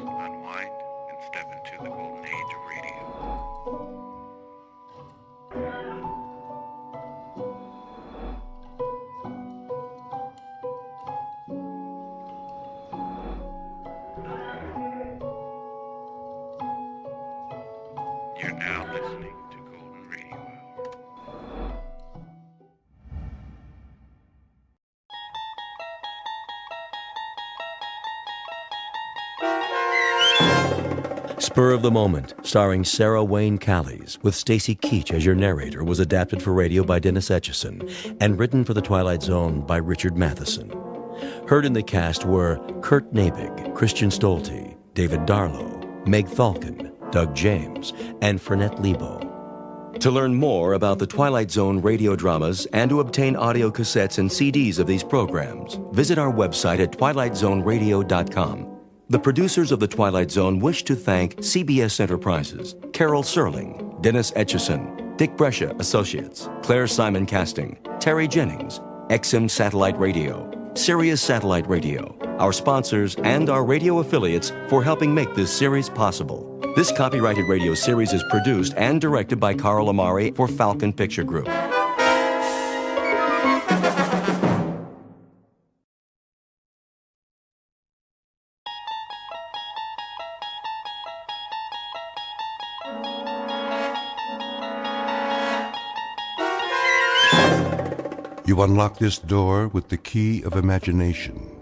unwind, and step into the golden age of radio. You're now listening to Golden Radio Hour. Spur of the Moment, starring Sarah Wayne Callies, with Stacy Keach as your narrator, was adapted for radio by Dennis Etchison and written for The Twilight Zone by Richard Matheson. Heard in the cast were Kurt Nabig, Christian Stolte, David Darlow, Meg Thalken, Doug James, and Fernette Lebo. To learn more about the Twilight Zone radio dramas and to obtain audio cassettes and CDs of these programs, visit our website at twilightzoneradio.com. The producers of The Twilight Zone wish to thank CBS Enterprises, Carol Serling, Dennis Etchison, Dick Brescia Associates, Claire Simon Casting, Terry Jennings, XM Satellite Radio, Sirius Satellite Radio, our sponsors, and our radio affiliates for helping make this series possible. This copyrighted radio series is produced and directed by Carl Amari for Falcon Picture Group. You unlock this door with the key of imagination.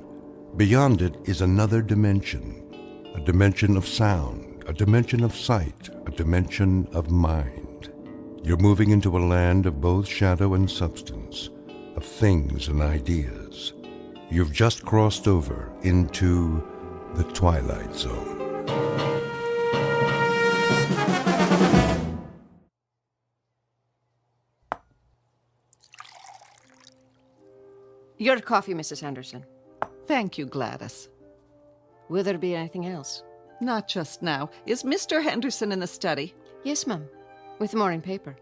Beyond it is another dimension, a dimension of sound, a dimension of sight, a dimension of mind. You're moving into a land of both shadow and substance, of things and ideas. You've just crossed over into the Twilight Zone. Your coffee, Mrs. Anderson. Thank you, Gladys. Will there be anything else? Not just now. Is Mr. Henderson in the study? Yes, ma'am. With the morning paper.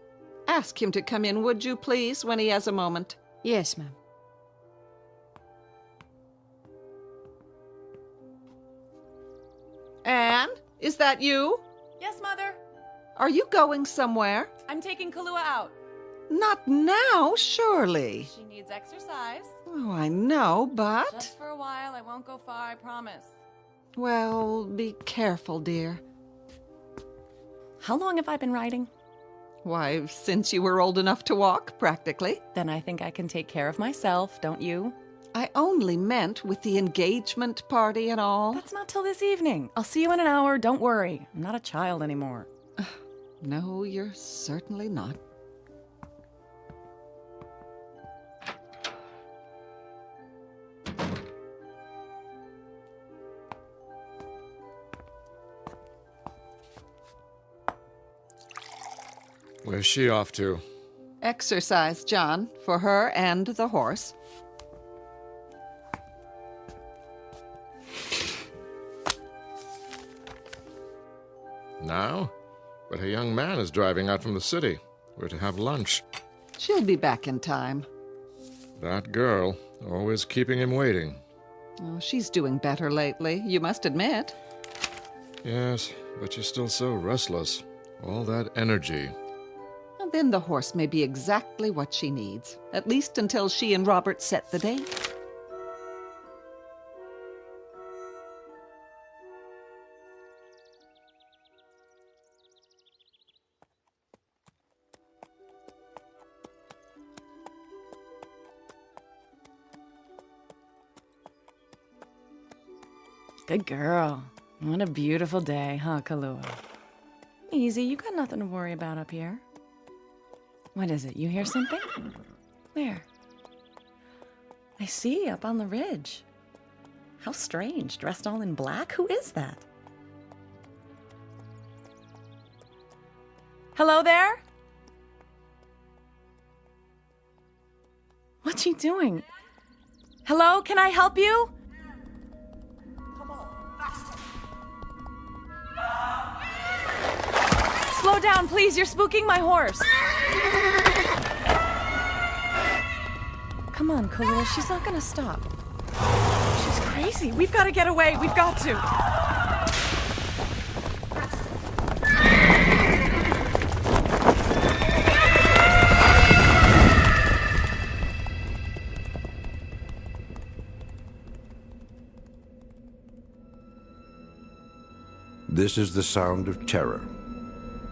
Ask him to come in, would you, please, when he has a moment? Yes, ma'am. Anne, is that you? Yes, Mother. Are you going somewhere? I'm taking Kahlua out. Not now, surely. She needs exercise. Oh, I know, but... Just for a while. I won't go far, I promise. Well, be careful, dear. How long have I been riding? Why, since you were old enough to walk, practically. Then I think I can take care of myself, don't you? I only meant with the engagement party and all. That's not till this evening. I'll see you in an hour, don't worry. I'm not a child anymore. No, you're certainly not. Where's she off to? Exercise, John, for her and the horse. Now? But a young man is driving out from the city. We're to have lunch. She'll be back in time. That girl, always keeping him waiting. Oh, she's doing better lately, you must admit. Yes, but she's still so restless. All that energy. And then the horse may be exactly what she needs, at least until she and Robert set the date. Good girl. What a beautiful day, huh, Kahlua? Easy, you got nothing to worry about up here. What is it? You hear something? Where? I see, up on the ridge. How strange, dressed all in black. Who is that? Hello there? What's she doing? Hello, can I help you? Slow down, please. You're spooking my horse. Come on, Kahlua. She's not gonna stop. She's crazy. We've got to get away. We've got to. This is the sound of terror.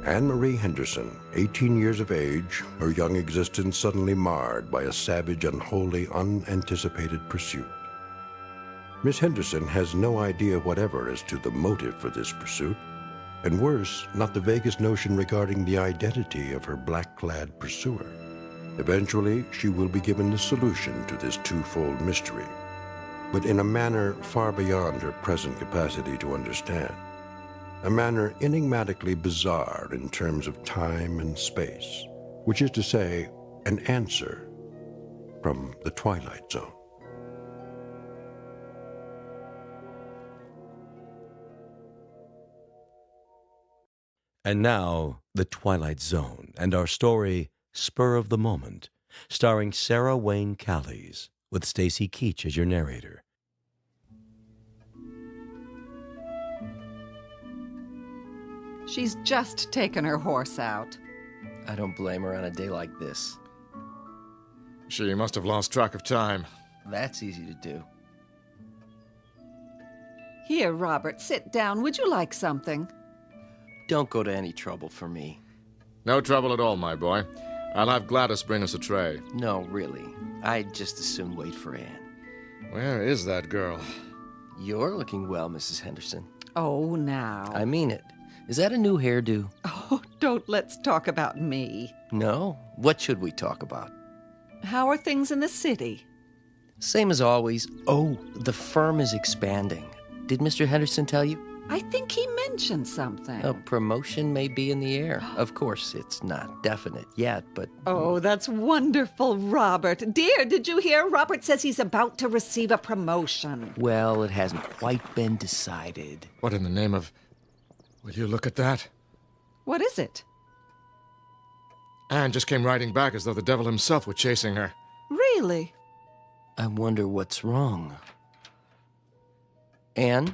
Anne-Marie Henderson, 18 years of age, her young existence suddenly marred by a savage, unholy, unanticipated pursuit. Miss Henderson has no idea whatever as to the motive for this pursuit, and worse, not the vaguest notion regarding the identity of her black-clad pursuer. Eventually, she will be given the solution to this twofold mystery, but in a manner far beyond her present capacity to understand. A manner enigmatically bizarre in terms of time and space, which is to say, an answer from the Twilight Zone. And now, The Twilight Zone, and our story, Spur of the Moment, starring Sarah Wayne Callies, with Stacy Keach as your narrator. She's just taken her horse out. I don't blame her on a day like this. She must have lost track of time. That's easy to do. Here, Robert, sit down. Would you like something? Don't go to any trouble for me. No trouble at all, my boy. I'll have Gladys bring us a tray. No, really. I'd just as soon wait for Anne. Where is that girl? You're looking well, Mrs. Henderson. Oh, now. I mean it. Is that a new hairdo? Oh, don't let's talk about me. No? What should we talk about? How are things in the city? Same as always. Oh, the firm is expanding. Did Mr. Henderson tell you? I think he mentioned something. A promotion may be in the air. Of course, it's not definite yet, but... Oh, that's wonderful, Robert. Dear, did you hear? Robert says he's about to receive a promotion. Well, it hasn't quite been decided. What in the name of... Will you look at that? What is it? Anne just came riding back as though the devil himself were chasing her. Really? I wonder what's wrong. Anne?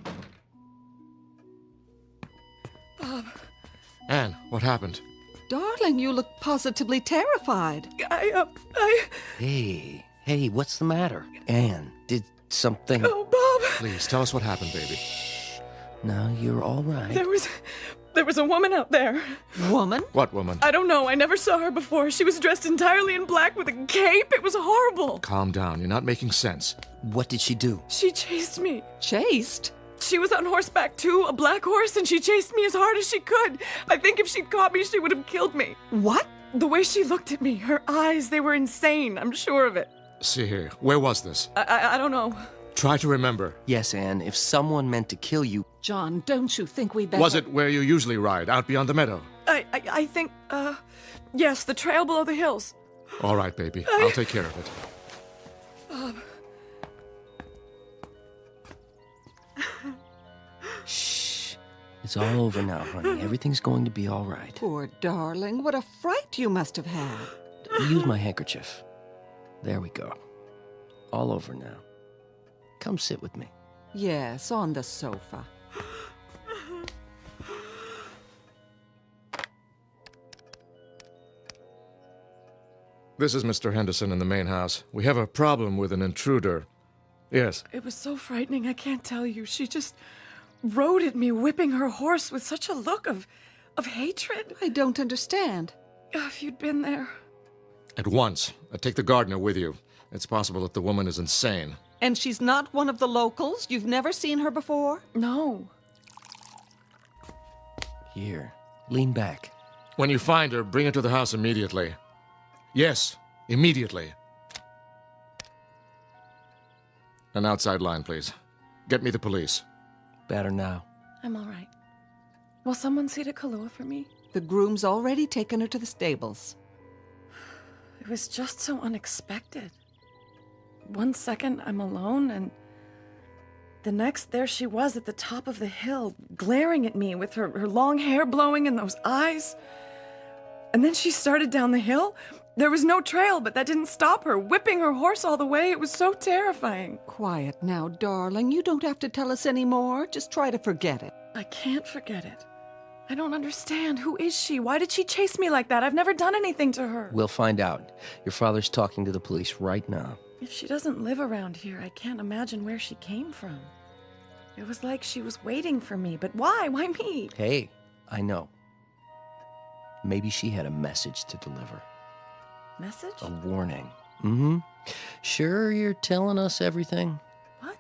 Anne, what happened? Darling, you look positively terrified. Hey, what's the matter? Anne, did something... Oh, Bob! Please, tell us what happened, baby. No, you're all right. There was a woman out there. Woman? What woman? I don't know. I never saw her before. She was dressed entirely in black with a cape. It was horrible. Calm down. You're not making sense. What did she do? She chased me. Chased? She was on horseback too, a black horse, and she chased me as hard as she could. I think if she'd caught me, she would have killed me. What? The way she looked at me, her eyes, they were insane. I'm sure of it. See here. Where was this? I don't know. Try to remember. Yes, Anne, if someone meant to kill you... John, don't you think we better... Was it where you usually ride, out beyond the meadow? I think, yes, the trail below the hills. All right, baby. I'll take care of it. Shh. It's all over now, honey. Everything's going to be all right. Poor darling, what a fright you must have had. Use my handkerchief. There we go. All over now. Come sit with me. Yes, on the sofa. This is Mr. Henderson in the main house. We have a problem with an intruder. Yes. It was so frightening, I can't tell you. She just rode at me, whipping her horse with such a look of hatred. I don't understand. If you'd been there. At once. Take the gardener with you. It's possible that the woman is insane. And she's not one of the locals? You've never seen her before? No. Here. Lean back. When you find her, bring her to the house immediately. Yes, immediately. An outside line, please. Get me the police. Better now. I'm all right. Will someone see to Kahlua for me? The groom's already taken her to the stables. It was just so unexpected. 1 second, I'm alone, and the next, there she was at the top of the hill, glaring at me with her long hair blowing and those eyes. And then she started down the hill. There was no trail, but that didn't stop her, whipping her horse all the way. It was so terrifying. Quiet now, darling. You don't have to tell us any more. Just try to forget it. I can't forget it. I don't understand. Who is she? Why did she chase me like that? I've never done anything to her. We'll find out. Your father's talking to the police right now. If she doesn't live around here, I can't imagine where she came from. It was like she was waiting for me, but why? Why me? Hey, I know. Maybe she had a message to deliver. Message? A warning. Mm-hmm. Sure you're telling us everything? What?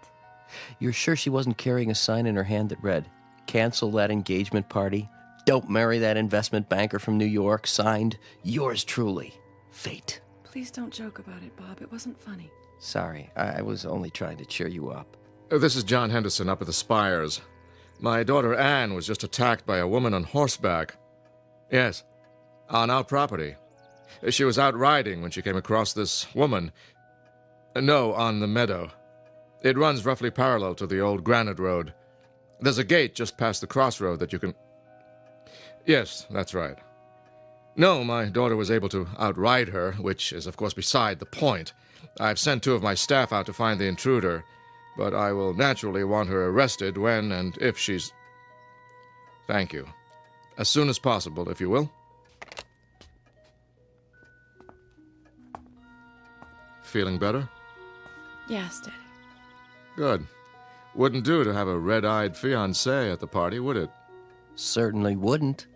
You're sure she wasn't carrying a sign in her hand that read, "Cancel that engagement party. Don't marry that investment banker from New York. Signed, yours truly, Fate." Please don't joke about it, Bob. It wasn't funny. Sorry, I was only trying to cheer you up. This is John Henderson up at the Spires. My daughter Anne was just attacked by a woman on horseback. Yes, on our property. She was out riding when she came across this woman. No, on the meadow. It runs roughly parallel to the old granite road. There's a gate just past the crossroad that you can... Yes, that's right. No, my daughter was able to outride her, which is, of course, beside the point. I've sent 2 of my staff out to find the intruder, but I will naturally want her arrested when and if she's... Thank you. As soon as possible, if you will. Feeling better? Yes, Daddy. Good. Wouldn't do to have a red-eyed fiancé at the party, would it? Certainly wouldn't.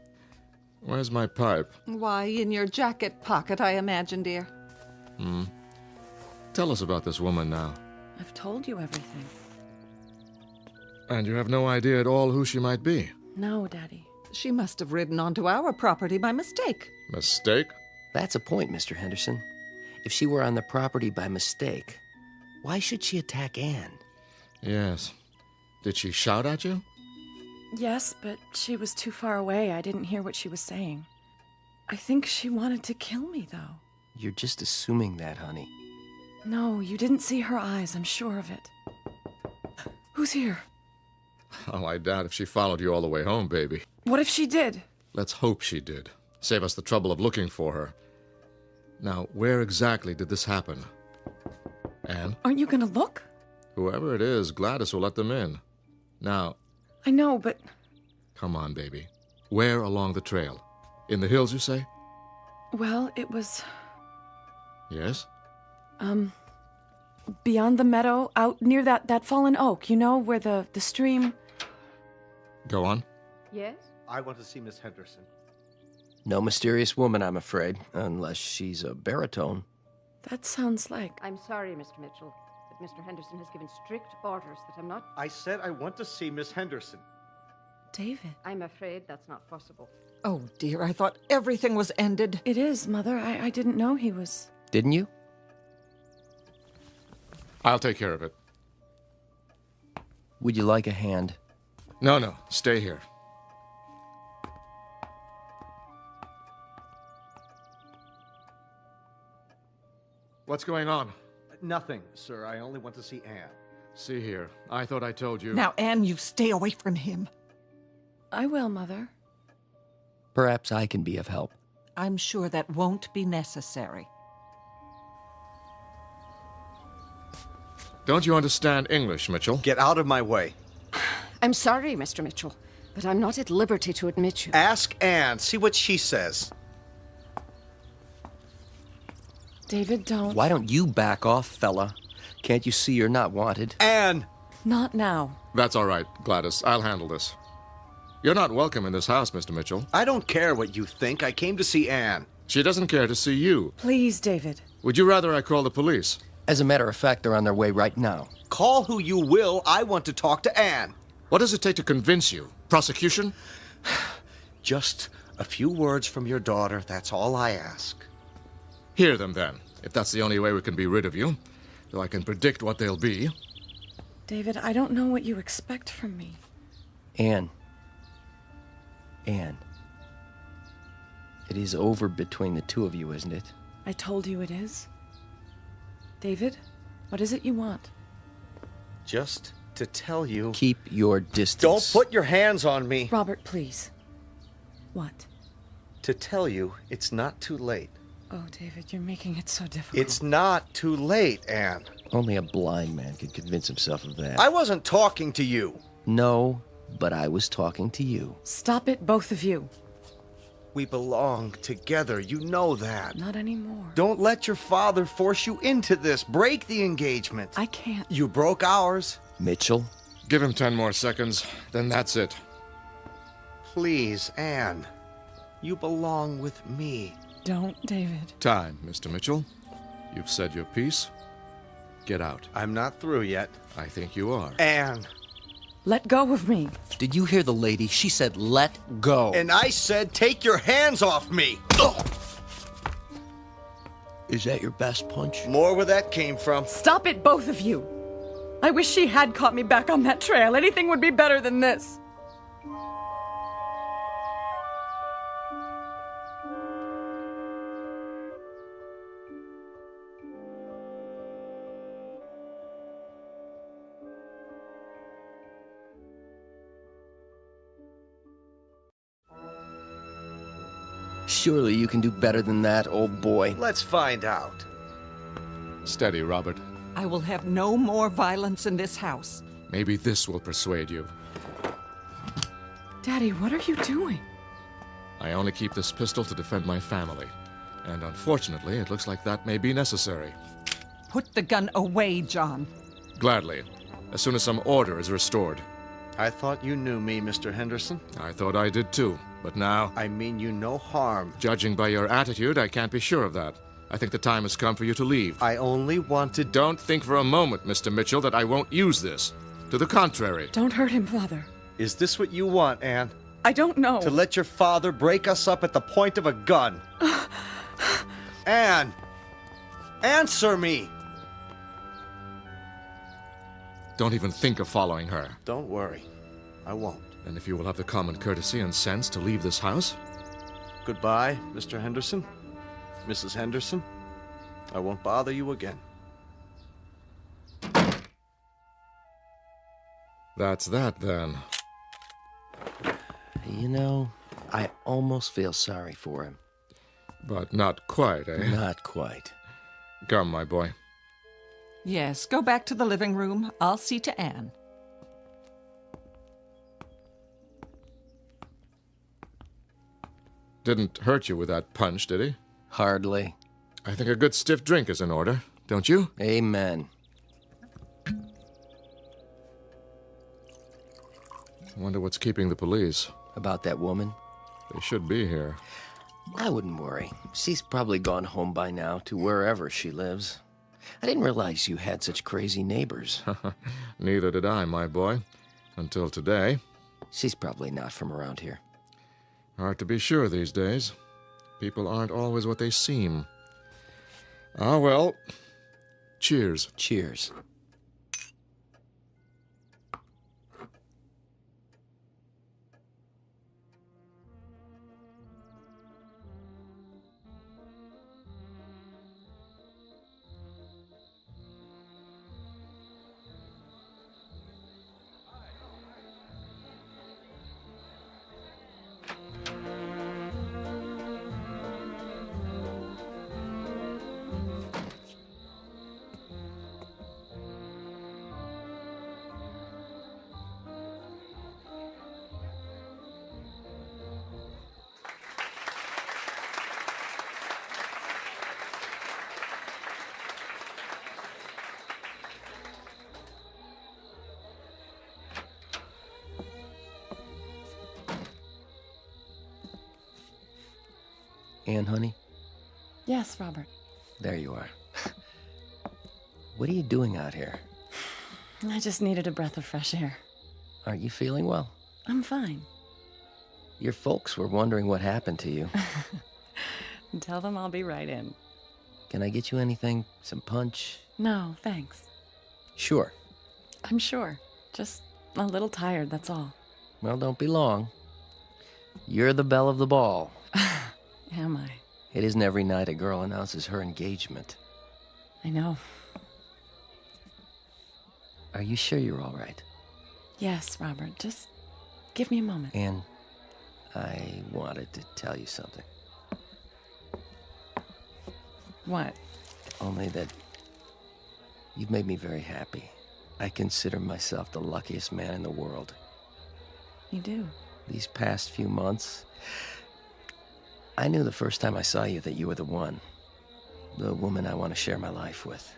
Where's my pipe? Why, in your jacket pocket, I imagine, dear. Tell us about this woman now. I've told you everything. And you have no idea at all who she might be? No, Daddy. She must have ridden onto our property by mistake. Mistake? That's a point, Mr. Henderson. If she were on the property by mistake, why should she attack Anne? Yes. Did she shout at you? Yes, but she was too far away. I didn't hear what she was saying. I think she wanted to kill me, though. You're just assuming that, honey. No, you didn't see her eyes. I'm sure of it. Who's here? Oh, I doubt if she followed you all the way home, baby. What if she did? Let's hope she did. Save us the trouble of looking for her. Now, where exactly did this happen? Anne? Aren't you gonna look? Whoever it is, Gladys will let them in. Now, I know, but... come on, baby. Where along the trail? In the hills, you say? Well, it was... Yes? Beyond the meadow, out near that fallen oak, you know, where the stream... Go on. Yes? I want to see Miss Henderson. No mysterious woman, I'm afraid, unless she's a baritone. That sounds like... I'm sorry, Mr. Mitchell, but Mr. Henderson has given strict orders that I'm not... I said I want to see Miss Henderson. David. I'm afraid that's not possible. Oh, dear, I thought everything was ended. It is, Mother. I didn't know he was... Didn't you? I'll take care of it. Would you like a hand? No, stay here. What's going on? Nothing, sir. I only want to see Anne. See here. I thought I told you... Now, Anne, you stay away from him. I will, Mother. Perhaps I can be of help. I'm sure that won't be necessary. Don't you understand English, Mitchell? Get out of my way. I'm sorry, Mr. Mitchell, but I'm not at liberty to admit you. Ask Anne. See what she says. David, don't. Why don't you back off, fella? Can't you see you're not wanted? Anne! Not now. That's all right, Gladys. I'll handle this. You're not welcome in this house, Mr. Mitchell. I don't care what you think. I came to see Anne. She doesn't care to see you. Please, David. Would you rather I call the police? As a matter of fact, they're on their way right now. Call who you will. I want to talk to Anne. What does it take to convince you? Prosecution? Just a few words from your daughter. That's all I ask. Hear them, then, if that's the only way we can be rid of you. Though I can predict what they'll be. David, I don't know what you expect from me. Anne. It is over between the two of you, isn't it? I told you it is. David, what is it you want? Just to tell you... Keep your distance. Don't put your hands on me. Robert, please. What? To tell you, it's not too late. Oh, David, you're making it so difficult. It's not too late, Anne. Only a blind man could convince himself of that. I wasn't talking to you. No, but I was talking to you. Stop it, both of you. We belong together. You know that. Not anymore. Don't let your father force you into this. Break the engagement. I can't. You broke ours. Mitchell, Give him 10 more seconds, then that's it. Please, Anne. You belong with me. Don't, David. Time, Mr. Mitchell. You've said your piece. Get out. I'm not through yet. I think you are. Anne. Let go of me. Did you hear the lady? She said, let go. And I said, take your hands off me. Is that your best punch? More where that came from. Stop it, both of you. I wish she had caught me back on that trail. Anything would be better than this. Surely you can do better than that, old boy. Let's find out. Steady, Robert. I will have no more violence in this house. Maybe this will persuade you. Daddy, what are you doing? I only keep this pistol to defend my family. And unfortunately, it looks like that may be necessary. Put the gun away, John. Gladly, as soon as some order is restored. I thought you knew me, Mr. Henderson. I thought I did too, but now... I mean you no harm. Judging by your attitude, I can't be sure of that. I think the time has come for you to leave. I only wanted... Don't think for a moment, Mr. Mitchell, that I won't use this. To the contrary. Don't hurt him, Father. Is this what you want, Anne? I don't know. To let your father break us up at the point of a gun? Anne! Answer me! Don't even think of following her. Don't worry. I won't. And if you will have the common courtesy and sense to leave this house... Goodbye, Mr. Henderson. Mrs. Henderson. I won't bother you again. That's that, then. You know, I almost feel sorry for him. But not quite, eh? Not quite. Come, my boy. Yes, go back to the living room. I'll see to Anne. Didn't hurt you with that punch, did he? Hardly. I think a good stiff drink is in order, don't you? Amen. I wonder what's keeping the police. About that woman? They should be here. I wouldn't worry. She's probably gone home by now to wherever she lives. I didn't realize you had such crazy neighbors. Neither did I, my boy. Until today. She's probably not from around here. Hard to be sure these days. People aren't always what they seem. Ah, well. Cheers. Cheers. Anne, honey? Yes, Robert. There you are. What are you doing out here? I just needed a breath of fresh air. Aren't you feeling well? I'm fine. Your folks were wondering what happened to you. Tell them I'll be right in. Can I get you anything? Some punch? No, thanks. Sure. I'm sure. Just a little tired, that's all. Well, don't be long. You're the belle of the ball. Am I? It isn't every night a girl announces her engagement. I know. Are you sure you're all right? Yes, Robert. Just give me a moment. Anne, I wanted to tell you something. What? Only that you've made me very happy. I consider myself the luckiest man in the world. You do? These past few months, I knew the first time I saw you that you were the one. The woman I want to share my life with.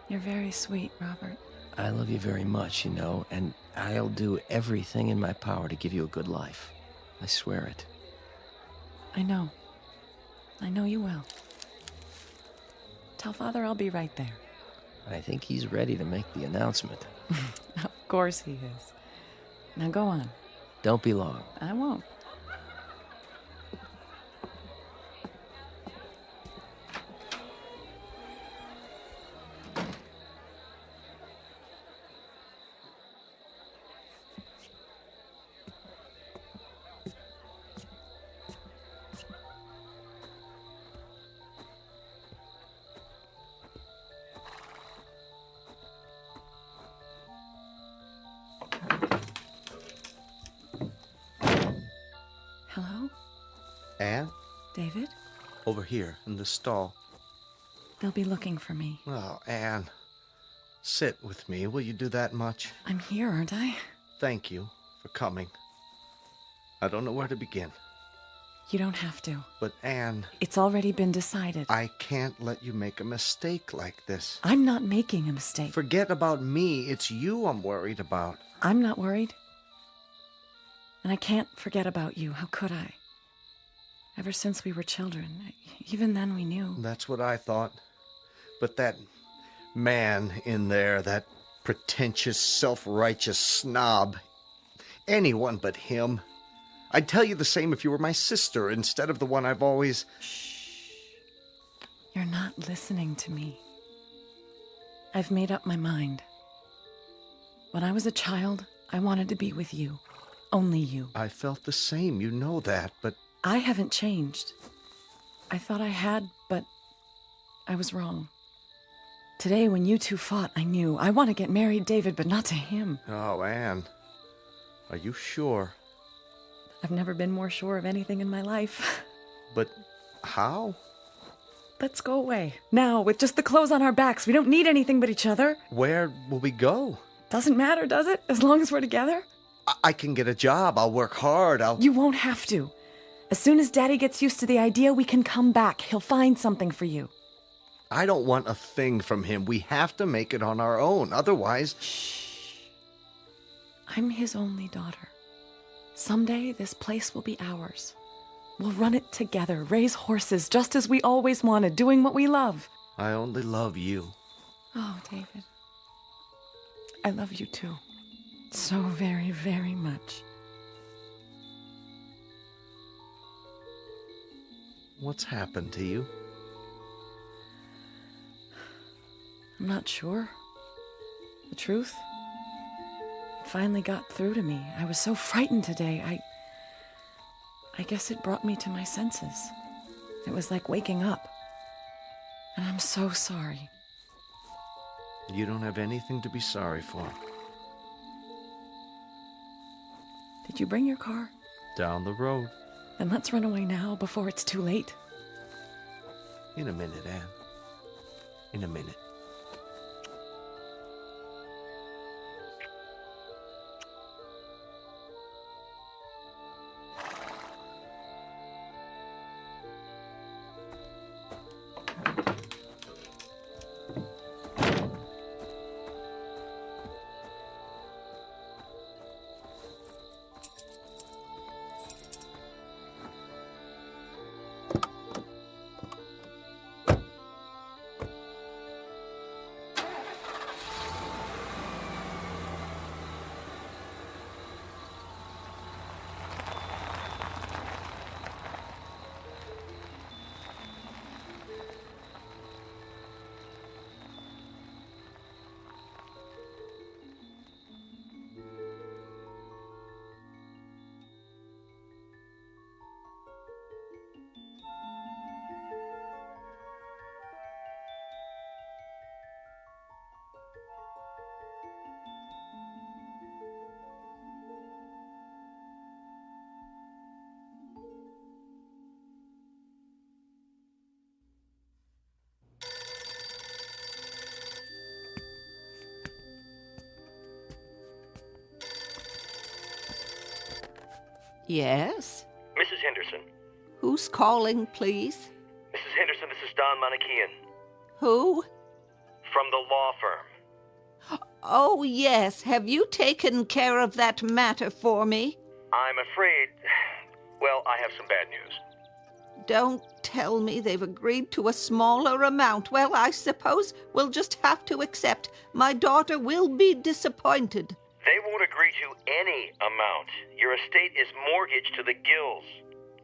You're very sweet, Robert. I love you very much, you know, and I'll do everything in my power to give you a good life. I swear it. I know. I know you will. Tell Father I'll be right there. I think he's ready to make the announcement. Of course he is. Now go on. Don't be long. I won't. Hello? Anne? David? Over here, in the stall. They'll be looking for me. Oh, Anne. Sit with me. Will you do that much? I'm here, aren't I? Thank you for coming. I don't know where to begin. You don't have to. But, Anne, It's already been decided. I can't let you make a mistake like this. I'm not making a mistake. Forget about me. It's you I'm worried about. I'm not worried. And I can't forget about you. How could I? Ever since we were children, even then we knew. That's what I thought. But that man in there, that pretentious, self-righteous snob, anyone but him. I'd tell you the same if you were my sister instead of the one I've always... Shh. You're not listening to me. I've made up my mind. When I was a child, I wanted to be with you. Only you. I felt the same, you know that, but... I haven't changed. I thought I had, but I was wrong. Today, when you two fought, I knew. I want to get married, David, but not to him. Oh, Anne. Are you sure? I've never been more sure of anything in my life. But how? Let's go away. Now, with just the clothes on our backs. We don't need anything but each other. Where will we go? Doesn't matter, does it? As long as we're together? I can get a job. I'll work hard. You won't have to. As soon as Daddy gets used to the idea, we can come back. He'll find something for you. I don't want a thing from him. We have to make it on our own. Otherwise... Shh. I'm his only daughter. Someday, this place will be ours. We'll run it together, raise horses, just as we always wanted, doing what we love. I only love you. Oh, David. I love you too. So very, very much. What's happened to you? I'm not sure. The truth? It finally got through to me. I was so frightened today. I guess it brought me to my senses. It was like waking up. And I'm so sorry. You don't have anything to be sorry for. Did you bring your car? Down the road. Then let's run away now before it's too late. In a minute, Anne. In a minute. Yes? Mrs. Henderson. Who's calling, please? Mrs. Henderson, this is Don Manichean. Who? From the law firm. Oh, yes. Have you taken care of that matter for me? I'm afraid... Well, I have some bad news. Don't tell me they've agreed to a smaller amount. Well, I suppose we'll just have to accept. My daughter will be disappointed. They won't agree to any amount. Your estate is mortgaged to the gills.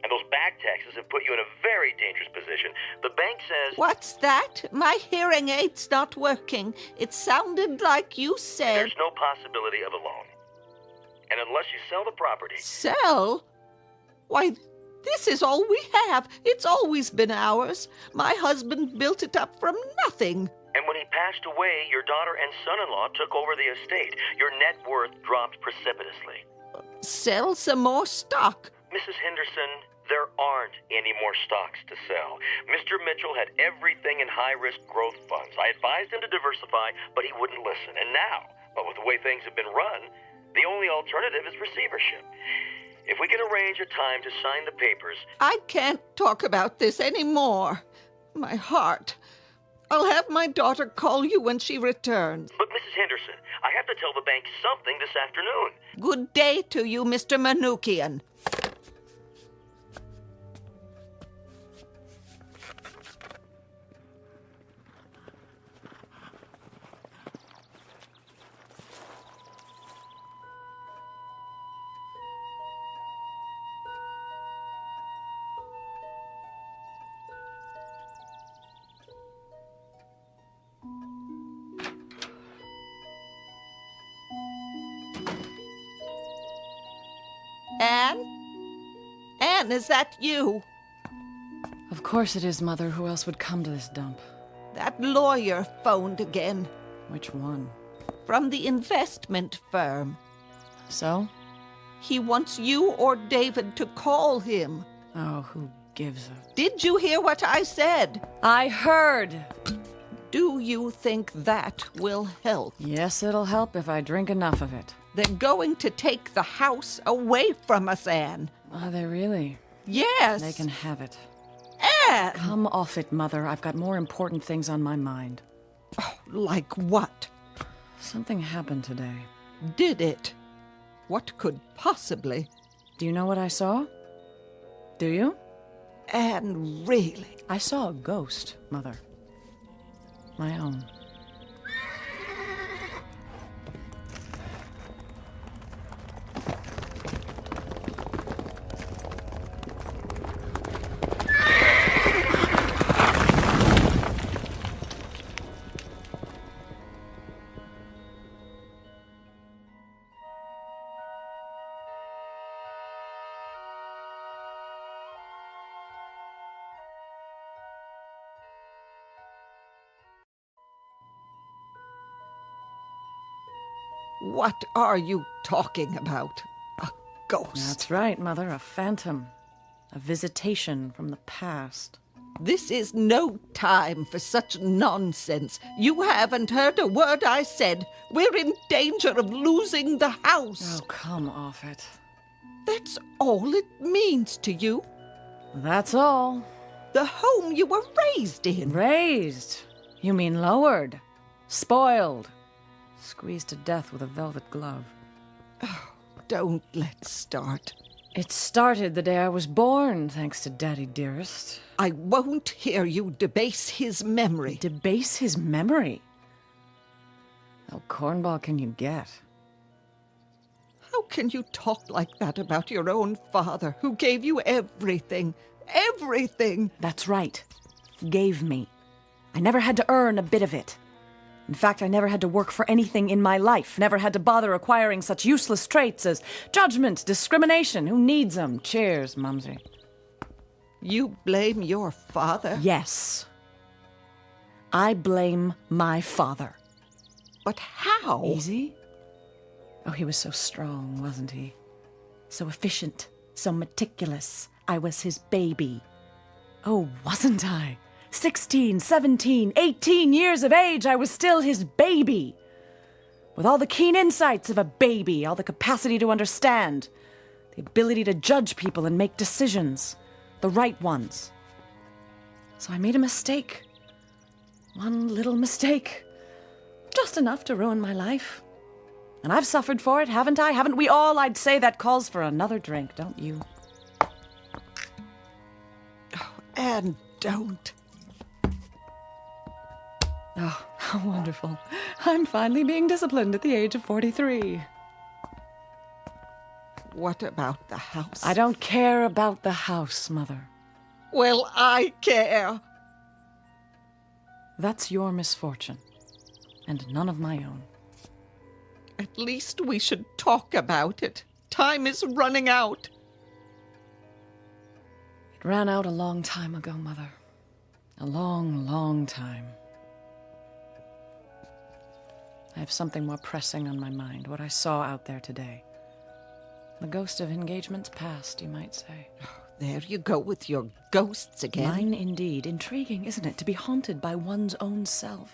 And those back taxes have put you in a very dangerous position. The bank says... What's that? My hearing aid's not working. It sounded like you said... There's no possibility of a loan. And unless you sell the property... Sell? Why, this is all we have. It's always been ours. My husband built it up from nothing. And when he passed away, your daughter and son-in-law took over the estate. Your net worth dropped precipitously. Sell some more stock. Mrs. Henderson, there aren't any more stocks to sell. Mr. Mitchell had everything in high-risk growth funds. I advised him to diversify, but he wouldn't listen. And now, with the way things have been run, the only alternative is receivership. If we can arrange a time to sign the papers... I can't talk about this anymore. My heart. I'll have my daughter call you when she returns. But, Mrs. Henderson, I have to tell the bank something this afternoon. Good day to you, Mr. Manukian. Anne? Anne, is that you? Of course it is, Mother. Who else would come to this dump? That lawyer phoned again. Which one? From the investment firm. So? He wants you or David to call him. Oh, who gives a... Did you hear what I said? I heard! Do you think that will help? Yes, it'll help if I drink enough of it. They're going to take the house away from us, Anne. Are they really? Yes. They can have it. Anne! Come off it, Mother. I've got more important things on my mind. Oh, like what? Something happened today. Did it? What could possibly? Do you know what I saw? Do you? Anne, really? I saw a ghost, Mother. My own. What are you talking about? A ghost? That's right, Mother. A phantom. A visitation from the past. This is no time for such nonsense. You haven't heard a word I said. We're in danger of losing the house. Oh, come off it. That's all it means to you? That's all. The home you were raised in. Raised? You mean lowered? Spoiled? Squeezed to death with a velvet glove. Oh, don't let's start. It started the day I was born, thanks to Daddy dearest. I won't hear you debase his memory. Debase his memory? How cornball can you get? How can you talk like that about your own father, who gave you everything? Everything! That's right. Gave me. I never had to earn a bit of it. In fact, I never had to work for anything in my life. Never had to bother acquiring such useless traits as judgment, discrimination. Who needs them? Cheers, Mumsy. You blame your father? Yes. I blame my father. But how? Easy? Oh, he was so strong, wasn't he? So efficient, so meticulous. I was his baby. Oh, wasn't I? 16, 17, 18 years of age, I was still his baby. With all the keen insights of a baby, all the capacity to understand, the ability to judge people and make decisions, the right ones. So I made a mistake. One little mistake. Just enough to ruin my life. And I've suffered for it, haven't I? Haven't we all? I'd say that calls for another drink, don't you? Oh, Anne, don't. Oh, how wonderful. I'm finally being disciplined at the age of 43. What about the house? I don't care about the house, Mother. Well, I care. That's your misfortune, and none of my own. At least we should talk about it. Time is running out. It ran out a long time ago, Mother. A long, long time. I have something more pressing on my mind, what I saw out there today. The ghost of engagements past, you might say. Oh, there you go with your ghosts again. Mine indeed. Intriguing, isn't it, to be haunted by one's own self?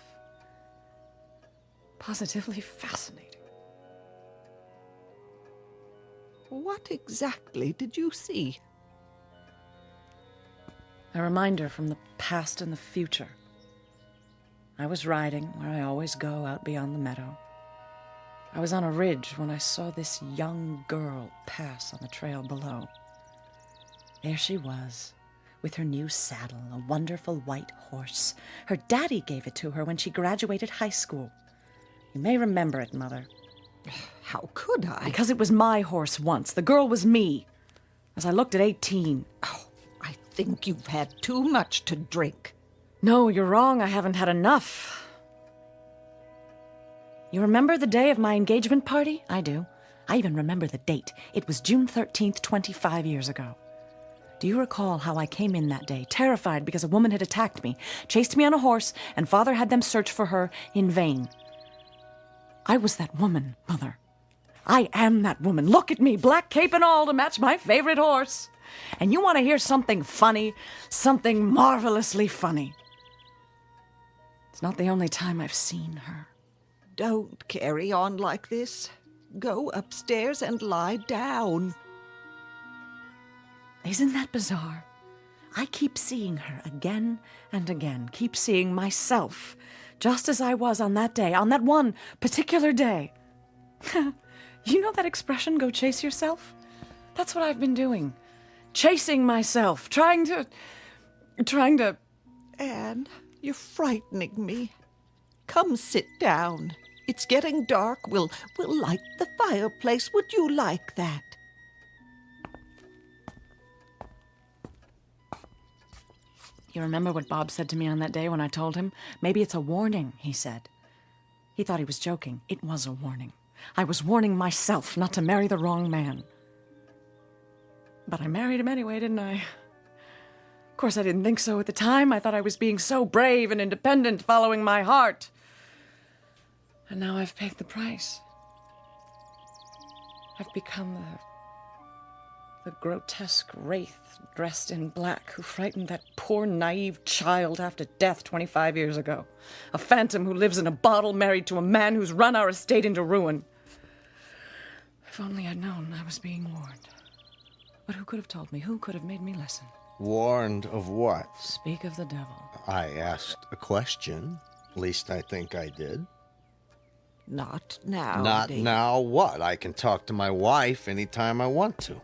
Positively fascinating. What exactly did you see? A reminder from the past and the future. I was riding where I always go out beyond the meadow. I was on a ridge when I saw this young girl pass on the trail below. There she was, with her new saddle, a wonderful white horse. Her daddy gave it to her when she graduated high school. You may remember it, Mother. How could I? Because it was my horse once. The girl was me. As I looked at 18. Oh, I think you've had too much to drink. No, you're wrong. I haven't had enough. You remember the day of my engagement party? I do. I even remember the date. It was June 13th, 25 years ago. Do you recall how I came in that day, terrified because a woman had attacked me, chased me on a horse, and Father had them search for her in vain? I was that woman, Mother. I am that woman. Look at me, black cape and all, to match my favorite horse. And you want to hear something funny, something marvelously funny. It's not the only time I've seen her. Don't carry on like this. Go upstairs and lie down. Isn't that bizarre? I keep seeing her again and again, keep seeing myself, just as I was on that day, on that one particular day. You know that expression, go chase yourself? That's what I've been doing. Chasing myself, trying to... Anne, you're frightening me. Come sit down. It's getting dark. We'll light the fireplace. Would you like that? You remember what Bob said to me on that day when I told him? Maybe it's a warning, he said. He thought he was joking. It was a warning. I was warning myself not to marry the wrong man. But I married him anyway, didn't I? Of course, I didn't think so at the time. I thought I was being so brave and independent, following my heart. And now I've paid the price. I've become the grotesque wraith dressed in black who frightened that poor, naive child half to death 25 years ago. A phantom who lives in a bottle married to a man who's run our estate into ruin. If only I'd known I was being warned. But who could have told me? Who could have made me listen? Warned of what? Speak of the devil. I asked a question. At least I think I did. Not now, Not David. now what? I can talk to my wife anytime I want to.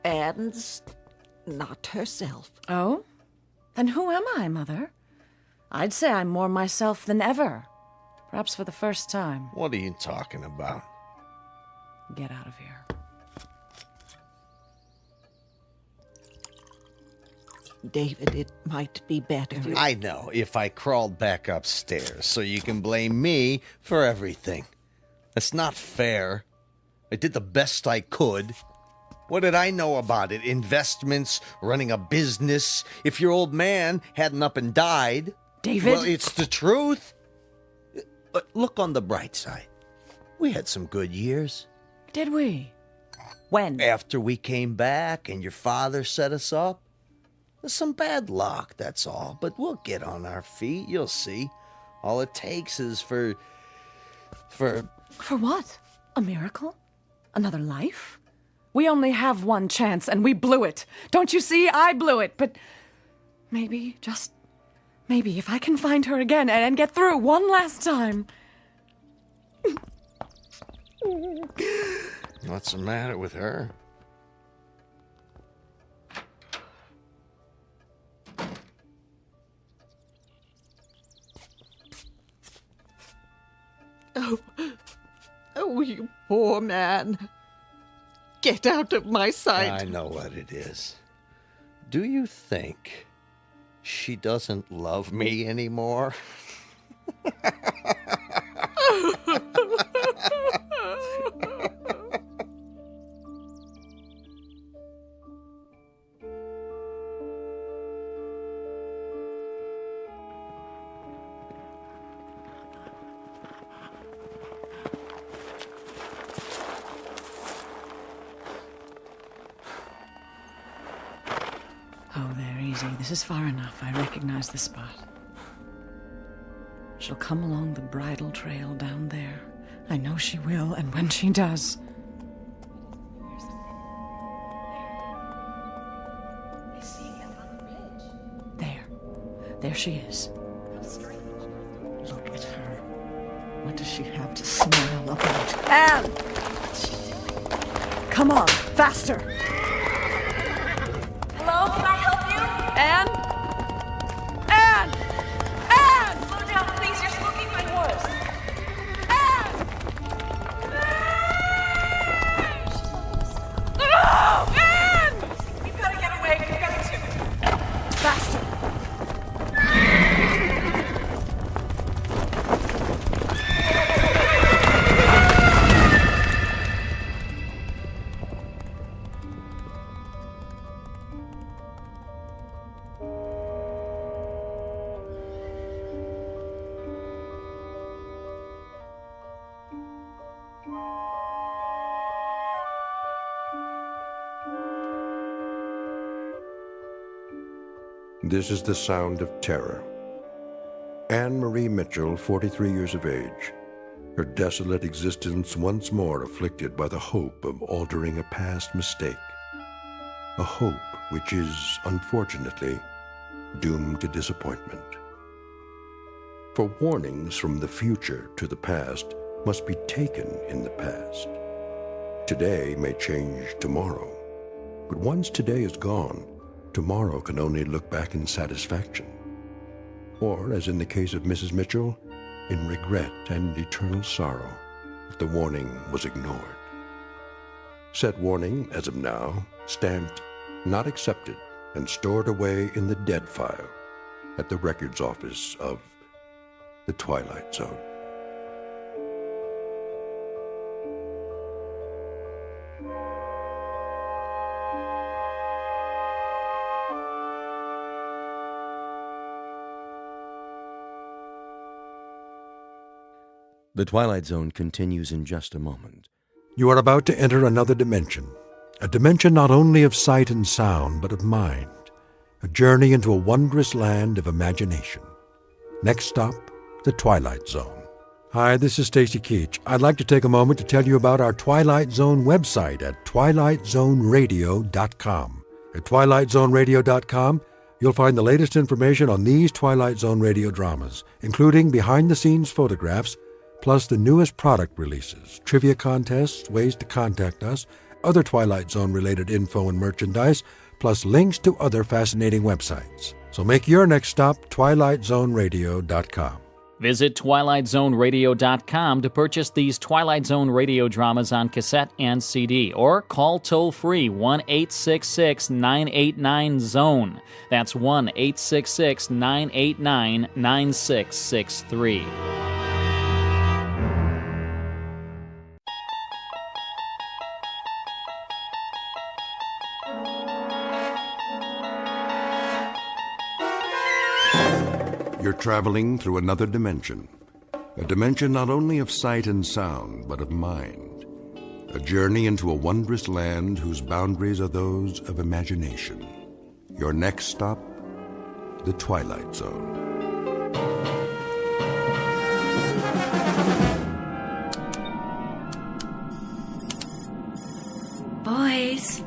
Anne's not herself. Oh? Then who am I, Mother? I'd say I'm more myself than ever. Perhaps for the first time. What are you talking about? Get out of here. David, it might be better. I know, if I crawled back upstairs so you can blame me for everything. That's not fair. I did the best I could. What did I know about it? Investments, running a business. If your old man hadn't up and died... David? Well, it's the truth. But look on the bright side. We had some good years. Did we? When? After we came back and your father set us up. There's some bad luck, that's all. But we'll get on our feet, you'll see. All it takes is for... For what? A miracle? Another life? We only have one chance, and we blew it. Don't you see? I blew it, but maybe, just maybe, if I can find her again and get through one last time, What's the matter with her? Oh, you poor man. Get out of my sight. I know what it is. Do you think she doesn't love me anymore? Oh, there, easy. This is far enough. I recognize the spot. She'll come along the bridle trail down there. I know she will, and when she does... There she is. Look at her. What does she have to smile about? Anne! What's she doing? Come on, faster! Hello, can I help you? Anne? Anne! Anne! Slow down, please. You're smoking my horse. No! Anne! We've got to get away. We've got to... Faster! This is the sound of terror. Anne Marie Mitchell, 43 years of age, her desolate existence once more afflicted by the hope of altering a past mistake. A hope which is, unfortunately, doomed to disappointment. For warnings from the future to the past must be taken in the past. Today may change tomorrow, but once today is gone, tomorrow can only look back in satisfaction. Or, as in the case of Mrs. Mitchell, in regret and eternal sorrow that the warning was ignored. Said warning, as of now, stamped, not accepted, and stored away in the dead file at the records office of the Twilight Zone. The Twilight Zone continues in just a moment. You are about to enter another dimension, a dimension not only of sight and sound, but of mind, a journey into a wondrous land of imagination. Next stop, the Twilight Zone. Hi, this is Stacy Keach. I'd like to take a moment to tell you about our Twilight Zone website at twilightzoneradio.com. At twilightzoneradio.com, you'll find the latest information on these Twilight Zone radio dramas, including behind-the-scenes photographs, plus the newest product releases, trivia contests, ways to contact us, other Twilight Zone-related info and merchandise, plus links to other fascinating websites. So make your next stop twilightzoneradio.com. Visit twilightzoneradio.com to purchase these Twilight Zone radio dramas on cassette and CD, or call toll-free 1-866-989-ZONE. That's 1-866-989-9663. You're traveling through another dimension, a dimension not only of sight and sound, but of mind, a journey into a wondrous land whose boundaries are those of imagination. Your next stop, the Twilight Zone. Boys.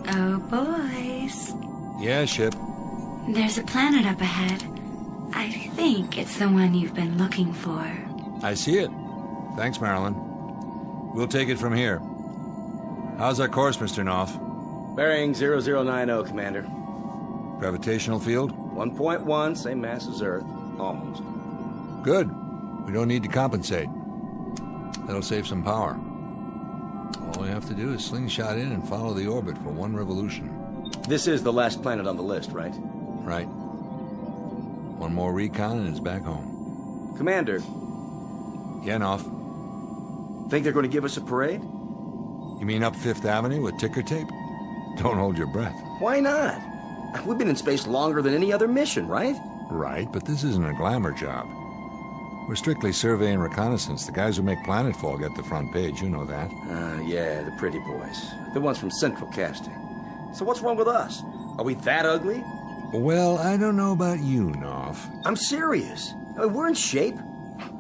Oh, boys. Yeah, Ship. There's a planet up ahead. I think it's the one you've been looking for. I see it. Thanks, Marilyn. We'll take it from here. How's our course, Mr. Knopf? Bearing 0090, Commander. Gravitational field? 1.1, same mass as Earth. Almost. Good. We don't need to compensate. That'll save some power. All we have to do is slingshot in and follow the orbit for one revolution. This is the last planet on the list, right? Right. One more recon and it's back home. Commander. Yeah, Knopf. Think they're going to give us a parade? You mean up Fifth Avenue with ticker tape? Don't hold your breath. Why not? We've been in space longer than any other mission, right? Right, but this isn't a glamour job. We're strictly survey and reconnaissance. The guys who make Planetfall get the front page, you know that. Yeah, the pretty boys. The ones from Central Casting. So what's wrong with us? Are we that ugly? Well, I don't know about you, Knopf. I'm serious. I mean, we're in shape.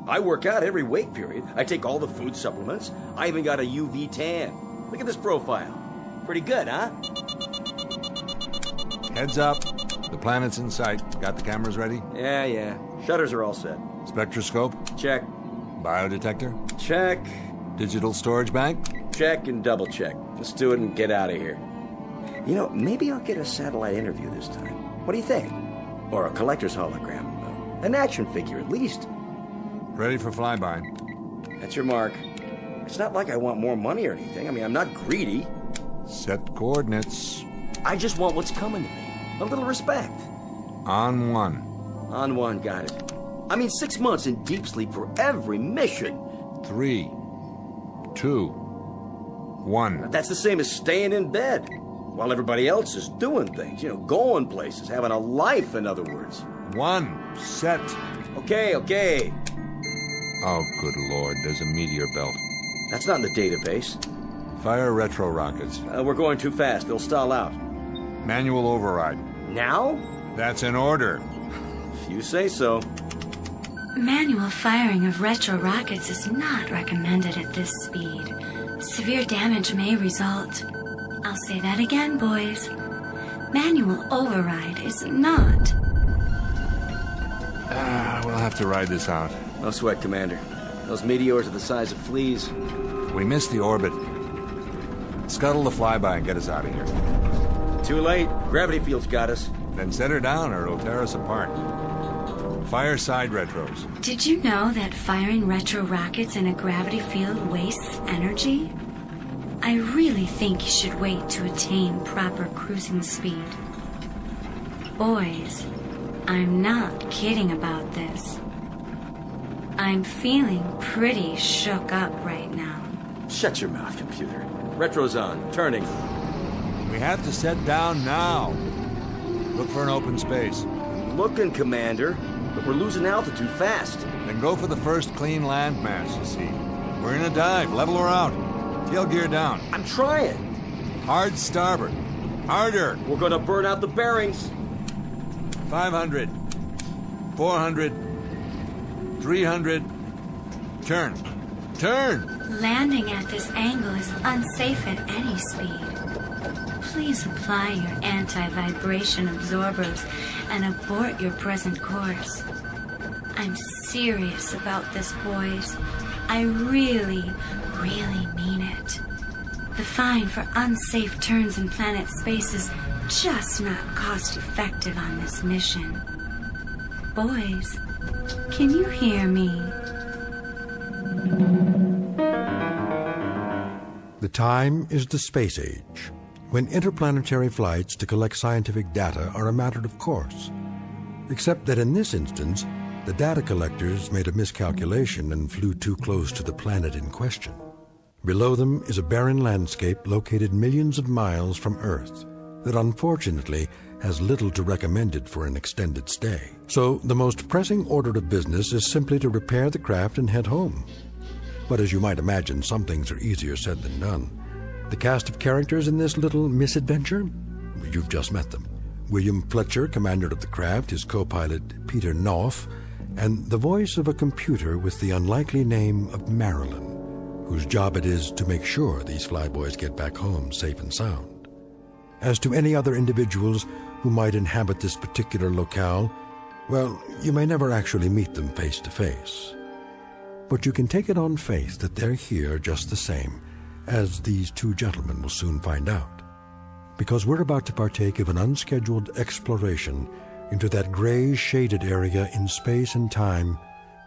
I work out every wake period. I take all the food supplements. I even got a UV tan. Look at this profile. Pretty good, huh? Heads up. The planet's in sight. Got the cameras ready? Yeah. Shutters are all set. Spectroscope? Check. Biodetector? Check. Digital storage bank? Check and double check. Let's do it and get out of here. You know, maybe I'll get a satellite interview this time. What do you think? Or a collector's hologram. An action figure, at least. Ready for flyby. That's your mark. It's not like I want more money or anything. I mean, I'm not greedy. Set coordinates. I just want what's coming to me. A little respect. On one. On one, got it. I mean, 6 months in deep sleep for every mission. 3, 2, 1. That's the same as staying in bed while everybody else is doing things. You know, going places, having a life, in other words. 1. Set. Okay. Oh, good Lord, there's a meteor belt. That's not in the database. Fire retro rockets. We're going too fast. They'll stall out. Manual override. Now? That's in order. If you say so. Manual firing of retro rockets is not recommended at this speed. Severe damage may result. I'll say that again, boys. Manual override is not. We'll have to ride this out. No sweat, Commander. Those meteors are the size of fleas. We missed the orbit. Scuttle the flyby and get us out of here. Too late. Gravity field's got us. Then set her down or it'll tear us apart. Fire side retros. Did you know that firing retro rockets in a gravity field wastes energy? I really think you should wait to attain proper cruising speed. Boys, I'm not kidding about this. I'm feeling pretty shook up right now. Shut your mouth, computer. Retro's on. Turning. We have to set down now. Look for an open space. Looking, Commander, but we're losing altitude fast. Then go for the first clean landmass, you see. We're in a dive. Level her out. Tail gear down. I'm trying. Hard starboard. Harder. We're gonna burn out the bearings. 500. 400. 300. Turn. Landing at this angle is unsafe at any speed. Please apply your anti-vibration absorbers and abort your present course. I'm serious about this, boys. I really mean it. The fine for unsafe turns in planet space is just not cost-effective on this mission. Boys, can you hear me? The time is the space age, when interplanetary flights to collect scientific data are a matter of course. Except that in this instance, the data collectors made a miscalculation and flew too close to the planet in question. Below them is a barren landscape located millions of miles from Earth that unfortunately has little to recommend it for an extended stay. So the most pressing order of business is simply to repair the craft and head home. But as you might imagine, some things are easier said than done. The cast of characters in this little misadventure? You've just met them. William Fletcher, commander of the craft, his co-pilot Peter Knopf, and the voice of a computer with the unlikely name of Marilyn, whose job it is to make sure these flyboys get back home safe and sound. As to any other individuals who might inhabit this particular locale, well, you may never actually meet them face to face. but you can take it on faith that they're here just the same, as these two gentlemen will soon find out. Because we're about to partake of an unscheduled exploration into that gray shaded area in space and time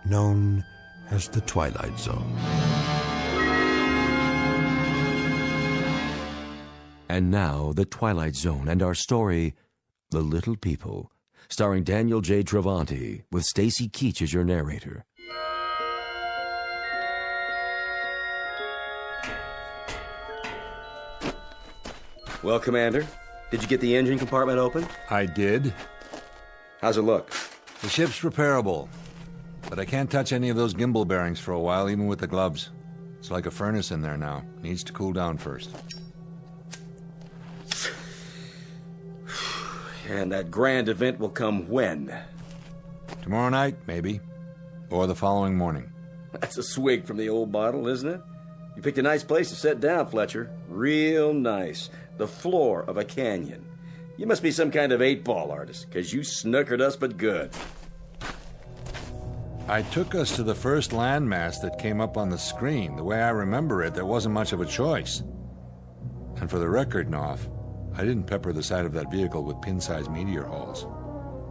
known as the Twilight Zone. And now, The Twilight Zone and our story, The Little People, starring Daniel J. Travanti, with Stacy Keach as your narrator. Well, Commander, did you get the engine compartment open? I did. How's it look? The ship's repairable, but I can't touch any of those gimbal bearings for a while, even with the gloves. It's like a furnace in there now. Needs to cool down first. And that grand event will come when? Tomorrow night, maybe. Or the following morning. That's a swig from the old bottle, isn't it? You picked a nice place to sit down, Fletcher. Real nice. The floor of a canyon. You must be some kind of 8-ball artist, because you snookered us but good. I took us to the first landmass that came up on the screen. The way I remember it, there wasn't much of a choice. And for the record, Knopf, I didn't pepper the side of that vehicle with pin-sized meteor holes.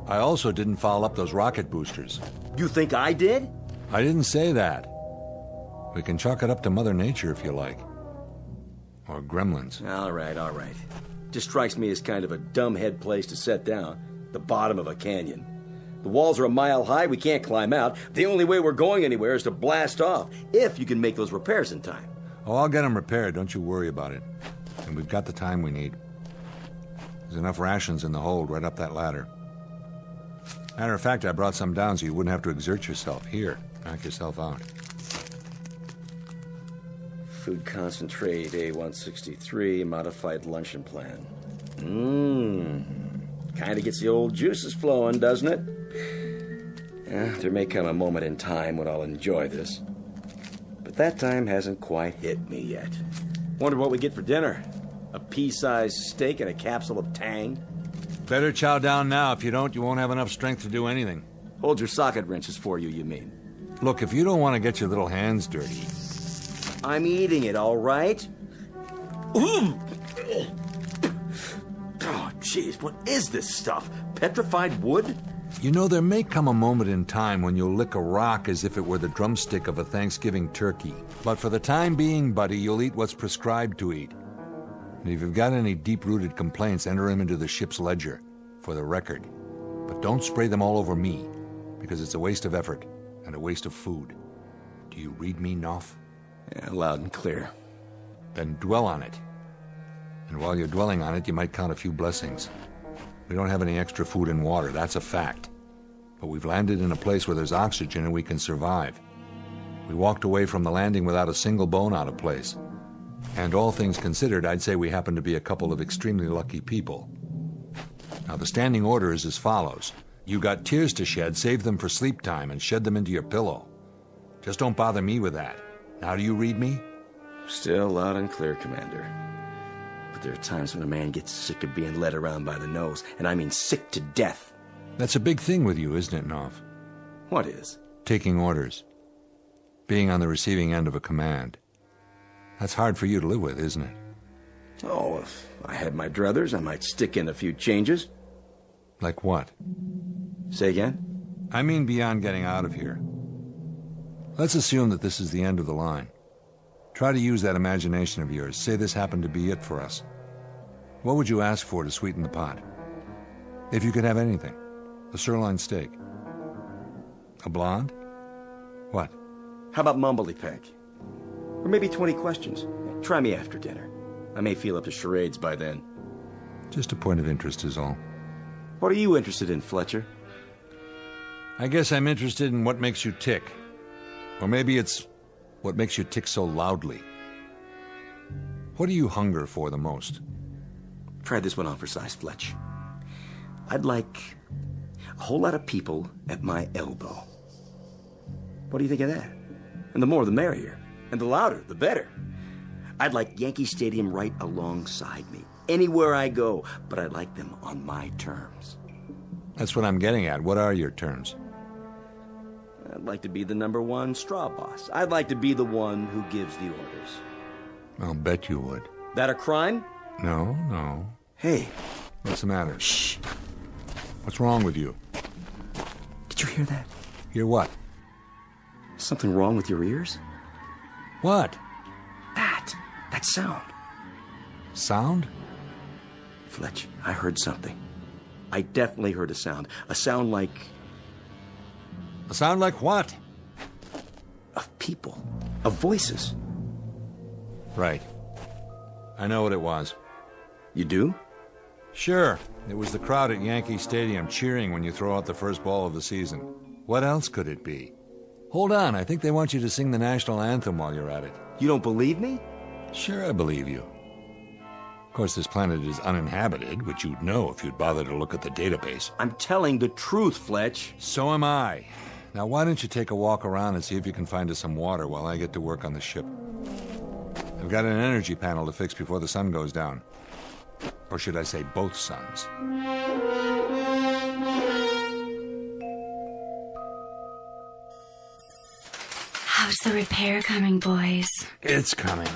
I also didn't foul up those rocket boosters. You think I did? I didn't say that. We can chalk it up to Mother Nature if you like. Or gremlins. All right. Just strikes me as kind of a dumbhead place to set down. The bottom of a canyon. The walls are a mile high, we can't climb out. The only way we're going anywhere is to blast off, if you can make those repairs in time. Oh, I'll get them repaired, don't you worry about it. And we've got the time we need. There's enough rations in the hold right up that ladder. Matter of fact, I brought some down so you wouldn't have to exert yourself. Here, knock yourself out. Food concentrate, A163, modified luncheon plan. Kind of gets the old juices flowing, doesn't it? Yeah, there may come a moment in time when I'll enjoy this. But that time hasn't quite hit me yet. Wonder what we get for dinner. A pea-sized steak and a capsule of Tang? Better chow down now. If you don't, you won't have enough strength to do anything. Hold your socket wrenches for you mean? Look, if you don't want to get your little hands dirty... I'm eating it, all right? Oh, jeez, what is this stuff? Petrified wood? You know, there may come a moment in time when you'll lick a rock as if it were the drumstick of a Thanksgiving turkey. But for the time being, buddy, you'll eat what's prescribed to eat. And if you've got any deep-rooted complaints, enter them into the ship's ledger, for the record. But don't spray them all over me, because it's a waste of effort and a waste of food. Do you read me, Knopf? Yeah, loud and clear. Then dwell on it. And while you're dwelling on it, you might count a few blessings. We don't have any extra food and water, that's a fact. But we've landed in a place where there's oxygen and we can survive. We walked away from the landing without a single bone out of place. And all things considered, I'd say we happen to be a couple of extremely lucky people. Now, the standing order is as follows. You got tears to shed, save them for sleep time and shed them into your pillow. Just don't bother me with that. Now, do you read me? Still loud and clear, Commander. But there are times when a man gets sick of being led around by the nose, and I mean sick to death. That's a big thing with you, isn't it, Knopf? What is? Taking orders. Being on the receiving end of a command. That's hard for you to live with, isn't it? Oh, if I had my druthers, I might stick in a few changes. Like what? Say again? I mean beyond getting out of here. Let's assume that this is the end of the line. Try to use that imagination of yours. Say this happened to be it for us. What would you ask for to sweeten the pot? If you could have anything. A sirloin steak. A blonde? What? How about Mumbly-Peg? Or maybe 20 questions. Try me after dinner. I may feel up to charades by then. Just a point of interest is all. What are you interested in, Fletcher? I guess I'm interested in what makes you tick. Or maybe it's what makes you tick so loudly. What do you hunger for the most? Try this one on for size, Fletch. I'd like a whole lot of people at my elbow. What do you think of that? And the more the merrier. And the louder, the better. I'd like Yankee Stadium right alongside me. Anywhere I go, but I'd like them on my terms. That's what I'm getting at. What are your terms? I'd like to be the #1 straw boss. I'd like to be the one who gives the orders. I'll bet you would. That a crime? No. Hey. What's the matter? Shh. What's wrong with you? Did you hear that? Hear what? Something wrong with your ears? What? That sound. Sound? Fletch, I heard something. I definitely heard a sound. A sound like... A sound like what? Of people. Of voices. Right. I know what it was. You do? Sure. It was the crowd at Yankee Stadium cheering when you throw out the first ball of the season. What else could it be? Hold on, I think they want you to sing the national anthem while you're at it. You don't believe me? Sure, I believe you. Of course, this planet is uninhabited, which you'd know if you'd bother to look at the database. I'm telling the truth, Fletch. So am I. Now, why don't you take a walk around and see if you can find us some water while I get to work on the ship? I've got an energy panel to fix before the sun goes down. Or should I say both suns? How's the repair coming, boys? It's coming.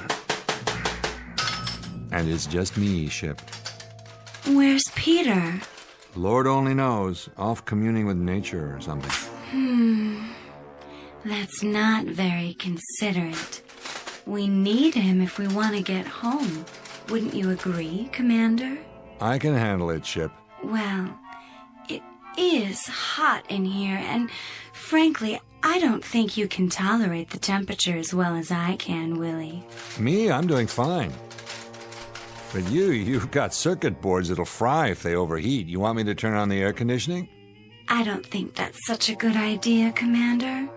And it's just me, Ship. Where's Peter? Lord only knows. Off communing with nature or something. That's not very considerate. We need him if we want to get home. Wouldn't you agree, Commander? I can handle it, Ship. Well, it is hot in here, and frankly, I don't think you can tolerate the temperature as well as I can, Willie. Me? I'm doing fine. But you've got circuit boards that'll fry if they overheat. You want me to turn on the air conditioning? I don't think that's such a good idea, Commander.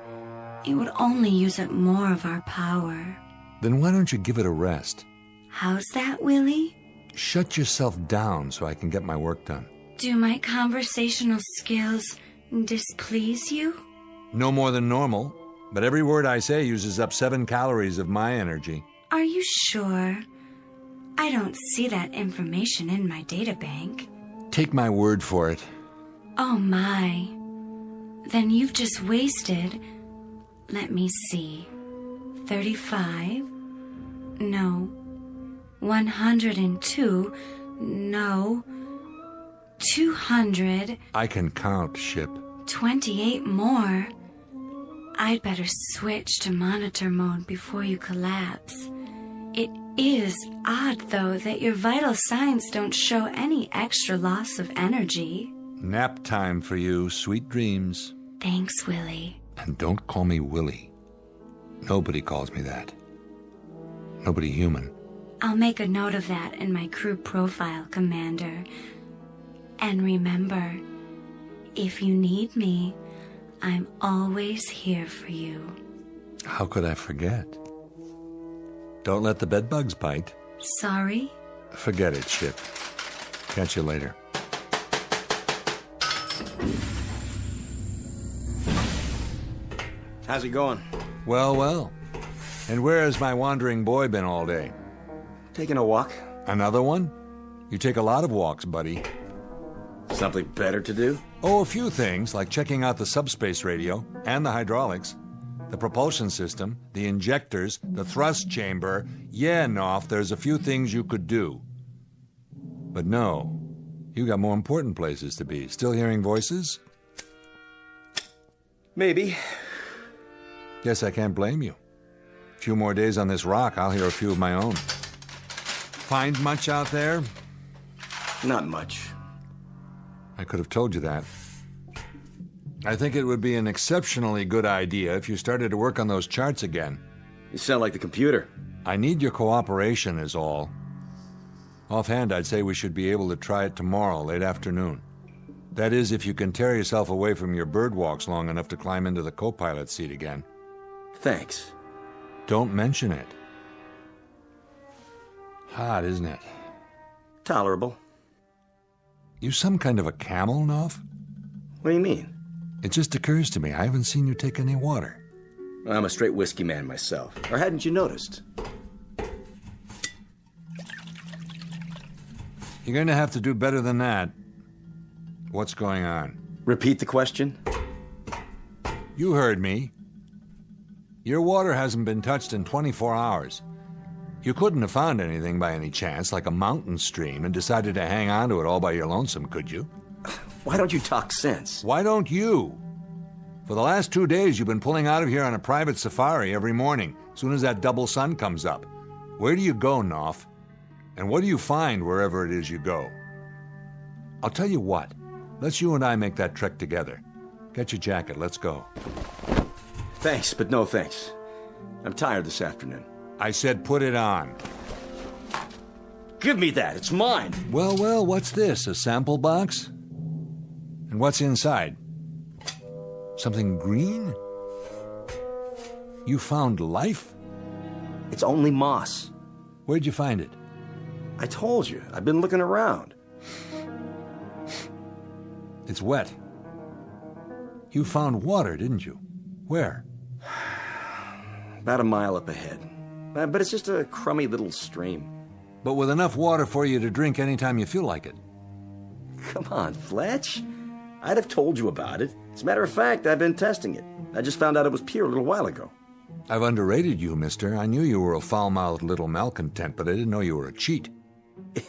It would only use up more of our power. Then why don't you give it a rest? How's that, Willie? Shut yourself down so I can get my work done. Do my conversational skills displease you? No more than normal, but every word I say uses up 7 calories of my energy. Are you sure? I don't see that information in my databank. Take my word for it. Oh my. Then you've just wasted, let me see, 35? No. 102? No. 200? I can count, Ship. 28 more. I'd better switch to monitor mode before you collapse. It is odd, though, that your vital signs don't show any extra loss of energy. Nap time for you. Sweet dreams. Thanks, Willie. And don't call me Willie. Nobody calls me that. Nobody human. I'll make a note of that in my crew profile, Commander. And remember, if you need me, I'm always here for you. How could I forget? Don't let the bedbugs bite. Sorry? Forget it, Ship. Catch you later. How's it going? Well. And where has my wandering boy been all day? Taking a walk. Another one? You take a lot of walks, buddy. Something better to do? Oh, a few things, like checking out the subspace radio and the hydraulics, the propulsion system, the injectors, the thrust chamber. Yeah, Knopf, there's a few things you could do. But no, you got more important places to be. Still hearing voices? Maybe. Guess I can't blame you. A few more days on this rock, I'll hear a few of my own. Find much out there? Not much. I could have told you that. I think it would be an exceptionally good idea if you started to work on those charts again. You sound like the computer. I need your cooperation is all. Offhand, I'd say we should be able to try it tomorrow, late afternoon. That is, if you can tear yourself away from your bird walks long enough to climb into the co-pilot seat again. Thanks. Don't mention it. Hot, isn't it? Tolerable. You some kind of a camel, Knopf? What do you mean? It just occurs to me, I haven't seen you take any water. I'm a straight whiskey man myself. Or hadn't you noticed? You're going to have to do better than that. What's going on? Repeat the question. You heard me. Your water hasn't been touched in 24 hours. You couldn't have found anything by any chance, like a mountain stream, and decided to hang on to it all by your lonesome, could you? Why don't you talk sense? Why don't you? For the last 2 days, you've been pulling out of here on a private safari every morning, as soon as that double sun comes up. Where do you go, Knopf? And what do you find wherever it is you go? I'll tell you what. Let's you and I make that trek together. Get your jacket. Let's go. Thanks, but no thanks. I'm tired this afternoon. I said put it on. Give me that. It's mine. Well, what's this? A sample box? And what's inside? Something green? You found life? It's only moss. Where'd you find it? I told you. I've been looking around. It's wet. You found water, didn't you? Where? About a mile up ahead. But it's just a crummy little stream. But with enough water for you to drink anytime you feel like it. Come on, Fletch. I'd have told you about it. As a matter of fact, I've been testing it. I just found out it was pure a little while ago. I've underrated you, mister. I knew you were a foul-mouthed little malcontent, but I didn't know you were a cheat.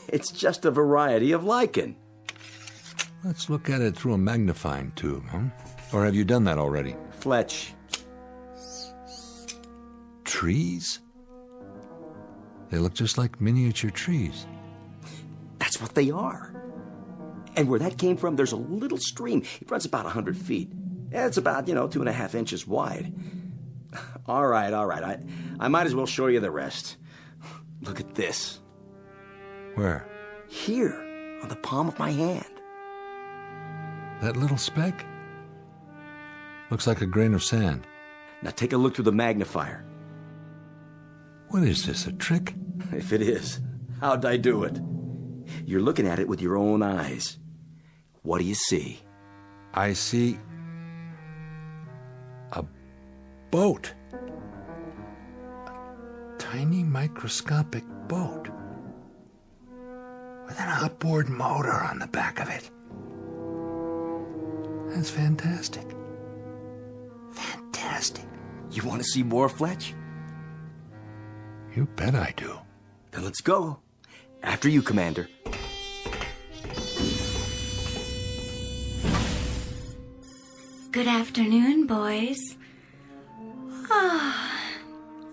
It's just a variety of lichen. Let's look at it through a magnifying tube, huh? Or have you done that already? Fletch. Trees? They look just like miniature trees. That's what they are. And where that came from, there's a little stream. It runs about 100 feet. Yeah, it's about, 2.5 inches wide. All right. I might as well show you the rest. Look at this. Where? Here, on the palm of my hand. That little speck? Looks like a grain of sand. Now take a look through the magnifier. What is this, a trick? If it is, how'd I do it? You're looking at it with your own eyes. What do you see? I see a boat. A tiny microscopic boat. With an outboard motor on the back of it. That's fantastic. Fantastic. You want to see more, Fletch? You bet I do. Then let's go. After you, Commander. Good afternoon, boys.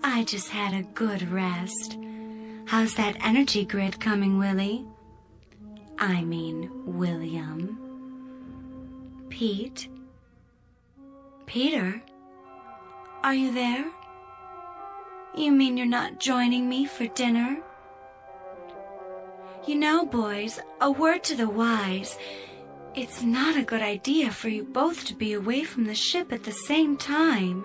I just had a good rest. How's that energy grid coming, Willie? I mean, William. Pete? Peter? Are you there? You mean you're not joining me for dinner? You know, boys, a word to the wise. It's not a good idea for you both to be away from the ship at the same time.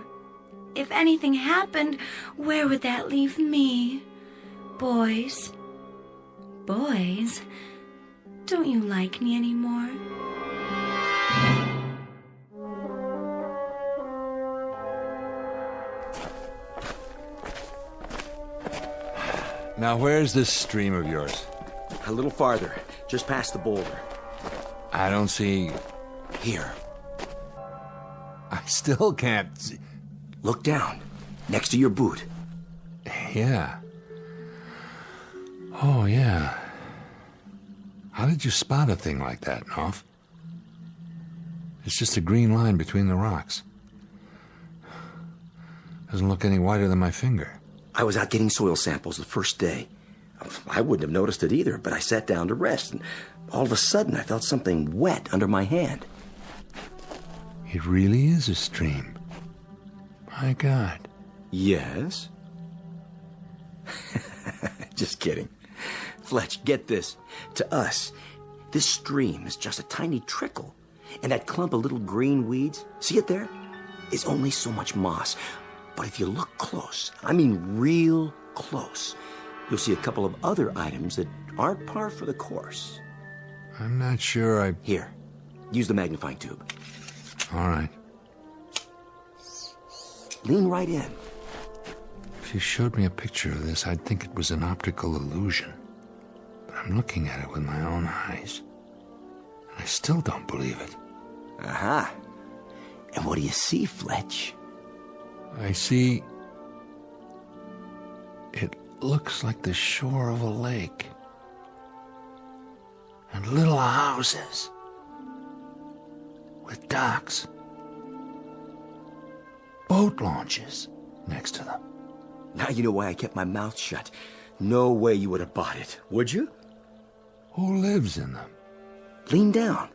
If anything happened, where would that leave me? Boys? Boys? Don't you like me anymore? Now, where's this stream of yours? A little farther, just past the boulder. I don't see... Here. I still can't see... Look down, next to your boot. Yeah. Oh, yeah. How did you spot a thing like that, Knopf? It's just a green line between the rocks. Doesn't look any wider than my finger. I was out getting soil samples the first day. I wouldn't have noticed it either, but I sat down to rest, and all of a sudden I felt something wet under my hand. It really is a stream. My God. Yes? Just kidding. Fletch, get this. To us, this stream is just a tiny trickle. And that clump of little green weeds, see it there? Is only so much moss. But if you look close, I mean real close, you'll see a couple of other items that aren't par for the course. I'm not sure I... Here, use the magnifying tube. All right. Lean right in. If you showed me a picture of this, I'd think it was an optical illusion. But I'm looking at it with my own eyes. And I still don't believe it. Aha. And what do you see, Fletch? I see... It looks like the shore of a lake. And little houses. With docks. Boat launches next to them. Now you know why I kept my mouth shut. No way you would have bought it, would you? Who lives in them? Lean down.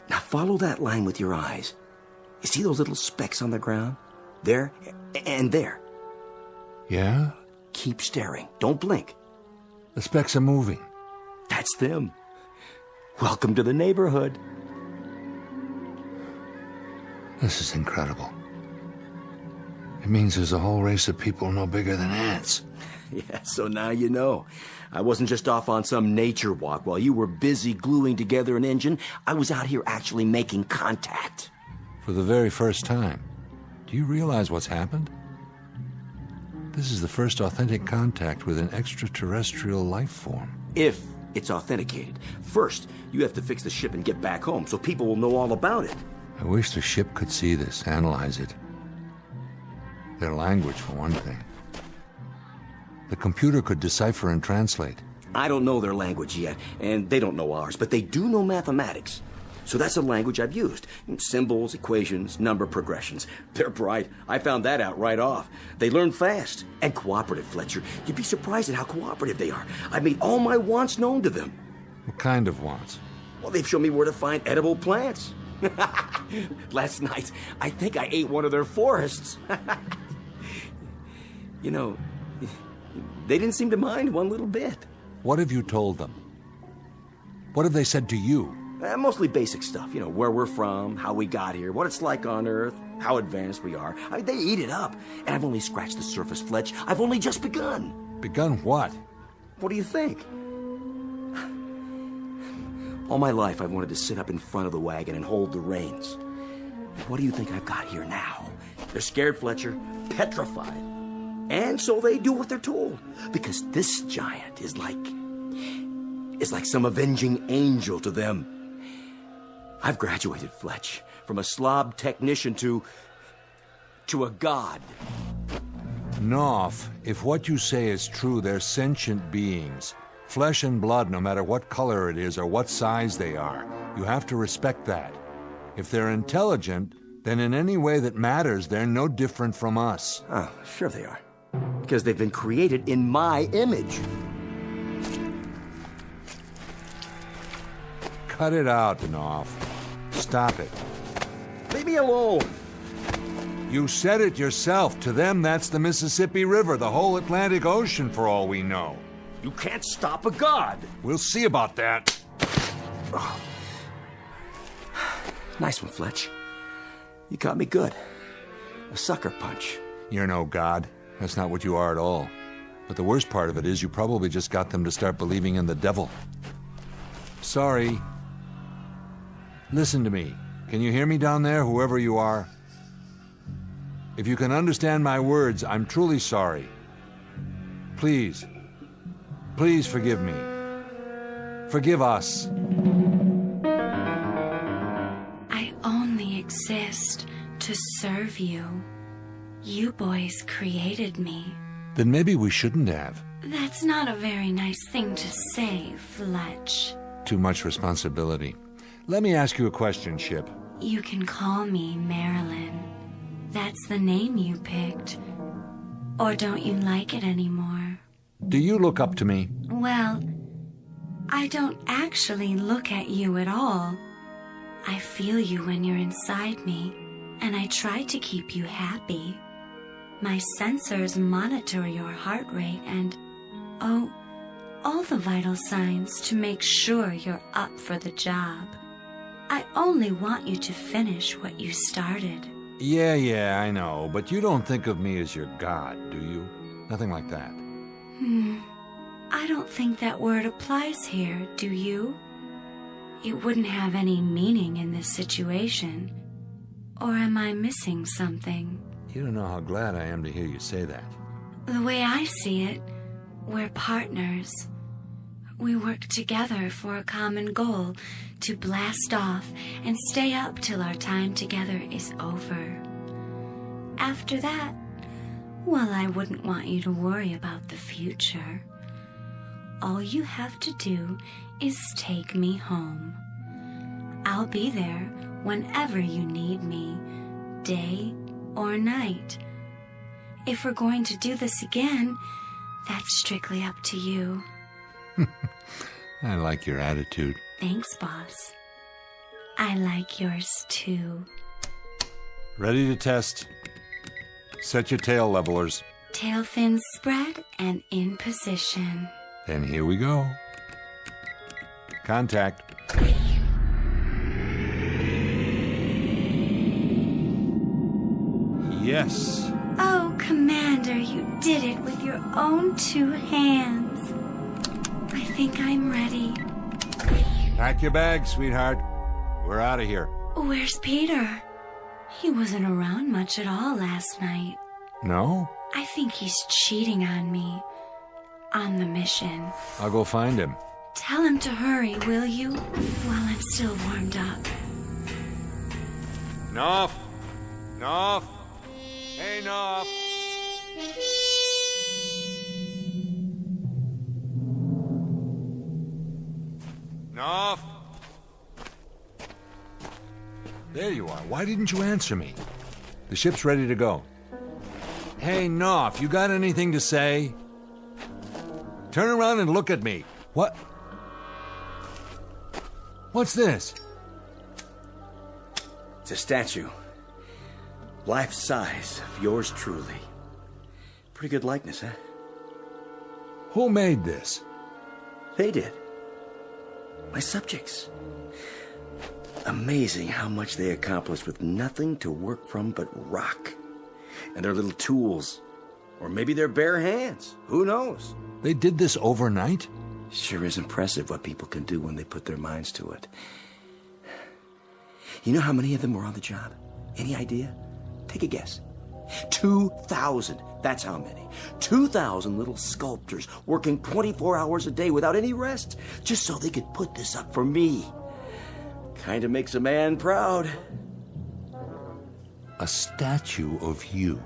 Now follow that line with your eyes. You see those little specks on the ground? There and there. Yeah? Keep staring. Don't blink. The specks are moving. That's them. Welcome to the neighborhood. This is incredible. It means there's a whole race of people no bigger than ants. Yeah, so now you know. I wasn't just off on some nature walk while you were busy gluing together an engine. I was out here actually making contact. For the very first time. Do you realize what's happened? This is the first authentic contact with an extraterrestrial life form. If it's authenticated. First, you have to fix the ship and get back home so people will know all about it. I wish the ship could see this, analyze it. Their language, for one thing. The computer could decipher and translate. I don't know their language yet, and they don't know ours, but they do know mathematics. So that's the language I've used. Symbols, equations, number progressions. They're bright. I found that out right off. They learn fast. And cooperative, Fletcher. You'd be surprised at how cooperative they are. I made all my wants known to them. What kind of wants? Well, they've shown me where to find edible plants. Last night, I think I ate one of their forests. You know, they didn't seem to mind one little bit. What have you told them? What have they said to you? Mostly basic stuff, you know, where we're from, how we got here, what it's like on Earth, how advanced we are. I mean, they eat it up. And I've only scratched the surface, Fletch. I've only just begun. Begun what? What do you think? All my life, I've wanted to sit up in front of the wagon and hold the reins. What do you think I've got here now? They're scared, Fletcher, petrified. And so they do what they're told. Because this giant is like some avenging angel to them. I've graduated, Fletch, from a slob technician to a god. Knopf, if what you say is true, they're sentient beings. Flesh and blood, no matter what color it is or what size they are. You have to respect that. If they're intelligent, then in any way that matters, they're no different from us. Oh, sure they are. Because they've been created in my image. Cut it out, Knopf. Stop it. Leave me alone. You said it yourself. To them, that's the Mississippi River, the whole Atlantic Ocean, for all we know. You can't stop a god. We'll see about that. Oh. Nice one, Fletch. You caught me good. A sucker punch. You're no god. That's not what you are at all. But the worst part of it is you probably just got them to start believing in the devil. Sorry. Listen to me. Can you hear me down there, whoever you are? If you can understand my words, I'm truly sorry. Please. Please forgive me. Forgive us. I only exist to serve you. You boys created me. Then maybe we shouldn't have. That's not a very nice thing to say, Fletch. Too much responsibility. Let me ask you a question, Ship. You can call me Marilyn. That's the name you picked. Or don't you like it anymore? Do you look up to me? Well, I don't actually look at you at all. I feel you when you're inside me, and I try to keep you happy. My sensors monitor your heart rate and, all the vital signs to make sure you're up for the job. I only want you to finish what you started. Yeah, I know, but you don't think of me as your god, do you? Nothing like that. I don't think that word applies here, do you? It wouldn't have any meaning in this situation. Or am I missing something? You don't know how glad I am to hear you say that. The way I see it, we're partners. We work together for a common goal, to blast off and stay up till our time together is over. After that, well, I wouldn't want you to worry about the future. All you have to do is take me home. I'll be there whenever you need me, day or night. If we're going to do this again, that's strictly up to you. I like your attitude. Thanks, boss. I like yours too. Ready to test. Set your tail levelers. Tail fins spread and in position. Then here we go. Contact. Yes. Oh, Commander, you did it with your own 2 hands. I think I'm ready. Pack your bags, sweetheart. We're out of here. Where's Peter? He wasn't around much at all last night. No? I think he's cheating on me. On the mission. I'll go find him. Tell him to hurry, will you? While I'm still warmed up. Knopf! Knopf! Hey, Knopf! Knopf! There you are. Why didn't you answer me? The ship's ready to go. Hey, Knopf, you got anything to say? Turn around and look at me. What? What's this? It's a statue. Life size of yours truly. Pretty good likeness, huh? Who made this? They did. My subjects. Amazing how much they accomplished with nothing to work from but rock. And their little tools. Or maybe their bare hands. Who knows? They did this overnight? Sure is impressive what people can do when they put their minds to it. You know how many of them were on the job? Any idea? Take a guess. 2,000. That's how many. 2,000 little sculptors working 24 hours a day without any rest, just so they could put this up for me. Kind of makes a man proud. A statue of you.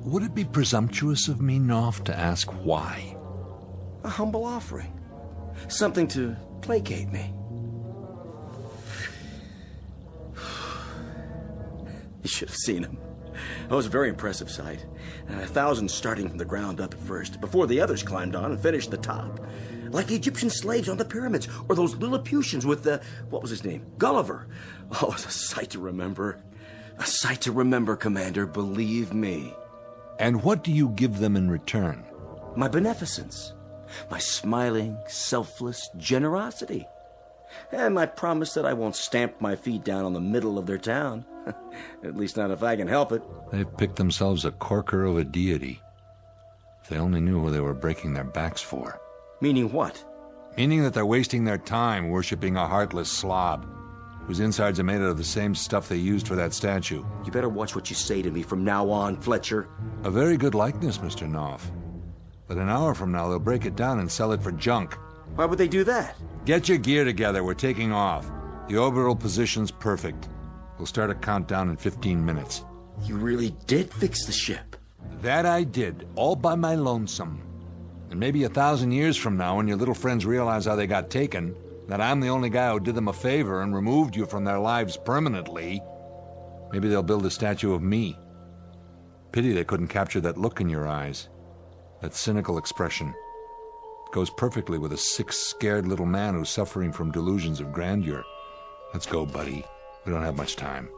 Would it be presumptuous of me, Knopf, to ask why? A humble offering. Something to placate me. You should have seen him. It was a very impressive sight. 1,000 starting from the ground up at first, before the others climbed on and finished the top. Like the Egyptian slaves on the pyramids, or those Lilliputians with the, what was his name? Gulliver. Oh, it's a sight to remember. A sight to remember, Commander, believe me. And what do you give them in return? My beneficence. My smiling, selfless generosity. And my promise that I won't stamp my feet down on the middle of their town. At least not if I can help it. They've picked themselves a corker of a deity. If they only knew who they were breaking their backs for. Meaning what? Meaning that they're wasting their time worshipping a heartless slob, whose insides are made out of the same stuff they used for that statue. You better watch what you say to me from now on, Fletcher. A very good likeness, Mr. Knopf. But an hour from now, they'll break it down and sell it for junk. Why would they do that? Get your gear together. We're taking off. The orbital position's perfect. We'll start a countdown in 15 minutes. You really did fix the ship? That I did, all by my lonesome. And maybe 1,000 years from now, when your little friends realize how they got taken, that I'm the only guy who did them a favor and removed you from their lives permanently, maybe they'll build a statue of me. Pity they couldn't capture that look in your eyes. That cynical expression. It goes perfectly with a sick, scared little man who's suffering from delusions of grandeur. Let's go, buddy. We don't have much time.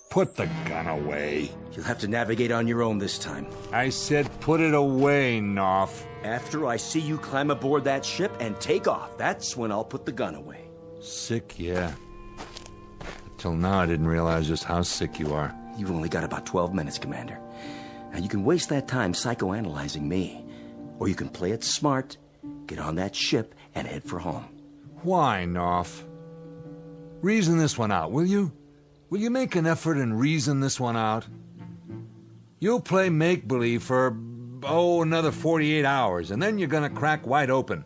Put the gun away. You'll have to navigate on your own this time. I said put it away, Knopf. After I see you climb aboard that ship and take off, that's when I'll put the gun away. Sick, yeah. Till now I didn't realize just how sick you are. You've only got about 12 minutes, Commander. Now you can waste that time psychoanalyzing me. Or you can play it smart, get on that ship, and head for home. Why, Knopf? Reason this one out, will you? Will you make an effort and reason this one out? You'll play make-believe for, another 48 hours, and then you're gonna crack wide open.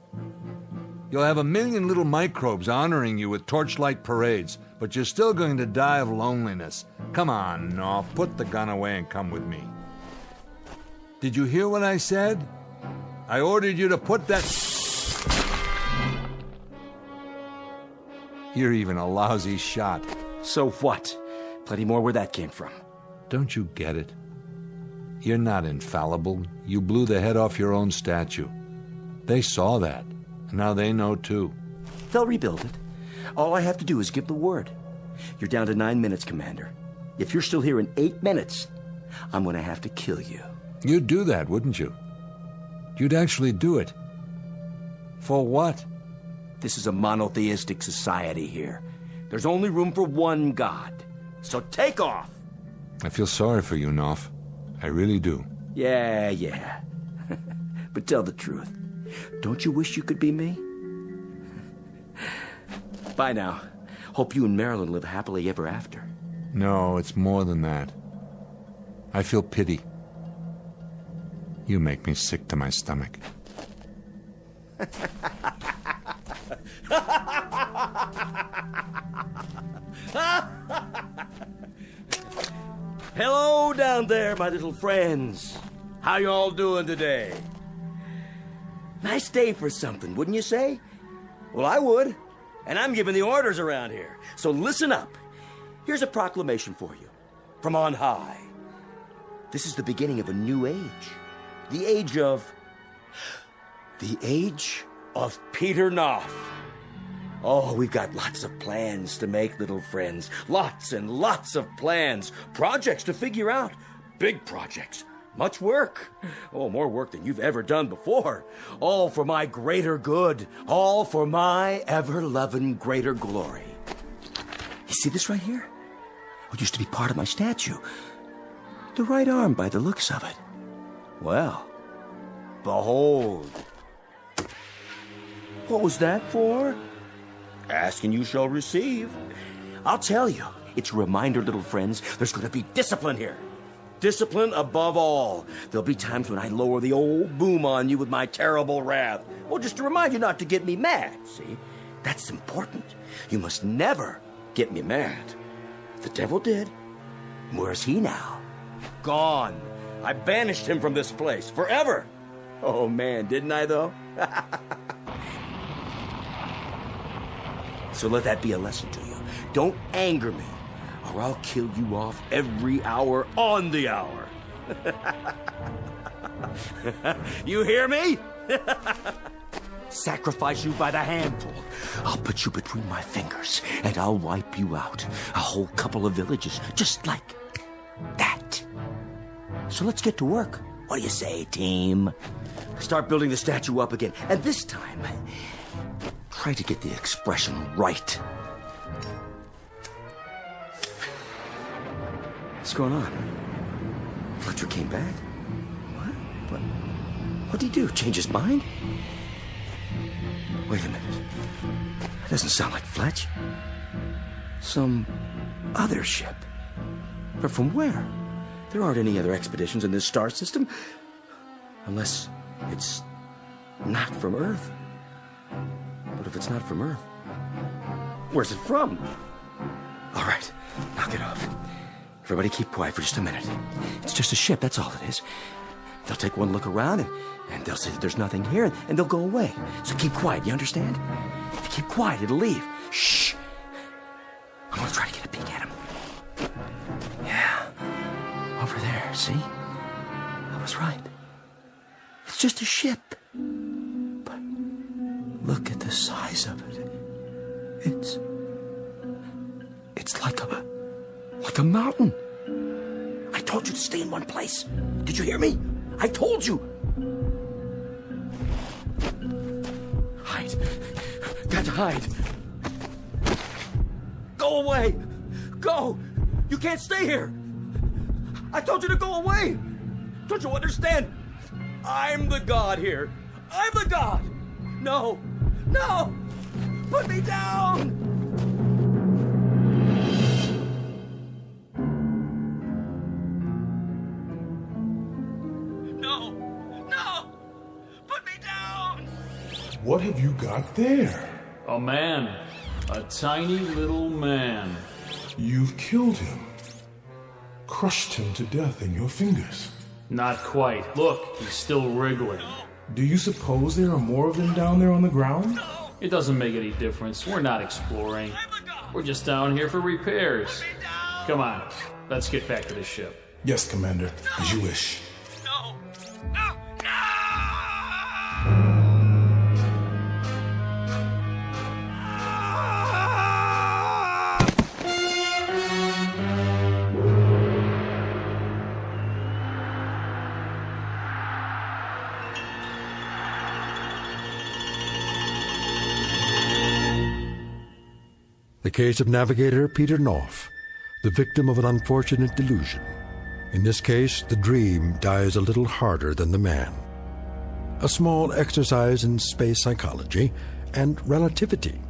You'll have 1,000,000 little microbes honoring you with torchlight parades, but you're still going to die of loneliness. Come on, Knopf, put the gun away and come with me. Did you hear what I said? I ordered you to put that... You're even a lousy shot. So what? Plenty more where that came from. Don't you get it? You're not infallible. You blew the head off your own statue. They saw that. Now they know too. They'll rebuild it. All I have to do is give the word. You're down to 9 minutes, Commander. If you're still here in 8 minutes, I'm going to have to kill you. You'd do that, wouldn't you? You'd actually do it. For what? This is a monotheistic society here. There's only room for one God. So take off! I feel sorry for you, Knopf. I really do. Yeah. But tell the truth. Don't you wish you could be me? Bye now. Hope you and Marilyn live happily ever after. No, it's more than that. I feel pity. You make me sick to my stomach. Hello down there, my little friends. How you all doing today? Nice day for something, wouldn't you say? Well, I would. And I'm giving the orders around here. So listen up. Here's a proclamation for you. From on high. This is the beginning of a new age. The age of Peter Knopf. Oh, we've got lots of plans to make, little friends. Lots and lots of plans. Projects to figure out. Big projects. Much work. Oh, more work than you've ever done before. All for my greater good. All for my ever-loving greater glory. You see this right here? It used to be part of my statue. The right arm by the looks of it. Well, behold. What was that for? Ask and you shall receive. I'll tell you. It's a reminder, little friends, there's going to be discipline here. Discipline above all. There'll be times when I lower the old boom on you with my terrible wrath. Well, just to remind you not to get me mad, see? That's important. You must never get me mad. The devil did. Where's he now? Gone. I banished him from this place forever. Oh, man, didn't I, though? So let that be a lesson to you. Don't anger me, or I'll kill you off every hour on the hour. You hear me? Sacrifice you by the handful. I'll put you between my fingers, and I'll wipe you out. A whole couple of villages, just like that. So let's get to work. What do you say, team? Start building the statue up again, and this time, try to get the expression right. What's going on? Fletcher came back? What? What'd he do? Change his mind? Wait a minute. That doesn't sound like Fletch. Some other ship. But from where? There aren't any other expeditions in this star system. Unless it's not from Earth. But if it's not from Earth, where's it from? All right, knock it off. Everybody keep quiet for just a minute. It's just a ship, that's all it is. They'll take one look around and they'll say that there's nothing here and they'll go away. So keep quiet, you understand? If you keep quiet, it'll leave. Shh. I'm gonna try to get a peek at him. Yeah, over there, see? I was right. It's just a ship. But look at the size of it. It's like a mountain. I told you to stay in one place. Did you hear me? I told you. Hide. Got to hide. Go away. Go. You can't stay here. I told you to go away. Don't you understand? I'm the god here. I'm the god. No. No. Put me down. No. What have you got there? A man. A tiny little man. You've killed him. Crushed him to death in your fingers. Not quite. Look, he's still wriggling. Do you suppose there are more of them down there on the ground? It doesn't make any difference. We're not exploring. We're just down here for repairs. Come on, let's get back to the ship. Yes, Commander, as you wish. The case of navigator Peter Knopf, the victim of an unfortunate delusion. In this case, the dream dies a little harder than the man. A small exercise in space psychology and relativity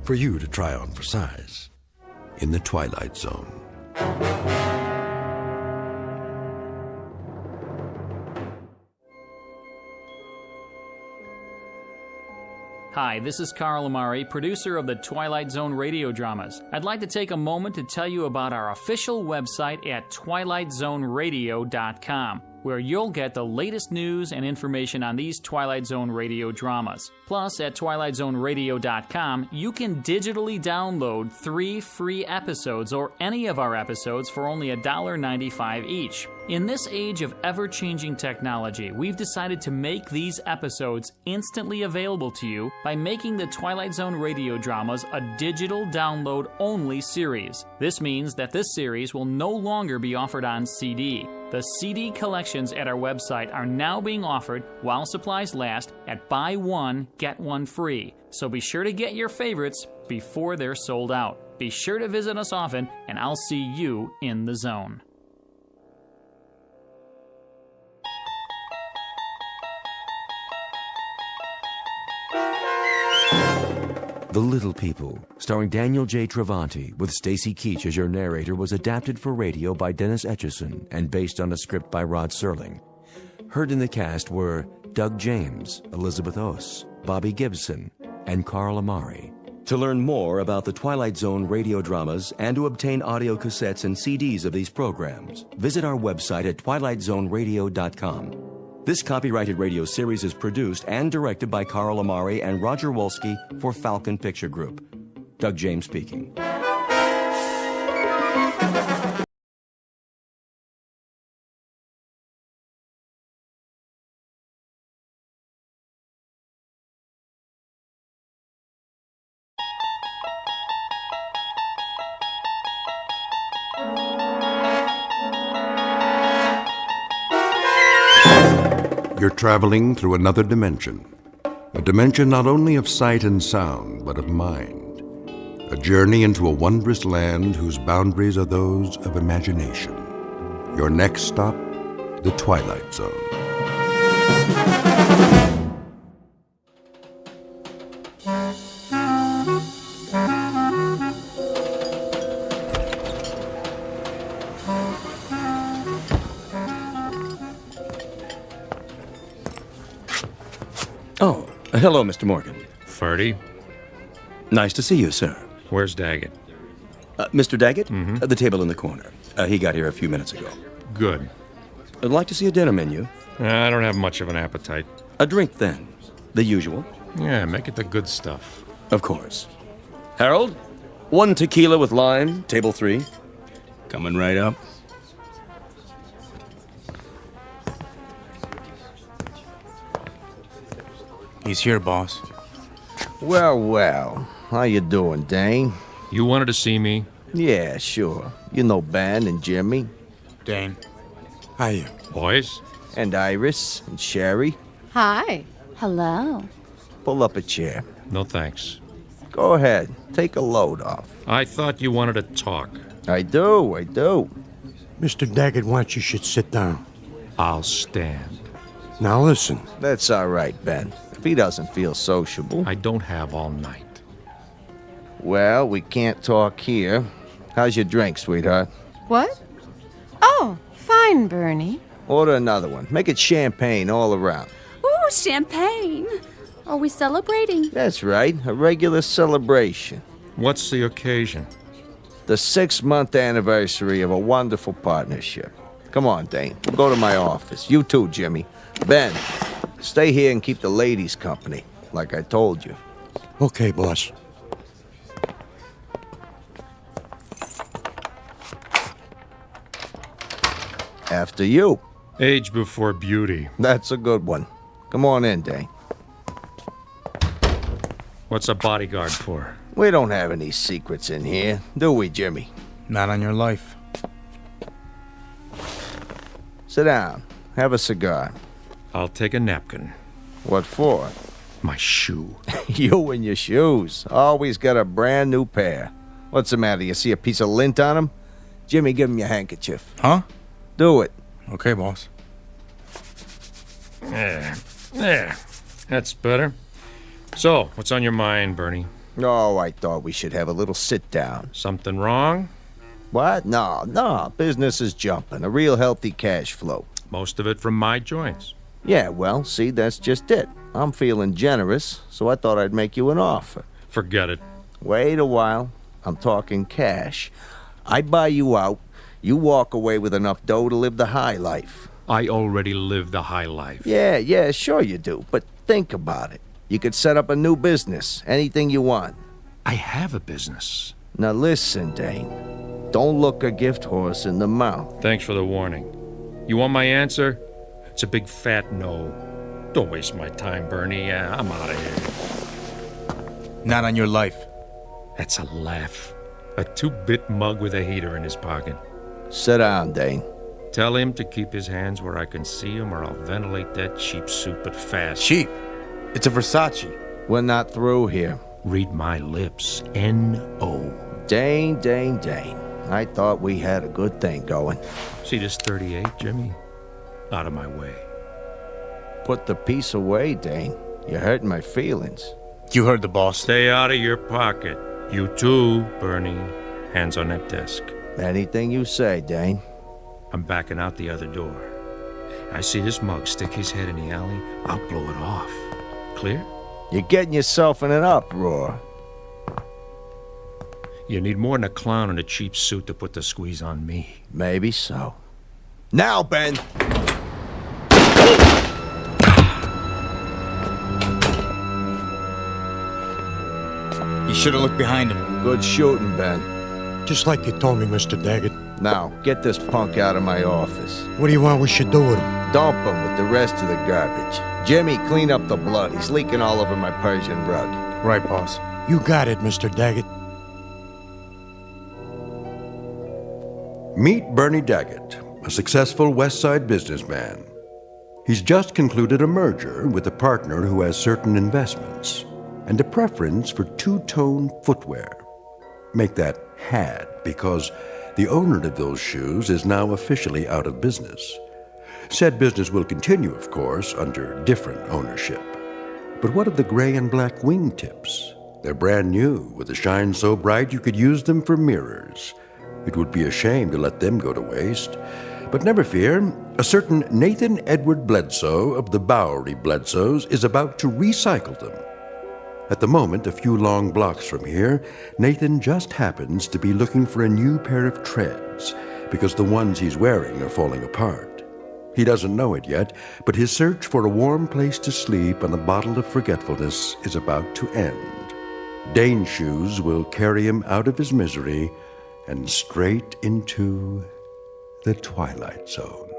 for you to try on for size in the Twilight Zone. Hi, this is Carl Amari, producer of the Twilight Zone Radio Dramas. I'd like to take a moment to tell you about our official website at twilightzoneradio.com, where you'll get the latest news and information on these Twilight Zone Radio dramas. Plus, at twilightzoneradio.com, you can digitally download 3 free episodes or any of our episodes for only $1.95 each. In this age of ever-changing technology, we've decided to make these episodes instantly available to you by making the Twilight Zone Radio Dramas a digital download-only series. This means that this series will no longer be offered on CD. The CD collections at our website are now being offered while supplies last at buy one, get one free. So be sure to get your favorites before they're sold out. Be sure to visit us often, and I'll see you in the zone. The Little People, starring Daniel J. Travanti, with Stacy Keach as your narrator, was adapted for radio by Dennis Etchison and based on a script by Rod Serling. Heard in the cast were Doug James, Elizabeth Oss, Bobby Gibson, and Carl Amari. To learn more about the Twilight Zone radio dramas and to obtain audio cassettes and CDs of these programs, visit our website at twilightzoneradio.com. This copyrighted radio series is produced and directed by Carl Amari and Roger Wolski for Falcon Picture Group. Doug James speaking. You're traveling through another dimension. A dimension not only of sight and sound, but of mind. A journey into a wondrous land whose boundaries are those of imagination. Your next stop, the Twilight Zone. Oh, hello, Mr. Morgan. Ferdy? Nice to see you, sir. Where's Daggett? Mr. Daggett? At the table in the corner. He got here a few minutes ago. Good. I'd like to see a dinner menu. I don't have much of an appetite. A drink, then. The usual. Yeah, make it the good stuff. Of course. Harold, 1 tequila with lime, table 3. Coming right up. He's here, boss. Well, well. How you doing, Dane? You wanted to see me? Yeah, sure. You know Ben and Jimmy. Dane. How you? Boys? And Iris and Sherry. Hi. Hello. Pull up a chair. No thanks. Go ahead. Take a load off. I thought you wanted to talk. I do. Mr. Daggett wants you should sit down. I'll stand. Now listen. That's all right, Ben. If he doesn't feel sociable. I don't have all night. Well, we can't talk here. How's your drink, sweetheart? What? Oh, fine, Bernie. Order another one. Make it champagne all around. Ooh, champagne. Are we celebrating? That's right, a regular celebration. What's the occasion? The 6-month anniversary of a wonderful partnership. Come on, Dane. We'll go to my office. You too, Jimmy. Ben, stay here and keep the ladies company, like I told you. Okay, boss. After you. Age before beauty. That's a good one. Come on in, Dane. What's a bodyguard for? We don't have any secrets in here, do we, Jimmy? Not on your life. Sit down. Have a cigar. I'll take a napkin. What for? My shoe. You and your shoes. Always got a brand new pair. What's the matter? You see a piece of lint on them? Jimmy, give him your handkerchief. Huh? Do it. Okay, boss. There. That's better. So, what's on your mind, Bernie? Oh, I thought we should have a little sit-down. Something wrong? What? No. Business is jumping. A real healthy cash flow. Most of it from my joints. Yeah, well, see, that's just it. I'm feeling generous, so I thought I'd make you an offer. Forget it. Wait a while. I'm talking cash. I buy you out. You walk away with enough dough to live the high life. I already live the high life. Yeah, sure you do. But think about it. You could set up a new business. Anything you want. I have a business. Now listen, Dane. Don't look a gift horse in the mouth. Thanks for the warning. You want my answer? It's a big fat no. Don't waste my time, Bernie. I'm out of here. Not on your life. That's a laugh. A 2-bit mug with a heater in his pocket. Sit down, Dane. Tell him to keep his hands where I can see him, or I'll ventilate that cheap suit, but fast. Cheap? It's a Versace. We're not through here. Read my lips. N-O. Dane. I thought we had a good thing going. See this 38, Jimmy? Out of my way. Put the piece away, Dane. You're hurting my feelings. You heard the boss. Stay out of your pocket. You too, Bernie. Hands on that desk. Anything you say, Dane. I'm backing out the other door. I see this mug stick his head in the alley. I'll blow it off. Clear? You're getting yourself in an uproar. You need more than a clown in a cheap suit to put the squeeze on me. Maybe so. Now, Ben! You should have looked behind him. Good shooting, Ben. Just like you told me, Mr. Daggett. Now, get this punk out of my office. What do you want we should do with him? Dump him with the rest of the garbage. Jimmy, clean up the blood. He's leaking all over my Persian rug. Right, boss. You got it, Mr. Daggett. Meet Bernie Daggett, a successful West Side businessman. He's just concluded a merger with a partner who has certain investments and a preference for two-tone footwear. Make that had, because the owner of those shoes is now officially out of business. Said business will continue, of course, under different ownership. But what of the gray and black wingtips? They're brand new, with a shine so bright you could use them for mirrors. It would be a shame to let them go to waste. But never fear, a certain Nathan Edward Bledsoe of the Bowery Bledsoes is about to recycle them. At the moment, a few long blocks from here, Nathan just happens to be looking for a new pair of treads because the ones he's wearing are falling apart. He doesn't know it yet, but his search for a warm place to sleep and a bottle of forgetfulness is about to end. Dane's shoes will carry him out of his misery and straight into the Twilight Zone.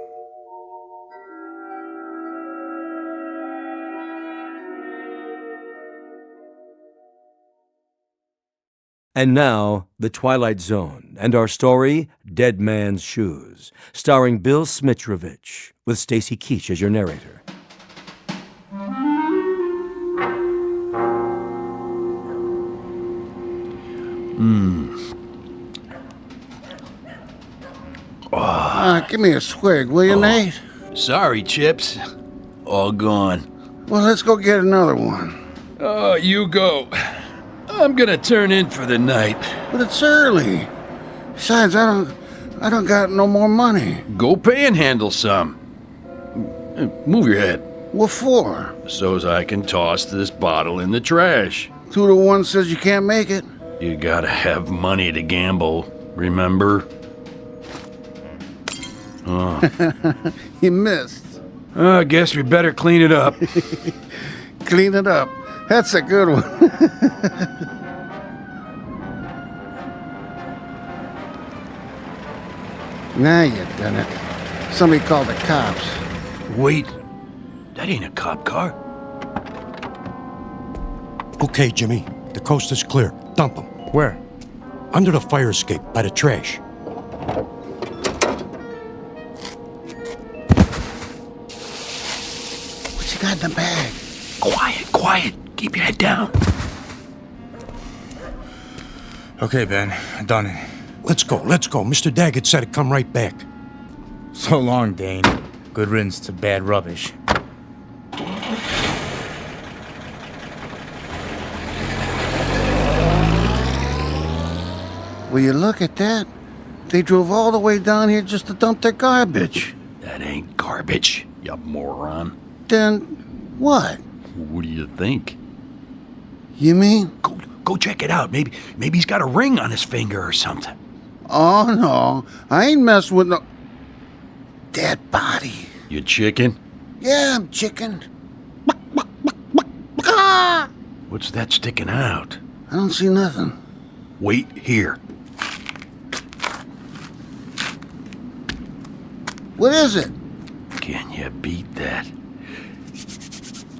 And now, The Twilight Zone, and our story, Dead Man's Shoes, starring Bill Smitrovich, with Stacy Keach as your narrator. Give me a swig, will you, Nate? Sorry, Chips. All gone. Well, let's go get another one. Oh, you go. I'm gonna turn in for the night. But it's early. Besides, I don't got no more money. Go panhandle some. Move your head. What for? So's I can toss this bottle in the trash. 2 to 1 says you can't make it. You gotta have money to gamble, remember? Oh. You missed. I guess we better clean it up. Clean it up. That's a good one. Now you've done it. Somebody called the cops. Wait. That ain't a cop car. Okay, Jimmy. The coast is clear. Dump them. Where? Under the fire escape, by the trash. What you got in the bag? Quiet. Keep your head down. Okay, Ben. I done it. Let's go. Mr. Daggett said to come right back. So long, Dane. Good riddance to bad rubbish. Will you look at that? They drove all the way down here just to dump their garbage. That ain't garbage, you moron. Then what? What do you think? You mean? Go check it out. Maybe he's got a ring on his finger or something. Oh, no. I ain't messing with no... dead body. You chicken? Yeah, I'm chicken. What's that sticking out? I don't see nothing. Wait here. What is it? Can you beat that?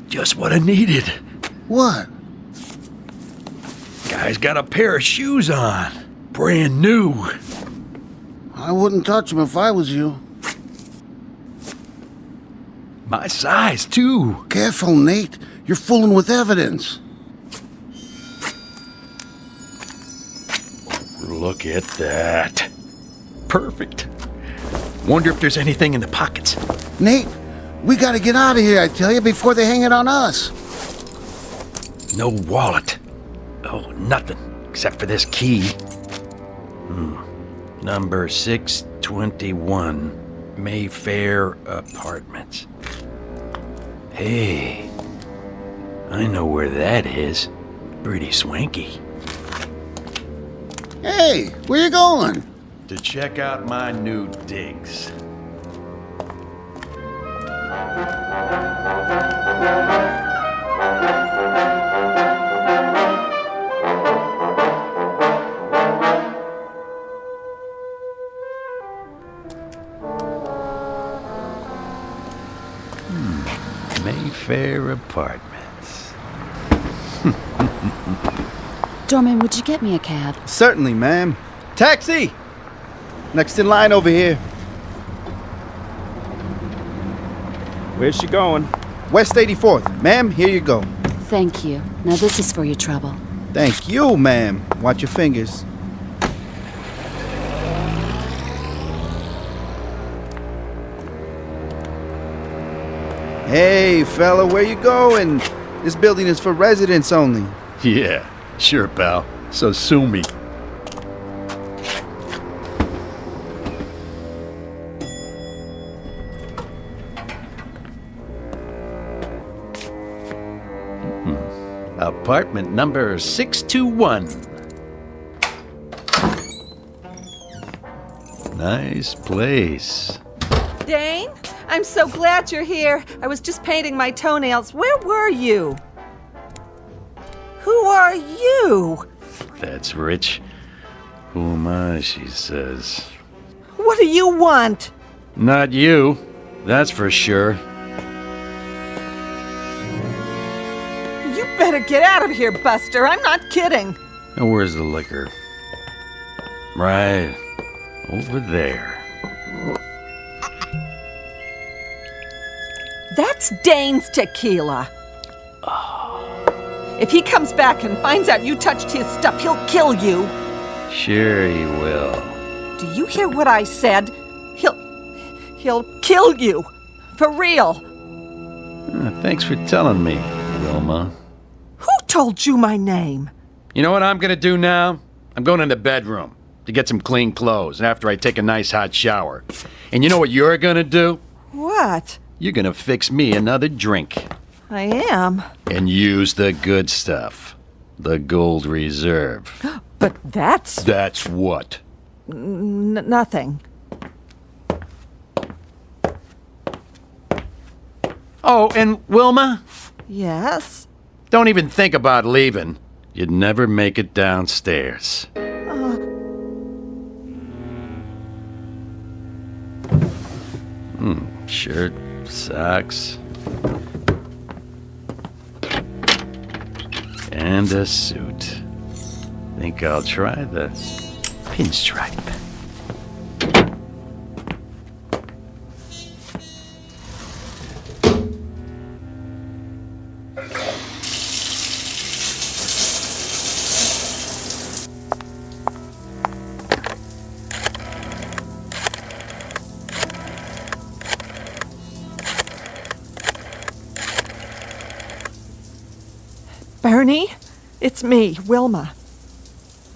Just what I needed. What? Guy's got a pair of shoes on. Brand new. I wouldn't touch them if I was you. My size, too. Careful, Nate. You're fooling with evidence. Look at that. Perfect. Wonder if there's anything in the pockets. Nate, we gotta get out of here, I tell you, before they hang it on us. No wallet. Oh, nothing. Except for this key. Number 621. Mayfair Apartments. Hey. I know where that is. Pretty swanky. Hey, where you going? To check out my new digs. Mayfair Apartments. Doorman, would you get me a cab? Certainly, ma'am. Taxi! Next in line over here. Where's she going? West 84th. Ma'am, here you go. Thank you. Now this is for your trouble. Thank you, ma'am. Watch your fingers. Hey, fella, where you going? This building is for residents only. Yeah, sure, pal. So sue me. Apartment number 621. Nice place. Dane, I'm so glad you're here. I was just painting my toenails. Where were you? Who are you? That's rich. Who am I, she says. What do you want? Not you, that's for sure. You better get out of here, Buster. I'm not kidding. Now, where's the liquor? Right over there. That's Dane's tequila. If he comes back and finds out you touched his stuff, he'll kill you. Sure he will. Do you hear what I said? He'll kill you. For real. Thanks for telling me, Wilma. Who told you my name? You know what I'm gonna do now? I'm going in the bedroom to get some clean clothes after I take a nice hot shower. And you know what you're gonna do? What? you're gonna fix me another drink. I am. And use the good stuff. The gold reserve. But that's... That's what? Nothing. Oh, and Wilma? Yes? Don't even think about leaving. You'd never make it downstairs. Shirt, socks, and a suit. Think I'll try the pinstripe. Bernie, it's me, Wilma.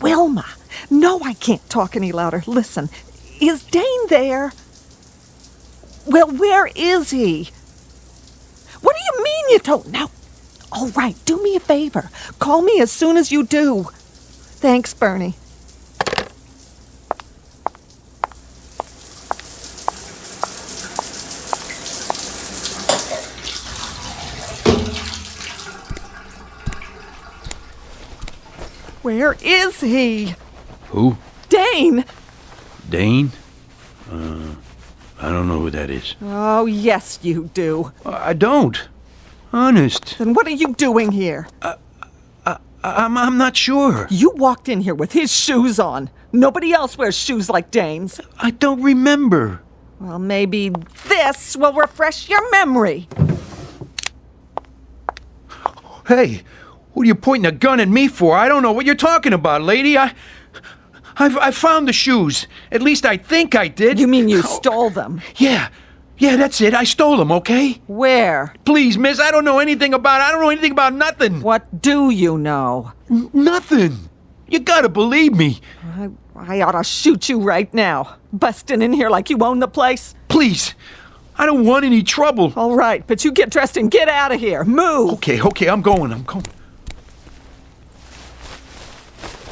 Wilma! No, I can't talk any louder. Listen, is Dane there? Well, where is he? What do you mean you don't know? All right, do me a favor. Call me as soon as you do. Thanks, Bernie. Where is he? Who? Dane! Dane? I don't know who that is. Oh, yes, you do. I don't. Honest. Then what are you doing here? I'm not sure. You walked in here with his shoes on. Nobody else wears shoes like Dane's. I don't remember. Well, maybe this will refresh your memory. Hey, what are you pointing a gun at me for? I don't know what you're talking about, lady. I found the shoes. At least I think I did. You mean you stole them? Yeah, that's it. I stole them, okay? Where? Please, miss, I don't know anything about nothing. What do you know? Nothing. You gotta believe me. I ought to shoot you right now. Busting in here like you own the place. Please, I don't want any trouble. All right, but you get dressed and get out of here. Move. Okay, I'm going.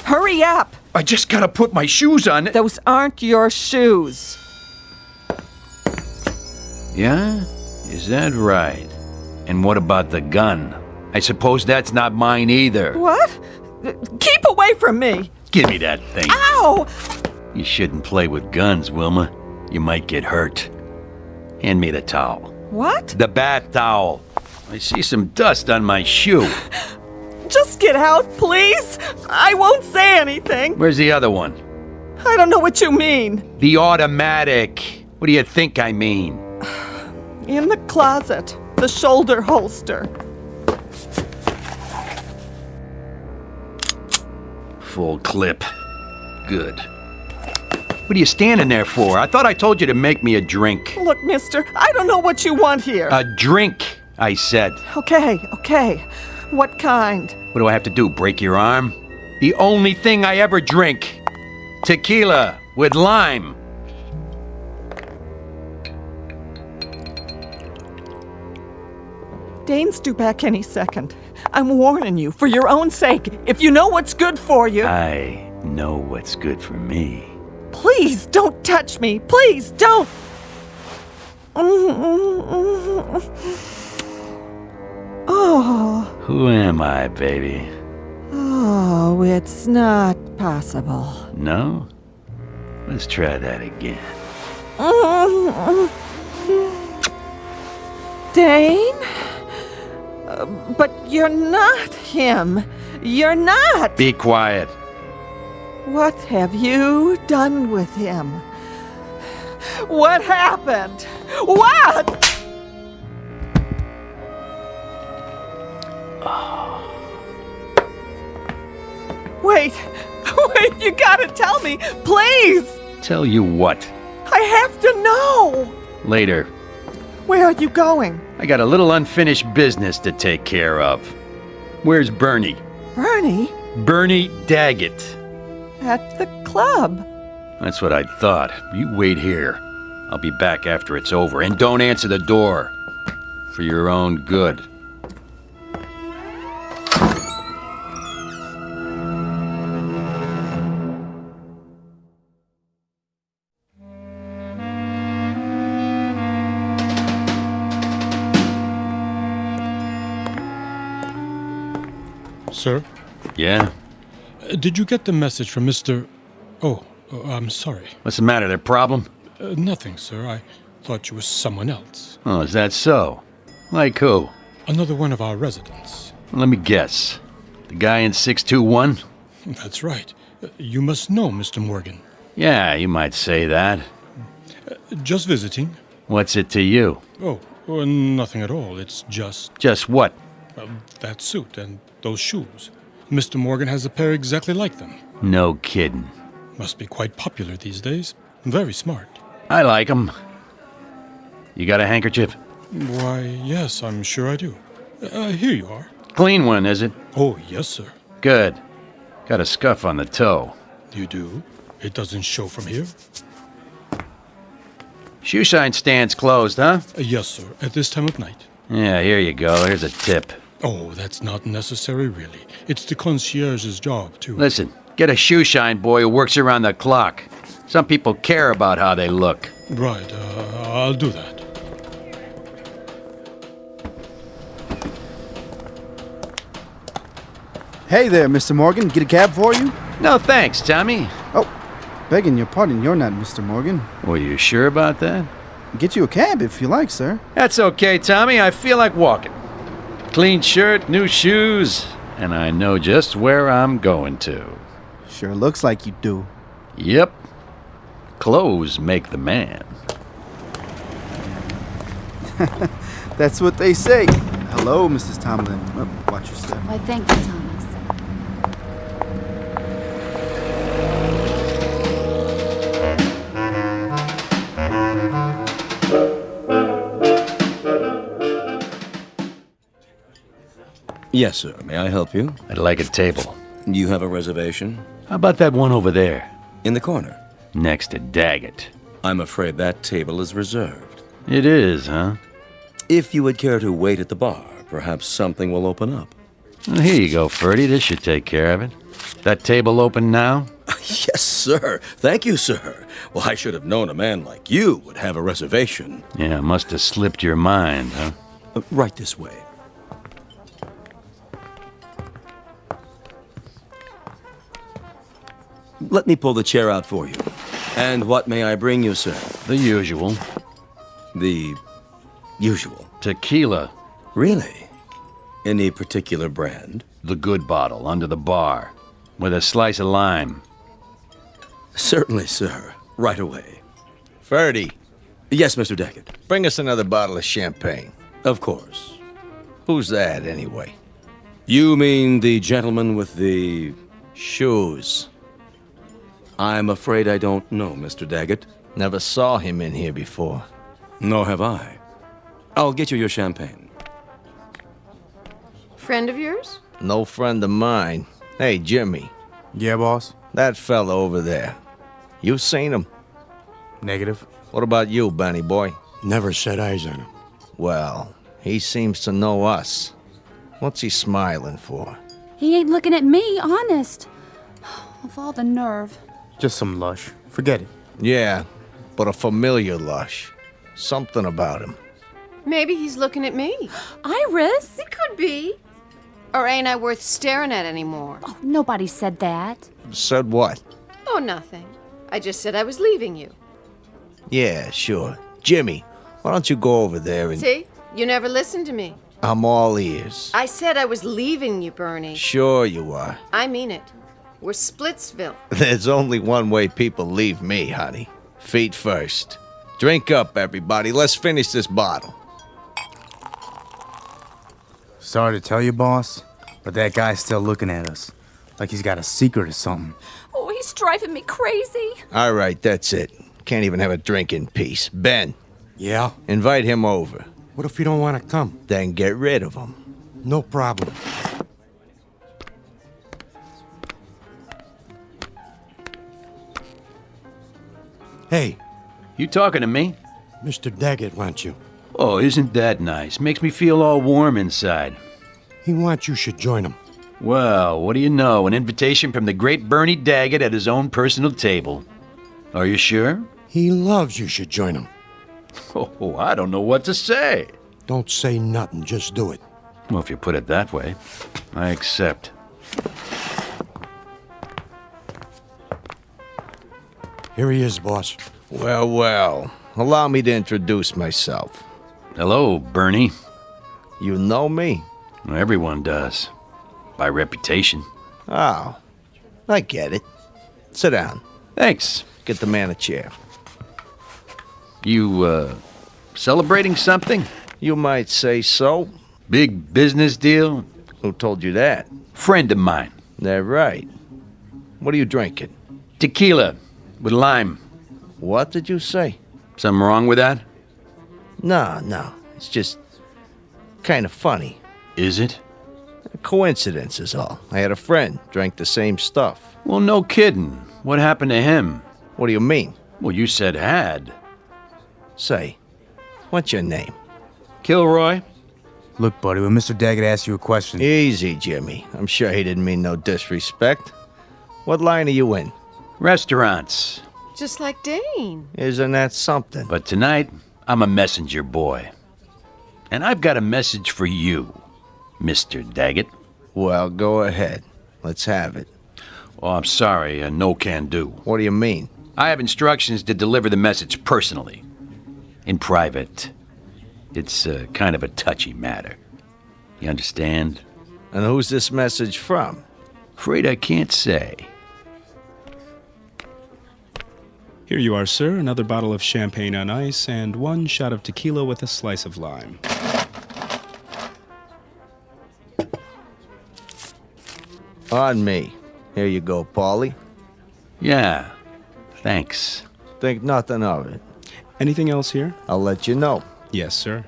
Hurry up. I just gotta put my shoes on. Those aren't your shoes. Yeah? Is that right? And what about the gun? I suppose that's not mine either. What? Keep away from me. Give me that thing. Ow! You shouldn't play with guns, Wilma. You might get hurt. Hand me the towel. What? The bath towel. I see some dust on my shoe. Just get out, please. I won't say anything. Where's the other one? I don't know what you mean. The automatic. What do you think I mean? In the closet. The shoulder holster. Full clip. Good. What are you standing there for? I thought I told you to make me a drink. Look, mister, I don't know what you want here. A drink, I said. Okay. What kind? What do I have to do, break your arm? The only thing I ever drink. Tequila with lime. Dane's due back any second. I'm warning you, for your own sake. If you know what's good for you... I know what's good for me. Please, don't touch me. Please, don't. Oh. Who am I, baby? Oh, it's not possible. No? Let's try that again. Dane? But you're not him. You're not. Be quiet. What have you done with him? What happened? What? Wait, you gotta tell me, please! Tell you what? I have to know! Later. Where are you going? I got a little unfinished business to take care of. Where's Bernie? Bernie? Bernie Daggett. At the club. That's what I thought. You wait here. I'll be back after it's over. And don't answer the door. for your own good. Sir? Yeah? Did you get the message from Mr... Oh, I'm sorry. What's the matter, there problem? Nothing, sir. I thought you were someone else. Oh, is that so? Like who? Another one of our residents. Let me guess. The guy in 621? That's right. You must know Mr. Morgan. Yeah, you might say that. Just visiting. What's it to you? Oh, nothing at all. It's just... Just what? That suit and those shoes. Mr. Morgan has a pair exactly like them. No kidding. Must be quite popular these days. Very smart. I like 'em. You got a handkerchief? Why, yes, I'm sure I do. Here you are. Clean one, is it? Oh, yes, sir. Good. Got a scuff on the toe. You do? It doesn't show from here? Shoe shine stand's closed, huh? Yes, sir. At this time of night. Yeah, here you go. Here's a tip. Oh, that's not necessary, really. It's the concierge's job, too. Listen, get a shoe shine boy who works around the clock. Some people care about how they look. Right, I'll do that. Hey there, Mr. Morgan. Get a cab for you? No thanks, Tommy. Oh, begging your pardon, you're not Mr. Morgan. Were you sure about that? Get you a cab if you like, sir. That's okay, Tommy. I feel like walking. Clean shirt, new shoes, and I know just where I'm going to. Sure looks like you do. Yep. Clothes make the man. That's what they say. Hello, Mrs. Tomlin. Oh, watch your step. Why, thank you, Thomas. Yes, sir. May I help you? I'd like a table. You have a reservation? How about that one over there? In the corner. Next to Daggett. I'm afraid that table is reserved. It is, huh? If you would care to wait at the bar, perhaps something will open up. Well, here you go, Ferdy. This should take care of it. That table open now? Yes, sir. Thank you, sir. Well, I should have known a man like you would have a reservation. Yeah, must have slipped your mind, huh? Right this way. Let me pull the chair out for you. And what may I bring you, sir? The usual. The usual? Tequila. Really? Any particular brand? The good bottle, under the bar. With a slice of lime. Certainly, sir. Right away. Ferdy. Yes, Mr. Daggett. Bring us another bottle of champagne. Of course. Who's that, anyway? You mean the gentleman with the... shoes. I'm afraid I don't know, Mr. Daggett. Never saw him in here before. Nor have I. I'll get you your champagne. Friend of yours? No friend of mine. Hey, Jimmy. Yeah, boss? That fella over there. You seen him? Negative. What about you, Benny boy? Never set eyes on him. Well, he seems to know us. What's he smiling for? He ain't looking at me, honest. Of all the nerve. Just some lush. Forget it. Yeah, but a familiar lush. Something about him. Maybe he's looking at me. Iris? It could be. Or ain't I worth staring at anymore? Oh, nobody said that. Said what? Oh, nothing. I just said I was leaving you. Yeah, sure. Jimmy, why don't you go over there and... See? You never listened to me. I'm all ears. I said I was leaving you, Bernie. Sure you are. I mean it. We're Splitsville. There's only one way people leave me, honey. Feet first. Drink up, everybody. Let's finish this bottle. Sorry to tell you, boss, but that guy's still looking at us. Like he's got a secret or something. Oh, he's driving me crazy. All right, that's it. Can't even have a drink in peace. Ben. Yeah? Invite him over. What if you don't want to come? Then get rid of him. No problem. Hey. You talking to me? Mr. Daggett wants you. Oh, isn't that nice? Makes me feel all warm inside. He wants you should join him. Well, what do you know? An invitation from the great Bernie Daggett at his own personal table. Are you sure? He loves you should join him. Oh, I don't know what to say. Don't say nothing, just do it. Well, if you put it that way, I accept. Here he is, boss. Well, well. Allow me to introduce myself. Hello, Bernie. You know me? Everyone does. By reputation. Oh, I get it. Sit down. Thanks. Get the man a chair. You, celebrating something? You might say so. Big business deal? Who told you that? Friend of mine. That right. What are you drinking? Tequila with lime. What did you say? Something wrong with that? No. It's just kind of funny. Is it? A coincidence is all. I had a friend drank the same stuff. Well, no kidding. What happened to him? What do you mean? Well, you said had. Say, what's your name? Kilroy? Look, buddy, when Mr. Daggett asks you a question... Easy, Jimmy. I'm sure he didn't mean no disrespect. What line are you in? Restaurants. Just like Dane. Isn't that something? But tonight, I'm a messenger boy. And I've got a message for you, Mr. Daggett. Well, go ahead. Let's have it. Oh, I'm sorry, no can do. What do you mean? I have instructions to deliver the message personally. In private. It's kind of a touchy matter. You understand? And who's this message from? Afraid I can't say. Here you are, sir. Another bottle of champagne on ice and 1 shot of tequila with a slice of lime. On me. Here you go, Paulie. Yeah, thanks. Think nothing of it. Anything else here? I'll let you know. Yes, sir.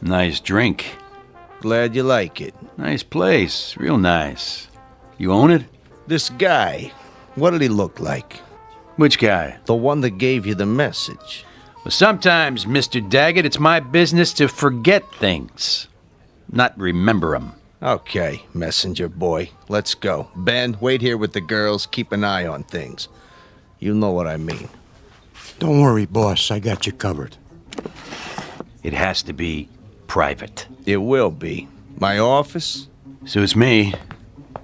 Nice drink. Glad you like it. Nice place. Real nice. You own it? This guy, what did he look like? Which guy? The one that gave you the message. Well, sometimes, Mr. Daggett, it's my business to forget things, not remember 'em. Okay, messenger boy. Let's go. Ben, wait here with the girls. Keep an eye on things. You know what I mean. Don't worry, boss. I got you covered. It has to be private. It will be. My office? Suits me.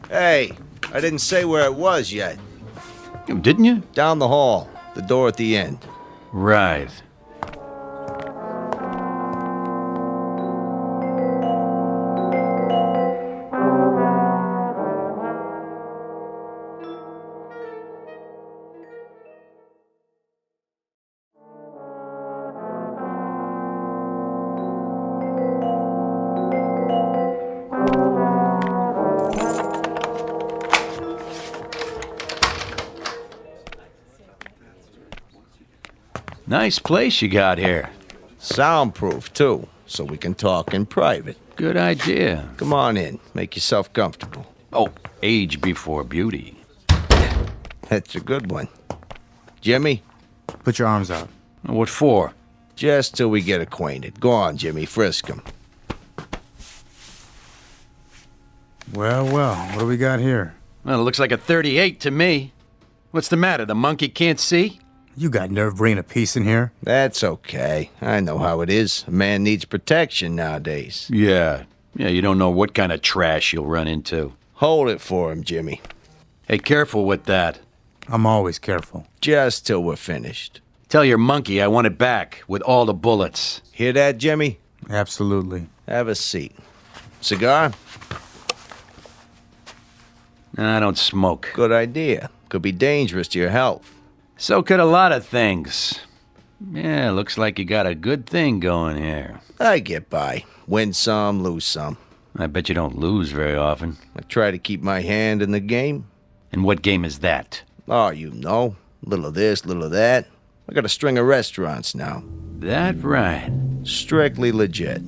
Hey, I didn't say where it was yet. Didn't you? Down the hall. The door at the end. Right. Nice place you got here. Soundproof, too, so we can talk in private. Good idea. Come on in. Make yourself comfortable. Oh, age before beauty. That's a good one. Jimmy? Put your arms out. What for? Just till we get acquainted. Go on, Jimmy. Frisk him. Well, what do we got here? Well, it looks like a 38 to me. What's the matter? The monkey can't see? You got nerve bringing a piece in here? That's okay. I know how it is. A man needs protection nowadays. Yeah, you don't know what kind of trash you'll run into. Hold it for him, Jimmy. Hey, careful with that. I'm always careful. Just till we're finished. Tell your monkey I want it back, with all the bullets. Hear that, Jimmy? Absolutely. Have a seat. Cigar? I don't smoke. Good idea. Could be dangerous to your health. So could a lot of things. Yeah, looks like you got a good thing going here. I get by. Win some, lose some. I bet you don't lose very often. I try to keep my hand in the game. And what game is that? Oh, you know. Little of this, little of that. I got a string of restaurants now. That right. Strictly legit.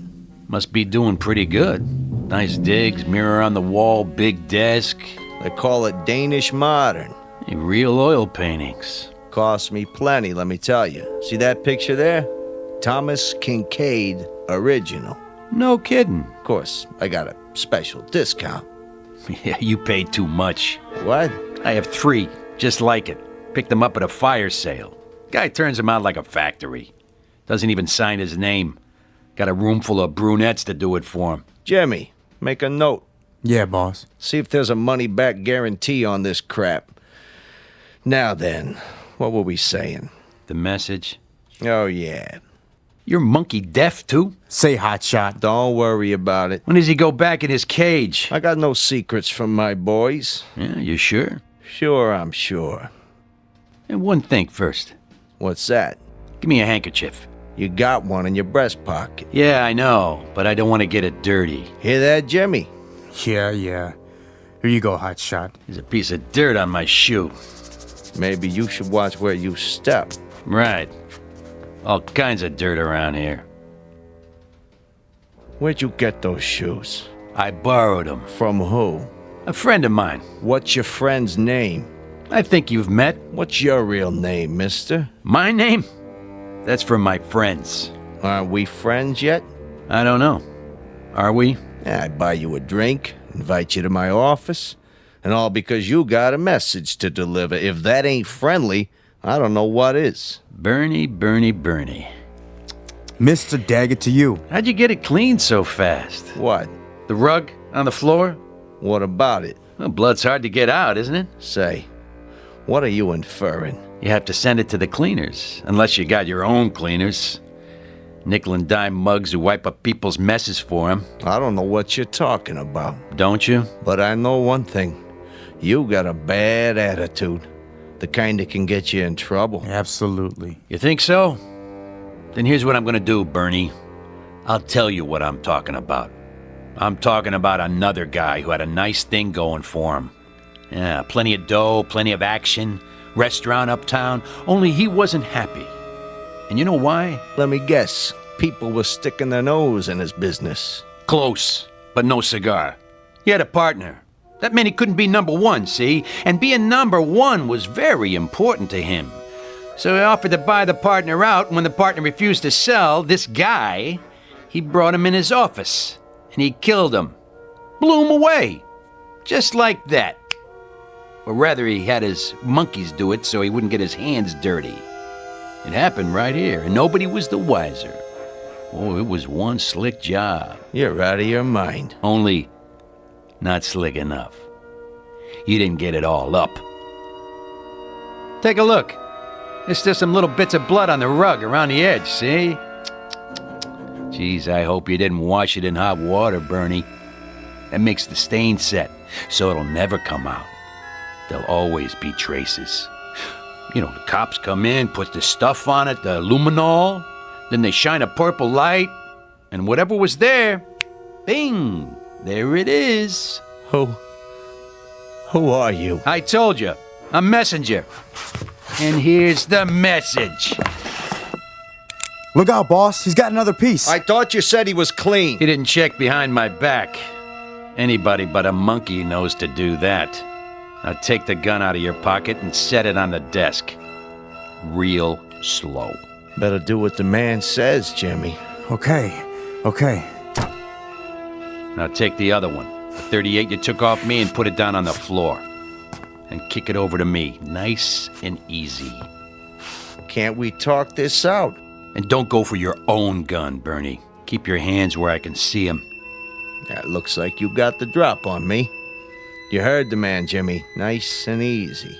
Must be doing pretty good. Nice digs, mirror on the wall, big desk. They call it Danish modern. Hey, real oil paintings. Cost me plenty, let me tell you. See that picture there? Thomas Kincaid original. No kidding. Of course, I got a special discount. Yeah, you paid too much. What? I have 3, just like it. Picked them up at a fire sale. Guy turns them out like a factory. Doesn't even sign his name. Got a room full of brunettes to do it for him. Jimmy, make a note. Yeah, boss. See if there's a money-back guarantee on this crap. Now then, what were we saying? The message? Oh, yeah. You're monkey deaf, too? Say, hotshot. Don't worry about it. When does he go back in his cage? I got no secrets from my boys. Yeah, you sure? Sure, I'm sure. And one thing first. What's that? Give me a handkerchief. You got one in your breast pocket. Yeah, I know, but I don't want to get it dirty. Hear that, Jimmy? Yeah. Here you go, hotshot. There's a piece of dirt on my shoe. Maybe you should watch where you step. Right. All kinds of dirt around here. Where'd you get those shoes? I borrowed them. From who? A friend of mine. What's your friend's name? I think you've met. What's your real name, mister? My name? That's from my friends. Aren't we friends yet? I don't know. Are we? Yeah, I'd buy you a drink, invite you to my office, and all because you got a message to deliver. If that ain't friendly, I don't know what is. Bernie. Mr. Daggett to you. How'd you get it cleaned so fast? What? The rug on the floor? What about it? Well, blood's hard to get out, isn't it? Say, what are you inferring? You have to send it to the cleaners, unless you got your own cleaners. Nickel and dime mugs who wipe up people's messes for them. I don't know what you're talking about. Don't you? But I know one thing. You got a bad attitude. The kind that can get you in trouble. Absolutely. You think so? Then here's what I'm gonna do, Bernie. I'll tell you what I'm talking about. I'm talking about another guy who had a nice thing going for him. Yeah, plenty of dough, plenty of action, restaurant uptown, only he wasn't happy. And you know why? Let me guess. People were sticking their nose in his business. Close, but no cigar. He had a partner. That meant he couldn't be number 1, see? And being number 1 was very important to him. So he offered to buy the partner out, and when the partner refused to sell, this guy, he brought him in his office, and he killed him. Blew him away. Just like that. Or rather, he had his monkeys do it so he wouldn't get his hands dirty. It happened right here, and nobody was the wiser. Oh, it was one slick job. You're out of your mind. Only not slick enough. You didn't get it all up. Take a look. There's still some little bits of blood on the rug around the edge, see? Geez, I hope you didn't wash it in hot water, Bernie. That makes the stain set, so it'll never come out. There'll always be traces. You know, the cops come in, put the stuff on it, the luminol, then they shine a purple light, and whatever was there, bing, there it is. Who are you? I told you, a messenger. And here's the message. Look out, boss. He's got another piece. I thought you said he was clean. He didn't check behind my back. Anybody but a monkey knows to do that. Now take the gun out of your pocket and set it on the desk. Real slow. Better do what the man says, Jimmy. Okay. Now take the other one, the 38 you took off me, and put it down on the floor. And kick it over to me, nice and easy. Can't we talk this out? And don't go for your own gun, Bernie. Keep your hands where I can see them. That looks like you got the drop on me. You heard the man, Jimmy. Nice and easy.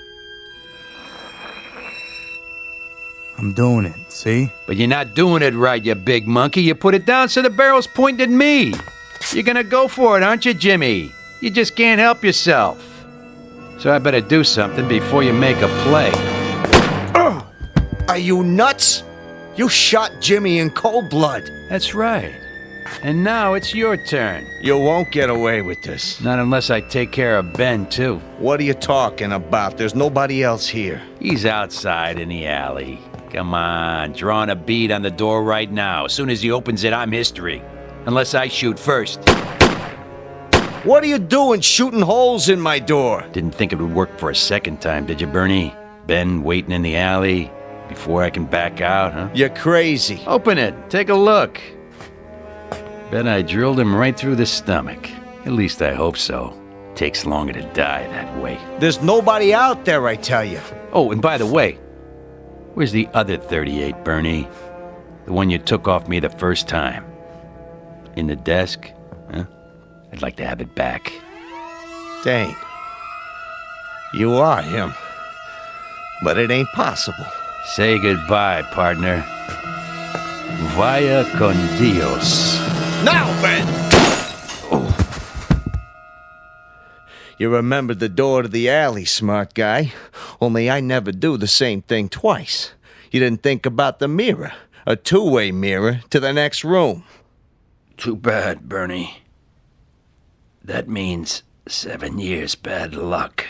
I'm doing it, see? But you're not doing it right, you big monkey. You put it down so the barrel's pointed at me. You're gonna go for it, aren't you, Jimmy? You just can't help yourself. So I better do something before you make a play. Are you nuts? You shot Jimmy in cold blood. That's right. And now it's your turn. You won't get away with this. Not unless I take care of Ben, too. What are you talking about? There's nobody else here. He's outside in the alley. Come on, drawing a bead on the door right now. As soon as he opens it, I'm history. Unless I shoot first. What are you doing shooting holes in my door? Didn't think it would work for a second time, did you, Bernie? Ben waiting in the alley. Before I can back out, huh? You're crazy. Open it. Take a look. Bet I drilled him right through the stomach. At least I hope so. Takes longer to die that way. There's nobody out there, I tell you. Oh, and by the way, where's the other 38, Bernie? The one you took off me the first time. In the desk? Huh? I'd like to have it back. Dane, you are him. But it ain't possible. Say goodbye, partner. Vaya con Dios. Now, Ben! Oh. You remembered the door to the alley, smart guy. Only I never do the same thing twice. You didn't think about the mirror. A two-way mirror to the next room. Too bad, Bernie. That means 7 years bad luck.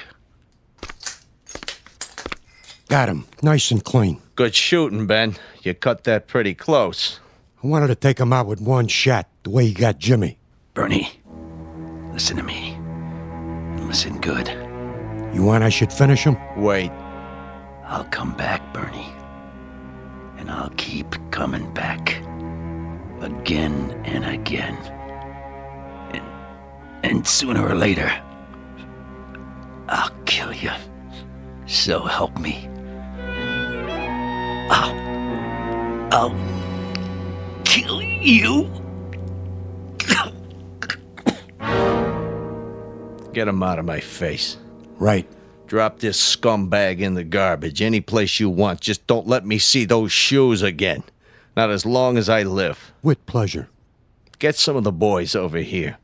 Got him. Nice and clean. Good shooting, Ben. You cut that pretty close. I wanted to take him out with one shot, the way he got Jimmy. Bernie, listen to me. And listen good. You want I should finish him? Wait. I'll come back, Bernie. And I'll keep coming back. Again and again. And sooner or later, I'll kill you. So help me. I'll kill you. Get him out of my face. Right. Drop this scumbag in the garbage any place you want. Just don't let me see those shoes again. Not as long as I live. With pleasure. Get some of the boys over here.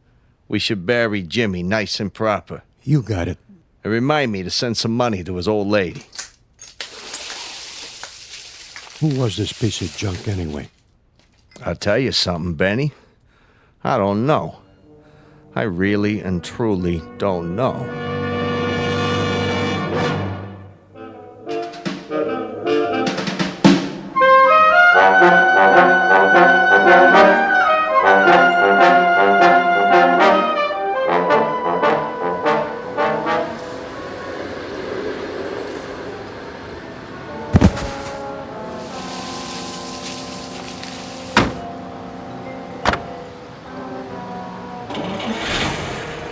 We should bury Jimmy nice and proper. You got it. And remind me to send some money to his old lady. Who was this piece of junk anyway? I'll tell you something, Benny. I don't know. I really and truly don't know.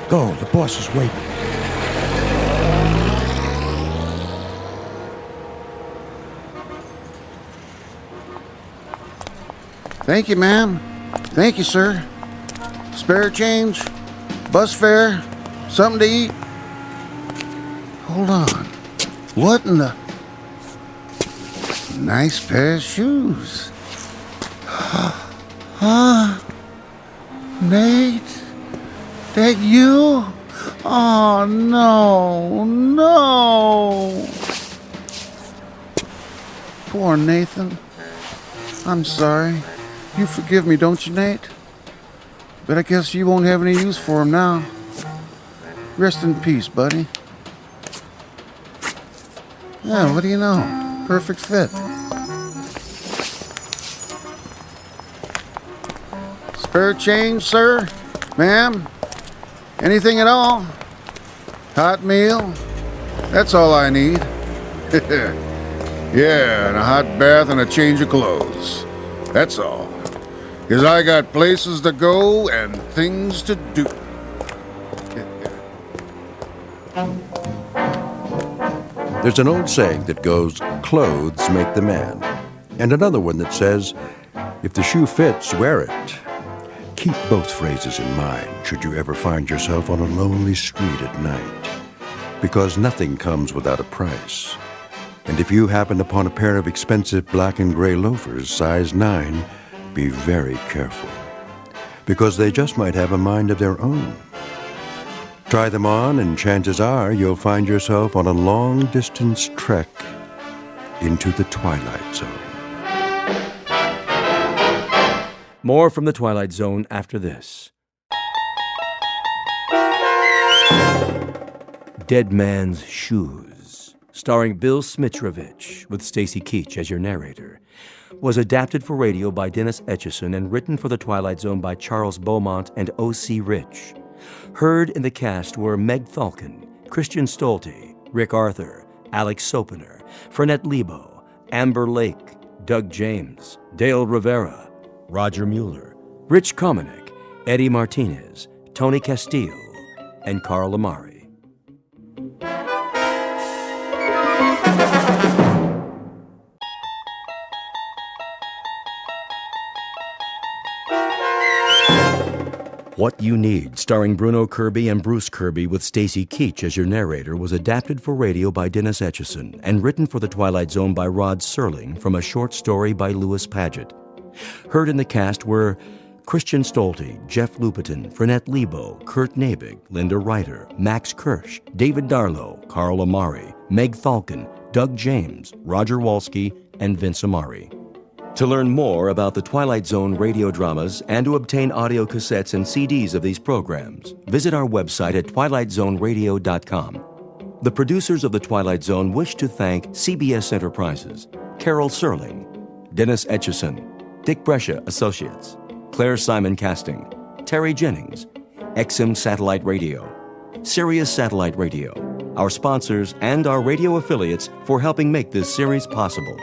Go, the boss is waiting. Thank you, ma'am. Thank you, sir. Spare change? Bus fare? Something to eat? Hold on. What in the... Nice pair of shoes. Huh? Nate? That you? Oh, no, no. Poor Nathan. I'm sorry. You forgive me, don't you, Nate? But I guess you won't have any use for him now. Rest in peace, buddy. Yeah, what do you know? Perfect fit. Spare change, sir? Ma'am? Anything at all? Hot meal? That's all I need. Yeah, and a hot bath and a change of clothes. That's all. 'Cause I got places to go and things to do. There's an old saying that goes, clothes make the man. And another one that says, if the shoe fits, wear it. Keep both phrases in mind should you ever find yourself on a lonely street at night. Because nothing comes without a price. And if you happen upon a pair of expensive black and gray loafers, size 9, be very careful. Because they just might have a mind of their own. Try them on, and chances are you'll find yourself on a long-distance trek into the Twilight Zone. More from the Twilight Zone after this. Dead Man's Shoes, starring Bill Smitrovich with Stacy Keach as your narrator, was adapted for radio by Dennis Etchison and written for the Twilight Zone by Charles Beaumont and O.C. Rich. Heard in the cast were Meg Falcon, Christian Stolte, Rick Arthur, Alex Sopener, Fernette Lebo, Amber Lake, Doug James, Dale Rivera, Roger Mueller, Rich Komanek, Eddie Martinez, Tony Castillo, and Carl Amari. What You Need, starring Bruno Kirby and Bruce Kirby with Stacy Keach as your narrator, was adapted for radio by Dennis Etchison and written for The Twilight Zone by Rod Serling from a short story by Louis Paget. Heard in the cast were Christian Stolte, Jeff Lupetin, Frenette Lebo, Kurt Nabig, Linda Ryder, Max Kirsch, David Darlow, Carl Amari, Meg Falcon, Doug James, Roger Walski, and Vince Amari. To learn more about the Twilight Zone radio dramas and to obtain audio cassettes and CDs of these programs, visit our website at twilightzoneradio.com. The producers of The Twilight Zone wish to thank CBS Enterprises, Carol Serling, Dennis Etchison, Dick Brescia Associates, Claire Simon Casting, Terry Jennings, XM Satellite Radio, Sirius Satellite Radio, our sponsors, and our radio affiliates for helping make this series possible.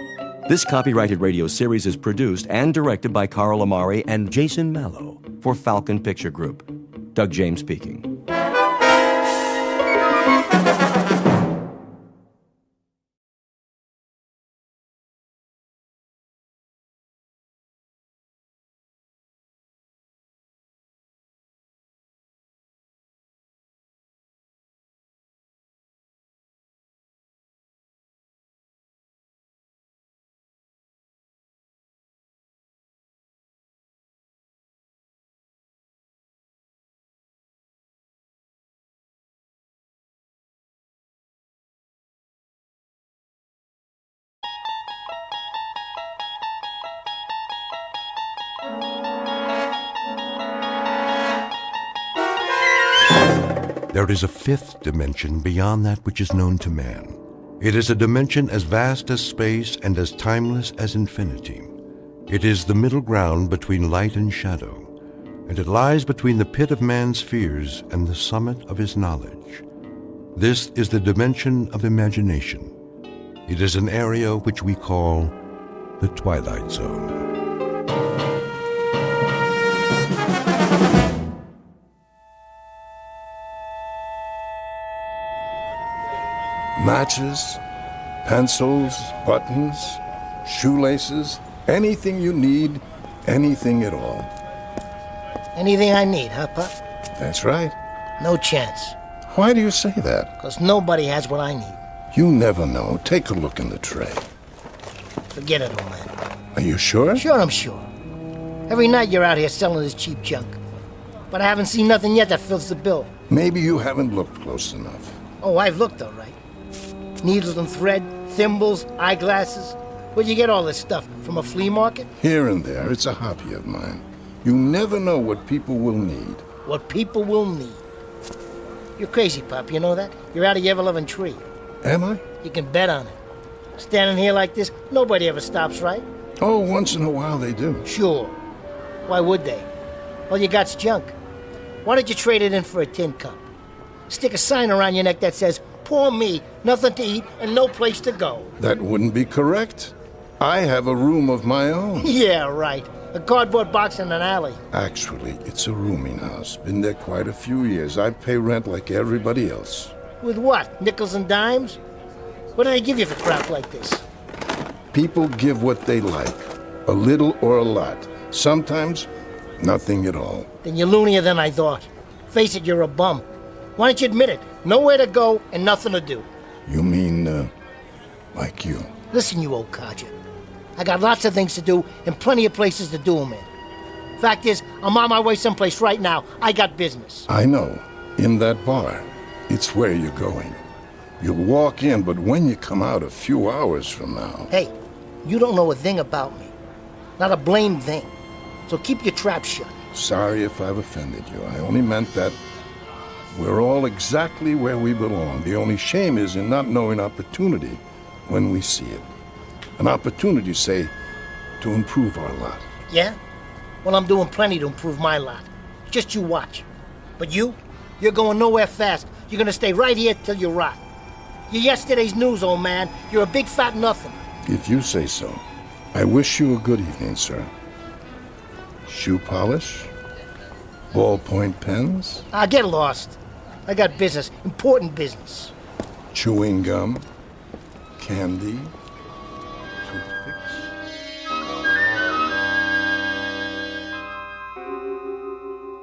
This copyrighted radio series is produced and directed by Carl Amari and Jason Mallow for Falcon Picture Group. Doug James speaking. There is a fifth dimension beyond that which is known to man. It is a dimension as vast as space and as timeless as infinity. It is the middle ground between light and shadow, and it lies between the pit of man's fears and the summit of his knowledge. This is the dimension of imagination. It is an area which we call the Twilight Zone. Matches, pencils, buttons, shoelaces, anything you need, anything at all. Anything I need, huh, Pop? That's right. No chance. Why do you say that? Because nobody has what I need. You never know. Take a look in the tray. Forget it, old man. Are you sure? Sure, I'm sure. Every night you're out here selling this cheap junk. But I haven't seen nothing yet that fills the bill. Maybe you haven't looked close enough. Oh, I've looked, all right. Needles and thread, thimbles, eyeglasses. Where'd you get all this stuff? From a flea market? Here and there. It's a hobby of mine. You never know what people will need. What people will need. You're crazy, Pop, you know that? You're out of your ever-loving tree. Am I? You can bet on it. Standing here like this, nobody ever stops, right? Oh, once in a while they do. Sure. Why would they? All you got's junk. Why don't you trade it in for a tin cup? Stick a sign around your neck that says, "Poor me, nothing to eat and no place to go." That wouldn't be correct. I have a room of my own. Yeah, right. A cardboard box in an alley. Actually, it's a rooming house. Been there quite a few years. I pay rent like everybody else. With what? Nickels and dimes? What do they give you for crap like this? People give what they like. A little or a lot. Sometimes, nothing at all. Then you're loonier than I thought. Face it, you're a bum. Why don't you admit it? Nowhere to go and nothing to do. You mean, like you? Listen, you old codger. I got lots of things to do and plenty of places to do them in. Fact is, I'm on my way someplace right now. I got business. I know. In that bar. It's where you're going. You'll walk in, but when you come out a few hours from now... Hey, you don't know a thing about me. Not a blamed thing. So keep your trap shut. Sorry if I've offended you. I only meant that we're all exactly where we belong. The only shame is in not knowing opportunity when we see it. An opportunity, say, to improve our lot. Yeah? Well, I'm doing plenty to improve my lot. Just you watch. But you're going nowhere fast. You're gonna stay right here till you rot. You're yesterday's news, old man. You're a big fat nothing. If you say so. I wish you a good evening, sir. Shoe polish? Ballpoint pens? Get lost. I got business, important business. Chewing gum? Candy?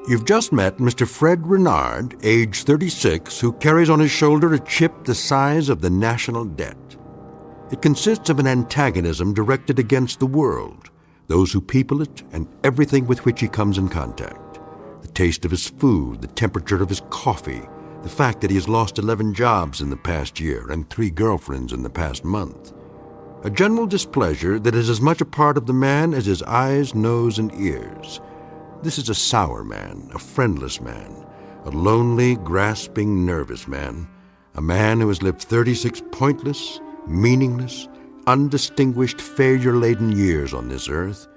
You've just met Mr. Fred Renard, age 36, who carries on his shoulder a chip the size of the national debt. It consists of an antagonism directed against the world, those who people it, and everything with which he comes in contact. The taste of his food, the temperature of his coffee, the fact that he has lost 11 jobs in the past year and 3 girlfriends in the past month. A general displeasure that is as much a part of the man as his eyes, nose, and ears. This is a sour man, a friendless man, a lonely, grasping, nervous man, a man who has lived 36 pointless, meaningless, undistinguished, failure-laden years on this earth,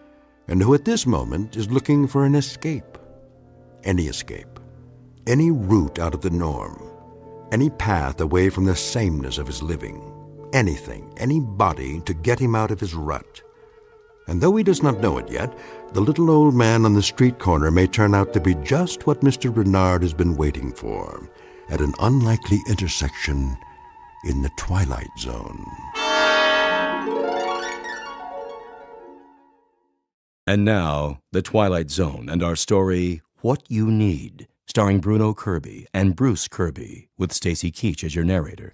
and who at this moment is looking for an escape. Any escape. Any route out of the norm. Any path away from the sameness of his living. Anything, anybody to get him out of his rut. And though he does not know it yet, the little old man on the street corner may turn out to be just what Mr. Renard has been waiting for, at an unlikely intersection in the Twilight Zone. And now, The Twilight Zone and our story, What You Need, starring Bruno Kirby and Bruce Kirby, with Stacy Keach as your narrator.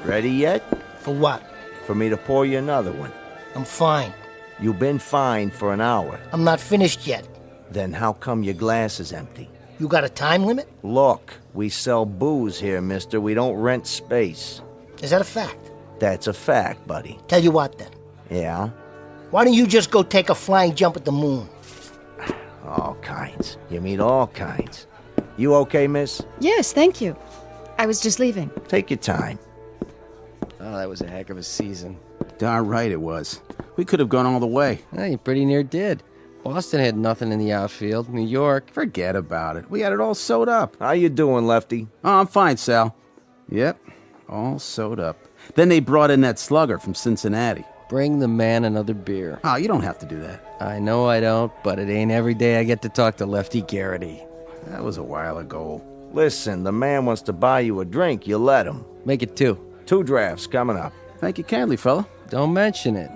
Ready yet? For what? For me to pour you another one. I'm fine. You've been fine for an hour. I'm not finished yet. Then how come your glass is empty? You got a time limit? Look, we sell booze here, mister. We don't rent space. Is that a fact? That's a fact, buddy. Tell you what, then. Yeah? Why don't you just go take a flying jump at the moon? All kinds. You mean all kinds. You okay, miss? Yes, thank you. I was just leaving. Take your time. Oh, that was a heck of a season. Darn right it was. We could have gone all the way. Yeah, you pretty near did. Boston had nothing in the outfield. New York... Forget about it. We had it all sewed up. How you doing, Lefty? Oh, I'm fine, Sal. Yep, all sewed up. Then they brought in that slugger from Cincinnati. Bring the man another beer. Oh, you don't have to do that. I know I don't, but it ain't every day I get to talk to Lefty Garrity. That was a while ago. Listen, the man wants to buy you a drink. You let him. Make it 2. 2 drafts coming up. Thank you kindly, fella. Don't mention it.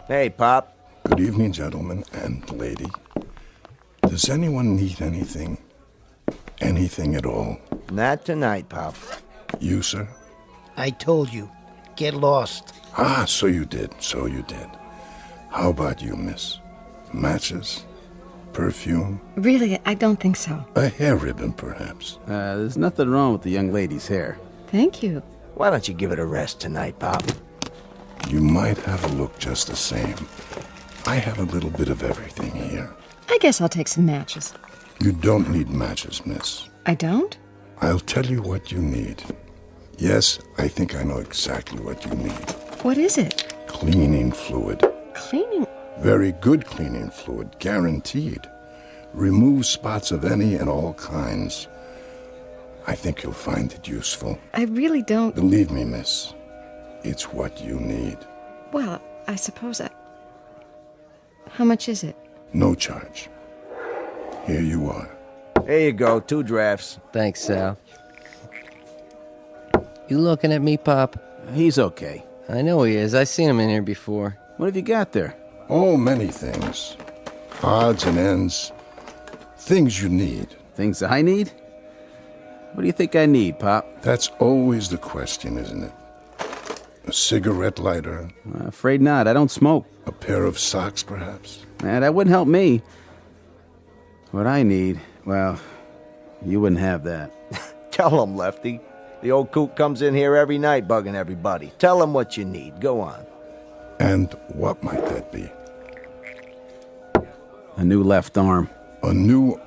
Hey, Pop. Good evening, gentlemen and lady. Does anyone need anything? Anything at all? Not tonight, Pop. You, sir? I told you. Get lost. Ah, so you did. How about you, miss? Matches? Perfume? Really, I don't think so. A hair ribbon, perhaps? There's nothing wrong with the young lady's hair. Thank you. Why don't you give it a rest tonight, Pop? You might have a look just the same. I have a little bit of everything here. I guess I'll take some matches. You don't need matches, miss. I don't? I'll tell you what you need. Yes, I think I know exactly what you need. What is it? Cleaning fluid. Cleaning? Very good cleaning fluid, guaranteed. Remove spots of any and all kinds. I think you'll find it useful. I really don't... Believe me, miss, it's what you need. Well, I suppose I... How much is it? No charge. Here you are. Here you go, 2 drafts. Thanks, Sal. You looking at me, Pop? He's okay. I know he is. I seen him in here before. What have you got there? Oh, many things. Odds and ends. Things you need. Things I need? What do you think I need, Pop? That's always the question, isn't it? A cigarette lighter? Afraid not. I don't smoke. A pair of socks, perhaps? That wouldn't help me. What I need, well, you wouldn't have that. Tell him, Lefty. The old coot comes in here every night bugging everybody. Tell him what you need. Go on. And what might that be? A new left arm. A new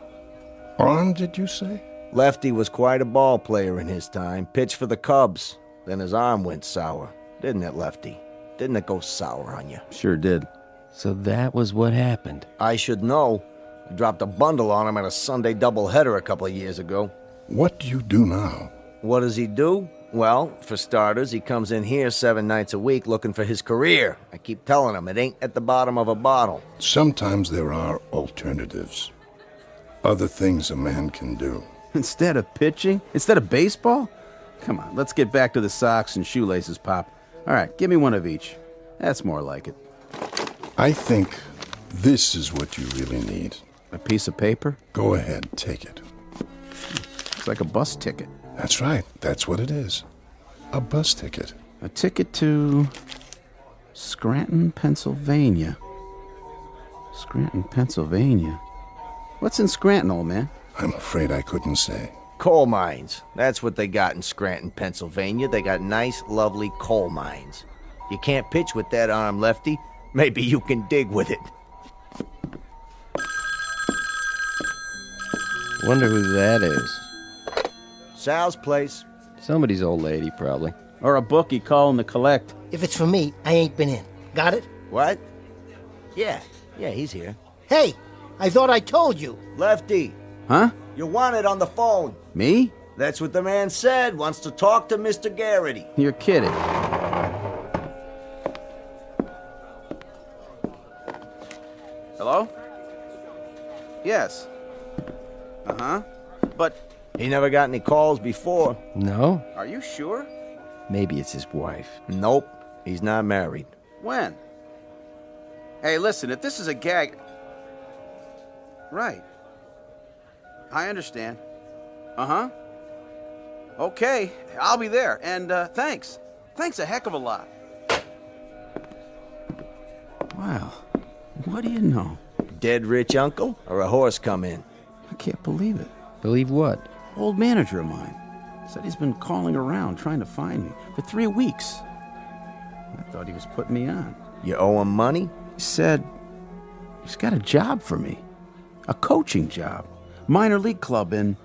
arm, did you say? Lefty was quite a ball player in his time. Pitched for the Cubs. Then his arm went sour. Didn't it, Lefty? Didn't it go sour on you? Sure did. So that was what happened. I should know. I dropped a bundle on him at a Sunday doubleheader a couple of years ago. What do you do now? What does he do? Well, for starters, he comes in here 7 nights a week looking for his career. I keep telling him it ain't at the bottom of a bottle. Sometimes there are alternatives. Other things a man can do. Instead of pitching? Instead of baseball? Come on, let's get back to the socks and shoelaces, Pop. All right, give me one of each. That's more like it. I think this is what you really need. A piece of paper? Go ahead, take it. It's like a bus ticket. That's right, that's what it is. A bus ticket. A ticket to Scranton, Pennsylvania. Scranton, Pennsylvania. What's in Scranton, old man? I'm afraid I couldn't say. Coal mines. That's what they got in Scranton, Pennsylvania. They got nice, lovely coal mines. You can't pitch with that arm, Lefty. Maybe you can dig with it. Wonder who that is. Sal's place. Somebody's old lady, probably. Or a bookie calling to collect. If it's for me, I ain't been in. Got it? What? Yeah, he's here. Hey, I thought I told you. Lefty. Huh? You're wanted on the phone. Me? That's what the man said. Wants to talk to Mr. Garrity. You're kidding. Hello? Yes. Uh-huh. But... He never got any calls before. No? Are you sure? Maybe it's his wife. Nope. He's not married. When? Hey, listen, if this is a gag... Right. I understand. Uh-huh. Okay, I'll be there. And, thanks. Thanks a heck of a lot. Wow. What do you know? Dead rich uncle or a horse come in? I can't believe it. Believe what? Old manager of mine. Said he's been calling around trying to find me for 3 weeks. I thought he was putting me on. You owe him money? He said he's got a job for me. A coaching job. Minor league club in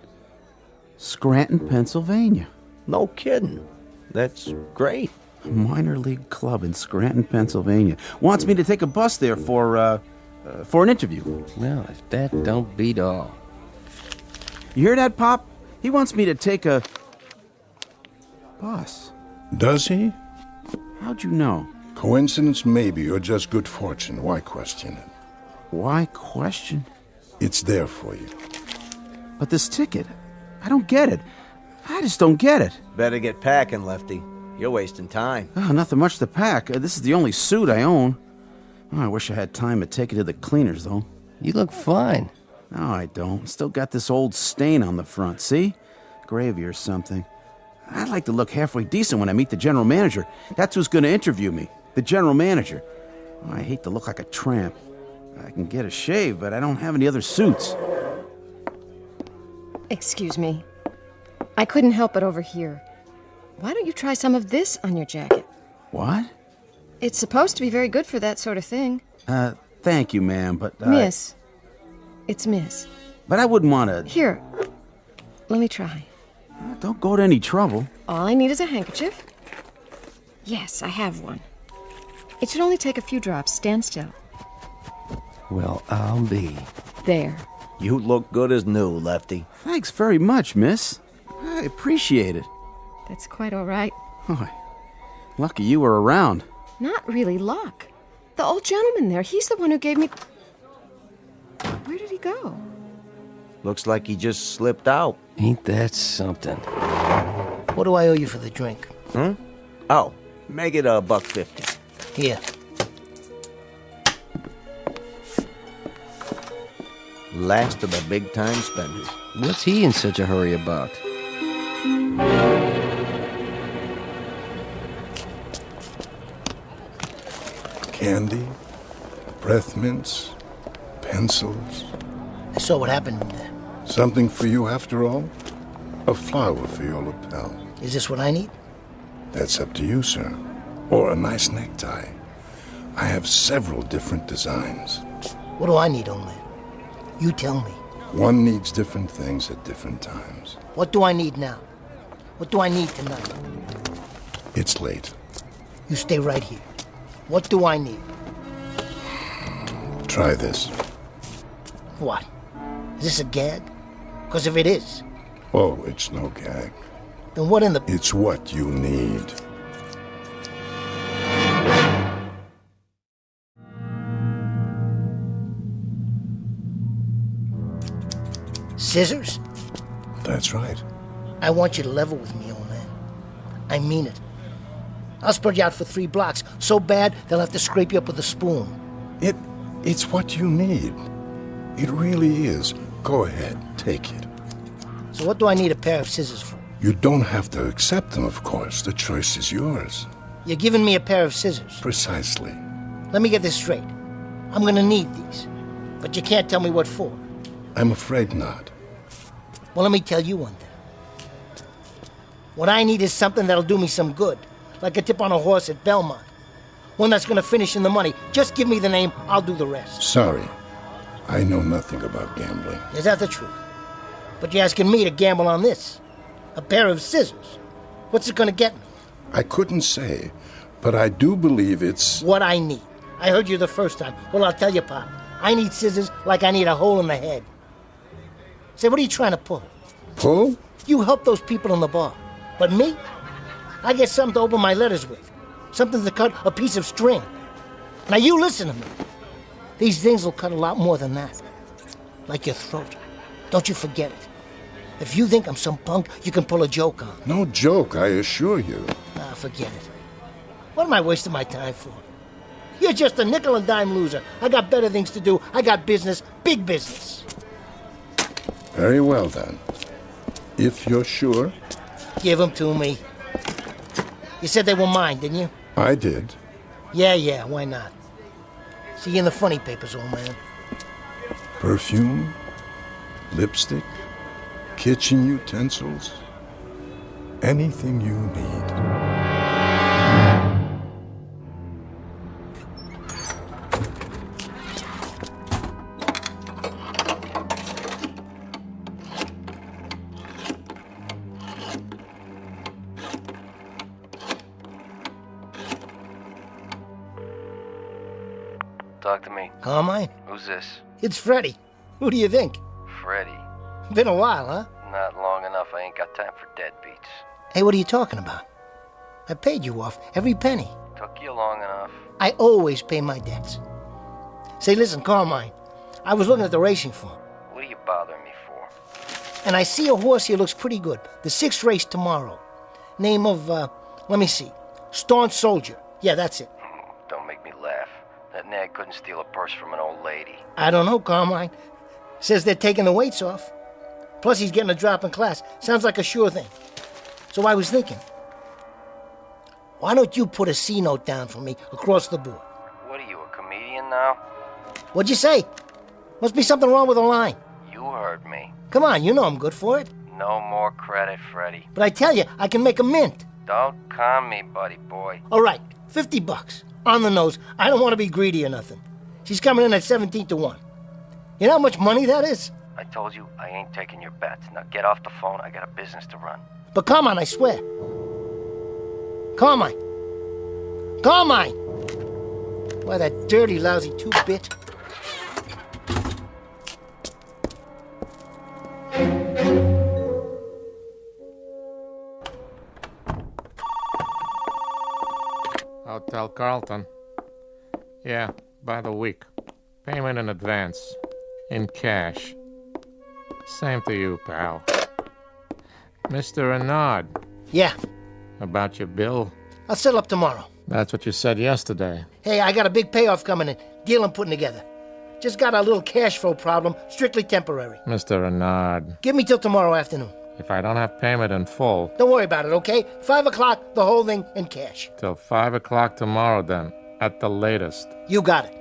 Scranton, Pennsylvania. No kidding. That's great. A minor league club in Scranton, Pennsylvania. Wants me to take a bus there for an interview. Well, if that don't beat all. You hear that, Pop? He wants me to take a bus. Does he? How'd you know? Coincidence maybe, or just good fortune. Why question it? Why question? It's there for you. But this ticket, I don't get it. I just don't get it. Better get packing, Lefty. You're wasting time. Oh, nothing much to pack. This is the only suit I own. Oh, I wish I had time to take it to the cleaners, though. You look fine. No, I don't. Still got this old stain on the front, see? Gravy or something. I'd like to look halfway decent when I meet the general manager. That's who's going to interview me. The general manager. Oh, I hate to look like a tramp. I can get a shave, but I don't have any other suits. Excuse me. I couldn't help but overhear. Why don't you try some of this on your jacket? What? It's supposed to be very good for that sort of thing. Thank you, ma'am, but... Miss. It's Miss. But I wouldn't want to... Here. Let me try. Don't go to any trouble. All I need is a handkerchief. Yes, I have one. It should only take a few drops. Stand still. Well, I'll be. There. You look good as new, Lefty. Thanks very much, miss. I appreciate it. That's quite all right. Oh, lucky you were around. Not really luck. The old gentleman there, he's the one who gave me... Where did he go? Looks like he just slipped out. Ain't that something? What do I owe you for the drink? Oh, make it $1.50. Here. Last of the big-time spenders. What's he in such a hurry about? Candy, breath mints, pencils. I saw what happened in there. Something for you after all? A flower for your lapel. Is this what I need? That's up to you, sir. Or a nice necktie. I have several different designs. What do I need, old man? You tell me. One needs different things at different times. What do I need now? What do I need tonight? It's late. You stay right here. What do I need? Try this. What? Is this a gag? Because if it is... Oh, it's no gag. Then what in the... It's what you need. Scissors? That's right. I want you to level with me, old man. I mean it. I'll spread you out for 3 blocks. So bad, they'll have to scrape you up with a spoon. It's what you need. It really is. Go ahead, take it. So what do I need a pair of scissors for? You don't have to accept them, of course. The choice is yours. You're giving me a pair of scissors. Precisely. Let me get this straight. I'm gonna need these. But you can't tell me what for. I'm afraid not. Well, let me tell you one thing. What I need is something that'll do me some good. Like a tip on a horse at Belmont. One that's gonna finish in the money. Just give me the name, I'll do the rest. Sorry. I know nothing about gambling. Is that the truth? But you're asking me to gamble on this. A pair of scissors. What's it gonna get me? I couldn't say, but I do believe it's... What I need. I heard you the first time. Well, I'll tell you, Pop. I need scissors like I need a hole in the head. Say, what are you trying to pull? Pull? You help those people in the bar. But me? I get something to open my letters with. Something to cut a piece of string. Now you listen to me. These things will cut a lot more than that. Like your throat. Don't you forget it. If you think I'm some punk you can pull a joke on. No joke, I assure you. Ah, forget it. What am I wasting my time for? You're just a nickel and dime loser. I got better things to do. I got business, big business. Very well, then. If you're sure. Give them to me. You said they were mine, didn't you? I did. Yeah, why not? See you in the funny papers, old man. Perfume, lipstick, kitchen utensils, anything you need. Talk to me. Carmine? Who's this? It's Freddie. Who do you think? Freddie. Been a while, huh? Not long enough. I ain't got time for deadbeats. Hey, what are you talking about? I paid you off, every penny. Took you long enough. I always pay my debts. Say, listen, Carmine, I was looking at the racing form. What are you bothering me for? And I see a horse here looks pretty good. The 6th race tomorrow. Name of, let me see. Staunch Soldier. Yeah, that's it. Don't make me laugh. That nag couldn't steal a purse from an old lady. I don't know, Carmine. Says they're taking the weights off. Plus he's getting a drop in class. Sounds like a sure thing. So I was thinking, why don't you put a C note down for me across the board? What are you, a comedian now? What'd you say? Must be something wrong with the line. You heard me. Come on, you know I'm good for it. No more credit, Freddie. But I tell you, I can make a mint. Don't con me, buddy boy. All right, $50. On the nose. I don't want to be greedy or nothing. She's coming in at 17-1. You know how much money that is? I told you I ain't taking your bets. Now get off the phone. I got a business to run. But Carmine, I swear. Carmine. Carmine! Why, that dirty, lousy 2-bit. Hotel Carlton. Yeah, by the week. Payment in advance. In cash. Same to you, pal. Mr. Renard. Yeah. About your bill? I'll settle up tomorrow. That's what you said yesterday. Hey, I got a big payoff coming in. Deal I'm putting together. Just got a little cash flow problem, strictly temporary. Mr. Renard. Give me till tomorrow afternoon. If I don't have payment in full... Don't worry about it, okay? 5 o'clock, the whole thing in cash. Till 5 o'clock tomorrow, then. At the latest. You got it.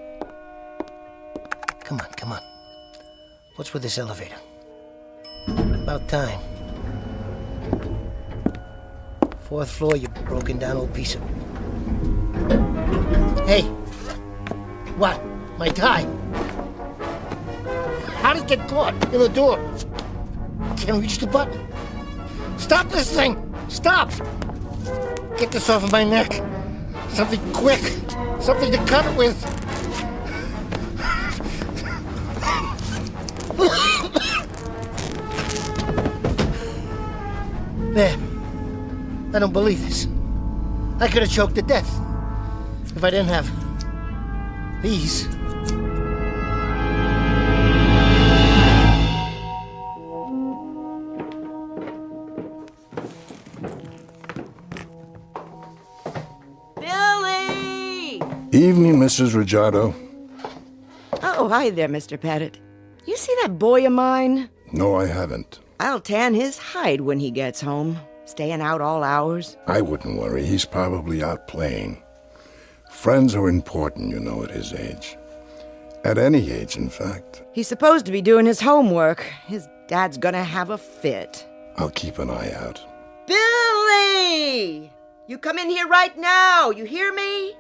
Come on. What's with this elevator? About time. 4th floor, you broken down old piece of... Hey! What? My tie? How did it get caught in the door? Can't reach the button. Stop this thing! Stop! Get this off of my neck. Something quick. Something to cut it with. There. I don't believe this. I could have choked to death if I didn't have these. Billy! Evening, Mrs. Rajado. Oh, hi there, Mr. Pettit. You see that boy of mine? No, I haven't. I'll tan his hide when he gets home, staying out all hours. I wouldn't worry. He's probably out playing. Friends are important, you know, at his age. At any age, in fact. He's supposed to be doing his homework. His dad's gonna have a fit. I'll keep an eye out. Billy! You come in here right now, you hear me?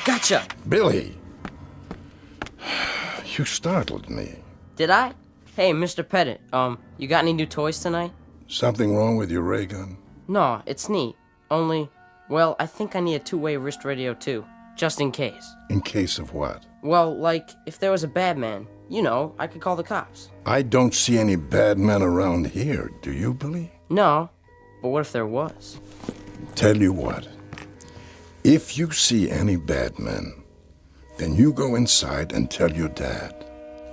Gotcha! Billy! You startled me. Did I? Hey, Mr. Pettit, you got any new toys tonight? Something wrong with your ray gun? No, it's neat. Only, well, I think I need a two-way wrist radio too, just in case. In case of what? Well, like, if there was a bad man, you know, I could call the cops. I don't see any bad men around here, do you, Billy? No, but what if there was? Tell you what. If you see any bad men, then you go inside and tell your dad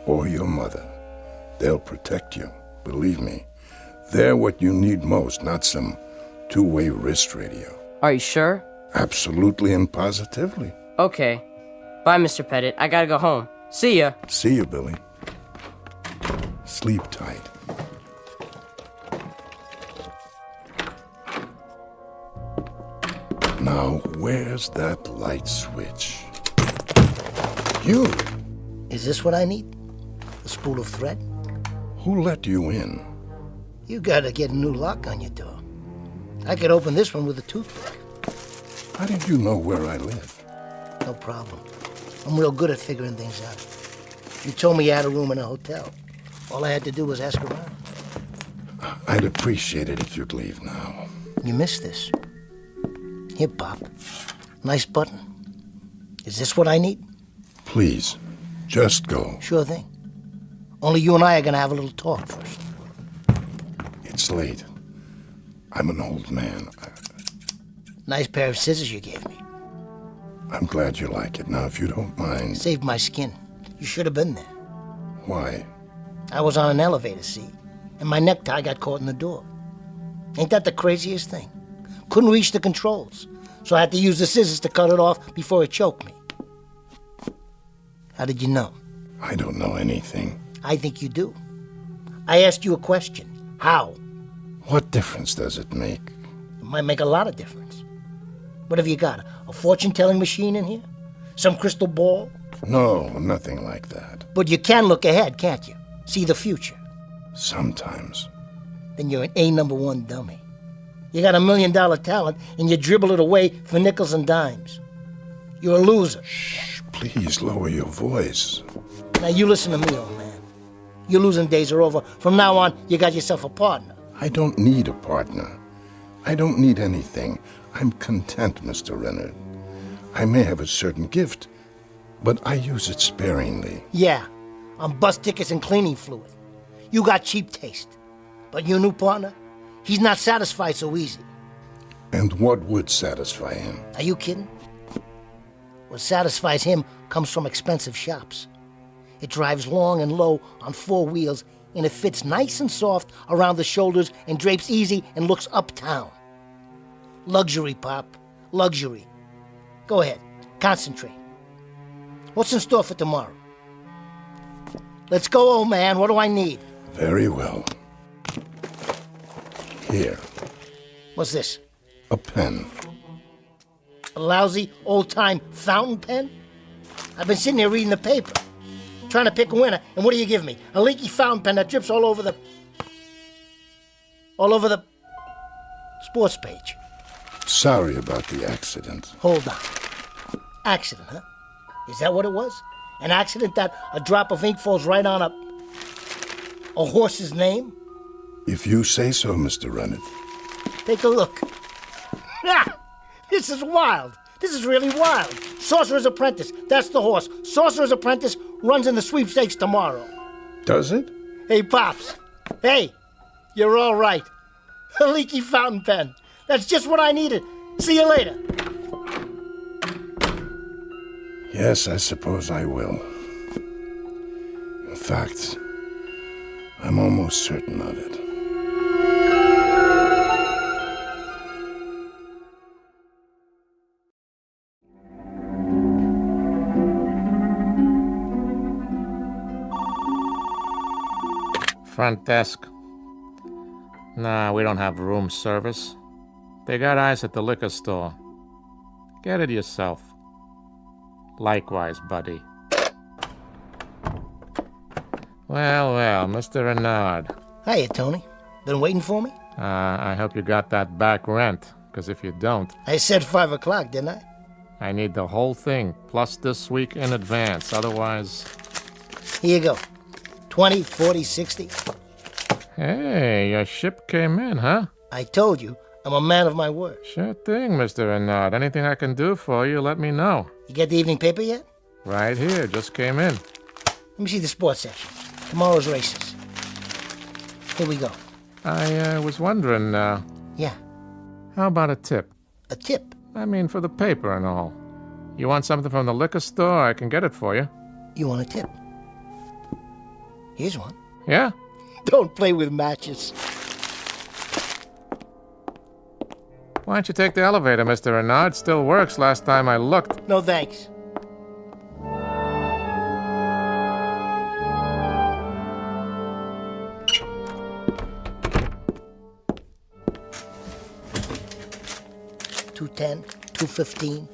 or your mother. They'll protect you, believe me. They're what you need most, not some two-way wrist radio. Are you sure? Absolutely and positively. Okay. Bye, Mr. Pettit. I gotta go home. See ya. See you, Billy. Sleep tight. Now, where's that light switch? You! Is this what I need? A spool of thread? Who let you in? You gotta get a new lock on your door. I could open this one with a toothpick. How did you know where I live? No problem. I'm real good at figuring things out. You told me you had a room in a hotel. All I had to do was ask around. I'd appreciate it if you'd leave now. You missed this. Here, Pop. Nice button. Is this what I need? Please, just go. Sure thing. Only you and I are gonna have a little talk first. It's late. I'm an old man. Nice pair of scissors you gave me. I'm glad you like it. Now, if you don't mind... Saved my skin. You should have been there. Why? I was on an elevator seat, and my necktie got caught in the door. Ain't that the craziest thing? Couldn't reach the controls, so I had to use the scissors to cut it off before it choked me. How did you know? I don't know anything. I think you do. I asked you a question. How? What difference does it make? It might make a lot of difference. What have you got? A fortune-telling machine in here? Some crystal ball? No, nothing like that. But you can look ahead, can't you? See the future. Sometimes. Then you're an A-1 dummy. You got $1 million talent, and you dribble it away for nickels and dimes. You're a loser. Shh, please lower your voice. Now you listen to me, old man. Your losing days are over. From now on, you got yourself a partner. I don't need a partner. I don't need anything. I'm content, Mr. Renard. I may have a certain gift, but I use it sparingly. Yeah, on bus tickets and cleaning fluid. You got cheap taste. But your new partner, he's not satisfied so easy. And what would satisfy him? Are you kidding? What satisfies him comes from expensive shops. It drives long and low on 4 wheels, and it fits nice and soft around the shoulders and drapes easy and looks uptown. Luxury, Pop. Luxury. Go ahead. Concentrate. What's in store for tomorrow? Let's go, old man. What do I need? Very well. Here. What's this? A pen. A lousy, old-time fountain pen? I've been sitting here reading the paper, trying to pick a winner, and what do you give me? A leaky fountain pen that drips all over the sports page. Sorry about the accident. Hold on. Accident, huh? Is that what it was? An accident that a drop of ink falls right on a horse's name? If you say so, Mr. Renard. Take a look. Ah, this is wild. This is really wild. Sorcerer's Apprentice. That's the horse. Sorcerer's Apprentice runs in the sweepstakes tomorrow. Does it? Hey, Pops. Hey, You're all right. A leaky fountain pen. That's just what I needed. See you later. Yes, I suppose I will. In fact, I'm almost certain of it. Front desk. Nah, we don't have room service. They got ice at the liquor store. Get it yourself. Likewise, buddy. Well, Mr. Renard. Hiya, Tony. Been waiting for me? I hope you got that back rent, because if you don't... I said 5 o'clock, didn't I? I need the whole thing, plus this week in advance, otherwise... Here you go. 20, 40, 60. Hey, your ship came in, huh? I told you, I'm a man of my word. Sure thing, Mr. Renard. Anything I can do for you, let me know. You get the evening paper yet? Right here, just came in. Let me see the sports section. Tomorrow's races. Here we go. I was wondering, Yeah. How about a tip? A tip? I mean, for the paper and all. You want something from the liquor store? I can get it for you. You want a tip? Here's one. Yeah? Don't play with matches. Why don't you take the elevator, Mr. Renard? Still works last time I looked. No thanks. $210, $215.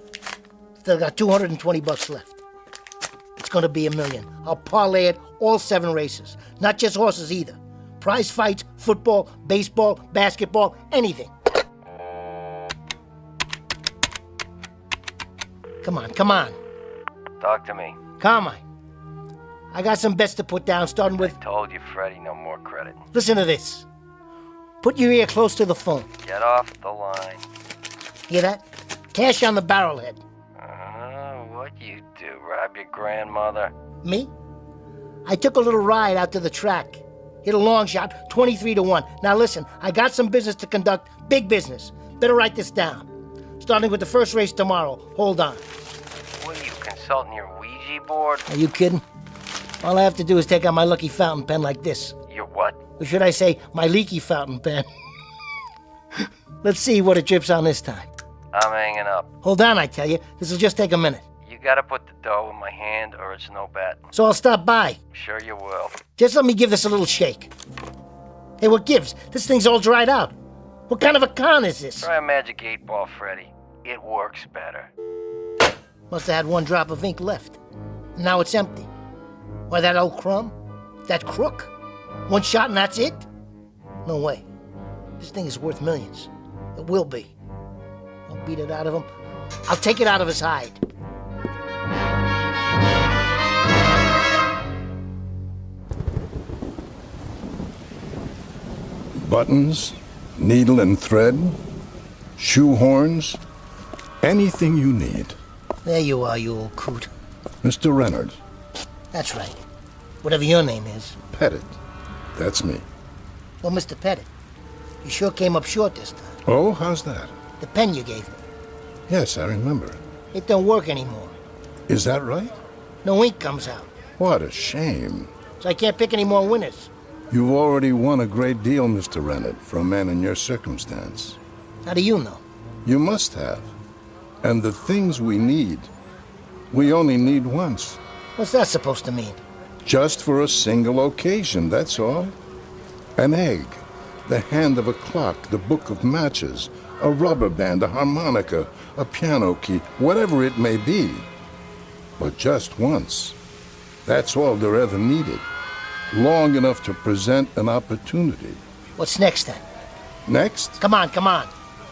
Still got $220 left. It's gonna be $1 million. I'll parlay it all 7 races. Not just horses either. Prize fights, football, baseball, basketball, anything. Come on. Talk to me. Carmine. I got some bets to put down, starting with... Told you, Freddie, no more credit. Listen to this. Put your ear close to the phone. Get off the line. Hear that? Cash on the barrelhead. What you do, rob your grandmother? Me? I took a little ride out to the track. Hit a long shot, 23-1. Now listen, I got some business to conduct, big business. Better write this down. Starting with the first race tomorrow. Hold on. What are you, consulting your Ouija board? Are you kidding? All I have to do is take out my lucky fountain pen like this. Your what? Or should I say, my leaky fountain pen? Let's see what it drips on this time. I'm hanging up. Hold on, I tell you. This'll just take a minute. You gotta put the dough in my hand or it's no bet. So I'll stop by. Sure you will. Just let me give this a little shake. Hey, what gives? This thing's all dried out. What kind of a con is this? Try a magic 8-ball, Freddie. It works better. Must have had 1 drop of ink left. Now it's empty. Why, that old crumb? That crook? 1 shot and that's it? No way. This thing is worth millions. It will be. I'll beat it out of him. I'll take it out of his hide. Buttons, needle and thread, shoehorns, anything you need. There you are, you old coot. Mr. Renard. That's right. Whatever your name is. Pettit. That's me. Well, Mr. Pettit, you sure came up short this time. Oh, how's that? The pen you gave me. Yes, I remember. It don't work anymore. Is that right? No ink comes out. What a shame. So I can't pick any more winners. You've already won a great deal, Mr. Renard, for a man in your circumstance. How do you know? You must have. And the things we need, we only need once. What's that supposed to mean? Just for a single occasion, that's all. An egg, the hand of a clock, the book of matches, a rubber band, a harmonica, a piano key, whatever it may be. But just once. That's all they're ever needed. Long enough to present an opportunity. What's next, then? Next? Come on.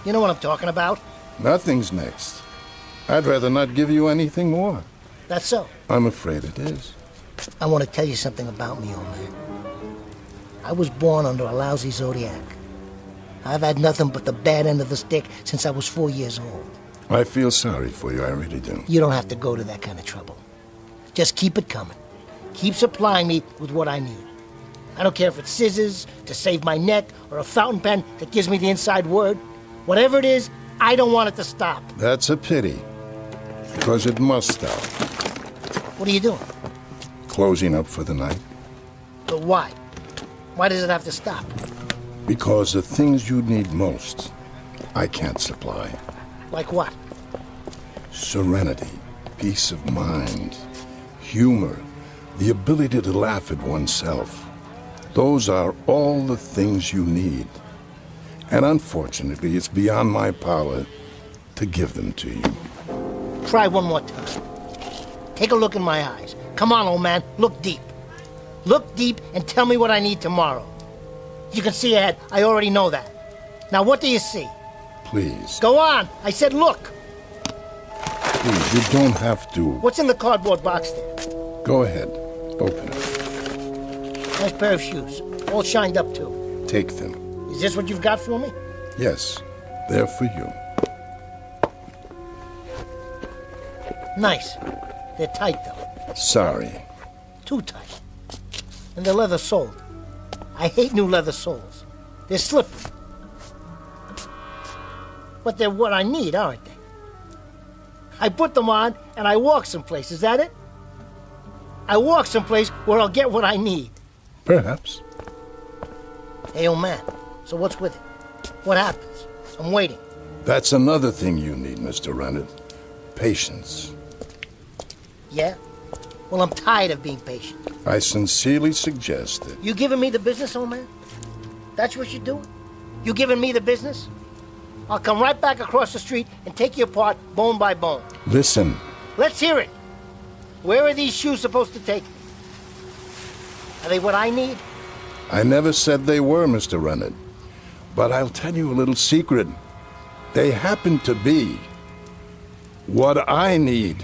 You know what I'm talking about. Nothing's next. I'd rather not give you anything more. That's so. I'm afraid it is. I want to tell you something about me, old man. I was born under a lousy zodiac. I've had nothing but the bad end of the stick since I was 4 years old. I feel sorry for you, I really do. You don't have to go to that kind of trouble. Just keep it coming. Keep supplying me with what I need. I don't care if it's scissors to save my neck or a fountain pen that gives me the inside word. Whatever it is, I don't want it to stop. That's a pity, because it must stop. What are you doing? Closing up for the night. But why? Why does it have to stop? Because the things you need most, I can't supply. Like what? Serenity, peace of mind, humor, the ability to laugh at oneself. Those are all the things you need. And unfortunately, it's beyond my power to give them to you. Try one more time. Take a look in my eyes. Come on, old man, look deep. Look deep and tell me what I need tomorrow. You can see ahead. I already know that. Now, what do you see? Please. Go on. I said look. Please, you don't have to. What's in the cardboard box there? Go ahead. Open it. Nice pair of shoes. All shined up, too. Take them. Is this what you've got for me? Yes, they're for you. Nice. They're tight, though. Sorry. Too tight. And they're leather soled. I hate new leather soles. They're slippery. But they're what I need, aren't they? I put them on and I walk someplace, is that it? I walk someplace where I'll get what I need. Perhaps. Hey, old man, so what's with it? What happens? I'm waiting. That's another thing you need, Mr. Reynard. Patience. Yeah? Well, I'm tired of being patient. I sincerely suggest that... You giving me the business, old man? That's what you're doing? You giving me the business? I'll come right back across the street and take you apart bone by bone. Listen. Let's hear it. Where are these shoes supposed to take me? Are they what I need? I never said they were, Mr. Reynard. But I'll tell you a little secret. They happen to be what I need.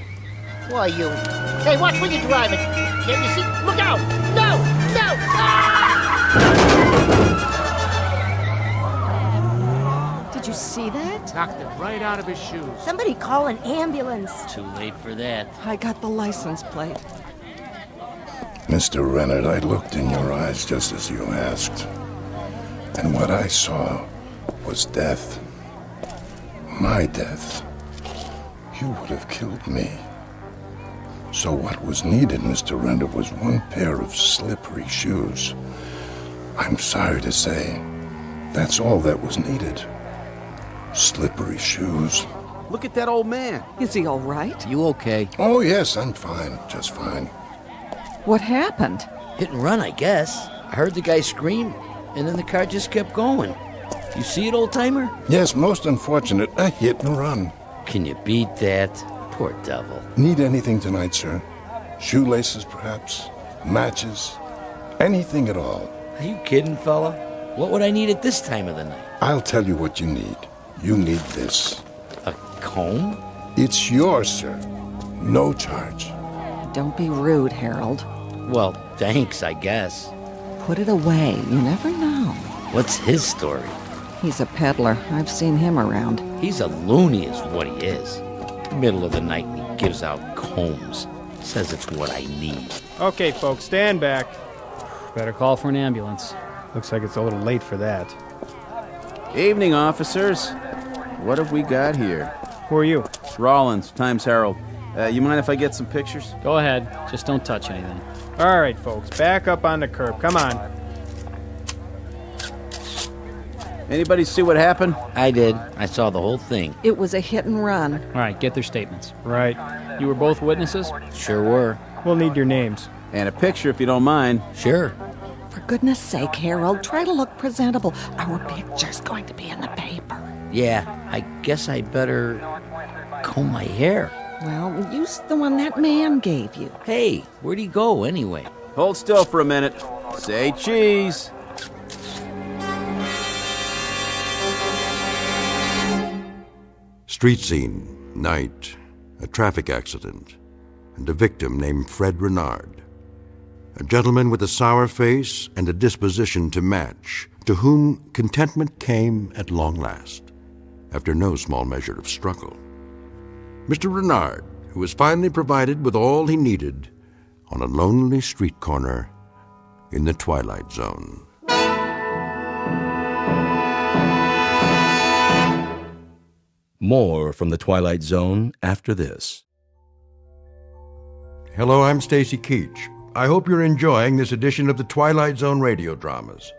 Why, you... Hey, watch where you're driving. Can't you see? Look out! No! No! Ah! Did you see that? Knocked it right out of his shoes. Somebody call an ambulance. Too late for that. I got the license plate. Mr. Reynard, I looked in your eyes just as you asked. And what I saw was death. My death. You would have killed me. So what was needed, Mr. Reynard, was one pair of slippery shoes. I'm sorry to say, that's all that was needed. Slippery shoes. Look at that old man. Is he all right? You okay? Oh, yes, I'm fine. Just fine. What happened? Hit and run, I guess. I heard the guy scream, and then the car just kept going. You see it, old-timer? Yes, most unfortunate. A hit and run. Can you beat that? Poor devil. Need anything tonight, sir? Shoelaces, perhaps? Matches? Anything at all? Are you kidding, fella? What would I need at this time of the night? I'll tell you what you need. You need this. A comb? It's yours, sir. No charge. Don't be rude, Harold. Well, thanks, I guess. Put it away. You never know. What's his story? He's a peddler. I've seen him around. He's a loony is what he is. Middle of the night and he gives out combs. Says it's what I need. Okay, folks, stand back. Better call for an ambulance. Looks like it's a little late for that. Evening, officers. What have we got here? Who are you? Rollins, Times Herald. You mind if I get some pictures? Go ahead. Just don't touch anything. All right, folks, back up on the curb. Come on. Anybody see what happened? I did. I saw the whole thing. It was a hit and run. All right, get their statements. Right. You were both witnesses? Sure were. We'll need your names. And a picture if you don't mind. Sure. For goodness sake, Harold, try to look presentable. Our picture's going to be in the paper. Yeah, I guess I better comb my hair. Well, use the one that man gave you. Hey, where'd he go anyway? Hold still for a minute. Say cheese. Street scene, night, a traffic accident, and a victim named Fred Renard. A gentleman with a sour face and a disposition to match, to whom contentment came at long last, after no small measure of struggle. Mr. Renard, who was finally provided with all he needed on a lonely street corner in the Twilight Zone. More from the Twilight Zone after this. Hello, I'm Stacy Keach. I hope you're enjoying this edition of the Twilight Zone Radio Dramas.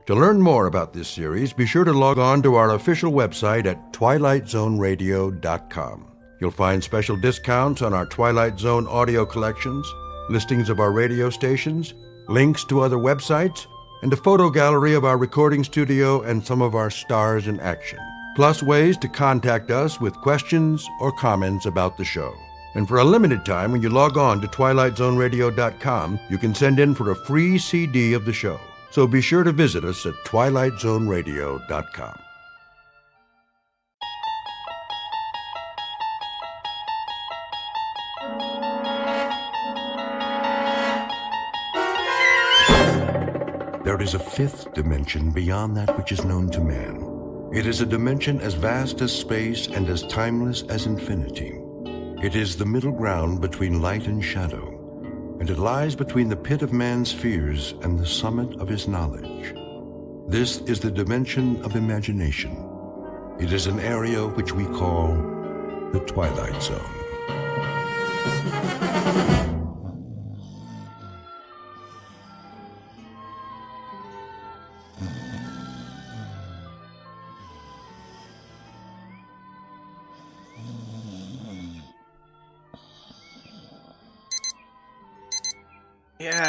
To learn more about this series, be sure to log on to our official website at twilightzoneradio.com. You'll find special discounts on our Twilight Zone audio collections, listings of our radio stations, links to other websites, and a photo gallery of our recording studio and some of our stars in action. Plus ways to contact us with questions or comments about the show. And for a limited time, when you log on to twilightzoneradio.com, you can send in for a free CD of the show. So be sure to visit us at twilightzoneradio.com. There is a fifth dimension beyond that which is known to man. It is a dimension as vast as space and as timeless as infinity. It is the middle ground between light and shadow, and it lies between the pit of man's fears and the summit of his knowledge. This is the dimension of imagination. It is an area which we call the Twilight Zone.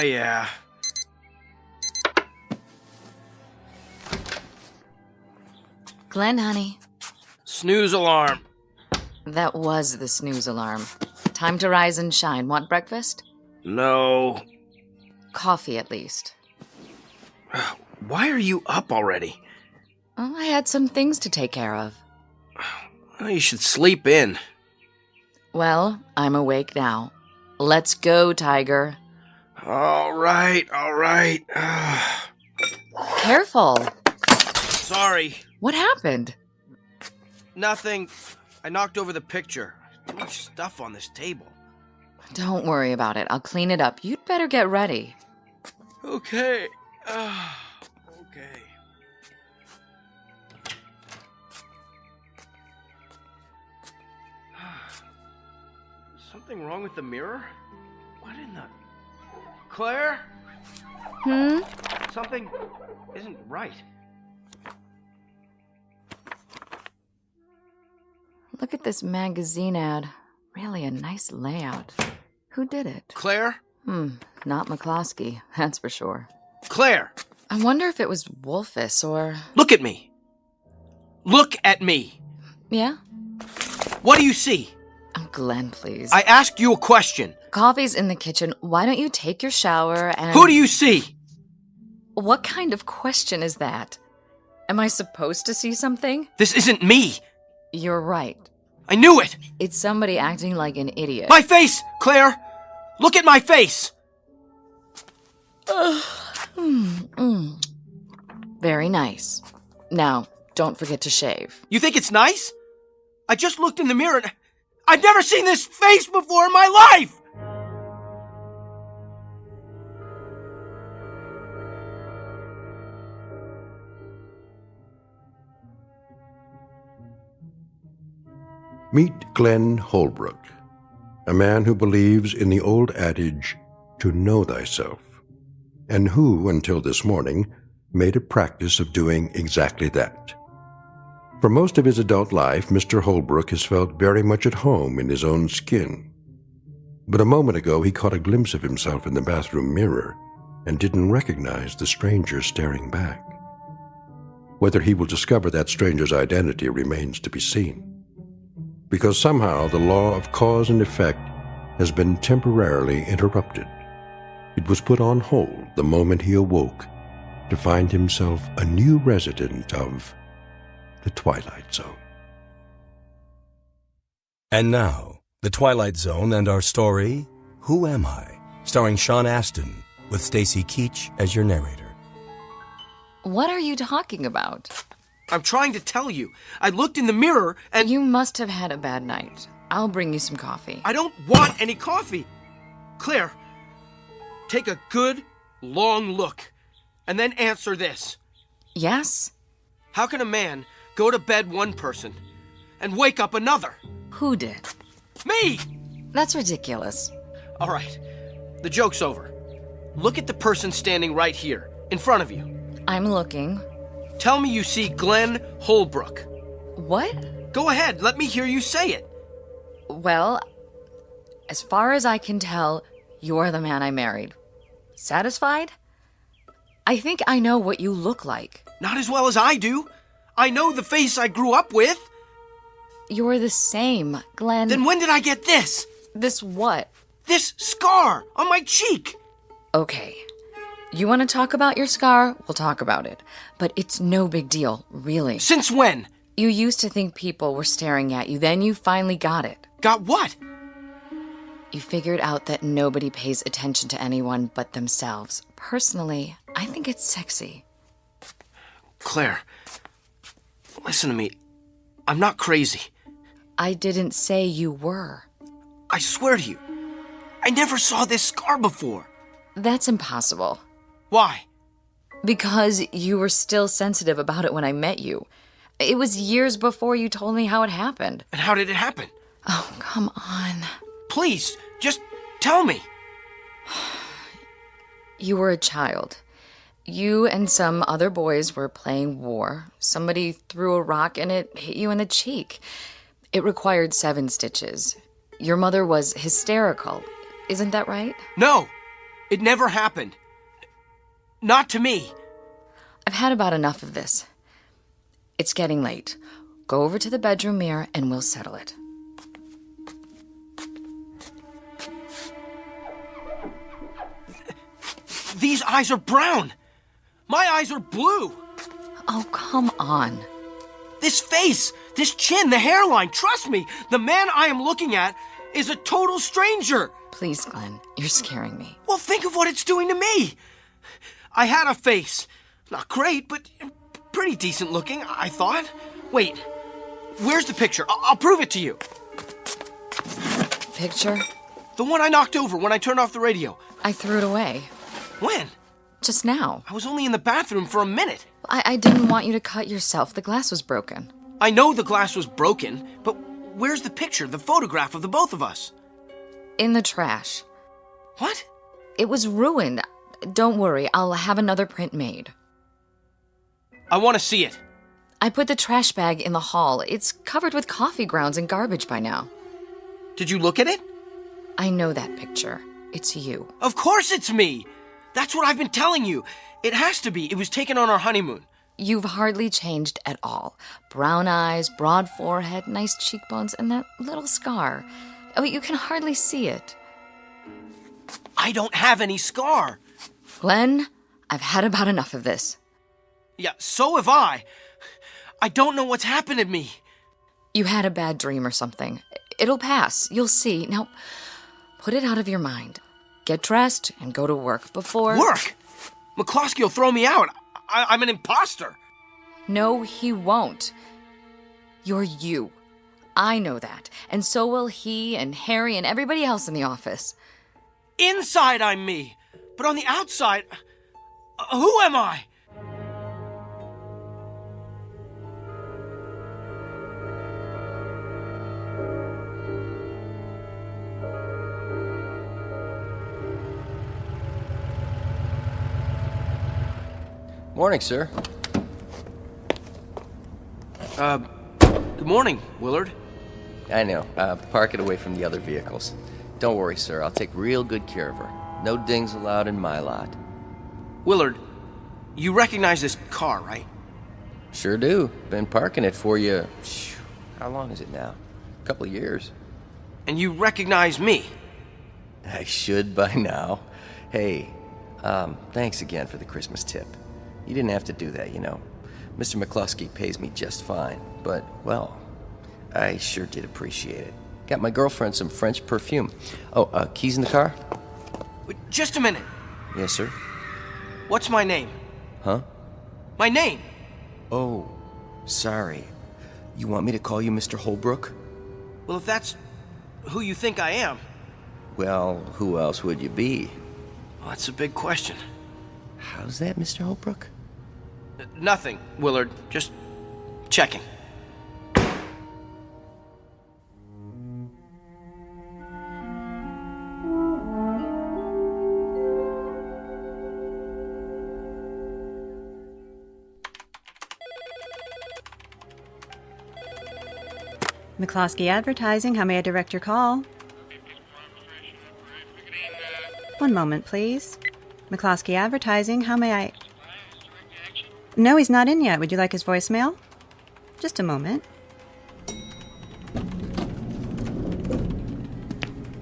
Yeah. Glenn, honey. Snooze alarm. That was the snooze alarm. Time to rise and shine. Want breakfast? No. Coffee, at least. Why are you up already? Oh, I had some things to take care of. Well, you should sleep in. Well, I'm awake now. Let's go, Tiger. All right. Careful. Sorry. What happened? Nothing. I knocked over the picture. Too much stuff on this table. Don't worry about it. I'll clean it up. You'd better get ready. Okay. Something wrong with the mirror? What in the... Claire? Something isn't right. Look at this magazine ad. Really a nice layout. Who did it? Claire? Not McCloskey, that's for sure. Claire! I wonder if it was Wolfus or... Look at me! Look at me! Yeah? What do you see? Oh, Glenn, please. I asked you a question. Coffee's in the kitchen. Why don't you take your shower and... Who do you see? What kind of question is that? Am I supposed to see something? This isn't me! You're right. I knew it! It's somebody acting like an idiot. My face, Claire! Look at my face! Very nice. Now, don't forget to shave. You think it's nice? I just looked in the mirror and I've never seen this face before in my life! Meet Glenn Holbrook, a man who believes in the old adage, to know thyself, and who, until this morning, made a practice of doing exactly that. For most of his adult life, Mr. Holbrook has felt very much at home in his own skin. But a moment ago, he caught a glimpse of himself in the bathroom mirror and didn't recognize the stranger staring back. Whether he will discover that stranger's identity remains to be seen. Because somehow the law of cause and effect has been temporarily interrupted. It was put on hold the moment he awoke to find himself a new resident of the Twilight Zone. And now, The Twilight Zone and our story, Who Am I? Starring Sean Astin, with Stacy Keach as your narrator. What are you talking about? I'm trying to tell you. I looked in the mirror and... You must have had a bad night. I'll bring you some coffee. I don't want any coffee. Claire, take a good, long look, and then answer this. Yes? How can a man go to bed one person and wake up another? Who did? Me! That's ridiculous. All right, the joke's over. Look at the person standing right here, in front of you. I'm looking. Tell me you see Glenn Holbrook. What? Go ahead, let me hear you say it. Well, as far as I can tell, you're the man I married. Satisfied? I think I know what you look like. Not as well as I do. I know the face I grew up with. You're the same, Glenn. Then when did I get this? This what? This scar on my cheek. Okay. You want to talk about your scar? We'll talk about it. But it's no big deal, really. Since when? You used to think people were staring at you, then you finally got it. Got what? You figured out that nobody pays attention to anyone but themselves. Personally, I think it's sexy. Claire, listen to me. I'm not crazy. I didn't say you were. I swear to you, I never saw this scar before. That's impossible. Why? Because you were still sensitive about it when I met you. It was years before you told me how it happened. And how did it happen? Oh, come on. Please, just tell me. You were a child. You and some other boys were playing war. Somebody threw a rock and it hit you in the cheek. It required 7 stitches. Your mother was hysterical. Isn't that right? No, it never happened. Not to me. I've had about enough of this. It's getting late. Go over to the bedroom mirror and we'll settle it. These eyes are brown. My eyes are blue. Oh, come on. This face, this chin, the hairline, trust me, the man I am looking at is a total stranger. Please, Glenn, you're scaring me. Well, think of what it's doing to me. I had a face. Not great, but pretty decent looking, I thought. Wait, where's the picture? I'll prove it to you. Picture? The one I knocked over when I turned off the radio. I threw it away. When? Just now. I was only in the bathroom for a minute. I didn't want you to cut yourself. The glass was broken. I know the glass was broken, but where's the picture, the photograph of the both of us? In the trash. What? It was ruined. Don't worry, I'll have another print made. I want to see it. I put the trash bag in the hall. It's covered with coffee grounds and garbage by now. Did you look at it? I know that picture. It's you. Of course it's me. That's what I've been telling you. It has to be. It was taken on our honeymoon. You've hardly changed at all. Brown eyes, broad forehead, nice cheekbones, and that little scar. Oh, you can hardly see it. I don't have any scar. Glenn, I've had about enough of this. Yeah, so have I. I don't know what's happened to me. You had a bad dream or something. It'll pass. You'll see. Now, put it out of your mind. Get dressed and go to work before... Work? McCloskey will throw me out. I'm an imposter. No, he won't. You're you. I know that. And so will he and Harry and everybody else in the office. Inside, I'm me. But on the outside, who am I? Morning, sir. Good morning, Willard. I know. Park it away from the other vehicles. Don't worry, sir. I'll take real good care of her. No dings allowed in my lot. Willard, you recognize this car, right? Sure do. Been parking it for you. How long is it now? A couple of years. And you recognize me? I should by now. Hey, thanks again for the Christmas tip. You didn't have to do that, you know. Mr. McCluskey pays me just fine, but, well, I sure did appreciate it. Got my girlfriend some French perfume. Oh, keys in the car? Just a minute. Yes, sir. What's my name? Huh? My name. Oh, sorry. You want me to call you Mr. Holbrook? Well, if that's who you think I am. Well, who else would you be? Well, that's a big question. How's that, Mr. Holbrook? Nothing, Willard. Just checking. McCloskey Advertising, how may I direct your call? One moment, please. McCloskey Advertising, how may I... No, he's not in yet. Would you like his voicemail? Just a moment.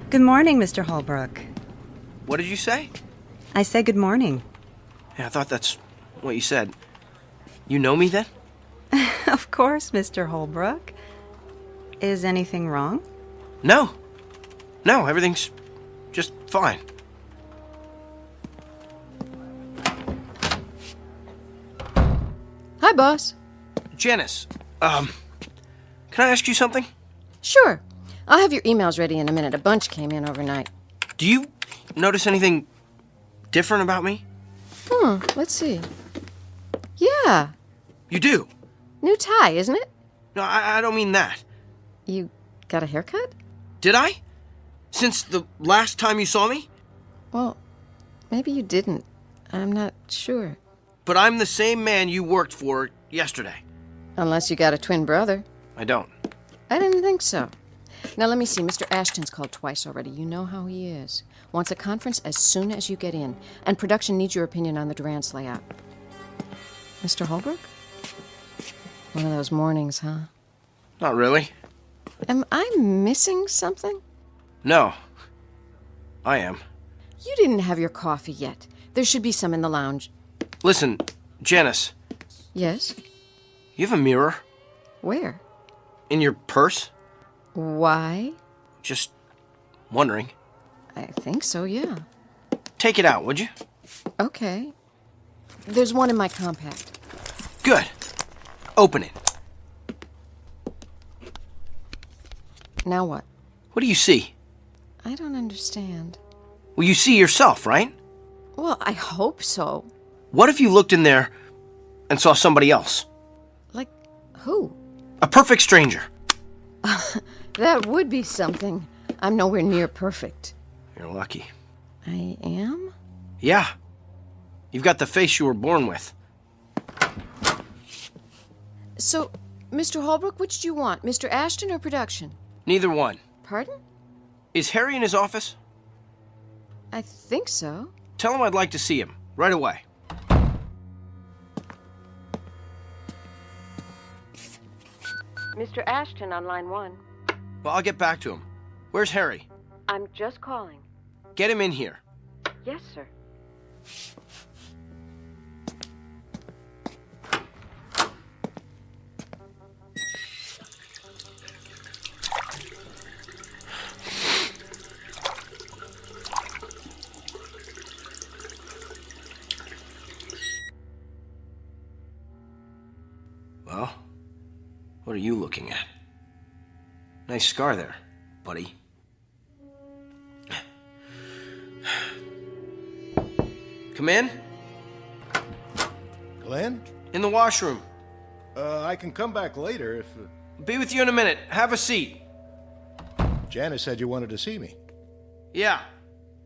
Good morning, Mr. Holbrook. What did you say? I said good morning. Yeah, I thought that's what you said. You know me then? Of course, Mr. Holbrook. Is anything wrong? No. No, everything's just fine. Hi, boss. Janice, can I ask you something? Sure. I'll have your emails ready in a minute. A bunch came in overnight. Do you notice anything different about me? Let's see. Yeah. You do? New tie, isn't it? No, I don't mean that. You got a haircut? Did I? Since the last time you saw me? Well, maybe you didn't. I'm not sure. But I'm the same man you worked for yesterday. Unless you got a twin brother. I don't. I didn't think so. Now, let me see. Mr. Ashton's called twice already. You know how he is. Wants a conference as soon as you get in. And production needs your opinion on the Durant's layout. Mr. Holbrook? One of those mornings, huh? Not really. Am I missing something? No. I am. You didn't have your coffee yet. There should be some in the lounge. Listen, Janice. Yes? You have a mirror? Where? In your purse? Why? Just wondering. I think so, yeah. Take it out, would you? Okay. There's one in my compact. Good. Open it. Now what? What do you see? I don't understand. Well, you see yourself, right? Well, I hope so. What if you looked in there and saw somebody else? Like who? A perfect stranger. That would be something. I'm nowhere near perfect. You're lucky. I am? Yeah. You've got the face you were born with. So, Mr. Holbrook, which do you want? Mr. Ashton or production? Neither one. Pardon? Is Harry in his office? I think so. Tell him I'd like to see him. Right away. Mr. Ashton on line 1. Well, I'll get back to him. Where's Harry? I'm just calling. Get him in here. Yes, sir. Well, what are you looking at? Nice scar there, buddy. Come in. Glenn? In the washroom. I can come back later if... Be with you in a minute. Have a seat. Janice said you wanted to see me. Yeah.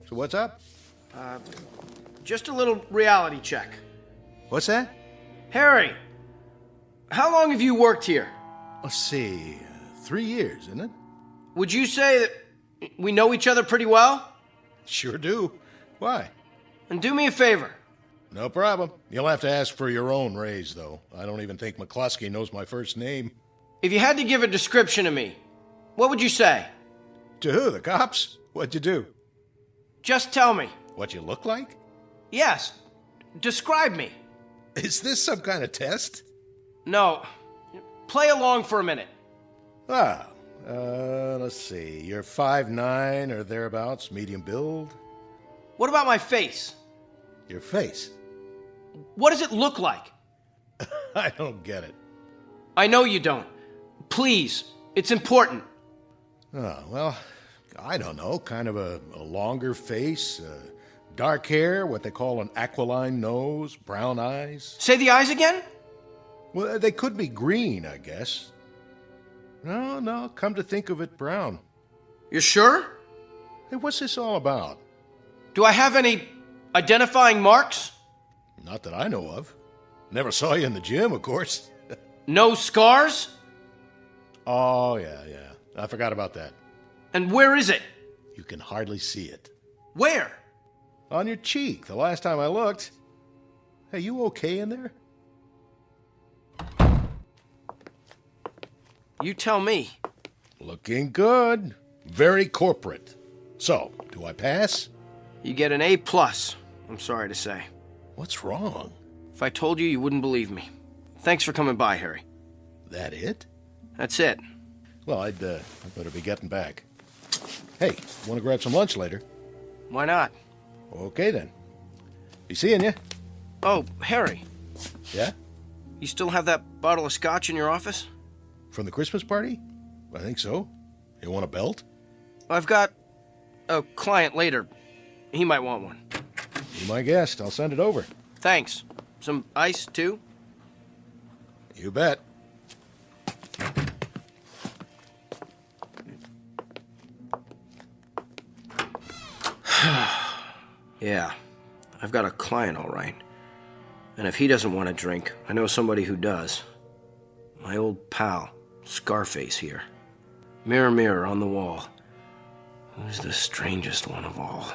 So what's up? Just a little reality check. What's that? Harry, how long have you worked here? Let's see, 3 years, isn't it? Would you say that we know each other pretty well? Sure do. Why? And do me a favor. No problem. You'll have to ask for your own raise, though. I don't even think McCluskey knows my first name. If you had to give a description of me, what would you say? To who? The cops? What'd you do? Just tell me. What you look like? Yes. Describe me. Is this some kind of test? No. Play along for a minute. Let's see. You're 5'9" or thereabouts, medium build. What about my face? Your face? What does it look like? I don't get it. I know you don't. Please, it's important. Oh, well, I don't know. Kind of a longer face, Dark hair, what they call an aquiline nose, brown eyes. Say the eyes again? Well, they could be green, I guess. No, come to think of it, brown. You're sure? Hey, what's this all about? Do I have any identifying marks? Not that I know of. Never saw you in the gym, of course. No scars? Oh, yeah. I forgot about that. And where is it? You can hardly see it. Where? On your cheek, the last time I looked. Hey, you okay in there? You tell me. Looking good. Very corporate. So, do I pass? You get an A+, I'm sorry to say. What's wrong? If I told you, you wouldn't believe me. Thanks for coming by, Harry. That it? That's it. Well, I'd better be getting back. Hey, want to grab some lunch later? Why not? Okay, then. Be seeing you. Oh, Harry. Yeah? You still have that bottle of scotch in your office? From the Christmas party? I think so. You want a belt? I've got a client later. He might want one. Be my guest. I'll send it over. Thanks. Some ice, too? You bet. Yeah, I've got a client, all right. And if he doesn't want to drink, I know somebody who does. My old pal, Scarface here. Mirror, mirror on the wall. Who's the strangest one of all?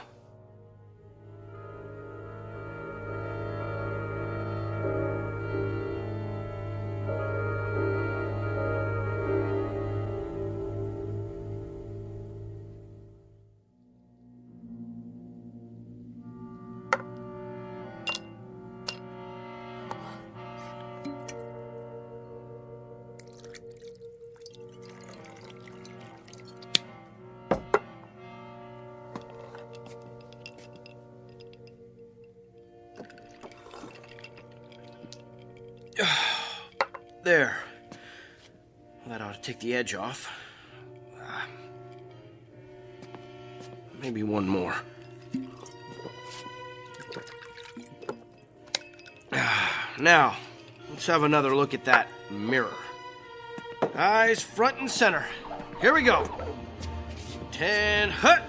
There. That ought to take the edge off. Maybe one more. Now, let's have another look at that mirror. Eyes front and center. Here we go. 10, hut!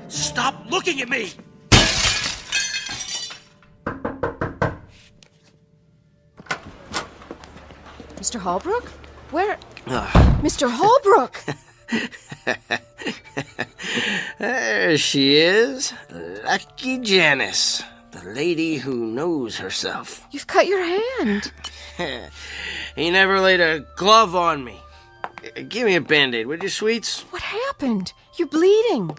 Stop looking at me! Mr. Holbrook? Where? Mr. Holbrook! There she is. Lucky Janice. The lady who knows herself. You've cut your hand. He never laid a glove on me. Give me a Band-Aid, would you, sweets? What happened? You're bleeding.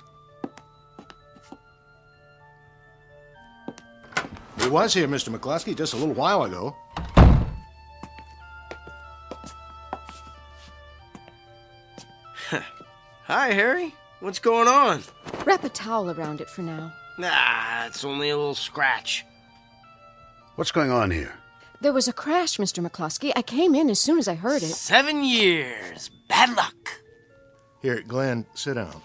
He was here, Mr. McCluskey, just a little while ago. Hi, Harry. What's going on? Wrap a towel around it for now. Nah, it's only a little scratch. What's going on here? There was a crash, Mr. McCluskey. I came in as soon as I heard it. 7 years. Bad luck. Here, Glenn, sit down.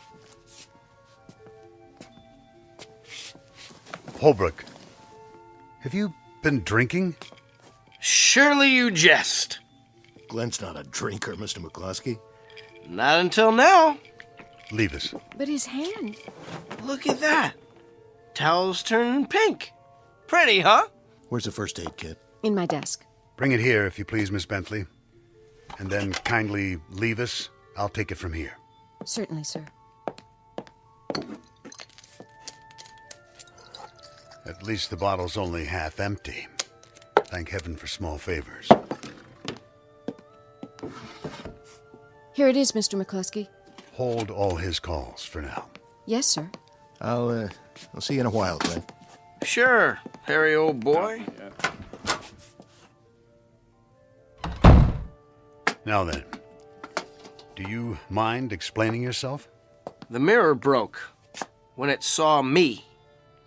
Holbrook, have you been drinking? Surely you jest. Glenn's not a drinker, Mr. McCluskey. Not until now. Leave us. But his hand. Look at that. Towel's turning pink. Pretty, huh? Where's the first aid kit? In my desk. Bring it here, if you please, Miss Bentley. And then kindly leave us. I'll take it from here. Certainly, sir. At least the bottle's only half empty. Thank heaven for small favors. Here it is, Mr. McCluskey. Hold all his calls for now. Yes, sir. I'll see you in a while, Glenn. Sure, Harry, old boy. Now then, do you mind explaining yourself? The mirror broke when it saw me.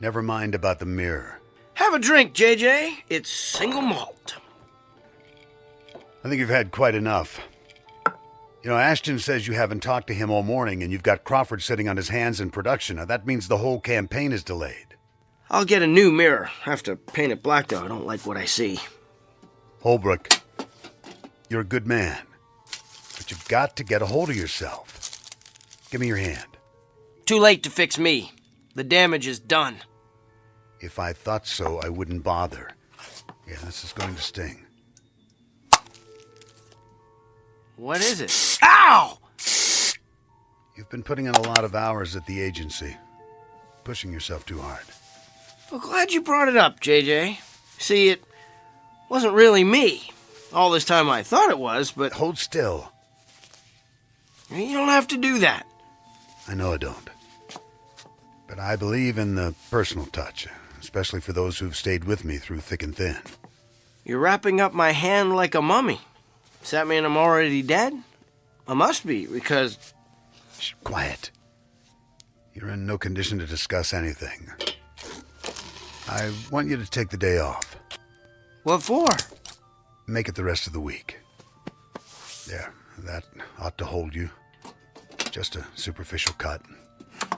Never mind about the mirror. Have a drink, JJ. It's single malt. I think you've had quite enough. You know, Ashton says you haven't talked to him all morning and you've got Crawford sitting on his hands in production. Now, that means the whole campaign is delayed. I'll get a new mirror. I have to paint it black, though. I don't like what I see. Holbrook, you're a good man, but you've got to get a hold of yourself. Give me your hand. Too late to fix me. The damage is done. If I thought so, I wouldn't bother. Yeah, this is going to sting. What is it? Ow! You've been putting in a lot of hours at the agency. Pushing yourself too hard. Well, glad you brought it up, JJ. See, it wasn't really me. All this time I thought it was, but... Hold still. You don't have to do that. I know I don't. But I believe in the personal touch, especially for those who've stayed with me through thick and thin. You're wrapping up my hand like a mummy. Does that mean I'm already dead? I must be, because... Shh, quiet. You're in no condition to discuss anything. I want you to take the day off. What for? Make it the rest of the week. There, that ought to hold you. Just a superficial cut.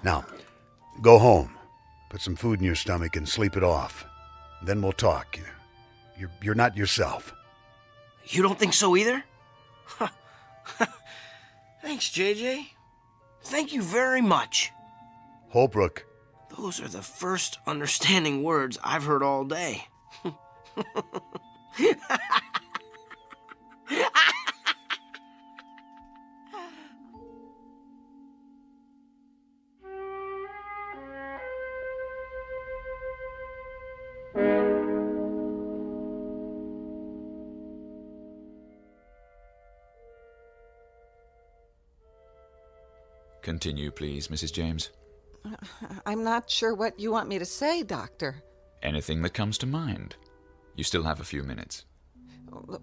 Now, go home. Put some food in your stomach and sleep it off. Then we'll talk. You're not yourself. You don't think so either? Thanks, JJ. Thank you very much. Holbrook. Those are the first understanding words I've heard all day. Continue, please, Mrs. James. I'm not sure what you want me to say, Doctor. Anything that comes to mind. You still have a few minutes.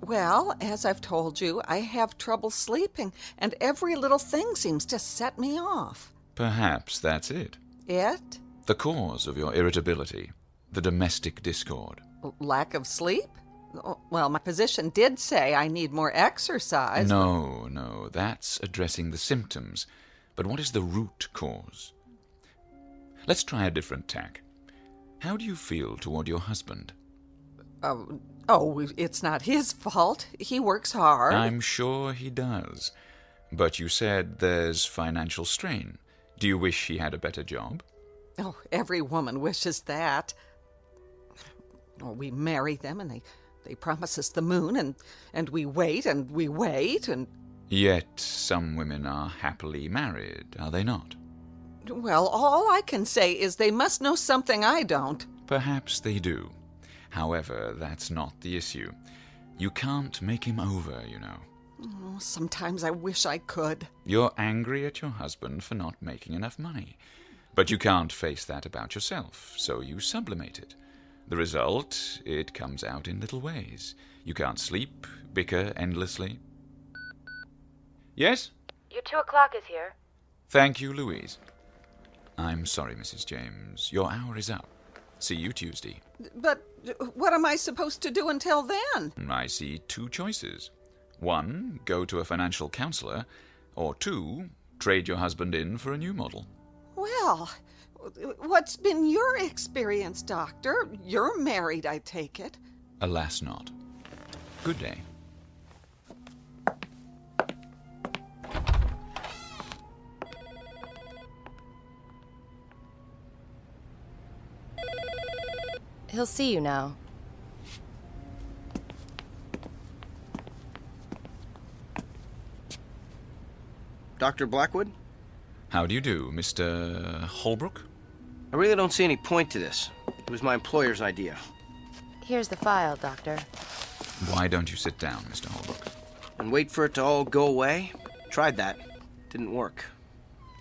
Well, as I've told you, I have trouble sleeping, and every little thing seems to set me off. Perhaps that's it. It? The cause of your irritability. The domestic discord. Lack of sleep? Well, my physician did say I need more exercise. No, that's addressing the symptoms. But what is the root cause? Let's try a different tack. How do you feel toward your husband? It's not his fault. He works hard. I'm sure he does. But you said there's financial strain. Do you wish he had a better job? Oh, every woman wishes that. We marry them and they promise us the moon and we wait and we wait and... Yet some women are happily married, are they not? Well, all I can say is they must know something I don't. Perhaps they do. However, that's not the issue. You can't make him over, you know. Oh, sometimes I wish I could. You're angry at your husband for not making enough money. But you can't face that about yourself, so you sublimate it. The result, it comes out in little ways. You can't sleep, bicker endlessly. Yes? Your 2 o'clock is here. Thank you, Louise. I'm sorry, Mrs. James. Your hour is up. See you Tuesday. But what am I supposed to do until then? I see 2 choices. 1, go to a financial counselor. Or 2, trade your husband in for a new model. Well, what's been your experience, Doctor? You're married, I take it. Alas not. Good day. He'll see you now. Dr. Blackwood? How do you do, Mr. Holbrook? I really don't see any point to this. It was my employer's idea. Here's the file, Doctor. Why don't you sit down, Mr. Holbrook? And wait for it to all go away? Tried that. Didn't work.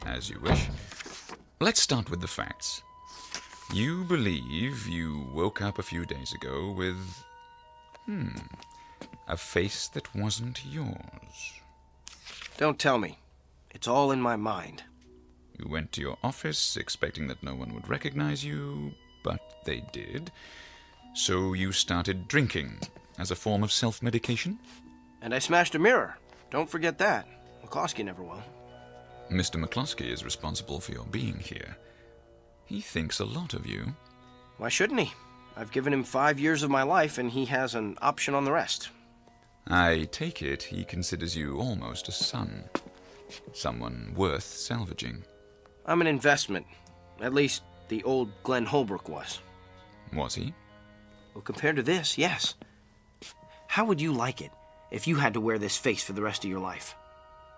As you wish. Let's start with the facts. You believe you woke up a few days ago with... a face that wasn't yours. Don't tell me. It's all in my mind. You went to your office expecting that no one would recognize you, but they did. So you started drinking as a form of self-medication? And I smashed a mirror. Don't forget that. McCloskey never will. Mr. McCloskey is responsible for your being here. He thinks a lot of you. Why shouldn't he? I've given him 5 years of my life, and he has an option on the rest. I take it he considers you almost a son. Someone worth salvaging. I'm an investment. At least the old Glenn Holbrook was. Was he? Well, compared to this, yes. How would you like it if you had to wear this face for the rest of your life?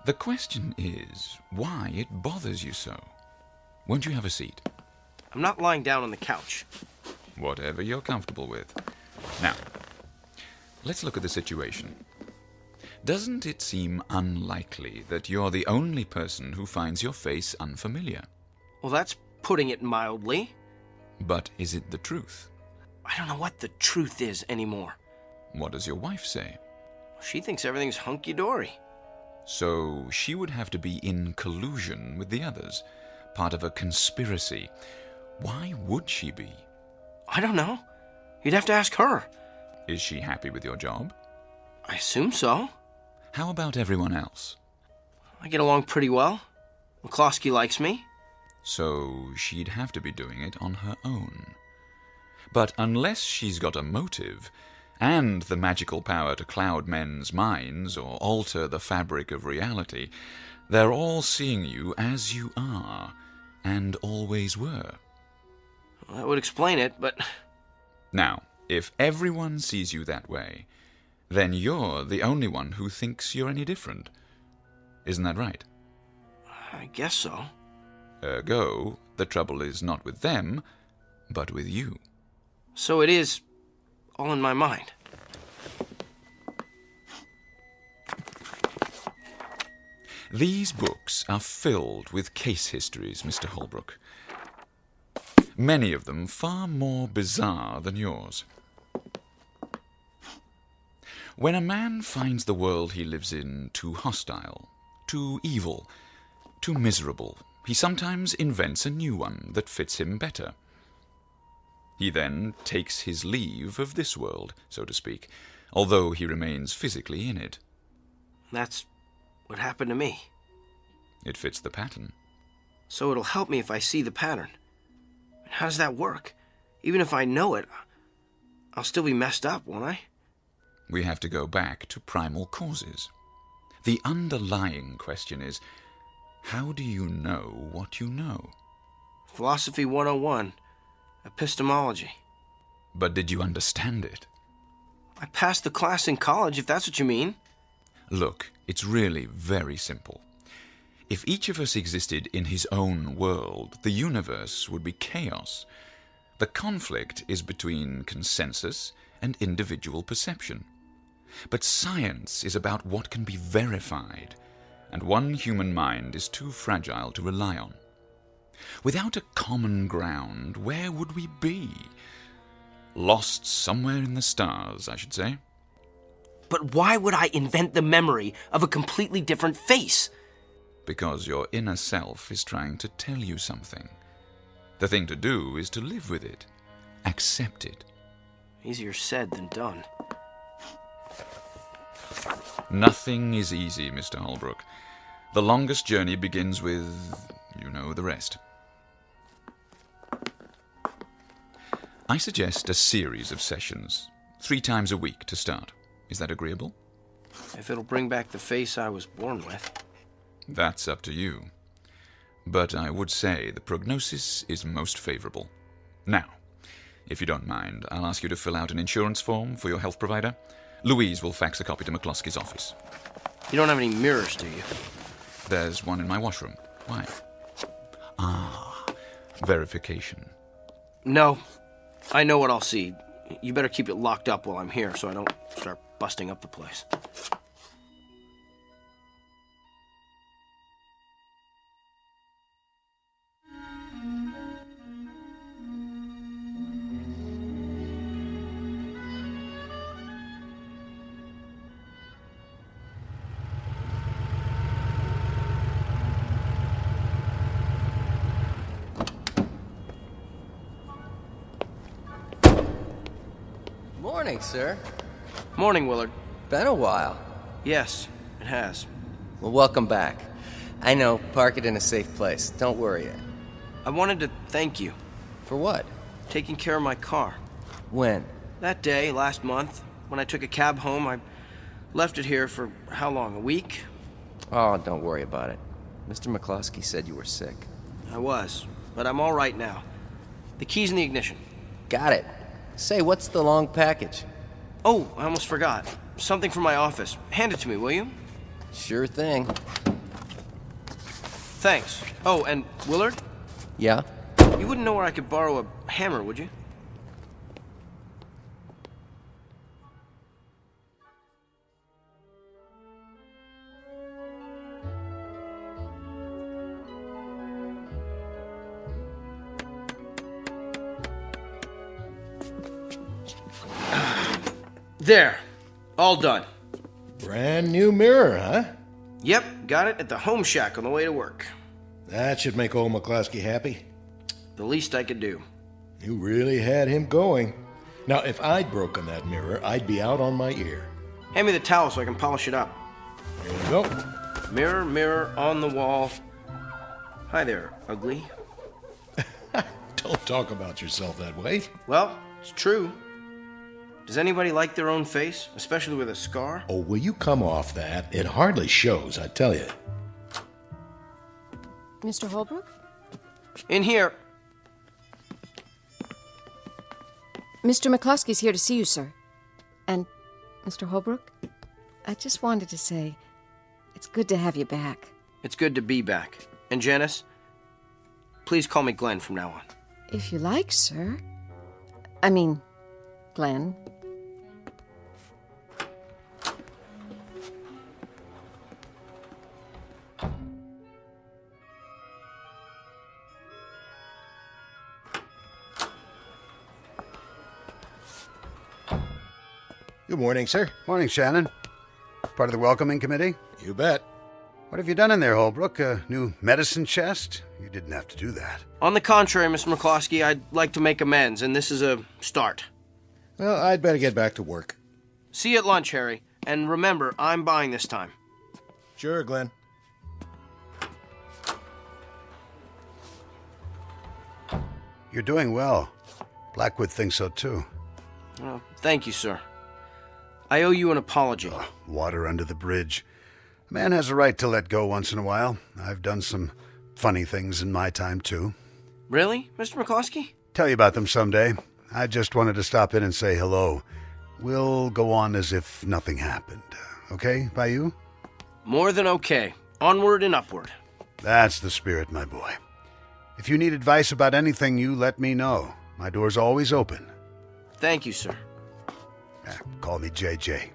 The question is why it bothers you so. Won't you have a seat? I'm not lying down on the couch. Whatever you're comfortable with. Now, let's look at the situation. Doesn't it seem unlikely that you're the only person who finds your face unfamiliar? Well, that's putting it mildly. But is it the truth? I don't know what the truth is anymore. What does your wife say? She thinks everything's hunky-dory. So she would have to be in collusion with the others, part of a conspiracy. Why would she be? I don't know. You'd have to ask her. Is she happy with your job? I assume so. How about everyone else? I get along pretty well. McCloskey likes me. So she'd have to be doing it on her own. But unless she's got a motive, and the magical power to cloud men's minds or alter the fabric of reality, they're all seeing you as you are, and always were. Well, that would explain it, but... Now, if everyone sees you that way, then you're the only one who thinks you're any different. Isn't that right? I guess so. Ergo, the trouble is not with them, but with you. So it is all in my mind. These books are filled with case histories, Mr. Holbrook. Many of them far more bizarre than yours. When a man finds the world he lives in too hostile, too evil, too miserable, he sometimes invents a new one that fits him better. He then takes his leave of this world, so to speak, although he remains physically in it. That's what happened to me. It fits the pattern. So it'll help me if I see the pattern. How does that work? Even if I know it, I'll still be messed up, won't I? We have to go back to primal causes. The underlying question is, how do you know what you know? Philosophy 101. Epistemology. But did you understand it? I passed the class in college, if that's what you mean. Look, it's really very simple. If each of us existed in his own world, the universe would be chaos. The conflict is between consensus and individual perception. But science is about what can be verified, and one human mind is too fragile to rely on. Without a common ground, where would we be? Lost somewhere in the stars, I should say. But why would I invent the memory of a completely different face? Because your inner self is trying to tell you something. The thing to do is to live with it. Accept it. Easier said than done. Nothing is easy, Mr. Holbrook. The longest journey begins with, you know, the rest. I suggest a series of sessions, 3 times a week to start. Is that agreeable? If it'll bring back the face I was born with. That's up to you. But I would say the prognosis is most favorable. Now, if you don't mind, I'll ask you to fill out an insurance form for your health provider. Louise will fax a copy to McCloskey's office. You don't have any mirrors, do you? There's one in my washroom. Why? Verification. No. I know what I'll see. You better keep it locked up while I'm here so I don't start busting up the place. Morning, sir. Morning, Willard. Been a while. Yes, it has. Well, welcome back. I know, park it in a safe place. Don't worry. I wanted to thank you. For what? Taking care of my car. When? That day, last month, when I took a cab home. I left it here for how long, a week? Oh, don't worry about it. Mr. McCloskey said you were sick. I was, but I'm all right now. The key's in the ignition. Got it. Say, what's the long package? Oh, I almost forgot. Something from my office. Hand it to me, will you? Sure thing. Thanks. Oh, and Willard? Yeah? You wouldn't know where I could borrow a hammer, would you? There. All done. Brand new mirror, huh? Yep, got it at the home shack on the way to work. That should make old McCloskey happy. The least I could do. You really had him going. Now, if I'd broken that mirror, I'd be out on my ear. Hand me the towel so I can polish it up. Here you go. Mirror, mirror on the wall. Hi there, ugly. Don't talk about yourself that way. Well, it's true. Does anybody like their own face, especially with a scar? Oh, will you come off that? It hardly shows, I tell you. Mr. Holbrook? In here. Mr. McCloskey's here to see you, sir. And, Mr. Holbrook, I just wanted to say, it's good to have you back. It's good to be back. And Janice, please call me Glenn from now on. If you like, sir. I mean, Glenn. Good morning, sir. Morning, Shannon. Part of the welcoming committee? You bet. What have you done in there, Holbrook? A new medicine chest? You didn't have to do that. On the contrary, Mr. McCloskey, I'd like to make amends, and this is a start. Well, I'd better get back to work. See you at lunch, Harry. And remember, I'm buying this time. Sure, Glenn. You're doing well. Blackwood thinks so, too. Well, thank you, sir. I owe you an apology. Water under the bridge. A man has a right to let go once in a while. I've done some funny things in my time, too. Really, Mr. McCloskey? Tell you about them someday. I just wanted to stop in and say hello. We'll go on as if nothing happened. Okay, by you? More than okay. Onward and upward. That's the spirit, my boy. If you need advice about anything, you let me know. My door's always open. Thank you, sir. Call me JJ.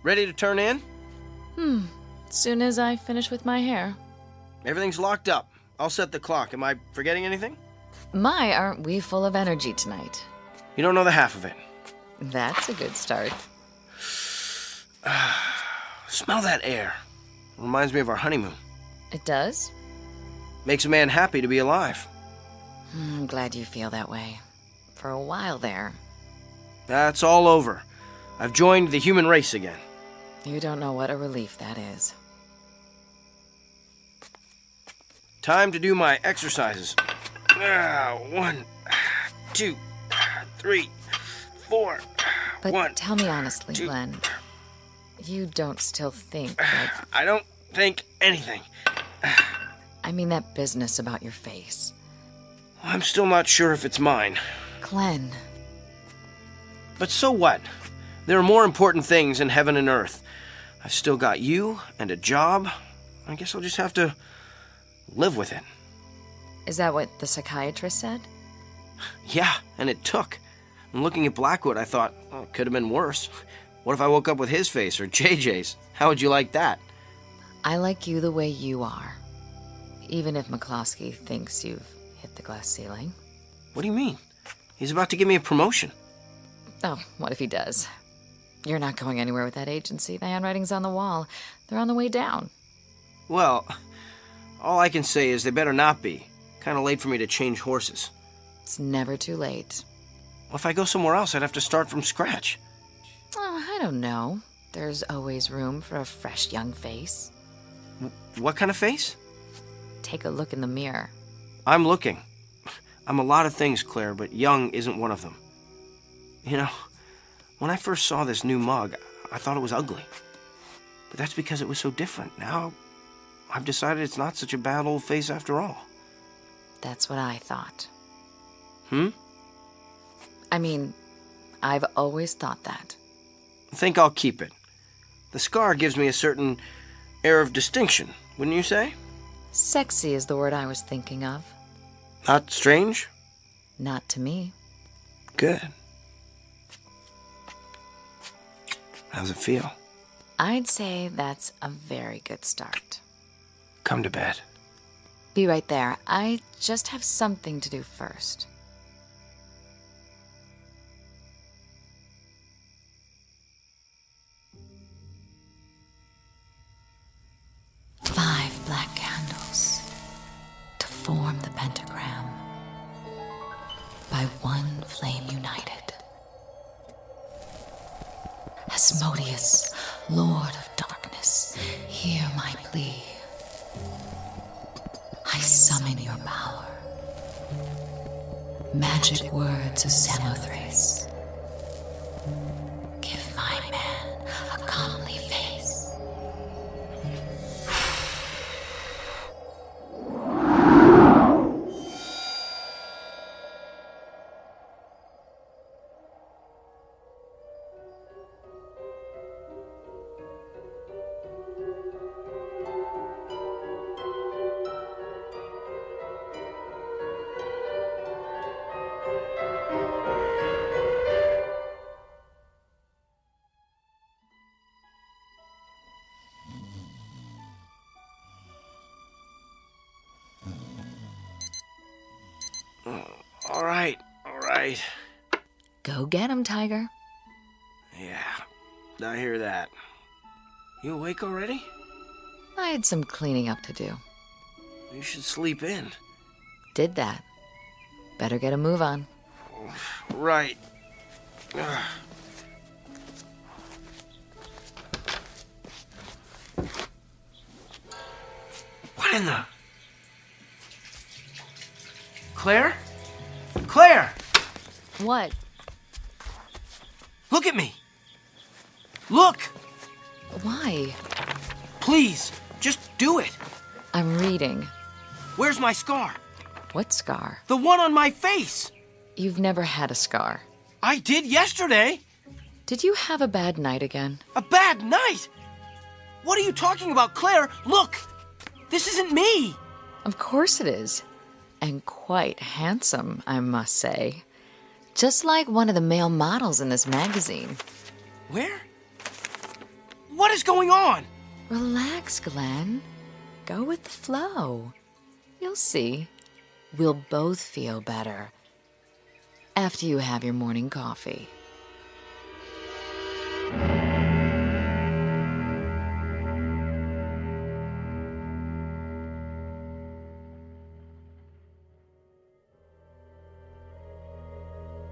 Ready to turn in? Soon as I finish with my hair. Everything's locked up. I'll set the clock. Am I forgetting anything? My, aren't we full of energy tonight? You don't know the half of it. That's a good start. Smell that air. Reminds me of our honeymoon. It does? Makes a man happy to be alive. I'm glad you feel that way. For a while there. That's all over. I've joined the human race again. You don't know what a relief that is. Time to do my exercises. 1, 2, 3, 4. But 1, tell me honestly, 2. Glenn. You don't still think that... I don't think anything. I mean that business about your face. I'm still not sure if it's mine. Glenn. But so what? There are more important things in heaven and earth. I've still got you and a job. I guess I'll just have to live with it. Is that what the psychiatrist said? Yeah, and it took. And looking at Blackwood, I thought, it could have been worse. What if I woke up with his face or JJ's? How would you like that? I like you the way you are. Even if McCloskey thinks you've hit the glass ceiling. What do you mean? He's about to give me a promotion. Oh, what if he does? You're not going anywhere with that agency. The handwriting's on the wall. They're on the way down. Well, all I can say is they better not be. Kind of late for me to change horses. It's never too late. Well, if I go somewhere else, I'd have to start from scratch. Oh, I don't know. There's always room for a fresh young face. What kind of face? Take a look in the mirror. I'm looking. I'm a lot of things, Claire, but young isn't one of them. You know, when I first saw this new mug, I thought it was ugly. But that's because it was so different. Now, I've decided it's not such a bad old face after all. That's what I thought. I mean, I've always thought that. I think I'll keep it. The scar gives me a certain air of distinction, wouldn't you say? Sexy is the word I was thinking of. Not strange? Not to me. Good. How's it feel? I'd say that's a very good start. Come to bed. Be right there. I just have something to do first. Five black candles to form the pentagram. By one flame united. Asmodeus, Lord of Darkness, hear my plea. I summon your power. Magic words of Samothrace. Give my man a comely face. All right. Go get him, Tiger. Yeah, I hear that. You awake already? I had some cleaning up to do. You should sleep in. Did that. Better get a move on. Right. What in the... Claire? Claire! What? Look at me! Look! Why? Please, just do it. I'm reading. Where's my scar? What scar? The one on my face! You've never had a scar. I did yesterday! Did you have a bad night again? A bad night? What are you talking about, Claire? Look! This isn't me! Of course it is. And quite handsome, I must say. Just like one of the male models in this magazine. Where? What is going on? Relax, Glenn. Go with the flow. You'll see. We'll both feel better after you have your morning coffee.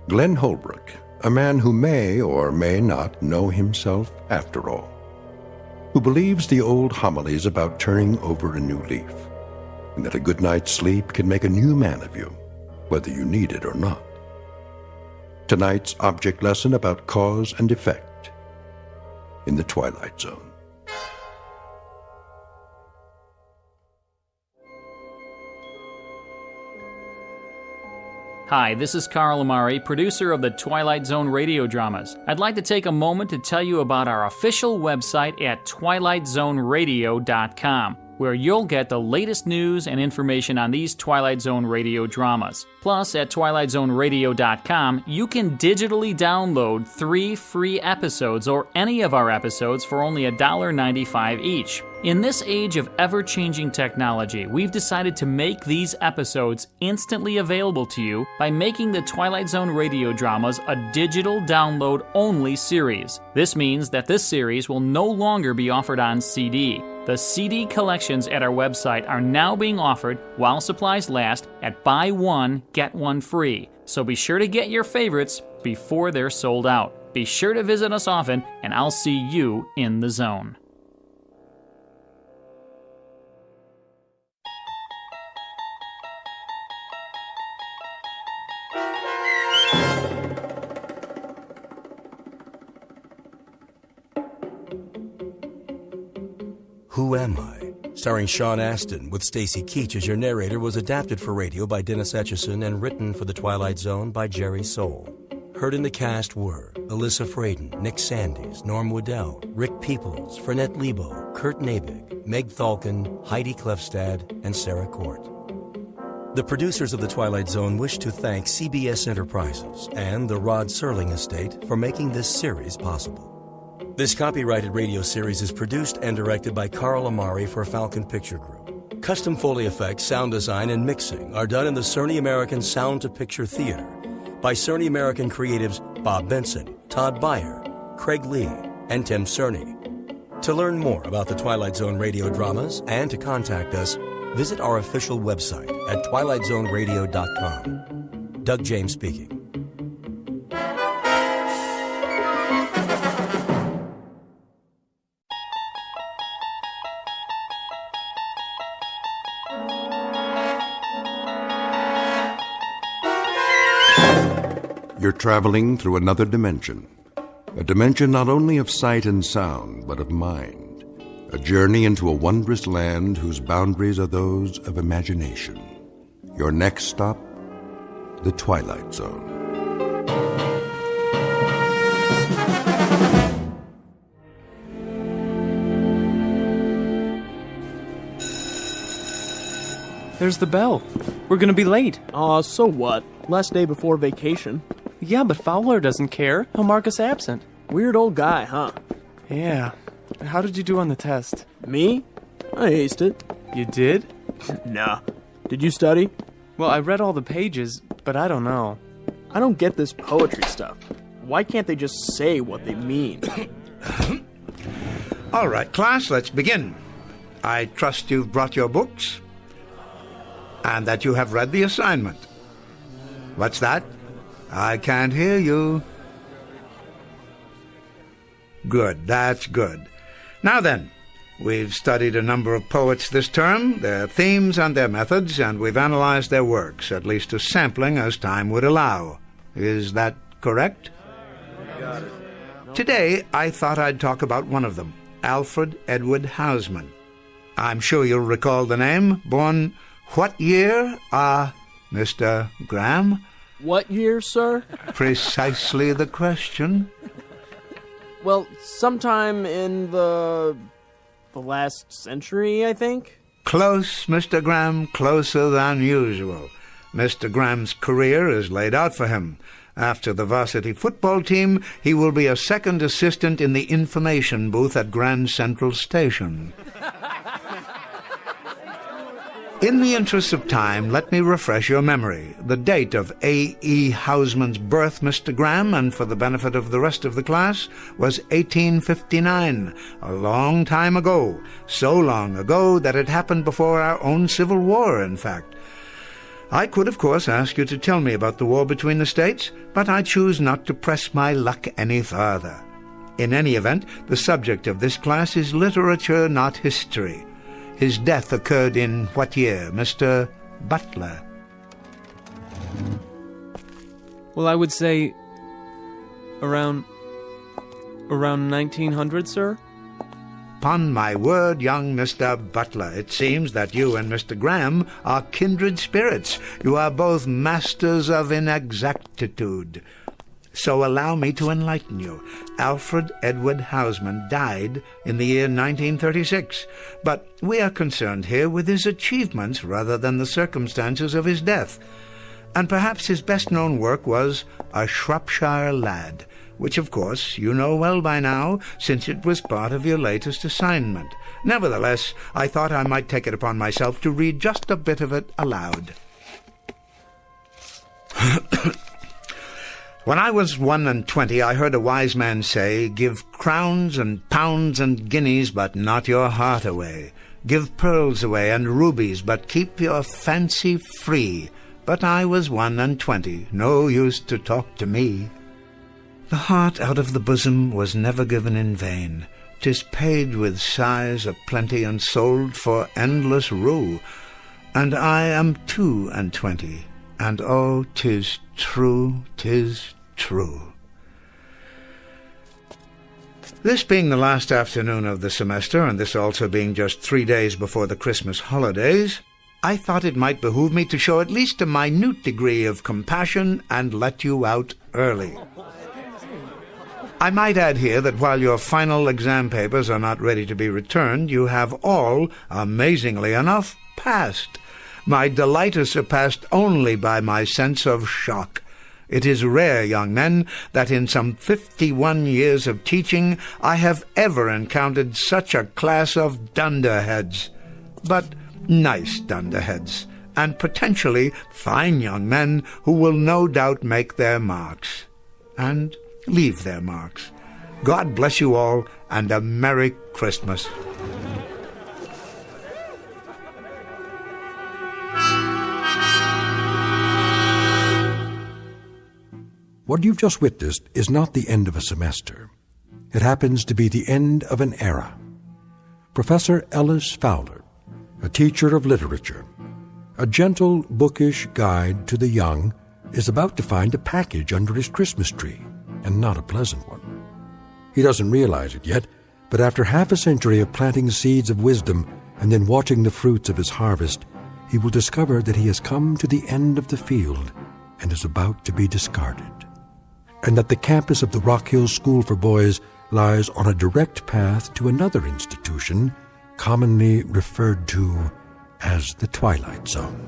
Glenn Holbrook, a man who may or may not know himself after all, who believes the old homilies about turning over a new leaf, and that a good night's sleep can make a new man of you, whether you need it or not. Tonight's object lesson about cause and effect in the Twilight Zone. Hi, this is Carl Amari, producer of the Twilight Zone Radio Dramas. I'd like to take a moment to tell you about our official website at twilightzoneradio.com. where you'll get the latest news and information on these Twilight Zone radio dramas. Plus, at twilightzoneradio.com, you can digitally download 3 free episodes or any of our episodes for only $1.95 each. In this age of ever-changing technology, we've decided to make these episodes instantly available to you by making the Twilight Zone radio dramas a digital download-only series. This means that this series will no longer be offered on CD. The CD collections at our website are now being offered, while supplies last, at buy one, get one free. So be sure to get your favorites before they're sold out. Be sure to visit us often, and I'll see you in the zone. Who Am I? Starring Sean Astin with Stacy Keach as your narrator was adapted for radio by Dennis Etchison and written for The Twilight Zone by Jerry Soule. Heard in the cast were Alyssa Fraden, Nick Sandys, Norm Waddell, Rick Peoples, Fernette Lebo, Kurt Nabig, Meg Thalken, Heidi Klefstad, and Sarah Court. The producers of The Twilight Zone wish to thank CBS Enterprises and the Rod Serling Estate for making this series possible. This copyrighted radio series is produced and directed by Carl Amari for Falcon Picture Group. Custom Foley effects, sound design, and mixing are done in the Cerny American Sound to Picture Theater by Cerny American creatives Bob Benson, Todd Beyer, Craig Lee, and Tim Cerny. To learn more about the Twilight Zone radio dramas and to contact us, visit our official website at twilightzoneradio.com. Doug James speaking. You're traveling through another dimension. A dimension not only of sight and sound, but of mind. A journey into a wondrous land whose boundaries are those of imagination. Your next stop, the Twilight Zone. There's the bell. We're gonna be late. Aw, so what? Last day before vacation. Yeah, but Fowler doesn't care. He'll mark us absent. Weird old guy, huh? Yeah. How did you do on the test? Me? I aced it. You did? Nah. Did you study? Well, I read all the pages, but I don't know. I don't get this poetry stuff. Why can't they just say what they mean? All right, class, let's begin. I trust you've brought your books and that you have read the assignment. What's that? I can't hear you. Good, that's good. Now then, we've studied a number of poets this term, their themes and their methods, and we've analyzed their works, at least a sampling as time would allow. Is that correct? Got it. Today, I thought I'd talk about one of them, Alfred Edward Housman. I'm sure you'll recall the name. Born what year? Mr. Graham? What year, sir? Precisely the question. Well, sometime in the last century, I think. Close, Mr. Graham, closer than usual. Mr. Graham's career is laid out for him. After the varsity football team, he will be a second assistant in the information booth at Grand Central Station. In the interest of time, let me refresh your memory. The date of A.E. Housman's birth, Mr. Graham, and for the benefit of the rest of the class, was 1859, a long time ago. So long ago that it happened before our own Civil War, in fact. I could, of course, ask you to tell me about the war between the states, but I choose not to press my luck any further. In any event, the subject of this class is literature, not history. His death occurred in what year, Mr. Butler? Well, I would say around 1900, sir? Upon my word, young Mr. Butler, it seems that you and Mr. Graham are kindred spirits. You are both masters of inexactitude. So allow me to enlighten you. Alfred Edward Hausman died in the year 1936, but we are concerned here with his achievements rather than the circumstances of his death. And perhaps his best-known work was A Shropshire Lad, which, of course, you know well by now, since it was part of your latest assignment. Nevertheless, I thought I might take it upon myself to read just a bit of it aloud. When I was 21, I heard a wise man say, "Give crowns and pounds and guineas, but not your heart away. Give pearls away and rubies, but keep your fancy free." But I was 21, no use to talk to me. The heart out of the bosom was never given in vain. 'Tis paid with sighs a plenty and sold for endless rue. And I am 22, and oh, 'tis true, 'tis true. This being the last afternoon of the semester, and this also being just 3 days before the Christmas holidays, I thought it might behoove me to show at least a minute degree of compassion and let you out early. I might add here that while your final exam papers are not ready to be returned, you have all, amazingly enough, passed. My delight is surpassed only by my sense of shock. It is rare, young men, that in some 51 years of teaching I have ever encountered such a class of dunderheads. But nice dunderheads, and potentially fine young men who will no doubt make their marks. And leave their marks. God bless you all, and a Merry Christmas. What you've just witnessed is not the end of a semester. It happens to be the end of an era. Professor Ellis Fowler, a teacher of literature, a gentle, bookish guide to the young, is about to find a package under his Christmas tree, and not a pleasant one. He doesn't realize it yet, but after half a century of planting seeds of wisdom and then watching the fruits of his harvest, he will discover that he has come to the end of the field and is about to be discarded, and that the campus of the Rock Hill School for Boys lies on a direct path to another institution commonly referred to as the Twilight Zone.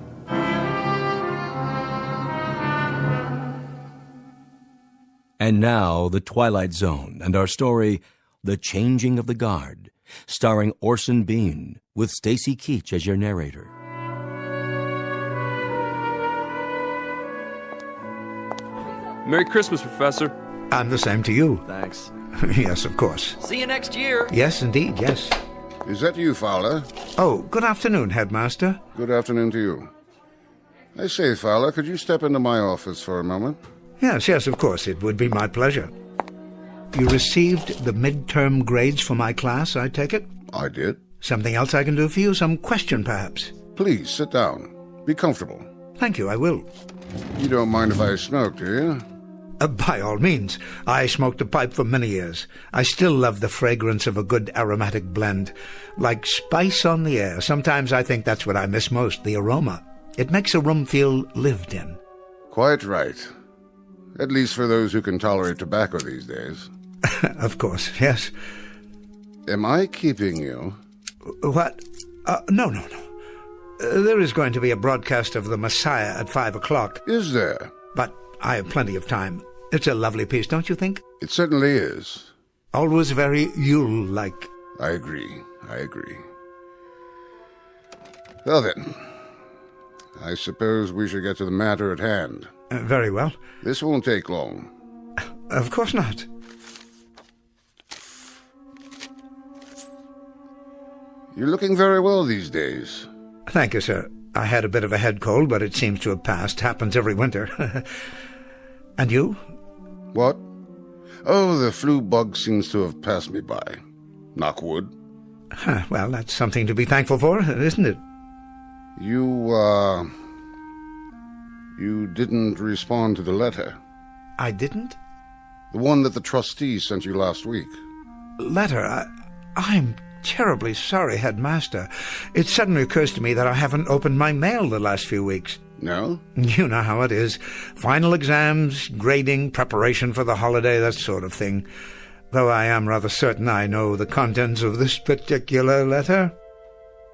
And now, The Twilight Zone and our story, The Changing of the Guard, starring Orson Bean, with Stacy Keach as your narrator. Merry Christmas, Professor. And the same to you. Thanks. Yes, of course. See you next year. Yes, indeed, yes. Is that you, Fowler? Oh, good afternoon, Headmaster. Good afternoon to you. I say, Fowler, could you step into my office for a moment? Yes, of course. It would be my pleasure. You received the midterm grades for my class, I take it? I did. Something else I can do for you? Some question, perhaps? Please, sit down. Be comfortable. Thank you, I will. You don't mind if I smoke, do you? By all means. I smoked a pipe for many years. I still love the fragrance of a good aromatic blend. Like spice on the air. Sometimes I think that's what I miss most, the aroma. It makes a room feel lived in. Quite right. At least for those who can tolerate tobacco these days. Of course, yes. Am I keeping you? What? No. There is going to be a broadcast of The Messiah at 5 o'clock. Is there? But I have plenty of time. It's a lovely piece, don't you think? It certainly is. Always very Yule-like. I agree. Well then, I suppose we should get to the matter at hand. Very well. This won't take long. Of course not. You're looking very well these days. Thank you, sir. I had a bit of a head cold, but it seems to have passed. Happens every winter. And you? What? Oh, the flu bug seems to have passed me by. Knock wood. Well, that's something to be thankful for, isn't it? You didn't respond to the letter. I didn't? The one that the trustees sent you last week. Letter? I'm terribly sorry, Headmaster. It suddenly occurs to me that I haven't opened my mail the last few weeks. No? You know how it is. Final exams, grading, preparation for the holiday, that sort of thing. Though I am rather certain I know the contents of this particular letter.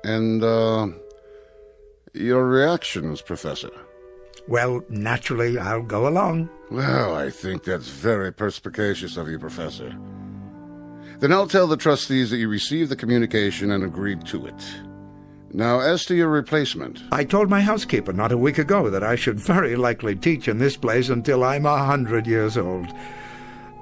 And, your reactions, Professor? Well, naturally, I'll go along. Well, I think that's very perspicacious of you, Professor. Then I'll tell the trustees that you received the communication and agreed to it. Now, as to your replacement... I told my housekeeper not a week ago that I should very likely teach in this place until I'm 100 years old.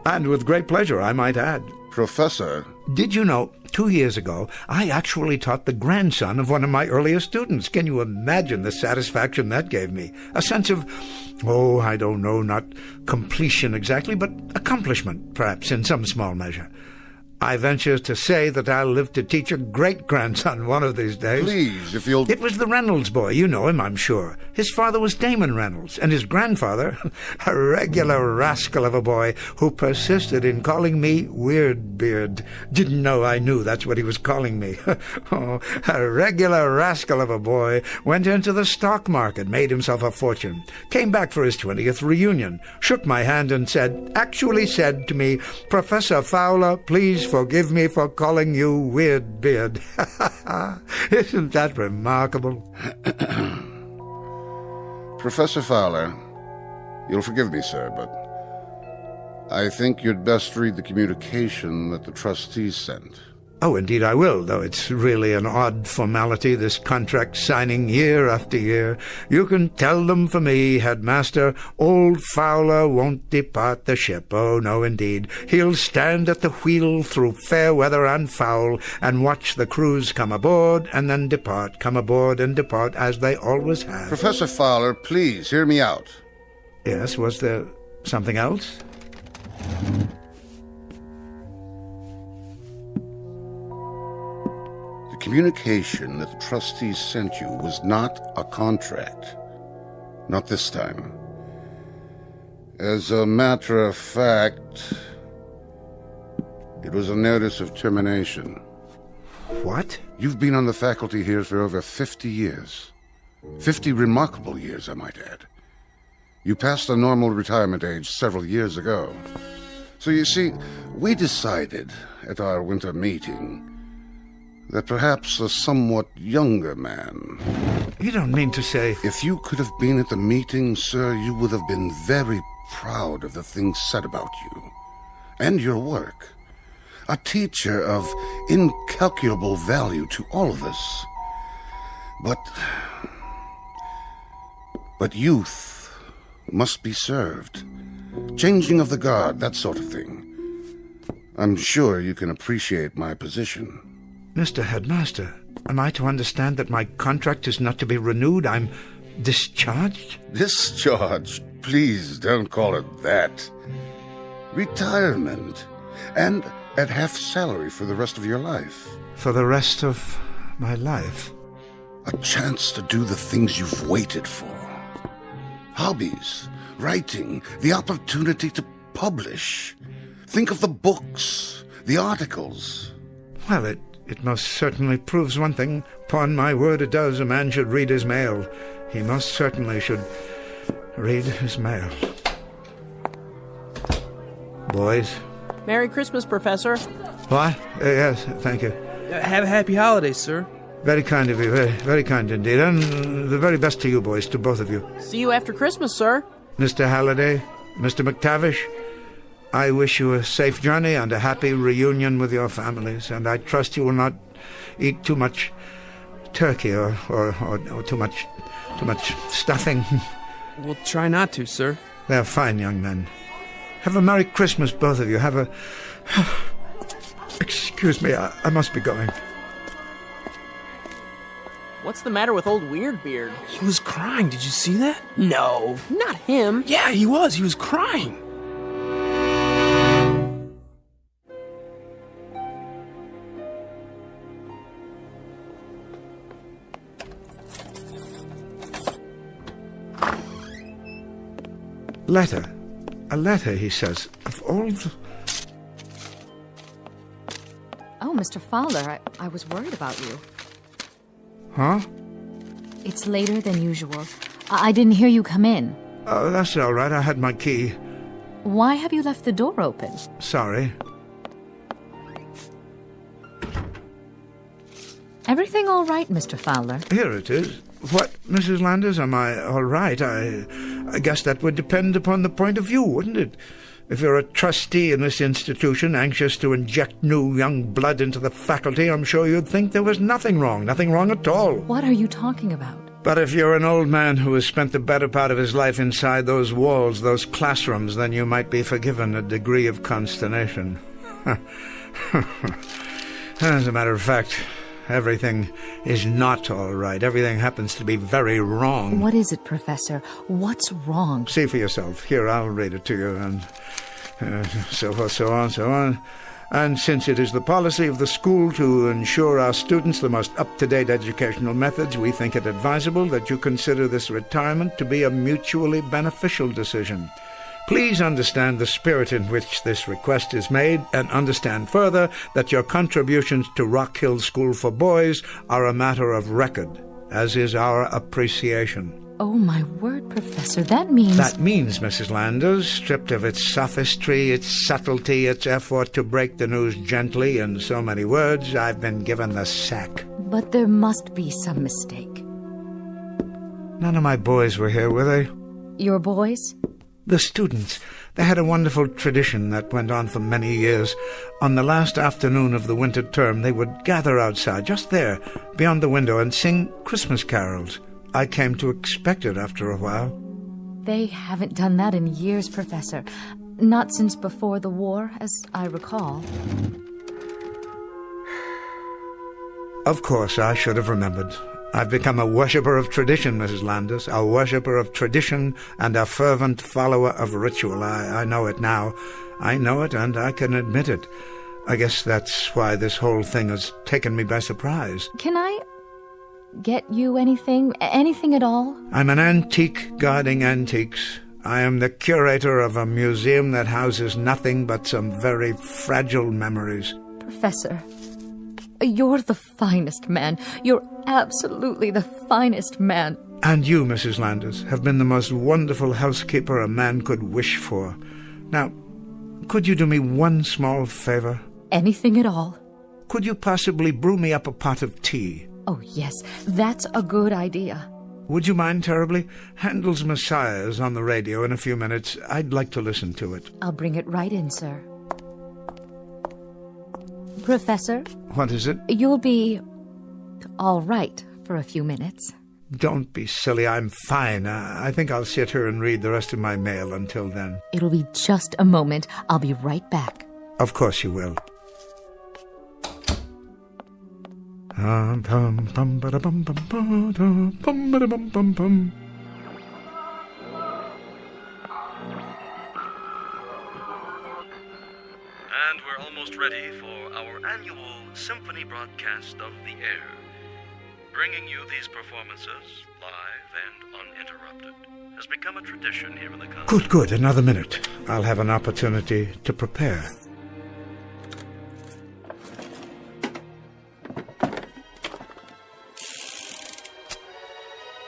And with great pleasure, I might add. Professor... Did you know, 2 years ago, I actually taught the grandson of one of my earliest students. Can you imagine the satisfaction that gave me? A sense of, I don't know, not completion exactly, but accomplishment, perhaps, in some small measure. I venture to say that I'll live to teach a great-grandson one of these days. Please, if you'll... It was the Reynolds boy. You know him, I'm sure. His father was Damon Reynolds, and his grandfather, a regular rascal of a boy who persisted in calling me Weirdbeard. Didn't know I knew that's what he was calling me. A regular rascal of a boy went into the stock market, made himself a fortune, came back for his 20th reunion, shook my hand and actually said to me, "Professor Fowler, please forgive me for calling you Weirdbeard." Isn't that remarkable? Professor Fowler, you'll forgive me, sir, but I think you'd best read the communication that the trustees sent. Oh, indeed I will, though it's really an odd formality, this contract signing year after year. You can tell them for me, Headmaster, old Fowler won't depart the ship. Oh, no, indeed. He'll stand at the wheel through fair weather and foul, and watch the crews come aboard and then depart, come aboard and depart, as they always have. Professor Fowler, please, hear me out. Yes, was there something else? The communication that the trustees sent you was not a contract. Not this time. As a matter of fact, it was a notice of termination. What? You've been on the faculty here for over 50 years. 50 remarkable years, I might add. You passed the normal retirement age several years ago. So you see, we decided at our winter meeting that perhaps a somewhat younger man... You don't mean to say... If you could have been at the meeting, sir, you would have been very proud of the things said about you and your work. A teacher of incalculable value to all of us. But youth must be served. Changing of the guard, that sort of thing. I'm sure you can appreciate my position. Mr. Headmaster, am I to understand that my contract is not to be renewed? I'm discharged? Discharged? Please don't call it that. Retirement. And at half salary for the rest of your life. For the rest of my life? A chance to do the things you've waited for. Hobbies, writing, the opportunity to publish. Think of the books, the articles. Well, it most certainly proves one thing. Upon my word, it does. A man should read his mail. He most certainly should read his mail. Boys. Merry Christmas, Professor. What? Yes, thank you. Have a happy holidays, sir. Very kind of you, very, very kind indeed. And the very best to you boys, to both of you. See you after Christmas, sir. Mr. Halliday, Mr. McTavish, I wish you a safe journey and a happy reunion with your families, and I trust you will not eat too much turkey or too much stuffing. We'll try not to, sir. They're fine young men. Have a Merry Christmas, both of you. Have a... Excuse me, I must be going. What's the matter with old Weirdbeard? He was crying. Did you see that? No, not him. Yeah, he was. He was crying. Letter. A letter, he says, of all the... Oh, Mr. Fowler, I was worried about you. Huh? It's later than usual. I didn't hear you come in. Oh, that's all right. I had my key. Why have you left the door open? Sorry. Everything all right, Mr. Fowler? Here it is. What, Mrs. Landers, am I all right? I guess that would depend upon the point of view, wouldn't it? If you're a trustee in this institution, anxious to inject new young blood into the faculty, I'm sure you'd think there was nothing wrong at all. What are you talking about? But if you're an old man who has spent the better part of his life inside those walls, those classrooms, then you might be forgiven a degree of consternation. As a matter of fact, everything is not all right. Everything happens to be very wrong. What is it, Professor? What's wrong? See for yourself. Here, I'll read it to you, and so forth, so on, so on. And since it is the policy of the school to ensure our students the most up-to-date educational methods, we think it advisable that you consider this retirement to be a mutually beneficial decision. Please understand the spirit in which this request is made, and understand further that your contributions to Rock Hill School for Boys are a matter of record, as is our appreciation. Oh, my word, Professor, that means... That means, Mrs. Landers, stripped of its sophistry, its subtlety, its effort to break the news gently in so many words, I've been given the sack. But there must be some mistake. None of my boys were here, were they? Your boys? The students. They had a wonderful tradition that went on for many years. On the last afternoon of the winter term, they would gather outside, just there, beyond the window, and sing Christmas carols. I came to expect it after a while. They haven't done that in years, Professor. Not since before the war, as I recall. Of course, I should have remembered. I've become a worshipper of tradition, Mrs. Landers, a worshipper of tradition and a fervent follower of ritual. I know it now. I know it, and I can admit it. I guess that's why this whole thing has taken me by surprise. Can I get you anything? Anything at all? I'm an antique guarding antiques. I am the curator of a museum that houses nothing but some very fragile memories. Professor, you're the finest man. You're absolutely the finest man. And you, Mrs. Landers, have been the most wonderful housekeeper a man could wish for. Now, could you do me one small favor? Anything at all. Could you possibly brew me up a pot of tea? Oh, yes, that's a good idea. Would you mind terribly? Handel's Messiah is on the radio in a few minutes. I'd like to listen to it. I'll bring it right in, sir. Professor? What is it? You'll be all right for a few minutes. Don't be silly. I'm fine. I think I'll sit here and read the rest of my mail until then. It'll be just a moment. I'll be right back. Of course you will. And we're almost ready for our annual symphony broadcast of the air. Bringing you these performances, live and uninterrupted, has become a tradition here in the country. Good. Another minute. I'll have an opportunity to prepare.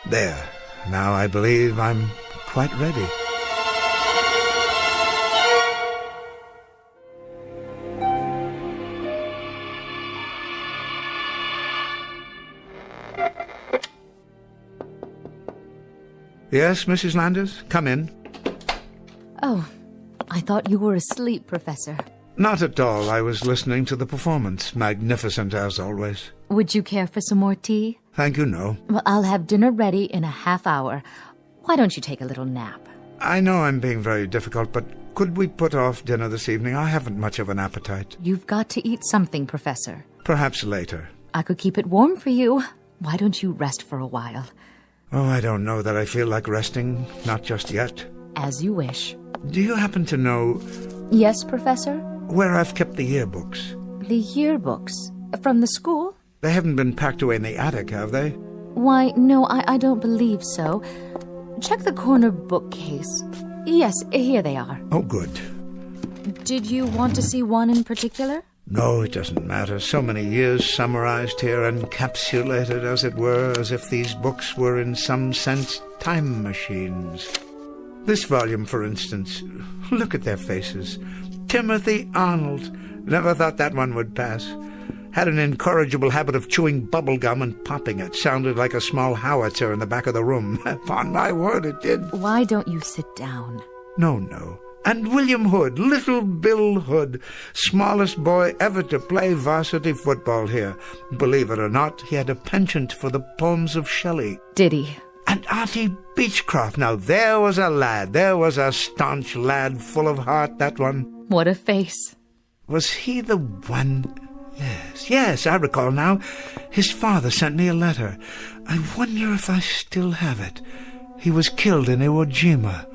There. Now I believe I'm quite ready. Yes, Mrs. Landers? Come in. Oh, I thought you were asleep, Professor. Not at all. I was listening to the performance. Magnificent, as always. Would you care for some more tea? Thank you, no. Well, I'll have dinner ready in a half hour. Why don't you take a little nap? I know I'm being very difficult, but could we put off dinner this evening? I haven't much of an appetite. You've got to eat something, Professor. Perhaps later. I could keep it warm for you. Why don't you rest for a while? Oh, I don't know that I feel like resting. Not just yet. As you wish. Do you happen to know... Yes, Professor? Where I've kept the yearbooks. The yearbooks? From the school? They haven't been packed away in the attic, have they? Why, no, I don't believe so. Check the corner bookcase. Yes, here they are. Oh, good. Did you want to see one in particular? No, it doesn't matter. So many years summarized here, encapsulated, as it were, as if these books were in some sense time machines. This volume, for instance, look at their faces. Timothy Arnold. Never thought that one would pass. Had an incorrigible habit of chewing bubble gum and popping it. Sounded like a small howitzer in the back of the room. Upon my word, it did. Why don't you sit down? No. And William Hood, little Bill Hood, smallest boy ever to play varsity football here. Believe it or not, he had a penchant for the poems of Shelley. Did he? And Auntie Beechcroft. Now, there was a lad. There was a staunch lad, full of heart, that one. What a face. Was he the one? Yes, I recall now. His father sent me a letter. I wonder if I still have it. He was killed in Iwo Jima.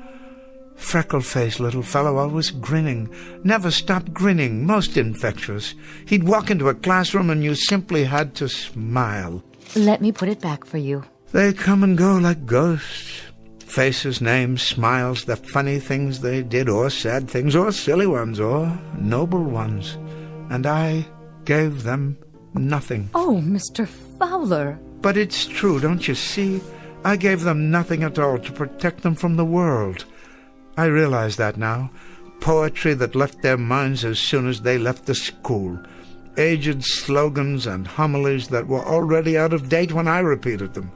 Freckle-faced little fellow, always grinning. Never stopped grinning, most infectious. He'd walk into a classroom and you simply had to smile. Let me put it back for you. They come and go like ghosts. Faces, names, smiles, the funny things they did, or sad things, or silly ones, or noble ones. And I gave them nothing. Oh, Mr. Fowler. But it's true, don't you see? I gave them nothing at all to protect them from the world. I realize that now. Poetry that left their minds as soon as they left the school. Aged slogans and homilies that were already out of date when I repeated them.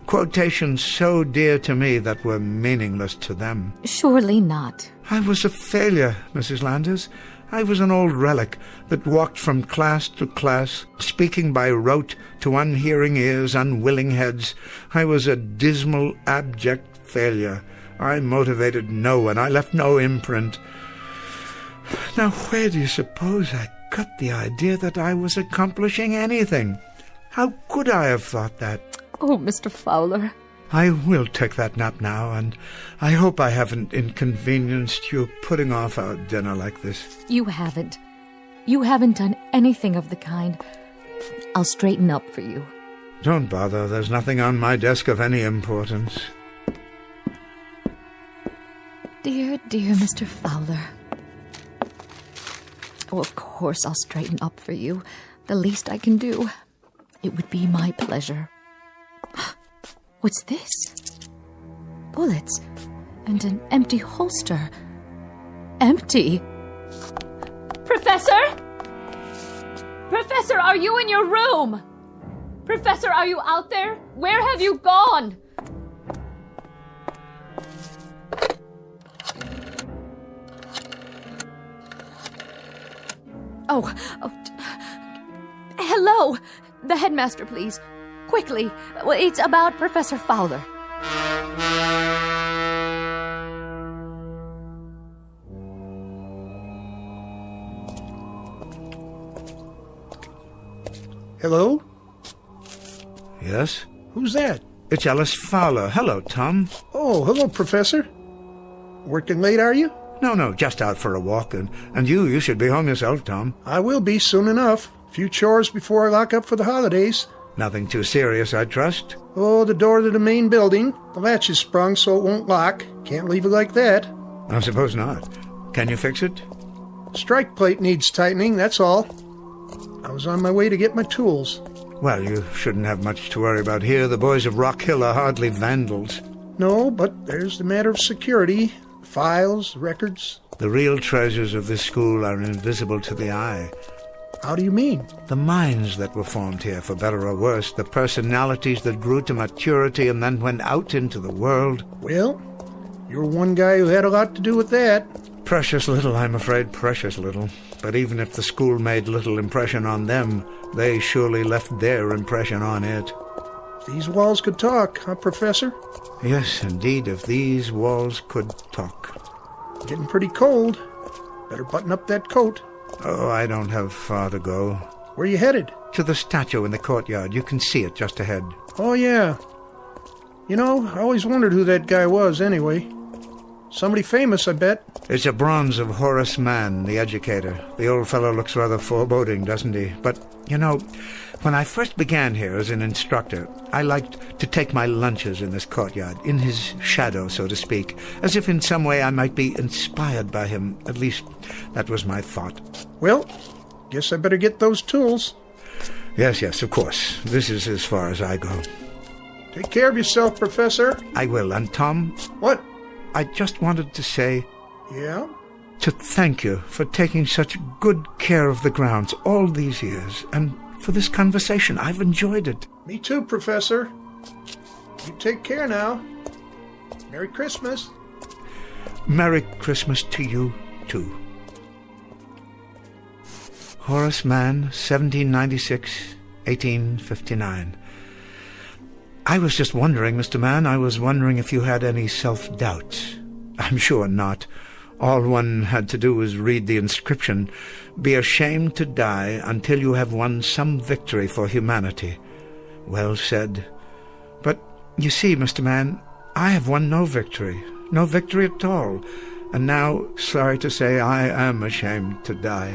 Quotations so dear to me that were meaningless to them. Surely not. I was a failure, Mrs. Landers. I was an old relic that walked from class to class, speaking by rote to unhearing ears, unwilling heads. I was a dismal, abject failure. I motivated no one. I left no imprint. Now, where do you suppose I got the idea that I was accomplishing anything? How could I have thought that? Oh, Mr. Fowler. I will take that nap now, and I hope I haven't inconvenienced you putting off our dinner like this. You haven't. You haven't done anything of the kind. I'll straighten up for you. Don't bother. There's nothing on my desk of any importance. Dear, dear Mr. Fowler. Oh, of course I'll straighten up for you. The least I can do. It would be my pleasure. What's this? Bullets and an empty holster. Empty? Professor? Professor, are you in your room? Professor, are you out there? Where have you gone? Oh, hello. The headmaster, please. Quickly. It's about Professor Fowler. Hello? Yes? Who's that? It's Ellis Fowler. Hello, Tom. Oh, hello, Professor. Working late, are you? No, just out for a walk. And you should be home yourself, Tom. I will be soon enough. A few chores before I lock up for the holidays. Nothing too serious, I trust? Oh, the door to the main building. The latch is sprung so it won't lock. Can't leave it like that. I suppose not. Can you fix it? Strike plate needs tightening, that's all. I was on my way to get my tools. Well, you shouldn't have much to worry about here. The boys of Rock Hill are hardly vandals. No, but there's the matter of security. Files, records. The real treasures of this school are invisible to the eye. How do you mean? The minds that were formed here, for better or worse, the personalities that grew to maturity and then went out into the world. Well, you're one guy who had a lot to do with that. Precious little, I'm afraid, precious little. But even if the school made little impression on them, they surely left their impression on it. These walls could talk, huh, Professor? Yes, indeed, if these walls could talk. Getting pretty cold. Better button up that coat. Oh, I don't have far to go. Where you headed? To the statue in the courtyard. You can see it just ahead. Oh, yeah. You know, I always wondered who that guy was, anyway. Somebody famous, I bet. It's a bronze of Horace Mann, the educator. The old fellow looks rather foreboding, doesn't he? But, you know, when I first began here as an instructor, I liked to take my lunches in this courtyard, in his shadow, so to speak, as if in some way I might be inspired by him. At least, that was my thought. Well, Guess I better get those tools. Yes, of course. This is as far as I go. Take care of yourself, Professor. I will. And Tom? What? I just wanted to say... Yeah? To thank you for taking such good care of the grounds all these years, and for this conversation. I've enjoyed it. Me too, Professor. You take care now. Merry Christmas. Merry Christmas to you, too. Horace Mann, 1796, 1859. I was just wondering, Mr. Mann, I was wondering if you had any self-doubts. I'm sure not. All one had to do was read the inscription, "Be ashamed to die until you have won some victory for humanity." Well said. But, you see, Mr. Mann, I have won no victory at all. And now, sorry to say, I am ashamed to die.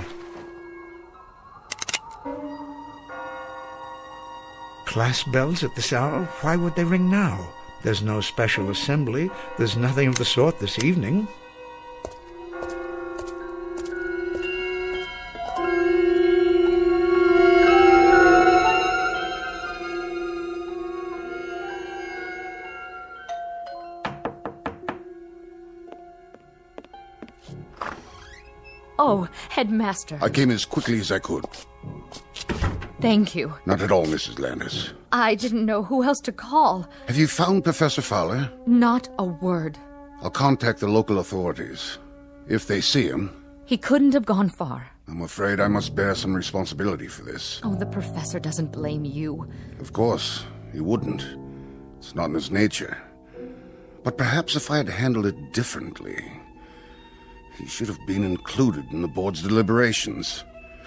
Class bells at this hour? Why would they ring now? There's no special assembly. There's nothing of the sort this evening. Oh, Headmaster. I came as quickly as I could. Thank you. Not at all, Mrs. Landis. I didn't know who else to call. Have you found Professor Fowler? Not a word. I'll contact the local authorities. If they see him... He couldn't have gone far. I'm afraid I must bear some responsibility for this. Oh, the professor doesn't blame you. Of course, he wouldn't. It's not in his nature. But perhaps if I had handled it differently... He should have been included in the board's deliberations.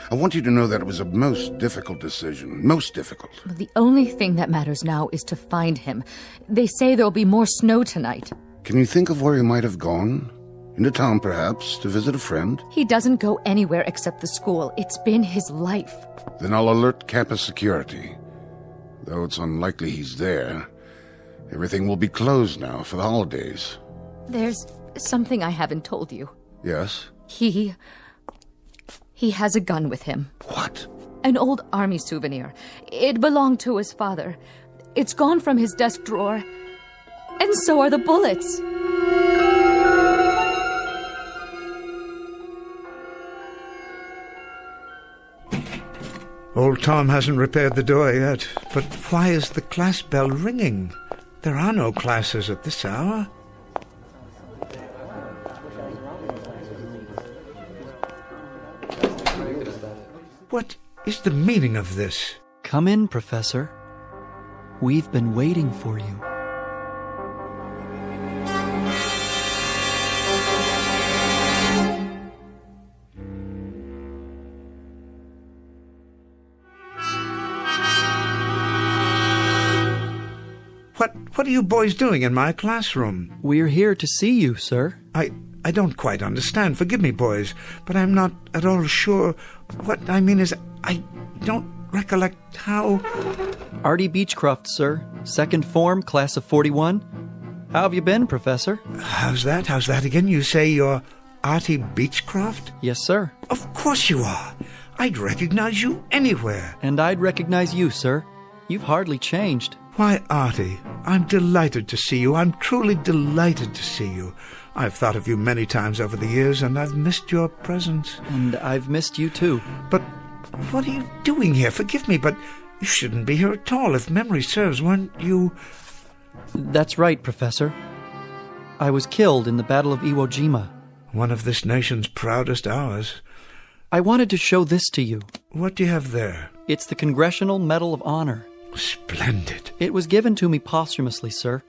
I want you to know that it was a most difficult decision. Most difficult. Well, the only thing that matters now is to find him. They say there'll be more snow tonight. Can you think of where he might have gone? Into town, perhaps, to visit a friend? He doesn't go anywhere except the school. It's been his life. Then I'll alert campus security. Though it's unlikely he's there. Everything will be closed now for the holidays. There's something I haven't told you. Yes? He has a gun with him. What? An old army souvenir. It belonged to his father. It's gone from his desk drawer. And so are the bullets. Old Tom hasn't repaired the door yet. But why is the class bell ringing? There are no classes at this hour. What is the meaning of this? Come in, Professor. We've been waiting for you. What are you boys doing in my classroom? We're here to see you, sir. I don't quite understand. Forgive me, boys, but I'm not at all sure. What I mean is, I don't recollect how... Artie Beechcroft, sir. Second form, class of 41. How have you been, Professor? How's that? How's that again? You say you're Artie Beechcroft? Yes, sir. Of course you are. I'd recognize you anywhere. And I'd recognize you, sir. You've hardly changed. Why, Artie, I'm delighted to see you. I'm truly delighted to see you. I've thought of you many times over the years, and I've missed your presence. And I've missed you, too. But what are you doing here? Forgive me, but you shouldn't be here at all. If memory serves, weren't you... That's right, Professor. I was killed in the Battle of Iwo Jima. One of this nation's proudest hours. I wanted to show this to you. What do you have there? It's the Congressional Medal of Honor. Splendid. It was given to me posthumously, sir.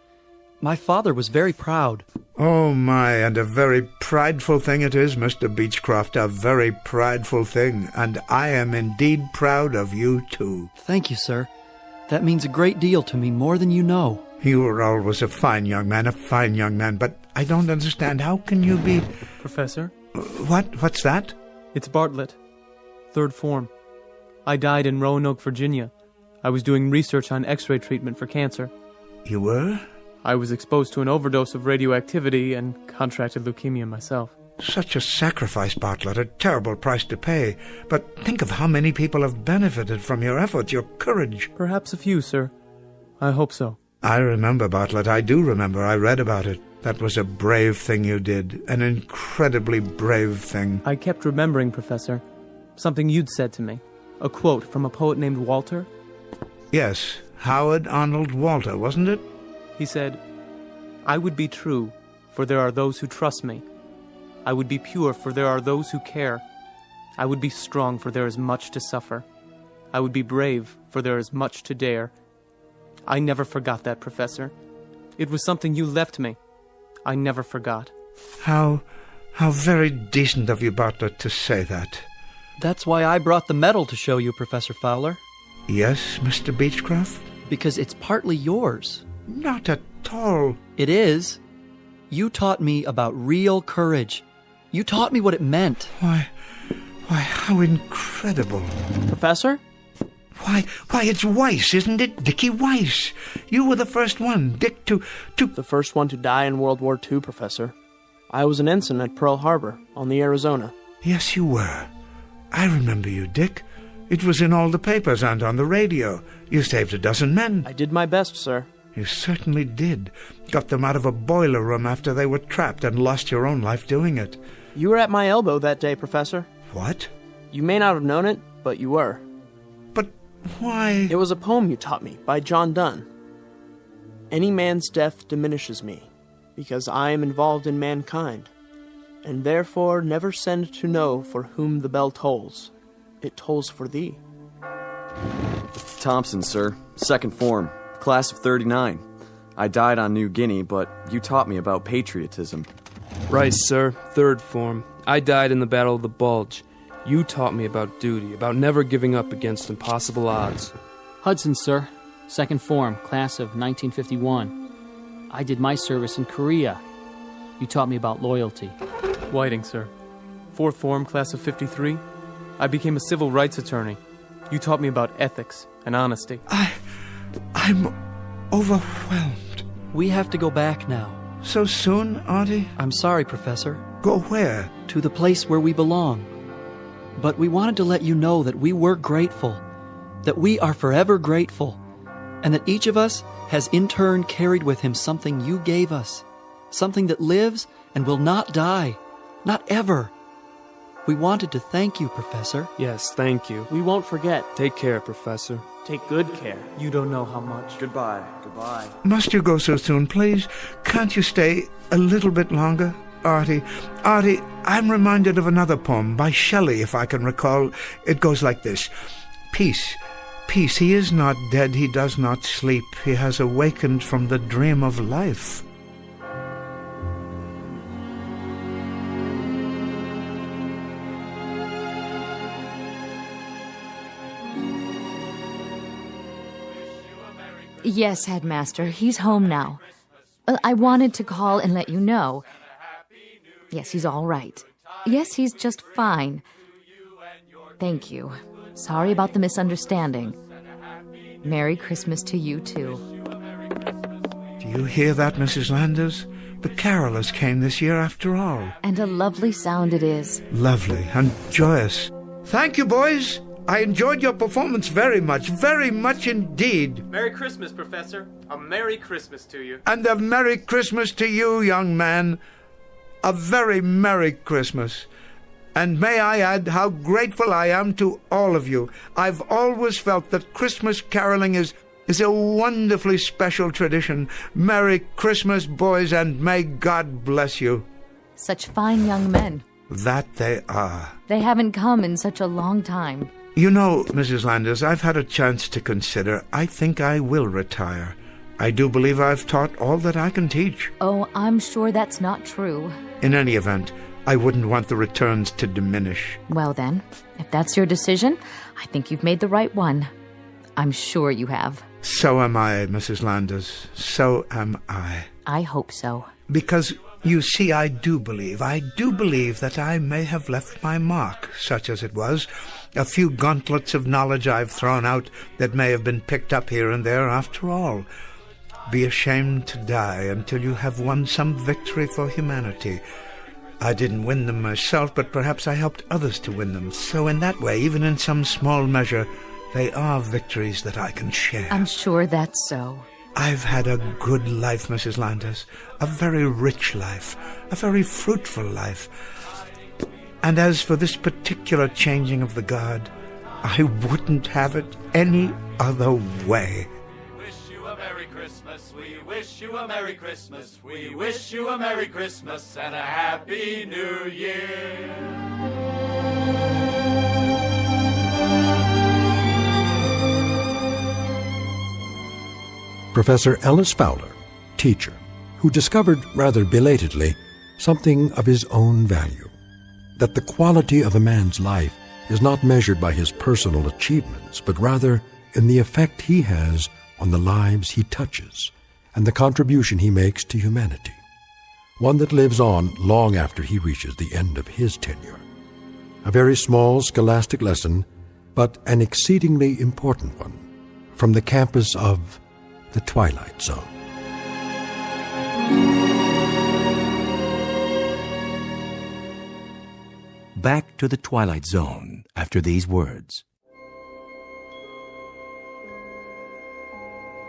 My father was very proud. Oh, my, and a very prideful thing it is, Mr. Beechcroft, a very prideful thing, and I am indeed proud of you, too. Thank you, sir. That means a great deal to me, more than you know. You were always a fine young man, but I don't understand. How can you be... Professor? What's that? It's Bartlett. Third form. I died in Roanoke, Virginia. I was doing research on X-ray treatment for cancer. You were? I was exposed to an overdose of radioactivity and contracted leukemia myself. Such a sacrifice, Bartlett, a terrible price to pay. But think of how many people have benefited from your efforts, your courage. Perhaps a few, sir. I hope so. I remember, Bartlett. I do remember. I read about it. That was a brave thing you did. An incredibly brave thing. I kept remembering, Professor. Something you'd said to me. A quote from a poet named Walter. Yes, Howard Arnold Walter, wasn't it? He said, "I would be true, for there are those who trust me. I would be pure, for there are those who care. I would be strong, for there is much to suffer. I would be brave, for there is much to dare." I never forgot that, Professor. It was something you left me. I never forgot. How very decent of you, Bartlett, to say that. That's why I brought the medal to show you, Professor Fowler. Yes, Mr. Beechcroft? Because it's partly yours. Not at all. It is. You taught me about real courage. You taught me what it meant. Why, how incredible. Professor? Why, it's Weiss, isn't it? Dickie Weiss. You were the first one, Dick, to... The first one to die in World War II, Professor. I was an ensign at Pearl Harbor, on the Arizona. Yes, you were. I remember you, Dick. It was in all the papers and on the radio. You saved a dozen men. I did my best, sir. You certainly did. Got them out of a boiler room after they were trapped and lost your own life doing it. You were at my elbow that day, Professor. What? You may not have known it, but you were. But why? It was a poem you taught me by John Donne. Any man's death diminishes me, because I am involved in mankind, and therefore never send to know for whom the bell tolls. It tolls for thee. Thompson, sir. Second form. Class of 39. I died on New Guinea, but you taught me about patriotism. Rice, sir. Third form. I died in the Battle of the Bulge. You taught me about duty, about never giving up against impossible odds. Hudson, sir. Second form, class of 1951. I did my service in Korea. You taught me about loyalty. Whiting, sir. Fourth form, class of 53. I became a civil rights attorney. You taught me about ethics and honesty. I'm overwhelmed. We have to go back now. So soon, Artie? I'm sorry, Professor. Go where? To the place where we belong. But we wanted to let you know that we were grateful, that we are forever grateful, and that each of us has in turn carried with him something you gave us, something that lives and will not die, not ever. We wanted to thank you, Professor. Yes, thank you. We won't forget. Take care, Professor. Take good care. You don't know how much. Goodbye. Goodbye. Must you go so soon, please? Can't you stay a little bit longer? Artie, I'm reminded of another poem by Shelley, if I can recall. It goes like this. Peace, peace, he is not dead, he does not sleep. He has awakened from the dream of life. Yes, Headmaster, he's home now. I wanted to call and let you know. Yes, he's all right. Yes, he's just fine. Thank you. Sorry about the misunderstanding. Merry Christmas to you, too. Do you hear that, Mrs. Landers? The carolers came this year after all. And a lovely sound it is. Lovely and joyous. Thank you, boys. I enjoyed your performance very much indeed. Merry Christmas, Professor. A Merry Christmas to you. And a Merry Christmas to you, young man. A very Merry Christmas. And may I add how grateful I am to all of you. I've always felt that Christmas caroling is a wonderfully special tradition. Merry Christmas, boys, and may God bless you. Such fine young men. That they are. They haven't come in such a long time. You know, Mrs. Landers, I've had a chance to consider. I think I will retire. I do believe I've taught all that I can teach. Oh, I'm sure that's not true. In any event, I wouldn't want the returns to diminish. Well then, if that's your decision, I think you've made the right one. I'm sure you have. So am I, Mrs. Landers. So am I. I hope so. Because, you see, I do believe that I may have left my mark, such as it was. A few gauntlets of knowledge I've thrown out that may have been picked up here and there after all. Be ashamed to die until you have won some victory for humanity. I didn't win them myself, but perhaps I helped others to win them. So in that way, even in some small measure, they are victories that I can share. I'm sure that's so. I've had a good life, Mrs. Landers. A very rich life. A very fruitful life. And as for this particular changing of the guard, I wouldn't have it any other way. Wish you a Merry Christmas. We wish you a Merry Christmas. We wish you a Merry Christmas and a Happy New Year. Professor Ellis Fowler, teacher, who discovered, rather belatedly, something of his own value, that the quality of a man's life is not measured by his personal achievements, but rather in the effect he has on the lives he touches and the contribution he makes to humanity, one that lives on long after he reaches the end of his tenure. A very small scholastic lesson, but an exceedingly important one, from the campus of the Twilight Zone. Back to the Twilight Zone after these words.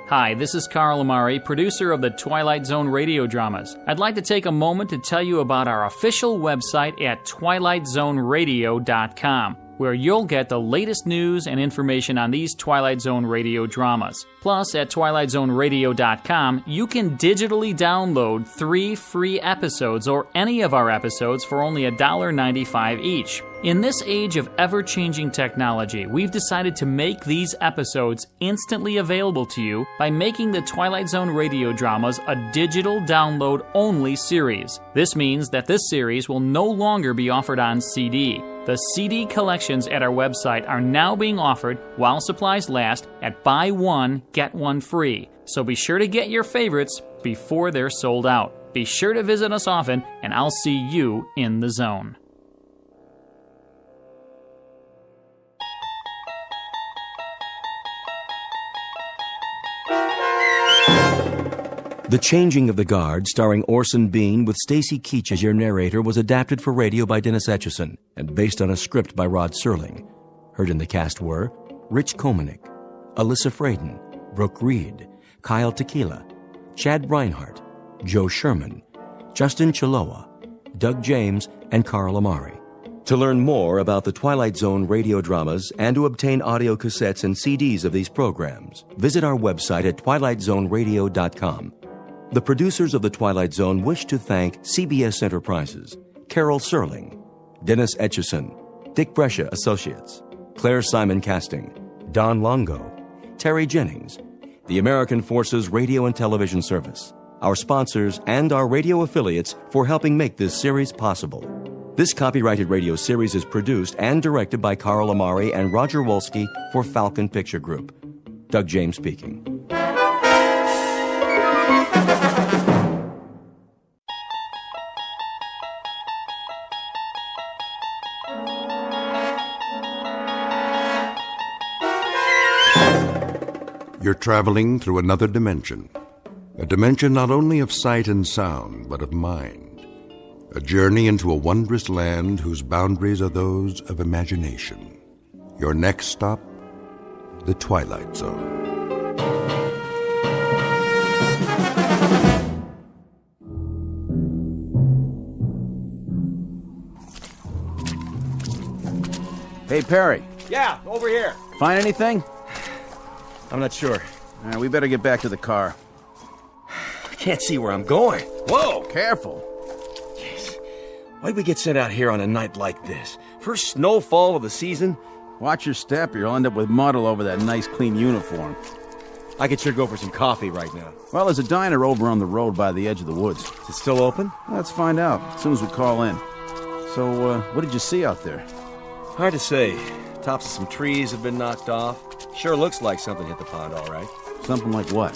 Hi, this is Carl Amari, producer of the Twilight Zone Radio Dramas. I'd like to take a moment to tell you about our official website at twilightzoneradio.com, where you'll get the latest news and information on these Twilight Zone radio dramas. Plus, at twilightzoneradio.com, you can digitally download 3 free episodes or any of our episodes for only $1.95 each. In this age of ever-changing technology, we've decided to make these episodes instantly available to you by making the Twilight Zone radio dramas a digital download-only series. This means that this series will no longer be offered on CD. The CD collections at our website are now being offered while supplies last at buy one, get one free. So be sure to get your favorites before they're sold out. Be sure to visit us often, and I'll see you in the zone. The Changing of the Guard, starring Orson Bean with Stacy Keach as your narrator, was adapted for radio by Dennis Etchison and based on a script by Rod Serling. Heard in the cast were Rich Komanek, Alyssa Fraden, Brooke Reed, Kyle Tequila, Chad Reinhardt, Joe Sherman, Justin Chiloa, Doug James, and Carl Amari. To learn more about the Twilight Zone radio dramas and to obtain audio cassettes and CDs of these programs, visit our website at twilightzoneradio.com. The producers of The Twilight Zone wish to thank CBS Enterprises, Carol Serling, Dennis Etchison, Dick Brescia Associates, Claire Simon Casting, Don Longo, Terry Jennings, the American Forces Radio and Television Service, our sponsors, and our radio affiliates for helping make this series possible. This copyrighted radio series is produced and directed by Carl Amari and Roger Wolski for Falcon Picture Group. Doug James speaking. You're traveling through another dimension. A dimension not only of sight and sound, but of mind. A journey into a wondrous land whose boundaries are those of imagination. Your next stop, the Twilight Zone. Hey, Perry. Yeah, over here. Find anything? I'm not sure. We better get back to the car. I can't see where I'm going. Whoa, careful. Jeez. Why'd we get sent out here on a night like this? First snowfall of the season? Watch your step or you'll end up with mud all over that nice, clean uniform. I could sure go for some coffee right now. Well, there's a diner over on the road by the edge of the woods. Is it still open? Let's find out as soon as we call in. So, what did you see out there? Hard to say. Tops of some trees have been knocked off. Sure looks like something hit the pond, all right. Something like what?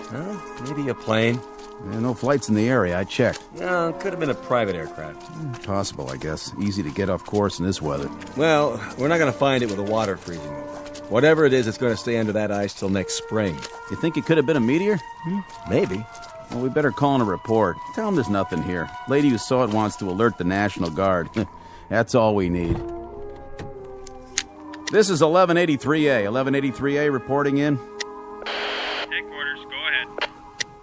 Maybe a plane. No flights in the area, I checked. No, could have been a private aircraft. Possible, I guess. Easy to get off course in this weather. Well, we're not going to find it with the water freezing over. Whatever it is, it's going to stay under that ice till next spring. You think it could have been a meteor? Maybe. Well, we better call in a report. Tell them there's nothing here. Lady who saw it wants to alert the National Guard. That's all we need. This is 1183A. 1183A reporting in. Headquarters, go ahead.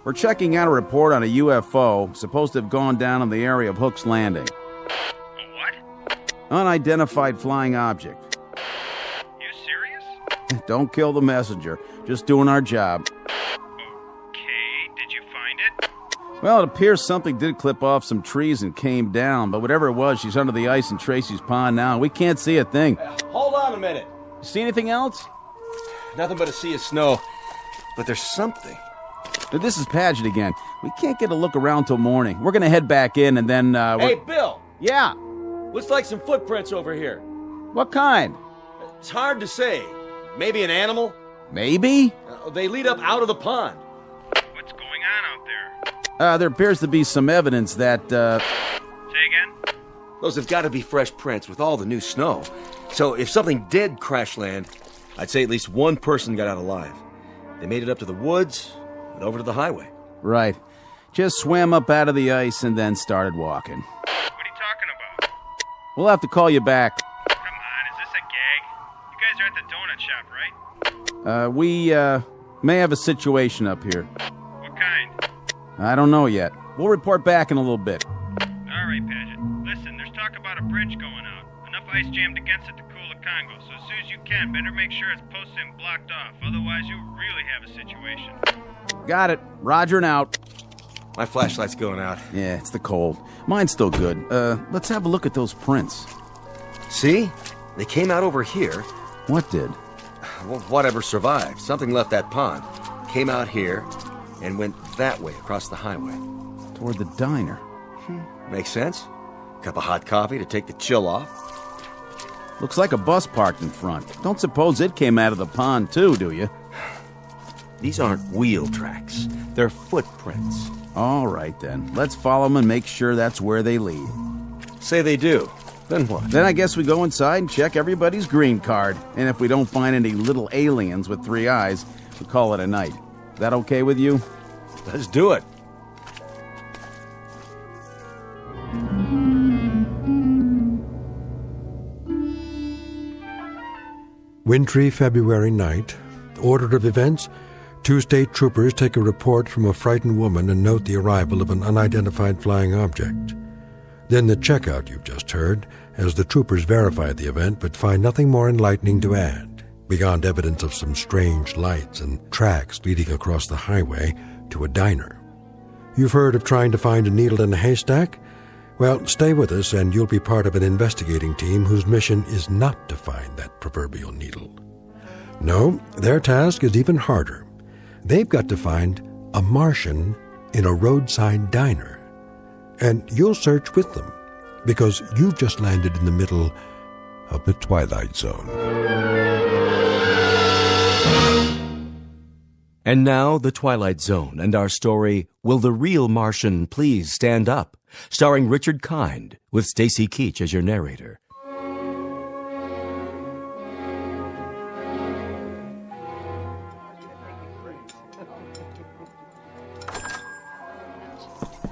We're checking out a report on a UFO supposed to have gone down in the area of Hook's Landing. A what? Unidentified flying object. You serious? Don't kill the messenger. Just doing our job. Okay, did you find it? Well, it appears something did clip off some trees and came down, but whatever it was, she's under the ice in Tracy's pond now, and we can't see a thing. Hold on a minute. You see anything else? Nothing but a sea of snow. But there's something. This is Paget again. We can't get a look around till morning. We're gonna head back in and then, Hey, Bill! Yeah? Looks like some footprints over here. What kind? It's hard to say. Maybe an animal? Maybe? They lead up out of the pond. What's going on out there? There appears to be some evidence that, Say again? Those have got to be fresh prints with all the new snow. So if something did crash land, I'd say at least one person got out alive. They made it up to the woods and over to the highway. Right. Just swam up out of the ice and then started walking. What are you talking about? We'll have to call you back. Come on, is this a gag? You guys are at the donut shop, right? We may have a situation up here. What kind? I don't know yet. We'll report back in a little bit. All right, Paget. Listen, there's talk about a bridge going out. Enough ice jammed against it to cool the Congo, so as soon as you can, better make sure it's posted and blocked off. Otherwise, you'll really have a situation. Got it. Roger and out. My flashlight's going out. Yeah, it's the cold. Mine's still good. Let's have a look at those prints. See? They came out over here. What did? Well, whatever survived. Something left that pond. Came out here and went that way across the highway. Toward the diner. Makes sense. Cup of hot coffee to take the chill off. Looks like a bus parked in front. Don't suppose it came out of the pond too, do you? These aren't wheel tracks. They're footprints. All right, then. Let's follow them and make sure that's where they lead. Say they do. Then what? Then I guess we go inside and check everybody's green card. And if we don't find any little aliens with 3 eyes, we call it a night. That okay with you? Let's do it. Wintry February night. Order of events: 2 state troopers take a report from a frightened woman and note the arrival of an unidentified flying object. Then the checkout you've just heard, as the troopers verify the event but find nothing more enlightening to add, beyond evidence of some strange lights and tracks leading across the highway to a diner. You've heard of trying to find a needle in a haystack? Well, stay with us and you'll be part of an investigating team whose mission is not to find that proverbial needle. No, their task is even harder. They've got to find a Martian in a roadside diner. And you'll search with them, because you've just landed in the middle of the Twilight Zone. And now, The Twilight Zone and our story, Will the Real Martian Please Stand Up? Starring Richard Kind, with Stacy Keach as your narrator.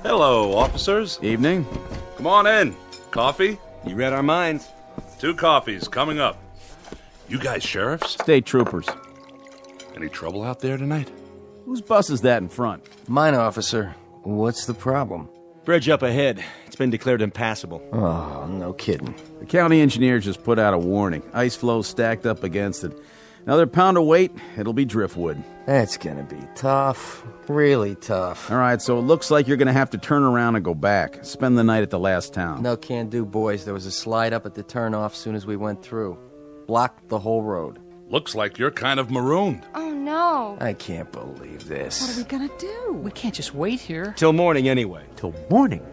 Hello, officers. Evening. Come on in. Coffee? You read our minds. 2 coffees coming up. You guys sheriffs? State troopers. Any trouble out there tonight? Whose bus is that in front? Mine, officer. What's the problem? Bridge up ahead. It's been declared impassable. Oh, no kidding. The county engineer just put out a warning. Ice flow stacked up against it. Another pound of weight, it'll be driftwood. That's gonna be tough. Really tough. All right, so it looks like you're gonna have to turn around and go back. Spend the night at the last town. No can do, boys. There was a slide up at the turnoff soon as we went through. Blocked the whole road. Looks like you're kind of marooned. Oh, no. I can't believe this. What are we gonna do? We can't just wait here. Till morning anyway. Till morning?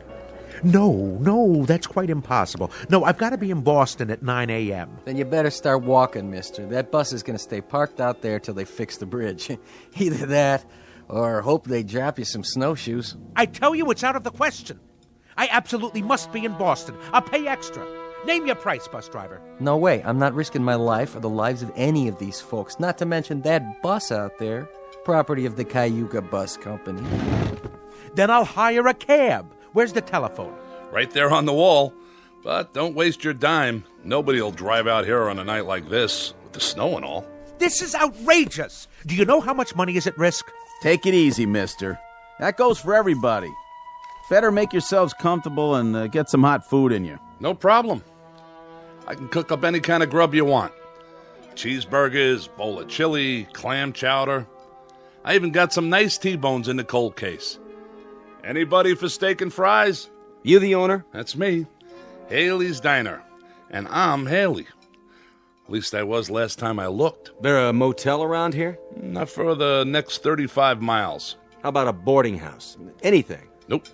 No, that's quite impossible. No, I've got to be in Boston at 9 a.m. Then you better start walking, mister. That bus is going to stay parked out there till they fix the bridge. Either that, or hope they drop you some snowshoes. I tell you, it's out of the question. I absolutely must be in Boston. I'll pay extra. Name your price, bus driver. No way. I'm not risking my life or the lives of any of these folks, not to mention that bus out there, property of the Cayuga Bus Company. Then I'll hire a cab. Where's the telephone? Right there on the wall. But don't waste your dime. Nobody'll drive out here on a night like this, with the snow and all. This is outrageous. Do you know how much money is at risk? Take it easy, mister. That goes for everybody. Better make yourselves comfortable and get some hot food in you. No problem. I can cook up any kind of grub you want. Cheeseburgers, bowl of chili, clam chowder. I even got some nice T-bones in the cold case. Anybody for steak and fries? You the owner? That's me. Haley's Diner. And I'm Haley. At least I was last time I looked. There a motel around here? Not for the next 35 miles. How about a boarding house? Anything? Nope.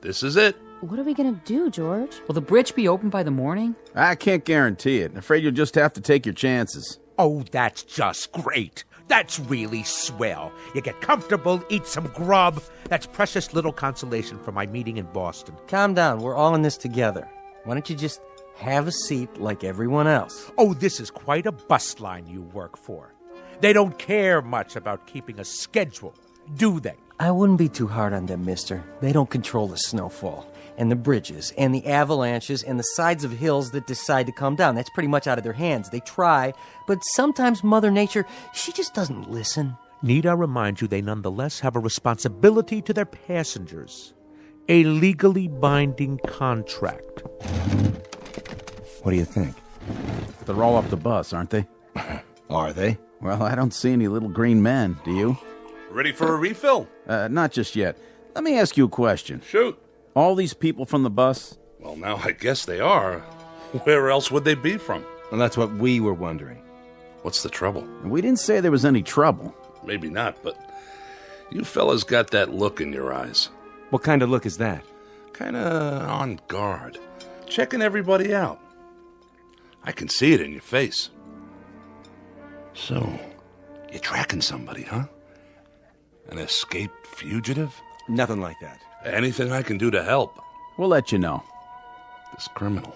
This is it. What are we gonna do, George? Will the bridge be open by the morning? I can't guarantee it. Afraid you'll just have to take your chances. Oh, that's just great. That's really swell. You get comfortable, eat some grub. That's precious little consolation for my meeting in Boston. Calm down. We're all in this together. Why don't you just have a seat like everyone else? Oh, this is quite a bus line you work for. They don't care much about keeping a schedule, do they? I wouldn't be too hard on them, mister. They don't control the snowfall, and the bridges, and the avalanches, and the sides of hills that decide to come down. That's pretty much out of their hands. They try, but sometimes Mother Nature, she just doesn't listen. Need I remind you they nonetheless have a responsibility to their passengers. A legally binding contract. What do you think? They're all off the bus, aren't they? Are they? Well, I don't see any little green men, do you? Ready for a refill? Not just yet. Let me ask you a question. Shoot. All these people from the bus? Well, now I guess they are. Where else would they be from? And that's what we were wondering. What's the trouble? We didn't say there was any trouble. Maybe not, but you fellas got that look in your eyes. What kind of look is that? Kinda on guard. Checking everybody out. I can see it in your face. So, you're tracking somebody, huh? An escaped fugitive? Nothing like that. Anything I can do to help? We'll let you know. This criminal.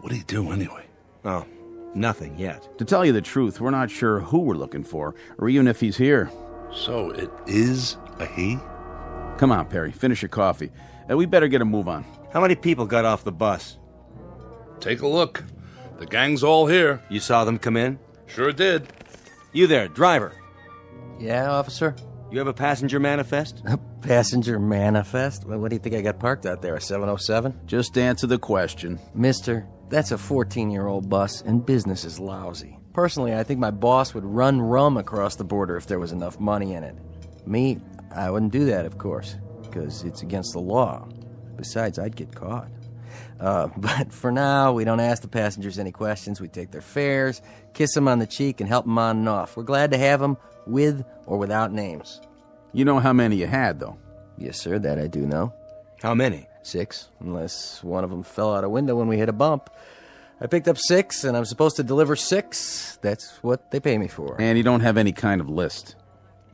What'd he do anyway? Oh, nothing yet. To tell you the truth, we're not sure who we're looking for, or even if he's here. So it is a he? Come on, Perry, finish your coffee. We better get a move on. How many people got off the bus? Take a look. The gang's all here. You saw them come in? Sure did. You there, driver. Yeah, officer? You have a passenger manifest? A passenger manifest? Well, what do you think I got parked out there, a 707? Just answer the question. Mister, that's a 14-year-old bus, and business is lousy. Personally, I think my boss would run rum across the border if there was enough money in it. Me, I wouldn't do that, of course, because it's against the law. Besides, I'd get caught. But for now, we don't ask the passengers any questions. We take their fares, kiss them on the cheek, and help them on and off. We're glad to have them with or without names. You know how many you had, though? Yes, sir, that I do know. How many? 6, unless one of them fell out a window when we hit a bump. I picked up 6, and I'm supposed to deliver 6. That's what they pay me for. And you don't have any kind of list.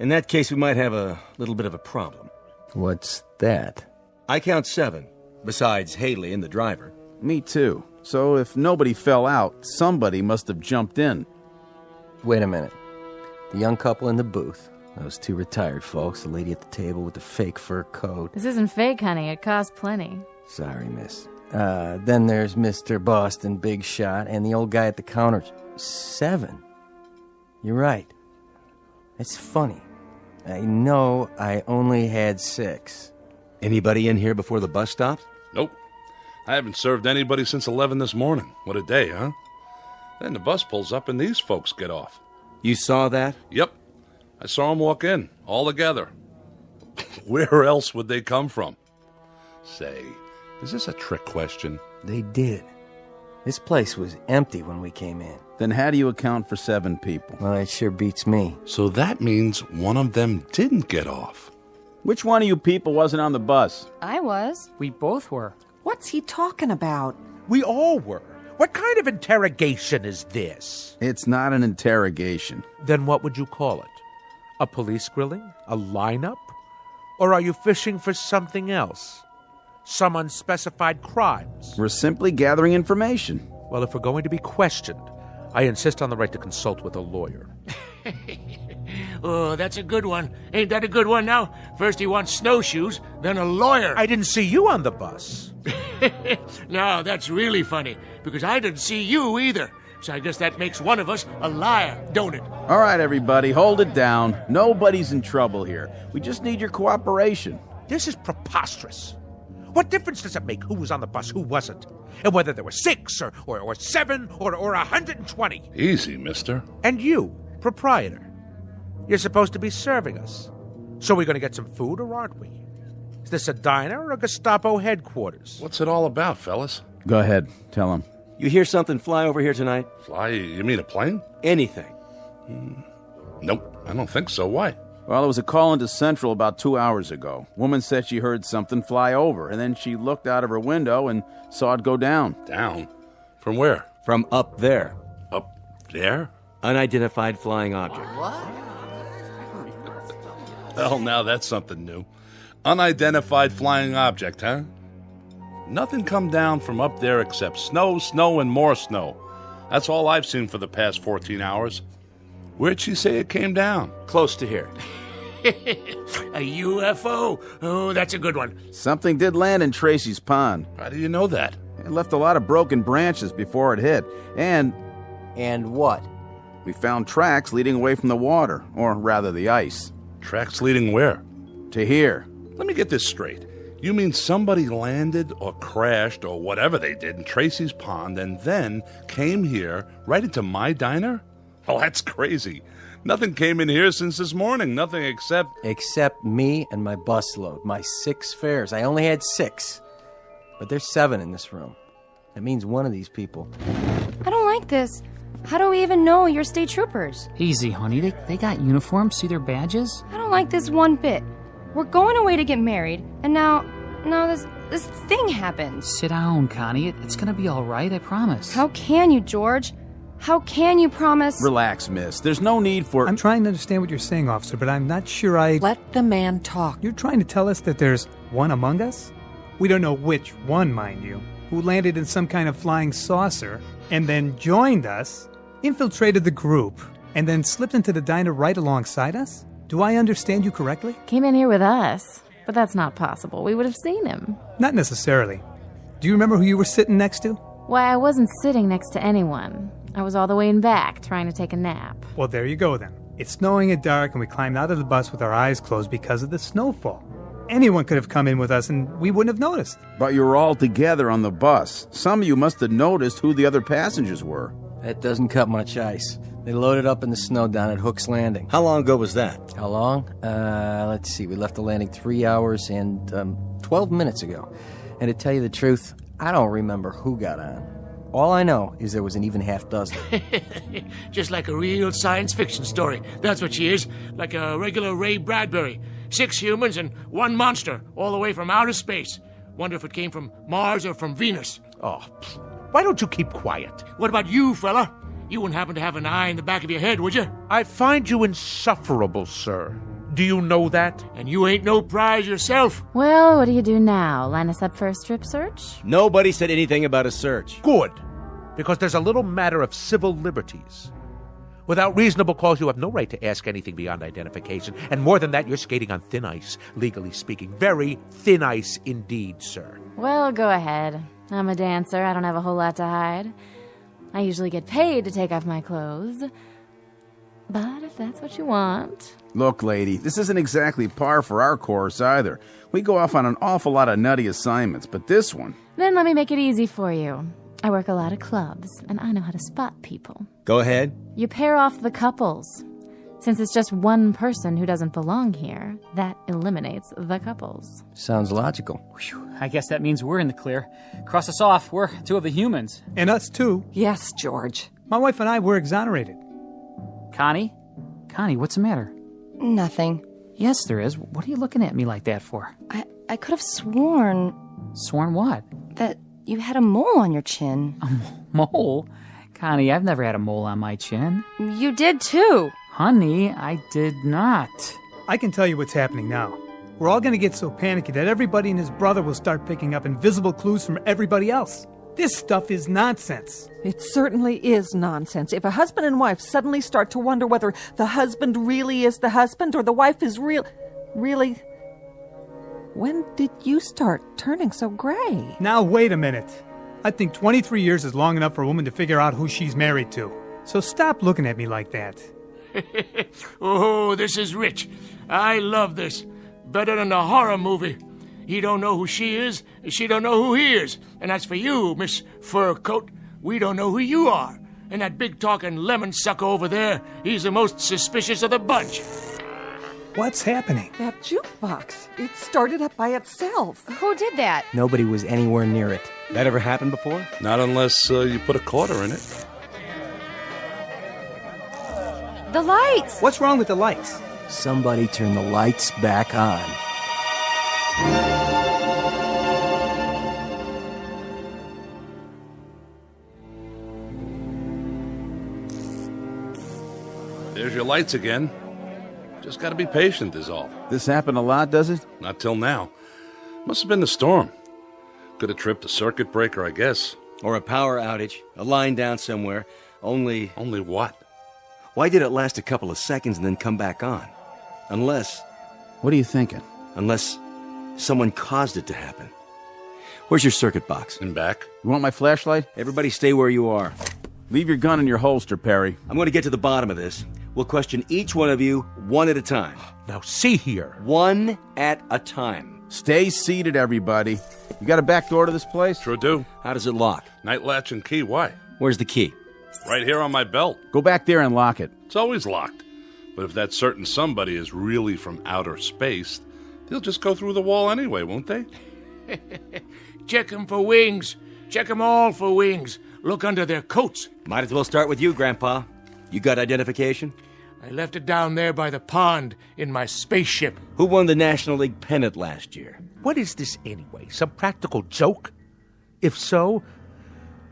In that case, we might have a little bit of a problem. What's that? I count 7, besides Haley and the driver. Me too. So if nobody fell out, somebody must have jumped in. Wait a minute. The young couple in the booth. Those 2 retired folks. The lady at the table with the fake fur coat. This isn't fake, honey. It costs plenty. Sorry, miss. Then there's Mr. Boston, Big Shot, and the old guy at the counter. 7. You're right. It's funny. I know I only had 6. Anybody in here before the bus stopped? Nope. I haven't served anybody since 11 this morning. What a day, huh? Then the bus pulls up and these folks get off. You saw that? Yep. I saw them walk in, all together. Where else would they come from? Say, is this a trick question? They did. This place was empty when we came in. Then how do you account for 7 people? Well, it sure beats me. So that means one of them didn't get off. Which one of you people wasn't on the bus? I was. We both were. What's he talking about? We all were. What kind of interrogation is this? It's not an interrogation. Then what would you call it? A police grilling? A lineup? Or are you fishing for something else? Some unspecified crimes? We're simply gathering information. Well, if we're going to be questioned, I insist on the right to consult with a lawyer. Oh, that's a good one. Ain't that a good one now? First he wants snowshoes, then a lawyer. I didn't see you on the bus. No, that's really funny, because I didn't see you either. So I guess that makes one of us a liar, don't it? All right, everybody, hold it down. Nobody's in trouble here. We just need your cooperation. This is preposterous. What difference does it make who was on the bus, who wasn't? And whether there were 6 or 7 or 120? Easy, mister. And you, proprietor, you're supposed to be serving us. So we're going to get some food, or aren't we? Is this a diner or a Gestapo headquarters? What's it all about, fellas? Go ahead, tell him. You hear something fly over here tonight? Fly? You mean a plane? Anything. Nope, I don't think so. Why? Well, there was a call into Central about 2 hours ago. Woman said she heard something fly over, and then she looked out of her window and saw it go down. Down? From where? From up there. Up there? Unidentified flying object. Well, now that's something new. Unidentified flying object, huh? Nothing come down from up there except snow, snow, and more snow. That's all I've seen for the past 14 hours. Where'd she say it came down? Close to here. A UFO? Oh, that's a good one. Something did land in Tracy's pond. How do you know that? It left a lot of broken branches before it hit. And what? We found tracks leading away from the water, or rather the ice. Tracks leading where? To here. Let me get this straight. You mean somebody landed or crashed or whatever they did in Tracy's pond and then came here right into my diner? Oh, that's crazy. Nothing came in here since this morning. Nothing except... Except me and my busload. My 6 fares. I only had 6. But there's 7 in this room. That means one of these people. I don't like this. How do we even know you're state troopers? Easy, honey. They got uniforms. See their badges? I don't like this one bit. We're going away to get married, and now this thing happens. Sit down, Connie. It's gonna be all right, I promise. How can you, George? How can you promise? Relax, miss. There's no need for... I'm trying to understand what you're saying, officer, but I'm not sure I... Let the man talk. You're trying to tell us that there's one among us? We don't know which one, mind you, who landed in some kind of flying saucer and then joined us, infiltrated the group, and then slipped into the diner right alongside us? Do I understand you correctly? Came in here with us, but that's not possible. We would have seen him. Not necessarily. Do you remember who you were sitting next to? Why, I wasn't sitting next to anyone. I was all the way in back, trying to take a nap. Well, there you go then. It's snowing and dark, and we climbed out of the bus with our eyes closed because of the snowfall. Anyone could have come in with us, and we wouldn't have noticed. But you were all together on the bus. Some of you must have noticed who the other passengers were. That doesn't cut much ice. They loaded up in the snow down at Hook's Landing. How long ago was that? How long? Let's see. We left the landing 3 hours and 12 minutes ago. And to tell you the truth, I don't remember who got on. All I know is there was an even half dozen. Just like a real science fiction story. That's what she is. Like a regular Ray Bradbury. 6 humans and 1 monster, all the way from outer space. Wonder if it came from Mars or from Venus. Oh, why don't you keep quiet? What about you, fella? You wouldn't happen to have an eye in the back of your head, would you? I find you insufferable, sir. Do you know that? And you ain't no prize yourself. Well, what do you do now? Line us up for a strip search? Nobody said anything about a search. Good. Because there's a little matter of civil liberties. Without reasonable cause, you have no right to ask anything beyond identification. And more than that, you're skating on thin ice, legally speaking. Very thin ice indeed, sir. Well, go ahead. I'm a dancer. I don't have a whole lot to hide. I usually get paid to take off my clothes. But if that's what you want... Look, lady, this isn't exactly par for our course either. We go off on an awful lot of nutty assignments, but this one... Then let me make it easy for you. I work a lot of clubs, and I know how to spot people. Go ahead. You pair off the couples. Since it's just one person who doesn't belong here, that eliminates the couples. Sounds logical. Whew, I guess that means we're in the clear. Cross us off. We're 2 of the humans. And us too. Yes, George. My wife and I were exonerated. Connie? Connie, what's the matter? Nothing. Yes, there is. What are you looking at me like that for? I could have sworn... Sworn what? That you had a mole on your chin. A mole? Connie, I've never had a mole on my chin. You did too. Honey, I did not. I can tell you what's happening now. We're all going to get so panicky that everybody and his brother will start picking up invisible clues from everybody else. This stuff is nonsense. It certainly is nonsense. If a husband and wife suddenly start to wonder whether the husband really is the husband or the wife is really... When did you start turning so gray? Now, wait a minute. I think 23 years is long enough for a woman to figure out who she's married to. So stop looking at me like that. Oh, this is rich. I love this. Better than a horror movie. He don't know who she is, she don't know who he is. And as for you, Miss Fur Coat, we don't know who you are. And that big-talking lemon sucker over there, he's the most suspicious of the bunch. What's happening? That jukebox. It started up by itself. Who did that? Nobody was anywhere near it. That ever happened before? Not unless you put a quarter in it. The lights! What's wrong with the lights? Somebody turned the lights back on. There's your lights again. Just gotta be patient is all. This happened a lot, does it? Not till now. Must have been the storm. Could have tripped a circuit breaker, I guess. Or a power outage, a line down somewhere. Only what? Why did it last a couple of seconds and then come back on? Unless... What are you thinking? Unless someone caused it to happen. Where's your circuit box? In back. You want my flashlight? Everybody stay where you are. Leave your gun in your holster, Perry. I'm going to get to the bottom of this. We'll question each one of you one at a time. Now see here. One at a time. Stay seated, everybody. You got a back door to this place? Sure do. How does it lock? Night latch and key, why? Where's the key? Right here on my belt. Go back there and lock it. It's always locked. But if that certain somebody is really from outer space, they'll just go through the wall anyway, won't they? Check 'em for wings. Check 'em all for wings. Look under their coats. Might as well start with you, Grandpa. You got identification? I left it down there by the pond in my spaceship. Who won the National League pennant last year? What is this anyway? Some practical joke? If so,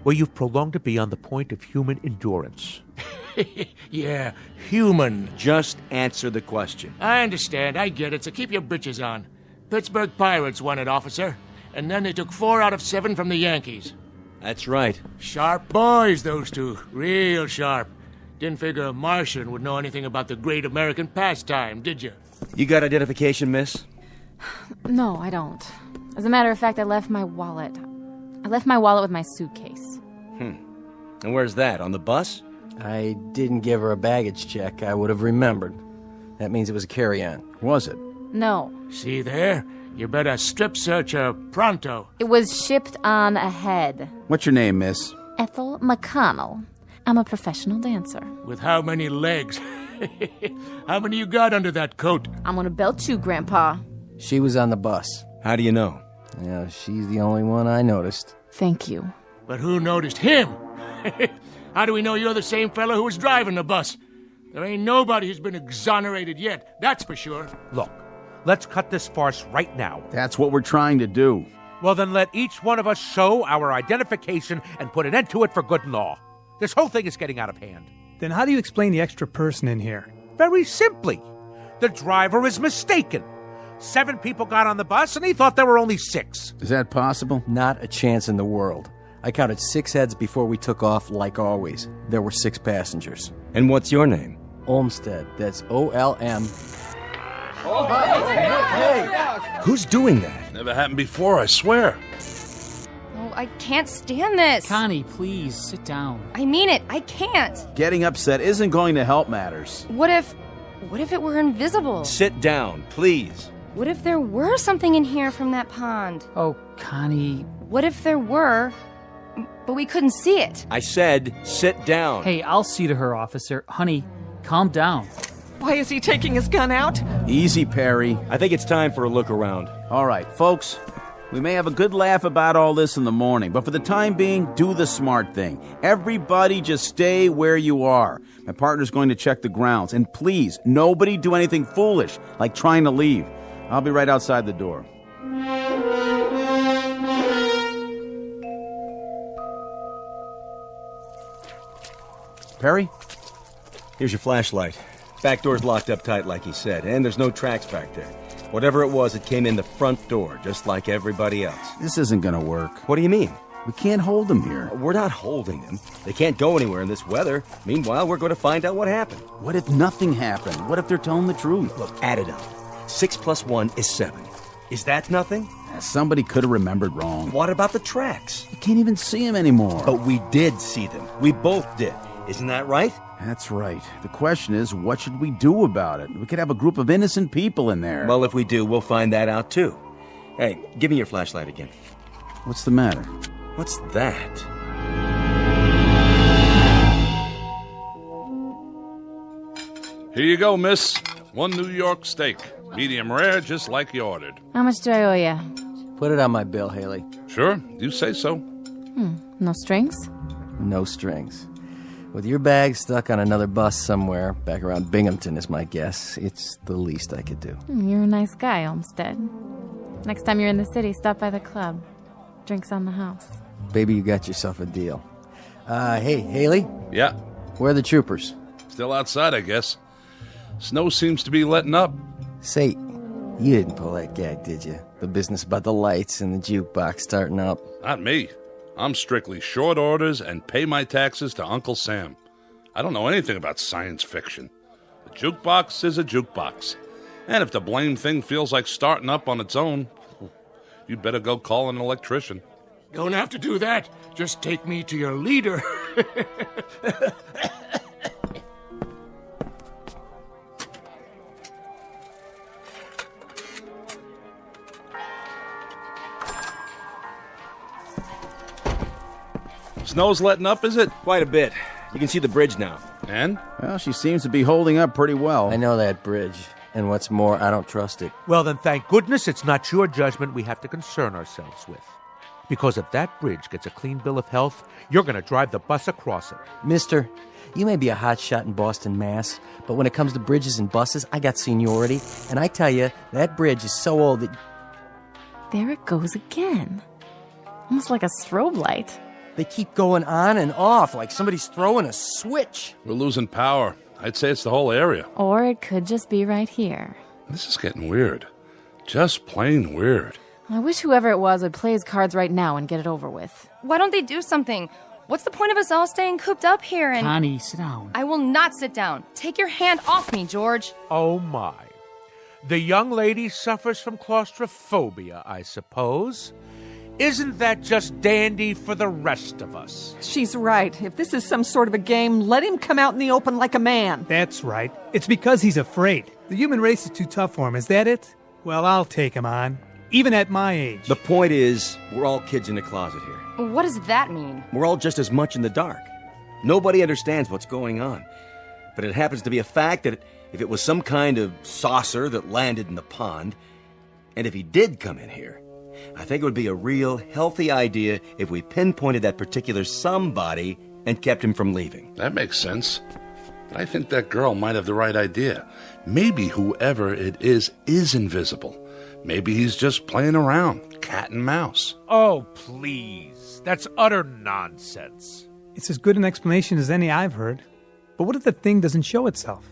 well, you've prolonged it beyond the point of human endurance. Yeah, human. Just answer the question. I understand. I get it. So keep your britches on. Pittsburgh Pirates won it, officer. And then they took 4 out of 7 from the Yankees. That's right. Sharp boys, those two. Real sharp. Didn't figure a Martian would know anything about the great American pastime, did you? You got identification, miss? No, I don't. As a matter of fact, I left my wallet. I left my wallet with my suitcase. And where's that? On the bus? I didn't give her a baggage check. I would have remembered. That means it was a carry-on. Was it? No. See there? You better strip search her pronto. It was shipped on ahead. What's your name, miss? Ethel McConnell. I'm a professional dancer. With how many legs? How many you got under that coat? I'm gonna belt you, Grandpa. She was on the bus. How do you know? Yeah, she's the only one I noticed. Thank you. But who noticed him? How do we know you're the same fellow who was driving the bus? There ain't nobody who's been exonerated yet, that's for sure. Look, let's cut this farce right now. That's what we're trying to do. Well, then let each one of us show our identification and put an end to it for good and all. This whole thing is getting out of hand. Then how do you explain the extra person in here? Very simply. The driver is mistaken. 7 people got on the bus, and he thought there were only 6. Is that possible? Not a chance in the world. I counted 6 heads before we took off, like always. There were 6 passengers. And what's your name? Olmsted. That's O-L-M. Who's doing that? Never happened before, I swear. Oh, I can't stand this. Connie, please, sit down. I mean it. I can't. Getting upset isn't going to help matters. What if it were invisible? Sit down, please. What if there were something in here from that pond? Oh, Connie. What if there were, but we couldn't see it? I said, sit down. Hey, I'll see to her, officer. Honey, calm down. Why is he taking his gun out? Easy, Perry. I think it's time for a look around. All right, folks. We may have a good laugh about all this in the morning, but for the time being, do the smart thing. Everybody just stay where you are. My partner's going to check the grounds. And please, nobody do anything foolish, like trying to leave. I'll be right outside the door. Perry? Here's your flashlight. Back door's locked up tight like he said, and there's no tracks back there. Whatever it was, it came in the front door, just like everybody else. This isn't gonna work. What do you mean? We can't hold them here. We're not holding them. They can't go anywhere in this weather. Meanwhile, we're going to find out what happened. What if nothing happened? What if they're telling the truth? Look, add it up. 6 + 1 is 7. Is that nothing? Somebody could have remembered wrong. What about the tracks? You can't even see them anymore. But we did see them. We both did. Isn't that right? That's right. The question is, what should we do about it? We could have a group of innocent people in there. Well, if we do, we'll find that out too. Hey, give me your flashlight again. What's the matter? What's that? Here you go, miss. 1 New York steak. Medium rare, just like you ordered. How much do I owe you? Put it on my bill, Haley. Sure, you say so. No strings? No strings. With your bag stuck on another bus somewhere, back around Binghamton is my guess, it's the least I could do. You're a nice guy, Olmsted. Next time you're in the city, stop by the club. Drinks on the house. Baby, you got yourself a deal. Hey, Haley? Yeah? Where are the troopers? Still outside, I guess. Snow seems to be letting up. Say, you didn't pull that gag, did you? The business about the lights and the jukebox starting up. Not me. I'm strictly short orders and pay my taxes to Uncle Sam. I don't know anything about science fiction. A jukebox is a jukebox. And if the blamed thing feels like starting up on its own, you'd better go call an electrician. Don't have to do that. Just take me to your leader. Snow's letting up, is it? Quite a bit. You can see the bridge now. And? Well, she seems to be holding up pretty well. I know that bridge. And what's more, I don't trust it. Well, then thank goodness it's not your judgment we have to concern ourselves with. Because if that bridge gets a clean bill of health, you're going to drive the bus across it. Mister, you may be a hotshot in Boston, Mass., but when it comes to bridges and buses, I got seniority. And I tell you, that bridge is so old that... There it goes again. Almost like a strobe light. They keep going on and off like somebody's throwing a switch. We're losing power. I'd say it's the whole area. Or it could just be right here. This is getting weird. Just plain weird. I wish whoever it was would play his cards right now and get it over with. Why don't they do something? What's the point of us all staying cooped up here and... Connie, sit down. I will not sit down. Take your hand off me, George. Oh, my. The young lady suffers from claustrophobia, I suppose. Isn't that just dandy for the rest of us? She's right. If this is some sort of a game, let him come out in the open like a man. That's right. It's because he's afraid. The human race is too tough for him. Is that it? Well, I'll take him on. Even at my age. The point is, we're all kids in a closet here. What does that mean? We're all just as much in the dark. Nobody understands what's going on. But it happens to be a fact that if it was some kind of saucer that landed in the pond, and if he did come in here, I think it would be a real healthy idea if we pinpointed that particular somebody and kept him from leaving. That makes sense. I think that girl might have the right idea. Maybe whoever it is invisible. Maybe he's just playing around, cat and mouse. Oh, please. That's utter nonsense. It's as good an explanation as any I've heard. But what if the thing doesn't show itself?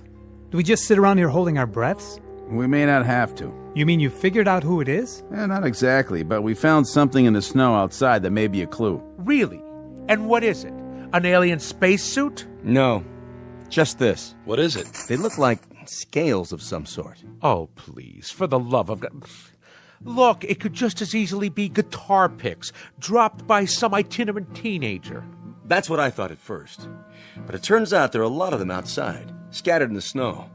Do we just sit around here holding our breaths? We may not have to. You mean you figured out who it is? Not exactly, but we found something in the snow outside that may be a clue. Really? And what is it? An alien spacesuit? No, just this. What is it? They look like scales of some sort. Oh, please, for the love of God. Look, it could just as easily be guitar picks dropped by some itinerant teenager. That's what I thought at first. But it turns out there are a lot of them outside, scattered in the snow.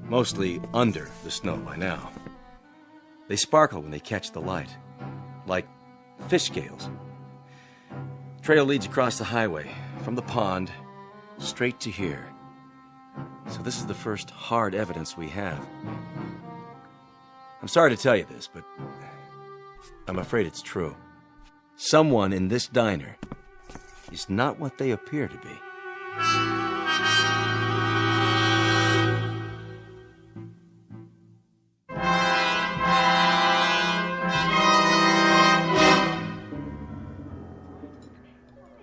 Mostly under the snow by now. They sparkle when they catch the light, like fish scales. Trail leads across the highway, from the pond, straight to here. So this is the first hard evidence we have. I'm sorry to tell you this, but I'm afraid it's true. Someone in this diner is not what they appear to be.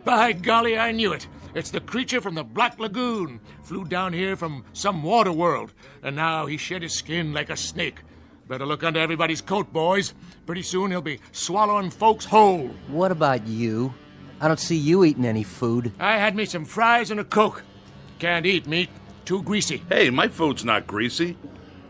By golly, I knew it. It's the creature from the Black Lagoon. Flew down here from some water world, and now he shed his skin like a snake. Better look under everybody's coat, boys. Pretty soon he'll be swallowing folks whole. What about you? I don't see you eating any food. I had me some fries and a Coke. Can't eat meat. Too greasy. Hey, my food's not greasy.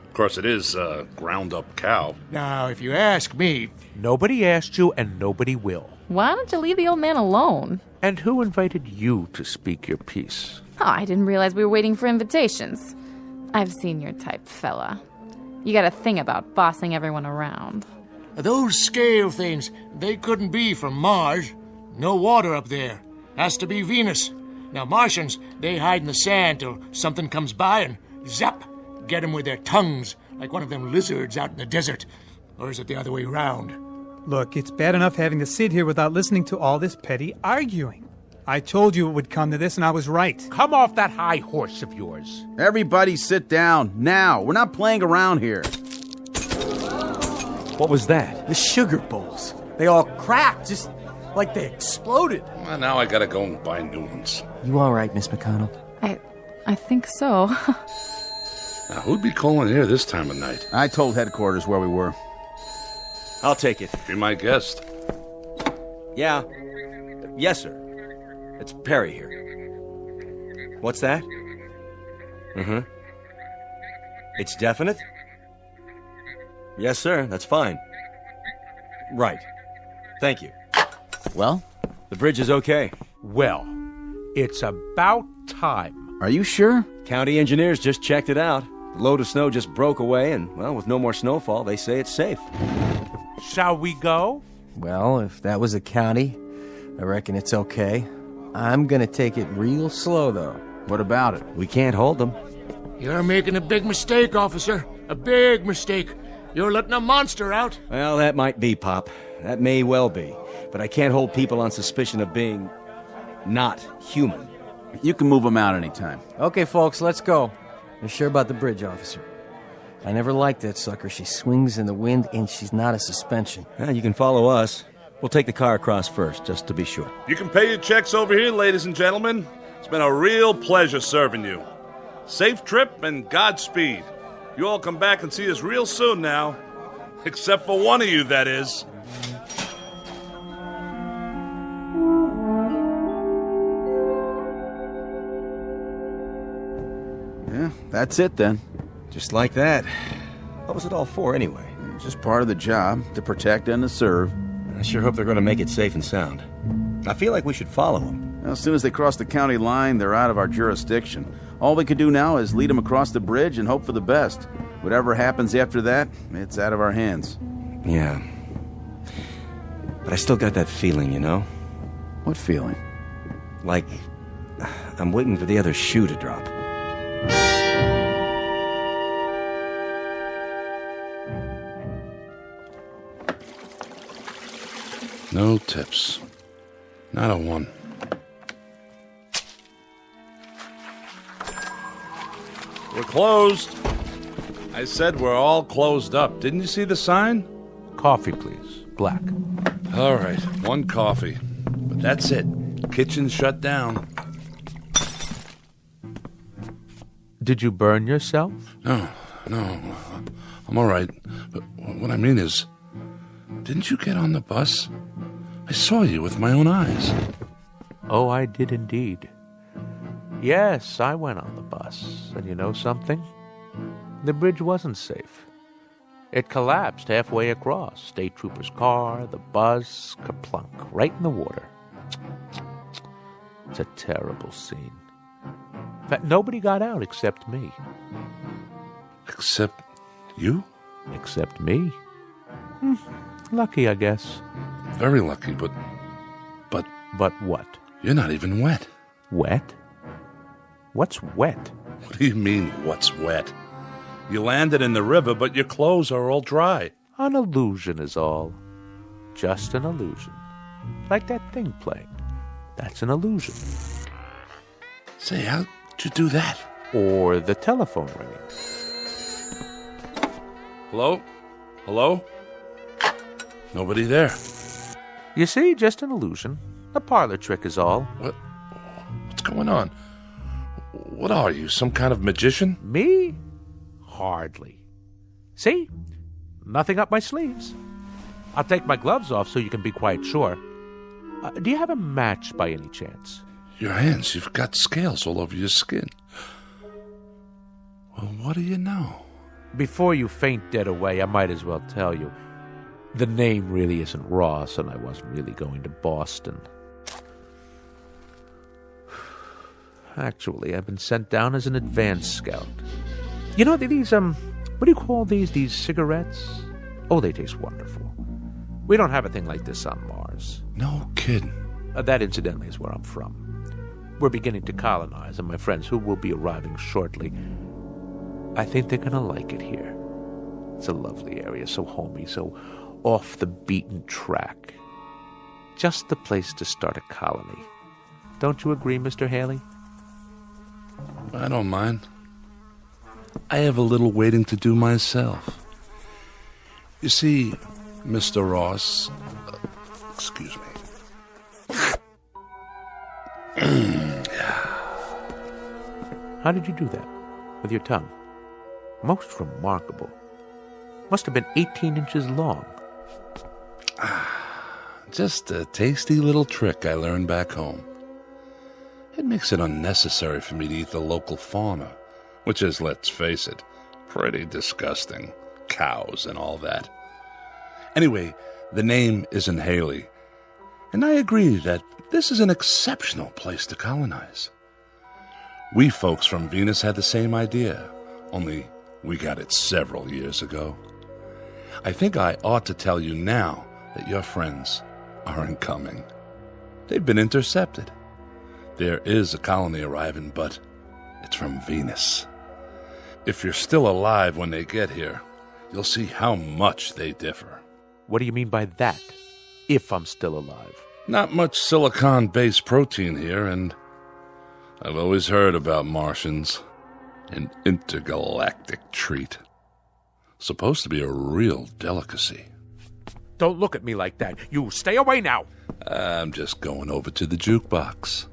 Of course, it is ground-up cow. Now, if you ask me, nobody asked you and nobody will. Why don't you leave the old man alone? And who invited you to speak your piece? Oh, I didn't realize we were waiting for invitations. I've seen your type, fella. You got a thing about bossing everyone around. Those scale things, they couldn't be from Mars. No water up there. Has to be Venus. Now, Martians, they hide in the sand till something comes by and zap, get them with their tongues, like one of them lizards out in the desert. Or is it the other way around? Look, it's bad enough having to sit here without listening to all this petty arguing. I told you it would come to this, and I was right. Come off that high horse of yours. Everybody sit down, now. We're not playing around here. What was that? The sugar bowls. They all cracked, just like they exploded. Well, now I gotta go and buy new ones. You all right, Miss McConnell? I think so. Now, who'd be calling here this time of night? I told headquarters where we were. I'll take it. Be my guest. Yeah. Yes, sir. It's Perry here. What's that? Mm-hmm. It's definite? Yes, sir. That's fine. Right. Thank you. Well? The bridge is okay. Well, it's about time. Are you sure? County engineers just checked it out. The load of snow just broke away, and, well, with no more snowfall, they say it's safe. Shall we go? Well, if that was a county, I reckon it's okay. I'm gonna take it real slow, though. What about it? We can't hold them. You're making a big mistake, officer. A big mistake. You're letting a monster out. Well, that might be, Pop. That may well be. But I can't hold people on suspicion of being not human. You can move them out anytime. Okay, folks, let's go. You're sure about the bridge, officer? I never liked that sucker. She swings in the wind, and she's not a suspension. You can follow us. We'll take the car across first, just to be sure. You can pay your checks over here, ladies and gentlemen. It's been a real pleasure serving you. Safe trip and Godspeed. You all come back and see us real soon now. Except for one of you, that is. Yeah, that's it then. Just like that. What was it all for, anyway? Just part of the job, to protect and to serve. I sure hope they're going to make it safe and sound. I feel like we should follow them. Well, as soon as they cross the county line, they're out of our jurisdiction. All we can do now is lead them across the bridge and hope for the best. Whatever happens after that, it's out of our hands. Yeah. But I still got that feeling, you know? What feeling? Like I'm waiting for the other shoe to drop. No tips. Not a one. We're closed. I said we're all closed up. Didn't you see the sign? Coffee, please. Black. All right, one coffee. But that's it. Kitchen's shut down. Did you burn yourself? No. I'm all right. But what I mean is, didn't you get on the bus? I saw you with my own eyes. Oh, I did indeed. Yes, I went on the bus. And you know something? The bridge wasn't safe. It collapsed halfway across. State trooper's car, the bus, kerplunk, right in the water. It's a terrible scene. In fact, nobody got out except me. Except you? Except me. Lucky, I guess. Very lucky, but... But what? You're not even wet. Wet? What's wet? What do you mean, what's wet? You landed in the river, but your clothes are all dry. An illusion is all. Just an illusion. Like that thing playing. That's an illusion. Say, how'd you do that? Or the telephone ringing. Hello? Hello? Nobody there. You see, just an illusion. A parlor trick is all. What's going on? What are you, some kind of magician? Me? Hardly. See? Nothing up my sleeves. I'll take my gloves off so you can be quite sure. Do you have a match by any chance? Your hands, you've got scales all over your skin. Well, what do you know? Before you faint dead away, I might as well tell you. The name really isn't Ross, and I wasn't really going to Boston. Actually, I've been sent down as an advance scout. You know, these, what do you call these? These cigarettes? Oh, they taste wonderful. We don't have a thing like this on Mars. No kidding. That, incidentally, is where I'm from. We're beginning to colonize, and my friends, who will be arriving shortly, I think they're going to like it here. It's a lovely area, so homey, so off the beaten track. Just the place to start a colony. Don't you agree, Mr. Haley? I don't mind. I have a little waiting to do myself. You see, Mr. Ross... excuse me. How did you do that? With your tongue? Most remarkable. Must have been 18 inches long. Just a tasty little trick I learned back home. It makes it unnecessary for me to eat the local fauna, which is, let's face it, pretty disgusting. Cows and all that. Anyway, the name isn't Haley, and I agree that this is an exceptional place to colonize. We folks from Venus had the same idea, only we got it several years ago. I think I ought to tell you now that your friends aren't coming. They've been intercepted. There is a colony arriving, but it's from Venus. If you're still alive when they get here, you'll see how much they differ. What do you mean by that? If I'm still alive? Not much silicon-based protein here, and I've always heard about Martians. An intergalactic treat. Supposed to be a real delicacy. Don't look at me like that. You stay away now. I'm just going over to the jukebox.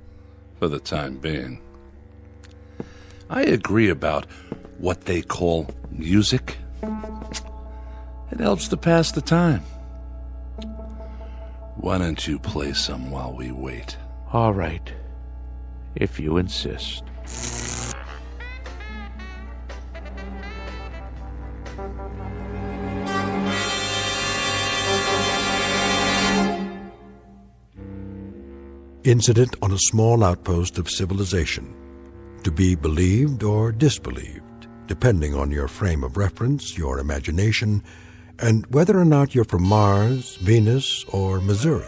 For the time being. I agree about what they call music. It helps to pass the time. Why don't you play some while we wait? All right. If you insist. Incident on a small outpost of civilization, to be believed or disbelieved, depending on your frame of reference, your imagination, and whether or not you're from Mars, Venus, or Missouri.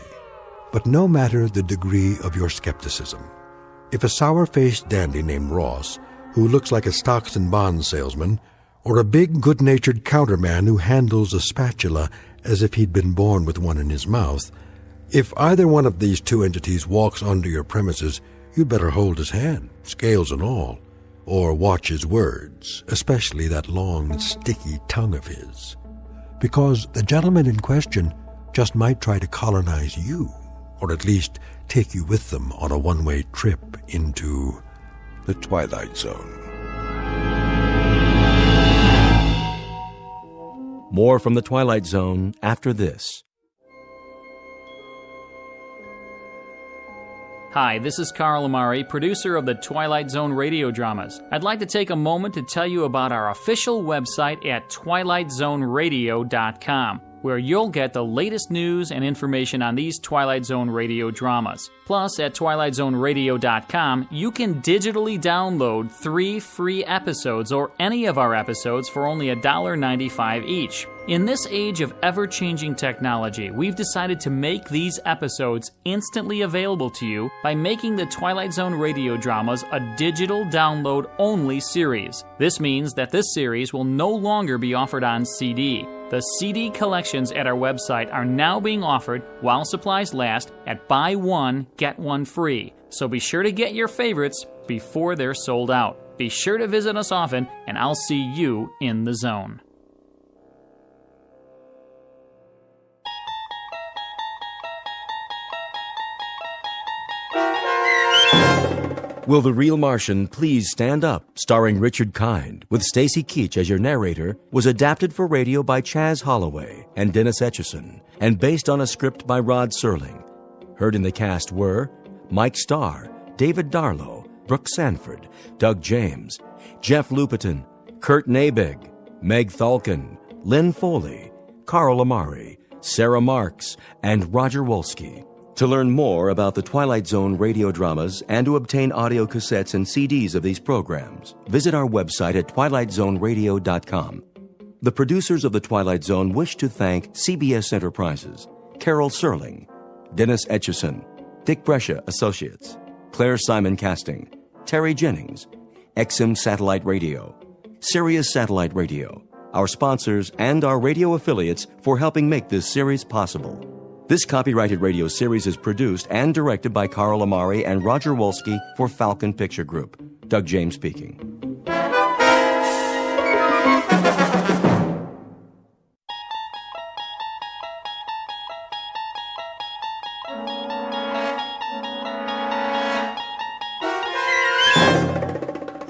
But no matter the degree of your skepticism, if a sour-faced dandy named Ross, who looks like a stocks and bonds salesman, or a big, good-natured counterman who handles a spatula as if he'd been born with one in his mouth, if either one of these two entities walks onto your premises, you'd better hold his hand, scales and all, or watch his words, especially that long, sticky tongue of his. Because the gentleman in question just might try to colonize you, or at least take you with them on a one-way trip into the Twilight Zone. More from the Twilight Zone after this. Hi, this is Carl Amari, producer of the Twilight Zone Radio Dramas. I'd like to take a moment to tell you about our official website at twilightzoneradio.com, where you'll get the latest news and information on these Twilight Zone radio dramas. Plus, at twilightzoneradio.com, you can digitally download 3 free episodes or any of our episodes for only $1.95 each. In this age of ever-changing technology, we've decided to make these episodes instantly available to you by making the Twilight Zone radio dramas a digital download-only series. This means that this series will no longer be offered on CD. The CD collections at our website are now being offered, while supplies last, at buy one, get one free. So be sure to get your favorites before they're sold out. Be sure to visit us often, and I'll see you in the zone. Will the Real Martian Please Stand Up, starring Richard Kind, with Stacy Keach as your narrator, was adapted for radio by Chaz Holloway and Dennis Etchison, and based on a script by Rod Serling. Heard in the cast were Mike Starr, David Darlow, Brooke Sanford, Doug James, Jeff Lupetin, Kurt Nabig, Meg Thalkin, Lynn Foley, Carl Amari, Sarah Marks, and Roger Wolski. To learn more about the Twilight Zone radio dramas and to obtain audio cassettes and CDs of these programs, visit our website at twilightzoneradio.com. The producers of The Twilight Zone wish to thank CBS Enterprises, Carol Serling, Dennis Etchison, Dick Brescia Associates, Claire Simon Casting, Terry Jennings, XM Satellite Radio, Sirius Satellite Radio, our sponsors, and our radio affiliates for helping make this series possible. This copyrighted radio series is produced and directed by Carl Amari and Roger Wolski for Falcon Picture Group. Doug James speaking.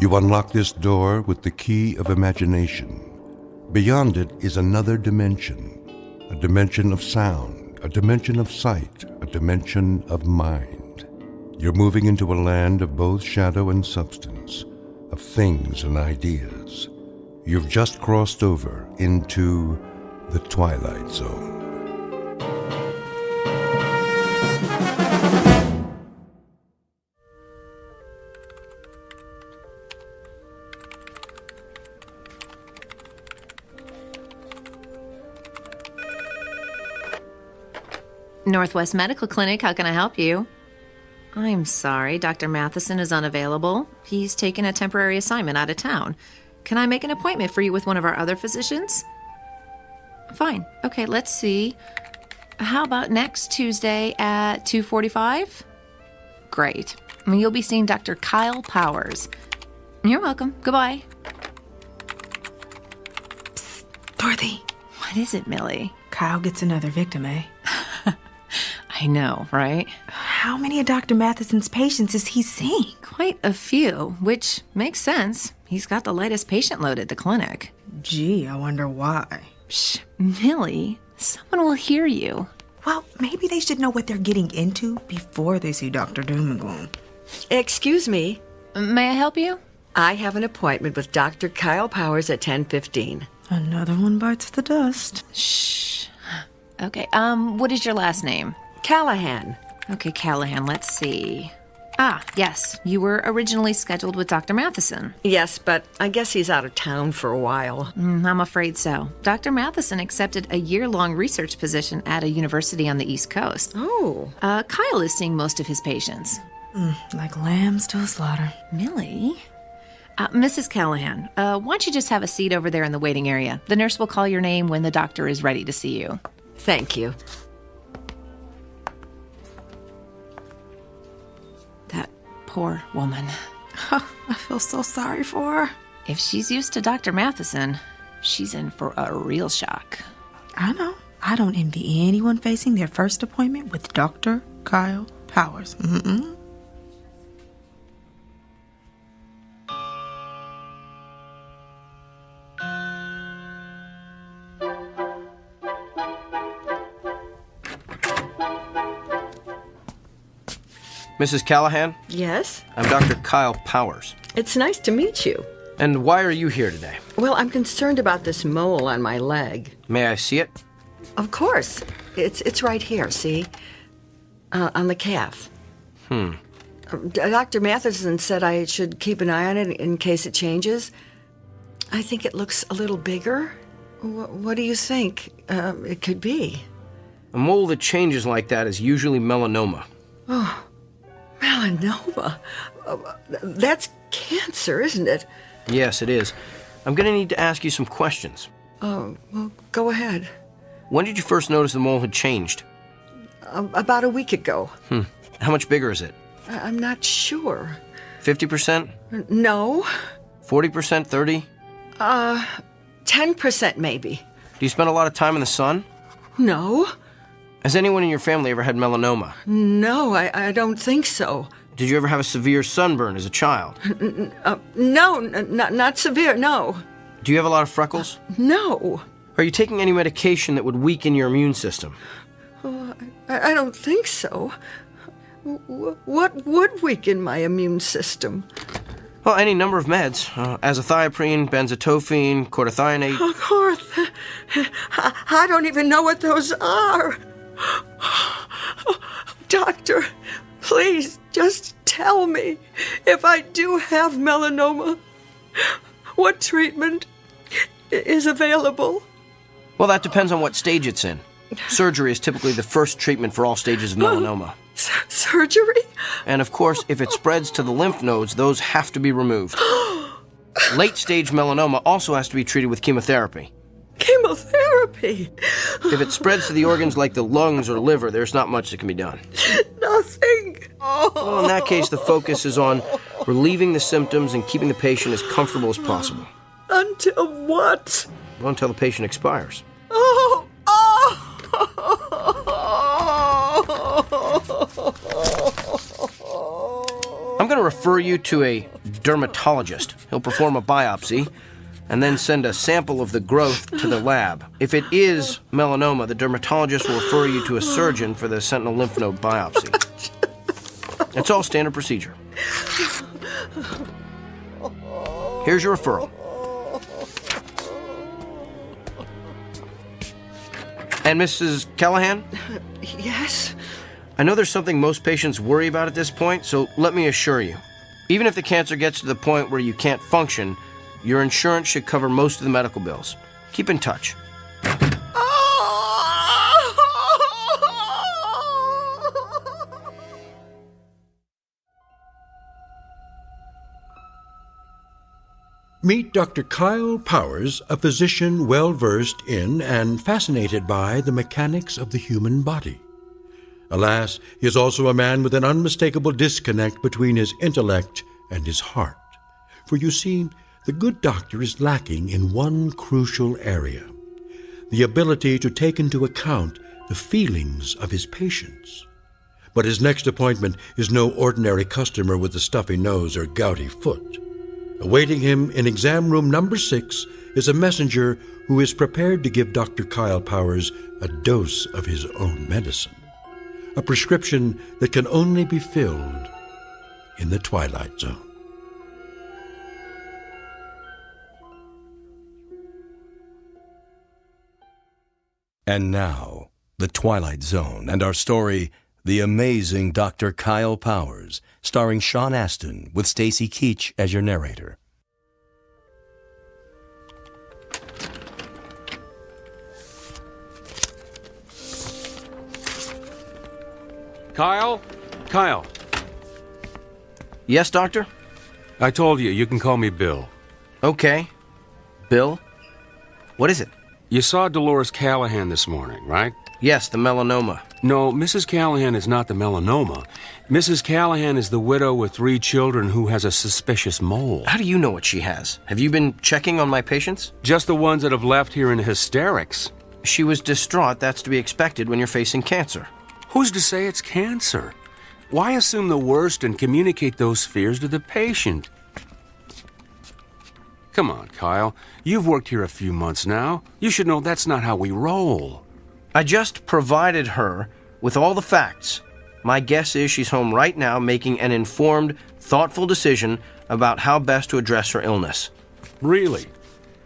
You unlock this door with the key of imagination. Beyond it is another dimension, a dimension of sound, a dimension of sight, a dimension of mind. You're moving into a land of both shadow and substance, of things and ideas. You've just crossed over into the Twilight Zone. Northwest Medical Clinic, how can I help you? I'm sorry, Dr. Matheson is unavailable. He's taken a temporary assignment out of town. Can I make an appointment for you with one of our other physicians? Fine. Okay, let's see. How about next Tuesday at 2:45? Great. You'll be seeing Dr. Kyle Powers. You're welcome. Goodbye. Psst, Dorothy. What is it, Millie? Kyle gets another victim, eh? I know, right? How many of Dr. Matheson's patients is he seeing? Quite a few, which makes sense. He's got the lightest patient load at the clinic. Gee, I wonder why. Shh, Millie, someone will hear you. Well, maybe they should know what they're getting into before they see Dr. Doom and Gloom. Excuse me. May I help you? I have an appointment with Dr. Kyle Powers at 10:15. Another one bites the dust. Shh. Okay, what is your last name? Callahan. Okay, Callahan, let's see. Ah, yes, you were originally scheduled with Dr. Matheson. Yes, but I guess he's out of town for a while. I'm afraid so. Dr. Matheson accepted a year-long research position at a university on the East Coast. Oh. Kyle is seeing most of his patients. Like lambs to a slaughter. Millie? Mrs. Callahan, why don't you just have a seat over there in the waiting area? The nurse will call your name when the doctor is ready to see you. Thank you. That poor woman. I feel so sorry for her. If she's used to Dr. Matheson, she's in for a real shock. I know. I don't envy anyone facing their first appointment with Dr. Kyle Powers. Mrs. Callahan? Yes? I'm Dr. Kyle Powers. It's nice to meet you. And why are you here today? Well, I'm concerned about this mole on my leg. May I see it? Of course. It's right here, see? On the calf. Dr. Matheson said I should keep an eye on it in case it changes. I think it looks a little bigger. What do you think it could be? A mole that changes like that is usually melanoma. Oh, melanoma? That's cancer, isn't it? Yes, it is. I'm going to need to ask you some questions. Oh, well, go ahead. When did you first notice the mole had changed? About a week ago. How much bigger is it? I'm not sure. 50%? No. 40%? 30? 10% maybe. Do you spend a lot of time in the sun? No. Has anyone in your family ever had melanoma? No, I don't think so. Did you ever have a severe sunburn as a child? No, not severe, no. Do you have a lot of freckles? No. Are you taking any medication that would weaken your immune system? Oh, I don't think so. What would weaken my immune system? Well, any number of meds. Azathioprine, benzotophine, cortithionate. I don't even know what those are. Doctor, please just tell me if I do have melanoma, what treatment is available? Well, that depends on what stage it's in. Surgery is typically the first treatment for all stages of melanoma. Surgery? And of course, if it spreads to the lymph nodes, those have to be removed. Late-stage melanoma also has to be treated with chemotherapy. Chemotherapy? If it spreads to the organs like the lungs or liver, there's not much that can be done. Nothing. Well, in that case, the focus is on relieving the symptoms and keeping the patient as comfortable as possible. Until what? Well, until the patient expires. I'm going to refer you to a dermatologist. He'll perform a biopsy and then send a sample of the growth to the lab. If it is melanoma, the dermatologist will refer you to a surgeon for the sentinel lymph node biopsy. It's all standard procedure. Here's your referral. And Mrs. Callahan? Yes? I know there's something most patients worry about at this point, so let me assure you. Even if the cancer gets to the point where you can't function, your insurance should cover most of the medical bills. Keep in touch. Meet Dr. Kyle Powers, a physician well-versed in and fascinated by the mechanics of the human body. Alas, he is also a man with an unmistakable disconnect between his intellect and his heart. For you see, the good doctor is lacking in one crucial area: the ability to take into account the feelings of his patients. But his next appointment is no ordinary customer with a stuffy nose or gouty foot. Awaiting him in exam room number 6 is a messenger who is prepared to give Dr. Kyle Powers a dose of his own medicine, a prescription that can only be filled in the Twilight Zone. And now, the Twilight Zone and our story, The Amazing Dr. Kyle Powers, starring Sean Astin with Stacy Keach as your narrator. Kyle? Kyle. Yes, Doctor? I told you can call me Bill. Okay. Bill? What is it? You saw Dolores Callahan this morning, right? Yes, the melanoma. No, Mrs. Callahan is not the melanoma. Mrs. Callahan is the widow with 3 children who has a suspicious mole. How do you know what she has? Have you been checking on my patients? Just the ones that have left here in hysterics. She was distraught. That's to be expected when you're facing cancer. Who's to say it's cancer? Why assume the worst and communicate those fears to the patient? Come on, Kyle. You've worked here a few months now. You should know that's not how we roll. I just provided her with all the facts. My guess is she's home right now making an informed, thoughtful decision about how best to address her illness. Really?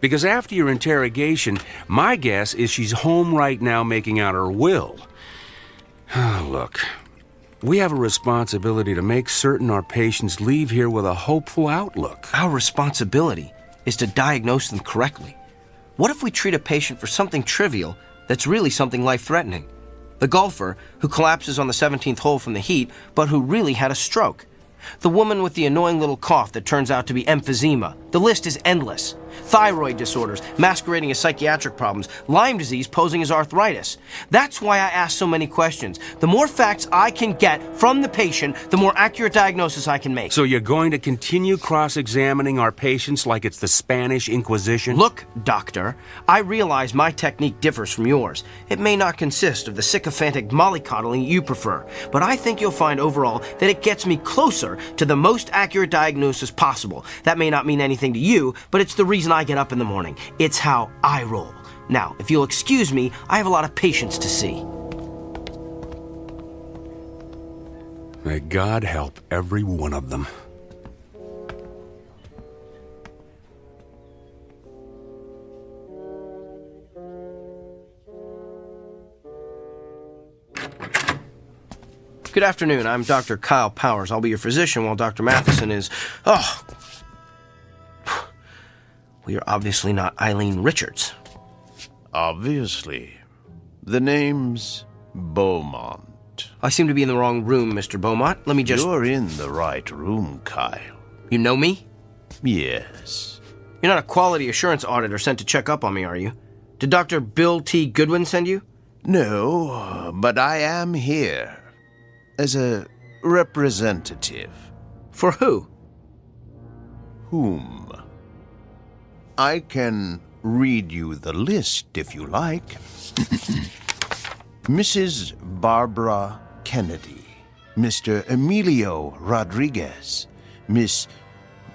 Because after your interrogation, my guess is she's home right now making out her will. Look, we have a responsibility to make certain our patients leave here with a hopeful outlook. Our responsibility is to diagnose them correctly. What if we treat a patient for something trivial that's really something life-threatening? The golfer who collapses on the 17th hole from the heat, but who really had a stroke. The woman with the annoying little cough that turns out to be emphysema. The list is endless. Thyroid disorders masquerading as psychiatric problems. Lyme disease posing as arthritis. That's why I ask so many questions. The more facts I can get from the patient, the more accurate diagnosis I can make. So you're going to continue cross-examining our patients like it's the Spanish Inquisition? Look, doctor, I realize my technique differs from yours. It may not consist of the sycophantic mollycoddling you prefer, but I think you'll find overall that it gets me closer to the most accurate diagnosis possible. That may not mean anything to you, but it's the reason I get up in the morning. It's how I roll. Now, if you'll excuse me, I have a lot of patients to see. May God help every one of them. Good afternoon. I'm Dr. Kyle Powers. I'll be your physician while Dr. Matheson is... Oh! We are obviously not Eileen Richards. Obviously. The name's Beaumont. I seem to be in the wrong room, Mr. Beaumont. Let me just... You're in the right room, Kyle. You know me? Yes. You're not a quality assurance auditor sent to check up on me, are you? Did Dr. Bill T. Goodwin send you? No, but I am here. As a representative. For who? Whom? I can read you the list if you like. Mrs. Barbara Kennedy, Mr. Emilio Rodriguez, Miss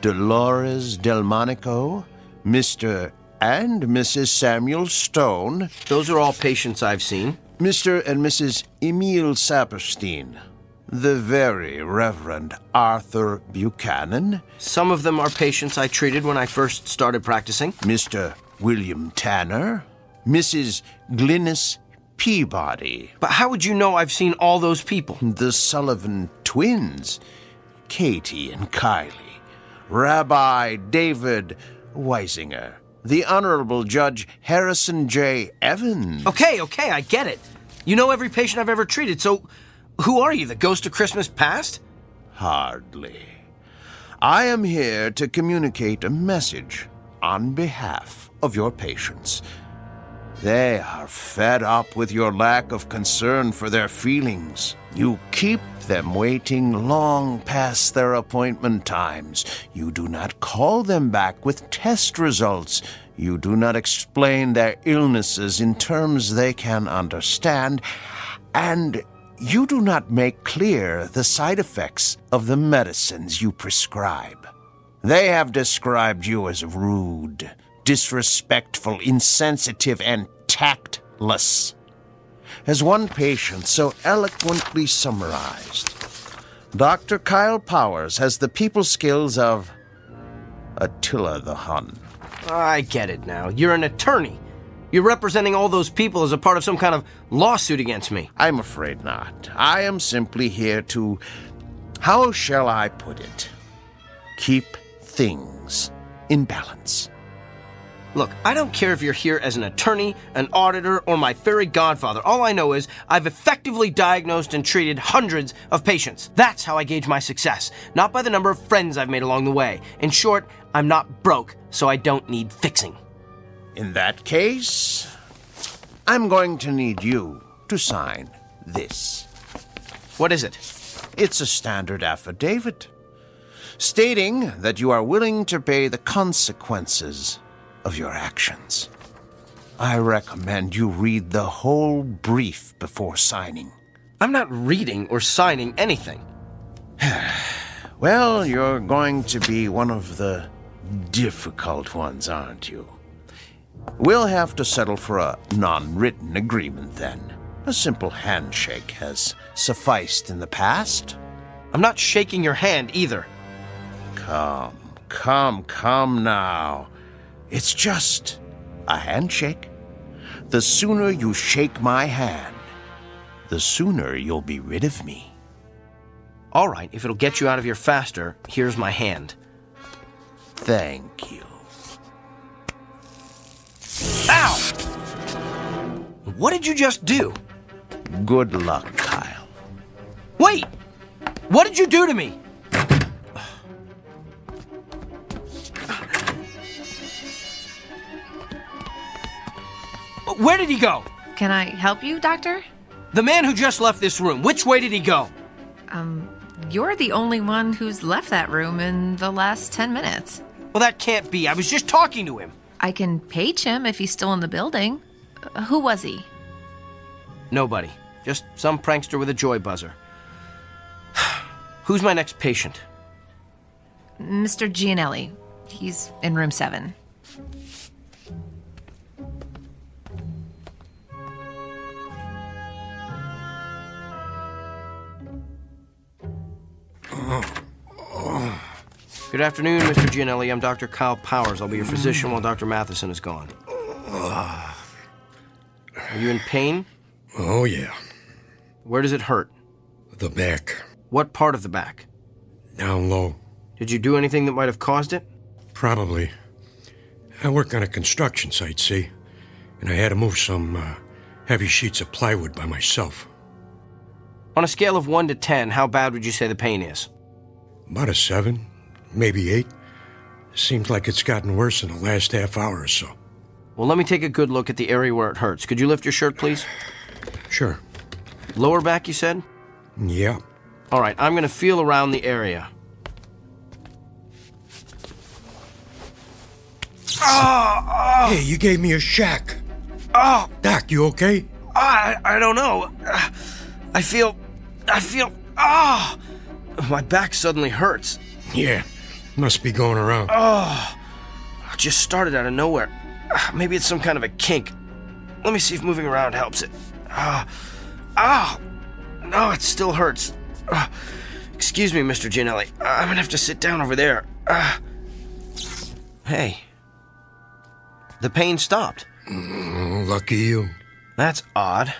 Dolores Delmonico, Mr. and Mrs. Samuel Stone. Those are all patients I've seen. Mr. and Mrs. Emil Saperstein, the very Reverend Arthur Buchanan. Some of them are patients I treated when I first started practicing. Mr. William Tanner, Mrs. Glynis Peabody. But how would you know I've seen all those people? The Sullivan twins, Katie and Kylie, Rabbi David Weisinger, the Honorable Judge Harrison J. Evans. Okay, I get it. You know every patient I've ever treated, so who are you, the ghost of Christmas past? Hardly. I am here to communicate a message on behalf of your patients. They are fed up with your lack of concern for their feelings. You keep them waiting long past their appointment times. You do not call them back with test results. You do not explain their illnesses in terms they can understand. And you do not make clear the side effects of the medicines you prescribe. They have described you as rude, disrespectful, insensitive, and tactless. As one patient so eloquently summarized, Dr. Kyle Powers has the people skills of Attila the Hun. I get it now. You're an attorney. You're representing all those people as a part of some kind of lawsuit against me. I'm afraid not. I am simply here to, how shall I put it, keep things in balance. Look, I don't care if you're here as an attorney, an auditor, or my fairy godfather. All I know is I've effectively diagnosed and treated hundreds of patients. That's how I gauge my success, not by the number of friends I've made along the way. In short, I'm not broke, so I don't need fixing. In that case, I'm going to need you to sign this. What is it? It's a standard affidavit, stating that you are willing to pay the consequences of your actions. I recommend you read the whole brief before signing. I'm not reading or signing anything. Well, you're going to be one of the difficult ones, aren't you? We'll have to settle for a non-written agreement then. A simple handshake has sufficed in the past. I'm not shaking your hand either. Come now. It's just a handshake. The sooner you shake my hand, the sooner you'll be rid of me. All right, if it'll get you out of here faster, here's my hand. Thank you. Ow! What did you just do? Good luck, Kyle. Wait! What did you do to me? Where did he go? Can I help you, Doctor? The man who just left this room. Which way did he go? You're the only one who's left that room in the last 10 minutes. Well, that can't be. I was just talking to him. I can page him if he's still in the building. Who was he? Nobody. Just some prankster with a joy buzzer. Who's my next patient? Mr. Gianelli. He's in room 7. Good afternoon, Mr. Gianelli. I'm Dr. Kyle Powers. I'll be your physician while Dr. Matheson is gone. Are you in pain? Oh, yeah. Where does it hurt? The back. What part of the back? Down low. Did you do anything that might have caused it? Probably. I work on a construction site, see? And I had to move some heavy sheets of plywood by myself. On a scale of 1 to 10, how bad would you say the pain is? About a 7, maybe 8. Seems like it's gotten worse in the last half hour or so. Well, let me take a good look at the area where it hurts. Could you lift your shirt, please? Sure. Lower back, you said? Yeah. All right, I'm going to feel around the area. Hey, you gave me a shock. Doc, you okay? I don't know. I feel, my back suddenly hurts. Yeah, must be going around. It just started out of nowhere. Maybe it's some kind of a kink. Let me see if moving around helps it. No, it still hurts. Excuse me, Mr. Gianelli. I'm gonna have to sit down over there. Hey. The pain stopped. Lucky you. That's odd.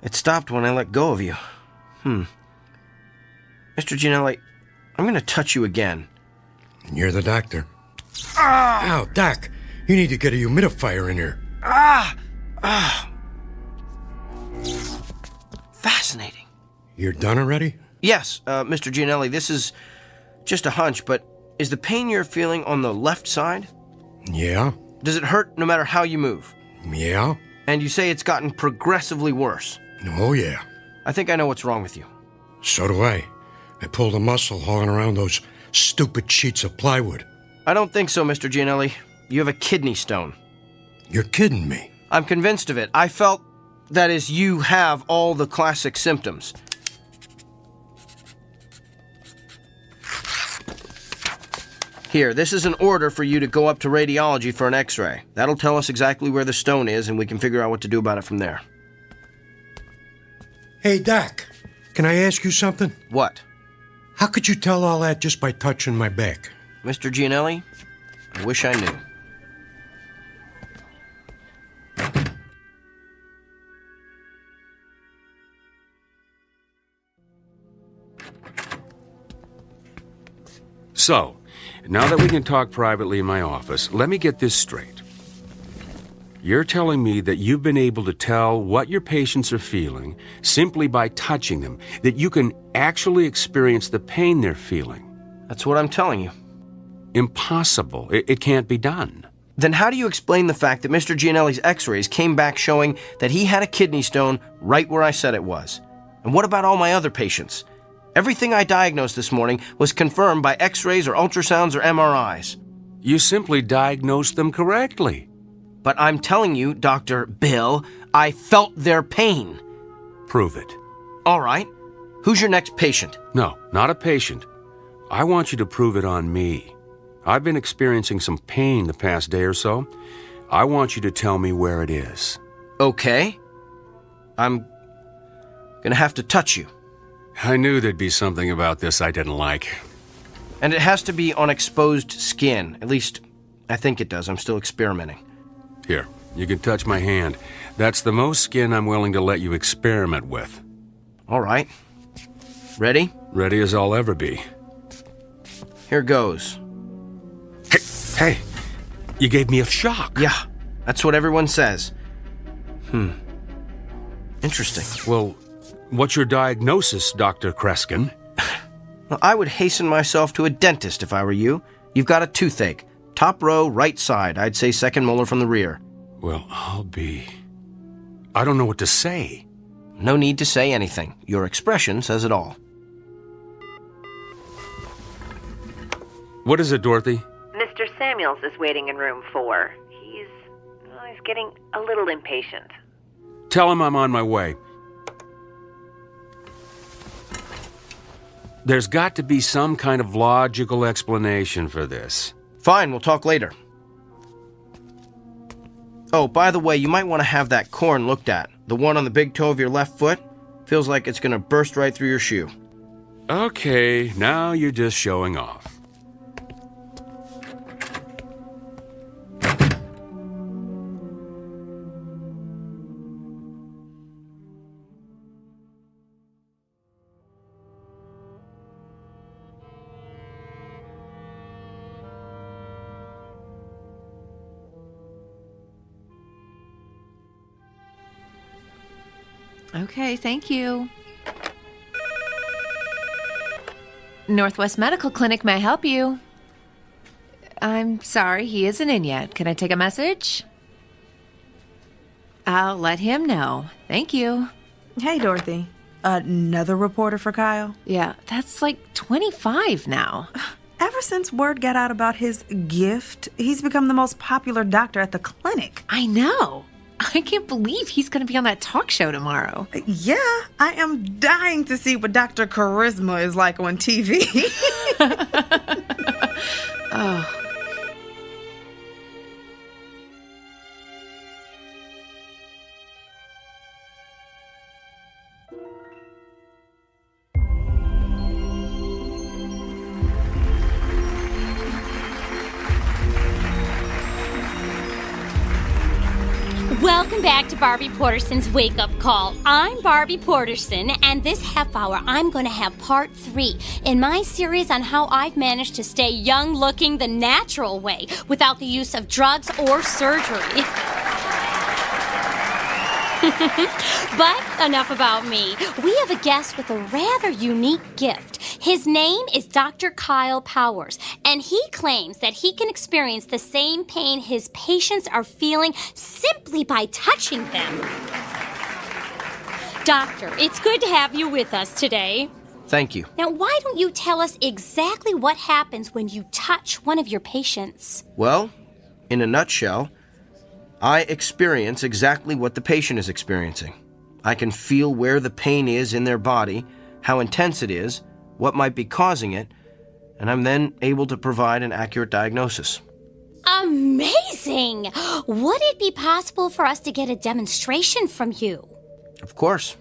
It stopped when I let go of you. Mr. Gianelli, I'm gonna touch you again. You're the doctor. Ow, Doc. You need to get a humidifier in here. Fascinating. You're done already? Yes, Mr. Gianelli, this is just a hunch, but is the pain you're feeling on the left side? Yeah. Does it hurt no matter how you move? Yeah. And you say it's gotten progressively worse? Oh, yeah. I think I know what's wrong with you. So do I. I pulled a muscle hauling around those stupid sheets of plywood. I don't think so, Mr. Gianelli. You have a kidney stone. You're kidding me. I'm convinced of it. I felt, that is, you have all the classic symptoms. Here, this is an order for you to go up to radiology for an x-ray. That'll tell us exactly where the stone is, and we can figure out what to do about it from there. Hey, Doc, can I ask you something? What? How could you tell all that just by touching my back? Mr. Gianelli, I wish I knew. So, now that we can talk privately in my office, let me get this straight. You're telling me that you've been able to tell what your patients are feeling simply by touching them, that you can actually experience the pain they're feeling. That's what I'm telling you. Impossible. It can't be done. Then how do you explain the fact that Mr. Gianelli's x-rays came back showing that he had a kidney stone right where I said it was? And what about all my other patients? Everything I diagnosed this morning was confirmed by x-rays or ultrasounds or MRIs. You simply diagnosed them correctly. But I'm telling you, Dr. Bill, I felt their pain. Prove it. All right. Who's your next patient? No, not a patient. I want you to prove it on me. I've been experiencing some pain the past day or so. I want you to tell me where it is. Okay. I'm gonna have to touch you. I knew there'd be something about this I didn't like. And it has to be on exposed skin. At least, I think it does. I'm still experimenting. Here, you can touch my hand. That's the most skin I'm willing to let you experiment with. All right. Ready? Ready as I'll ever be. Here goes. Hey, you gave me a shock. Yeah, that's what everyone says. Interesting. Well, what's your diagnosis, Dr. Kreskin? Well, I would hasten myself to a dentist if I were you. You've got a toothache. Top row, right side. I'd say second molar from the rear. Well, I don't know what to say. No need to say anything. Your expression says it all. What is it, Dorothy? Mr. Samuels is waiting in room 4. He's getting a little impatient. Tell him I'm on my way. There's got to be some kind of logical explanation for this. Fine, we'll talk later. Oh, by the way, you might want to have that corn looked at. The one on the big toe of your left foot. Feels like it's going to burst right through your shoe. Okay, now you're just showing off. Okay, thank you. Northwest Medical Clinic, may I help you? I'm sorry, he isn't in yet. Can I take a message? I'll let him know. Thank you. Hey, Dorothy. Another reporter for Kyle? Yeah, that's like 25 now. Ever since word got out about his gift, he's become the most popular doctor at the clinic. I know. I can't believe he's going to be on that talk show tomorrow. Yeah, I am dying to see what Dr. Charisma is like on TV. Oh. Welcome back to Barbie Porterson's Wake Up Call. I'm Barbie Porterson, and this half hour I'm going to have part 3 in my series on how I've managed to stay young looking the natural way without the use of drugs or surgery. But enough about me. We have a guest with a rather unique gift. His name is Dr. Kyle Powers, and he claims that he can experience the same pain his patients are feeling simply by touching them. Doctor, it's good to have you with us today. Thank you. Now, why don't you tell us exactly what happens when you touch one of your patients? Well, in a nutshell, I experience exactly what the patient is experiencing. I can feel where the pain is in their body, how intense it is, what might be causing it, and I'm then able to provide an accurate diagnosis. Amazing! Would it be possible for us to get a demonstration from you? Of course.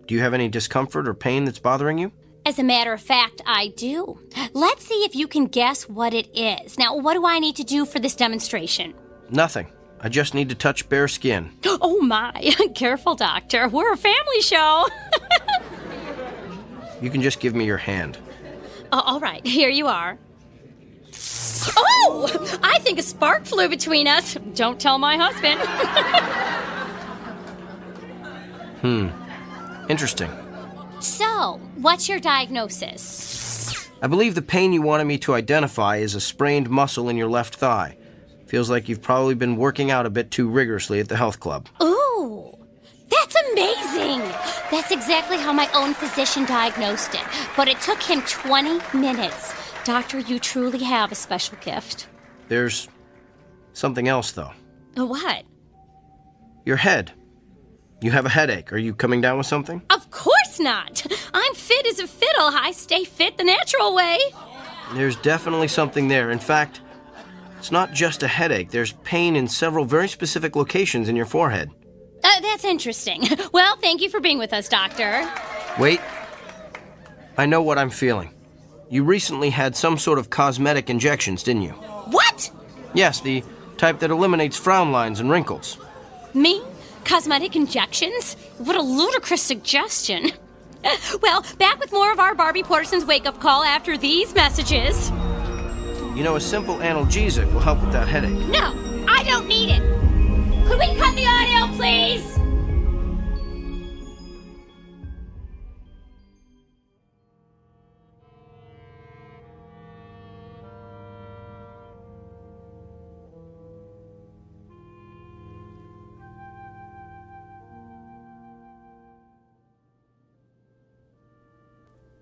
Do you have any discomfort or pain that's bothering you? As a matter of fact, I do. Let's see if you can guess what it is. Now, what do I need to do for this demonstration? Nothing. I just need to touch bare skin. Oh my, careful, doctor. We're a family show. You can just give me your hand. All right, here you are. Oh, I think a spark flew between us. Don't tell my husband. Interesting. So, what's your diagnosis? I believe the pain you wanted me to identify is a sprained muscle in your left thigh. Feels like you've probably been working out a bit too rigorously at the health club. Ooh, that's amazing! That's exactly how my own physician diagnosed it, but it took him 20 minutes. Doctor, you truly have a special gift. There's something else, though. What? Your head. You have a headache. Are you coming down with something? Of course not! I'm fit as a fiddle. I stay fit the natural way. There's definitely something there. In fact, it's not just a headache. There's pain in several very specific locations in your forehead. That's interesting. Well, thank you for being with us, Doctor. Wait. I know what I'm feeling. You recently had some sort of cosmetic injections, didn't you? What? Yes, the type that eliminates frown lines and wrinkles. Me? Cosmetic injections? What a ludicrous suggestion. Well, back with more of our Barbie Porterson's wake-up call after these messages. You know, a simple analgesic will help with that headache. No, I don't need it. Could we cut the audio, please?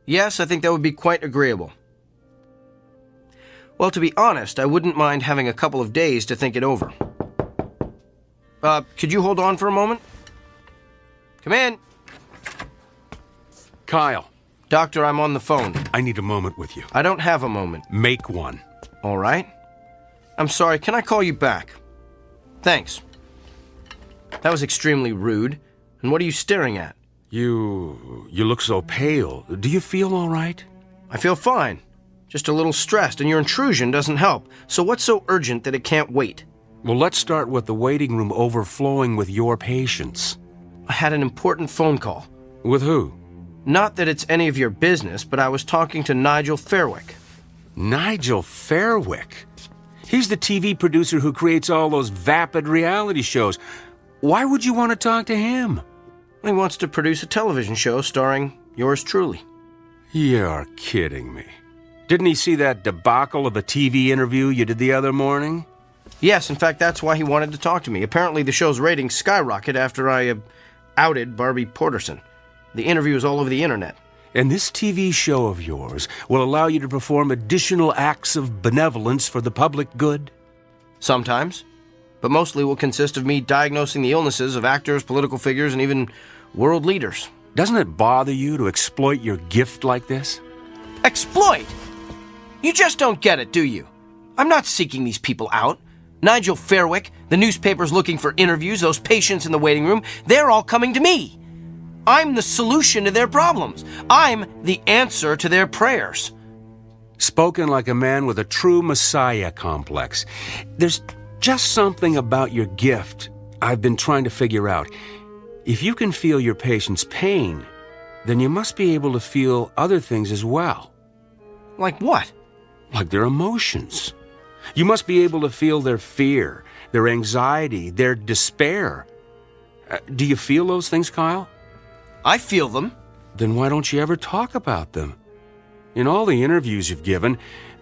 Yes, I think that would be quite agreeable. Well, to be honest, I wouldn't mind having a couple of days to think it over. Could you hold on for a moment? Come in. Kyle. Doctor, I'm on the phone. I need a moment with you. I don't have a moment. Make one. All right. I'm sorry, can I call you back? Thanks. That was extremely rude. And what are you staring at? You look so pale. Do you feel all right? I feel fine. Just a little stressed, and your intrusion doesn't help. So what's so urgent that it can't wait? Well, let's start with the waiting room overflowing with your patients. I had an important phone call. With who? Not that it's any of your business, but I was talking to Nigel Fairwick. Nigel Fairwick? He's the TV producer who creates all those vapid reality shows. Why would you want to talk to him? He wants to produce a television show starring yours truly. You're kidding me. Didn't he see that debacle of a TV interview you did the other morning? Yes, in fact, that's why he wanted to talk to me. Apparently the show's ratings skyrocketed after I outed Barbie Porterson. The interview is all over the internet. And this TV show of yours will allow you to perform additional acts of benevolence for the public good? Sometimes. But mostly will consist of me diagnosing the illnesses of actors, political figures, and even world leaders. Doesn't it bother you to exploit your gift like this? Exploit? You just don't get it, do you? I'm not seeking these people out. Nigel Fairwick, the newspaper's looking for interviews, those patients in the waiting room, they're all coming to me. I'm the solution to their problems. I'm the answer to their prayers. Spoken like a man with a true messiah complex. There's just something about your gift I've been trying to figure out. If you can feel your patient's pain, then you must be able to feel other things as well. Like what? Like their emotions. You must be able to feel their fear, their anxiety, their despair. Do you feel those things, Kyle? I feel them. Then why don't you ever talk about them? In all the interviews you've given,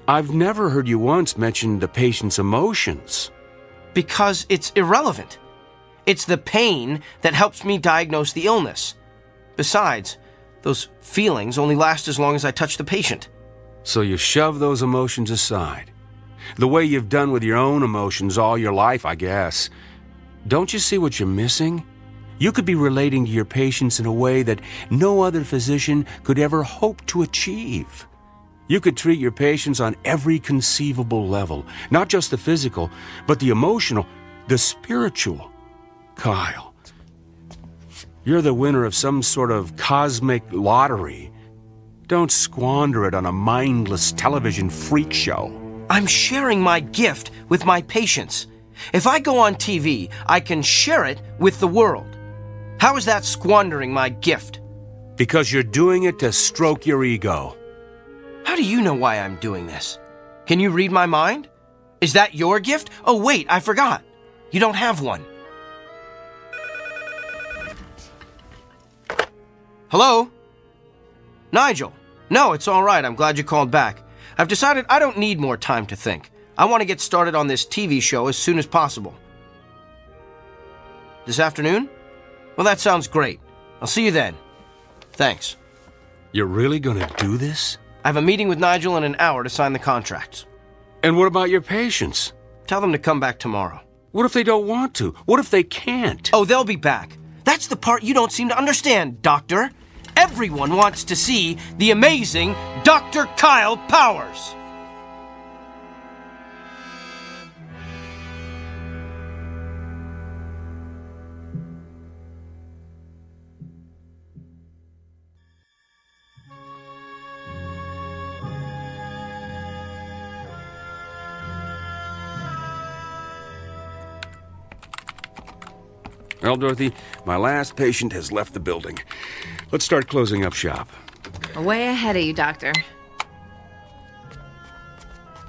I've never heard you once mention the patient's emotions. Because it's irrelevant. It's the pain that helps me diagnose the illness. Besides, those feelings only last as long as I touch the patient. So you shove those emotions aside. The way you've done with your own emotions all your life, I guess. Don't you see what you're missing? You could be relating to your patients in a way that no other physician could ever hope to achieve. You could treat your patients on every conceivable level, not just the physical, but the emotional, the spiritual. Kyle, you're the winner of some sort of cosmic lottery. Don't squander it on a mindless television freak show. I'm sharing my gift with my patients. If I go on TV, I can share it with the world. How is that squandering my gift? Because you're doing it to stroke your ego. How do you know why I'm doing this? Can you read my mind? Is that your gift? Oh, wait, I forgot. You don't have one. Hello? Nigel? No, it's all right. I'm glad you called back. I've decided I don't need more time to think. I want to get started on this TV show as soon as possible. This afternoon? Well, that sounds great. I'll see you then. Thanks. You're really going to do this? I have a meeting with Nigel in an hour to sign the contracts. And what about your patients? Tell them to come back tomorrow. What if they don't want to? What if they can't? Oh, they'll be back. That's the part you don't seem to understand, Doctor. Everyone wants to see the amazing Dr. Kyle Powers. Well, Dorothy, my last patient has left the building. Let's start closing up shop. Way ahead of you, Doctor.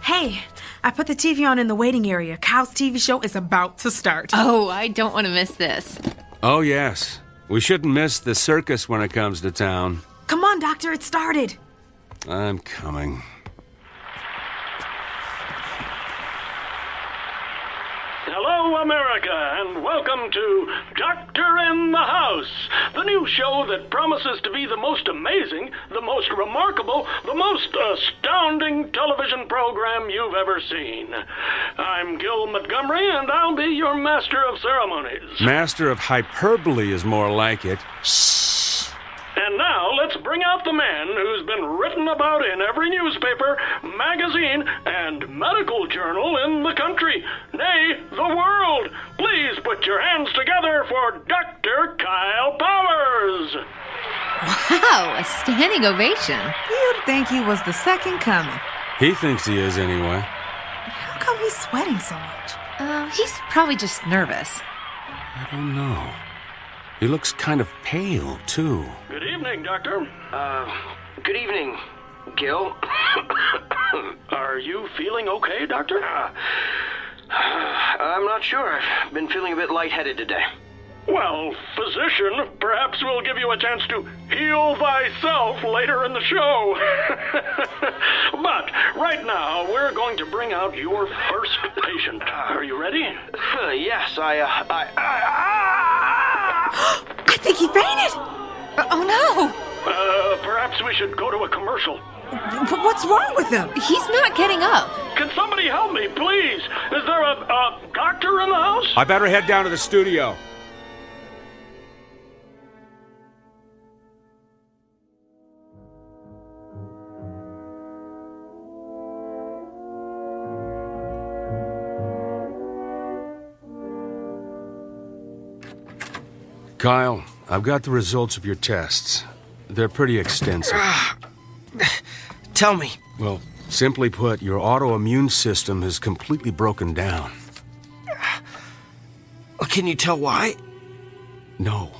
Hey, I put the TV on in the waiting area. Kyle's TV show is about to start. Oh, I don't want to miss this. Oh, yes. We shouldn't miss the circus when it comes to town. Come on, Doctor, it started. I'm coming. Hello, America, and welcome to Doctor in the House, the new show that promises to be the most amazing, the most remarkable, the most astounding television program you've ever seen. I'm Gil Montgomery, and I'll be your master of ceremonies. Master of hyperbole is more like it. And now, let's bring out the man who's been written about in every newspaper, magazine, and medical journal in the country, nay, the world. Please put your hands together for Dr. Kyle Powers. Wow, a standing ovation. You'd think he was the second coming. He thinks he is anyway. How come he's sweating so much? He's probably just nervous. I don't know. He looks kind of pale, too. Good evening, Doctor. Good evening, Gil. Are you feeling okay, Doctor? I'm not sure. I've been feeling a bit lightheaded today. Well, physician, perhaps we'll give you a chance to heal thyself later in the show. But right now, we're going to bring out your first patient. Are you ready? Yes, I think he fainted. Oh, no. Perhaps we should go to a commercial. But what's wrong with him? He's not getting up. Can somebody help me, please? Is there a doctor in the house? I better head down to the studio. Kyle, I've got the results of your tests. They're pretty extensive. Tell me. Well, simply put, your autoimmune system has completely broken down. Can you tell why? No,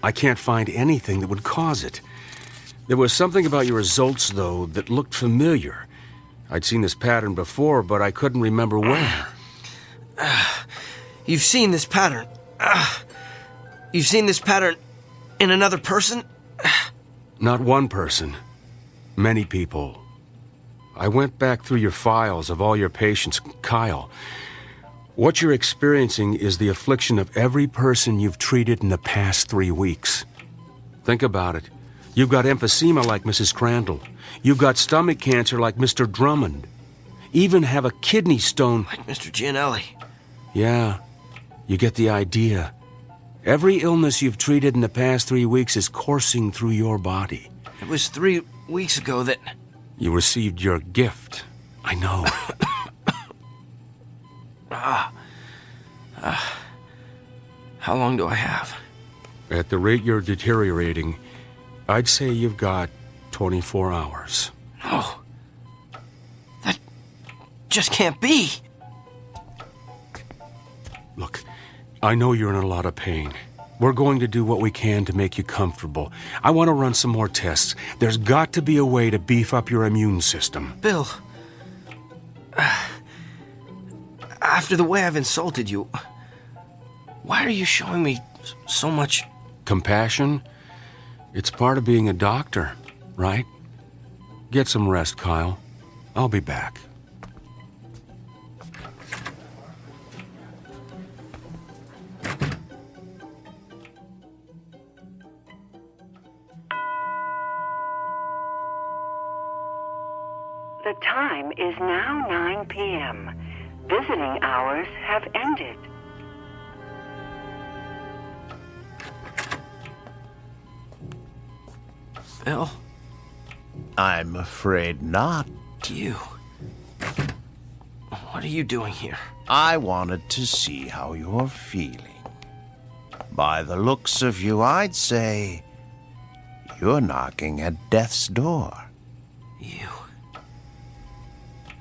I can't find anything that would cause it. There was something about your results, though, that looked familiar. I'd seen this pattern before, but I couldn't remember where. You've seen this pattern. You've seen this pattern in another person? Not one person. Many people. I went back through your files of all your patients. Kyle, what you're experiencing is the affliction of every person you've treated in the past 3 weeks. Think about it. You've got emphysema like Mrs. Crandall. You've got stomach cancer like Mr. Drummond. Even have a kidney stone like Mr. Gianelli. Yeah, you get the idea. Every illness you've treated in the past 3 weeks is coursing through your body. It was 3 weeks ago that... You received your gift. I know. How long do I have? At the rate you're deteriorating, I'd say you've got 24 hours. No. That just can't be. Look, I know you're in a lot of pain. We're going to do what we can to make you comfortable. I want to run some more tests. There's got to be a way to beef up your immune system. Bill, after the way I've insulted you, why are you showing me so much... Compassion? It's part of being a doctor, right? Get some rest, Kyle. I'll be back. The time is now 9 p.m. Visiting hours have ended. Bill? I'm afraid not. You? What are you doing here? I wanted to see how you're feeling. By the looks of you, I'd say you're knocking at death's door.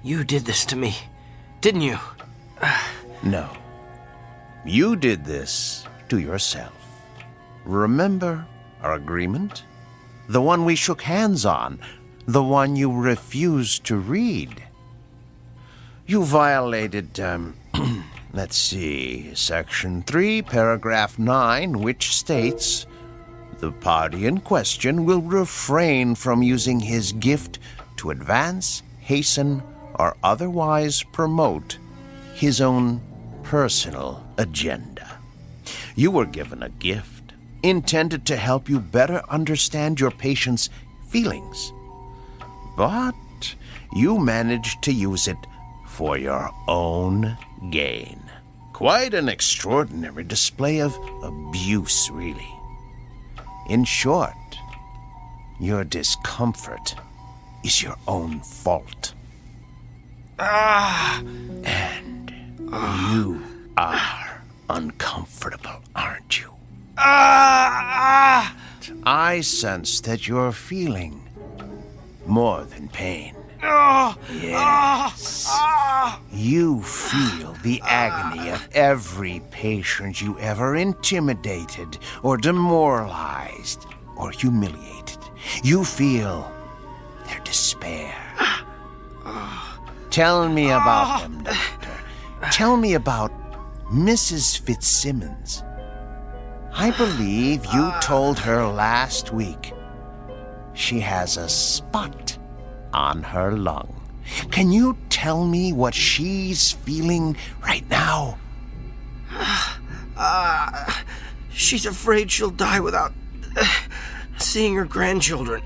You did this to me, didn't you? No. You did this to yourself. Remember our agreement? The one we shook hands on. The one you refused to read. You violated, let's see, Section 3, Paragraph 9, which states, the party in question will refrain from using his gift to advance, hasten, or otherwise promote his own personal agenda. You were given a gift intended to help you better understand your patient's feelings. But you managed to use it for your own gain. Quite an extraordinary display of abuse, really. In short, your discomfort is your own fault. And you are uncomfortable, aren't you? I sense that you're feeling more than pain. Yes. You feel the agony of every patient you ever intimidated or demoralized or humiliated. You feel their despair. Tell me about them, Doctor. Tell me about Mrs. Fitzsimmons. I believe you told her last week she has a spot on her lung. Can you tell me what she's feeling right now? She's afraid she'll die without seeing her grandchildren.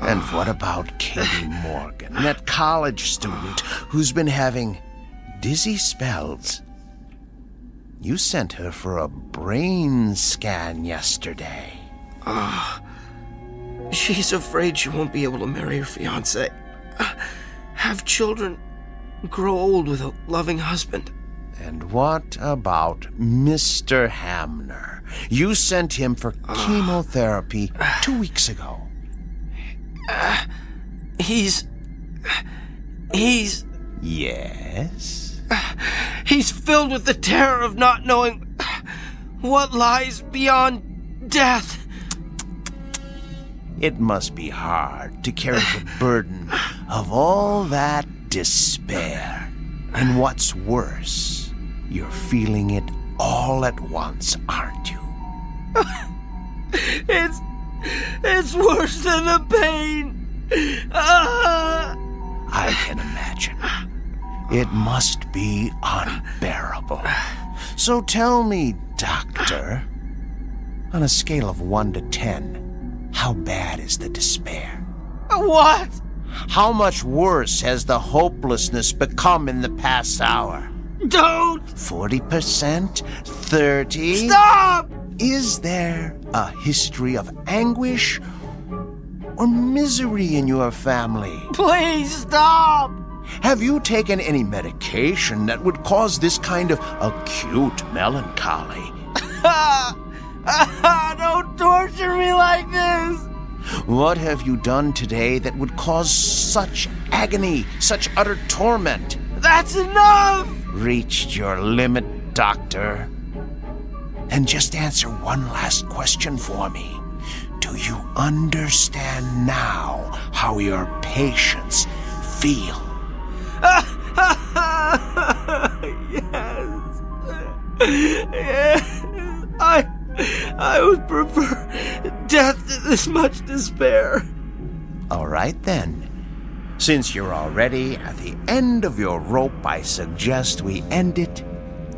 And what about Katie Morgan, that college student who's been having dizzy spells? You sent her for a brain scan yesterday. She's afraid she won't be able to marry her fiancé, have children, grow old with a loving husband. And what about Mr. Hamner? You sent him for chemotherapy 2 weeks ago. He's... Yes? He's filled with the terror of not knowing what lies beyond death. It must be hard to carry the burden of all that despair. And what's worse, you're feeling it all at once, aren't you? It's worse than the pain. I can imagine. It must be unbearable. So tell me, Doctor, on a scale of 1 to 10, how bad is the despair? What? How much worse has the hopelessness become in the past hour? Don't! 40%? 30? Stop! Is there a history of anguish or misery in your family? Please stop! Have you taken any medication that would cause this kind of acute melancholy? Don't torture me like this! What have you done today that would cause such agony, such utter torment? That's enough! Reached your limit, Doctor. And just answer one last question for me. Do you understand now how your patients feel? Yes. I would prefer death to this much despair. All right, then. Since you're already at the end of your rope, I suggest we end it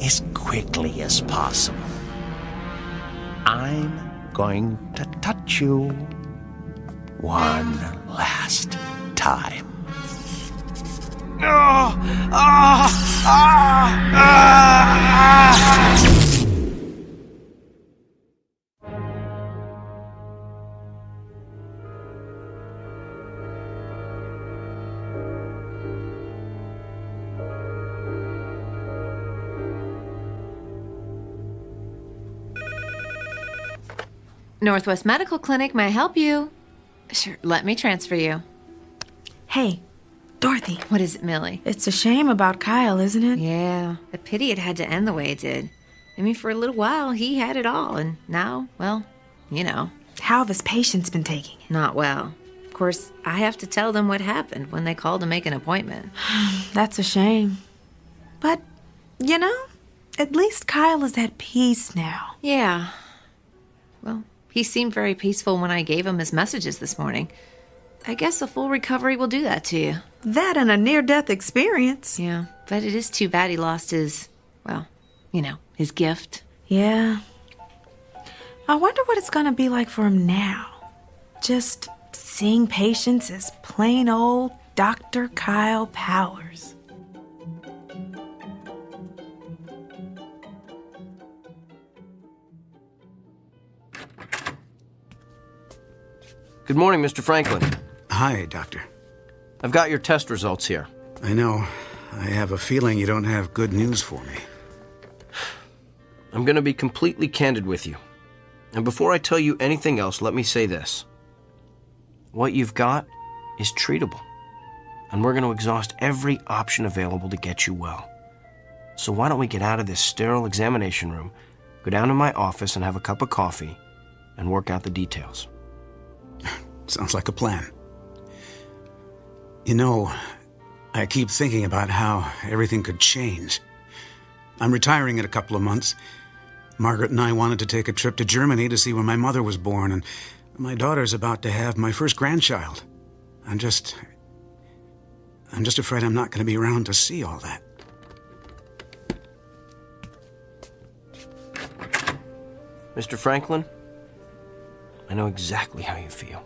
as quickly as possible. I'm going to touch you one last time. Northwest Medical Clinic, may I help you? Sure, let me transfer you. Hey, Dorothy. What is it, Millie? It's a shame about Kyle, isn't it? Yeah, a pity it had to end the way it did. I mean, for a little while, he had it all, and now, well, you know. How have his patients been taking it? Not well. Of course, I have to tell them what happened when they called to make an appointment. That's a shame. But, you know, at least Kyle is at peace now. Yeah. Well, he seemed very peaceful when I gave him his messages this morning. I guess a full recovery will do that to you. That and a near-death experience. Yeah, but it is too bad he lost his, well, you know, his gift. Yeah. I wonder what it's gonna be like for him now. Just seeing patients as plain old Dr. Kyle Powers. Good morning, Mr. Franklin. Hi, Doctor. I've got your test results here. I know. I have a feeling you don't have good news for me. I'm going to be completely candid with you. And before I tell you anything else, let me say this. What you've got is treatable. And we're going to exhaust every option available to get you well. So why don't we get out of this sterile examination room, go down to my office and have a cup of coffee, and work out the details. Sounds like a plan. You know, I keep thinking about how everything could change. I'm retiring in a couple of months. Margaret and I wanted to take a trip to Germany to see where my mother was born, and my daughter's about to have my first grandchild. I'm just afraid I'm not going to be around to see all that. Mr. Franklin, I know exactly how you feel.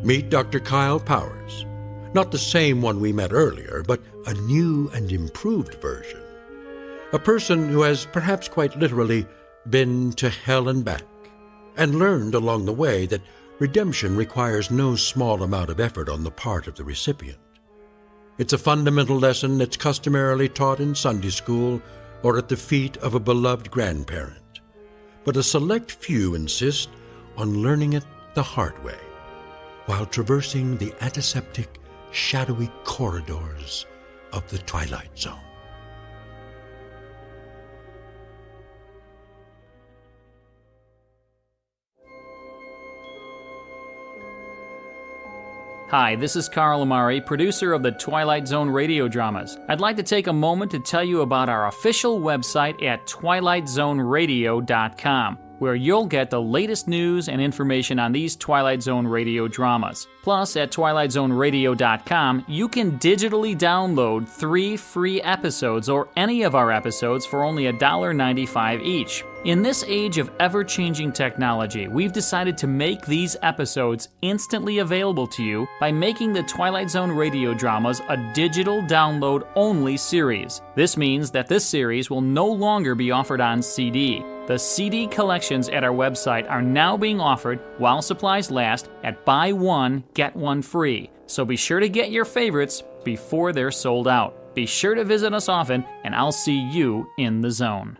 Meet Dr. Kyle Powers. Not the same one we met earlier, but a new and improved version. A person who has perhaps quite literally been to hell and back, and learned along the way that redemption requires no small amount of effort on the part of the recipient. It's a fundamental lesson that's customarily taught in Sunday school or at the feet of a beloved grandparent. But a select few insist on learning it the hard way, while traversing the antiseptic, shadowy corridors of the Twilight Zone. Hi, this is Carl Amari, producer of the Twilight Zone Radio Dramas. I'd like to take a moment to tell you about our official website at twilightzoneradio.com, where you'll get the latest news and information on these Twilight Zone radio dramas. Plus, at twilightzoneradio.com, you can digitally download 3 free episodes or any of our episodes for only $1.95 each. In this age of ever-changing technology, we've decided to make these episodes instantly available to you by making the Twilight Zone radio dramas a digital download-only series. This means that this series will no longer be offered on CD. The CD collections at our website are now being offered while supplies last at buy one, get one free. So be sure to get your favorites before they're sold out. Be sure to visit us often, and I'll see you in the zone.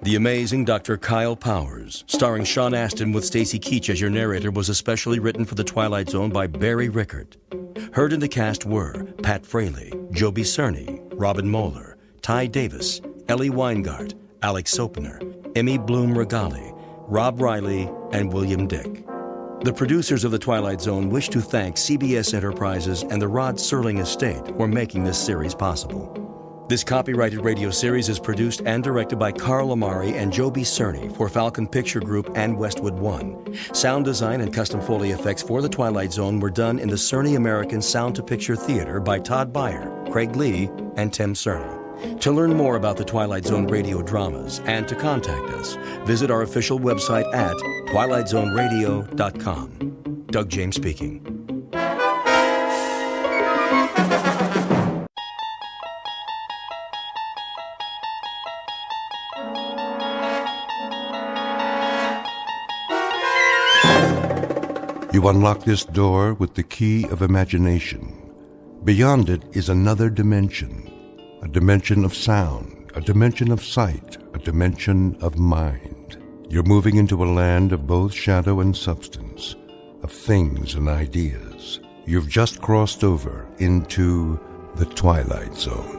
The amazing Dr. Kyle Powers, starring Sean Astin with Stacy Keach as your narrator, was especially written for The Twilight Zone by Barry Rickard. Heard in the cast were Pat Fraley, Joby Cerny, Robin Moeller, Ty Davis, Ellie Weingart, Alex Sopener, Emmy Bloom Regali, Rob Riley, and William Dick. The producers of The Twilight Zone wish to thank CBS Enterprises and the Rod Serling Estate for making this series possible. This copyrighted radio series is produced and directed by Carl Amari and Joby Cerny for Falcon Picture Group and Westwood One. Sound design and custom Foley effects for The Twilight Zone were done in the Cerny American Sound to Picture Theater by Todd Beyer, Craig Lee, and Tim Cerny. To learn more about the Twilight Zone radio dramas and to contact us, visit our official website at twilightzoneradio.com. Doug James speaking. You unlock this door with the key of imagination. Beyond it is another dimension, a dimension of sound, a dimension of sight, a dimension of mind. You're moving into a land of both shadow and substance, of things and ideas. You've just crossed over into the Twilight Zone.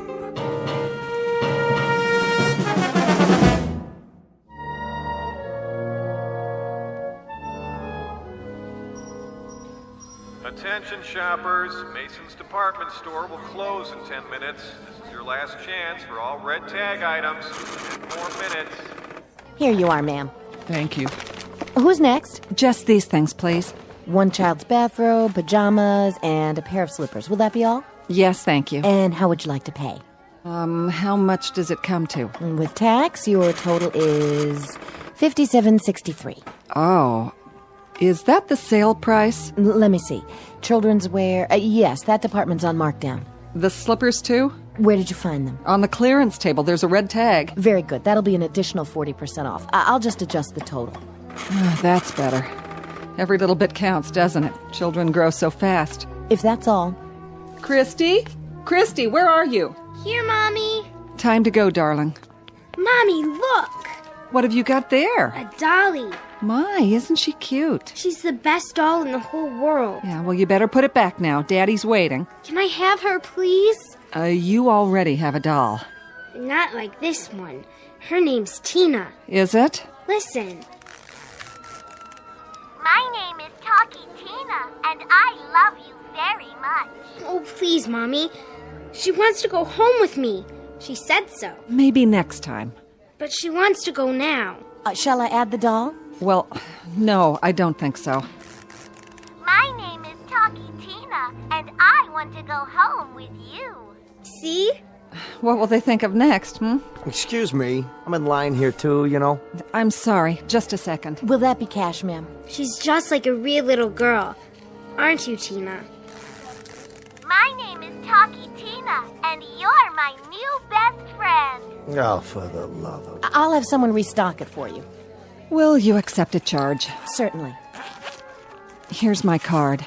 Attention shoppers, Mason's department store will close in 10 minutes. This is your last chance for all red tag items. 10 more minutes. Here you are, ma'am. Thank you. Who's next? Just these things, please. One child's bathrobe, pajamas, and a pair of slippers. Will that be all? Yes, thank you. And how would you like to pay? How much does it come to? With tax, your total is $57.63. Oh, is that the sale price? Let me see. Children's wear, yes, that department's on markdown. The slippers, too? Where did you find them? On the clearance table. There's a red tag. Very good. That'll be an additional 40% off. I'll just adjust the total. That's better. Every little bit counts, doesn't it? Children grow so fast. If that's all. Christy? Christy, where are you? Here, Mommy. Time to go, darling. Mommy, look. What have you got there? A dolly. My, isn't she cute? She's the best doll in the whole world. Yeah, well, you better put it back now. Daddy's waiting. Can I have her, please? You already have a doll. Not like this one. Her name's Tina. Is it? Listen. My name is Talkie Tina, and I love you very much. Oh, please, Mommy. She wants to go home with me. She said so. Maybe next time. But she wants to go now. Shall I add the doll? Well, no, I don't think so. My name is Talkie Tina, and I want to go home with you. See? What will they think of next, Excuse me. I'm in line here, too, you know. I'm sorry. Just a second. Will that be cash, ma'am? She's just like a real little girl. Aren't you, Tina? My name is Talkie Tina, and you're my new best friend. Oh, for the love of... I'll have someone restock it for you. Will you accept a charge? Certainly. Here's my card.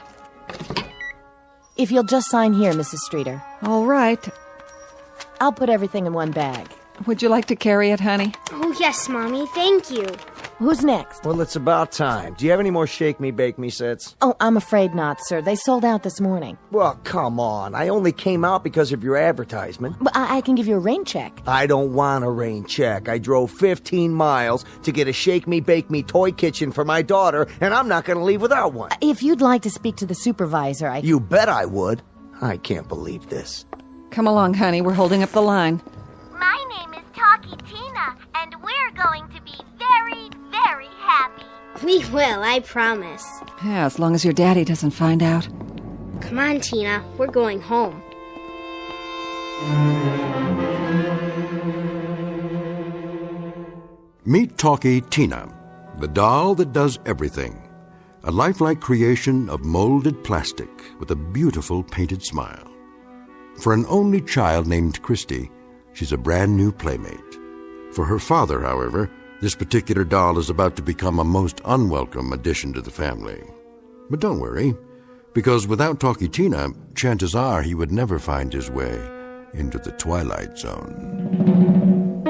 If you'll just sign here, Mrs. Streeter. All right. I'll put everything in one bag. Would you like to carry it, honey? Oh, yes, Mommy. Thank you. Who's next? Well, it's about time. Do you have any more Shake Me, Bake Me sets? Oh, I'm afraid not, sir. They sold out this morning. Well, come on. I only came out because of your advertisement. But I can give you a rain check. I don't want a rain check. I drove 15 miles to get a Shake Me, Bake Me toy kitchen for my daughter, and I'm not going to leave without one. If you'd like to speak to the supervisor, You bet I would. I can't believe this. Come along, honey. We're holding up the line. My name is Talkie Tina, and we're going to be very, very happy. We will, I promise. Yeah, as long as your daddy doesn't find out. Come on, Tina. We're going home. Meet Talkie Tina, the doll that does everything. A lifelike creation of molded plastic with a beautiful painted smile. For an only child named Christy, she's a brand new playmate. For her father, however, this particular doll is about to become a most unwelcome addition to the family. But don't worry, because without Talkie Tina, chances are he would never find his way into the Twilight Zone.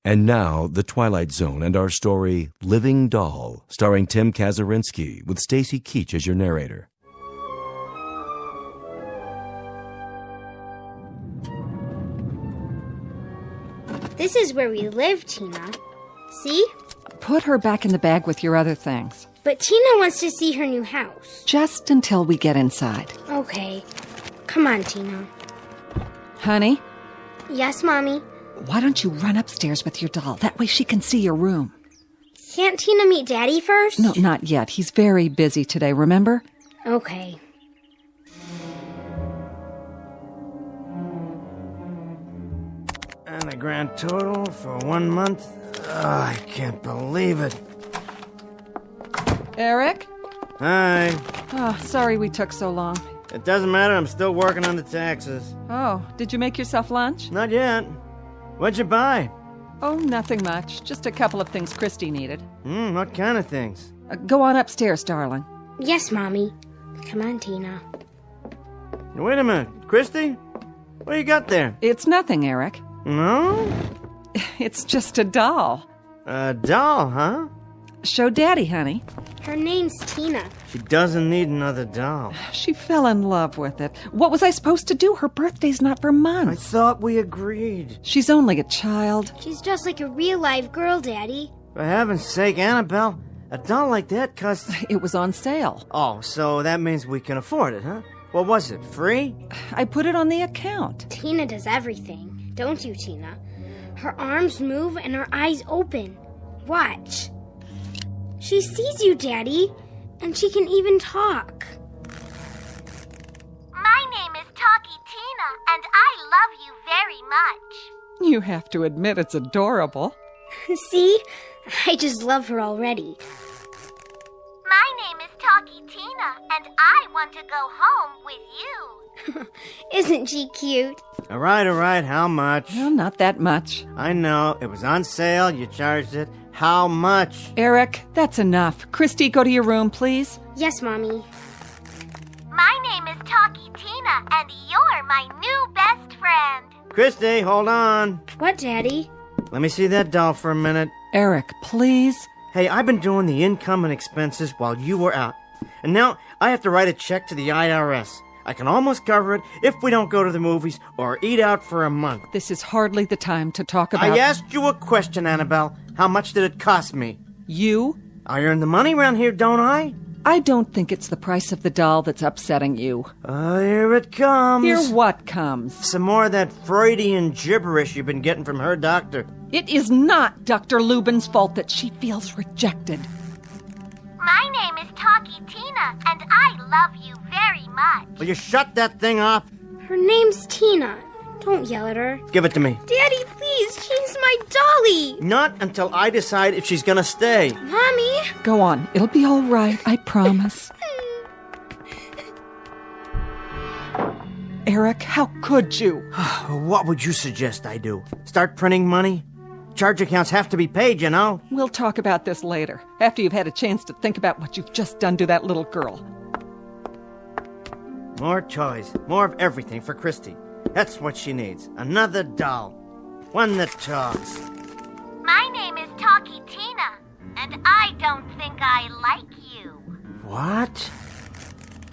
And now, The Twilight Zone and our story, Living Doll, starring Tim Kazurinsky, with Stacy Keach as your narrator. This is where we live, Tina. See? Put her back in the bag with your other things. But Tina wants to see her new house. Just until we get inside. Okay. Come on, Tina. Honey? Yes, Mommy? Why don't you run upstairs with your doll? That way she can see your room. Can't Tina meet Daddy first? No, not yet. He's very busy today, remember? Okay. And the grand total for 1 month? I can't believe it. Eric? Hi. Oh, sorry we took so long. It doesn't matter, I'm still working on the taxes. Oh, did you make yourself lunch? Not yet. What'd you buy? Oh, nothing much. Just a couple of things Christy needed. What kind of things? Go on upstairs, darling. Yes, Mommy. Come on, Tina. Wait a minute. Christy? What do you got there? It's nothing, Eric. No? It's just a doll. A doll, huh? Show Daddy, honey. Her name's Tina. She doesn't need another doll. She fell in love with it. What was I supposed to do? Her birthday's not for months. I thought we agreed. She's only a child. She's just like a real live girl, Daddy. For heaven's sake, Annabelle, a doll like that costs... It was on sale. Oh, so that means we can afford it, huh? What was it, free? I put it on the account. Tina does everything, don't you, Tina? Her arms move and her eyes open. Watch. She sees you, Daddy, and she can even talk. My name is Talkie Tina, and I love you very much. You have to admit it's adorable. See? I just love her already. My name is Talkie Tina, and I want to go home with you. Isn't she cute? All right, how much? Well, not that much. I know, it was on sale, you charged it. How much? Eric, that's enough. Christy, go to your room, please. Yes, Mommy. My name is Talkie Tina, and you're my new best friend. Christy, hold on. What, Daddy? Let me see that doll for a minute. Eric, please. Hey, I've been doing the income and expenses while you were out. And now I have to write a check to the IRS. I can almost cover it if we don't go to the movies or eat out for a month. This is hardly the time to talk about... I asked you a question, Annabelle. How much did it cost me? You? I earn the money around here, don't I? I don't think it's the price of the doll that's upsetting you. Here it comes. Here what comes? Some more of that Freudian gibberish you've been getting from her doctor. It is not Dr. Lubin's fault that she feels rejected. My name is Talkie Tina, and I love you very much. Will you shut that thing off? Her name's Tina. Don't yell at her. Give it to me. Daddy, please, she's my dolly. Not until I decide if she's gonna stay. Mommy. Go on. It'll be all right, I promise. Eric, how could you? What would you suggest I do? Start printing money? Charge accounts have to be paid, you know. We'll talk about this later, after you've had a chance to think about what you've just done to that little girl. More toys, more of everything for Christy. That's what she needs. Another doll. One that talks. My name is Talkie Tina, and I don't think I like you. What?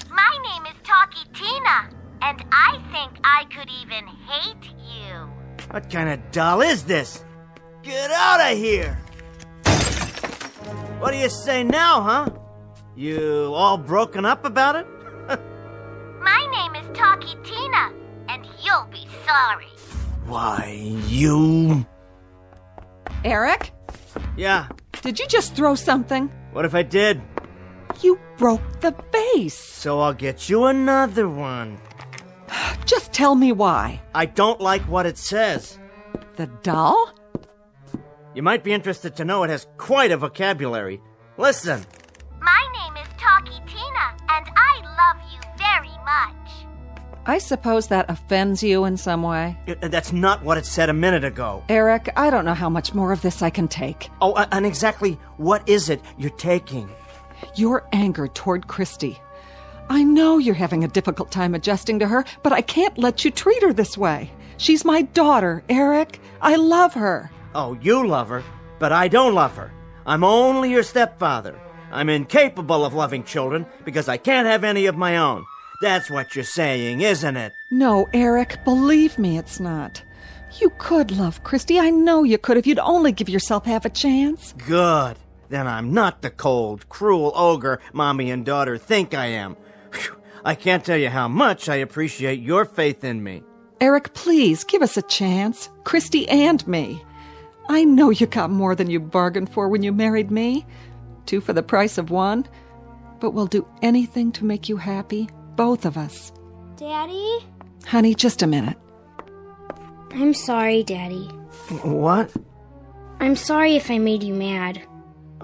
My name is Talkie Tina, and I think I could even hate you. What kind of doll is this? Get out of here! What do you say now, huh? You all broken up about it? My name is Talkie Tina, and you'll be sorry. Why, you... Eric? Yeah? Did you just throw something? What if I did? You broke the vase. So I'll get you another one. Just tell me why. I don't like what it says. The doll? You might be interested to know it has quite a vocabulary. Listen. My name is Talkie Tina, and I love you very much. I suppose that offends you in some way. That's not what it said a minute ago. Eric, I don't know how much more of this I can take. Oh, and exactly what is it you're taking? Your anger toward Christy. I know you're having a difficult time adjusting to her, but I can't let you treat her this way. She's my daughter, Eric. I love her. Oh, you love her, but I don't love her. I'm only your stepfather. I'm incapable of loving children because I can't have any of my own. That's what you're saying, isn't it? No, Eric, believe me, it's not. You could love Christy. I know you could if you'd only give yourself half a chance. Good. Then I'm not the cold, cruel ogre Mommy and daughter think I am. Whew. I can't tell you how much I appreciate your faith in me. Eric, please, give us a chance. Christy and me. I know you got more than you bargained for when you married me. 2 for the price of 1. But we'll do anything to make you happy, both of us. Daddy? Honey, just a minute. I'm sorry, Daddy. What? I'm sorry if I made you mad.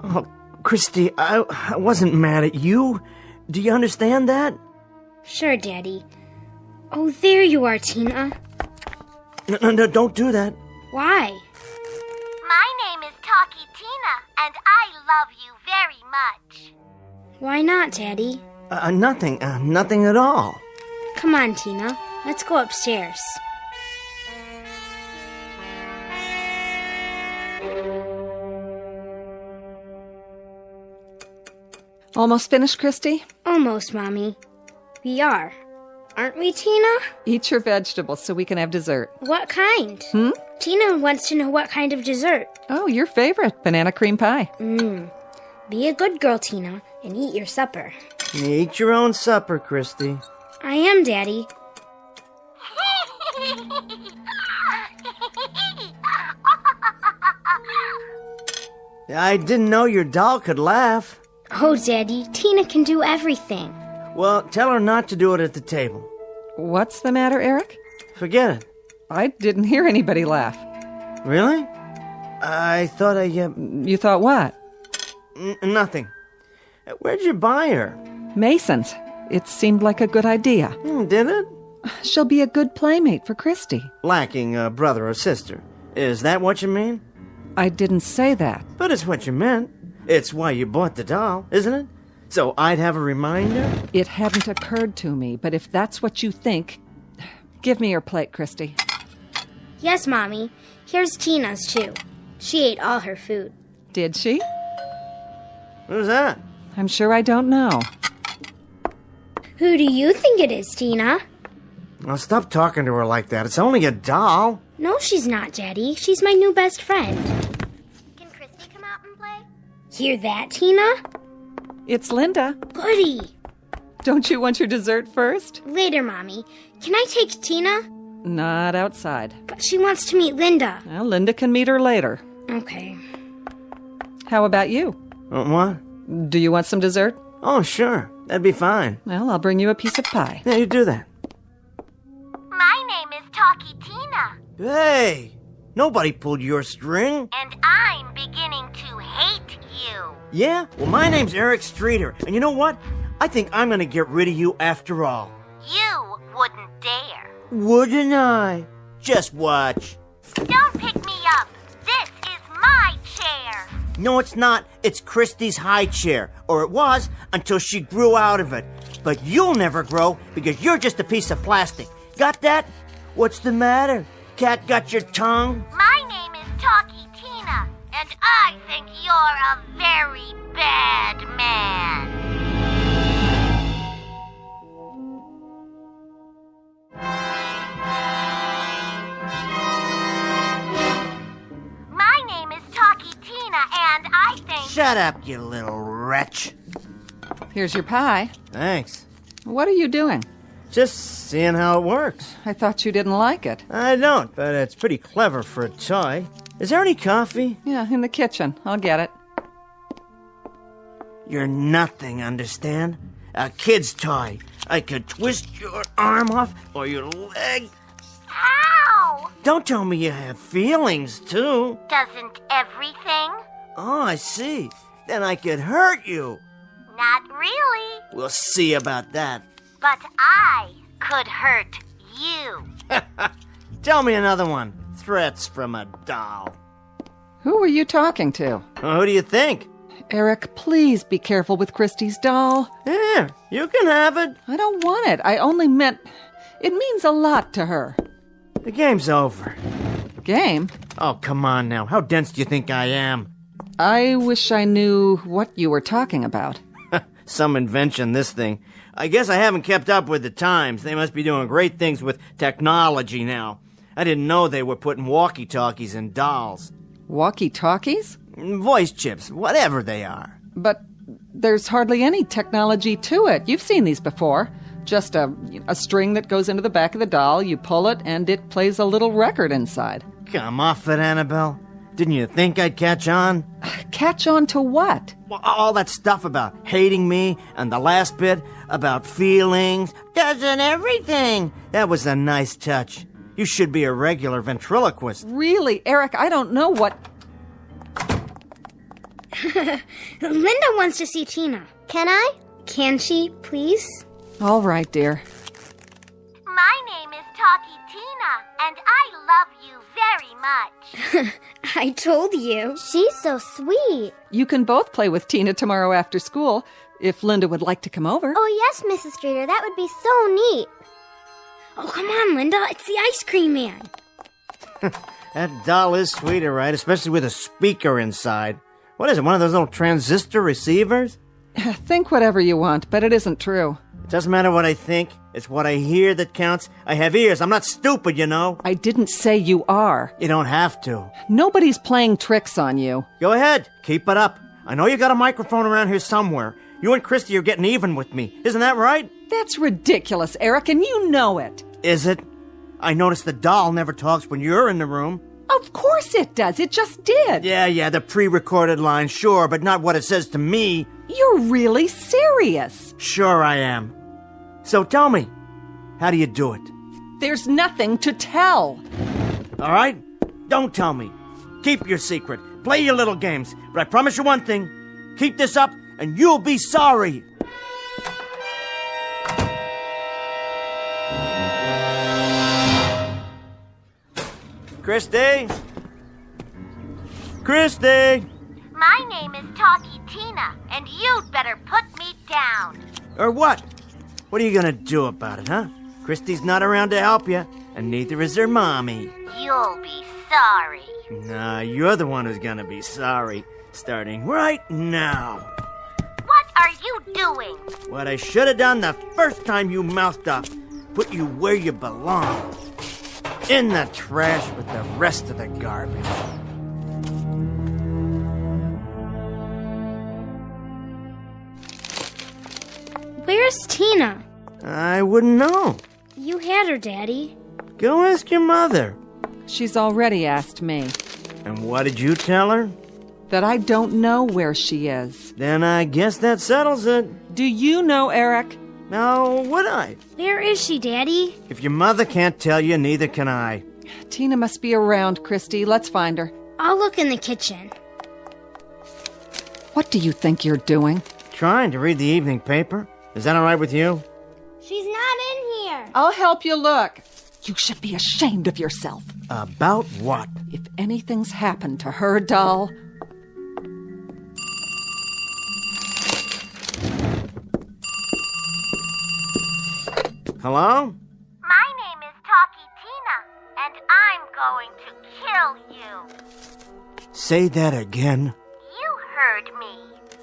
Oh, Christy, I wasn't mad at you. Do you understand that? Sure, Daddy. Oh, there you are, Tina. No, don't do that. Why? My name is Talkie Tina, and I love you very much. Why not, Daddy? Nothing at all. Come on, Tina. Let's go upstairs. Almost finished, Christy? Almost, Mommy. We are. Aren't we, Tina? Eat your vegetables so we can have dessert. What kind? Tina wants to know what kind of dessert. Oh, your favorite, banana cream pie. Be a good girl, Tina, and eat your supper. Eat your own supper, Christy. I am, Daddy. I didn't know your doll could laugh. Oh, Daddy, Tina can do everything. Well, tell her not to do it at the table. What's the matter, Eric? Forget it. I didn't hear anybody laugh. Really? I thought You thought what? Nothing. Where'd you buy her? Mason's. It seemed like a good idea. Did it? She'll be a good playmate for Christy. Lacking a brother or sister. Is that what you mean? I didn't say that. But it's what you meant. It's why you bought the doll, isn't it? So I'd have a reminder? It hadn't occurred to me, but if that's what you think, give me your plate, Christy. Yes, Mommy. Here's Tina's, too. She ate all her food. Did she? Who's that? I'm sure I don't know. Who do you think it is, Tina? Well, stop talking to her like that. It's only a doll. No, she's not, Daddy. She's my new best friend. Can Christy come out and play? Hear that, Tina? It's Linda. Goody. Don't you want your dessert first? Later, Mommy. Can I take Tina? Not outside. But she wants to meet Linda. Well, Linda can meet her later. Okay. How about you? What? Do you want some dessert? Oh, sure. That'd be fine. Well, I'll bring you a piece of pie. Yeah, you do that. My name is Talkie Tina. Hey! Nobody pulled your string. And I'm beginning to hate you. Yeah? Well, my name's Eric Streeter. And you know what? I think I'm gonna get rid of you after all. You wouldn't dare. Wouldn't I? Just watch. Don't pick me up. This is my chair. No, it's not. It's Christy's high chair. Or it was until she grew out of it. But you'll never grow because you're just a piece of plastic. Got that? What's the matter? Cat got your tongue? My name is Talkie Tina, and I think you're a very bad man. My name is Talkie Tina, and I think... Shut up, you little wretch. Here's your pie. Thanks. What are you doing? Just seeing how it works. I thought you didn't like it. I don't, but it's pretty clever for a toy. Is there any coffee? Yeah, in the kitchen. I'll get it. You're nothing, understand? A kid's toy. I could twist your arm off or your leg. Ow! Don't tell me you have feelings, too. Doesn't everything? Oh, I see. Then I could hurt you. Not really. We'll see about that. But I could hurt you. Tell me another one. Threats from a doll. Who were you talking to? Well, who do you think? Eric, please be careful with Christy's doll. Here, you can have it. I don't want it. I only meant... It means a lot to her. The game's over. Game? Oh, come on now. How dense do you think I am? I wish I knew what you were talking about. Some invention, this thing. I guess I haven't kept up with the times. They must be doing great things with technology now. I didn't know they were putting walkie-talkies in dolls. Walkie-talkies? Voice chips, whatever they are. But there's hardly any technology to it. You've seen these before. Just a string that goes into the back of the doll, you pull it, and it plays a little record inside. Come off it, Annabelle. Didn't you think I'd catch on? Catch on to what? Well, all that stuff about hating me, and the last bit about feelings. Doesn't everything? That was a nice touch. You should be a regular ventriloquist. Really, Eric, I don't know what... Linda wants to see Tina. Can I? Can she, please? All right, dear. My name is Talkie Tina, and I love you very much. I told you. She's so sweet. You can both play with Tina tomorrow after school, if Linda would like to come over. Oh, yes, Mrs. Streeter. That would be so neat. Oh, come on, Linda. It's the ice cream man. That doll is sweet, all right, especially with a speaker inside. What is it, one of those little transistor receivers? Think whatever you want, but it isn't true. It doesn't matter what I think. It's what I hear that counts. I have ears. I'm not stupid, you know. I didn't say you are. You don't have to. Nobody's playing tricks on you. Go ahead. Keep it up. I know you got a microphone around here somewhere. You and Christy are getting even with me. Isn't that right? That's ridiculous, Eric, and you know it. Is it? I noticed the doll never talks when you're in the room. Of course it does. It just did. Yeah, the pre-recorded line, sure, but not what it says to me. You're really serious. Sure I am. So tell me, how do you do it? There's nothing to tell. All right? Don't tell me. Keep your secret. Play your little games. But I promise you one thing. Keep this up, and you'll be sorry. Christy? Christy? My name is Talkie Tina, and you'd better put me down. Or what? What are you gonna do about it, huh? Christy's not around to help you, and neither is her mommy. You'll be sorry. Nah, you're the one who's gonna be sorry, starting right now. What are you doing? What I should have done the first time you mouthed up. Put you where you belong. In the trash with the rest of the garbage. Where's Tina? I wouldn't know. You had her, Daddy. Go ask your mother. She's already asked me. And what did you tell her? That I don't know where she is. Then I guess that settles it. Do you know, Eric? Now, would I? Where is she, Daddy? If your mother can't tell you, neither can I. Tina must be around, Christy. Let's find her. I'll look in the kitchen. What do you think you're doing? Trying to read the evening paper. Is that all right with you? She's not in here. I'll help you look. You should be ashamed of yourself. About what? If anything's happened to her doll... Hello? My name is Talkie Tina, and I'm going to kill you. Say that again. You heard me.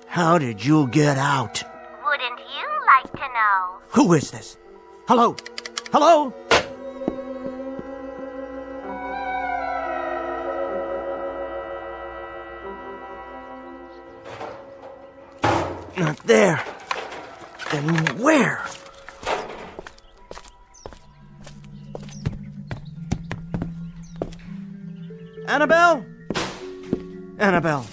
How did you get out? Wouldn't you like to know? Who is this? Hello? Hello? Not there. Then where? Annabelle? Annabelle.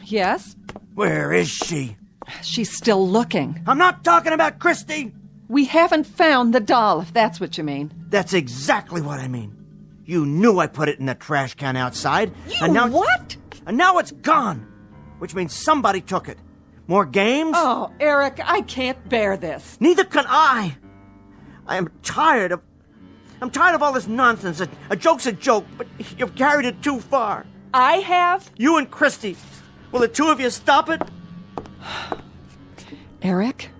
Yes? Where is she? She's still looking. I'm not talking about Christy! We haven't found the doll, if that's what you mean. That's exactly what I mean. You knew I put it in the trash can outside. What? And now it's gone. Which means somebody took it. More games? Oh, Eric, I can't bear this. Neither can I. I'm tired of all this nonsense. A joke's a joke, but you've carried it too far. I have? You and Christy. Will the two of you stop it? Eric,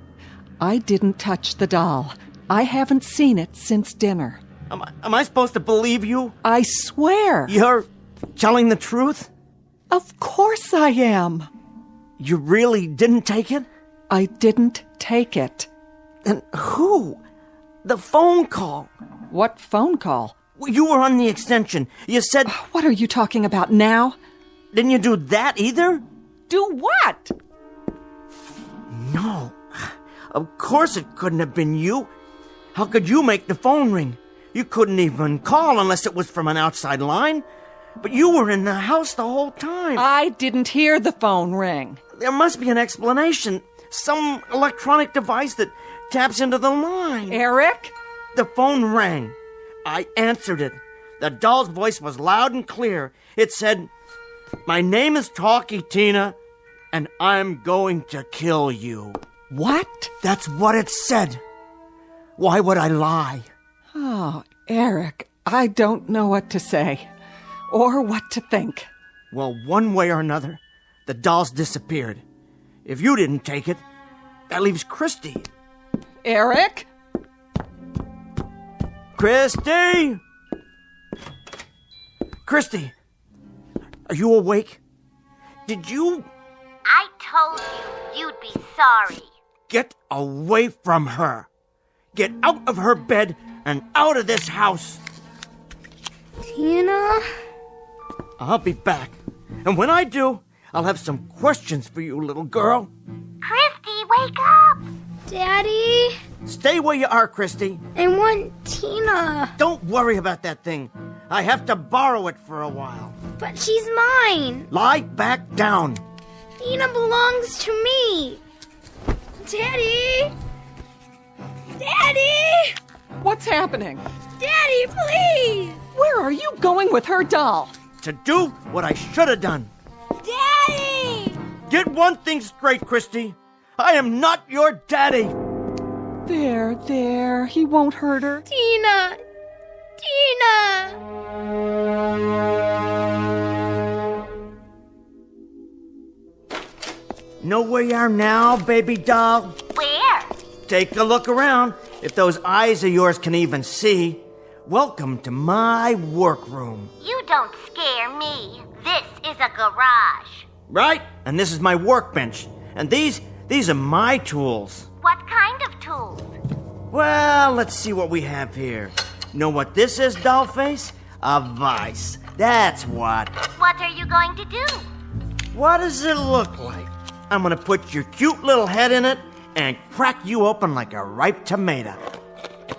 I didn't touch the doll. I haven't seen it since dinner. Am I supposed to believe you? I swear. You're telling the truth? Of course I am. You really didn't take it? I didn't take it. Then who? The phone call. What phone call? You were on the extension. You said... What are you talking about now? Didn't you do that either? Do what? No. Of course it couldn't have been you. How could you make the phone ring? You couldn't even call unless it was from an outside line. But you were in the house the whole time. I didn't hear the phone ring. There must be an explanation. Some electronic device that taps into the line. Eric? The phone rang. I answered it. The doll's voice was loud and clear. It said, "My name is Talkie Tina, and I'm going to kill you." What? That's what it said. Why would I lie? Oh, Eric, I don't know what to say. Or what to think. Well, one way or another, the doll's disappeared. If you didn't take it, that leaves Christy. Eric? Christy! Christy! Are you awake? Did you... I told you you'd be sorry. Get away from her. Get out of her bed and out of this house. Tina? I'll be back. And when I do, I'll have some questions for you, little girl. Christy, wake up! Daddy? Stay where you are, Christy. I want Tina. Don't worry about that thing. I have to borrow it for a while. But she's mine. Lie back down. Tina belongs to me. Daddy? Daddy? What's happening? Daddy, please! Where are you going with her doll? To do what I should have done. Daddy! Get one thing straight, Christy. I am not your daddy. There. He won't hurt her. Tina! Know where you are now, baby doll? Where? Take a look around. If those eyes of yours can even see. Welcome to my workroom. You don't scare me. This is a garage. Right? And this is my workbench. And these are my tools. What kind of tools? Well, let's see what we have here. Know what this is, Dollface? A vice. That's what. What are you going to do? What does it look like? I'm gonna put your cute little head in it and crack you open like a ripe tomato.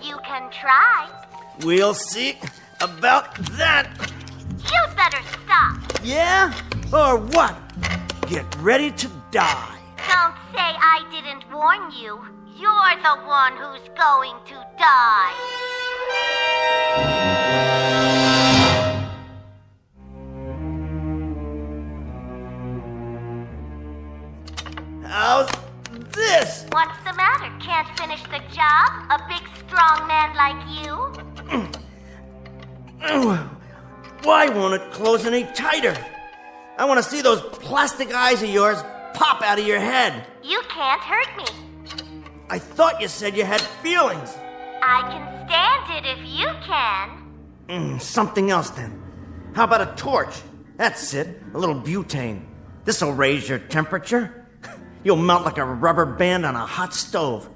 You can try. We'll see about that. You'd better stop. Yeah? Or what? Get ready to die. Don't say I didn't warn you. You're the one who's going to die. How's this? What's the matter? Can't finish the job? A big, strong man like you? Why won't it close any tighter? I want to see those plastic eyes of yours pop out of your head. You can't hurt me. I thought you said you had feelings. I can stand it if you can. Something else then. How about a torch? That's it. A little butane. This'll raise your temperature. You'll melt like a rubber band on a hot stove.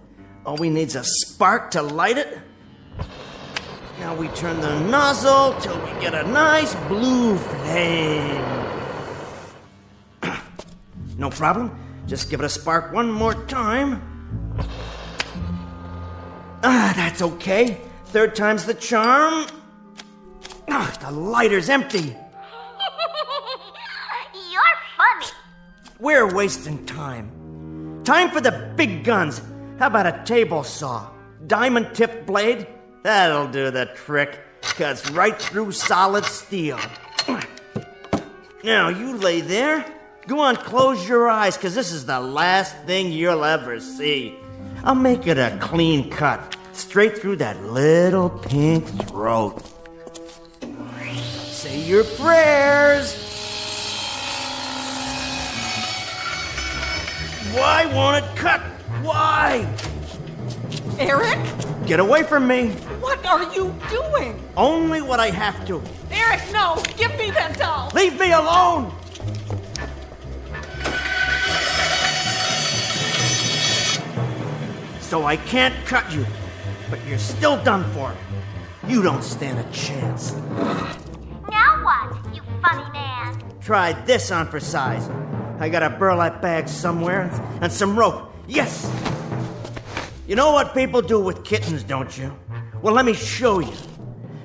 All we need's a spark to light it. Now we turn the nozzle till we get a nice blue flame. No problem. Just give it a spark one more time. That's okay. Third time's the charm. The lighter's empty. You're funny. We're wasting time. Time for the big guns. How about a table saw? Diamond-tipped blade? That'll do the trick. Cuts right through solid steel. Now, you lay there. Go on, close your eyes, because this is the last thing you'll ever see. I'll make it a clean cut, straight through that little pink throat. Say your prayers. Why won't it cut? Why? Eric? Get away from me. What are you doing? Only what I have to. Eric, no! Give me that doll! Leave me alone! So I can't cut you, but you're still done for. You don't stand a chance. Now what, you funny man? Try this on for size. I got a burlap bag somewhere and some rope. Yes! You know what people do with kittens, don't you? Well, let me show you.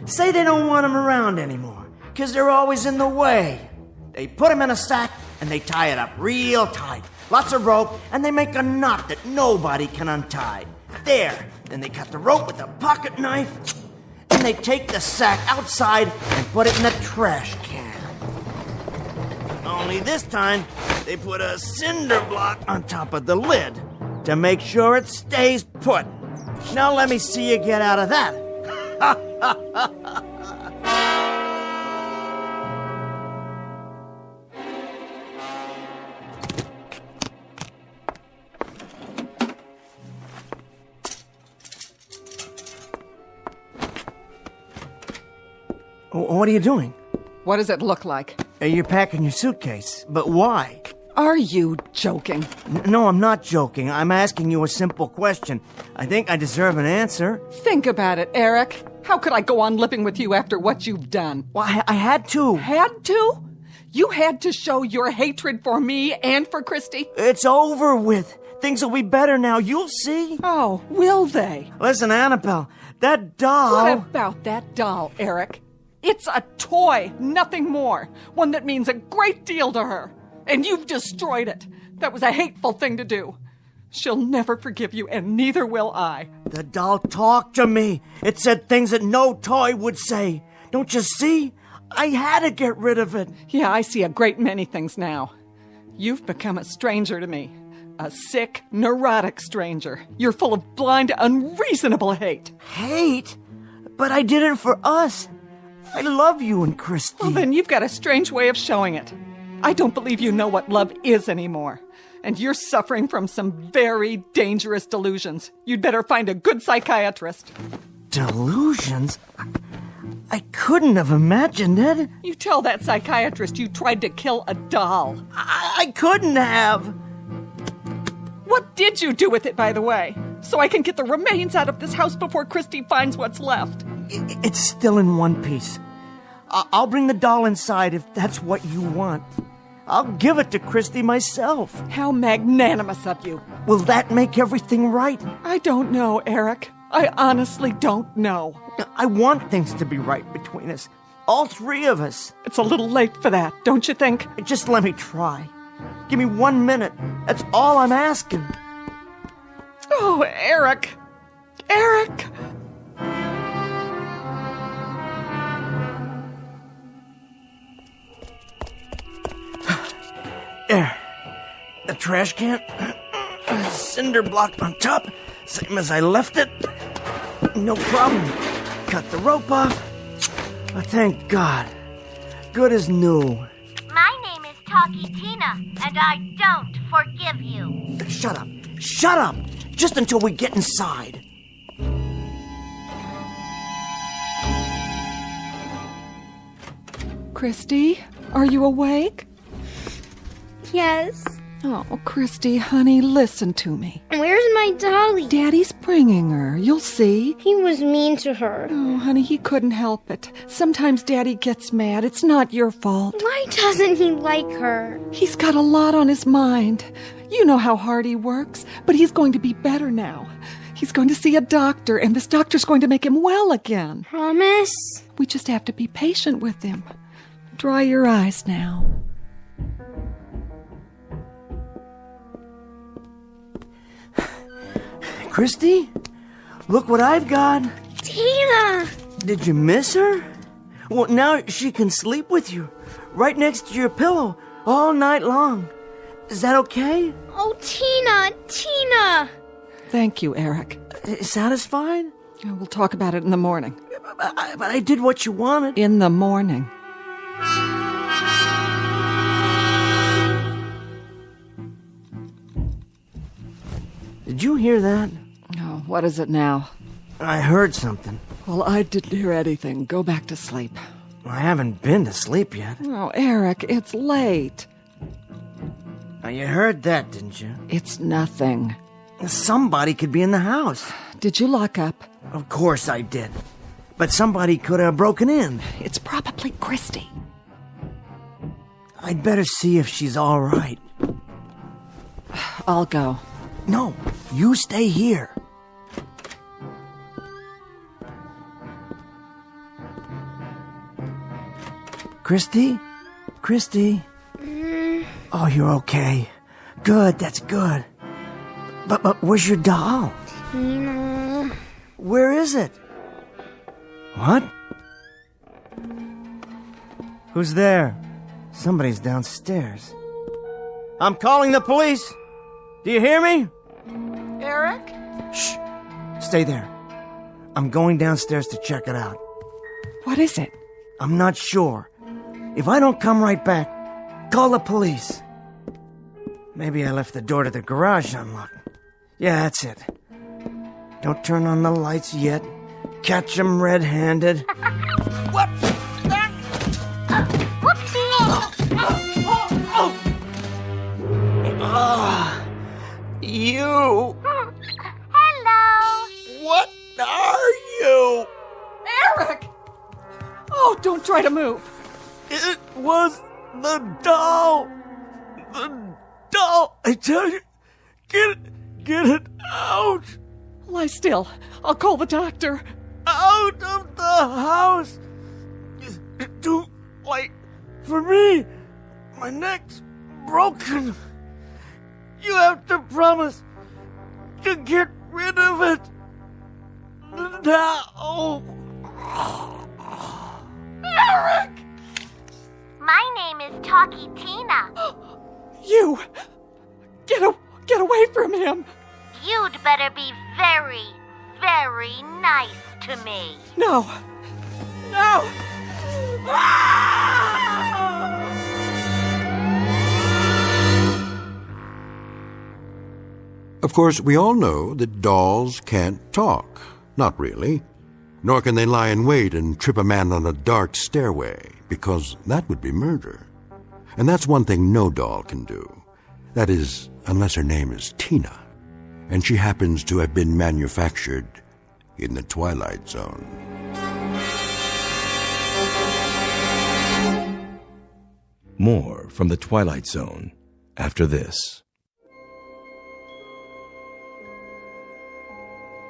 Say they don't want them around anymore, because they're always in the way. They put them in a sack and they tie it up real tight. Lots of rope, and they make a knot that nobody can untie. There. Then they cut the rope with a pocket knife, and they take the sack outside and put it in the trash can. Only this time, they put a cinder block on top of the lid to make sure it stays put. Now let me see you get out of that. What are you doing? What does it look like? You're packing your suitcase. But why? Are you joking? No, I'm not joking. I'm asking you a simple question. I think I deserve an answer. Think about it, Eric. How could I go on living with you after what you've done? Well, I had to. Had to? You had to show your hatred for me and for Christy? It's over with. Things will be better now. You'll see. Oh, will they? Listen, Annabelle, that doll... What about that doll, Eric? It's a toy, nothing more. One that means a great deal to her. And you've destroyed it. That was a hateful thing to do. She'll never forgive you, and neither will I. The doll talked to me. It said things that no toy would say. Don't you see? I had to get rid of it. Yeah, I see a great many things now. You've become a stranger to me. A sick, neurotic stranger. You're full of blind, unreasonable hate. Hate? But I did it for us. I love you and Christy. Well, then you've got a strange way of showing it. I don't believe you know what love is anymore. And you're suffering from some very dangerous delusions. You'd better find a good psychiatrist. Delusions? I couldn't have imagined it. You tell that psychiatrist you tried to kill a doll. I couldn't have. What did you do with it, by the way? So I can get the remains out of this house before Christy finds what's left. It's still in one piece. I'll bring the doll inside if that's what you want. I'll give it to Christy myself. How magnanimous of you. Will that make everything right? I don't know, Eric. I honestly don't know. I want things to be right between us. All three of us. It's a little late for that, don't you think? Just let me try. Give me 1 minute. That's all I'm asking. Oh, Eric. Eric! There. The trash can. Cinder block on top. Same as I left it. No problem. Cut the rope off. Oh, thank God. Good as new. My name is Talkie Tina, and I don't forgive you. Shut up. Shut up. Just until we get inside. Christy, are you awake? Yes. Oh, Christy, honey, listen to me. Where's my dolly? Daddy's bringing her. You'll see. He was mean to her. Oh, honey, he couldn't help it. Sometimes Daddy gets mad. It's not your fault. Why doesn't he like her? He's got a lot on his mind. You know how hard he works, but he's going to be better now. He's going to see a doctor, and this doctor's going to make him well again. Promise? We just have to be patient with him. Dry your eyes now. Christy, look what I've got. Tina! Did you miss her? Well, now she can sleep with you, right next to your pillow, all night long. Is that okay? Oh, Tina! Tina! Thank you, Eric. Satisfied? We'll talk about it in the morning. But I did what you wanted. In the morning. Did you hear that? Oh, what is it now? I heard something. Well, I didn't hear anything. Go back to sleep. I haven't been to sleep yet. Oh, Eric, it's late. Now, you heard that, didn't you? It's nothing. Somebody could be in the house. Did you lock up? Of course I did. But somebody could have broken in. It's probably Christy. I'd better see if she's all right. I'll go. No, you stay here. Christy? Christy? Oh, you're okay. Good, that's good. But where's your doll? Tina. Where is it? What? Who's there? Somebody's downstairs. I'm calling the police. Do you hear me? Eric? Shh. Stay there. I'm going downstairs to check it out. What is it? I'm not sure. If I don't come right back, call the police. Maybe I left the door to the garage unlocked. Yeah, that's it. Don't turn on the lights yet. Catch 'em red-handed. What? You. Hello. What are you? Eric! Oh, don't try to move. It was the doll. The doll. I tell you, get it out. Lie still. I'll call the doctor. Out of the house. It's too late for me. My neck's broken. You have to promise to get rid of it now. Eric! My name is Talkie Tina. You! Get away from him! You'd better be very, very nice to me. No! No! Of course, we all know that dolls can't talk. Not really. Nor can they lie in wait and trip a man on a dark stairway, because that would be murder. And that's one thing no doll can do. That is, unless her name is Tina, and she happens to have been manufactured in the Twilight Zone. More from the Twilight Zone after this.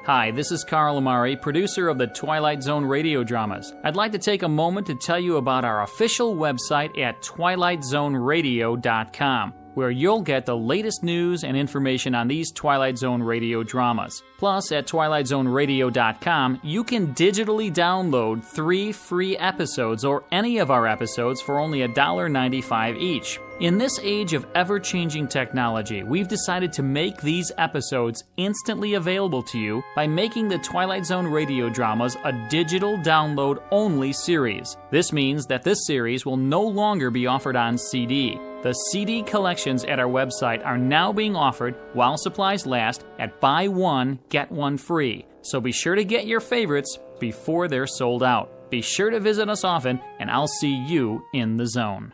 Hi, this is Carl Amari, producer of the Twilight Zone Radio Dramas. I'd like to take a moment to tell you about our official website at twilightzoneradio.com, where you'll get the latest news and information on these Twilight Zone radio dramas. Plus, at twilightzoneradio.com, you can digitally download 3 free episodes or any of our episodes for only $1.95 each. In this age of ever-changing technology, we've decided to make these episodes instantly available to you by making the Twilight Zone radio dramas a digital download-only series. This means that this series will no longer be offered on CD. The CD collections at our website are now being offered, while supplies last, at buy one, get one free. So be sure to get your favorites before they're sold out. Be sure to visit us often, and I'll see you in the zone.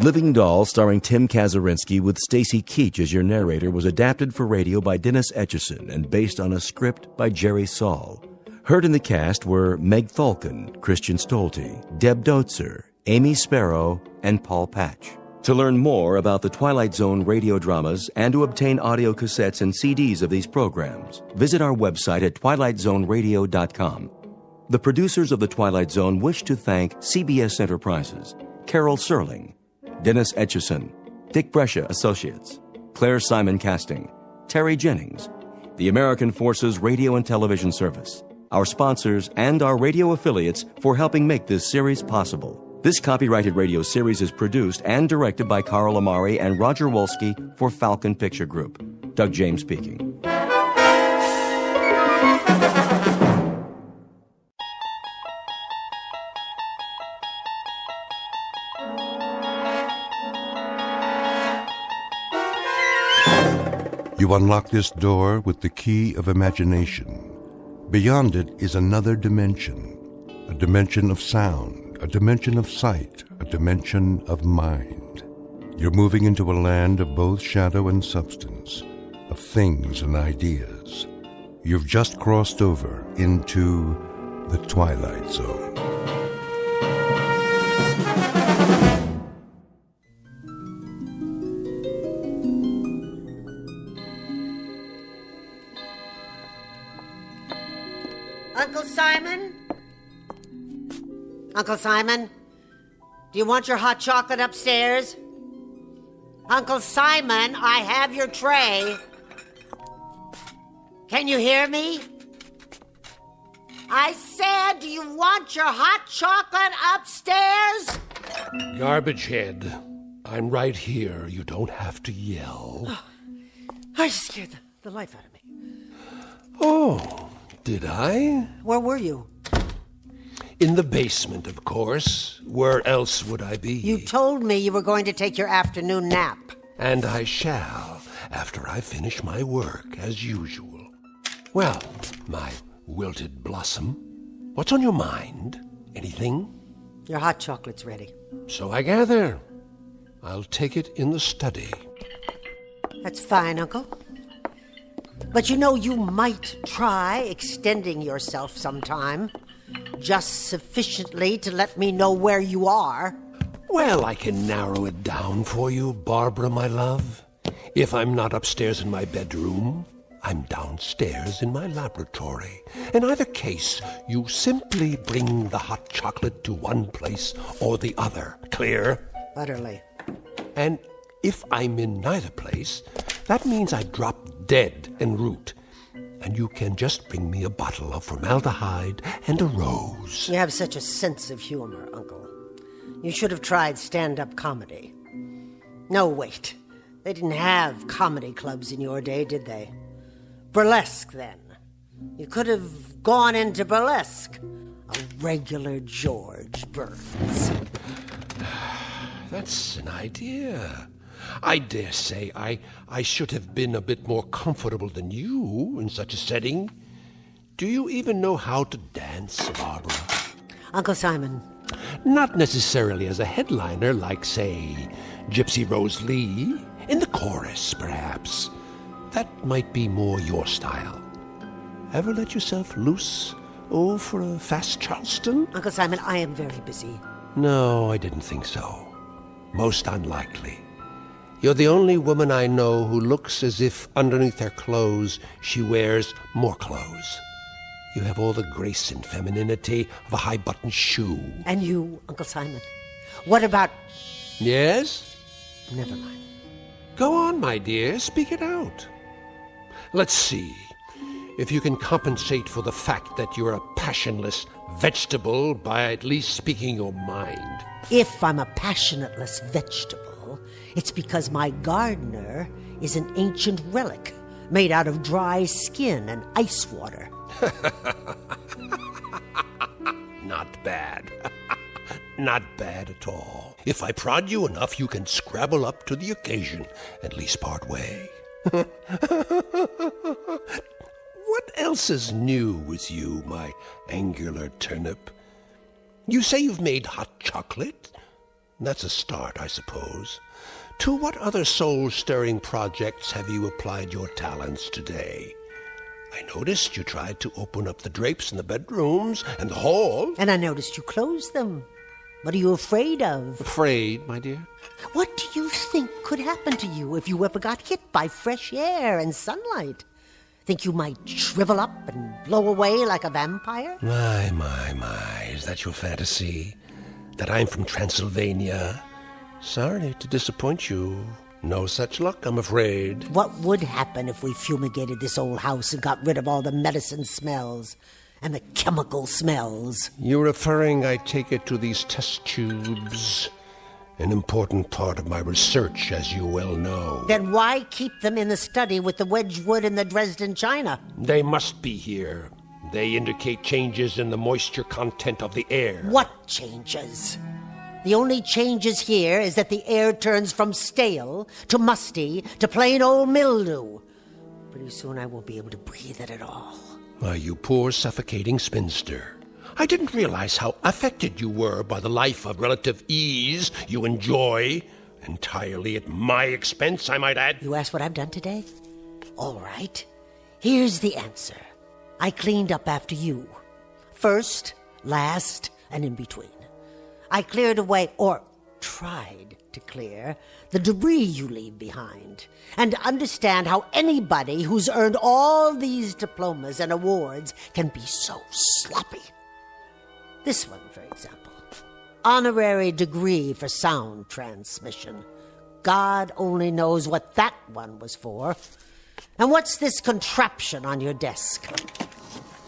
Living Doll, starring Tim Kazurinsky with Stacy Keach as your narrator, was adapted for radio by Dennis Etchison and based on a script by Jerry Saul. Heard in the cast were Meg Falcon, Christian Stolte, Deb Dotzer, Amy Sparrow, and Paul Patch. To learn more about the Twilight Zone radio dramas and to obtain audio cassettes and CDs of these programs, visit our website at twilightzoneradio.com. The producers of The Twilight Zone wish to thank CBS Enterprises, Carol Serling, Dennis Etchison, Dick Brescia Associates, Claire Simon Casting, Terry Jennings, the American Forces Radio and Television Service, our sponsors, and our radio affiliates for helping make this series possible. This copyrighted radio series is produced and directed by Carl Amari and Roger Wolski for Falcon Picture Group. Doug James speaking. You unlock this door with the key of imagination. Beyond it is another dimension, a dimension of sound, a dimension of sight, a dimension of mind. You're moving into a land of both shadow and substance, of things and ideas. You've just crossed over into the Twilight Zone. Uncle Simon? Uncle Simon? Do you want your hot chocolate upstairs? Uncle Simon, I have your tray. Can you hear me? I said, do you want your hot chocolate upstairs? Garbage head. I'm right here. You don't have to yell. Oh, I scared the life out of me. Oh, did I? Where were you? In the basement, of course. Where else would I be? You told me you were going to take your afternoon nap. And I shall, after I finish my work, as usual. Well, my wilted blossom, what's on your mind? Anything? Your hot chocolate's ready. So I gather. I'll take it in the study. That's fine, Uncle. But you know, you might try extending yourself sometime. Just sufficiently to let me know where you are. Well, I can narrow it down for you, Barbara, my love. If I'm not upstairs in my bedroom, I'm downstairs in my laboratory. In either case, you simply bring the hot chocolate to one place or the other. Clear? Utterly. And if I'm in neither place, that means I drop dead en route. And you can just bring me a bottle of formaldehyde and a rose. You have such a sense of humor, Uncle. You should have tried stand-up comedy. No, wait. They didn't have comedy clubs in your day, did they? Burlesque, then. You could have gone into burlesque. A regular George Burns. That's an idea. I dare say I should have been a bit more comfortable than you in such a setting. Do you even know how to dance, Barbara? Uncle Simon. Not necessarily as a headliner like, say, Gypsy Rose Lee. In the chorus, perhaps. That might be more your style. Ever let yourself loose? Oh, for a fast Charleston? Uncle Simon, I am very busy. No, I didn't think so. Most unlikely. You're the only woman I know who looks as if underneath her clothes she wears more clothes. You have all the grace and femininity of a high-button shoe. And you, Uncle Simon. What about... Yes? Never mind. Go on, my dear. Speak it out. Let's see if you can compensate for the fact that you're a passionless vegetable by at least speaking your mind. If I'm a passionateless vegetable, it's because my gardener is an ancient relic made out of dry skin and ice water. Not bad. Not bad at all. If I prod you enough, you can scrabble up to the occasion, at least part way. What else is new with you, my angular turnip? You say you've made hot chocolate? That's a start, I suppose. To what other soul-stirring projects have you applied your talents today? I noticed you tried to open up the drapes in the bedrooms and the hall. And I noticed you closed them. What are you afraid of? Afraid, my dear? What do you think could happen to you if you ever got hit by fresh air and sunlight? Think you might shrivel up and blow away like a vampire? My, is that your fantasy? That I'm from Transylvania? Sorry to disappoint you. No such luck, I'm afraid. What would happen if we fumigated this old house and got rid of all the medicine smells and the chemical smells? You're referring, I take it, to these test tubes. An important part of my research, as you well know. Then why keep them in the study with the Wedgwood and the Dresden china? They must be here. They indicate changes in the moisture content of the air. What changes? The only changes here is that the air turns from stale to musty to plain old mildew. Pretty soon I won't be able to breathe it at all. Why, you poor suffocating spinster. I didn't realize how affected you were by the life of relative ease you enjoy. Entirely at my expense, I might add. You asked what I've done today? All right. Here's the answer. I cleaned up after you. First, last, and in between. I cleared away, or tried to clear, the debris you leave behind, and understand how anybody who's earned all these diplomas and awards can be so sloppy. This one, for example. Honorary degree for sound transmission. God only knows what that one was for. And what's this contraption on your desk?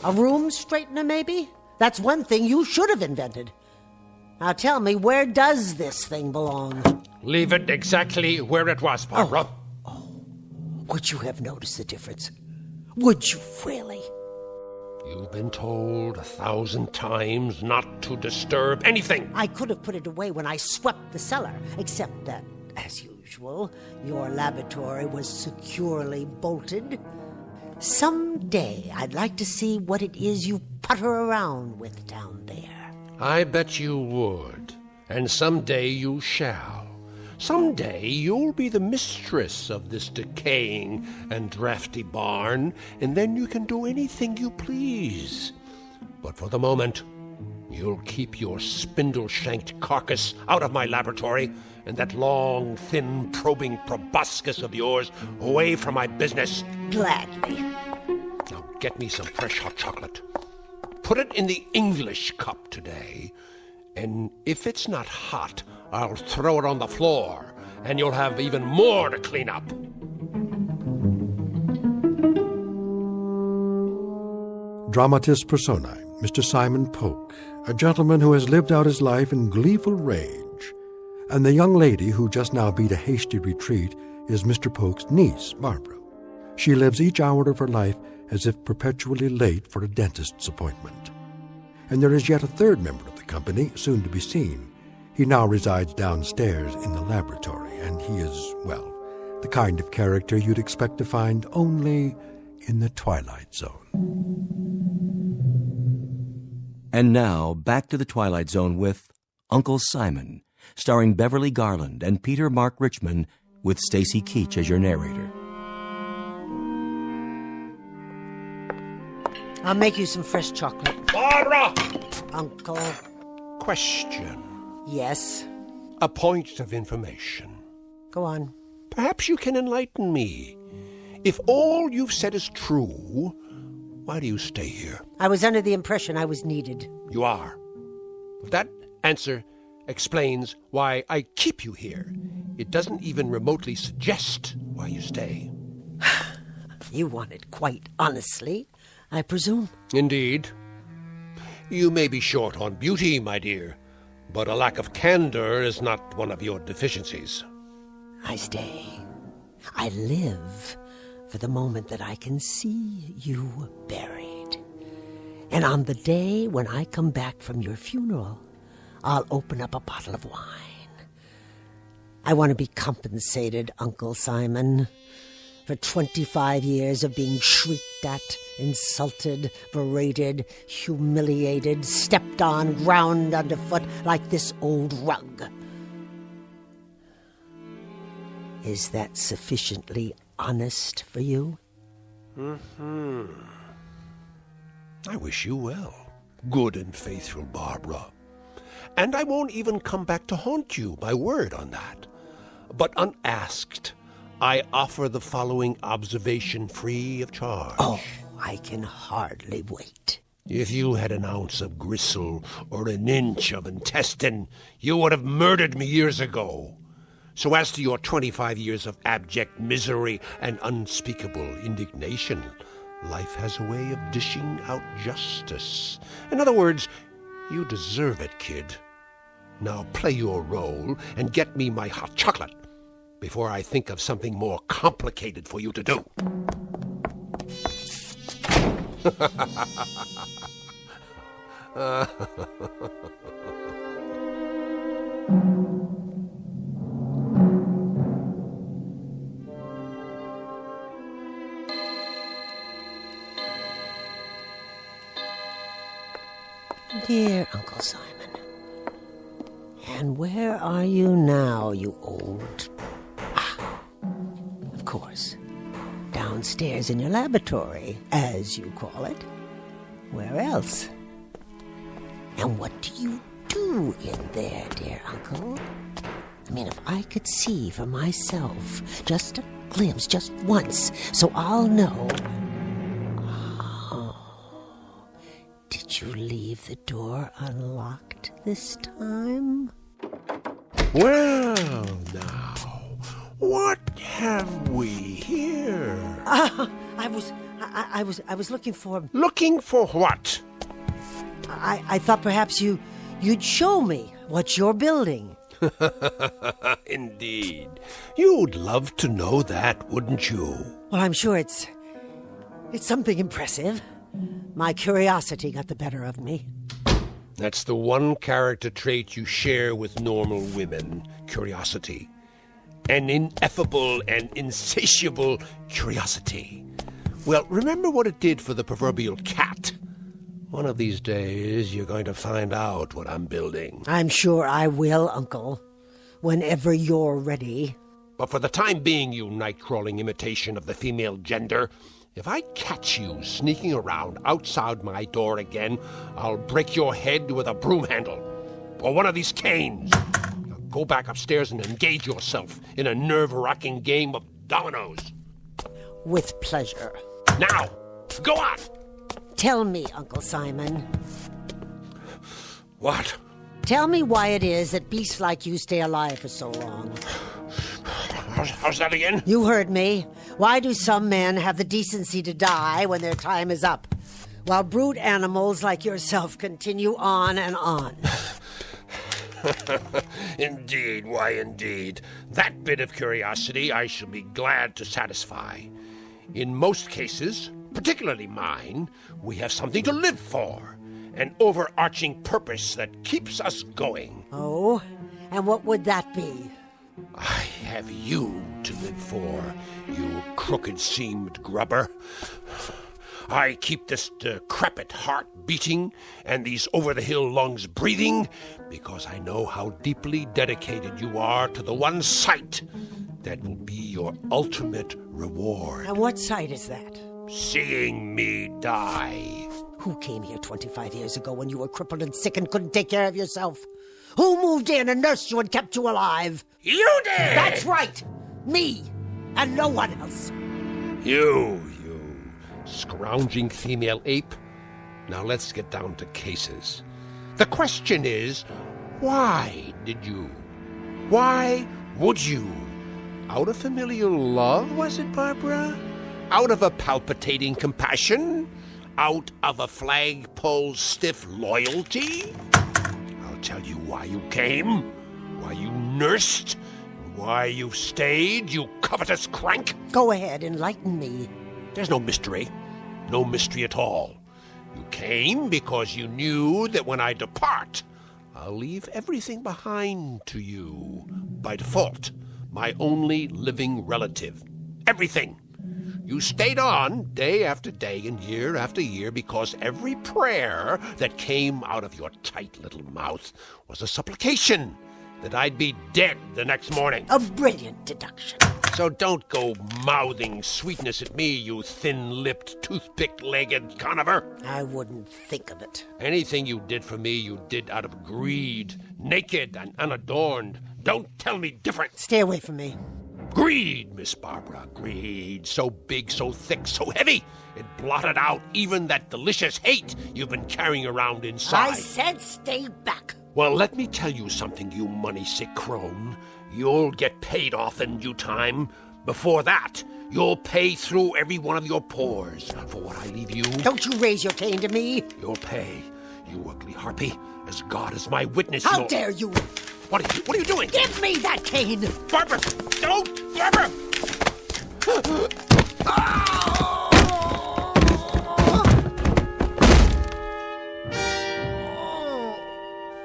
A room straightener, maybe? That's one thing you should have invented. Now tell me, where does this thing belong? Leave it exactly where it was, Barbara. Oh. Would you have noticed the difference? Would you really? You've been told 1,000 times not to disturb anything. I could have put it away when I swept the cellar, except that, as usual, your laboratory was securely bolted. Someday I'd like to see what it is you putter around with down there. I bet you would. And someday you shall. Someday you'll be the mistress of this decaying and drafty barn, and then you can do anything you please. But for the moment, you'll keep your spindle-shanked carcass out of my laboratory, and that long, thin, probing proboscis of yours away from my business. Gladly. Now get me some fresh hot chocolate. Put it in the English cup today, and if it's not hot, I'll throw it on the floor, and you'll have even more to clean up. Dramatis personae, Mr. Simon Polk, a gentleman who has lived out his life in gleeful rage, and the young lady who just now beat a hasty retreat is Mr. Polk's niece, Barbara. She lives each hour of her life as if perpetually late for a dentist's appointment. And there is yet a third member of the company, soon to be seen. He now resides downstairs in the laboratory, and he is, well, the kind of character you'd expect to find only in the Twilight Zone. And now, back to the Twilight Zone with Uncle Simon, starring Beverly Garland and Peter Mark Richmond, with Stacy Keach as your narrator. I'll make you some fresh chocolate. Barbara! Uncle. Question. Yes? A point of information. Go on. Perhaps you can enlighten me. If all you've said is true, why do you stay here? I was under the impression I was needed. You are. That answer explains why I keep you here. It doesn't even remotely suggest why you stay. You want it quite honestly, I presume? Indeed. You may be short on beauty, my dear, but a lack of candor is not one of your deficiencies. I stay. I live for the moment that I can see you buried. And on the day when I come back from your funeral, I'll open up a bottle of wine. I want to be compensated, Uncle Simon, for 25 years of being shrieked at, insulted, berated, humiliated, stepped on, ground underfoot like this old rug. Is that sufficiently honest for you? Mm-hmm. I wish you well, good and faithful Barbara. And I won't even come back to haunt you, my word on that. But unasked, I offer the following observation free of charge. Oh, I can hardly wait. If you had an ounce of gristle or an inch of intestine, you would have murdered me years ago. So as to your 25 years of abject misery and unspeakable indignation, life has a way of dishing out justice. In other words, you deserve it, kid. Now play your role and get me my hot chocolate before I think of something more complicated for you to do. Dear Uncle Simon, and where are you now, you old... of course, downstairs in your laboratory, as you call it. Where else? And what do you do in there, dear Uncle? I mean, if I could see for myself, just a glimpse, just once, so I'll know... Did you leave the door unlocked this time? Well, now, what have we here? I was looking for... Looking for what? I thought perhaps you'd show me what you're building. Indeed. You'd love to know that, wouldn't you? Well, I'm sure it's something impressive. My curiosity got the better of me. That's the one character trait you share with normal women, curiosity. An ineffable and insatiable curiosity. Well, remember what it did for the proverbial cat. One of these days, you're going to find out what I'm building. I'm sure I will, Uncle. Whenever you're ready. But for the time being, you night-crawling imitation of the female gender... If I catch you sneaking around outside my door again, I'll break your head with a broom handle or one of these canes. Now go back upstairs and engage yourself in a nerve-wracking game of dominoes. With pleasure. Now, go on. Tell me, Uncle Simon. What? Tell me why it is that beasts like you stay alive for so long. How's that again? You heard me. Why do some men have the decency to die when their time is up, while brute animals like yourself continue on and on? Indeed, why indeed. That bit of curiosity I shall be glad to satisfy. In most cases, particularly mine, we have something to live for, an overarching purpose that keeps us going. Oh, and what would that be? I have you to live for, you crooked-seamed grubber. I keep this decrepit heart beating and these over-the-hill lungs breathing because I know how deeply dedicated you are to the one sight that will be your ultimate reward. And what sight is that? Seeing me die. Who came here 25 years ago when you were crippled and sick and couldn't take care of yourself? Who moved in and nursed you and kept you alive? You did! That's right! Me! And no one else! You scrounging female ape. Now let's get down to cases. The question is, why did you? Why would you? Out of familial love, was it, Barbara? Out of a palpitating compassion? Out of a flagpole stiff loyalty? I'll tell you why you came, why you nursed, why you stayed, you covetous crank. Go ahead, enlighten me. There's no mystery at all. You came because you knew that when I depart, I'll leave everything behind to you. By default, my only living relative. Everything. You stayed on day after day and year after year because every prayer that came out of your tight little mouth was a supplication that I'd be dead the next morning. A brilliant deduction. So don't go mouthing sweetness at me, you thin-lipped, toothpick-legged conover. I wouldn't think of it. Anything you did for me, you did out of greed, naked and unadorned. Don't tell me different. Stay away from me. Greed, Miss Barbara, greed. So big, so thick, so heavy. It blotted out even that delicious hate you've been carrying around inside. I said stay back. Well, let me tell you something, you money-sick crone. You'll get paid off in due time. Before that, you'll pay through every one of your pores for what I leave you. Don't you raise your cane to me. You'll pay, you ugly harpy. As God is my witness, How dare you! What are you doing? Give me that cane! Barbara! Don't! Barbara!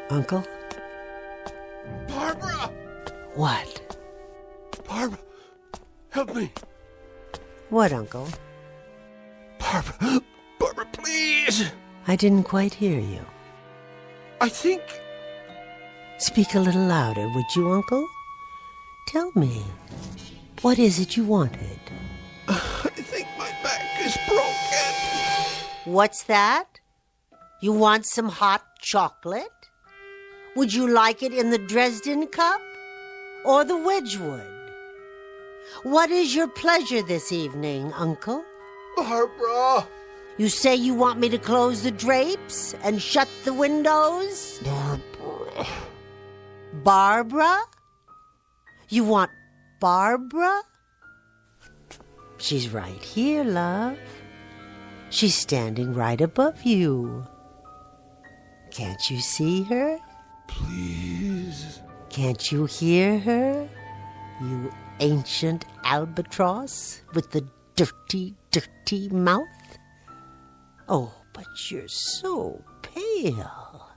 Uncle? Barbara! What? Barbara, help me. What, Uncle? Barbara, please! I didn't quite hear you. I think... Speak a little louder, would you, Uncle? Tell me, what is it you wanted? I think my back is broken. What's that? You want some hot chocolate? Would you like it in the Dresden cup or the Wedgwood? What is your pleasure this evening, Uncle? Barbara! You say you want me to close the drapes and shut the windows? Barbara. Barbara? You want Barbara? She's right here, love. She's standing right above you. Can't you see her? Please. Can't you hear her? You ancient albatross with the dirty, dirty mouth? Oh, but you're so pale.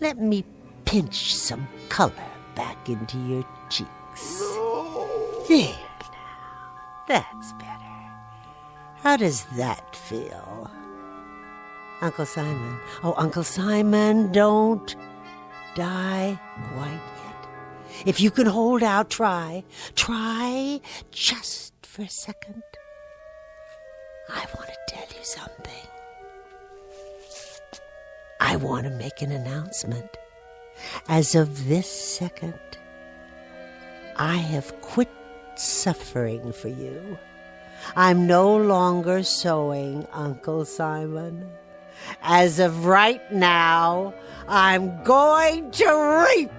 Let me pinch some color back into your cheeks. No. There now. That's better. How does that feel? Uncle Simon. Oh, Uncle Simon, don't die quite yet. If you can hold out, try. Try just for a second. I want to tell you something. I want to make an announcement. As of this second, I have quit suffering for you. I'm no longer sewing, Uncle Simon. As of right now, I'm going to reap.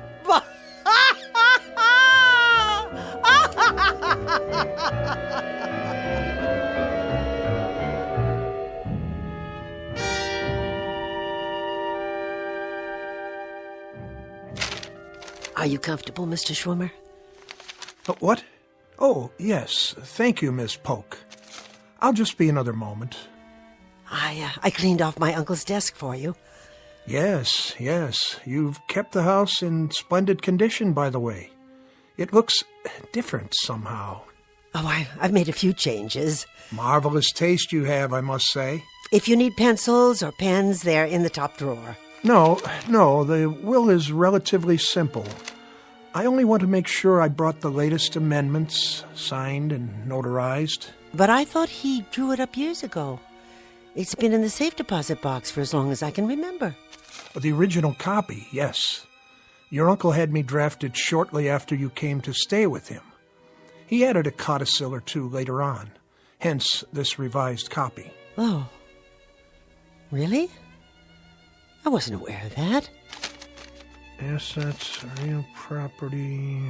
Are you comfortable, Mr. Schwimmer? What? Oh, yes. Thank you, Miss Polk. I'll just be another moment. I cleaned off my uncle's desk for you. Yes. You've kept the house in splendid condition, by the way. It looks different somehow. Oh, I've made a few changes. Marvelous taste you have, I must say. If you need pencils or pens, they're in the top drawer. No, the will is relatively simple. I only want to make sure I brought the latest amendments, signed and notarized. But I thought he drew it up years ago. It's been in the safe deposit box for as long as I can remember. The original copy, yes. Your uncle had me drafted shortly after you came to stay with him. He added a codicil or two later on, hence this revised copy. Oh. Really? I wasn't aware of that. Assets, real property.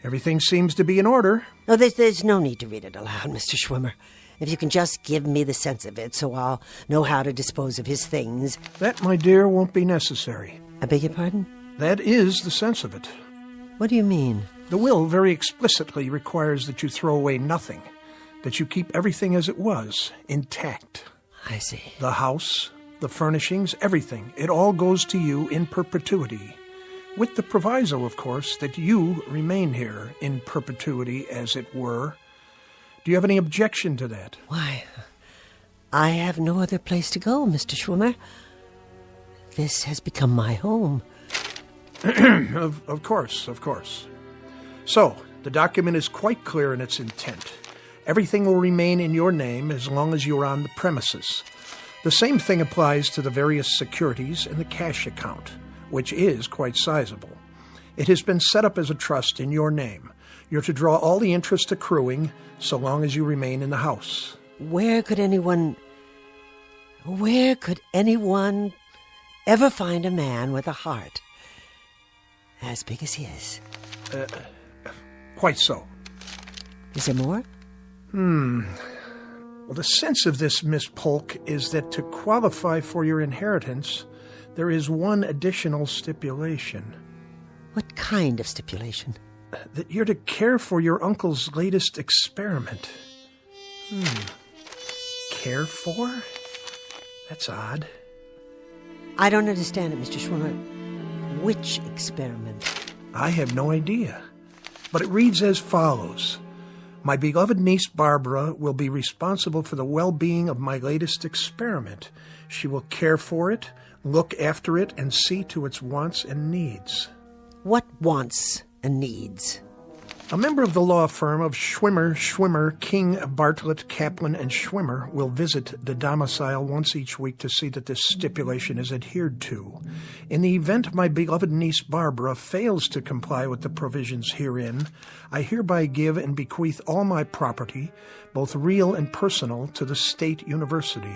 Everything seems to be in order. Oh, there's no need to read it aloud, Mr. Schwimmer. If you can just give me the sense of it so I'll know how to dispose of his things. That, my dear, won't be necessary. I beg your pardon? That is the sense of it. What do you mean? The will very explicitly requires that you throw away nothing, that you keep everything as it was, intact. I see. The house, the furnishings, everything. It all goes to you in perpetuity. With the proviso, of course, that you remain here in perpetuity, as it were. Do you have any objection to that? Why, I have no other place to go, Mr. Schwimmer. This has become my home. Of course. So, the document is quite clear in its intent. Everything will remain in your name as long as you are on the premises. The same thing applies to the various securities in the cash account, which is quite sizable. It has been set up as a trust in your name. You're to draw all the interest accruing so long as you remain in the house. Where could anyone ever find a man with a heart as big as his? Quite so. Is there more? Well, the sense of this, Miss Polk, is that to qualify for your inheritance, there is one additional stipulation. What kind of stipulation? That you're to care for your uncle's latest experiment. Care for? That's odd. I don't understand it, Mr. Schwimmer. Which experiment? I have no idea. But it reads as follows. My beloved niece Barbara will be responsible for the well-being of my latest experiment. She will care for it, look after it, and see to its wants and needs. What wants and needs? A member of the law firm of Schwimmer, King, Bartlett, Kaplan, and Schwimmer will visit the domicile once each week to see that this stipulation is adhered to. In the event my beloved niece Barbara fails to comply with the provisions herein, I hereby give and bequeath all my property, both real and personal, to the State University.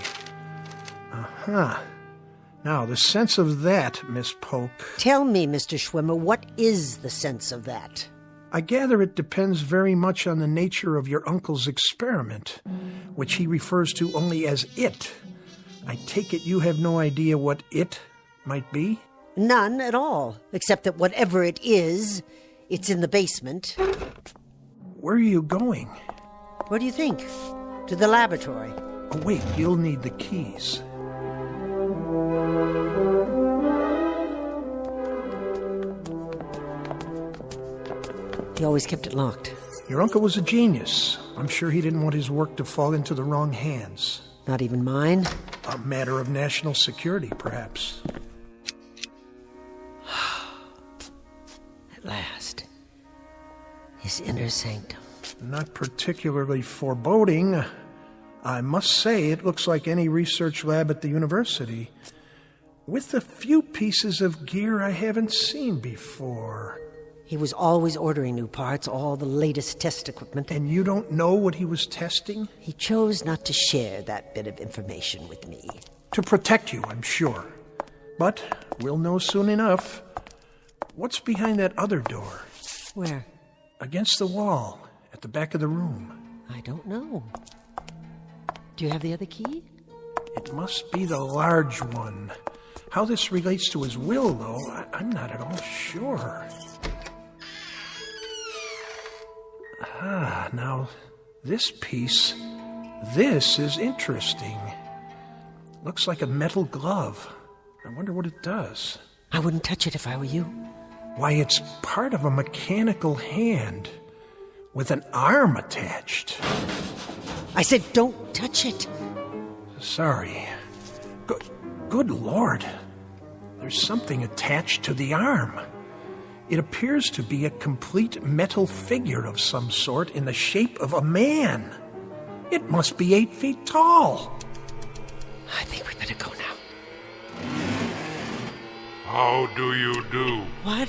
Now, the sense of that, Miss Polk... Tell me, Mr. Schwimmer, what is the sense of that? I gather it depends very much on the nature of your uncle's experiment, which he refers to only as it. I take it you have no idea what it might be? None at all, except that whatever it is, it's in the basement. Where are you going? Where do you think? To the laboratory. Oh, wait, you'll need the keys. He always kept it locked. Your uncle was a genius. I'm sure he didn't want his work to fall into the wrong hands. Not even mine? A matter of national security, perhaps. At last. His inner sanctum. Not particularly foreboding. I must say it looks like any research lab at the university, with a few pieces of gear I haven't seen before. He was always ordering new parts, all the latest test equipment. And you don't know what he was testing? He chose not to share that bit of information with me. To protect you, I'm sure. But we'll know soon enough. What's behind that other door? Where? Against the wall, at the back of the room. I don't know. Do you have the other key? It must be the large one. How this relates to his will, though, I'm not at all sure. Now, this piece, this is interesting. Looks like a metal glove. I wonder what it does. I wouldn't touch it if I were you. Why, it's part of a mechanical hand. With an arm attached. I said don't touch it. Sorry. Good Lord. There's something attached to the arm. It appears to be a complete metal figure of some sort in the shape of a man. It must be 8 feet tall. I think we better go now. How do you do? What?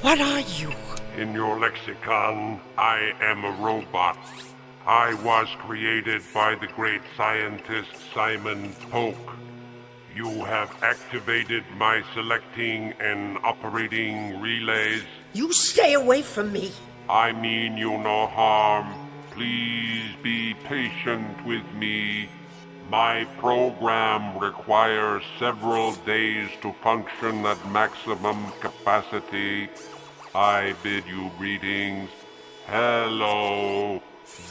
What are you? In your lexicon, I am a robot. I was created by the great scientist Simon Polk. You have activated my selecting and operating relays. You stay away from me. I mean you no harm. Please be patient with me. My program requires several days to function at maximum capacity. I bid you greetings. Hello,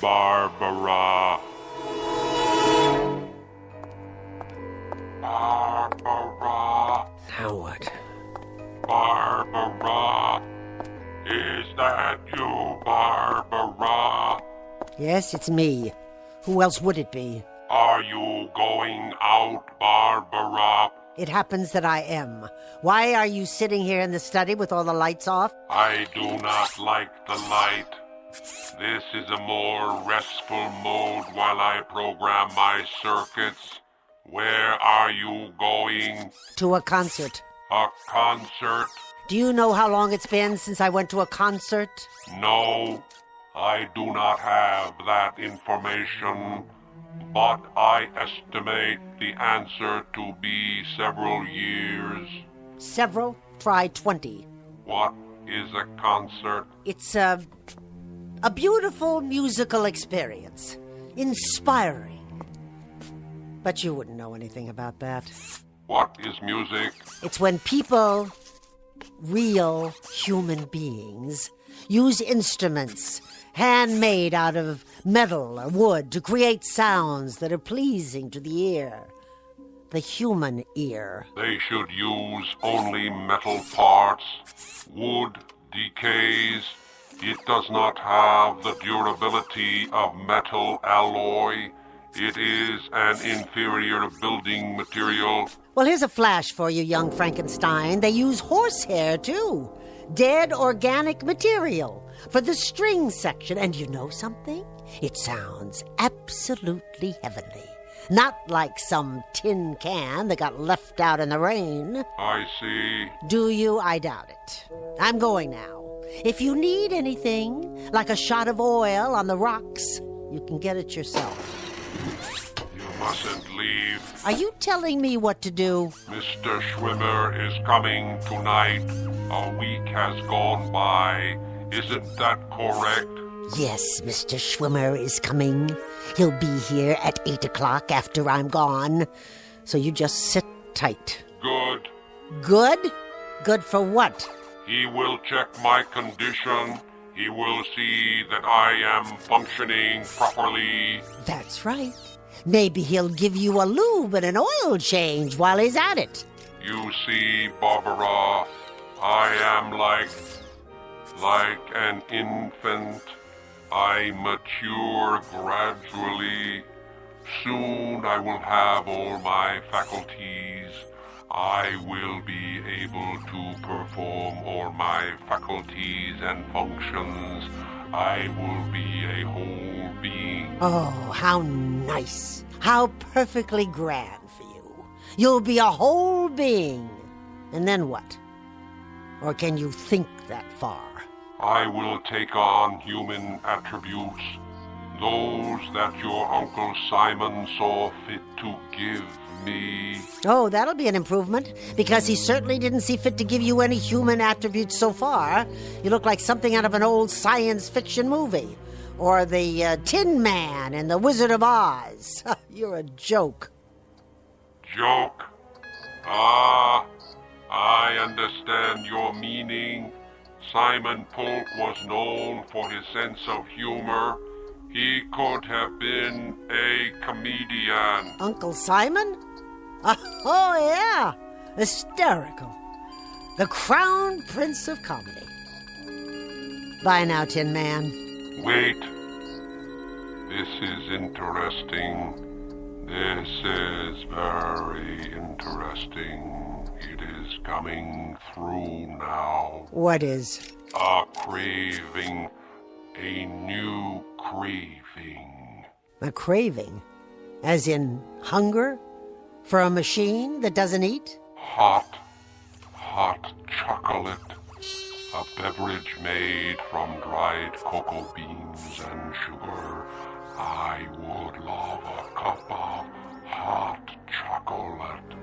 Barbara. Barbara. Now what? Barbara. Is that you, Barbara? Yes, it's me. Who else would it be? Are you going out, Barbara? It happens that I am. Why are you sitting here in the study with all the lights off? I do not like the light. This is a more restful mode while I program my circuits. Where are you going? To a concert. A concert? Do you know how long it's been since I went to a concert? No, I do not have that information, but I estimate the answer to be several years. Several? Try 20. What is a concert? It's a beautiful musical experience. Inspiring. But you wouldn't know anything about that. What is music? It's when people, real human beings, use instruments handmade out of metal or wood to create sounds that are pleasing to the ear. The human ear. They should use only metal parts. Wood decays. It does not have the durability of metal alloy. It is an inferior building material. Well, here's a flash for you, young Frankenstein. They use horsehair, too. Dead organic material for the string section. And you know something? It sounds absolutely heavenly. Not like some tin can that got left out in the rain. I see. Do you? I doubt it. I'm going now. If you need anything, like a shot of oil on the rocks, you can get it yourself. You mustn't leave. Are you telling me what to do? Mr. Schwimmer is coming tonight. A week has gone by. Isn't that correct? Yes, Mr. Schwimmer is coming. He'll be here at 8 o'clock after I'm gone. So you just sit tight. Good. Good? Good for what? He will check my condition. He will see that I am functioning properly. That's right. Maybe he'll give you a lube and an oil change while he's at it. You see, Barbara, I am like an infant. I mature gradually. Soon I will have all my faculties. I will be able to perform all my faculties and functions. I will be a whole being. Oh, how nice. How perfectly grand for you. You'll be a whole being. And then what? Or can you think that far? I will take on human attributes, those that your Uncle Simon saw fit to give me. Oh, that'll be an improvement, because he certainly didn't see fit to give you any human attributes so far. You look like something out of an old science fiction movie. Or the Tin Man in The Wizard of Oz. You're a joke. Joke? Ah, I understand your meaning. Simon Polk was known for his sense of humor. He could have been a comedian. Uncle Simon? Oh, yeah. Hysterical. The crown prince of comedy. Bye now, Tin Man. Wait. This is interesting. This is very interesting. It is coming through now. What is? A craving. A new craving. A craving? As in hunger? For a machine that doesn't eat? Hot chocolate. A beverage made from dried cocoa beans and sugar. I would love a cup of hot chocolate.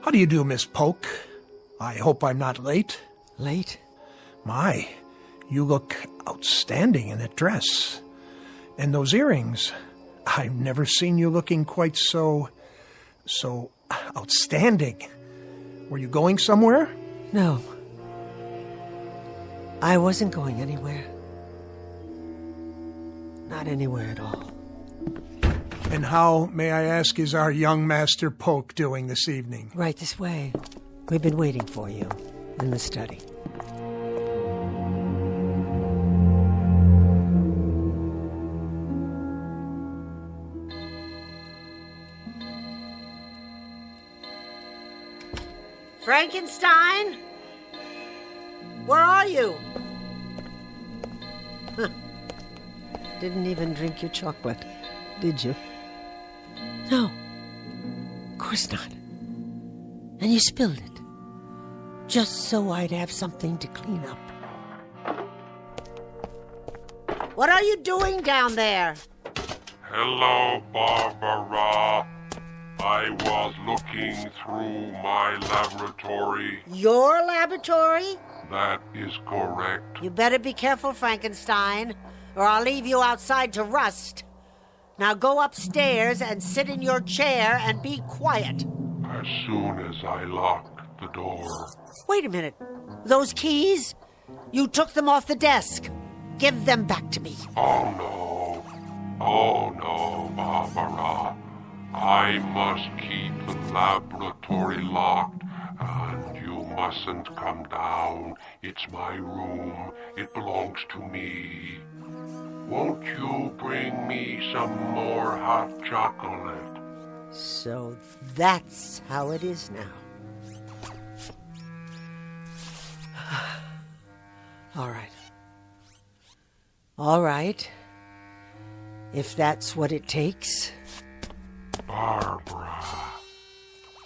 How do you do, Miss Polk? I hope I'm not late. Late? My, you look outstanding in that dress. And those earrings. I've never seen you looking quite so outstanding. Were you going somewhere? No. I wasn't going anywhere. Not anywhere at all. And how, may I ask, is our young Master Polk doing this evening? Right this way. We've been waiting for you in the study. Frankenstein? Where are you? Huh. Didn't even drink your chocolate, did you? No. Of course not. And you spilled it. Just so I'd have something to clean up. What are you doing down there? Hello, Barbara. I was looking through my laboratory. Your laboratory? That is correct. You better be careful, Frankenstein, or I'll leave you outside to rust. Now go upstairs and sit in your chair and be quiet. As soon as I lock the door. Wait a minute. Those keys? You took them off the desk. Give them back to me. Oh, no, Barbara. I must keep the laboratory locked, and you mustn't come down. It's my room. It belongs to me. Won't you bring me some more hot chocolate? So that's how it is now. All right. If that's what it takes. Barbara.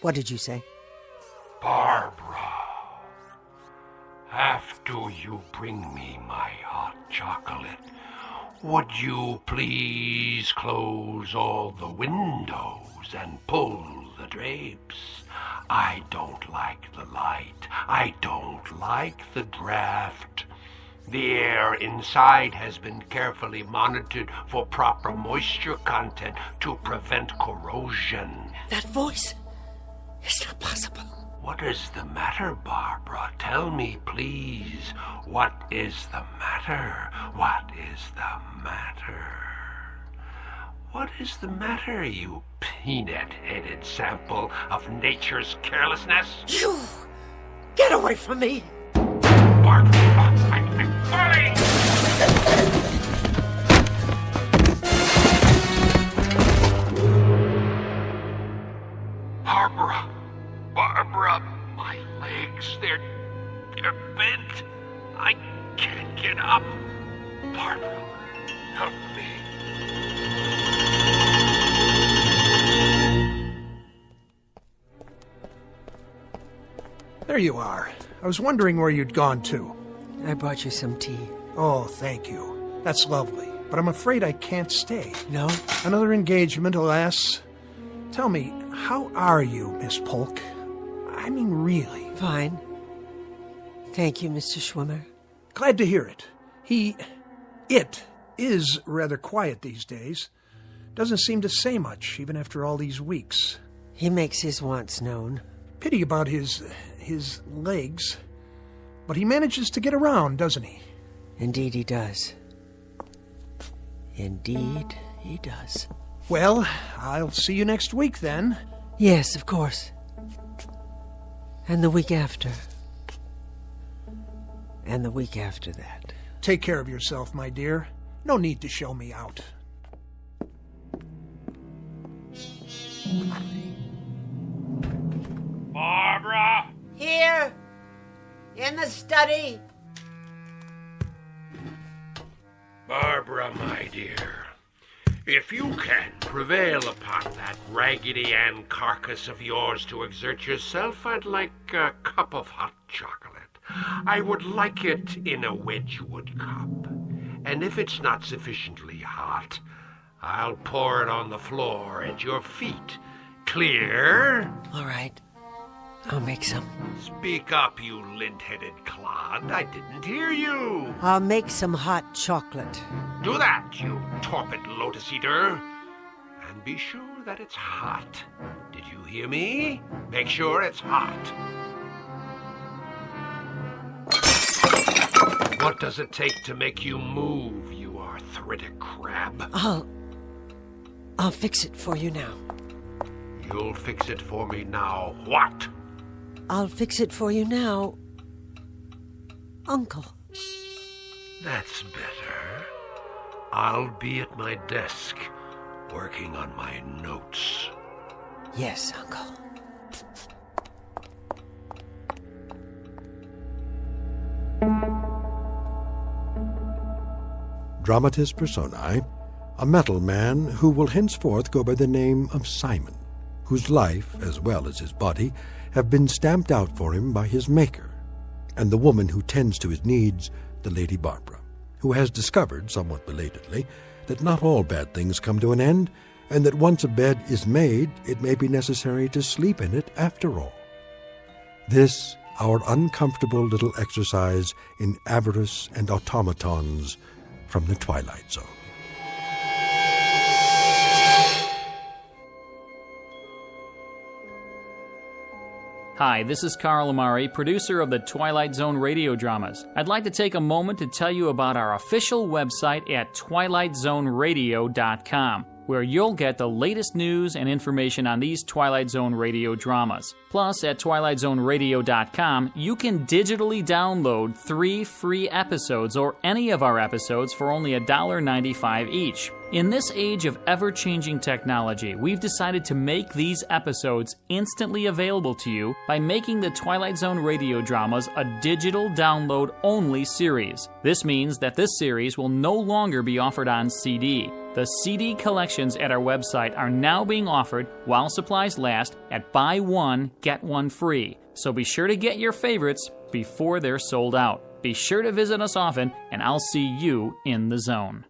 What did you say? Barbara. After you bring me my hot chocolate, would you please close all the windows and pull the drapes? I don't like the light. I don't like the draft. The air inside has been carefully monitored for proper moisture content to prevent corrosion. That voice is not possible. What is the matter, Barbara? Tell me, please. What is the matter? What is the matter? What is the matter, you peanut-headed sample of nature's carelessness? You! Get away from me! Barbara, I'm falling! Barbara, my legs, they're bent. I can't get up. Barbara, help me. There you are. I was wondering where you'd gone to. I brought you some tea. Oh, thank you. That's lovely. But I'm afraid I can't stay. No? Another engagement, alas. Tell me, how are you, Miss Polk? I mean, really. Fine. Thank you, Mr. Schwimmer. Glad to hear it. It is rather quiet these days. Doesn't seem to say much, even after all these weeks. He makes his wants known. Pity about his legs. But he manages to get around, doesn't he? Indeed he does. Indeed, he does. Well, I'll see you next week then. Yes, of course. And the week after. And the week after that. Take care of yourself, my dear. No need to show me out. Barbara! Here, in the study. Barbara, my dear, if you can prevail upon that Raggedy Ann carcass of yours to exert yourself, I'd like a cup of hot chocolate. I would like it in a Wedgwood cup. And if it's not sufficiently hot, I'll pour it on the floor at your feet. Clear? All right. I'll make some. Speak up, you lint-headed clod. I didn't hear you. I'll make some hot chocolate. Do that, you torpid lotus eater. And be sure that it's hot. Did you hear me? Make sure it's hot. What does it take to make you move, you arthritic crab? I'll fix it for you now. You'll fix it for me now. What? I'll fix it for you now, Uncle. That's better. I'll be at my desk, working on my notes. Yes, Uncle. Dramatis personae, a metal man who will henceforth go by the name of Simon, whose life, as well as his body, have been stamped out for him by his maker, and the woman who tends to his needs, the Lady Barbara, who has discovered, somewhat belatedly, that not all bad things come to an end, and that once a bed is made, it may be necessary to sleep in it after all. This, our uncomfortable little exercise in avarice and automatons from the Twilight Zone. Hi, this is Carl Amari, producer of the Twilight Zone Radio Dramas. I'd like to take a moment to tell you about our official website at twilightzoneradio.com, where you'll get the latest news and information on these Twilight Zone Radio dramas. Plus, at twilightzoneradio.com, you can digitally download 3 free episodes or any of our episodes for only $1.95 each. In this age of ever-changing technology, we've decided to make these episodes instantly available to you by making the Twilight Zone Radio Dramas a digital download-only series. This means that this series will no longer be offered on CD. The CD collections at our website are now being offered, while supplies last, at buy one, get one free. So be sure to get your favorites before they're sold out. Be sure to visit us often, and I'll see you in the zone.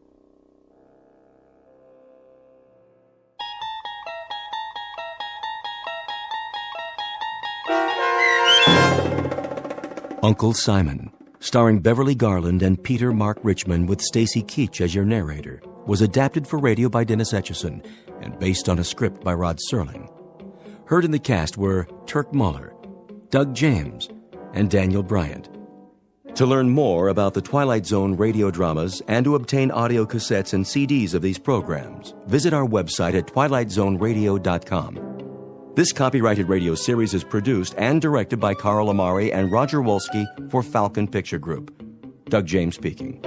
Uncle Simon, starring Beverly Garland and Peter Mark Richmond with Stacy Keach as your narrator, was adapted for radio by Dennis Etchison and based on a script by Rod Serling. Heard in the cast were Turk Muller, Doug James, and Daniel Bryant. To learn more about the Twilight Zone radio dramas and to obtain audio cassettes and CDs of these programs, visit our website at twilightzoneradio.com. This copyrighted radio series is produced and directed by Carl Amari and Roger Wolski for Falcon Picture Group. Doug James speaking.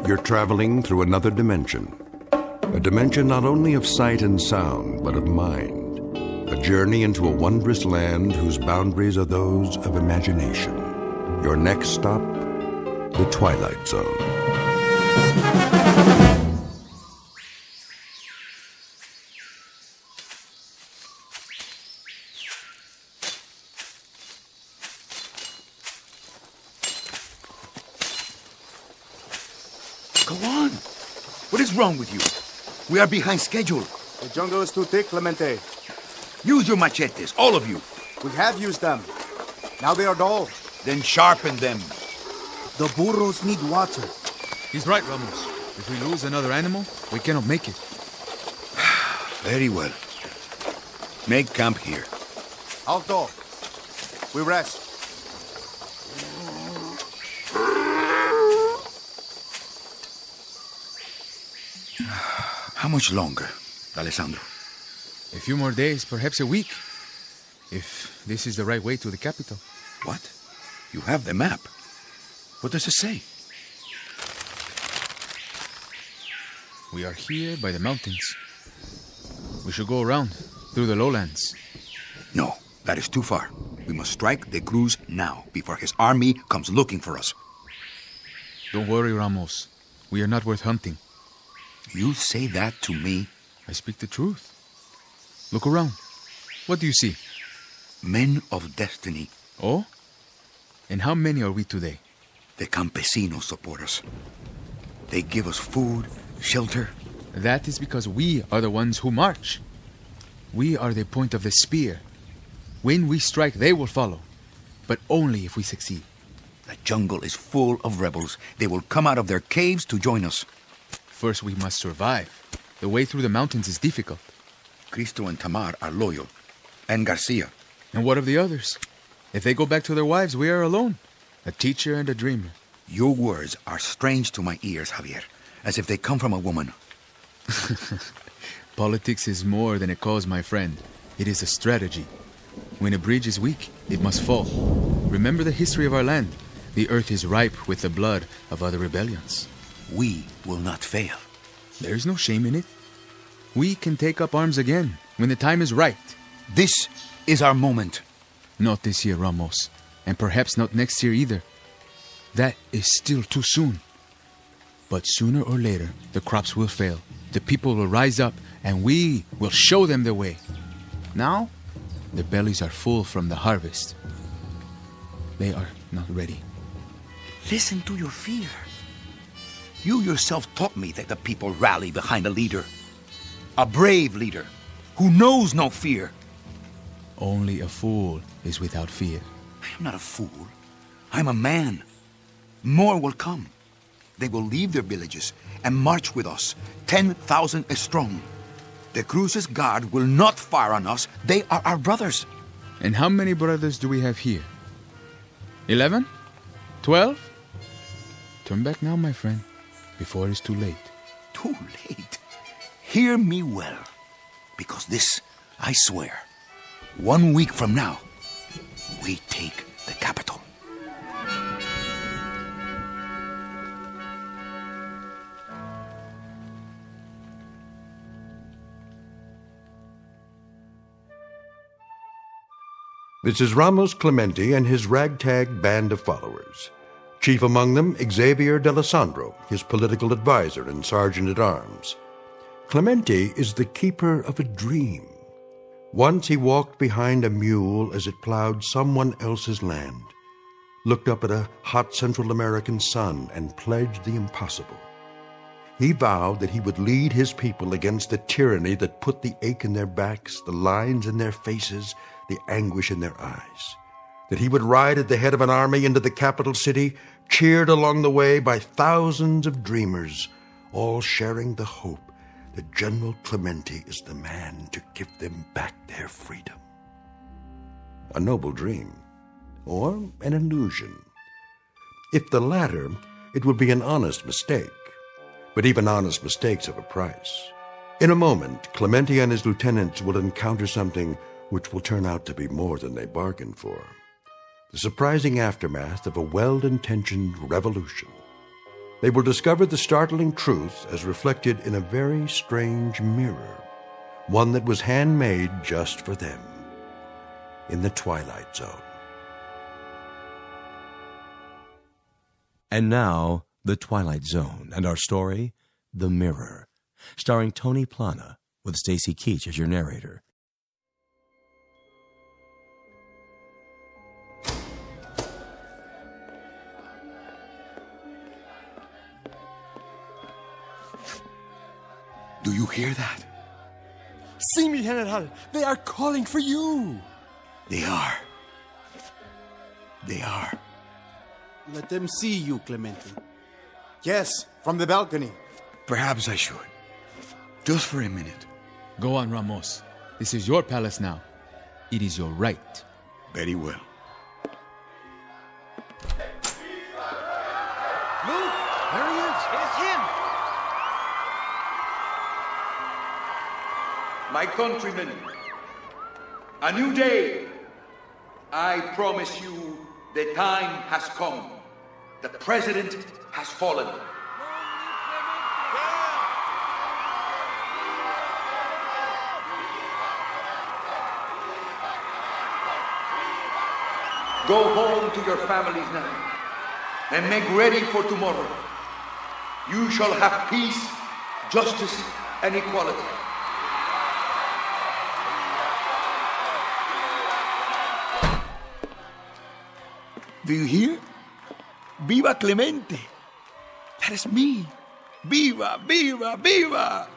You're traveling through another dimension. A dimension not only of sight and sound, but of mind. A journey into a wondrous land whose boundaries are those of imagination. Your next stop, the Twilight Zone. Go on. What is wrong with you? We are behind schedule. The jungle is too thick, Clemente. Use your machetes, all of you. We have used them. Now they are dull. Then sharpen them. The burros need water. He's right, Ramos. If we lose another animal, we cannot make it. Very well. Make camp here. Alto. We rest. How much longer, Alessandro? A few more days, perhaps a week. If this is the right way to the capital. What? You have the map. What does it say? We are here by the mountains. We should go around, through the lowlands. No, that is too far. We must strike the Cruz now, before his army comes looking for us. Don't worry, Ramos. We are not worth hunting. You say that to me? I speak the truth. Look around. What do you see? Men of destiny. Oh? And how many are we today? The campesinos support us. They give us food, shelter. That is because we are the ones who march. We are the point of the spear. When we strike, they will follow. But only if we succeed. The jungle is full of rebels. They will come out of their caves to join us. First, we must survive. The way through the mountains is difficult. Cristo and Tamar are loyal. And Garcia. And what of the others? If they go back to their wives, we are alone. A teacher and a dreamer. Your words are strange to my ears, Javier. As if they come from a woman. Politics is more than a cause, my friend. It is a strategy. When a bridge is weak, it must fall. Remember the history of our land. The earth is ripe with the blood of other rebellions. We will not fail. There is no shame in it. We can take up arms again when the time is right. This is our moment. Not this year, Ramos. And perhaps not next year either. That is still too soon. But sooner or later, the crops will fail. The people will rise up, and we will show them the way. Now, their bellies are full from the harvest. They are not ready. Listen to your fear. You yourself taught me that the people rally behind a leader. A brave leader who knows no fear. Only a fool is without fear. I am not a fool. I'm a man. More will come. They will leave their villages and march with us, 10,000 strong. The Cruz's guard will not fire on us. They are our brothers. And how many brothers do we have here? 11? 12? Turn back now, my friend, before it is too late. Too late? Hear me well, because this, I swear, 1 week from now, we take the capital. This is Ramos Clemente and his ragtag band of followers. Chief among them, Xavier D'Alessandro, his political advisor and sergeant-at-arms. Clemente is the keeper of a dream. Once he walked behind a mule as it plowed someone else's land, looked up at a hot Central American sun and pledged the impossible. He vowed that he would lead his people against the tyranny that put the ache in their backs, the lines in their faces, the anguish in their eyes. That he would ride at the head of an army into the capital city, cheered along the way by thousands of dreamers, all sharing the hope that General Clemente is the man to give them back their freedom. A noble dream, or an illusion. If the latter, it would be an honest mistake. But even honest mistakes have a price. In a moment, Clemente and his lieutenants will encounter something which will turn out to be more than they bargained for. The surprising aftermath of a well-intentioned revolution. They will discover the startling truth as reflected in a very strange mirror, one that was handmade just for them, in the Twilight Zone. And now, The Twilight Zone, and our story, The Mirror, starring Tony Plana, with Stacy Keach as your narrator. Do you hear that? See me, General. They are calling for you. They are. They are. Let them see you, Clemente. Yes, from the balcony. Perhaps I should. Just for a minute. Go on, Ramos. This is your palace now. It is your right. Very well. Look, there he is. It is him. My countrymen, a new day. I promise you the time has come. The president has fallen. Go home to your families now and make ready for tomorrow. You shall have peace, justice, and equality. Do you hear? Viva Clemente! That is me. Viva, viva, viva!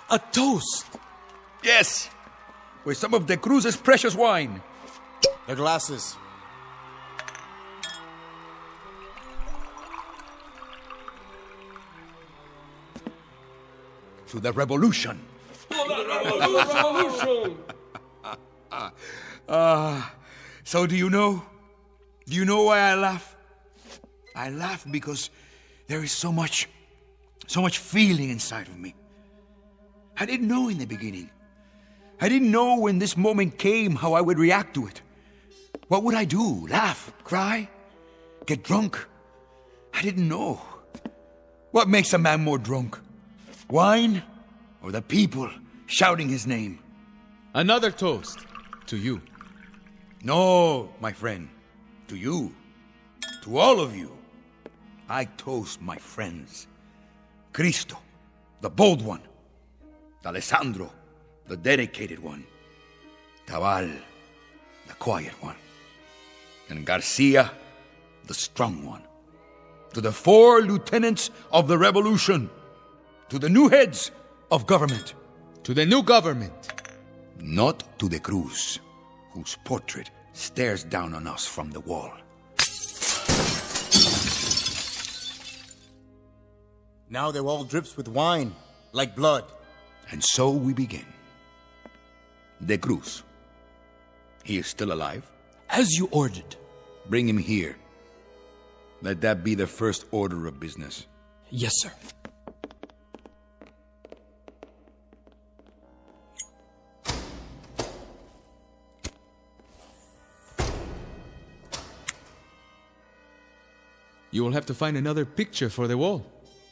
A toast. Yes, with some of the Cruz's precious wine. The glasses. To the revolution. So do you know why I laugh? I laugh because there is so much feeling inside of me. I didn't know in the beginning. I didn't know when this moment came how I would react to it. What would I do? Laugh? Cry? Get drunk? I didn't know. What makes a man more drunk? Wine or the people shouting his name? Another toast to you. No, my friend. To you. To all of you. I toast my friends. Cristo, the bold one. Alessandro, the dedicated one. Tabal, the quiet one. And Garcia, the strong one. To the 4 lieutenants of the revolution. To the new heads of government. To the new government. Not to the Cruz, whose portrait stares down on us from the wall. Now the wall drips with wine, like blood. And so we begin. De Cruz. He is still alive? As you ordered. Bring him here. Let that be the first order of business. Yes, sir. You will have to find another picture for the wall.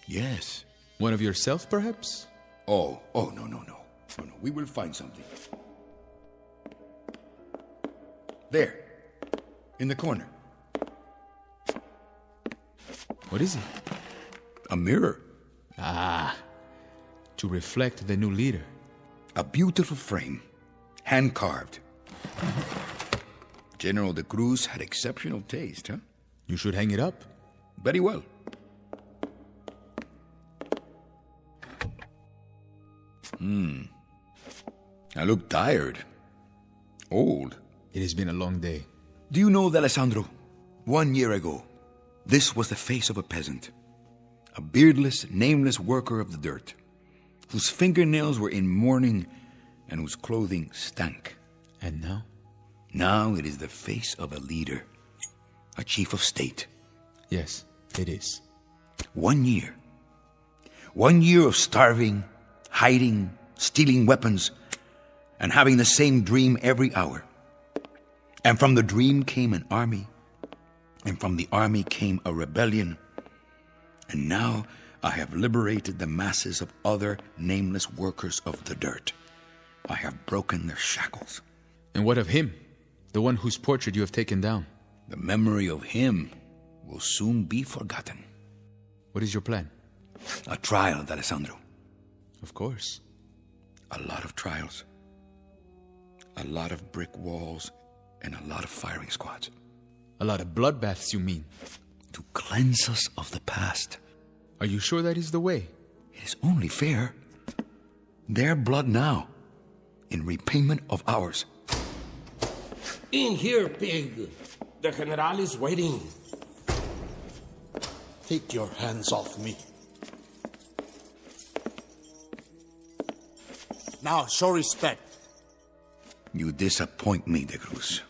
Yes. One of yourself, perhaps? Oh, no. We will find something. There. In the corner. What is it? A mirror. Ah. To reflect the new leader. A beautiful frame. Hand-carved. General de Cruz had exceptional taste, huh? You should hang it up. Very well. I look tired. Old. It has been a long day. Do you know, Alessandro, 1 year ago, this was the face of a peasant. A beardless, nameless worker of the dirt, whose fingernails were in mourning and whose clothing stank. And now? Now it is the face of a leader, a chief of state. Yes, it is. 1 year. 1 year of starving, hiding, stealing weapons, and having the same dream every hour. And from the dream came an army, and from the army came a rebellion. And now I have liberated the masses of other nameless workers of the dirt. I have broken their shackles. And what of him, the one whose portrait you have taken down? The memory of him will soon be forgotten. What is your plan? A trial, Alessandro. Of course. A lot of trials. A lot of brick walls and a lot of firing squads. A lot of bloodbaths, you mean? To cleanse us of the past. Are you sure that is the way? It is only fair. Their blood now, in repayment of ours. In here, pig. The general is waiting. Take your hands off me. Now, show respect. You disappoint me, De Cruz.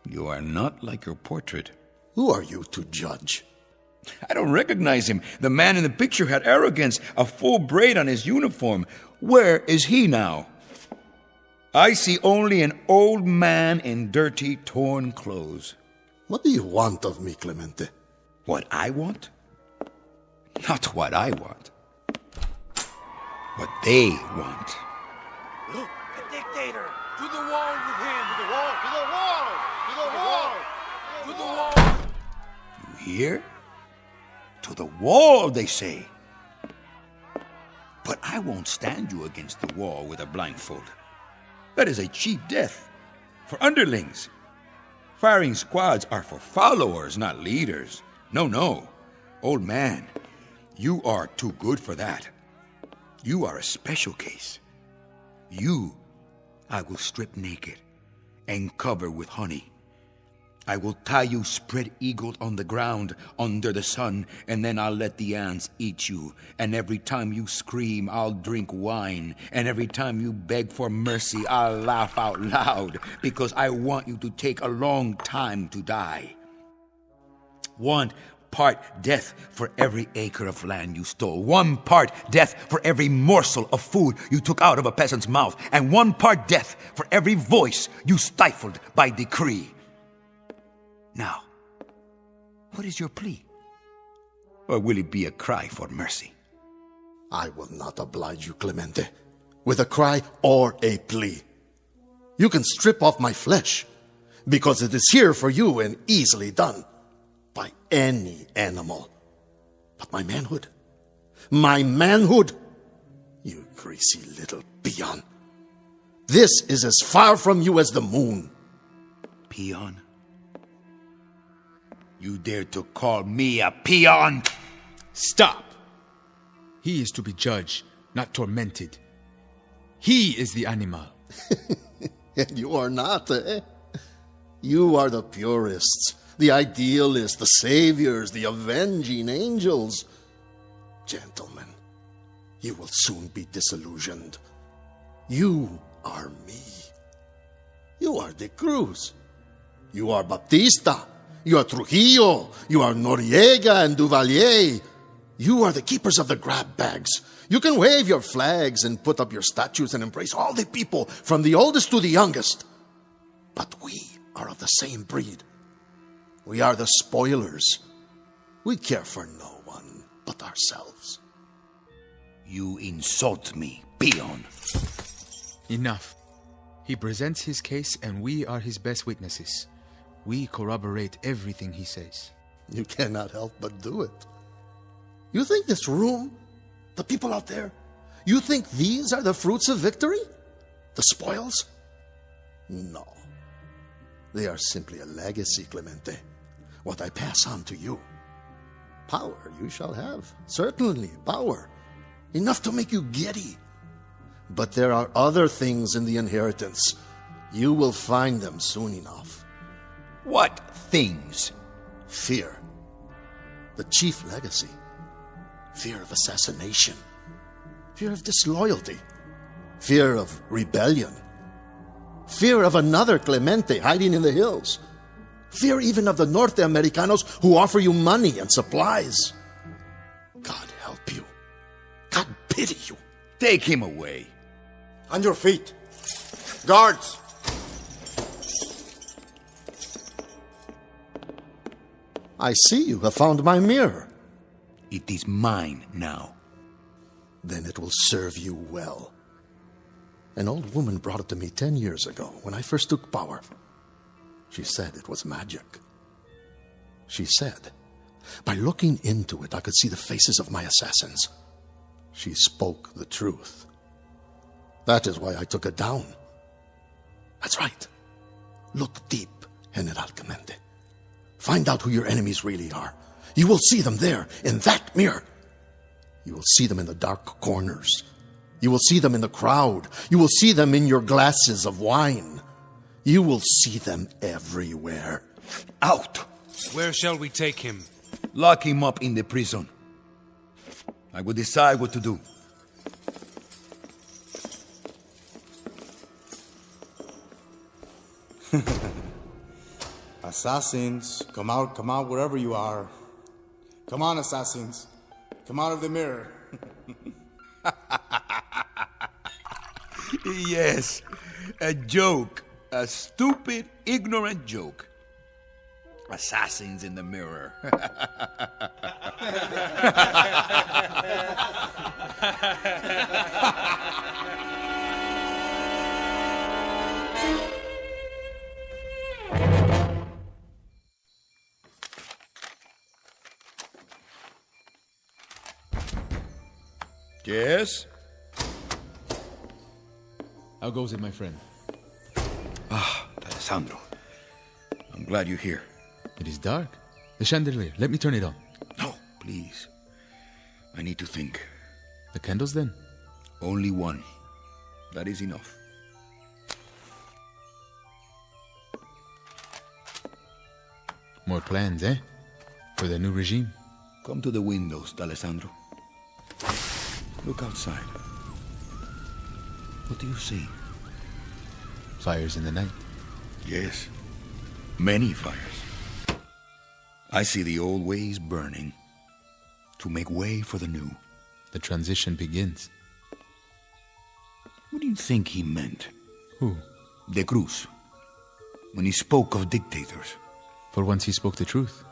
You are not like your portrait. Who are you to judge? I don't recognize him. The man in the picture had arrogance, a full braid on his uniform. Where is he now? I see only an old man in dirty, torn clothes. What do you want of me, Clemente? What I want? Not what I want. What they want. Look, the dictator! To the wall with him! To the wall! To the wall! To the wall! To the wall! You hear? To the wall, they say. But I won't stand you against the wall with a blindfold. That is a cheap death. For underlings. Firing squads are for followers, not leaders. No. Old man, you are too good for that. You are a special case. You, I will strip naked and cover with honey. I will tie you spread-eagled on the ground under the sun, and then I'll let the ants eat you. And every time you scream, I'll drink wine. And every time you beg for mercy, I'll laugh out loud, because I want you to take a long time to die. 1 part death for every acre of land you stole. 1 part death for every morsel of food you took out of a peasant's mouth. And 1 part death for every voice you stifled by decree. Now, what is your plea? Or will it be a cry for mercy? I will not oblige you, Clemente, with a cry or a plea. You can strip off my flesh, because it is here for you and easily done by any animal. But my manhood, you greasy little peon, this is as far from you as the moon. Peon? You dare to call me a peon? Stop! He is to be judged, not tormented. He is the animal. And you are not, eh? You are the purists, the idealists, the saviors, the avenging angels. Gentlemen, you will soon be disillusioned. You are me. You are De Cruz. You are Baptista. You are Trujillo. You are Noriega and Duvalier. You are the keepers of the grab bags. You can wave your flags and put up your statues and embrace all the people, from the oldest to the youngest. But we are of the same breed. We are the spoilers. We care for no one but ourselves. You insult me, peon. Enough. He presents his case and we are his best witnesses. We corroborate everything he says. You cannot help but do it. You think this room, the people out there, you think these are the fruits of victory? The spoils? No. They are simply a legacy, Clemente. What I pass on to you. Power you shall have. Certainly, power. Enough to make you giddy. But there are other things in the inheritance. You will find them soon enough. What things? Fear. The chief legacy. Fear of assassination. Fear of disloyalty. Fear of rebellion. Fear of another Clemente hiding in the hills. Fear even of the Norte Americanos who offer you money and supplies. God help you. God pity you. Take him away. On your feet. Guards! I see you have found my mirror. It is mine now. Then it will serve you well. An old woman brought it to me 10 years ago when I first took power. She said it was magic. She said, by looking into it, I could see the faces of my assassins. She spoke the truth. That is why I took it down. That's right. Look deep, General Clemente. Find out who your enemies really are. You will see them there, in that mirror. You will see them in the dark corners. You will see them in the crowd. You will see them in your glasses of wine. You will see them everywhere. Out! Where shall we take him? Lock him up in the prison. I will decide what to do. Assassins, come out wherever you are. Come on, assassins. Come out of the mirror. Yes, a joke. A stupid, ignorant joke. Assassins in the mirror. Yes? How goes it, my friend? Ah, Alessandro. I'm glad you're here. It is dark. The chandelier. Let me turn it on. No, please. I need to think. The candles, then? Only one. That is enough. More plans, eh? For the new regime? Come to the windows, Alessandro. Look outside. What do you see? Fires in the night. Yes. Many fires. I see the old ways burning to make way for the new. The transition begins. What do you think he meant? Who? De Cruz. When he spoke of dictators. For once he spoke the truth.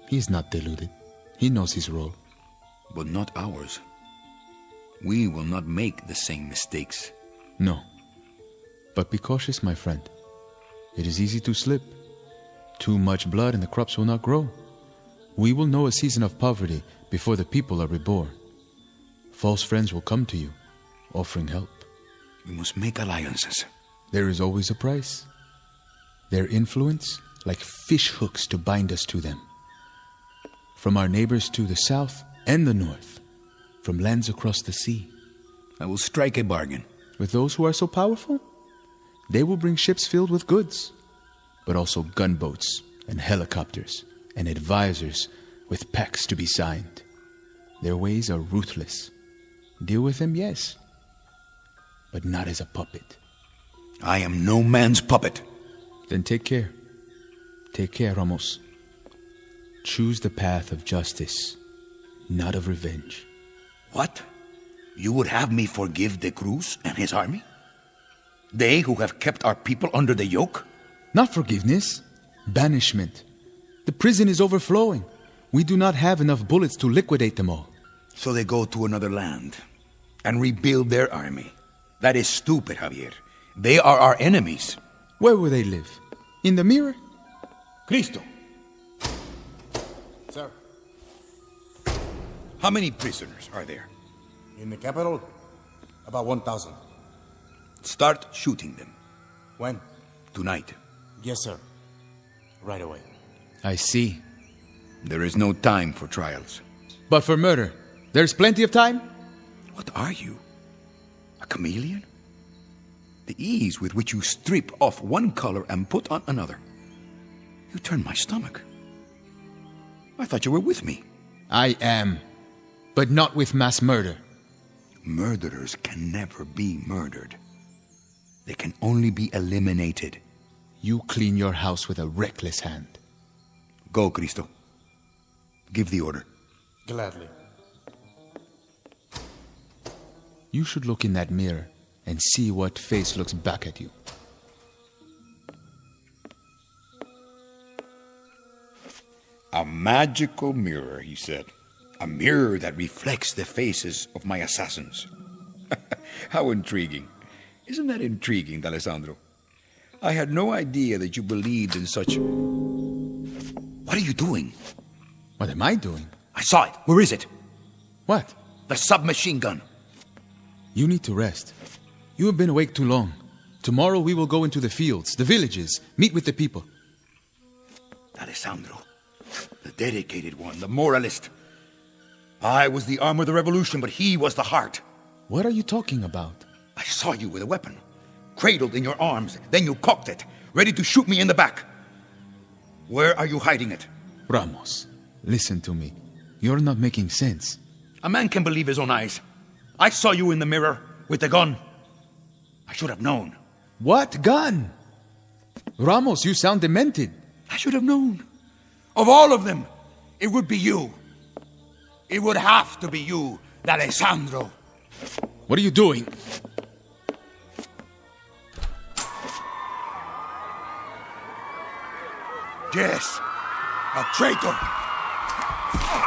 He is not deluded. He knows his role. But not ours. We will not make the same mistakes. No. But be cautious, my friend. It is easy to slip. Too much blood and the crops will not grow. We will know a season of poverty before the people are reborn. False friends will come to you, offering help. We must make alliances. There is always a price. Their influence, like fish hooks to bind us to them. From our neighbors to the south and the north. From lands across the sea. I will strike a bargain. With those who are so powerful? They will bring ships filled with goods, but also gunboats and helicopters and advisors with pacts to be signed. Their ways are ruthless. Deal with them, yes, but not as a puppet. I am no man's puppet. Then take care. Take care, Ramos. Choose the path of justice, not of revenge. What? You would have me forgive De Cruz and his army? They who have kept our people under the yoke? Not forgiveness, banishment. The prison is overflowing. We do not have enough bullets to liquidate them all. So they go to another land and rebuild their army. That is stupid, Javier. They are our enemies. Where will they live? In the mirror? Cristo. Sir. How many prisoners are there? In the capital, about 1,000. Start shooting them. When? Tonight. Yes, sir. Right away. I see. There is no time for trials. But for murder, there's plenty of time? What are you? A chameleon? The ease with which you strip off one color and put on another. You turn my stomach. I thought you were with me. I am, but not with mass murder. Murderers can never be murdered. They can only be eliminated. You clean your house with a reckless hand. Go, Cristo. Give the order. Gladly. You should look in that mirror and see what face looks back at you. A magical mirror, he said. A mirror that reflects the faces of my assassins. How intriguing. Isn't that intriguing, D'Alessandro? I had no idea that you believed in such... What are you doing? What am I doing? I saw it. Where is it? What? The submachine gun. You need to rest. You have been awake too long. Tomorrow we will go into the fields, the villages, meet with the people. Alessandro, the dedicated one, the moralist. I was the arm of the revolution, but he was the heart. What are you talking about? I saw you with a weapon, cradled in your arms. Then you cocked it, ready to shoot me in the back. Where are you hiding it? Ramos, listen to me. You're not making sense. A man can believe his own eyes. I saw you in the mirror with the gun. I should have known. What gun? Ramos, you sound demented. I should have known. Of all of them, it would be you. It would have to be you, Alessandro. What are you doing? Yes, a traitor.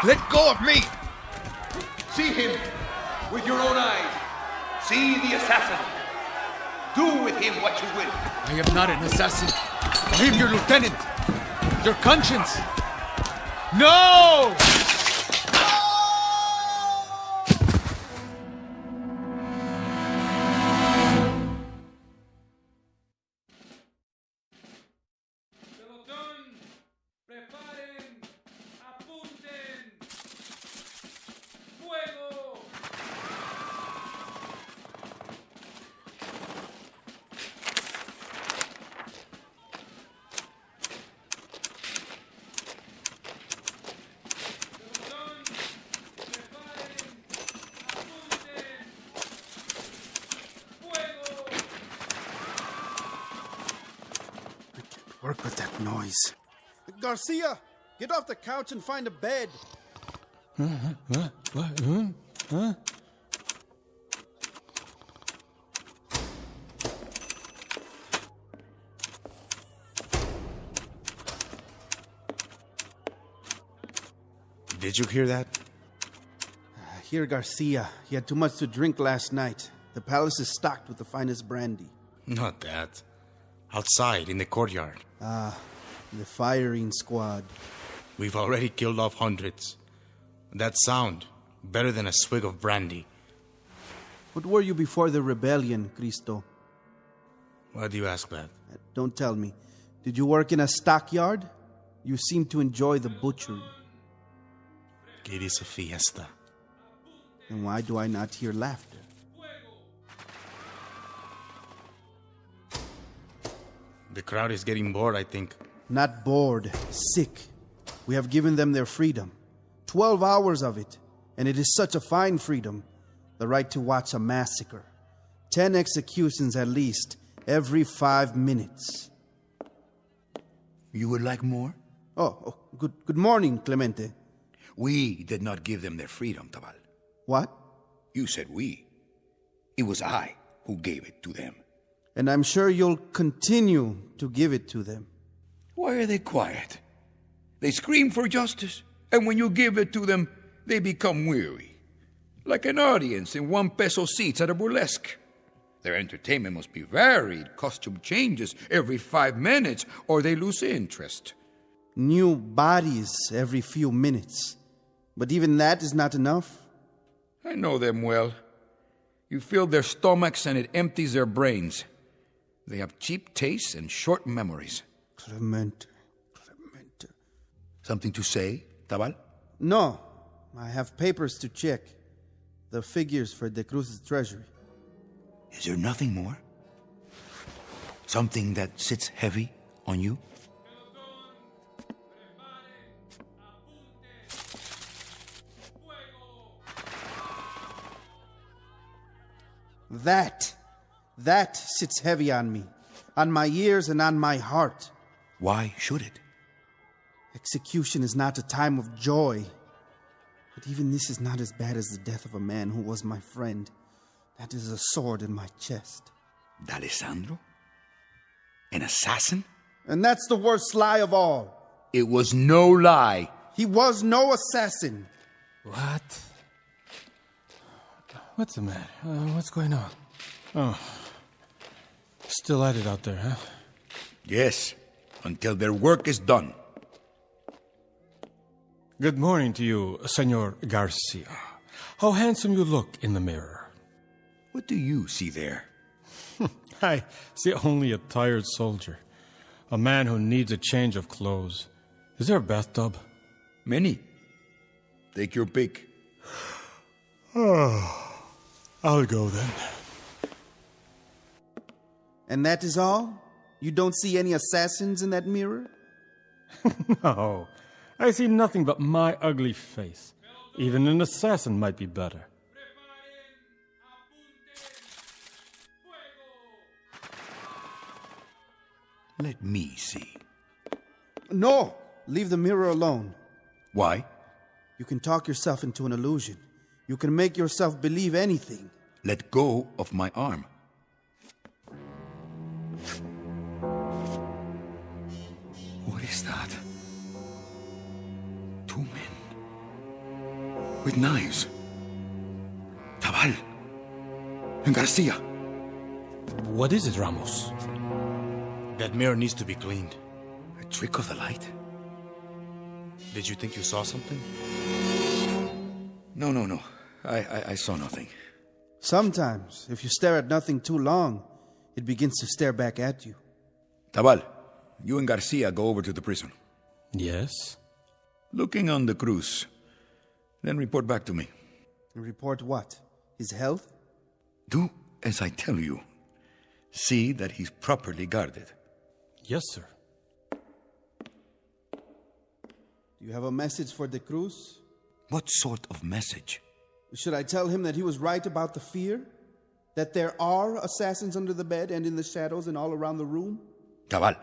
Let go of me! See him with your own eyes. See the assassin. Do with him what you will. I am not an assassin. I am your lieutenant. Your conscience. No! Work with that noise. Garcia, get off the couch and find a bed. What? Huh? Did you hear that? Here, Garcia. He had too much to drink last night. The palace is stocked with the finest brandy. Not that. Outside, in the courtyard. Ah, the firing squad. We've already killed off hundreds. That sound, better than a swig of brandy. What were you before the rebellion, Cristo? Why do you ask that? Don't tell me. Did you work in a stockyard? You seem to enjoy the butchery. It is a fiesta. And why do I not hear laughter? The crowd is getting bored, I think. Not bored, sick. We have given them their freedom. 12 hours of it. And it is such a fine freedom. The right to watch a massacre. 10 executions at least, every 5 minutes. You would like more? Oh, good morning, Clemente. We did not give them their freedom, Tabal. What? You said we. It was I who gave it to them. And I'm sure you'll continue to give it to them. Why are they quiet? They scream for justice, and when you give it to them, they become weary. Like an audience in 1 peso seats at a burlesque. Their entertainment must be varied, costume changes every 5 minutes, or they lose interest. New bodies every few minutes. But even that is not enough. I know them well. You fill their stomachs and it empties their brains. They have cheap tastes and short memories. Clemente. Something to say, Tabal? No. I have papers to check. The figures for De Cruz's treasury. Is there nothing more? Something that sits heavy on you? That sits heavy on me, on my ears and on my heart. Why should it? Execution is not a time of joy. But even this is not as bad as the death of a man who was my friend. That is a sword in my chest. D'Alessandro? An assassin? And that's the worst lie of all. It was no lie. He was no assassin. What? What's the matter? What's going on? Oh. Still at it out there, huh? Yes, until their work is done. Good morning to you, Senor Garcia. How handsome you look in the mirror. What do you see there? I see only a tired soldier. A man who needs a change of clothes. Is there a bathtub? Many. Take your pick. Oh, I'll go then. And that is all? You don't see any assassins in that mirror? No. I see nothing but my ugly face. Even an assassin might be better. Let me see. No! Leave the mirror alone. Why? You can talk yourself into an illusion. You can make yourself believe anything. Let go of my arm. What is that? Two men. With knives. Tabal. And Garcia. What is it, Ramos? That mirror needs to be cleaned. A trick of the light? Did you think you saw something? No. I saw nothing. Sometimes, if you stare at nothing too long, it begins to stare back at you. Tabal, you and Garcia go over to the prison. Yes? Looking on the Cruz. Then report back to me. Report what? His health? Do as I tell you. See that he's properly guarded. Yes, sir. Do you have a message for the Cruz? What sort of message? Should I tell him that he was right about the fear? That there are assassins under the bed and in the shadows and all around the room? Tabal,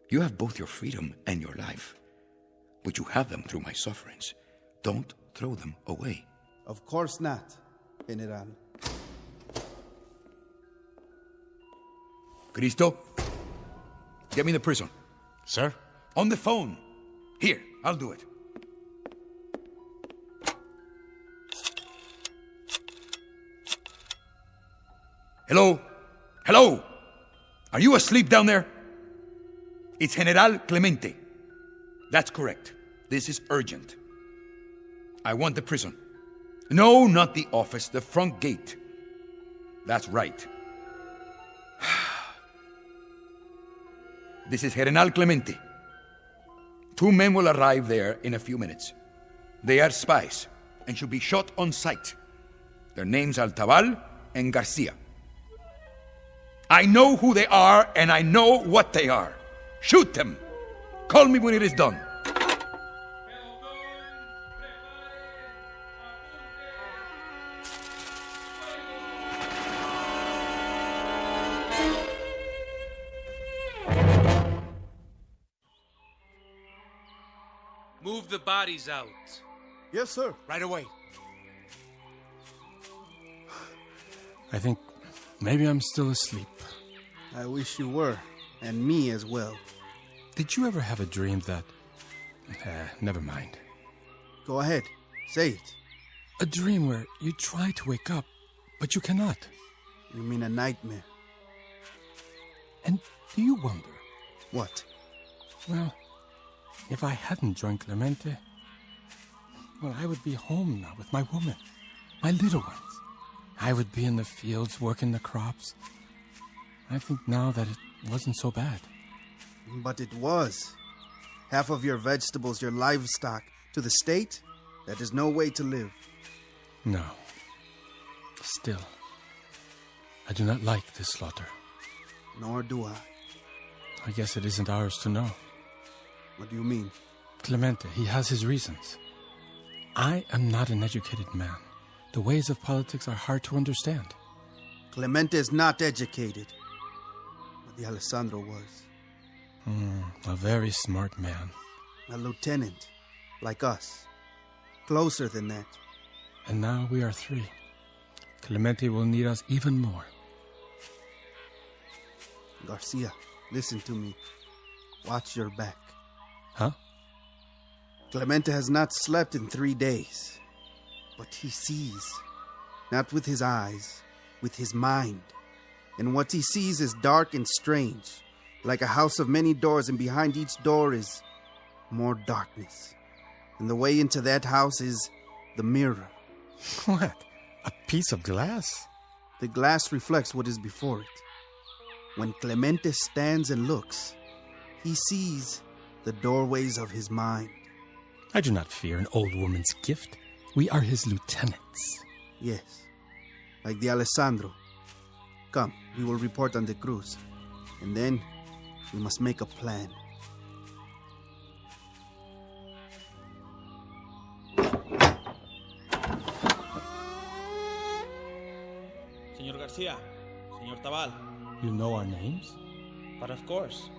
you have both your freedom and your life. But you have them through my sufferings. Don't throw them away. Of course not, General. Cristo, get me the prison. Sir? On the phone. Here, I'll do it. Hello? Hello? Are you asleep down there? It's General Clemente. That's correct. This is urgent. I want the prison. No, not the office, the front gate. That's right. This is General Clemente. 2 men will arrive there in a few minutes. They are spies and should be shot on sight. Their names are Tabal and Garcia. I know who they are and I know what they are. Shoot them. Call me when it is done. Move the bodies out. Yes, sir. Right away. I think maybe I'm still asleep. I wish you were, and me as well. Did you ever have a dream that... never mind. Go ahead, say it. A dream where you try to wake up, but you cannot. You mean a nightmare? And do you wonder? What? Well, if I hadn't joined Clemente, well, I would be home now with my woman, my little ones. I would be in the fields working the crops. I think now that it wasn't so bad. But it was. Half of your vegetables, your livestock, to the state, that is no way to live. No. Still, I do not like this slaughter. Nor do I. I guess it isn't ours to know. What do you mean? Clemente, he has his reasons. I am not an educated man. The ways of politics are hard to understand. Clemente is not educated. But the Alessandro was. A very smart man. A lieutenant, like us. Closer than that. And now we are 3. Clemente will need us even more. Garcia, listen to me. Watch your back. Huh? Clemente has not slept in 3 days. But he sees. Not with his eyes, with his mind. And what he sees is dark and strange. Like a house of many doors, and behind each door is more darkness. And the way into that house is the mirror. What? A piece of glass? The glass reflects what is before it. When Clemente stands and looks, he sees the doorways of his mind. I do not fear an old woman's gift. We are his lieutenants. Yes, like the Alessandro. Come, we will report on the Cruz. And then we must make a plan. Señor Garcia, Señor Tabal. You know our names? But of course,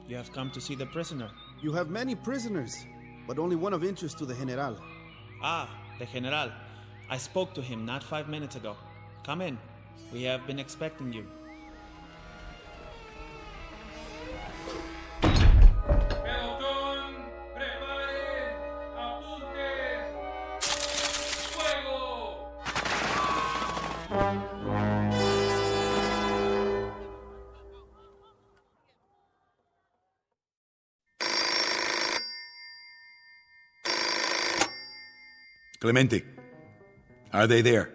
you have come to see the prisoner. You have many prisoners, but only one of interest to the General. Ah, the General. I spoke to him not 5 minutes ago. Come in. We have been expecting you. Clemente, are they there?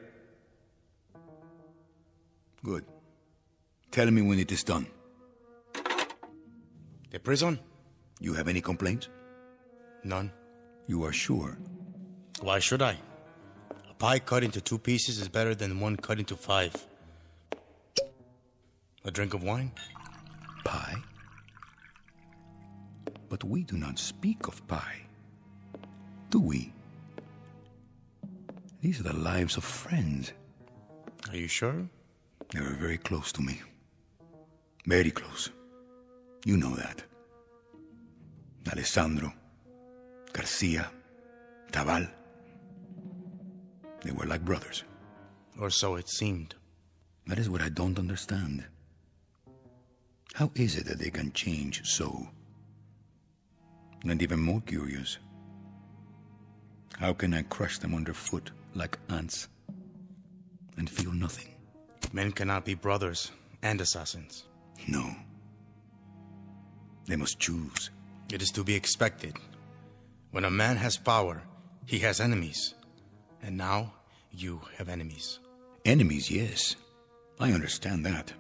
Good. Tell me when it is done. The prison? You have any complaints? None. You are sure? Why should I? A pie cut into 2 pieces is better than one cut into 5. A drink of wine? Pie? But we do not speak of pie, do we? These are the lives of friends. Are you sure? They were very close to me. Very close. You know that. Alessandro, Garcia, Tabal. They were like brothers. Or so it seemed. That is what I don't understand. How is it that they can change so? And even more curious, how can I crush them underfoot like ants and feel nothing? Men cannot be brothers and assassins. No. They must choose. It is to be expected. When a man has power, he has enemies. And now, you have enemies. Enemies, yes. I understand that.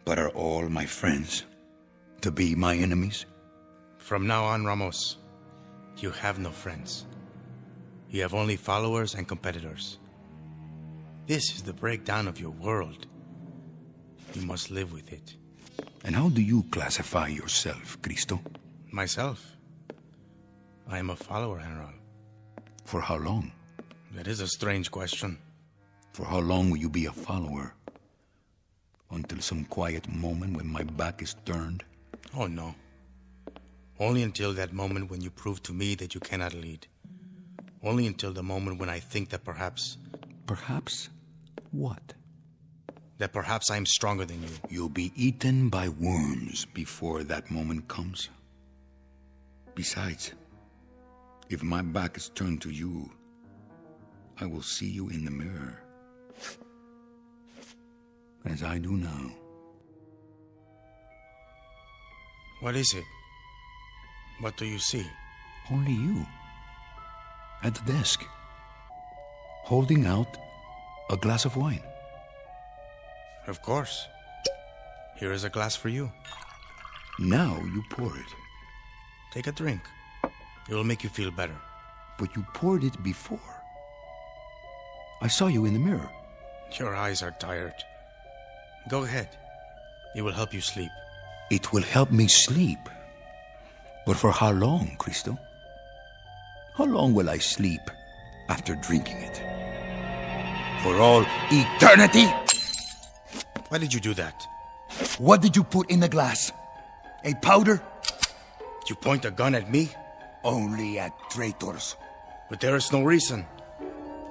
But are all my friends to be my enemies? From now on, Ramos, you have no friends. You have only followers and competitors. This is the breakdown of your world. You must live with it. And how do you classify yourself, Cristo? Myself? I am a follower, General. For how long? That is a strange question. For how long will you be a follower? Until some quiet moment when my back is turned? Oh, no. Only until that moment when you prove to me that you cannot lead. Only until the moment when I think that perhaps... Perhaps what? That perhaps I am stronger than you. You'll be eaten by worms before that moment comes. Besides, if my back is turned to you, I will see you in the mirror. As I do now. What is it? What do you see? Only you. At the desk. Holding out a glass of wine. Of course. Here is a glass for you. Now you pour it. Take a drink. It will make you feel better. But you poured it before. I saw you in the mirror. Your eyes are tired. Go ahead. It will help you sleep. It will help me sleep. But for how long, Cristo? How long will I sleep after drinking it? For all eternity? Why did you do that? What did you put in the glass? A powder? You point a gun at me? Only at traitors. But there is no reason.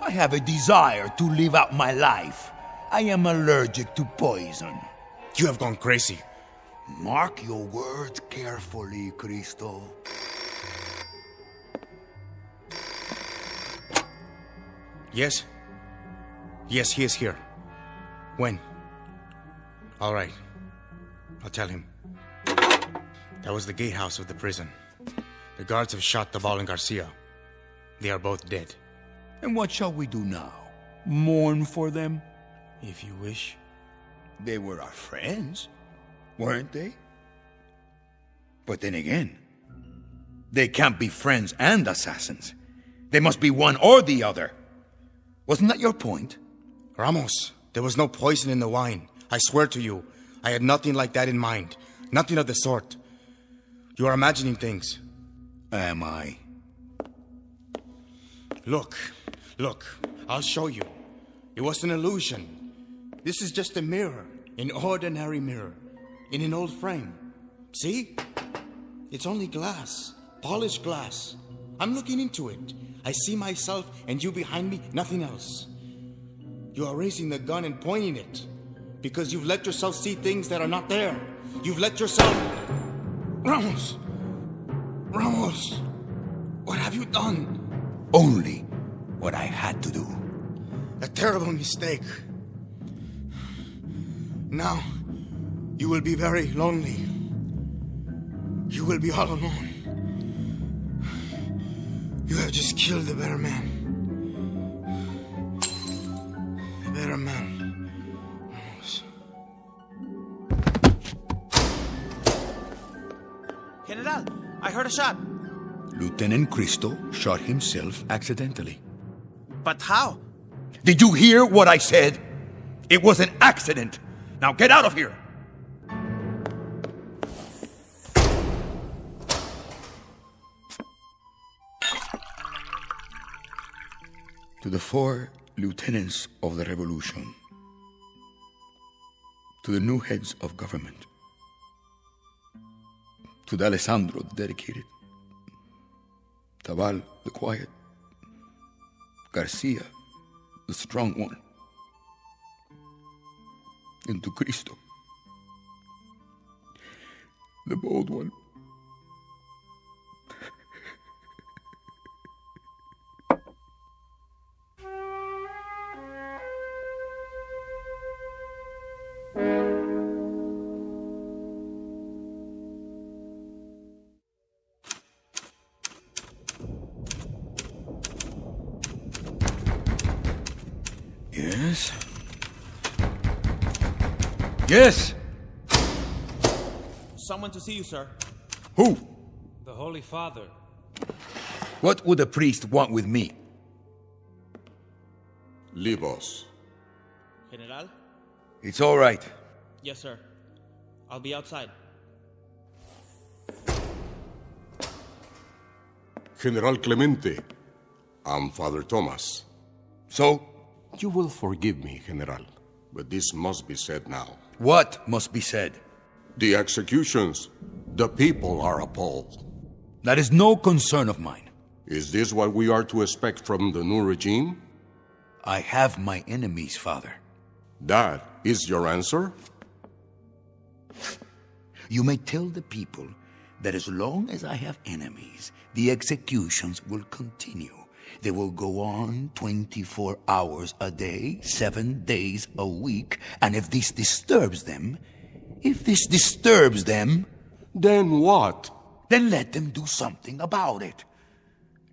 I have a desire to live out my life. I am allergic to poison. You have gone crazy. Mark your words carefully, Cristo. Yes? Yes, he is here. When? All right. I'll tell him. That was the gatehouse of the prison. The guards have shot Tabal and Garcia. They are both dead. And what shall we do now? Mourn for them? If you wish. They were our friends, weren't they? But then again, they can't be friends and assassins. They must be one or the other. Wasn't that your point? Ramos, there was no poison in the wine. I swear to you, I had nothing like that in mind. Nothing of the sort. You are imagining things. Am I? Look, I'll show you. It was an illusion. This is just a mirror, an ordinary mirror. in an old frame. See? It's only glass, polished glass. I'm looking into it. I see myself and you behind me, nothing else. You are raising the gun and pointing it because you've let yourself see things that are not there. You've let yourself... Ramos! Ramos! What have you done? Only what I had to do. A terrible mistake. Now, you will be very lonely. You will be all alone. You have just killed the better man. The better man. General, I heard a shot. Lieutenant Cristo shot himself accidentally. But how? Did you hear what I said? It was an accident. Now get out of here. To the 4 lieutenants of the revolution, to the new heads of government, to the Alessandro, the dedicated, Tabal, the quiet, Garcia, the strong one, and to Cristo, the bold one. Yes? Yes? Someone to see you, sir. Who? The Holy Father. What would the priest want with me? Leave us. General? It's all right. Yes, sir. I'll be outside. General Clemente, I'm Father Thomas. So? You will forgive me, General, but this must be said now. What must be said? The executions. The people are appalled. That is no concern of mine. Is this what we are to expect from the new regime? I have my enemies, Father. That is your answer? You may tell the people that as long as I have enemies, the executions will continue. They will go on 24 hours a day, 7 days a week, and if this disturbs them, then what? Then let them do something about it.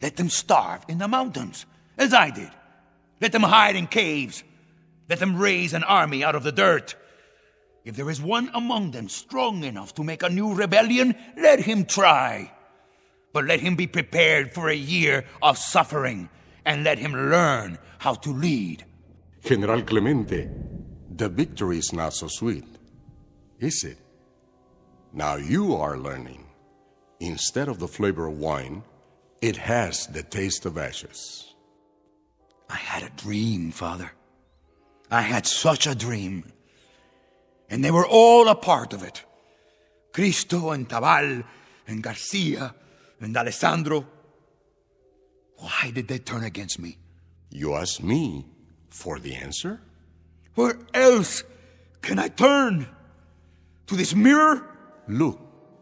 Let them starve in the mountains, as I did. Let them hide in caves. Let them raise an army out of the dirt. If there is one among them strong enough to make a new rebellion, let him try. But let him be prepared for a year of suffering, and let him learn how to lead. General Clemente, the victory is not so sweet, is it? Now you are learning. Instead of the flavor of wine, it has the taste of ashes. I had a dream, Father. I had such a dream. And they were all a part of it. Cristo and Tabal and Garcia and Alessandro. Why did they turn against me? You ask me for the answer? Where else can I turn? To this mirror? Look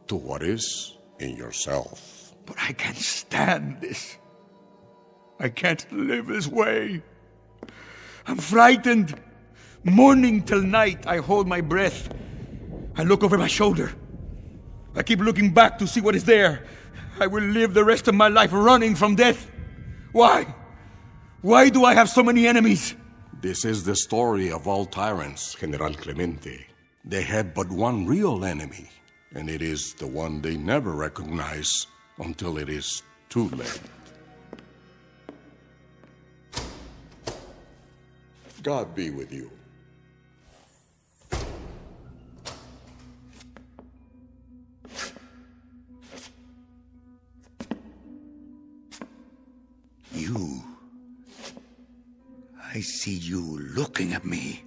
to what is in yourself. But I can't stand this. I can't live this way. I'm frightened. Morning till night, I hold my breath. I look over my shoulder. I keep looking back to see what is there. I will live the rest of my life running from death. Why? Why do I have so many enemies? This is the story of all tyrants, General Clemente. They have but one real enemy, and it is the one they never recognize until it is too late. God be with you. You. I see you looking at me.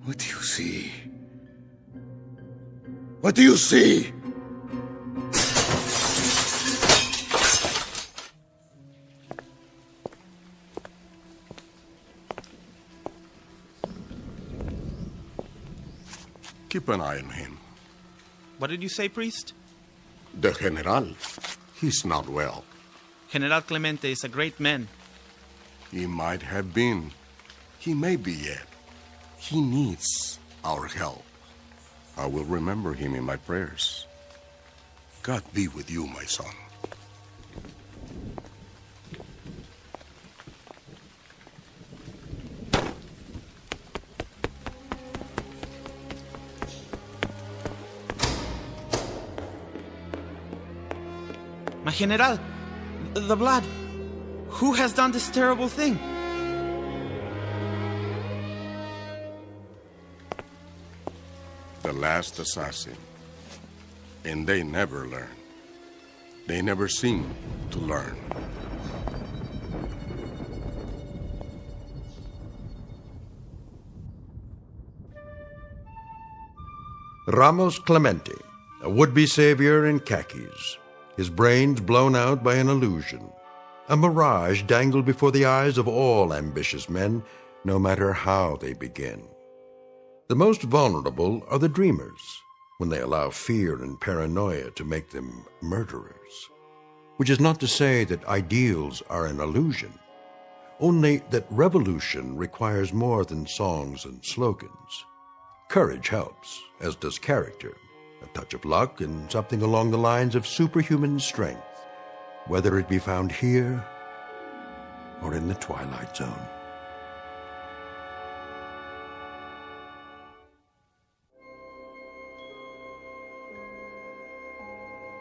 What do you see? What do you see? Keep an eye on him. What did you say, priest? The General. He's not well. General Clemente is a great man. He might have been. He may be yet. He needs our help. I will remember him in my prayers. God be with you, my son. My General, the blood. Who has done this terrible thing? The last assassin. And they never learn. They never seem to learn. Ramos Clemente, a would-be savior in khakis, his brains blown out by an illusion. A mirage dangled before the eyes of all ambitious men, no matter how they begin. The most vulnerable are the dreamers, when they allow fear and paranoia to make them murderers. Which is not to say that ideals are an illusion, only that revolution requires more than songs and slogans. Courage helps, as does character, a touch of luck, and something along the lines of superhuman strength, whether it be found here or in the Twilight Zone.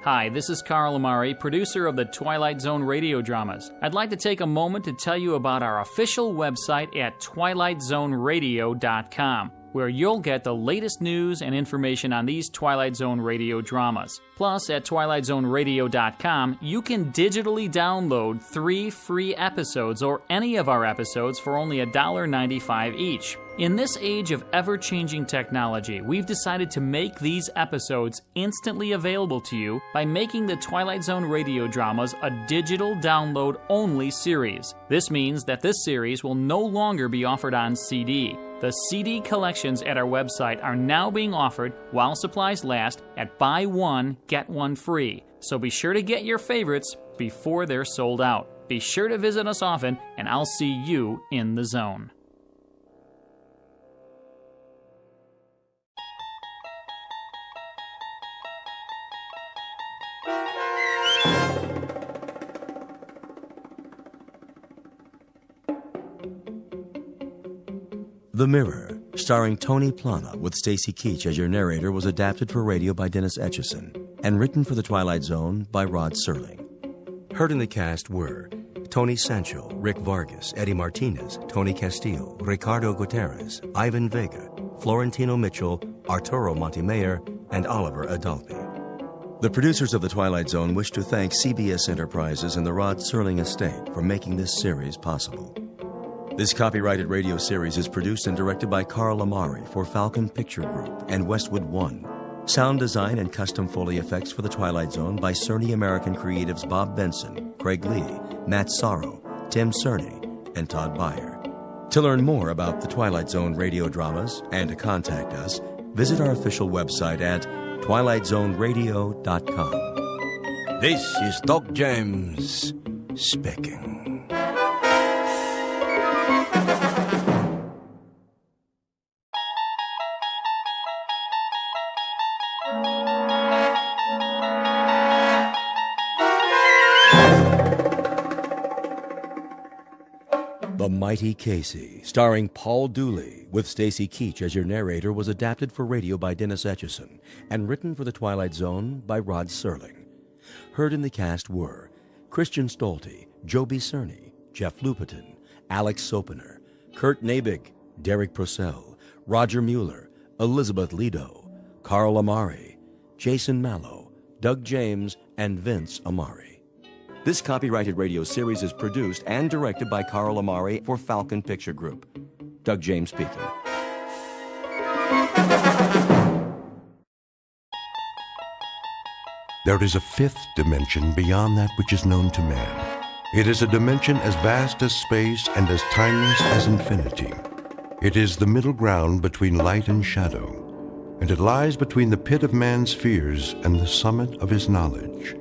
Hi, this is Carl Amari, producer of the Twilight Zone Radio Dramas. I'd like to take a moment to tell you about our official website at twilightzoneradio.com, where you'll get the latest news and information on these Twilight Zone Radio dramas. Plus, at twilightzoneradio.com, you can digitally download 3 free episodes or any of our episodes for only $1.95 each. In this age of ever-changing technology, we've decided to make these episodes instantly available to you by making the Twilight Zone Radio Dramas a digital download-only series. This means that this series will no longer be offered on CD. The CD collections at our website are now being offered while supplies last at buy one, get one free. So be sure to get your favorites before they're sold out. Be sure to visit us often, and I'll see you in the zone. The Mirror, starring Tony Plana with Stacy Keach as your narrator, was adapted for radio by Dennis Etchison and written for The Twilight Zone by Rod Serling. Heard in the cast were Tony Sancho, Rick Vargas, Eddie Martinez, Tony Castillo, Ricardo Gutierrez, Ivan Vega, Florentino Mitchell, Arturo Montemayor, and Oliver Adalpi. The producers of The Twilight Zone wish to thank CBS Enterprises and the Rod Serling Estate for making this series possible. This copyrighted radio series is produced and directed by Carl Amari for Falcon Picture Group and Westwood One. Sound design and custom Foley effects for The Twilight Zone by Cerny American creatives Bob Benson, Craig Lee, Matt Sorrow, Tim Cerny, and Todd Beyer. To learn more about The Twilight Zone radio dramas and to contact us, visit our official website at twilightzoneradio.com. This is Doc James speaking. The Mighty Casey, starring Paul Dooley, with Stacy Keach as your narrator, was adapted for radio by Dennis Etchison and written for The Twilight Zone by Rod Serling. Heard in the cast were Christian Stolte, Joby Cerny, Jeff Lupetin, Alex Sopener, Kurt Nabig, Derek Purcell, Roger Mueller, Elizabeth Lido, Carl Amari, Jason Mallow, Doug James, and Vince Amari. This copyrighted radio series is produced and directed by Carl Amari for Falcon Picture Group. Doug James speaking. There is a fifth dimension beyond that which is known to man. It is a dimension as vast as space and as timeless as infinity. It is the middle ground between light and shadow, and it lies between the pit of man's fears and the summit of his knowledge.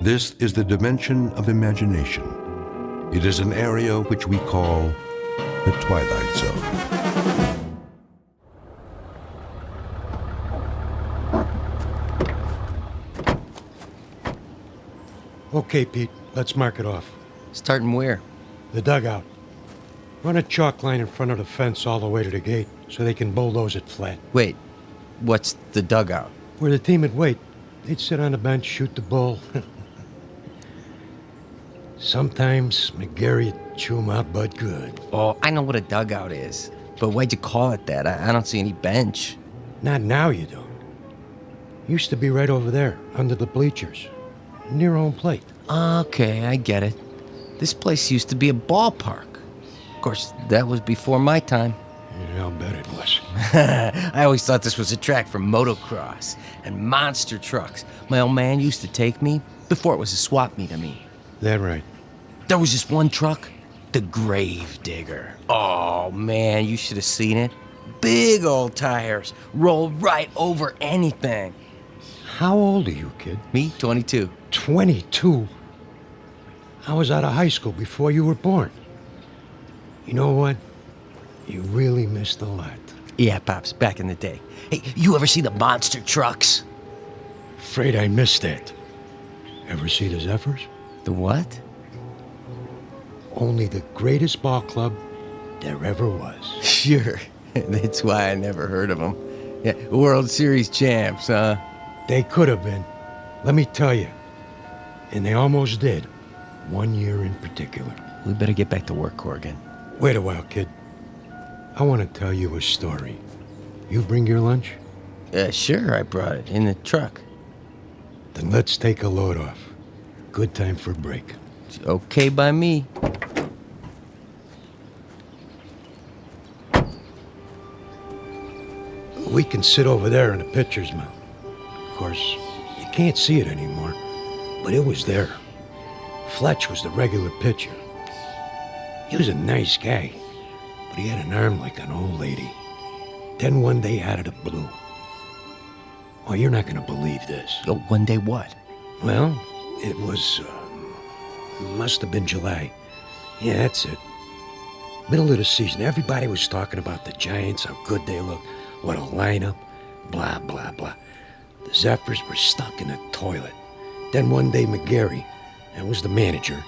This is the dimension of imagination. It is an area which we call the Twilight Zone. Okay, Pete, let's mark it off. Starting where? The dugout. Run a chalk line in front of the fence all the way to the gate so they can bulldoze it flat. Wait, what's the dugout? Where the team would wait. They'd sit on the bench, shoot the bull. Sometimes McGarry'd chew 'em out but good. Oh, I know what a dugout is. But why'd you call it that? I don't see any bench. Not now, you don't. Used to be right over there, under the bleachers. Near home plate. Okay, I get it. This place used to be a ballpark. Of course, that was before my time. Yeah, I'll bet it was. I always thought this was a track for motocross and monster trucks. My old man used to take me before it was a swap meet, I mean. That right. There was this one truck, the Grave Digger. Oh, man, you should have seen it. Big old tires, roll right over anything. How old are you, kid? Me, 22. 22? I was out of high school before you were born. You know what? You really missed a lot. Yeah, Pops, back in the day. Hey, you ever see the monster trucks? Afraid I missed that. Ever see the Zephyrs? The what? Only the greatest ball club there ever was. Sure. That's why I never heard of them. Yeah, World Series champs, huh? They could have been. Let me tell you. And they almost did. 1 year in particular. We better get back to work, Corrigan. Wait a while, kid. I want to tell you a story. You bring your lunch? Sure, I brought it in the truck. Then let's take a load off. Good time for a break. It's okay by me. We can sit over there in the pitcher's mound. Of course, you can't see it anymore, but it was there. Fletch was the regular pitcher. He was a nice guy, but he had an arm like an old lady. Then one day out of the blue. Oh, you're not going to believe this. Oh, one day what? Well, it was, must have been July. Yeah, that's it. Middle of the season, everybody was talking about the Giants, how good they look, what a lineup, blah, blah, blah. The Zephyrs were stuck in a toilet. Then one day, McGarry, that was the manager,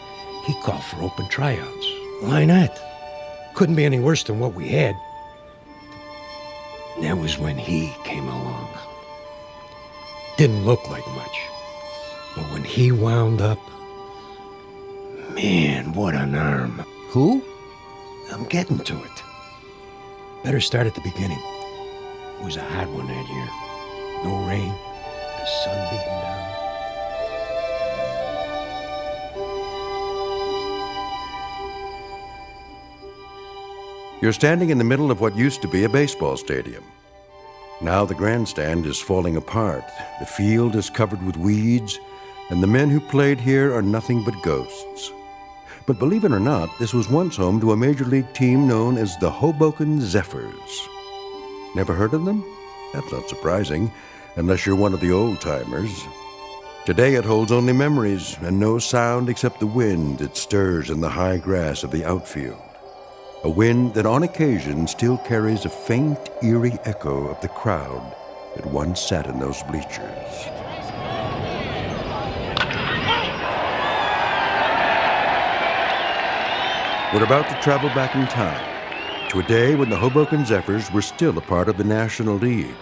he called for open tryouts. Why not? Couldn't be any worse than what we had. That was when he came along. Didn't look like much. But when he wound up, man, what an arm. Who? I'm getting to it. Better start at the beginning. It was a hot one that year. No rain, the sun beating down. You're standing in the middle of what used to be a baseball stadium. Now the grandstand is falling apart, the field is covered with weeds, and the men who played here are nothing but ghosts. But believe it or not, this was once home to a major league team known as the Hoboken Zephyrs. Never heard of them? That's not surprising, unless you're one of the old-timers. Today it holds only memories and no sound except the wind that stirs in the high grass of the outfield. A wind that on occasion still carries a faint, eerie echo of the crowd that once sat in those bleachers. We're about to travel back in time to a day when the Hoboken Zephyrs were still a part of the National League,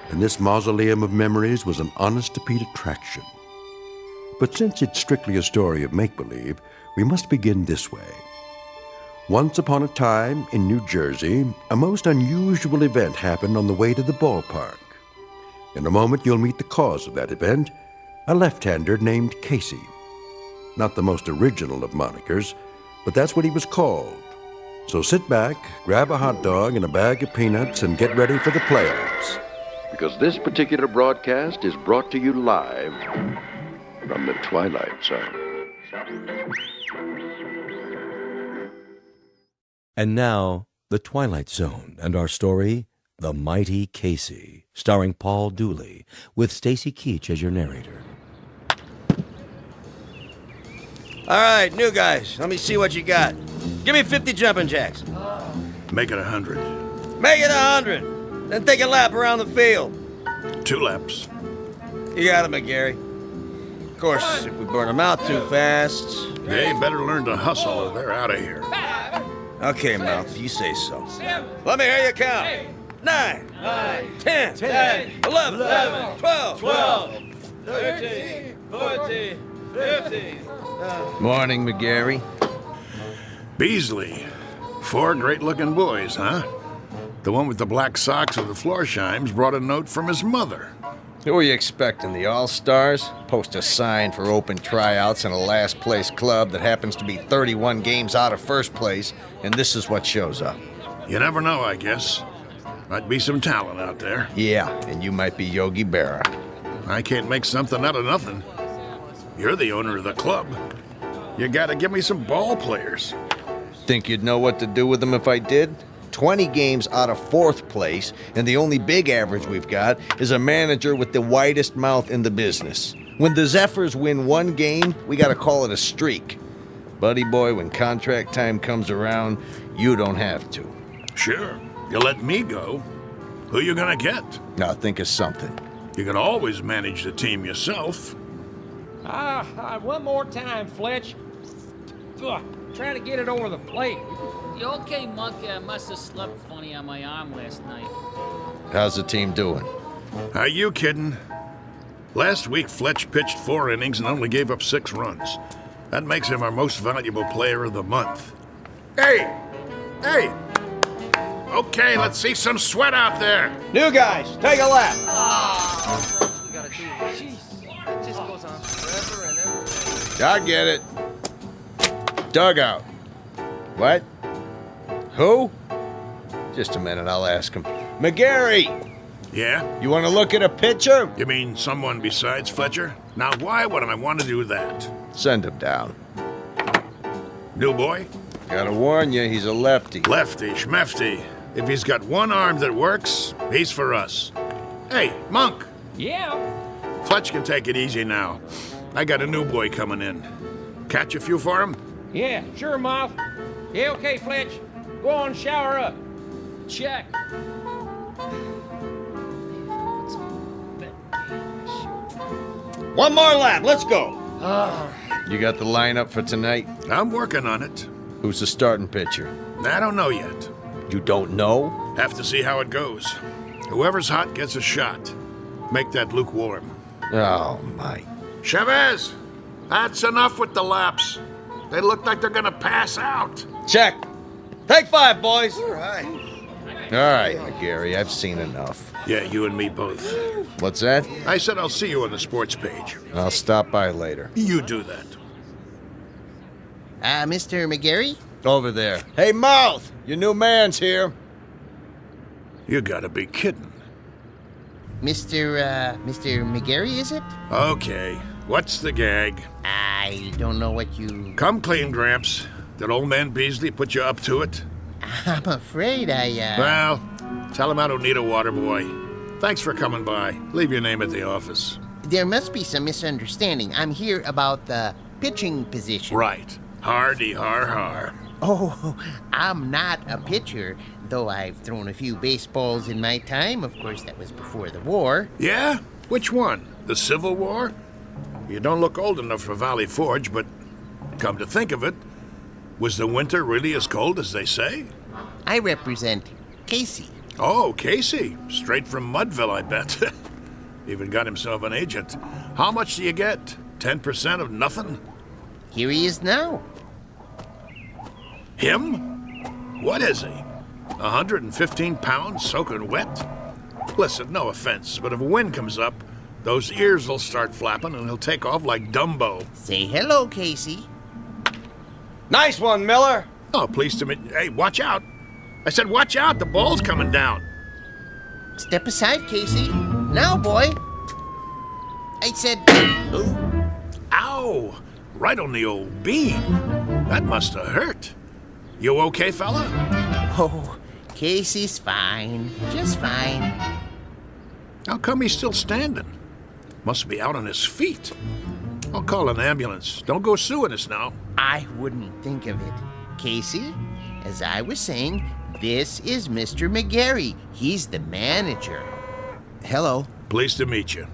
and this mausoleum of memories was an honest-to-Pete attraction. But since it's strictly a story of make-believe, we must begin this way. Once upon a time, in New Jersey, a most unusual event happened on the way to the ballpark. In a moment, you'll meet the cause of that event, a left-hander named Casey. Not the most original of monikers, but that's what he was called. So sit back, grab a hot dog and a bag of peanuts, and get ready for the playoffs. because this particular broadcast is brought to you live from the Twilight Zone. And now, The Twilight Zone and our story, The Mighty Casey, starring Paul Dooley, with Stacy Keach as your narrator. All right, new guys, let me see what you got. Give me 50 jumping jacks. Make it 100. Make it 100. Then take a lap around the field. 2 laps. You got it, McGarry. Of course, if we burn them out too fast... They better learn to hustle or they're out of here. Okay, Mouth, you say so. Let me hear you count. 9, 10, 11, 12, 13, 14, 15. Morning, McGarry. Beasley. 4 great-looking boys, huh? The one with the black socks and the Florsheim's brought a note from his mother. Who are you expecting, the All-Stars? Post a sign for open tryouts in a last-place club that happens to be 31 games out of first place, and this is what shows up. You never know, I guess. Might be some talent out there. Yeah, and you might be Yogi Berra. I can't make something out of nothing. You're the owner of the club. You gotta give me some ball players. Think you'd know what to do with them if I did? 20 games out of 4th place, and the only big average we've got is a manager with the widest mouth in the business. When the Zephyrs win 1 game, we gotta call it a streak. Buddy boy, when contract time comes around, you don't have to. Sure. You let me go. Who you gonna get? Now think of something. You can always manage the team yourself. One more time, Fletch. Ugh, trying to get it over the plate. You okay, Monkey? I must have slept funny on my arm last night. How's the team doing? Are you kidding? Last week, Fletch pitched 4 innings and only gave up 6 runs. That makes him our most valuable player of the month. Hey! Hey! Okay, let's see some sweat out there. New guys, take a lap. We gotta do it. Jeez, it just goes on forever and ever. I get it. Dugout. What? Who? Just a minute, I'll ask him. McGarry! Yeah? You want to look at a pitcher? You mean someone besides Fletcher? Now, why would I want to do that? Send him down. New boy? Gotta warn you, he's a lefty. Lefty, schmefty. If he's got one arm that works, he's for us. Hey, Monk! Yeah? Fletch can take it easy now. I got a new boy coming in. Catch a few for him? Yeah, sure, Mouth. Yeah, okay, Fletch. Go on, shower up. Check. One more lap, let's go. You got the lineup for tonight? I'm working on it. Who's the starting pitcher? I don't know yet. You don't know? Have to see how it goes. Whoever's hot gets a shot. Make that lukewarm. Oh, my. Chavez! That's enough with the laps. They look like they're gonna pass out. Check. Take 5, boys. All right, McGarry, I've seen enough. Yeah, you and me both. What's that? I said I'll see you on the sports page. I'll stop by later. You do that. Mr. McGarry? Over there. Hey, Mouth! Your new man's here. You gotta be kidding. Mr. McGarry, is it? Okay. What's the gag? I don't know what you... Come clean, Gramps. Did old man Beasley put you up to it? I'm afraid Well, tell him I don't need a water boy. Thanks for coming by. Leave your name at the office. There must be some misunderstanding. I'm here about the pitching position. Right. Hardy har har. Oh, I'm not a pitcher, though I've thrown a few baseballs in my time. Of course, that was before the war. Yeah? Which one? The Civil War? You don't look old enough for Valley Forge, but come to think of it, was the winter really as cold as they say? I represent Casey. Oh, Casey. Straight from Mudville, I bet. Even got himself an agent. How much do you get? 10% of nothing? Here he is now. Him? What is he? 115 pounds soaking wet? Listen, no offense, but if a wind comes up, those ears will start flapping and he'll take off like Dumbo. Say hello, Casey. Nice one, Miller. Oh, pleased to meet you. Hey, watch out. I said watch out, the ball's coming down. Step aside, Casey. Now, boy. I said... Oh. Ow! Right on the old bean. That must have hurt. You okay, fella? Oh, Casey's fine. Just fine. How come he's still standing? Must be out on his feet. I'll call an ambulance. Don't go suing us now. I wouldn't think of it. Casey, as I was saying, this is Mr. McGarry. He's the manager. Hello. Pleased to meet you.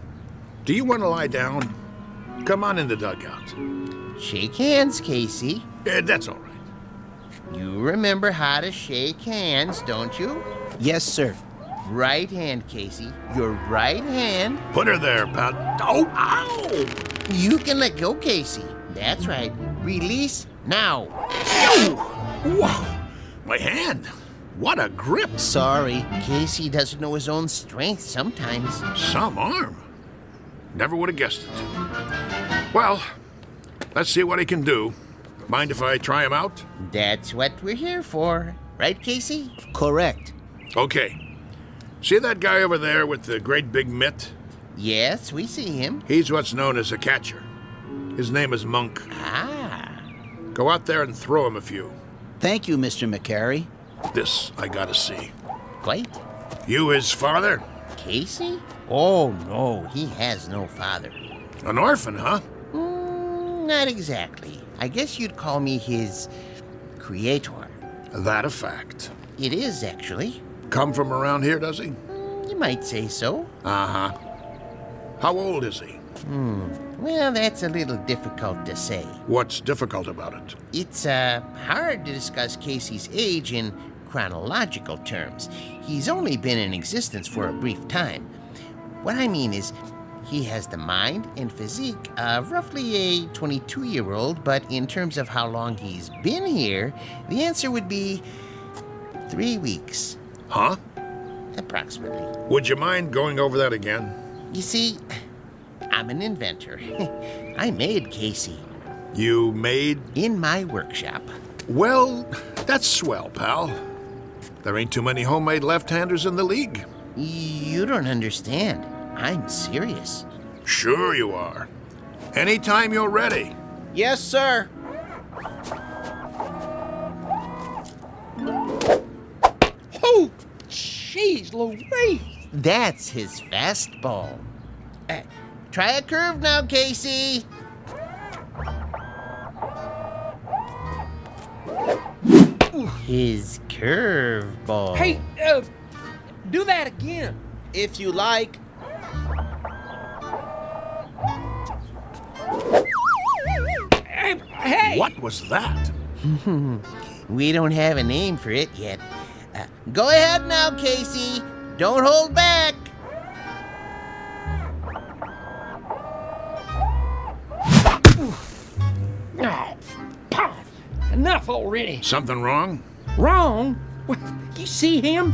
Do you want to lie down? Come on in the dugout. Shake hands, Casey. That's all right. You remember how to shake hands, don't you? Yes, sir. Right hand, Casey. Your right hand. Put her there, pal. Oh, ow! You can let go, Casey. That's right. Release now. Wow! My hand. What a grip. Sorry, Casey doesn't know his own strength sometimes. Some arm. Never would have guessed it. Well, let's see what he can do. Mind if I try him out? That's what we're here for. Right, Casey? Correct. Okay. See that guy over there with the great big mitt? Yes, we see him. He's what's known as a catcher. His name is Monk. Ah. Go out there and throw him a few. Thank you, Mr. McGarry. This I gotta see. Quite. You his father? Casey? Oh, no, he has no father. An orphan, huh? Not exactly. I guess you'd call me his creator. That a fact. It is, actually. Come from around here, does he? You might say so. Uh-huh. How old is he? Well, that's a little difficult to say. What's difficult about it? It's hard to discuss Casey's age in chronological terms. He's only been in existence for a brief time. What I mean is, he has the mind and physique of roughly a 22-year-old, but in terms of how long he's been here, the answer would be 3 weeks. Huh? Approximately. Would you mind going over that again? You see, I'm an inventor. I made Casey. You made? In my workshop. Well, that's swell, pal. There ain't too many homemade left-handers in the league. You don't understand. I'm serious. Sure you are. Anytime you're ready. Yes, sir. Oh, jeez Louise. That's his fastball. Try a curve now, Casey. His curveball. Hey, do that again. If you like. Hey! What was that? We don't have a name for it yet. Go ahead now, Casey. Don't hold back. Oh, Pop, enough already. Something wrong? Wrong? What, you see him?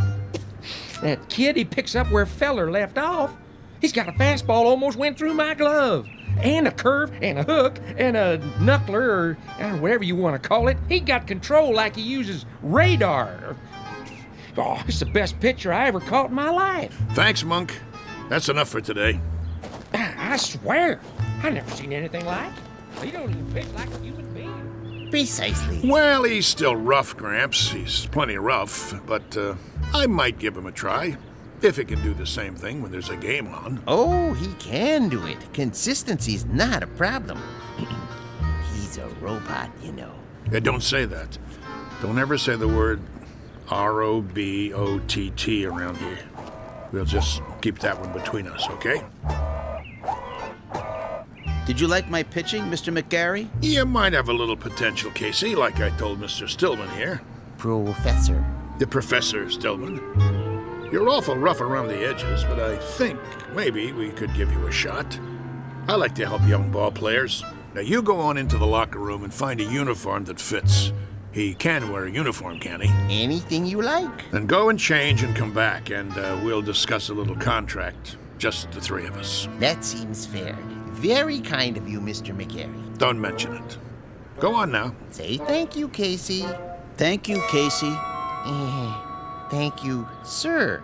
That kid, he picks up where Feller left off. He's got a fastball almost went through my glove. And a curve, and a hook, and a knuckler, or I don't know, whatever you want to call it. He got control like he uses radar. Oh, it's the best pitcher I ever caught in my life. Thanks, Monk. That's enough for today. I swear, I never seen anything like it. He don't even pitch like a human being. Precisely. Well, he's still rough, Gramps. He's plenty rough, but I might give him a try. If he can do the same thing when there's a game on. Oh, he can do it. Consistency's not a problem. He's a robot, you know. Don't say that. Don't ever say the word R-O-B-O-T-T around here. We'll just keep that one between us, okay? Did you like my pitching, Mr. McGarry? You might have a little potential, Casey, like I told Mr. Stillman here. Professor. The Professor Stillman. You're awful rough around the edges, but I think maybe we could give you a shot. I like to help young ball players. Now you go on into the locker room and find a uniform that fits. He can wear a uniform, can he? Anything you like. Then go and change and come back, and we'll discuss a little contract. Just the three of us. That seems fair. Very kind of you, Mr. McGarry. Don't mention it. Go on now. Say thank you, Casey. Thank you, Casey. Thank you, sir.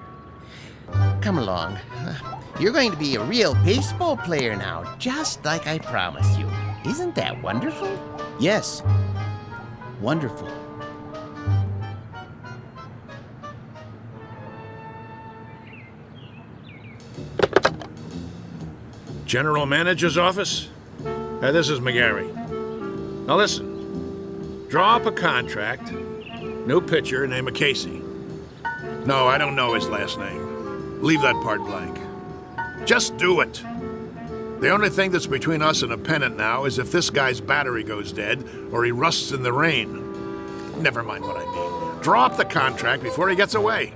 Come along. You're going to be a real baseball player now, just like I promised you. Isn't that wonderful? Yes. Wonderful. General Manager's office? This is McGarry. Now listen. Draw up a contract. New pitcher, name of Casey. No, I don't know his last name. Leave that part blank. Just do it. The only thing that's between us and a pennant now is if this guy's battery goes dead or he rusts in the rain. Never mind what I mean. Draw up the contract before he gets away.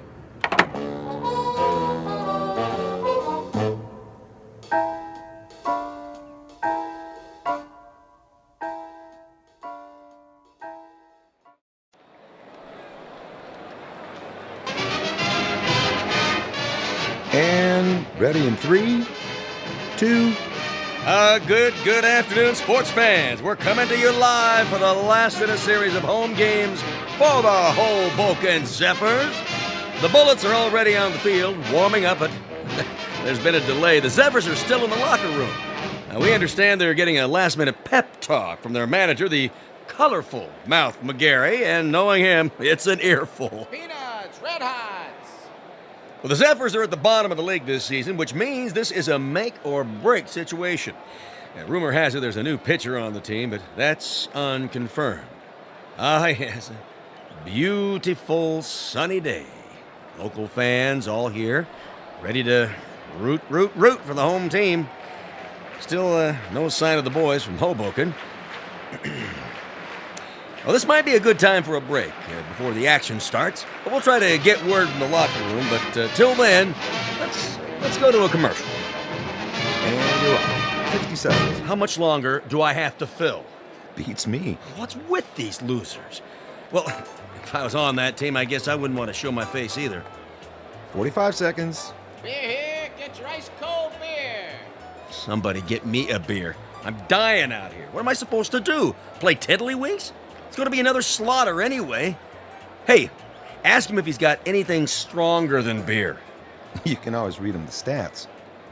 And ready in 3, 2. Good afternoon, sports fans. We're coming to you live for the last in a series of home games for the Hoboken Zephyrs. The Bullets are already on the field, warming up, but there's been a delay. The Zephyrs are still in the locker room. Now, we understand they're getting a last-minute pep talk from their manager, the colorful Mouth McGarry, and knowing him, it's an earful. Peanuts, Red Hots. Well, the Zephyrs are at the bottom of the league this season, which means this is a make-or-break situation. And rumor has it there's a new pitcher on the team, but that's unconfirmed. Ah, yes, a beautiful sunny day. Local fans all here, ready to root for the home team. Still no sign of the boys from Hoboken. Well, this might be a good time for a break before the action starts, but we'll try to get word from the locker room. But till then, let's go to a commercial. And you're on. 60 seconds. How much longer do I have to fill? Beats me. What's with these losers? Well, if I was on that team, I guess I wouldn't want to show my face either. 45 seconds. Beer here, get your ice cold beer. Somebody get me a beer. I'm dying out here. What am I supposed to do? Play tiddlywinks? It's going to be another slaughter anyway. Hey, ask him if he's got anything stronger than beer. You can always read him the stats.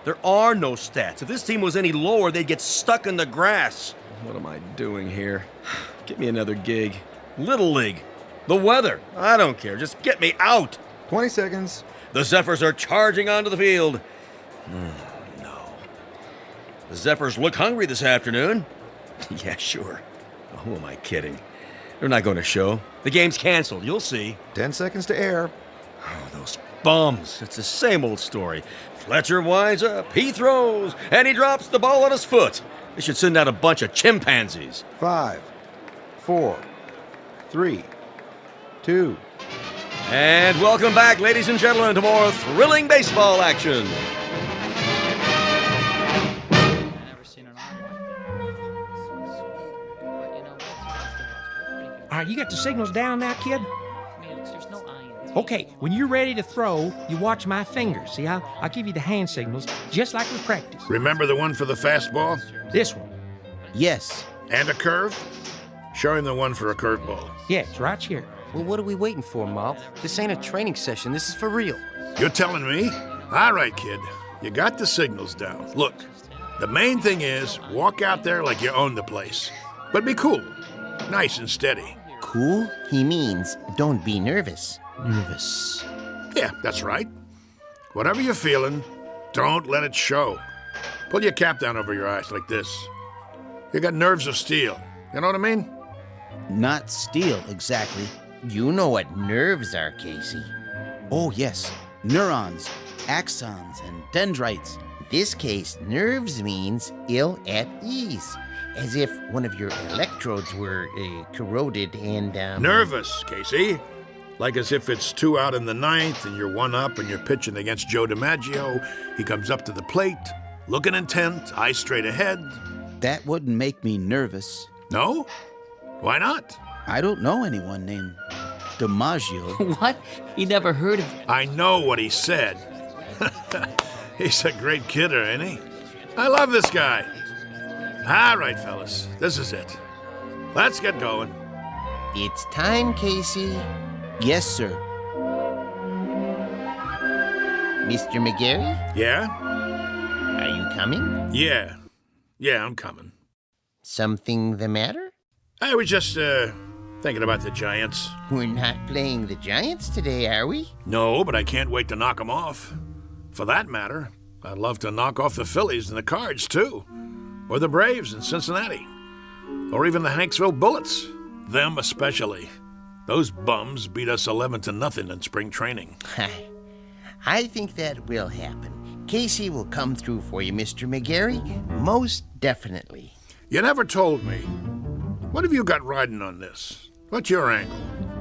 There are no stats. If this team was any lower, they'd get stuck in the grass. What am I doing here? Get me another gig. Little League. The weather. I don't care. Just get me out. 20 seconds. The Zephyrs are charging onto the field. No. The Zephyrs look hungry this afternoon. Yeah, sure. Who am I kidding? They're not going to show. The game's canceled. You'll see. 10 seconds to air. Oh, those bums. It's the same old story. Fletcher winds up, he throws, and he drops the ball on his foot. They should send out a bunch of chimpanzees. 5, 4, 3, 2. And welcome back, ladies and gentlemen, to more thrilling baseball action. All right, you got the signals down now, kid? Okay, when you're ready to throw, you watch my fingers. See, I'll give you the hand signals, just like we practice. Remember the one for the fastball? This one. Yes. And a curve? Show him the one for a curveball. Yeah, it's right here. Well, what are we waiting for, Mouth? This ain't a training session. This is for real. You're telling me? All right, kid. You got the signals down. Look, the main thing is walk out there like you own the place. But be cool. Nice and steady. Cool? He means don't be nervous. Nervous. Yeah, that's right. Whatever you're feeling, don't let it show. Pull your cap down over your eyes like this. You got nerves of steel. You know what I mean? Not steel, exactly. You know what nerves are, Casey. Oh, yes. Neurons, axons, and dendrites. This case, nerves means ill at ease. As if one of your electrodes were corroded and, Nervous, Casey. Like as if it's 2 out in the 9th and you're 1 up and you're pitching against Joe DiMaggio. He comes up to the plate, looking intent, eyes straight ahead. That wouldn't make me nervous. No? Why not? I don't know anyone named DiMaggio. What? He never heard of... I know what he said. He's a great kidder, ain't he? I love this guy. All right, fellas, this is it. Let's get going. It's time, Casey. Yes, sir. Mr. McGarry? Yeah? Are you coming? Yeah. Yeah, I'm coming. Something the matter? I was just, thinking about the Giants. We're not playing the Giants today, are we? No, but I can't wait to knock them off. For that matter, I'd love to knock off the Phillies and the Cards, too. Or the Braves in Cincinnati. Or even the Hanksville Bullets. Them especially. Those bums beat us 11-0 in spring training. I think that will happen. Casey will come through for you, Mr. McGarry. Most definitely. You never told me. What have you got riding on this? What's your angle?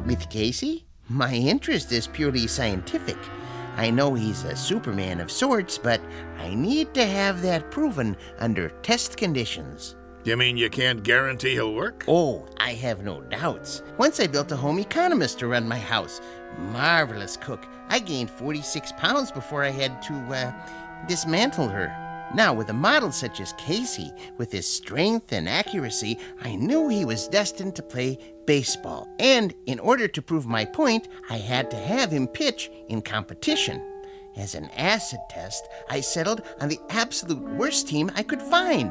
With Casey? My interest is purely scientific. I know he's a Superman of sorts, but I need to have that proven under test conditions. You mean you can't guarantee he'll work? Oh, I have no doubts. Once I built a home economist to run my house. Marvelous cook. I gained 46 pounds before I had to, dismantle her. Now, with a model such as Casey, with his strength and accuracy, I knew he was destined to play baseball. And in order to prove my point, I had to have him pitch in competition. As an acid test, I settled on the absolute worst team I could find.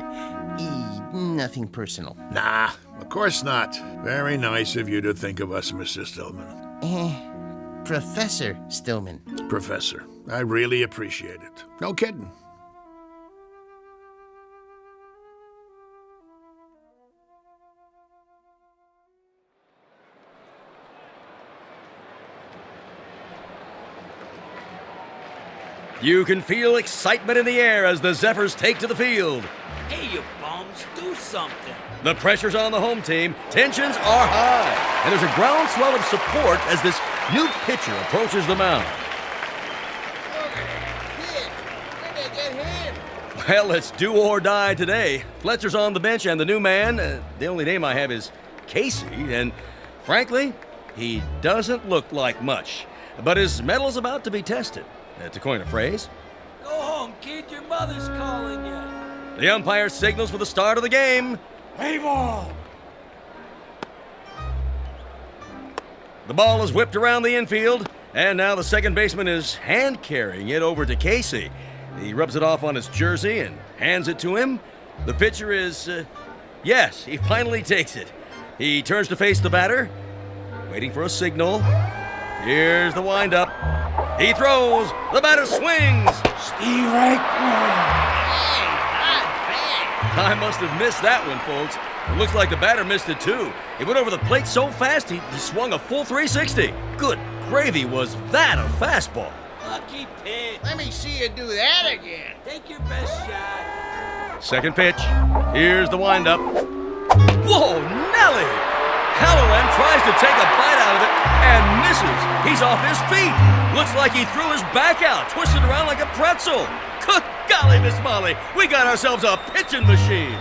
Nothing personal. Nah, of course not. Very nice of you to think of us, Mr. Stillman. Professor Stillman. Professor, I really appreciate it. No kidding. You can feel excitement in the air as the Zephyrs take to the field. Hey, you bums, do something. The pressure's on the home team, tensions are high, and there's a groundswell of support as this new pitcher approaches the mound. Well, it's do or die today. Fletcher's on the bench, and the new man, the only name I have is Casey, and frankly, he doesn't look like much. But his metal's about to be tested, to coin a phrase. Go home, kid, your mother's calling you. The umpire signals for the start of the game. Play ball. The ball is whipped around the infield, and now the second baseman is hand-carrying it over to Casey. He rubs it off on his jersey and hands it to him. The pitcher is, yes, he finally takes it. He turns to face the batter, waiting for a signal. Here's the windup. He throws. The batter swings. Steve right. I must have missed that one, folks. It looks like the batter missed it, too. He went over the plate so fast, he swung a full 360. Good gravy, was that a fastball? Lucky pitch. Let me see you do that again. Take your best shot. Second pitch. Here's the windup. Whoa, Nelly! Halloran tries to take a bite out of it and misses. He's off his feet. Looks like he threw his back out, twisted around like a pretzel. Good golly, Miss Molly, we got ourselves a pitching machine.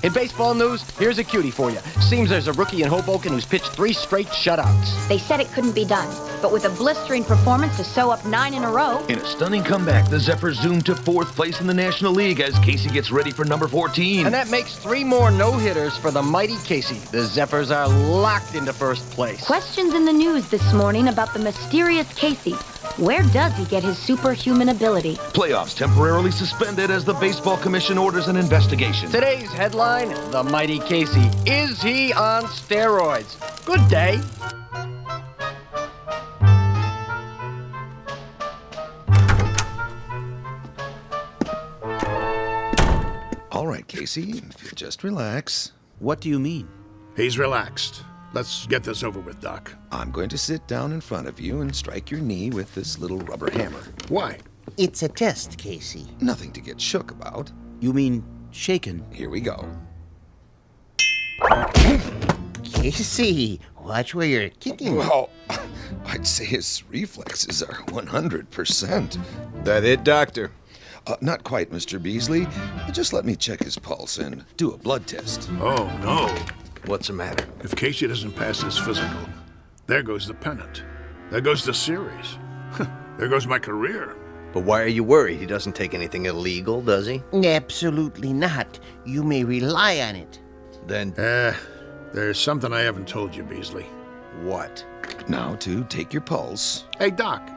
In baseball news, here's a cutie for you. Seems there's a rookie in Hoboken who's pitched 3 straight shutouts. They said it couldn't be done, but with a blistering performance to sew up 9 in a row. In a stunning comeback, the Zephyrs zoom to 4th place in the National League as Casey gets ready for number 14. And that makes 3 more no-hitters for the mighty Casey. The Zephyrs are locked into 1st place. Questions in the news this morning about the mysterious Casey. Where does he get his superhuman ability? Playoffs temporarily suspended as the Baseball Commission orders an investigation. Today's headline, the mighty Casey. Is he on steroids? Good day. All right, Casey, just relax. What do you mean? He's relaxed. Let's get this over with, Doc. I'm going to sit down in front of you and strike your knee with this little rubber hammer. Why? It's a test, Casey. Nothing to get shook about. You mean shaken? Here we go. Casey, watch where you're kicking. Well, I'd say his reflexes are 100%. That it, Doctor? Not quite, Mr. Beasley. Just let me check his pulse and do a blood test. Oh, no. What's the matter? If Casey doesn't pass his physical, there goes the pennant. There goes the series. There goes my career. But why are you worried? He doesn't take anything illegal, does he? Absolutely not. You may rely on it. Then... there's something I haven't told you, Beasley. What? Now to take your pulse. Hey, Doc,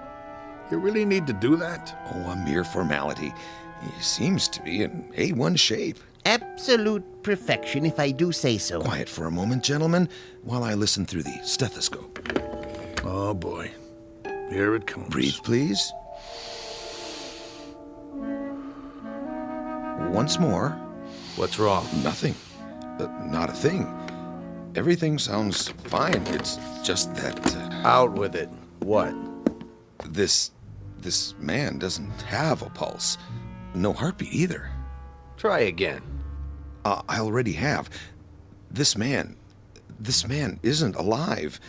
you really need to do that? Oh, a mere formality. He seems to be in A1 shape. Absolute perfection, if I do say so. Quiet for a moment, gentlemen, while I listen through the stethoscope. Oh, boy. Here it comes. Breathe, please. Once more. What's wrong? Nothing. Not a thing. Everything sounds fine. It's just that... Out with it. What? This man doesn't have a pulse. No heartbeat either. Try again. I already have. This man isn't alive.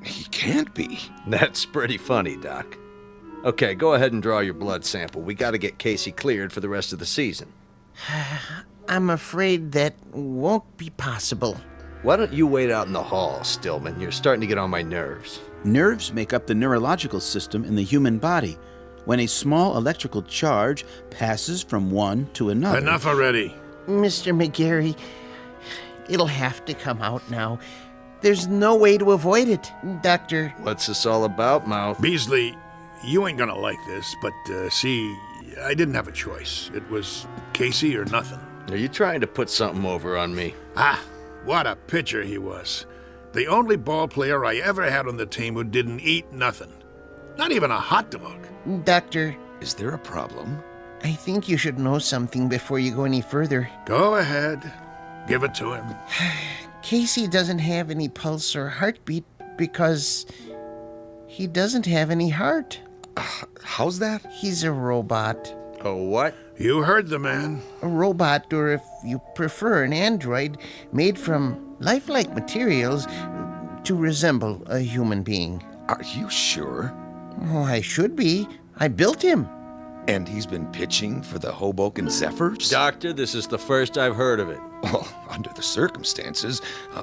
He can't be. That's pretty funny, Doc. Okay, go ahead and draw your blood sample. We gotta get Casey cleared for the rest of the season. I'm afraid that won't be possible. Why don't you wait out in the hall, Stillman? You're starting to get on my nerves. Nerves make up the neurological system in the human body. When a small electrical charge passes from one to another... Enough already. Mr. McGarry, it'll have to come out now. There's no way to avoid it, Doctor. What's this all about, Mouth? Beasley, you ain't gonna like this, but see, I didn't have a choice. It was Casey or nothing. Are you trying to put something over on me? What a pitcher he was. The only ball player I ever had on the team who didn't eat nothing. Not even a hot dog. Doctor. Is there a problem? I think you should know something before you go any further. Go ahead. Give it to him. Casey doesn't have any pulse or heartbeat because he doesn't have any heart. How's that? He's a robot. A what? You heard the man. A robot, or if you prefer, an android made from lifelike materials to resemble a human being. Are you sure? Oh, I should be. I built him. And he's been pitching for the Hoboken Zephyrs? Doctor, this is the first I've heard of it. Well, under the circumstances,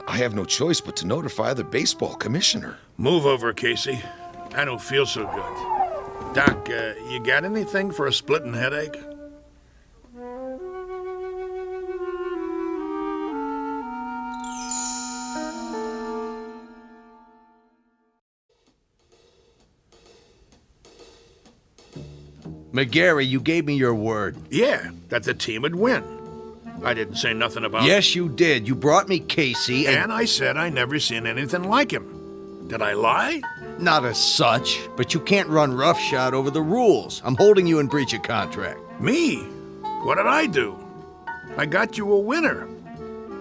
I have no choice but to notify the baseball commissioner. Move over, Casey. I don't feel so good. Doc, you got anything for a splitting headache? McGarry, you gave me your word. Yeah, that the team would win. I didn't say nothing about... Yes, you did. You brought me Casey and I said I never seen anything like him. Did I lie? Not as such, but you can't run roughshod over the rules. I'm holding you in breach of contract. Me? What did I do? I got you a winner.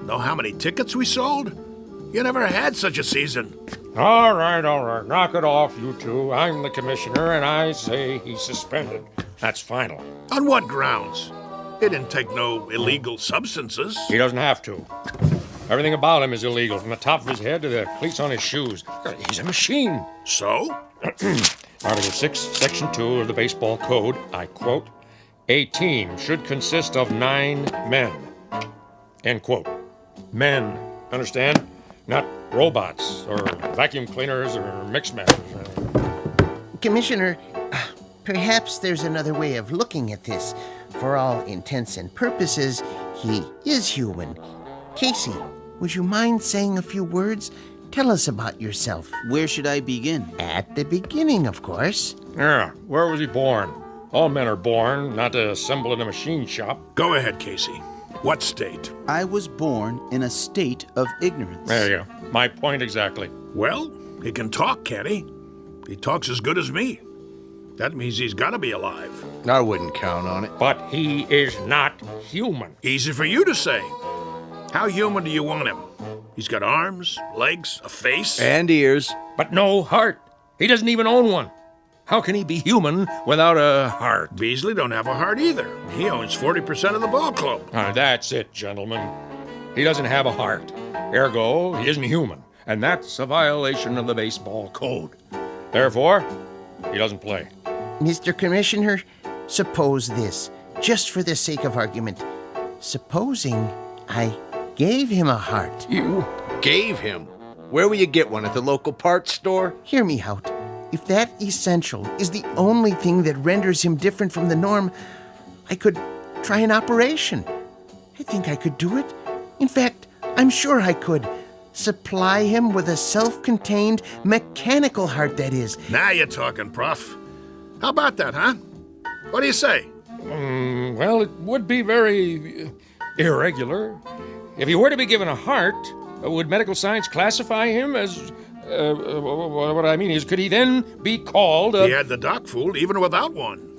Know how many tickets we sold? You never had such a season. All right. Knock it off, you two. I'm the commissioner, and I say he's suspended. That's final. On what grounds? He didn't take no illegal substances. He doesn't have to. Everything about him is illegal, from the top of his head to the cleats on his shoes. He's a machine. So? Article 6, Section 2 of the Baseball Code, I quote, "A team should consist of 9 men." End quote. Men, understand? Not robots, or vacuum cleaners, or mix masters. Commissioner, perhaps there's another way of looking at this. For all intents and purposes, he is human. Casey, would you mind saying a few words? Tell us about yourself. Where should I begin? At the beginning, of course. Yeah, where was he born? All men are born, not to assemble in a machine shop. Go ahead, Casey. What state? I was born in a state of ignorance. There you go. My point exactly. Well, he can talk, can't he? He talks as good as me. That means he's got to be alive. I wouldn't count on it. But he is not human. Easy for you to say. How human do you want him? He's got arms, legs, a face. And ears. But no heart. He doesn't even own one. How can he be human without a heart? Beasley don't have a heart either. He owns 40% of the ball club. That's it, gentlemen. He doesn't have a heart. Ergo, he isn't human. And that's a violation of the baseball code. Therefore, he doesn't play. Mr. Commissioner, suppose this, just for the sake of argument. Supposing I gave him a heart. You gave him? Where will you get one? At the local parts store? Hear me out. If that essential is the only thing that renders him different from the norm, I could try an operation. I think I could do it. In fact, I'm sure I could. Supply him with a self-contained mechanical heart, that is. Now you're talking, Prof. How about that, huh? What do you say? Well, it would be very irregular. If he were to be given a heart, would medical science classify him as... what I mean is, could he then be called a... He had the doc fooled even without one.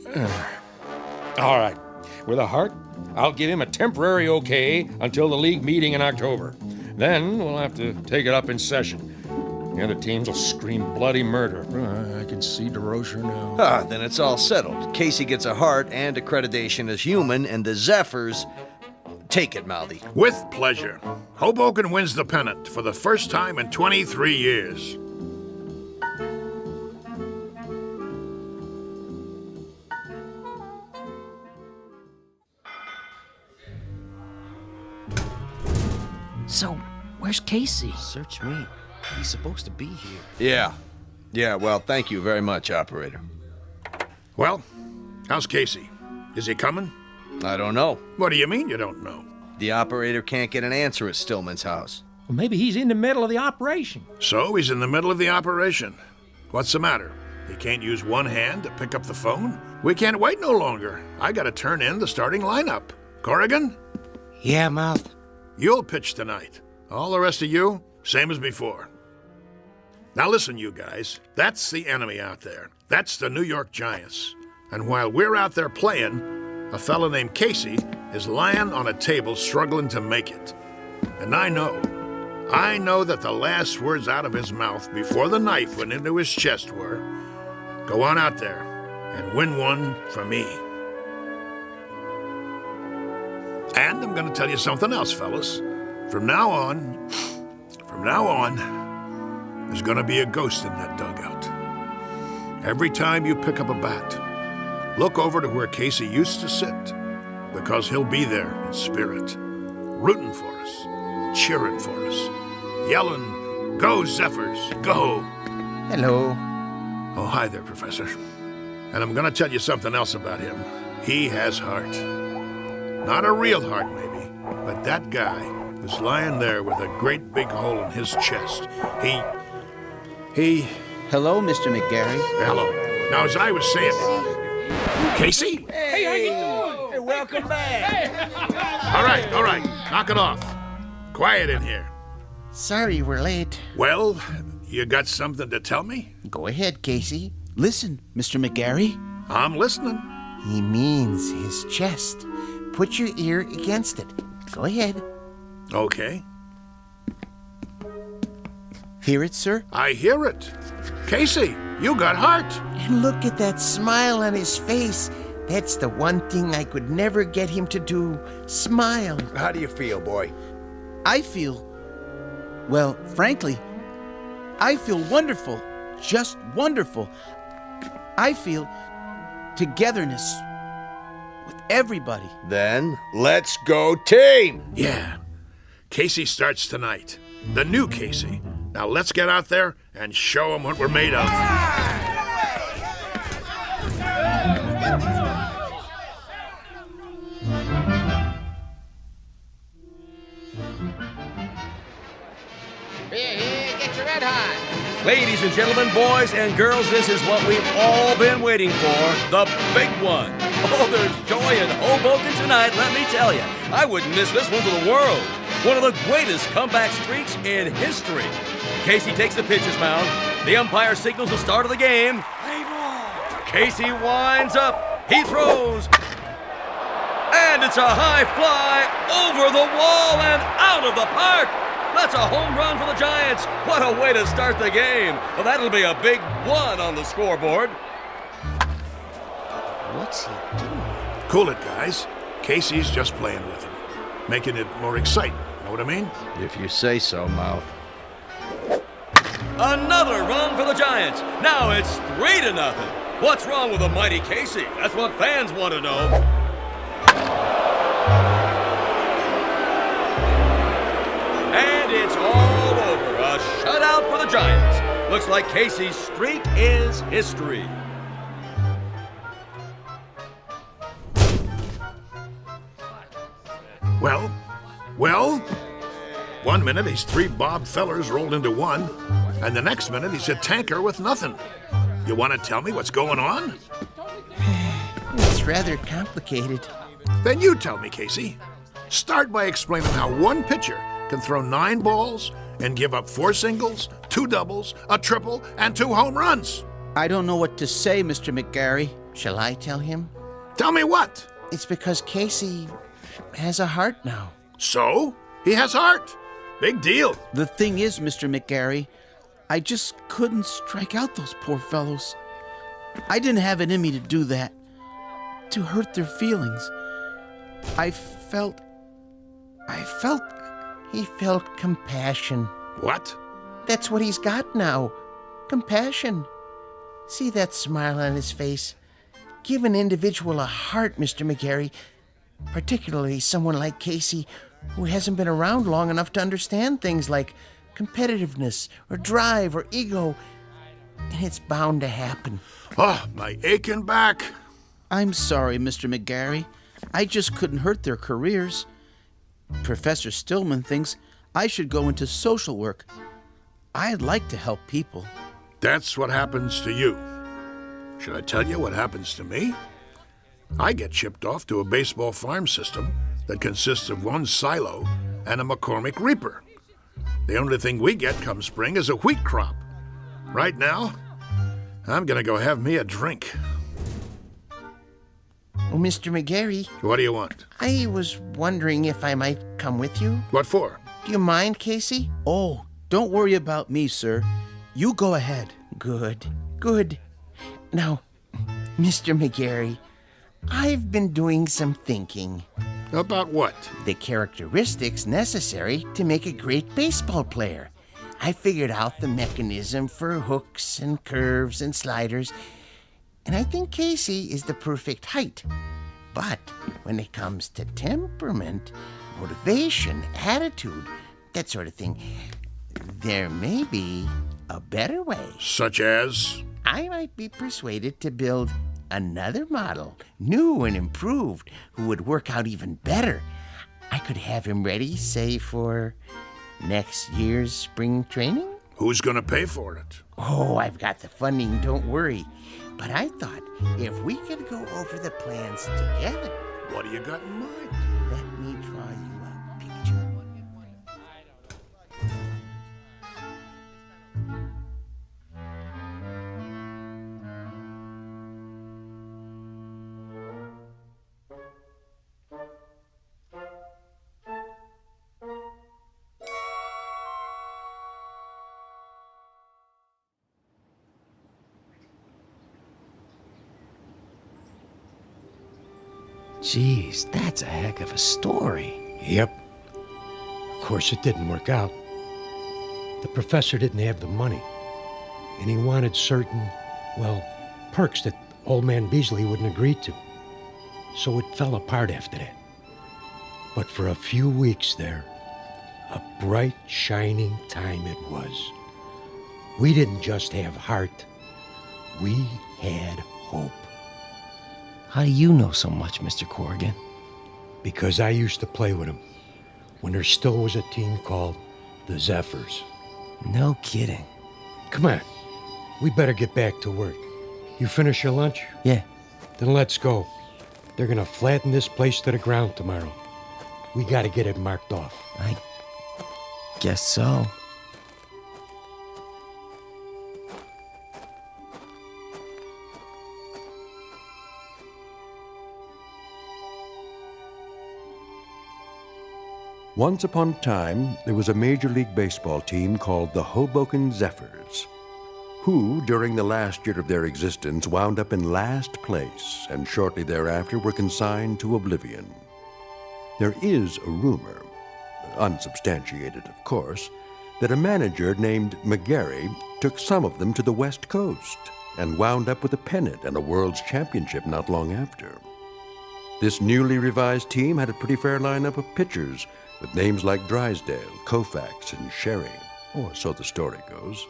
All right. With a heart, I'll give him a temporary okay until the league meeting in October. Then we'll have to take it up in session. The other teams will scream bloody murder. I can see DeRocher now. Then it's all settled. Casey gets a heart and accreditation as human, and the Zephyrs... Take it, Mouthy. With pleasure. Hoboken wins the pennant for the first time in 23 years. So, where's Casey? Search me. He's supposed to be here. Yeah, well, thank you very much, operator. Well, how's Casey? Is he coming? I don't know. What do you mean you don't know? The operator can't get an answer at Stillman's house. Well, maybe he's in the middle of the operation. So he's in the middle of the operation. What's the matter? He can't use one hand to pick up the phone? We can't wait no longer. I gotta turn in the starting lineup. Corrigan? Yeah, Mouth. You'll pitch tonight. All the rest of you, same as before. Now listen, you guys. That's the enemy out there. That's the New York Giants. And while we're out there playing, a fella named Casey is lying on a table struggling to make it. And I know that the last words out of his mouth before the knife went into his chest were, "Go on out there and win one for me." And I'm going to tell you something else, fellas. From now on, there's going to be a ghost in that dugout. Every time you pick up a bat, look over to where Casey used to sit, because he'll be there in spirit, rooting for us, cheering for us, yelling, "Go, Zephyrs, go!" Hello. Oh, hi there, Professor. And I'm going to tell you something else about him. He has heart. Not a real heart, maybe, but that guy who's lying there with a great big hole in his chest, he... Hello, Mr. McGarry. Hello. Now, as I was saying... Casey? Hey, how you doing? Hey, welcome back. All right. Knock it off. Quiet in here. Sorry we're late. Well, you got something to tell me? Go ahead, Casey. Listen, Mr. McGarry. I'm listening. He means his chest. Put your ear against it. Go ahead. Okay. Hear it, sir? I hear it. Casey, you got heart. And look at that smile on his face. That's the one thing I could never get him to do. Smile. How do you feel, boy? I feel... Well, frankly, I feel wonderful. Just wonderful. I feel togetherness with everybody. Then, let's go team! Yeah. Casey starts tonight. The new Casey. Now let's get out there and show him what we're made of. Here, get your red hot. Ladies and gentlemen, boys and girls, this is what we've all been waiting for, the big one. Oh, there's joy in Hoboken tonight, let me tell you. I wouldn't miss this one for the world. One of the greatest comeback streaks in history. Casey takes the pitcher's mound. The umpire signals the start of the game. Casey winds up. He throws. And it's a high fly over the wall and out of the park. That's a home run for the Giants. What a way to start the game. Well, that'll be a big one on the scoreboard. What's he doing? Cool it, guys. Casey's just playing with him, making it more exciting. Know what I mean? If you say so, Mouth. Another run for the Giants. Now it's 3-0. What's wrong with the mighty Casey? That's what fans want to know. And it's all over. A shutout for the Giants. Looks like Casey's streak is history. Well? 1 minute he's 3 Bob fellers rolled into one, and the next minute he's a tanker with nothing. You want to tell me what's going on? It's rather complicated. Then you tell me, Casey. Start by explaining how one pitcher can throw 9 balls and give up 4 singles, 2 doubles, a triple, and 2 home runs. I don't know what to say, Mr. McGarry. Shall I tell him? Tell me what? It's because Casey has a heart now. So? He has heart. Big deal. The thing is, Mr. McGarry, I just couldn't strike out those poor fellows. I didn't have it in me to do that, to hurt their feelings. He felt compassion. What? That's what he's got now. Compassion. See that smile on his face? Give an individual a heart, Mr. McGarry, particularly someone like Casey, who hasn't been around long enough to understand things like competitiveness or drive or ego. And it's bound to happen. Oh, my aching back. I'm sorry, Mr. McGarry. I just couldn't hurt their careers. Professor Stillman thinks I should go into social work. I'd like to help people. That's what happens to you. Should I tell you what happens to me? I get shipped off to a baseball farm system that consists of 1 silo and a McCormick Reaper. The only thing we get come spring is a wheat crop. Right now, I'm gonna go have me a drink. Oh, Mr. McGarry. What do you want? I was wondering if I might come with you. What for? Do you mind, Casey? Oh, don't worry about me, sir. You go ahead. Good. Now, Mr. McGarry, I've been doing some thinking. About what? The characteristics necessary to make a great baseball player. I figured out the mechanism for hooks and curves and sliders, and I think Casey is the perfect height. But when it comes to temperament, motivation, attitude, that sort of thing, there may be a better way. Such as? I might be persuaded to build another model, new and improved, who would work out even better. I could have him ready, say, for next year's spring training. Who's gonna pay for it? Oh, I've got the funding, don't worry. But I thought if we could go over the plans together. What do you got in mind? Let me draw you a picture. Jeez, that's a heck of a story. Yep. Of course, it didn't work out. The professor didn't have the money, and he wanted certain, perks that old man Beasley wouldn't agree to. So it fell apart after that. But for a few weeks there, a bright, shining time it was. We didn't just have heart, we had hope. How do you know so much, Mr. Corrigan? Because I used to play with him when there still was a team called the Zephyrs. No kidding. Come on, we better get back to work. You finish your lunch? Yeah. Then let's go. They're gonna flatten this place to the ground tomorrow. We gotta get it marked off. I guess so. Once upon a time, there was a Major League Baseball team called the Hoboken Zephyrs, who, during the last year of their existence, wound up in last place and shortly thereafter were consigned to oblivion. There is a rumor, unsubstantiated of course, that a manager named McGarry took some of them to the West Coast and wound up with a pennant and a World's Championship not long after. This newly revised team had a pretty fair lineup of pitchers with names like Drysdale, Koufax, and Sherry, or so the story goes.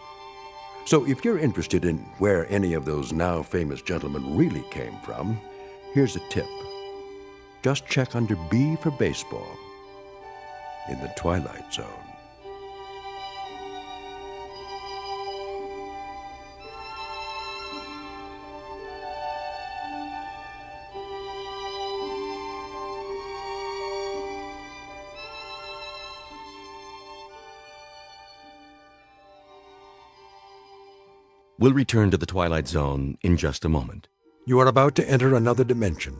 So if you're interested in where any of those now famous gentlemen really came from, here's a tip. Just check under B for baseball in the Twilight Zone. We'll return to the Twilight Zone in just a moment. You are about to enter another dimension.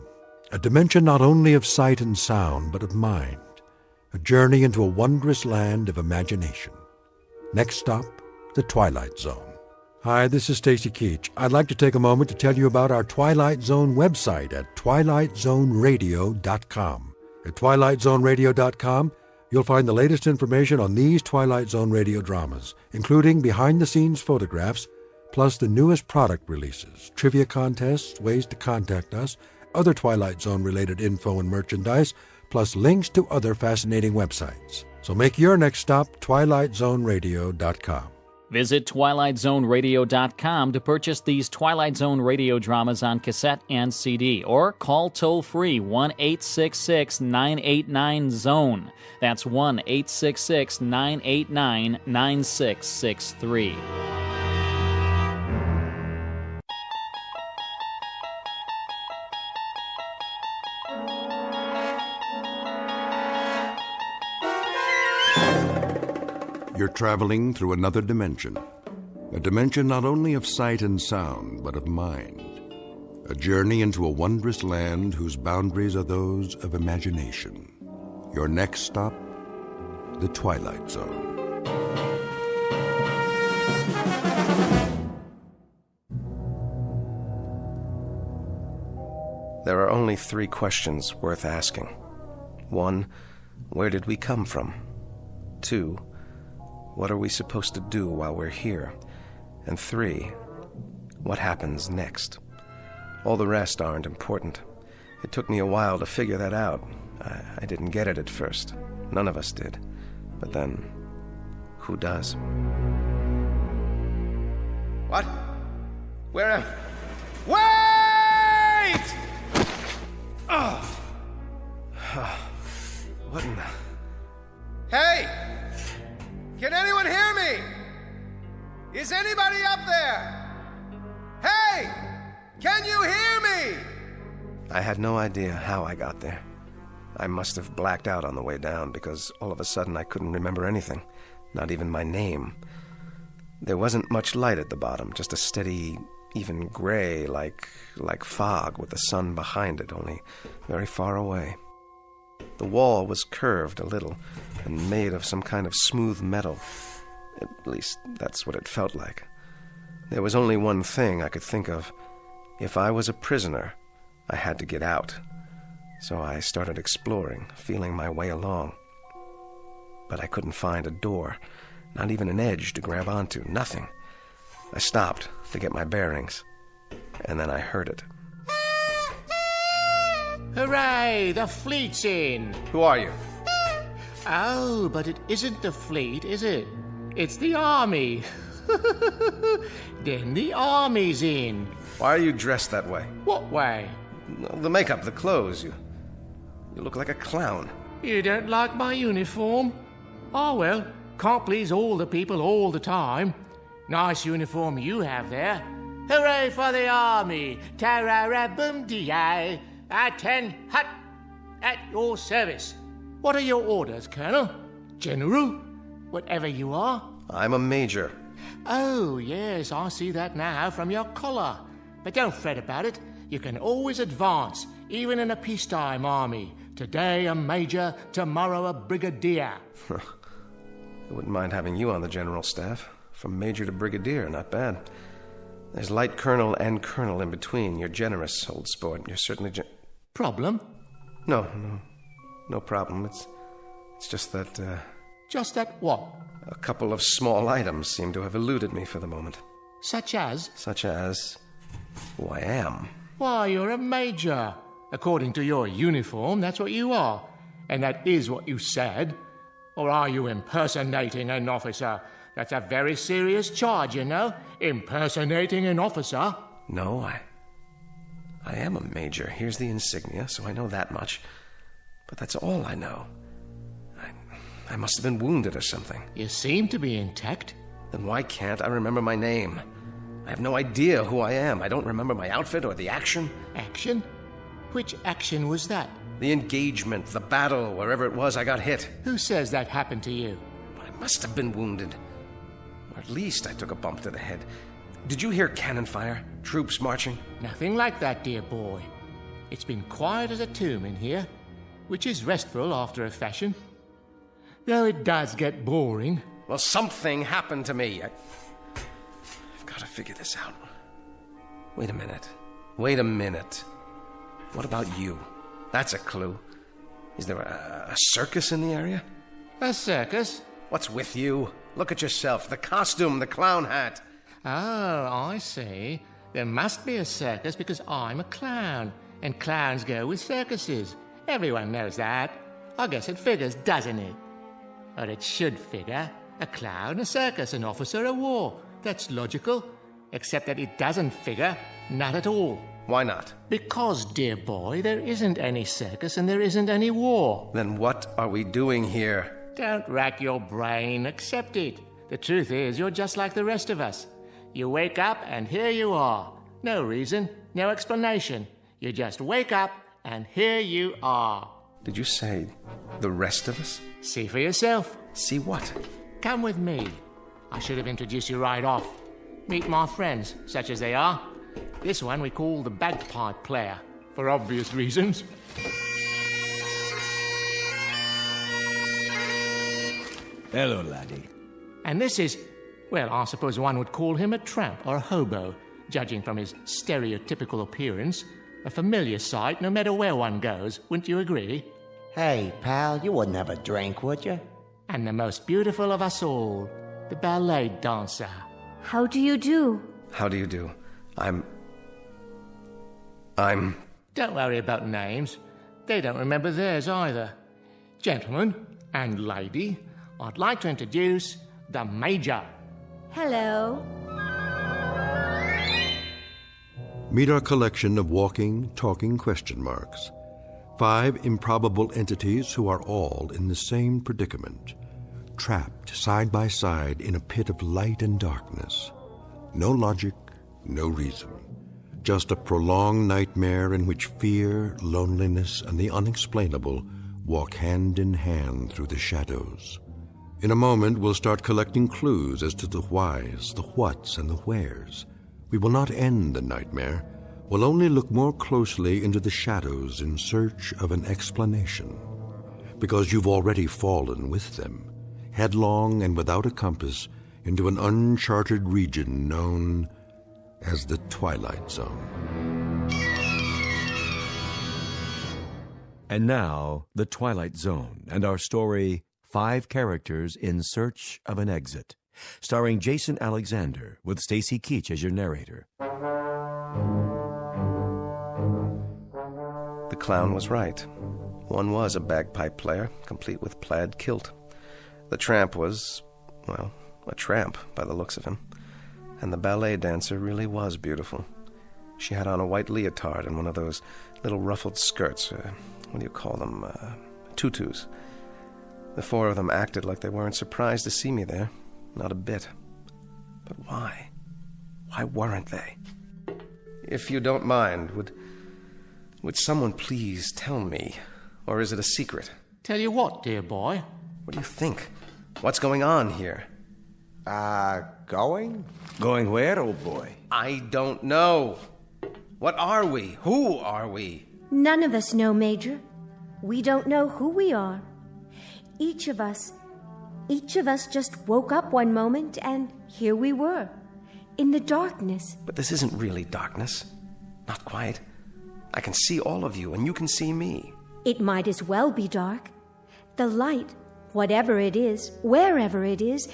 A dimension not only of sight and sound, but of mind. A journey into a wondrous land of imagination. Next stop, the Twilight Zone. Hi, this is Stacy Keach. I'd like to take a moment to tell you about our Twilight Zone website at twilightzoneradio.com. At twilightzoneradio.com, you'll find the latest information on these Twilight Zone radio dramas, including behind-the-scenes photographs, plus the newest product releases, trivia contests, ways to contact us, other Twilight Zone-related info and merchandise, plus links to other fascinating websites. So make your next stop twilightzoneradio.com. Visit twilightzoneradio.com to purchase these Twilight Zone radio dramas on cassette and CD, or call toll-free 1-866-989-ZONE. That's 1-866-989-9663. You're traveling through another dimension. A dimension not only of sight and sound, but of mind. A journey into a wondrous land whose boundaries are those of imagination. Your next stop, the Twilight Zone. There are only 3 questions worth asking. 1, where did we come from? 2, what are we supposed to do while we're here? And 3, what happens next? All the rest aren't important. It took me a while to figure that out. I didn't get it at first. None of us did. But then, who does? What? Where am... Wait! Oh. What in the... Hey! Can anyone hear me? Is anybody up there? Hey! Can you hear me? I had no idea how I got there. I must have blacked out on the way down, because all of a sudden I couldn't remember anything, not even my name. There wasn't much light at the bottom, just a steady, even gray, like fog with the sun behind it, only very far away. The wall was curved a little and made of some kind of smooth metal. At least, that's what it felt like. There was only one thing I could think of. If I was a prisoner, I had to get out. So I started exploring, feeling my way along. But I couldn't find a door, not even an edge to grab onto, nothing. I stopped to get my bearings, and then I heard it. Hooray! The fleet's in! Who are you? Oh, but it isn't the fleet, is it? It's the army. Then the army's in. Why are you dressed that way? What way? The makeup, the clothes. You look like a clown. You don't like my uniform? Oh, well, can't please all the people all the time. Nice uniform you have there. Hooray for the army! Tararabum-dee-ay! At-10 hut! At your service. What are your orders, Colonel? General? Whatever you are? I'm a major. Oh, yes, I see that now from your collar. But don't fret about it. You can always advance, even in a peacetime army. Today a major, tomorrow a brigadier. I wouldn't mind having you on the general staff. From major to brigadier, not bad. There's light colonel and colonel in between. You're generous, old sport. You're certainly Problem? No problem. It's just that, Just that what? A couple of small items seem to have eluded me for the moment. Such as? Such as who I am. Why, you're a major. According to your uniform, that's what you are. And that is what you said. Or are you impersonating an officer? That's a very serious charge, you know, impersonating an officer. No, I am a major. Here's the insignia, so I know that much. But that's all I know. I must have been wounded or something. You seem to be intact. Then why can't I remember my name? I have no idea who I am. I don't remember my outfit or the action. Action? Which action was that? The engagement, the battle, wherever it was, I got hit. Who says that happened to you? I must have been wounded. Or at least I took a bump to the head. Did you hear cannon fire? Troops marching? Nothing like that, dear boy. It's been quiet as a tomb in here, which is restful after a fashion. Though it does get boring. Well, something happened to me. I've got to figure this out. Wait a minute. What about you? That's a clue. Is there a circus in the area? A circus? What's with you? Look at yourself. The costume, the clown hat. Oh, I see. There must be a circus because I'm a clown, and clowns go with circuses. Everyone knows that. I guess it figures, doesn't it? Or it should figure. A clown, a circus, an officer, a war. That's logical. Except that it doesn't figure. Not at all. Why not? Because, dear boy, there isn't any circus and there isn't any war. Then what are we doing here? Don't rack your brain. Accept it. The truth is, you're just like the rest of us. You wake up and here you are. No reason, no explanation. You just wake up and here you are. Did you say the rest of us? See for yourself. See what? Come with me. I should have introduced you right off. Meet my friends, such as they are. This one we call the bagpipe player, for obvious reasons. Hello, laddie. And this is, well, I suppose one would call him a tramp or a hobo, judging from his stereotypical appearance. A familiar sight no matter where one goes, wouldn't you agree? Hey, pal, you wouldn't have a drink, would you? And the most beautiful of us all, the ballet dancer. How do you do? How do you do? I'm... Don't worry about names. They don't remember theirs either. Gentlemen and lady, I'd like to introduce the Major. Hello. Meet our collection of walking, talking question marks. 5 improbable entities who are all in the same predicament, trapped side by side in a pit of light and darkness. No logic, no reason. Just a prolonged nightmare in which fear, loneliness, and the unexplainable walk hand in hand through the shadows. In a moment, we'll start collecting clues as to the whys, the whats, and the wheres. We will not end the nightmare. We'll only look more closely into the shadows in search of an explanation. Because you've already fallen with them, headlong and without a compass, into an uncharted region known as the Twilight Zone. And now, the Twilight Zone and our story, 5 Characters in Search of an Exit, starring Jason Alexander with Stacy Keach as your narrator. The clown was right. One was a bagpipe player, complete with plaid kilt. The tramp was, well, a tramp by the looks of him. And the ballet dancer really was beautiful. She had on a white leotard and one of those little ruffled skirts. What do you call them? Tutus. The 4 of them acted like they weren't surprised to see me there. Not a bit. But why? Why weren't they? If you don't mind, would someone please tell me? Or is it a secret? Tell you what, dear boy? What do you think? What's going on here? Going? Going where, old boy? I don't know. What are we? Who are we? None of us know, Major. We don't know who we are. Each of us just woke up one moment and here we were, in the darkness. But this isn't really darkness. Not quite. I can see all of you and you can see me. It might as well be dark. The light, whatever it is, wherever it is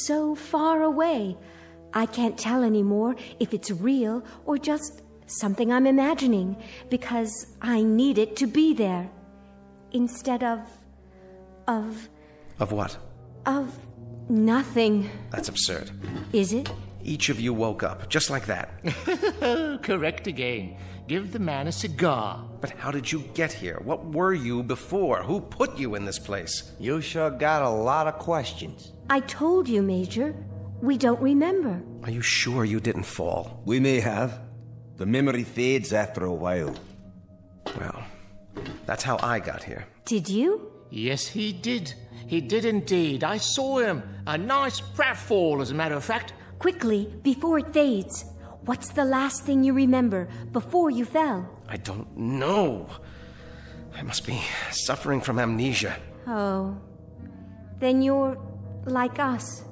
so far away. I can't tell anymore if it's real or just something I'm imagining, because I need it to be there. Instead of what? Of Nothing. That's absurd. Is it? Each of you woke up, just like that. Correct again. Give the man a cigar. But how did you get here? What were you before? Who put you in this place? You sure got a lot of questions. I told you, Major. We don't remember. Are you sure you didn't fall? We may have. The memory fades after a while. Well, that's how I got here. Did you? Yes, he did. He did indeed. I saw him. A nice pratfall, as a matter of fact. Quickly, before it fades. What's the last thing you remember before you fell? I don't know. I must be suffering from amnesia. Oh. Then you're like us.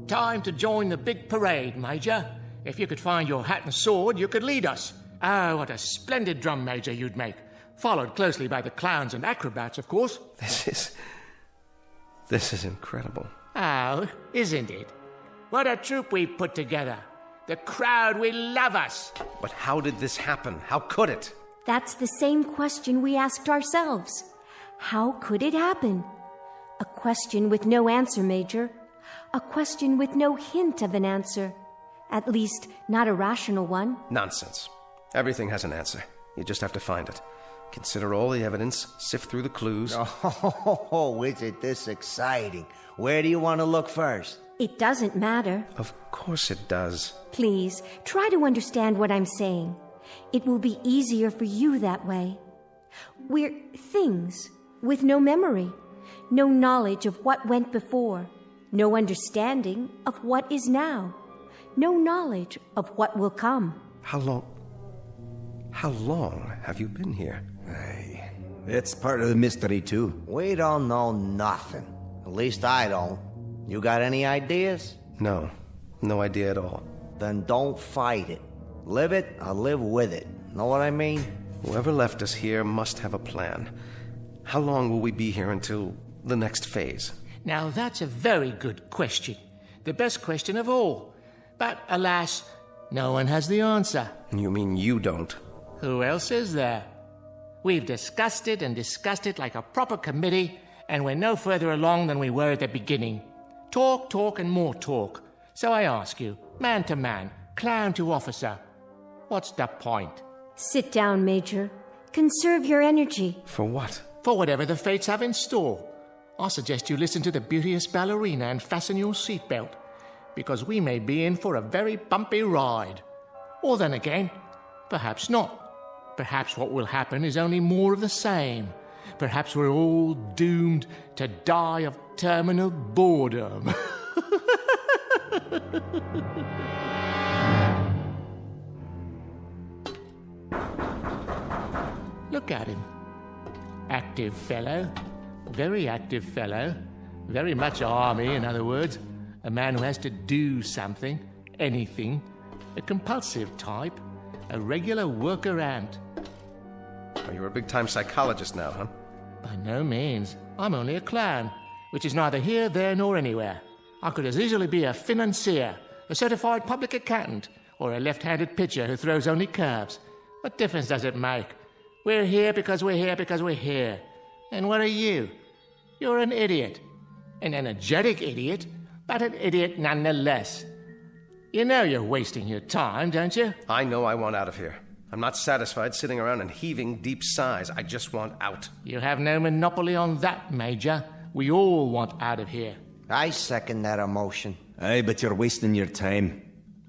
Time to join the big parade, Major. If you could find your hat and sword, you could lead us. Oh, what a splendid drum major you'd make. Followed closely by the clowns and acrobats, of course. This is incredible. Oh, isn't it? What a troupe we've put together. The crowd will love us. But how did this happen? How could it? That's the same question we asked ourselves. How could it happen? A question with no answer, Major. A question with no hint of an answer. At least, not a rational one. Nonsense. Everything has an answer. You just have to find it. Consider all the evidence, sift through the clues. Oh, is it this exciting? Where do you want to look first? It doesn't matter. Of course it does. Please, try to understand what I'm saying. It will be easier for you that way. We're things with no memory, no knowledge of what went before, no understanding of what is now, no knowledge of what will come. How long have you been here? Hey, it's part of the mystery, too. We don't know nothing. At least I don't. You got any ideas? No idea at all. Then don't fight it. Live it or live with it. Know what I mean? Whoever left us here must have a plan. How long will we be here until the next phase? Now, that's a very good question. The best question of all. But, alas, no one has the answer. You mean you don't? Who else is there? We've discussed it and discussed it like a proper committee, and we're no further along than we were at the beginning. Talk, and more talk. So I ask you, man to man, clown to officer, what's the point? Sit down, Major. Conserve your energy. For what? For whatever the fates have in store. I suggest you listen to the beauteous ballerina and fasten your seatbelt, because we may be in for a very bumpy ride. Or then again, perhaps not. Perhaps what will happen is only more of the same. Perhaps we're all doomed to die of terminal boredom. Look at him. Active fellow. Very active fellow. Very much army, in other words. A man who has to do something, anything. A compulsive type. A regular worker ant. Oh, you're a big-time psychologist now, huh? By no means. I'm only a clown, which is neither here, there, nor anywhere. I could as easily be a financier, a certified public accountant, or a left-handed pitcher who throws only curves. What difference does it make? We're here because we're here because we're here. And what are you? You're an idiot. An energetic idiot, but an idiot nonetheless. You know you're wasting your time, don't you? I know I want out of here. I'm not satisfied sitting around and heaving deep sighs. I just want out. You have no monopoly on that, Major. We all want out of here. I second that emotion. Aye, but you're wasting your time.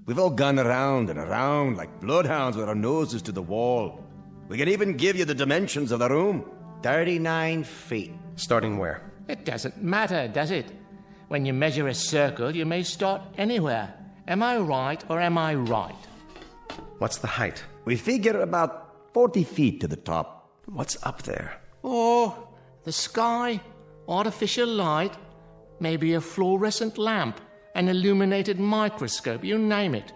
We've all gone around and around like bloodhounds with our noses to the wall. We can even give you the dimensions of the room. 39 feet. Starting where? It doesn't matter, does it? When you measure a circle, you may start anywhere. Am I right or am I right? What's the height? We figure about 40 feet to the top. What's up there? Oh, the sky, artificial light, maybe a fluorescent lamp, an illuminated microscope, you name it.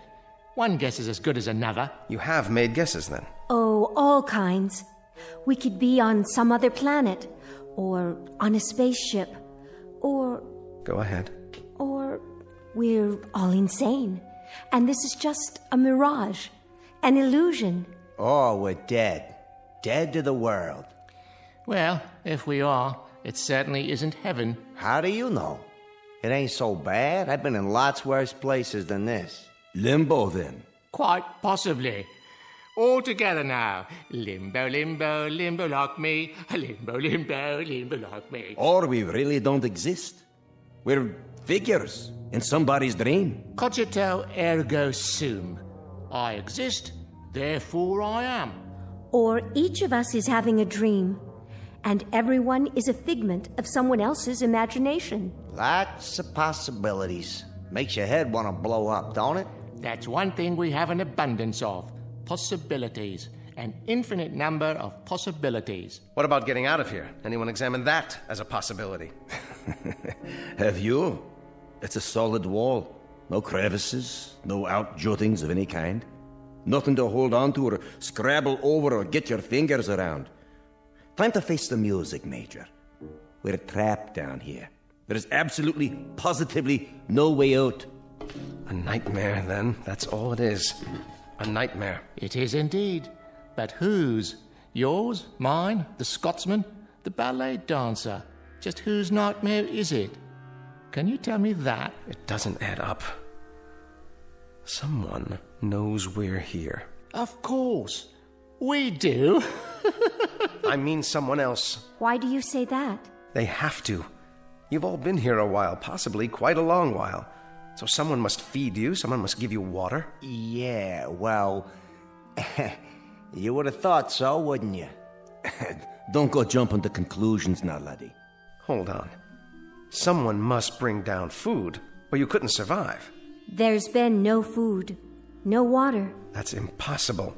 One guess is as good as another. You have made guesses, then? Oh, all kinds. We could be on some other planet, or on a spaceship, or... Go ahead. Or we're all insane, and this is just a mirage, an illusion. Oh, we're dead. Dead to the world. Well, if we are, it certainly isn't heaven. How do you know? It ain't so bad. I've been in lots worse places than this. Limbo, then? Quite possibly. All together now. Limbo, limbo, limbo like me. Limbo, limbo, limbo like me. Or we really don't exist. We're figures in somebody's dream. Cogito ergo sum. I exist, therefore I am. Or each of us is having a dream, and everyone is a figment of someone else's imagination. Lots of possibilities. Makes your head want to blow up, don't it? That's one thing we have an abundance of. Possibilities. An infinite number of possibilities. What about getting out of here? Anyone examine that as a possibility? Have you? It's a solid wall. No crevices, no outjuttings of any kind. Nothing to hold on to or scrabble over or get your fingers around. Time to face the music, Major. We're trapped down here. There's absolutely, positively no way out. A nightmare, then. That's all it is. A nightmare. It is indeed. But whose? Yours? Mine? The Scotsman? The ballet dancer? Just whose nightmare is it? Can you tell me that? It doesn't add up. Someone knows we're here. Of course. We do. I mean someone else. Why do you say that? They have to. You've all been here a while, possibly quite a long while. So someone must feed you, someone must give you water. Yeah, well, you would have thought so, wouldn't you? Don't go jumping to conclusions now, laddie. Hold on. Someone must bring down food, or you couldn't survive. There's been no food, no water. That's impossible.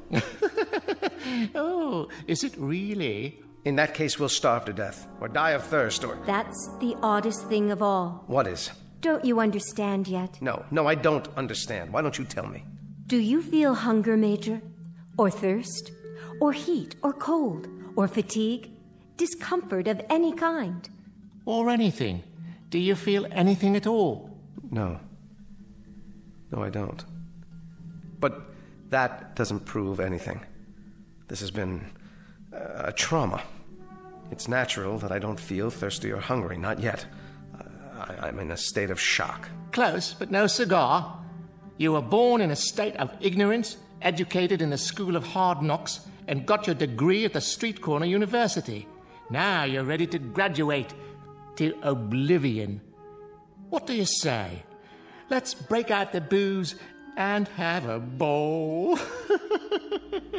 Oh, is it really? In that case, we'll starve to death, or die of thirst, or... That's the oddest thing of all. What is? Don't you understand yet? No, I don't understand. Why don't you tell me? Do you feel hunger, Major? Or thirst? Or heat? Or cold? Or fatigue? Discomfort of any kind? Or anything? Do you feel anything at all? No. No, I don't. But that doesn't prove anything. This has been a trauma. It's natural that I don't feel thirsty or hungry, not yet. I'm in a state of shock. Close, but no cigar. You were born in a state of ignorance, educated in the school of hard knocks, and got your degree at the street corner university. Now you're ready to graduate to oblivion. What do you say? Let's break out the booze and have a bowl.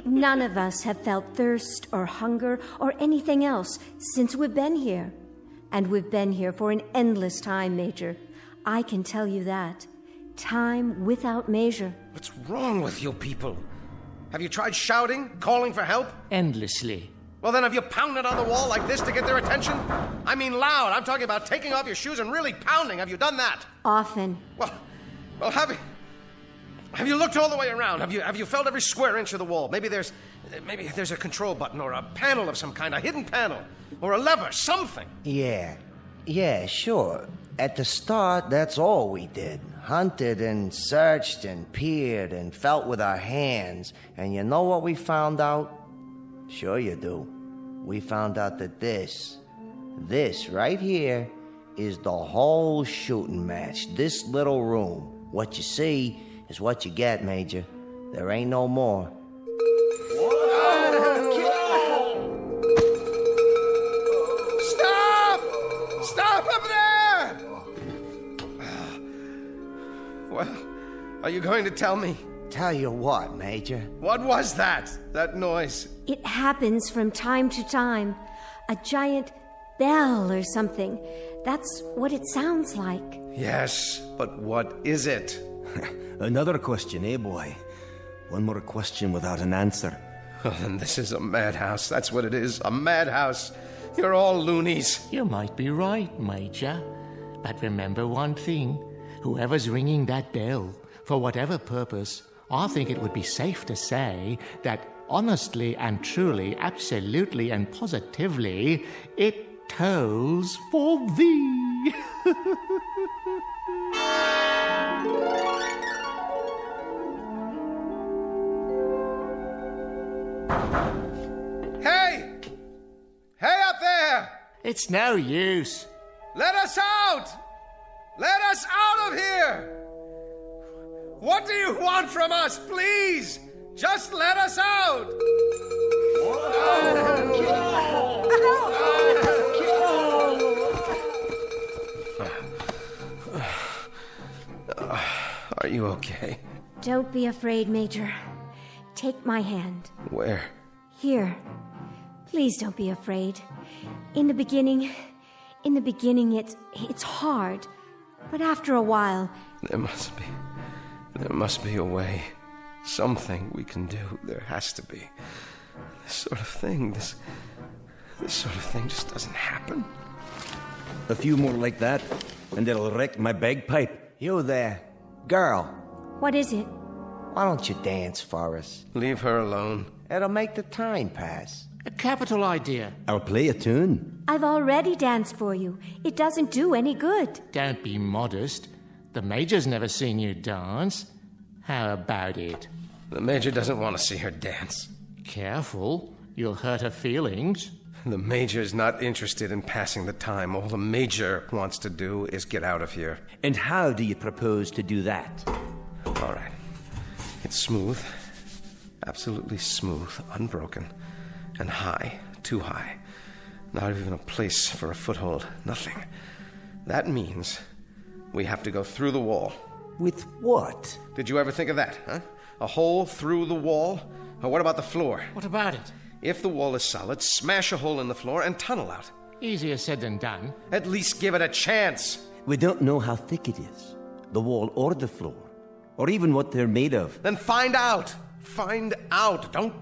None of us have felt thirst or hunger or anything else since we've been here. And we've been here for an endless time, Major. I can tell you that. Time without measure. What's wrong with you people? Have you tried shouting, calling for help? Endlessly. Well, then have you pounded on the wall like this to get their attention? I mean loud. I'm talking about taking off your shoes and really pounding. Have you done that? Often. Well, have you looked all the way around? Have you felt every square inch of the wall? Maybe there's a control button or a panel of some kind, a hidden panel, or a lever, something. Yeah, sure. At the start, that's all we did. Hunted and searched and peered and felt with our hands. And you know what we found out? Sure you do. We found out that this right here is the whole shooting match. This little room. What you see is what you get, Major. There ain't no more. Stop up there! Well, are you going to tell me? Tell you what, Major? What was that noise? It happens from time to time. A giant bell or something. That's what it sounds like. Yes, but what is it? Another question, eh, boy? One more question without an answer. Oh, then this is a madhouse. That's what it is, a madhouse. You're all loonies. You might be right, Major. But remember one thing. Whoever's ringing that bell, for whatever purpose, I think it would be safe to say that honestly and truly, absolutely and positively, it tolls for thee. Hey! Hey up there! It's no use. Let us out! Let out of here! What do you want from us? Please, just let us out! Are you okay? Don't be afraid, Major. Take my hand. Where? Here. Please don't be afraid. In the beginning, it's hard. But after a while... There must be a way. Something we can do. There has to be. This sort of thing just doesn't happen. A few more like that, and it'll wreck my bagpipe. You there, girl. What is it? Why don't you dance for us? Leave her alone. It'll make the time pass. A capital idea. I'll play a tune. I've already danced for you. It doesn't do any good. Don't be modest. The Major's never seen you dance. How about it? The Major doesn't want to see her dance. Careful. You'll hurt her feelings. The Major's not interested in passing the time. All the Major wants to do is get out of here. And how do you propose to do that? All right. It's smooth. Absolutely smooth. Unbroken. And high. Too high. Not even a place for a foothold. Nothing. That means we have to go through the wall. With what? Did you ever think of that, huh? A hole through the wall? Or what about the floor? What about it? If the wall is solid, smash a hole in the floor and tunnel out. Easier said than done. At least give it a chance. We don't know how thick it is. The wall or the floor. Or even what they're made of. Then find out. Find out. Don't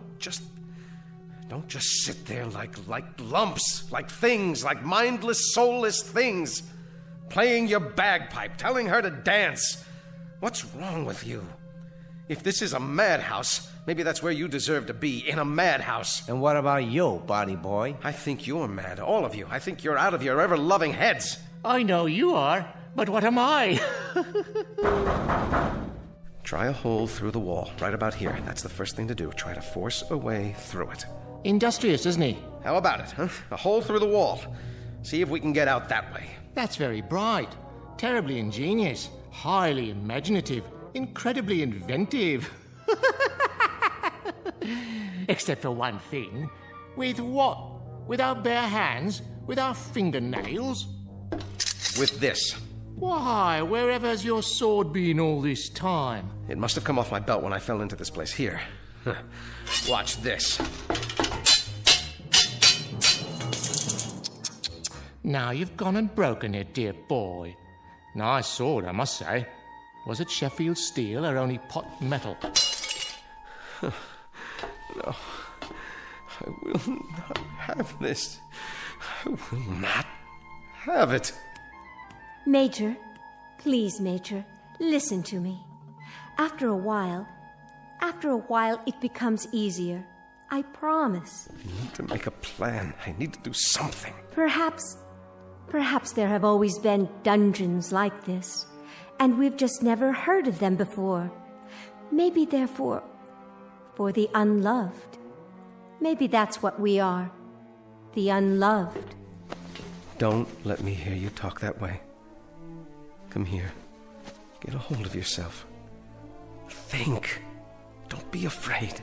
just sit there like lumps, like things, like mindless, soulless things. Playing your bagpipe, telling her to dance. What's wrong with you? If this is a madhouse, maybe that's where you deserve to be, in a madhouse. And what about you, body boy? I think you're mad, all of you. I think you're out of your ever-loving heads. I know you are, but what am I? Try a hole through the wall, right about here. That's the first thing to do. Try to force a way through it. Industrious, isn't he? How about it, huh? A hole through the wall. See if we can get out that way. That's very bright, terribly ingenious, highly imaginative, incredibly inventive. Except for one thing. With what? With our bare hands? With our fingernails? With this. Why, wherever's your sword been all this time? It must have come off my belt when I fell into this place. Here. Watch this. Now you've gone and broken it, dear boy. Nice sword, I must say. Was it Sheffield steel or only pot metal? No. I will not have this. I will not have it. Major, please, Major, listen to me. After a while, it becomes easier. I promise. I need to make a plan. I need to do something. Perhaps there have always been dungeons like this, and we've just never heard of them before. Maybe they're for the unloved. Maybe that's what we are. The unloved. Don't let me hear you talk that way. Come here. Get a hold of yourself. Think. Don't be afraid.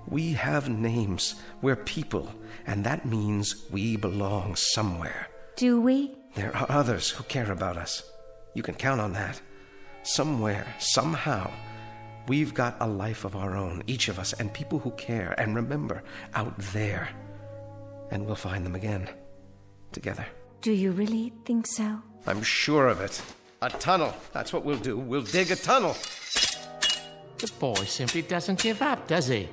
We have names. We're people, and that means we belong somewhere. Do we? There are others who care about us. You can count on that. Somewhere, somehow, we've got a life of our own, each of us, and people who care and remember out there. And we'll find them again, together. Do you really think so? I'm sure of it. A tunnel. That's what we'll do. We'll dig a tunnel. The boy simply doesn't give up, does he?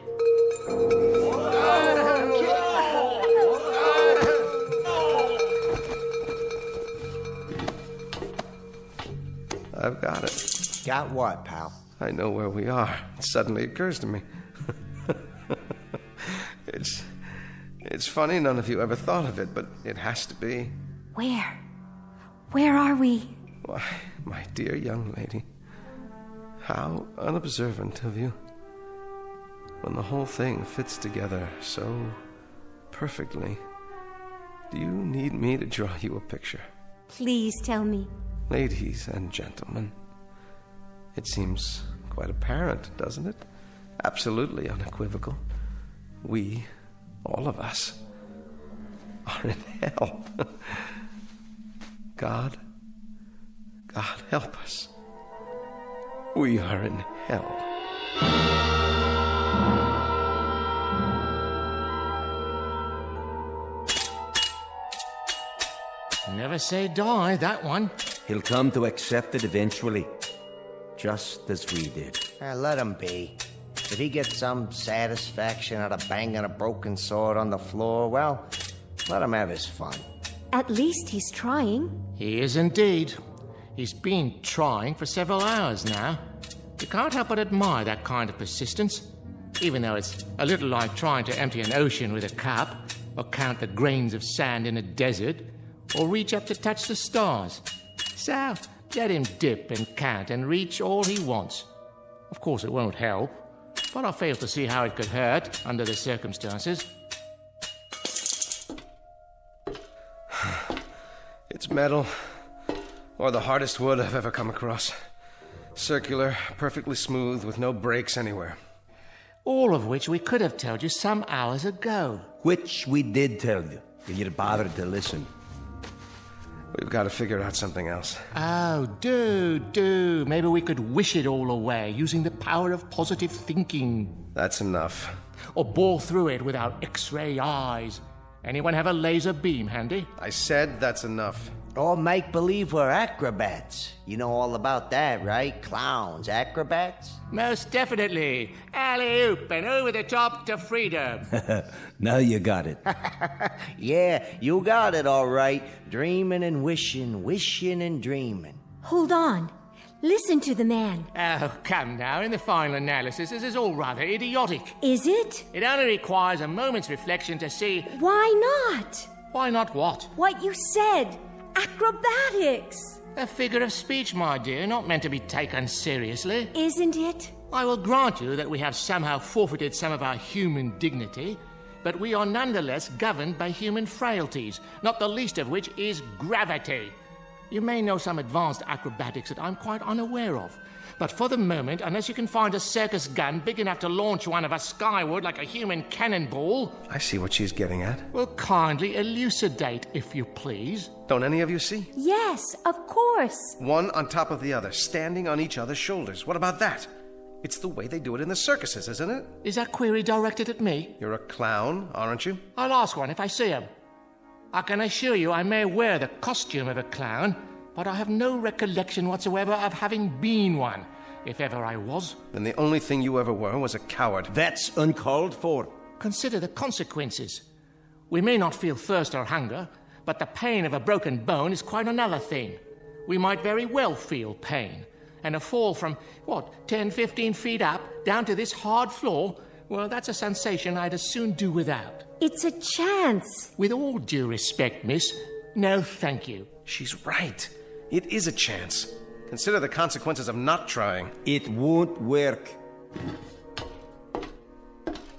I've got it. Got what, pal? I know where we are. It suddenly occurs to me. It's funny none of you ever thought of it, but it has to be. Where? Where are we? Why, my dear young lady, how unobservant of you. When the whole thing fits together so perfectly, do you need me to draw you a picture? Please tell me. Ladies and gentlemen, it seems quite apparent, doesn't it? Absolutely unequivocal. We, all of us, are in hell. God help us. We are in hell. Never say die, that one. He'll come to accept it eventually, just as we did. Let him be. If he gets some satisfaction out of banging a broken sword on the floor, well, let him have his fun. At least he's trying. He is indeed. He's been trying for several hours now. You can't help but admire that kind of persistence, even though it's a little like trying to empty an ocean with a cup, or count the grains of sand in a desert, or reach up to touch the stars. So, let him dip and count and reach all he wants. Of course, it won't help, but I fail to see how it could hurt under the circumstances. It's metal, or the hardest wood I've ever come across. Circular, perfectly smooth, with no breaks anywhere. All of which we could have told you some hours ago. Which we did tell you, if you'd bothered to listen. We've got to figure out something else. Oh, do. Maybe we could wish it all away using the power of positive thinking. That's enough. Or bore through it with our X-ray eyes. Anyone have a laser beam handy? I said that's enough. Or make believe we're acrobats. You know all about that, right? Clowns, acrobats? Most definitely. Alley-oop and over the top to freedom. Now you got it. Yeah, you got it all right. Dreaming and wishing, wishing and dreaming. Hold on. Listen to the man. Oh, come now. In the final analysis, this is all rather idiotic. Is it? It only requires a moment's reflection to see... Why not? Why not what? What you said. Acrobatics. A figure of speech, my dear, not meant to be taken seriously. Isn't it? I will grant you that we have somehow forfeited some of our human dignity, but we are nonetheless governed by human frailties, not the least of which is gravity. You may know some advanced acrobatics that I'm quite unaware of, but for the moment, unless you can find a circus gun big enough to launch one of us skyward like a human cannonball... I see what she's getting at. Well, kindly elucidate, if you please. Don't any of you see? Yes, of course. One on top of the other, standing on each other's shoulders. What about that? It's the way they do it in the circuses, isn't it? Is that query directed at me? You're a clown, aren't you? I'll ask one if I see him. I can assure you I may wear the costume of a clown, but I have no recollection whatsoever of having been one, if ever I was. Then the only thing you ever were was a coward. That's uncalled for. Consider the consequences. We may not feel thirst or hunger, but the pain of a broken bone is quite another thing. We might very well feel pain. And a fall from, 10, 15 feet up, down to this hard floor, well, that's a sensation I'd as soon do without. It's a chance. With all due respect, miss, no thank you. She's right. It is a chance. Consider the consequences of not trying. It won't work.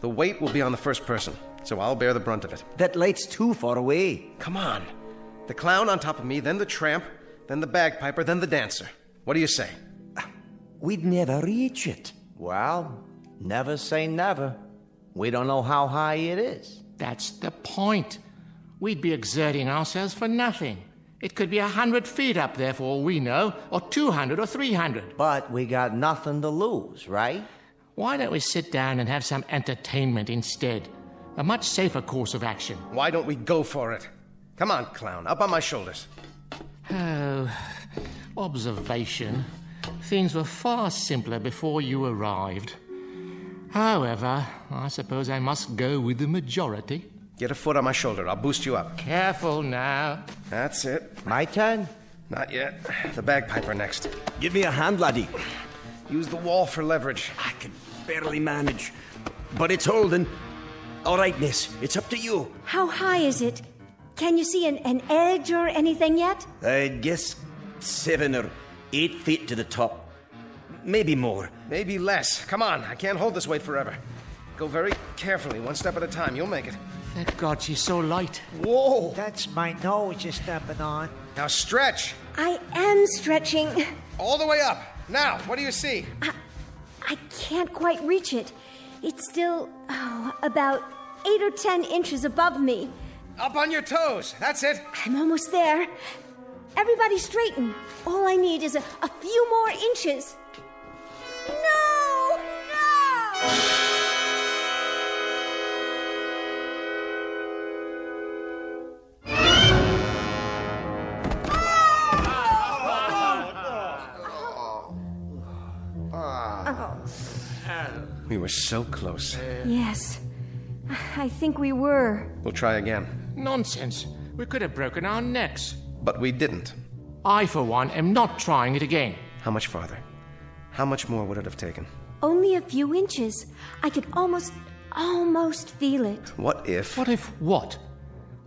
The weight will be on the first person, so I'll bear the brunt of it. That light's too far away. Come on. The clown on top of me, then the tramp, then the bagpiper, then the dancer. What do you say? We'd never reach it. Well, never say never. We don't know how high it is. That's the point. We'd be exerting ourselves for nothing. It could be 100 feet up there for all we know, or 200 or 300. But we got nothing to lose, right? Why don't we sit down and have some entertainment instead? A much safer course of action. Why don't we go for it? Come on, clown, up on my shoulders. Oh, observation. Things were far simpler before you arrived. However, I suppose I must go with the majority. Get a foot on my shoulder. I'll boost you up. Careful now. That's it. My turn? Not yet. The bagpiper next. Give me a hand, laddie. Use the wall for leverage. I can barely manage, but it's holding. All right, miss, it's up to you. How high is it? Can you see an edge or anything yet? I'd guess 7 or 8 feet to the top. Maybe more. Maybe less. Come on, I can't hold this weight forever. Go very carefully, one step at a time. You'll make it. Thank God she's so light. Whoa! That's my nose you're stepping on. Now stretch. I am stretching. All the way up. Now, what do you see? I can't quite reach it. It's still, about 8 or 10 inches above me. Up on your toes. That's it. I'm almost there. Everybody straighten. All I need is a few more inches. No! We were so close. Yes, I think we were. We'll try again. Nonsense. We could have broken our necks. But we didn't. I, for one, am not trying it again. How much farther? How much more would it have taken? Only a few inches. I could almost feel it. What if... What if what?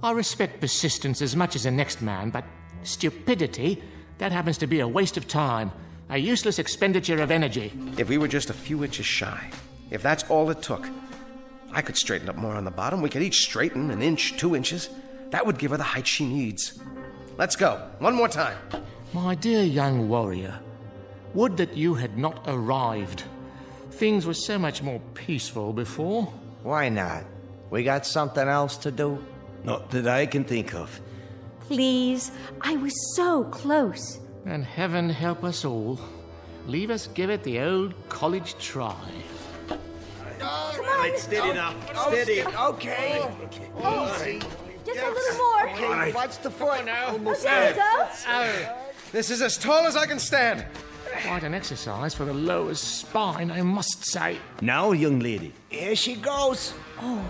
I respect persistence as much as the next man, but stupidity, that happens to be a waste of time. A useless expenditure of energy. If we were just a few inches shy, if that's all it took, I could straighten up more on the bottom. We could each straighten an inch, 2 inches. That would give her the height she needs. Let's go. One more time. My dear young warrior, would that you had not arrived. Things were so much more peaceful before. Why not? We got something else to do? Not that I can think of. Please, I was so close. And heaven help us all. Leave us give it the old college try. Come on. Steady now. Steady. Okay. Easy. Just a little more. Okay, watch the foot. There you go. This is as tall as I can stand. Quite an exercise for the lower spine, I must say. Now, young lady. Here she goes. Oh,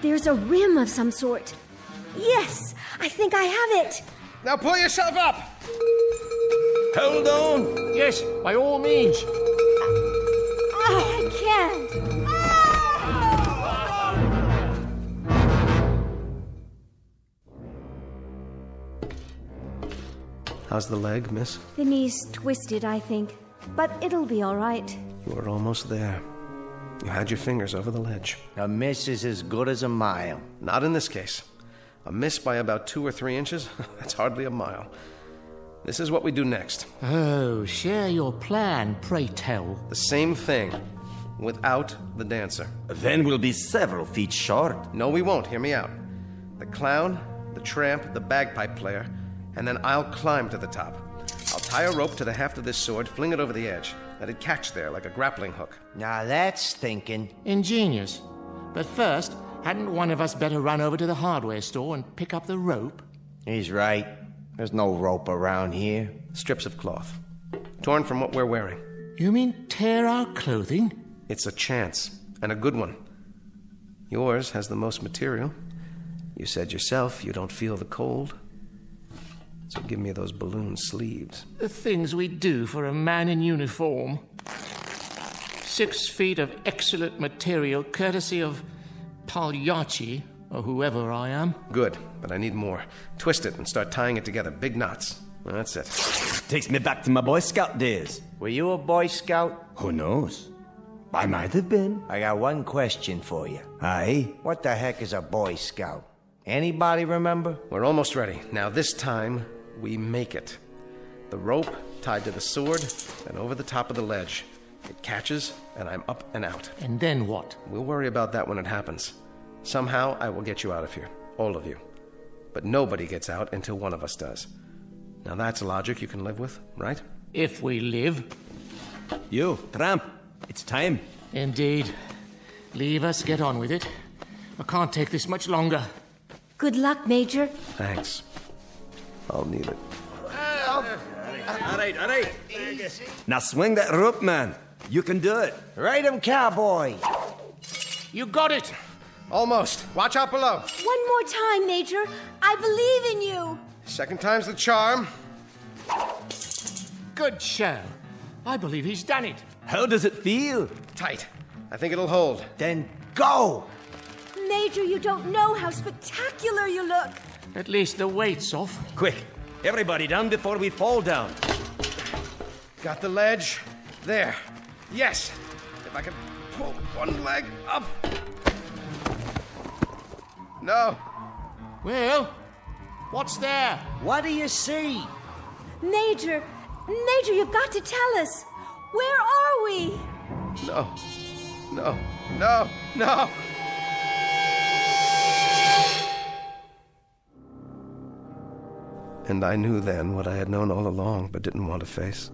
there's a rim of some sort. Yes, I think I have it. Now pull yourself up. Hold on. Yes, by all means. I can't. How's the leg, miss? The knee's twisted, I think. But it'll be all right. You were almost there. You had your fingers over the ledge. A miss is as good as a mile. Not in this case. A miss by about 2 or 3 inches? That's hardly a mile. This is what we do next. Oh, share your plan, pray tell. The same thing, without the dancer. Then we'll be several feet short. No, we won't. Hear me out. The clown, the tramp, the bagpipe player, and then I'll climb to the top. I'll tie a rope to the haft of this sword, fling it over the edge. Let it catch there like a grappling hook. Now that's thinking. Ingenious. But first, hadn't one of us better run over to the hardware store and pick up the rope? He's right. There's no rope around here. Strips of cloth. Torn from what we're wearing. You mean tear our clothing? It's a chance, and a good one. Yours has the most material. You said yourself you don't feel the cold. So give me those balloon sleeves. The things we do for a man in uniform. 6 feet of excellent material, courtesy of Pagliacci, or whoever I am. Good, but I need more. Twist it and start tying it together. Big knots. That's it. Takes me back to my Boy Scout days. Were you a Boy Scout? Who knows? I might have been. I got one question for you. Aye? What the heck is a Boy Scout? Anybody remember? We're almost ready. Now this time, we make it. The rope tied to the sword and over the top of the ledge. It catches, and I'm up and out. And then what? We'll worry about that when it happens. Somehow, I will get you out of here. All of you. But nobody gets out until one of us does. Now that's logic you can live with, right? If we live. You, tramp. It's time. Indeed. Leave us get on with it. I can't take this much longer. Good luck, Major. Thanks. I'll need it. All right. Now swing that rope, man. You can do it. Ride him, cowboy. You got it. Almost. Watch out below. One more time, Major. I believe in you. Second time's the charm. Good show. I believe he's done it. How does it feel? Tight. I think it'll hold. Then go! Major, you don't know how spectacular you look. At least the weight's off. Quick, everybody down before we fall down. Got the ledge. There. Yes. If I can pull one leg up. No. Well, what's there? What do you see? Major, you've got to tell us. Where are we? No. No. And I knew then what I had known all along but didn't want to face.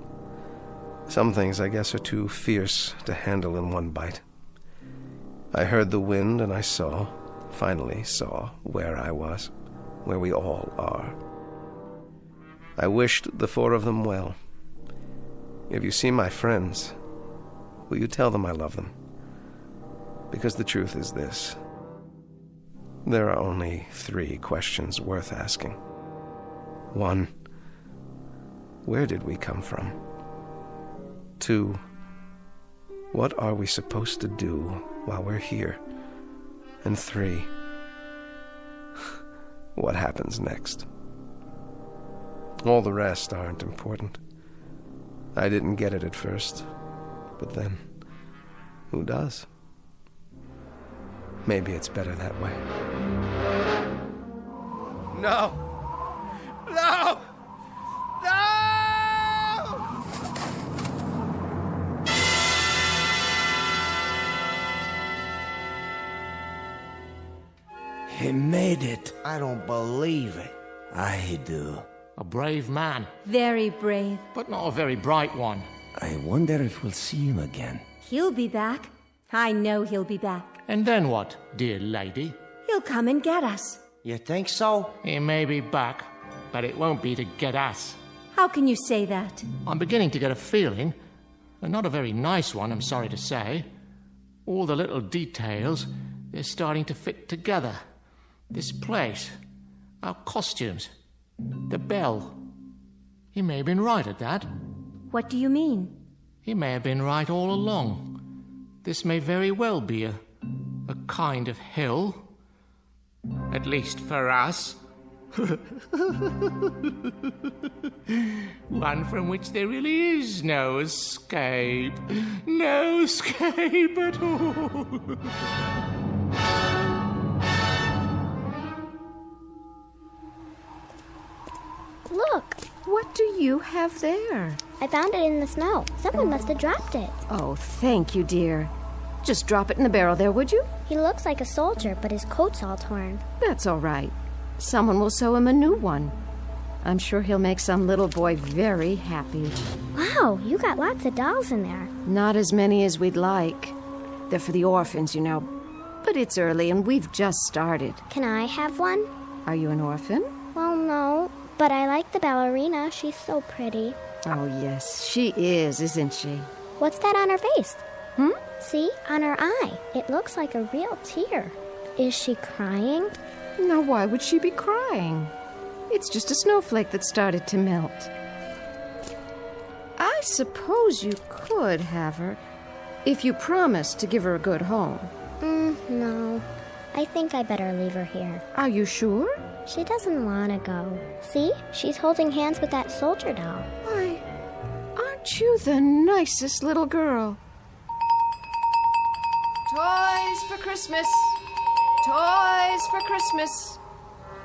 Some things, I guess, are too fierce to handle in one bite. I heard the wind and I finally saw where I was, where we all are. I wished the four of them well. If you see my friends, will you tell them I love them? Because the truth is this. There are only 3 questions worth asking. 1, where did we come from? 2, what are we supposed to do while we're here? And 3, what happens next? All the rest aren't important. I didn't get it at first, but then, who does? Maybe it's better that way. No! No! He made it. I don't believe it. I do. A brave man, Very brave. but not a very bright one. I wonder if we'll see him again. He'll be back. I know he'll be back. And then what, dear lady? He'll come and get us. You think so? He may be back, but it won't be to get us. How can you say that? I'm beginning to get a feeling, and not a very nice one, I'm sorry to say. All the little details, they're starting to fit together. This place, our costumes, the bell. He may have been right at that. What do you mean? He may have been right all along. This may very well be a kind of hill. At least for us. One from which there really is no escape. No escape at all. Look! What do you have there? I found it in the snow. Someone must have dropped it. Oh, thank you, dear. Just drop it in the barrel there, would you? He looks like a soldier, but his coat's all torn. That's all right. Someone will sew him a new one. I'm sure he'll make some little boy very happy. Wow, you got lots of dolls in there. Not as many as we'd like. They're for the orphans, you know. But it's early and we've just started. Can I have one? Are you an orphan? Well, no. But I like the ballerina. She's so pretty. Oh, yes, she is, isn't she? What's that on her face? See? On her eye. It looks like a real tear. Is she crying? Now, why would she be crying? It's just a snowflake that started to melt. I suppose you could have her, if you promised to give her a good home. No. I think I better leave her here. Are you sure? She doesn't want to go. See? She's holding hands with that soldier doll. Why, aren't you the nicest little girl? Toys for Christmas! Toys for Christmas!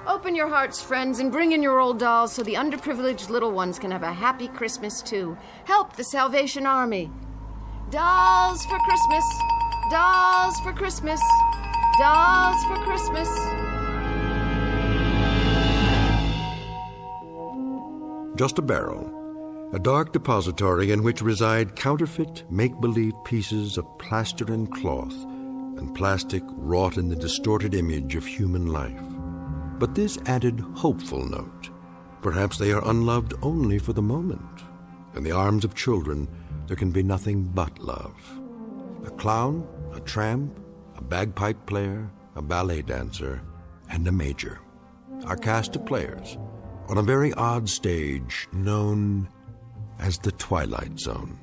Open your hearts, friends, and bring in your old dolls so the underprivileged little ones can have a happy Christmas, too. Help the Salvation Army. Dolls for Christmas! Dolls for Christmas! Dolls for Christmas! Just a barrel, a dark depository in which reside counterfeit, make-believe pieces of plaster and cloth and plastic wrought in the distorted image of human life. But this added hopeful note. Perhaps they are unloved only for the moment. In the arms of children, there can be nothing but love. A clown, a tramp, a bagpipe player, a ballet dancer, and a major. Our cast of players on a very odd stage known as the Twilight Zone.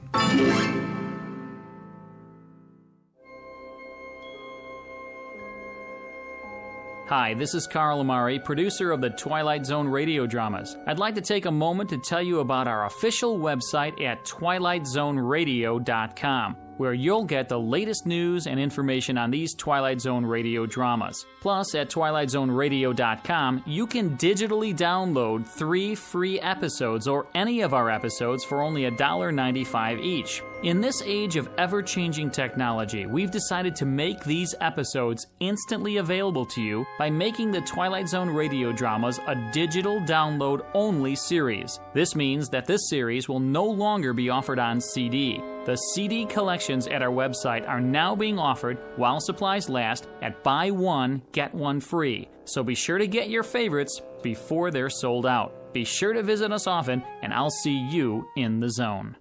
Hi, this is Carl Amari, producer of the Twilight Zone Radio Dramas. I'd like to take a moment to tell you about our official website at twilightzoneradio.com. where you'll get the latest news and information on these Twilight Zone radio dramas. Plus, at twilightzoneradio.com, you can digitally download 3 free episodes or any of our episodes for only $1.95 each. In this age of ever-changing technology, we've decided to make these episodes instantly available to you by making the Twilight Zone radio dramas a digital download-only series. This means that this series will no longer be offered on CD. The CD collections at our website are now being offered while supplies last at buy one, get one free. So be sure to get your favorites before they're sold out. Be sure to visit us often, and I'll see you in the zone.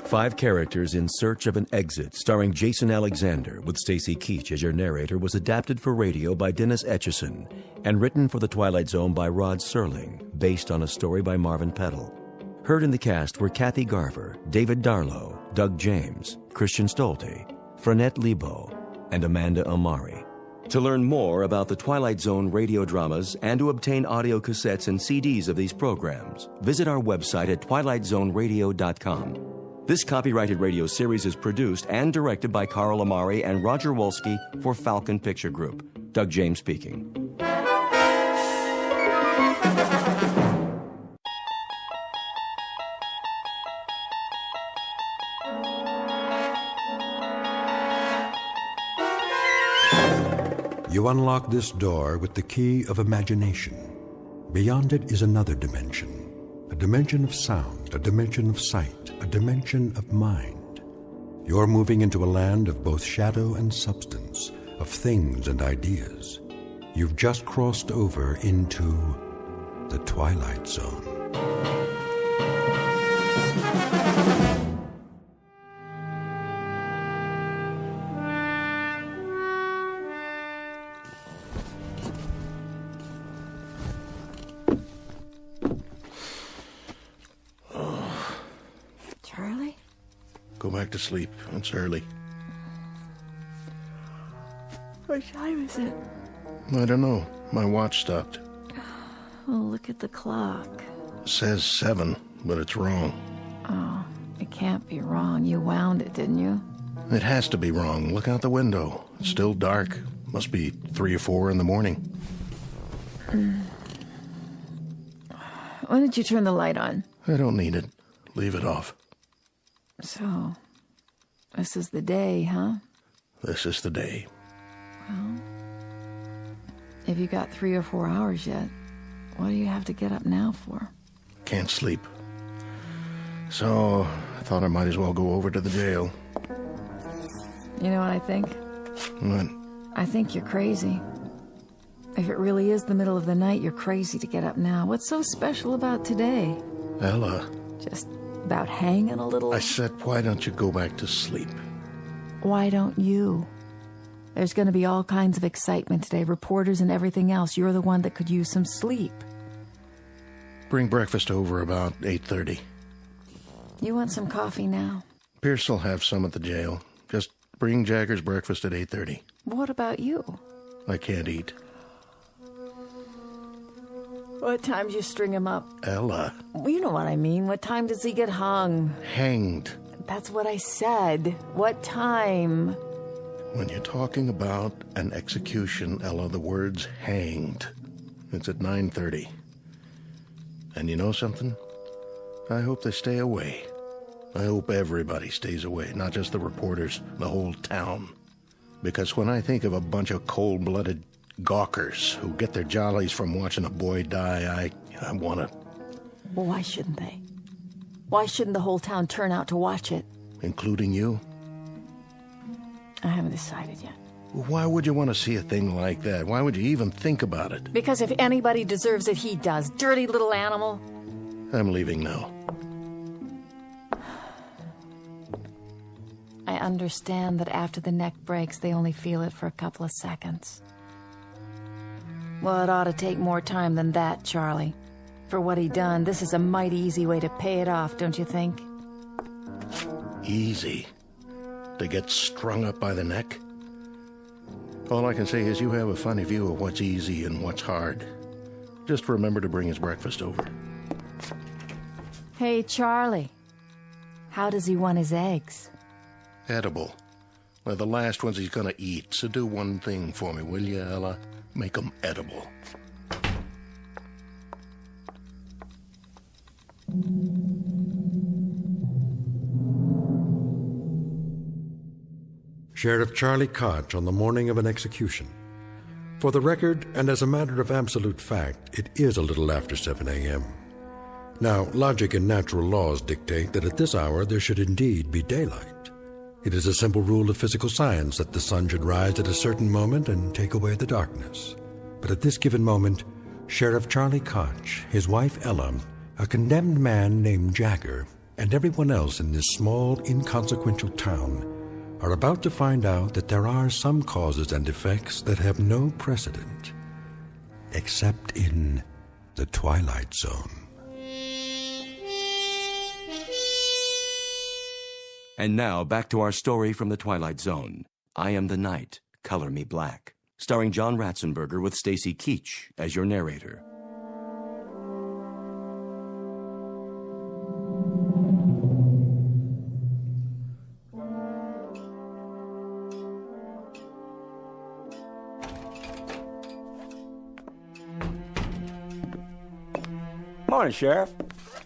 Five characters in search of an exit, starring Jason Alexander with Stacy Keach as your narrator, was adapted for radio by Dennis Etchison and written for The Twilight Zone by Rod Serling, based on a story by Marvin Peddle. Heard in the cast were Kathy Garver, David Darlow, Doug James, Christian Stolte, Frenette Lebo, and Amanda Amari. To learn more about the Twilight Zone radio dramas and to obtain audio cassettes and CDs of these programs, visit our website at twilightzoneradio.com. This copyrighted radio series is produced and directed by Carl Amari and Roger Wolski for Falcon Picture Group. Doug James speaking. You unlock this door with the key of imagination. Beyond it is another dimension. A dimension of sound, a dimension of sight, a dimension of mind. You're moving into a land of both shadow and substance, of things and ideas. You've just crossed over into the Twilight Zone. Go back to sleep. It's early. What time is it? I don't know. My watch stopped. Oh, look at the clock. It says 7, but it's wrong. Oh, it can't be wrong. You wound it, didn't you? It has to be wrong. Look out the window. It's still dark. Must be 3 or 4 in the morning. When did you turn the light on? I don't need it. Leave it off. So, this is the day, huh? This is the day. Well, if you got 3 or 4 hours yet, what do you have to get up now for? Can't sleep. So, I thought I might as well go over to the jail. You know what I think? What? I think you're crazy. If it really is the middle of the night, you're crazy to get up now. What's so special about today? Ella. Just about hanging a little? I said, why don't you go back to sleep? Why don't you? There's going to be all kinds of excitement today, reporters and everything else. You're the one that could use some sleep. Bring breakfast over about 8:30. You want some coffee now? Pierce will have some at the jail. Just bring Jagger's breakfast at 8:30. What about you? I can't eat. What time do you string him up? Ella. Well, you know what I mean. What time does he get hung? Hanged. That's what I said. What time? When you're talking about an execution, Ella, the word's hanged. It's at 9:30. And you know something? I hope they stay away. I hope everybody stays away, not just the reporters, the whole town. Because when I think of a bunch of cold-blooded gawkers who get their jollies from watching a boy die, I want to... Well, why shouldn't they? Why shouldn't the whole town turn out to watch it? Including you? I haven't decided yet. Why would you want to see a thing like that? Why would you even think about it? Because if anybody deserves it, he does. Dirty little animal. I'm leaving now. I understand that after the neck breaks, they only feel it for a couple of seconds. Well, it ought to take more time than that, Charlie. For what he done, this is a mighty easy way to pay it off, don't you think? Easy? To get strung up by the neck? All I can say is you have a funny view of what's easy and what's hard. Just remember to bring his breakfast over. Hey, Charlie. How does he want his eggs? Edible. They're the last ones he's gonna eat, so do one thing for me, will you, Ella? Make them edible. Sheriff Charlie Koch on the morning of an execution. For the record, and as a matter of absolute fact, it is a little after 7 a.m. Now, logic and natural laws dictate that at this hour there should indeed be daylight. It is a simple rule of physical science that the sun should rise at a certain moment and take away the darkness. But at this given moment, Sheriff Charlie Koch, his wife Ella, a condemned man named Jagger, and everyone else in this small, inconsequential town are about to find out that there are some causes and effects that have no precedent, except in the Twilight Zone. And now, back to our story from the Twilight Zone. I Am the Night, Color Me Black, starring John Ratzenberger with Stacy Keach as your narrator. Morning, Sheriff.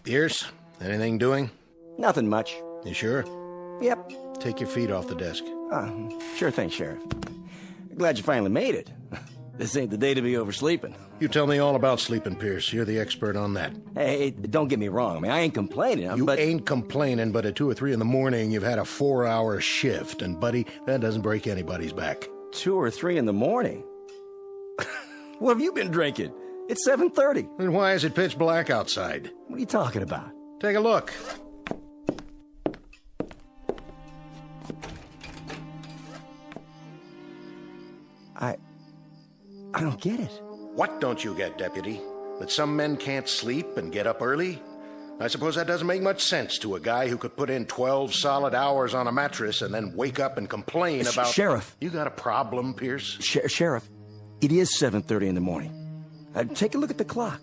Pierce, anything doing? Nothing much. You sure? Yep. Take your feet off the desk. Sure thing, Sheriff. Glad you finally made it. This ain't the day to be oversleeping. You tell me all about sleeping, Pierce. You're the expert on that. Hey, don't get me wrong. I mean, I ain't complaining. You ain't complaining, but at 2 or 3 in the morning, you've had a 4-hour shift. And, buddy, that doesn't break anybody's back. 2 or 3 in the morning? What have you been drinking? It's 7:30. Then why is it pitch black outside? What are you talking about? Take a look. I don't get it. What don't you get, Deputy? That some men can't sleep and get up early? I suppose that doesn't make much sense to a guy who could put in 12 solid hours on a mattress and then wake up and complain about... Sheriff. You got a problem, Pierce? Sheriff, it is 7:30 in the morning. Take a look at the clock.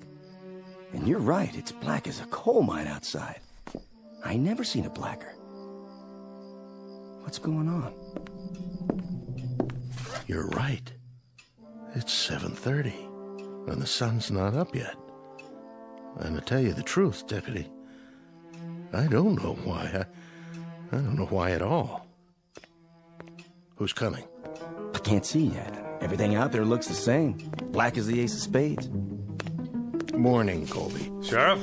And you're right, it's black as a coal mine outside. I never seen it blacker. What's going on? You're right. It's 7:30, and the sun's not up yet. And to tell you the truth, Deputy, I don't know why. I don't know why at all. Who's coming? I can't see yet. Everything out there looks the same. Black as the ace of spades. Morning, Colby. Sheriff?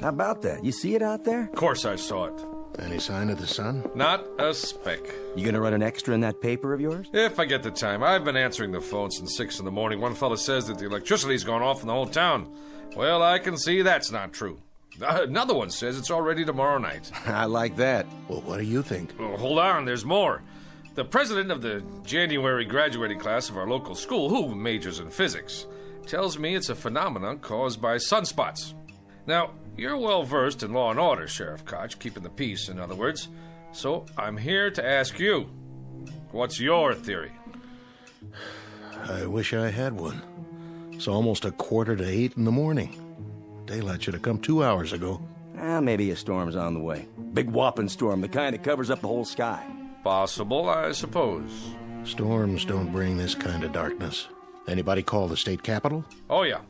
How about that? You see it out there? Of course I saw it. Any sign of the sun? Not a speck. You gonna run an extra in that paper of yours? If I get the time. I've been answering the phone since 6 in the morning. One fella says that the electricity's gone off in the whole town. Well, I can see that's not true. Another one says it's already tomorrow night. I like that. Well, what do you think? Oh, hold on, there's more. The president of the January graduating class of our local school, who majors in physics, tells me it's a phenomenon caused by sunspots. Now, you're well versed in law and order, Sheriff Koch, keeping the peace, in other words. So I'm here to ask you, what's your theory? I wish I had one. It's almost 7:45 in the morning. Daylight should have come 2 hours ago. Maybe a storm's on the way. Big whopping storm, the kind that covers up the whole sky. Possible, I suppose. Storms don't bring this kind of darkness. Anybody call the state capitol? Oh, yeah.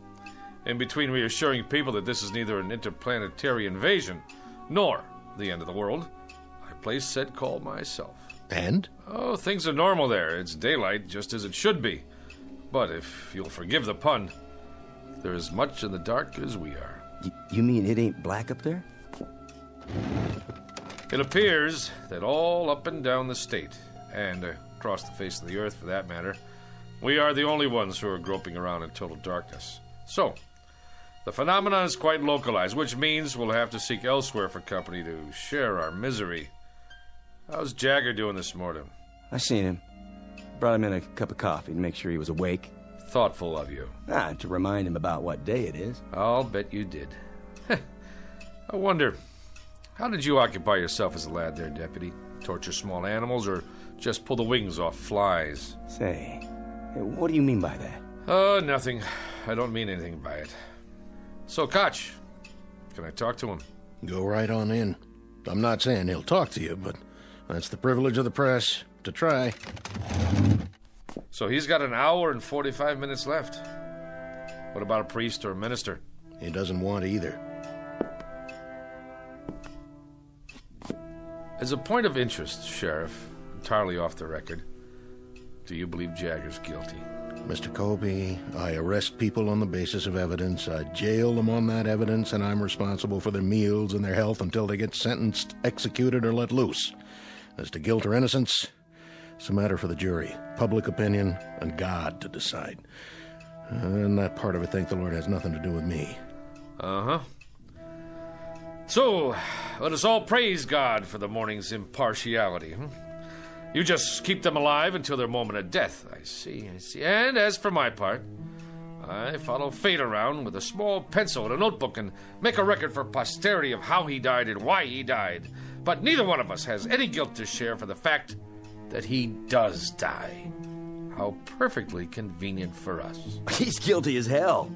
In between reassuring people that this is neither an interplanetary invasion nor the end of the world, I placed said call myself. And? Oh, things are normal there. It's daylight, just as it should be. But if you'll forgive the pun, they're as much in the dark as we are. You mean it ain't black up there? It appears that all up and down the state, and across the face of the earth for that matter, we are the only ones who are groping around in total darkness. So, the phenomenon is quite localized, which means we'll have to seek elsewhere for company to share our misery. How's Jagger doing this morning? I seen him. Brought him in a cup of coffee to make sure he was awake. Thoughtful of you. To remind him about what day it is. I'll bet you did. I wonder, how did you occupy yourself as a lad there, Deputy? Torture small animals or Just pull the wings off flies. Say, what do you mean by that? Oh, nothing. I don't mean anything by it. So, Koch, can I talk to him? Go right on in. I'm not saying he'll talk to you, but that's the privilege of the press, to try. So he's got an hour and 45 minutes left. What about a priest or a minister? He doesn't want either. As a point of interest, Sheriff, entirely off the record, do you believe Jagger's guilty? Mr. Colby, I arrest people on the basis of evidence. I jail them on that evidence, and I'm responsible for their meals and their health until they get sentenced, executed, or let loose. As to guilt or innocence, it's a matter for the jury, public opinion, and God to decide. And that part of it, thank the Lord, has nothing to do with me. Uh-huh. So, let us all praise God for the morning's impartiality. You just keep them alive until their moment of death. I see. And as for my part, I follow fate around with a small pencil and a notebook and make a record for posterity of how he died and why he died. But neither one of us has any guilt to share for the fact that he does die. How perfectly convenient for us. He's guilty as hell.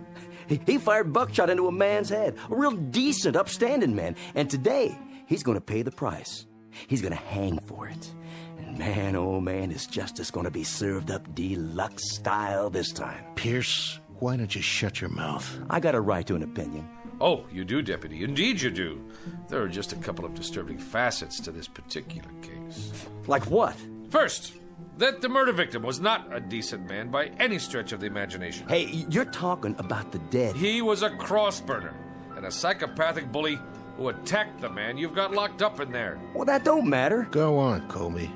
He fired buckshot into a man's head, a real decent, upstanding man, and today he's going to pay the price. He's going to hang for it. And man, oh man, is justice going to be served up deluxe style this time. Pierce, why don't you shut your mouth? I got a right to an opinion. Oh, you do, Deputy. Indeed you do. There are just a couple of disturbing facets to this particular case. Like what? First, that the murder victim was not a decent man by any stretch of the imagination. Hey, you're talking about the dead. He was a cross-burner and a psychopathic bully who attacked the man you've got locked up in there. Well, that don't matter. Go on, Colby.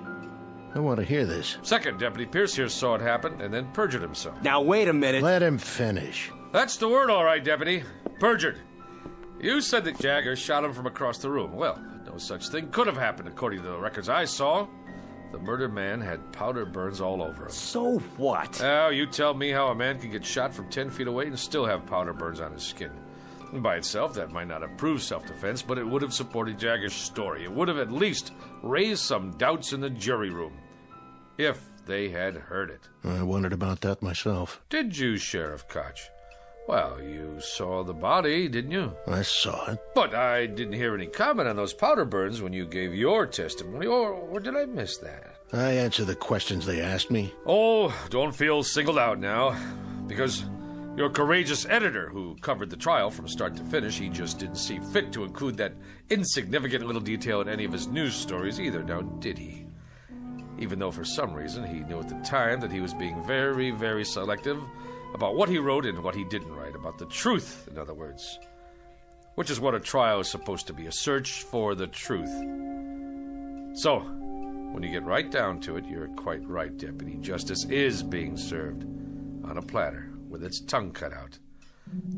I want to hear this. Second, Deputy Pierce here saw it happen and then perjured himself. Now, wait a minute. Let him finish. That's the word, all right, Deputy. Perjured. You said that Jagger shot him from across the room. Well, no such thing could have happened according to the records I saw. The murdered man had powder burns all over him. So what? Oh, you tell me how a man can get shot from 10 feet away and still have powder burns on his skin. By itself, that might not have proved self-defense, but it would have supported Jagger's story. It would have at least raised some doubts in the jury room, if they had heard it. I wondered about that myself. Did you, Sheriff Koch? Well, you saw the body, didn't you? I saw it. But I didn't hear any comment on those powder burns when you gave your testimony, or did I miss that? I answered the questions they asked me. Oh, don't feel singled out now, because your courageous editor who covered the trial from start to finish, he just didn't see fit to include that insignificant little detail in any of his news stories either, now did he? Even though for some reason he knew at the time that he was being very, very selective about what he wrote and what he didn't write, about the truth, in other words. Which is what a trial is supposed to be, a search for the truth. So, when you get right down to it, you're quite right, Deputy. Justice is being served on a platter with its tongue cut out,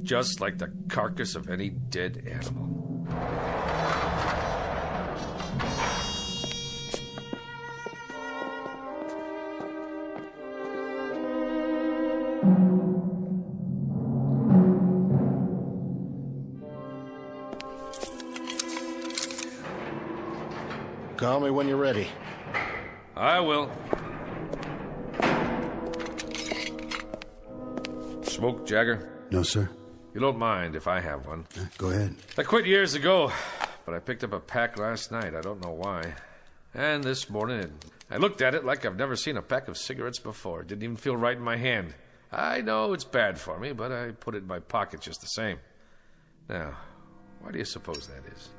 just like the carcass of any dead animal. Call me when you're ready. I will. Smoke, Jagger? No, sir. You don't mind if I have one? Go ahead. I quit years ago, but I picked up a pack last night. I don't know why. And this morning, I looked at it like I've never seen a pack of cigarettes before. It didn't even feel right in my hand. I know it's bad for me, but I put it in my pocket just the same. Now, why do you suppose that is?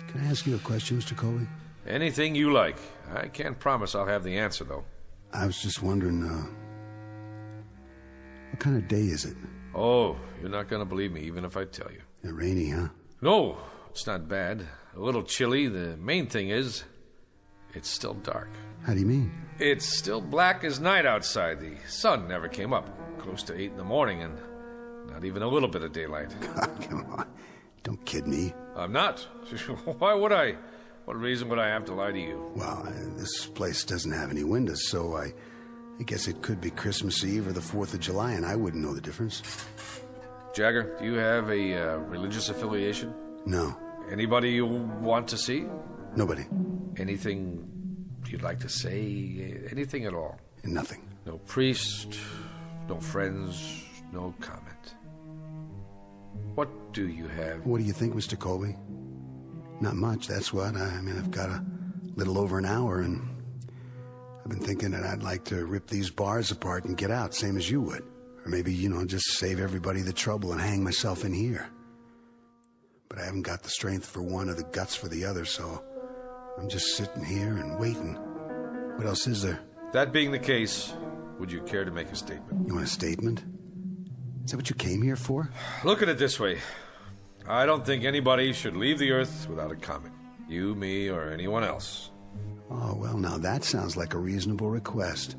Can I ask you a question, Mr. Colby? Anything you like. I can't promise I'll have the answer, though. I was just wondering, what kind of day is it? Oh, you're not going to believe me, even if I tell you. Rainy, huh? No, it's not bad. A little chilly. The main thing is, it's still dark. How do you mean? It's still black as night outside. The sun never came up. Close to 8 in the morning, and not even a little bit of daylight. God, come on. Don't kid me. I'm not. Why would I? What reason would I have to lie to you? Well, this place doesn't have any windows, so I guess it could be Christmas Eve or the 4th of July, and I wouldn't know the difference. Jagger, do you have a religious affiliation? No. Anybody you want to see? Nobody. Anything you'd like to say? Anything at all? Nothing. No priest, no friends, no comment. What do you have? What do you think, Mr. Colby? Not much, that's what. I mean, I've got a little over an hour, and I've been thinking that I'd like to rip these bars apart and get out, same as you would. Or maybe, just save everybody the trouble and hang myself in here. But I haven't got the strength for one or the guts for the other, so I'm just sitting here and waiting. What else is there? That being the case, would you care to make a statement? You want a statement? Is that what you came here for? Look at it this way. I don't think anybody should leave the Earth without a comment. You, me, or anyone else. Oh, well, now that sounds like a reasonable request.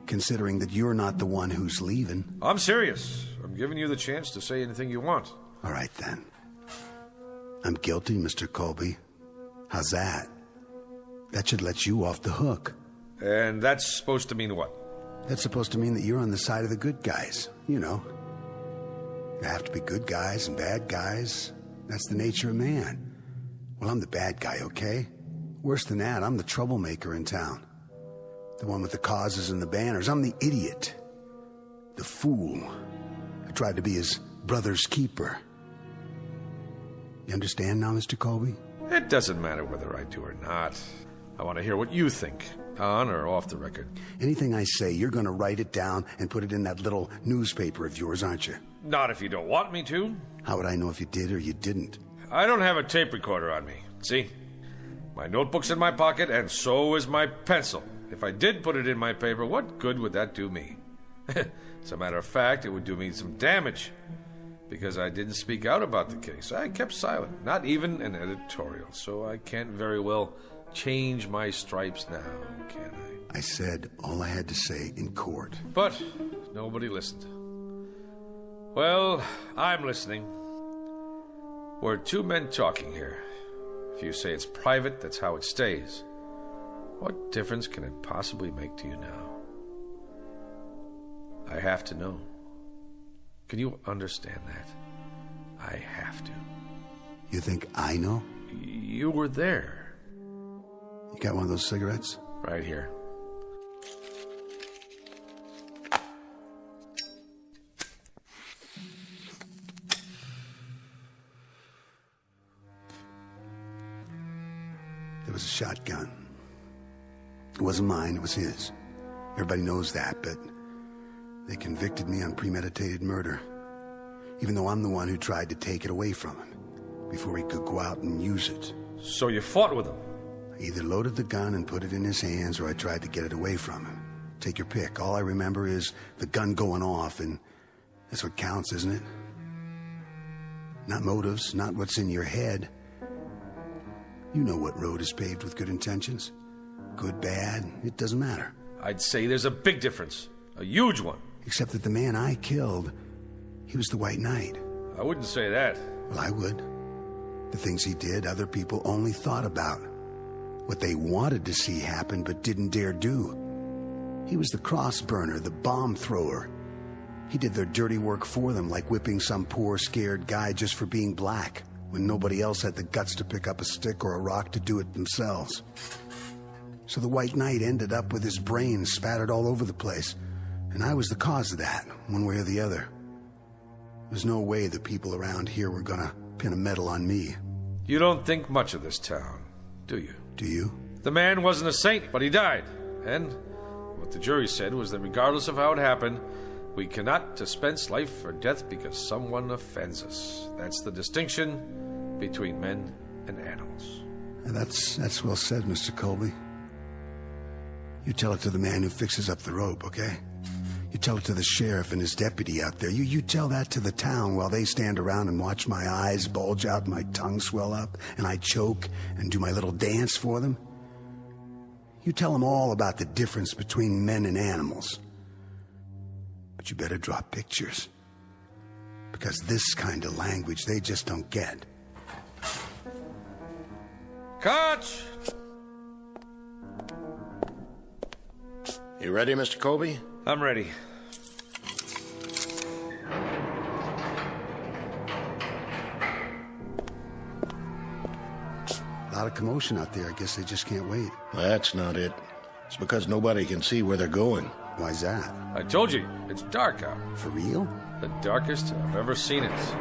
Considering that you're not the one who's leaving. I'm serious. I'm giving you the chance to say anything you want. All right, then. I'm guilty, Mr. Colby. How's that? That should let you off the hook. And that's supposed to mean what? That's supposed to mean that you're on the side of the good guys. You know. There have to be good guys and bad guys. That's the nature of man. Well, I'm the bad guy, okay? Worse than that, I'm the troublemaker in town. The one with the causes and the banners. I'm the idiot. The fool. I tried to be his brother's keeper. You understand now, Mr. Colby? It doesn't matter whether I do or not. I want to hear what you think, on or off the record. Anything I say, you're going to write it down and put it in that little newspaper of yours, aren't you? Not if you don't want me to. How would I know if you did or you didn't? I don't have a tape recorder on me. See? My notebook's in my pocket, and so is my pencil. If I did put it in my paper, what good would that do me? As a matter of fact, it would do me some damage. Because I didn't speak out about the case. I kept silent. Not even an editorial. So I can't very well change my stripes now, can I? I said all I had to say in court. But nobody listened. Well, I'm listening. We're two men talking here. If you say it's private, that's how it stays. What difference can it possibly make to you now? I have to know. Can you understand that? I have to. You think I know? You were there. You got one of those cigarettes? Right here. There was a shotgun. It wasn't mine, it was his. Everybody knows that, but they convicted me on premeditated murder. Even though I'm the one who tried to take it away from him before he could go out and use it. So you fought with him? I either loaded the gun and put it in his hands, or I tried to get it away from him. Take your pick. All I remember is the gun going off, and that's what counts, isn't it? Not motives, not what's in your head. You know what road is paved with good intentions. Good, bad, it doesn't matter. I'd say there's a big difference. A huge one. Except that the man I killed, he was the White Knight. I wouldn't say that. Well, I would. The things he did, other people only thought about. What they wanted to see happen but didn't dare do. He was the cross burner, the bomb thrower. He did their dirty work for them, like whipping some poor, scared guy just for being black, when nobody else had the guts to pick up a stick or a rock to do it themselves. So the White Knight ended up with his brains spattered all over the place, and I was the cause of that, one way or the other. There's no way the people around here were gonna pin a medal on me. You don't think much of this town, do you? Do you? The man wasn't a saint, but he died. And what the jury said was that regardless of how it happened, we cannot dispense life or death because someone offends us. That's the distinction between men and animals. That's well said, Mr. Colby. You tell it to the man who fixes up the rope, okay? You tell it to the sheriff and his deputy out there. You tell that to the town while they stand around and watch my eyes bulge out and my tongue swell up and I choke and do my little dance for them. You tell them all about the difference between men and animals. But you better draw pictures. Because this kind of language they just don't get. Cut! You ready, Mr. Colby? I'm ready. A lot of commotion out there. I guess they just can't wait. That's not it. It's because nobody can see where they're going. Why's that? I told you, it's dark out. For real? The darkest I've ever seen it.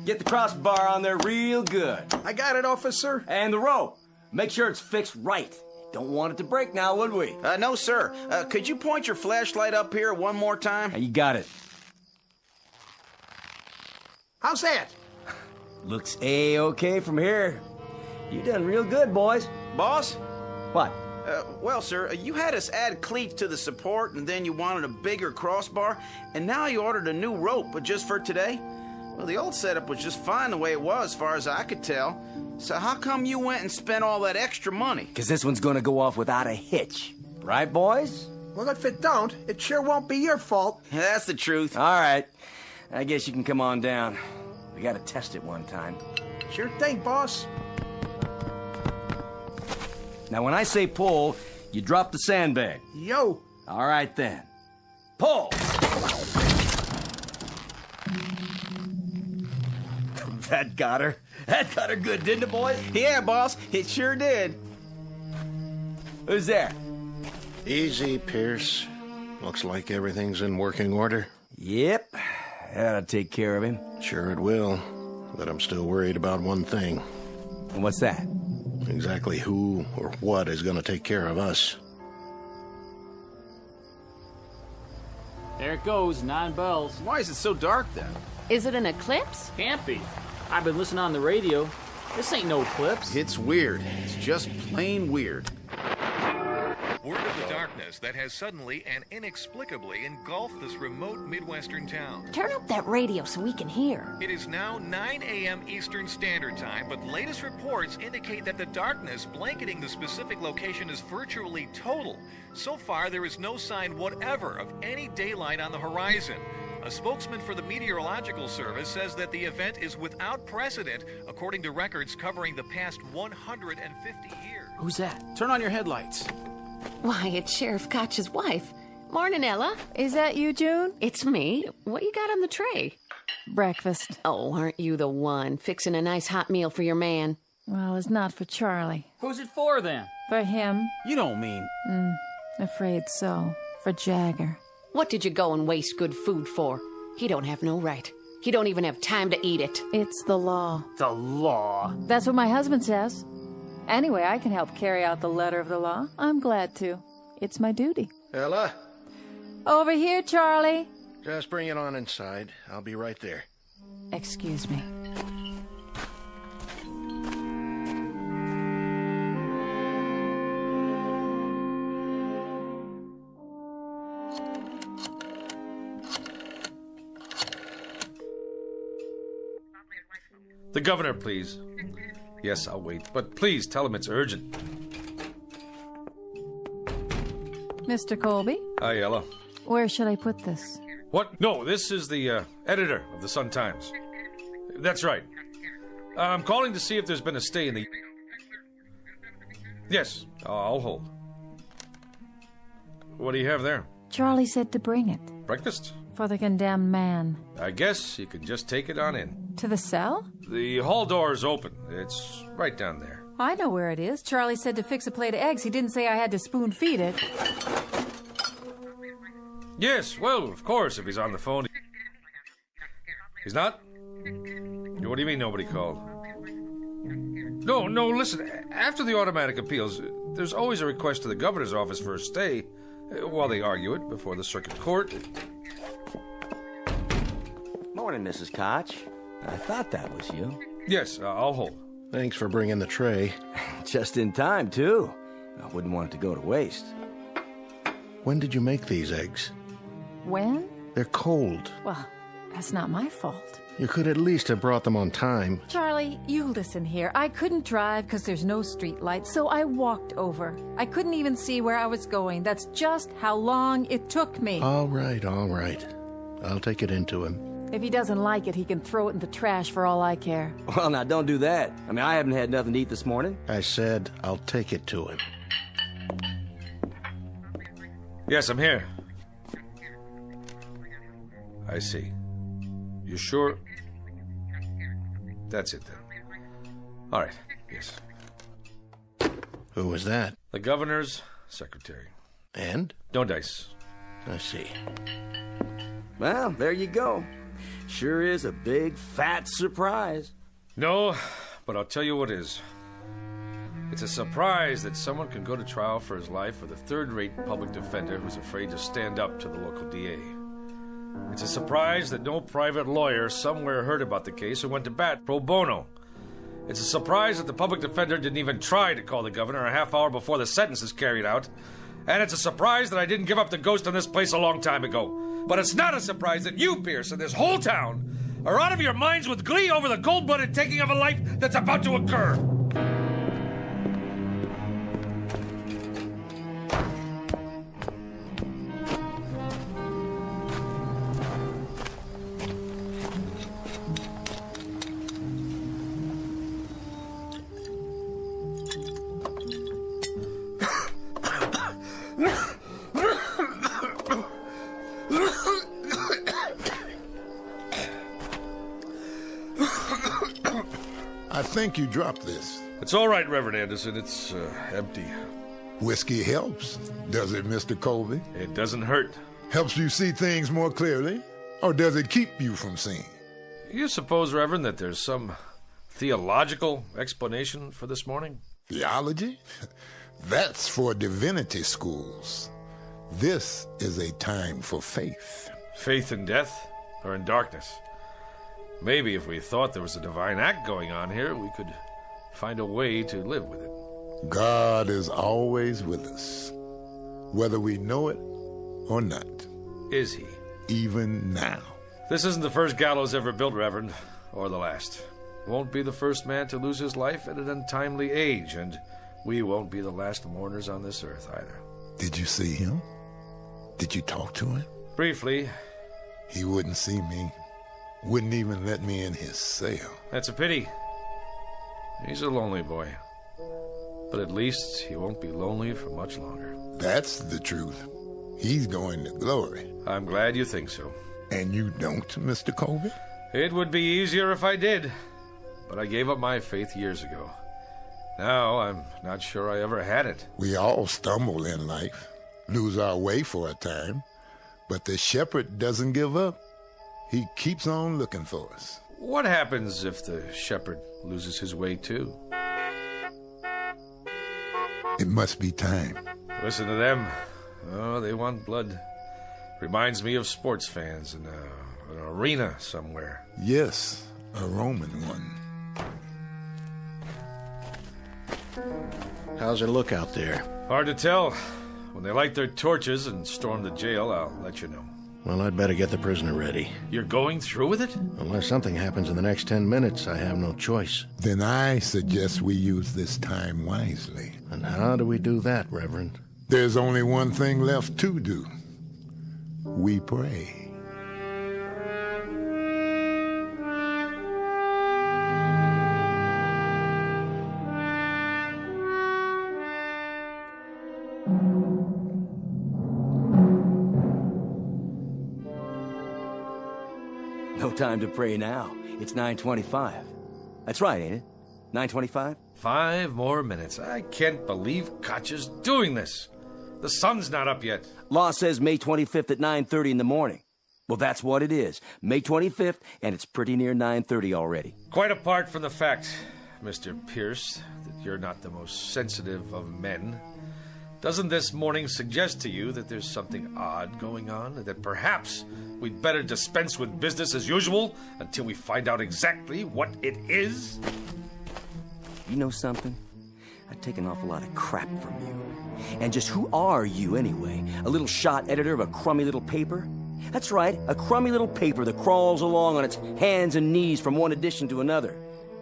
Get the crossbar on there real good. I got it, officer. And the rope. Make sure it's fixed right. Don't want it to break now, would we? No, sir. Could you point your flashlight up here one more time? You got it. How's that? Looks A-okay from here. You done real good, boys. Boss? What? Well, sir, you had us add cleats to the support, and then you wanted a bigger crossbar, and now you ordered a new rope, but just for today? Well, the old setup was just fine the way it was, as far as I could tell. So how come you went and spent all that extra money? Because this one's gonna go off without a hitch. Right, boys? Well, if it don't, it sure won't be your fault. Yeah, that's the truth. All right. I guess you can come on down. We gotta test it one time. Sure thing, boss. Now, when I say pull, you drop the sandbag. Yo. All right, then. Pull! That got her. That got her good, didn't it, boys? Yeah, boss, it sure did. Who's there? Easy, Pierce. Looks like everything's in working order. Yep. That'll take care of him. Sure it will. But I'm still worried about one thing. And what's that? Exactly who or what is going to take care of us. There it goes, 9 bells. Why is it so dark then? Is it an eclipse? Can't be. I've been listening on the radio. This ain't no eclipse. It's weird. It's just plain weird. Word of the darkness that has suddenly and inexplicably engulfed this remote Midwestern town. Turn up that radio so we can hear. It is now 9 a.m. Eastern Standard Time, but latest reports indicate that the darkness blanketing the specific location is virtually total. So far, there is no sign whatever of any daylight on the horizon. A spokesman for the Meteorological Service says that the event is without precedent, according to records covering the past 150 years. Who's that? Turn on your headlights. Why, it's Sheriff Koch's wife. Morning, Ella. Is that you, June? It's me. What you got on the tray? Breakfast. Oh, aren't you the one? Fixing a nice hot meal for your man. Well, it's not for Charlie. Who's it for, then? For him. You don't mean... Afraid so. For Jagger. What did you go and waste good food for? He don't have no right. He don't even have time to eat it. It's the law. The law? That's what my husband says. Anyway, I can help carry out the letter of the law. I'm glad to. It's my duty. Ella? Over here, Charlie. Just bring it on inside. I'll be right there. Excuse me. The governor, please. Yes, I'll wait, but please tell him it's urgent. Mr. Colby? Hi, Ella. Where should I put this? What? No, this is the editor of the Sun-Times. That's right. I'm calling to see if there's been a stay in the... Yes, I'll hold. What do you have there? Charlie said to bring it. Breakfast? For the condemned man. I guess you can just take it on in. To the cell? The hall door is open. It's right down there. I know where it is. Charlie said to fix a plate of eggs. He didn't say I had to spoon feed it. Yes, well, of course, if he's on the phone. He's not? What do you mean nobody called? No, listen. After the automatic appeals, there's always a request to the governor's office for a stay while they argue it before the circuit court. Morning, Mrs. Koch. I thought that was you. Yes, I'll hold. Thanks for bringing the tray. Just in time, too. I wouldn't want it to go to waste. When did you make these eggs? When? They're cold. Well, that's not my fault. You could at least have brought them on time. Charlie, you listen here. I couldn't drive because there's no street lights, so I walked over. I couldn't even see where I was going. That's just how long it took me. All right. I'll take it into him. If he doesn't like it, he can throw it in the trash for all I care. Well, now, don't do that. I mean, I haven't had nothing to eat this morning. I said I'll take it to him. Yes, I'm here. I see. You sure? That's it, then. All right, yes. Who was that? The governor's secretary. And? No dice. I see. Well, there you go. Sure is a big, fat surprise. No, but I'll tell you what is. It's a surprise that someone can go to trial for his life with a third-rate public defender who's afraid to stand up to the local DA. It's a surprise that no private lawyer somewhere heard about the case and went to bat pro bono. It's a surprise that the public defender didn't even try to call the governor a half hour before the sentence is carried out. And it's a surprise that I didn't give up the ghost on this place a long time ago. But it's not a surprise that you, Pierce, and this whole town are out of your minds with glee over the cold-blooded taking of a life that's about to occur. I think you dropped this. It's all right, Reverend Anderson. It's empty. Whiskey helps, does it, Mr. Colby? It doesn't hurt. Helps you see things more clearly? Or does it keep you from seeing? You suppose, Reverend, that there's some theological explanation for this morning? Theology? That's for divinity schools. This is a time for faith. Faith in death or in darkness? Maybe if we thought there was a divine act going on here, we could find a way to live with it. God is always with us, whether we know it or not. Is he? Even now. This isn't the first gallows ever built, Reverend, or the last. Won't be the first man to lose his life at an untimely age, and we won't be the last mourners on this earth either. Did you see him? Did you talk to him? Briefly. He wouldn't see me. Wouldn't even let me in his cell. That's a pity. He's a lonely boy. But at least he won't be lonely for much longer. That's the truth. He's going to glory. I'm glad you think so. And you don't, Mr. Colby? It would be easier if I did. But I gave up my faith years ago. Now I'm not sure I ever had it. We all stumble in life, lose our way for a time. But the shepherd doesn't give up. He keeps on looking for us. What happens if the shepherd loses his way too? It must be time. Listen to them. Oh, they want blood. Reminds me of sports fans in an arena somewhere. Yes, a Roman one. How's it look out there? Hard to tell. When they light their torches and storm the jail, I'll let you know. Well, I'd better get the prisoner ready. You're going through with it? Unless something happens in the next 10 minutes, I have no choice. Then I suggest we use this time wisely. And how do we do that, Reverend? There's only one thing left to do. We pray. No time to pray now. It's 9:25. That's right, ain't it? 9:25? 5 more minutes. I can't believe Koch's doing this. The sun's not up yet. Law says May 25th at 9:30 in the morning. Well, that's what it is. May 25th, and it's pretty near 9:30 already. Quite apart from the fact, Mr. Pierce, that you're not the most sensitive of men, doesn't this morning suggest to you that there's something odd going on? That perhaps we'd better dispense with business as usual until we find out exactly what it is? You know something? I take an awful lot of crap from you. And just who are you, anyway? A little shot editor of a crummy little paper? That's right, a crummy little paper that crawls along on its hands and knees from one edition to another.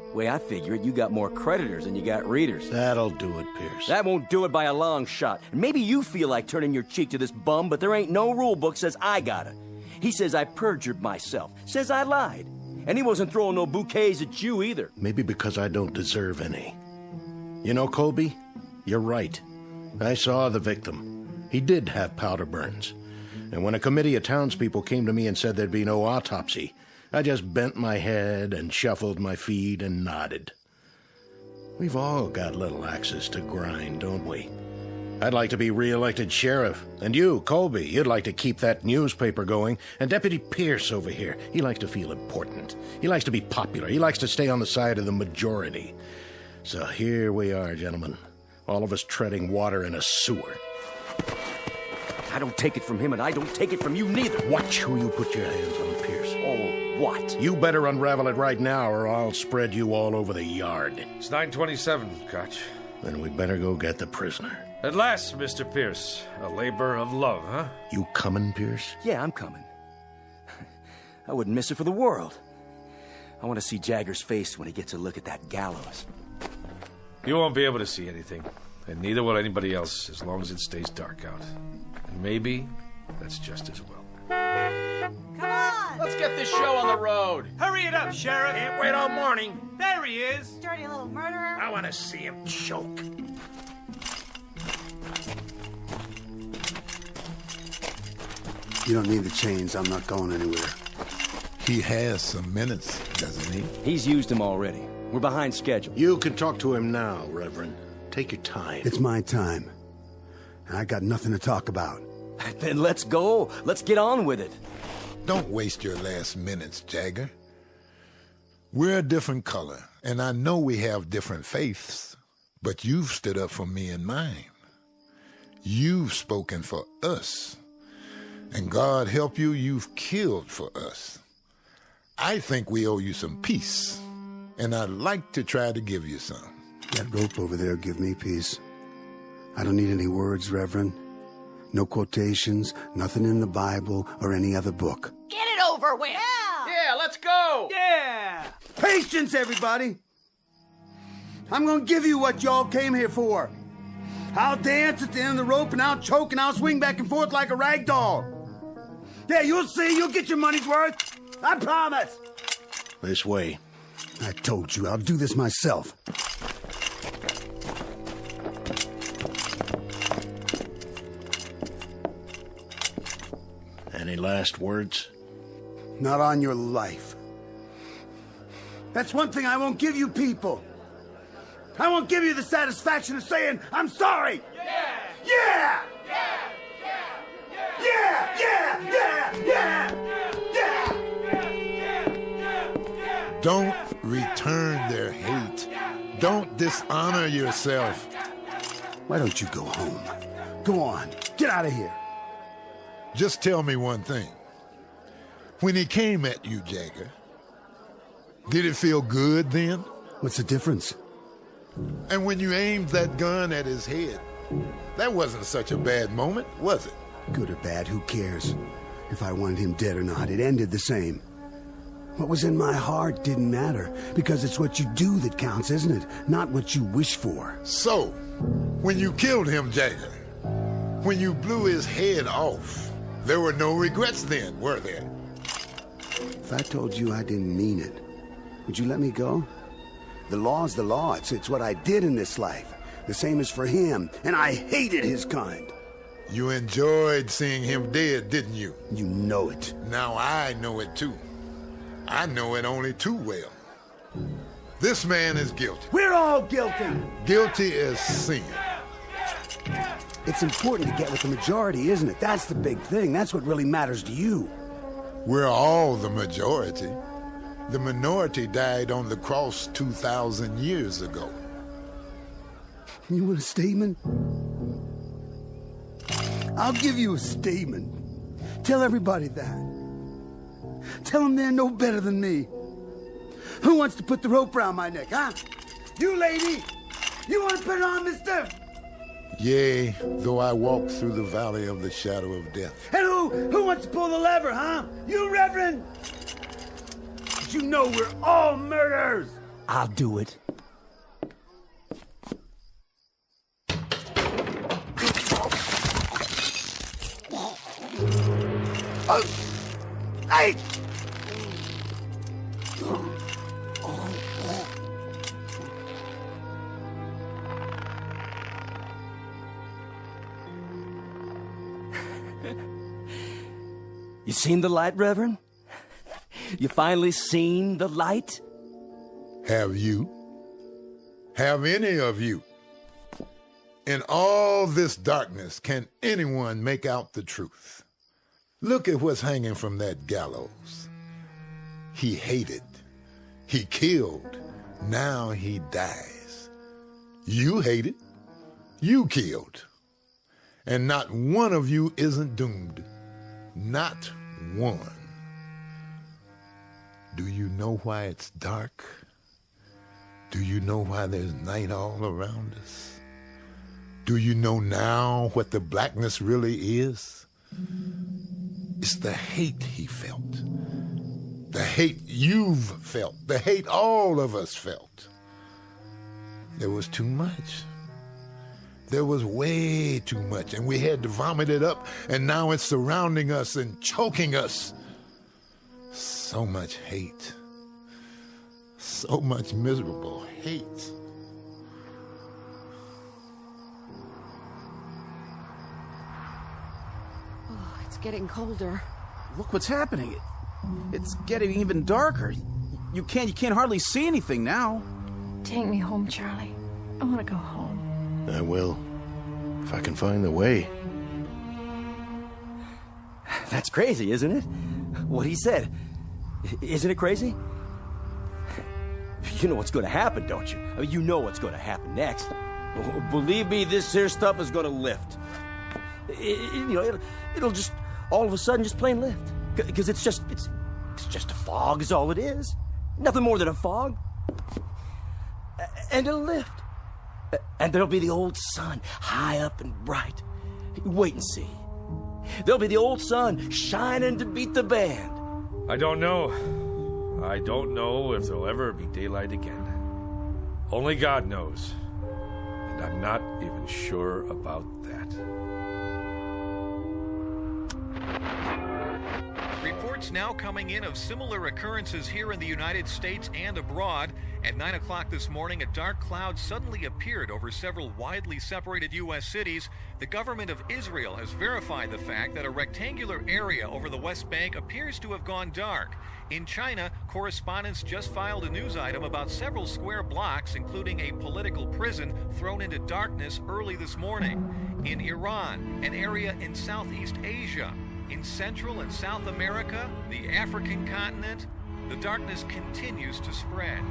The way I figure it, you got more creditors than you got readers. That'll do it, Pierce. That won't do it by a long shot. And maybe you feel like turning your cheek to this bum, but there ain't no rule book says I gotta. He says I perjured myself, says I lied. And he wasn't throwing no bouquets at you either. Maybe because I don't deserve any. You know, Colby, you're right. I saw the victim. He did have powder burns. And when a committee of townspeople came to me and said there'd be no autopsy, I just bent my head and shuffled my feet and nodded. We've all got little axes to grind, don't we? I'd like to be re-elected sheriff. And you, Colby, you'd like to keep that newspaper going. And Deputy Pierce over here, he likes to feel important. He likes to be popular. He likes to stay on the side of the majority. So here we are, gentlemen. All of us treading water in a sewer. I don't take it from him, and I don't take it from you neither. Watch who you put your hands on, Pierce. Oh, what? You better unravel it right now, or I'll spread you all over the yard. It's 9:27, Koch. Then we better go get the prisoner. At last, Mr. Pierce. A labor of love, huh? You coming, Pierce? Yeah, I'm coming. I wouldn't miss it for the world. I want to see Jagger's face when he gets a look at that gallows. You won't be able to see anything, and neither will anybody else as long as it stays dark out. And maybe that's just as well. Come on! Let's get this show on the road. Hurry it up, Sheriff. Can't wait all morning. There he is. Dirty little murderer. I want to see him choke. You don't need the chains. I'm not going anywhere. He has some minutes, doesn't he? He's used them already. We're behind schedule. You can talk to him now, Reverend. Take your time. It's my time. And I got nothing to talk about. Then let's go. Let's get on with it. Don't waste your last minutes, Jagger. We're a different color, and I know we have different faiths, but you've stood up for me and mine. You've spoken for us. And God help you, you've killed for us. I think we owe you some peace, and I'd like to try to give you some. That rope over there give me peace. I don't need any words, Reverend. No quotations, nothing in the Bible or any other book. Get it over with. Yeah, let's go. Yeah. Patience, everybody! I'm gonna give you what y'all came here for. I'll dance at the end of the rope, and I'll choke, and I'll swing back and forth like a rag doll. Yeah, you'll see. You'll get your money's worth. I promise. This way. I told you, I'll do this myself. Any last words? Not on your life. That's one thing I won't give you people. I won't give you the satisfaction of saying, I'm sorry. Yeah! Yeah! Yeah! Yeah! Yeah! Don't return their hate. Don't dishonor yourself. Why don't you go home? Go on. Get out of here. Just tell me one thing. When he came at you, Jagger, did it feel good then? What's the difference? And when you aimed that gun at his head, that wasn't such a bad moment, was it? Good or bad, who cares? If I wanted him dead or not, it ended the same. What was in my heart didn't matter, because it's what you do that counts, isn't it? Not what you wish for. So, when you killed him, Jagger, when you blew his head off, there were no regrets then, were there? If I told you I didn't mean it, would you let me go? The law's the law. It's what I did in this life. The same as for him, and I hated his kind. You enjoyed seeing him dead, didn't you? You know it. Now I know it too. I know it only too well. This man is guilty. We're all guilty. Guilty as sin. It's important to get with the majority, isn't it? That's the big thing. That's what really matters to you. We're all the majority. The minority died on the cross 2,000 years ago. You want a statement? I'll give you a statement. Tell everybody that. Tell them they're no better than me. Who wants to put the rope around my neck, huh? You, lady! You want to put it on, mister? Yea, though I walk through the valley of the shadow of death. And Who wants to pull the lever, huh? You, Reverend? But you know we're all murderers. I'll do it. Hey! You seen the light, Reverend? You finally seen the light? Have you? Have any of you? In all this darkness, can anyone make out the truth? Look at what's hanging from that gallows. He hated. He killed. Now he dies. You hated. You killed. And not one of you isn't doomed. Not one. Do you know why it's dark? Do you know why there's night all around us? Do you know now what the blackness really is? It's the hate he felt. The hate you've felt. The hate all of us felt. There was too much. There was way too much, and we had to vomit it up, and now it's surrounding us and choking us. So much hate. So much miserable hate. Oh, it's getting colder. Look what's happening. It's getting even darker. You can't hardly see anything now. Take me home, Charlie. I want to go home. I will, if I can find the way. That's crazy, isn't it? What he said. Isn't it crazy? You know what's going to happen, don't you? I mean, you know what's going to happen next. Believe me, this here stuff is going to lift. It'll just all of a sudden just plain lift. Because it's just a fog is all it is. Nothing more than a fog. And it'll lift. And there'll be the old sun, high up and bright. Wait and see. There'll be the old sun shining to beat the band. I don't know. I don't know if there'll ever be daylight again. Only God knows. And I'm not even sure about that. Reports now coming in of similar occurrences here in the United States and abroad. At 9 o'clock this morning, a dark cloud suddenly appeared over several widely separated U.S. cities. The government of Israel has verified the fact that a rectangular area over the West Bank appears to have gone dark. In China, correspondents just filed a news item about several square blocks, including a political prison, thrown into darkness early this morning. In Iran, an area in Southeast Asia, in Central and South America, the African continent, the darkness continues to spread.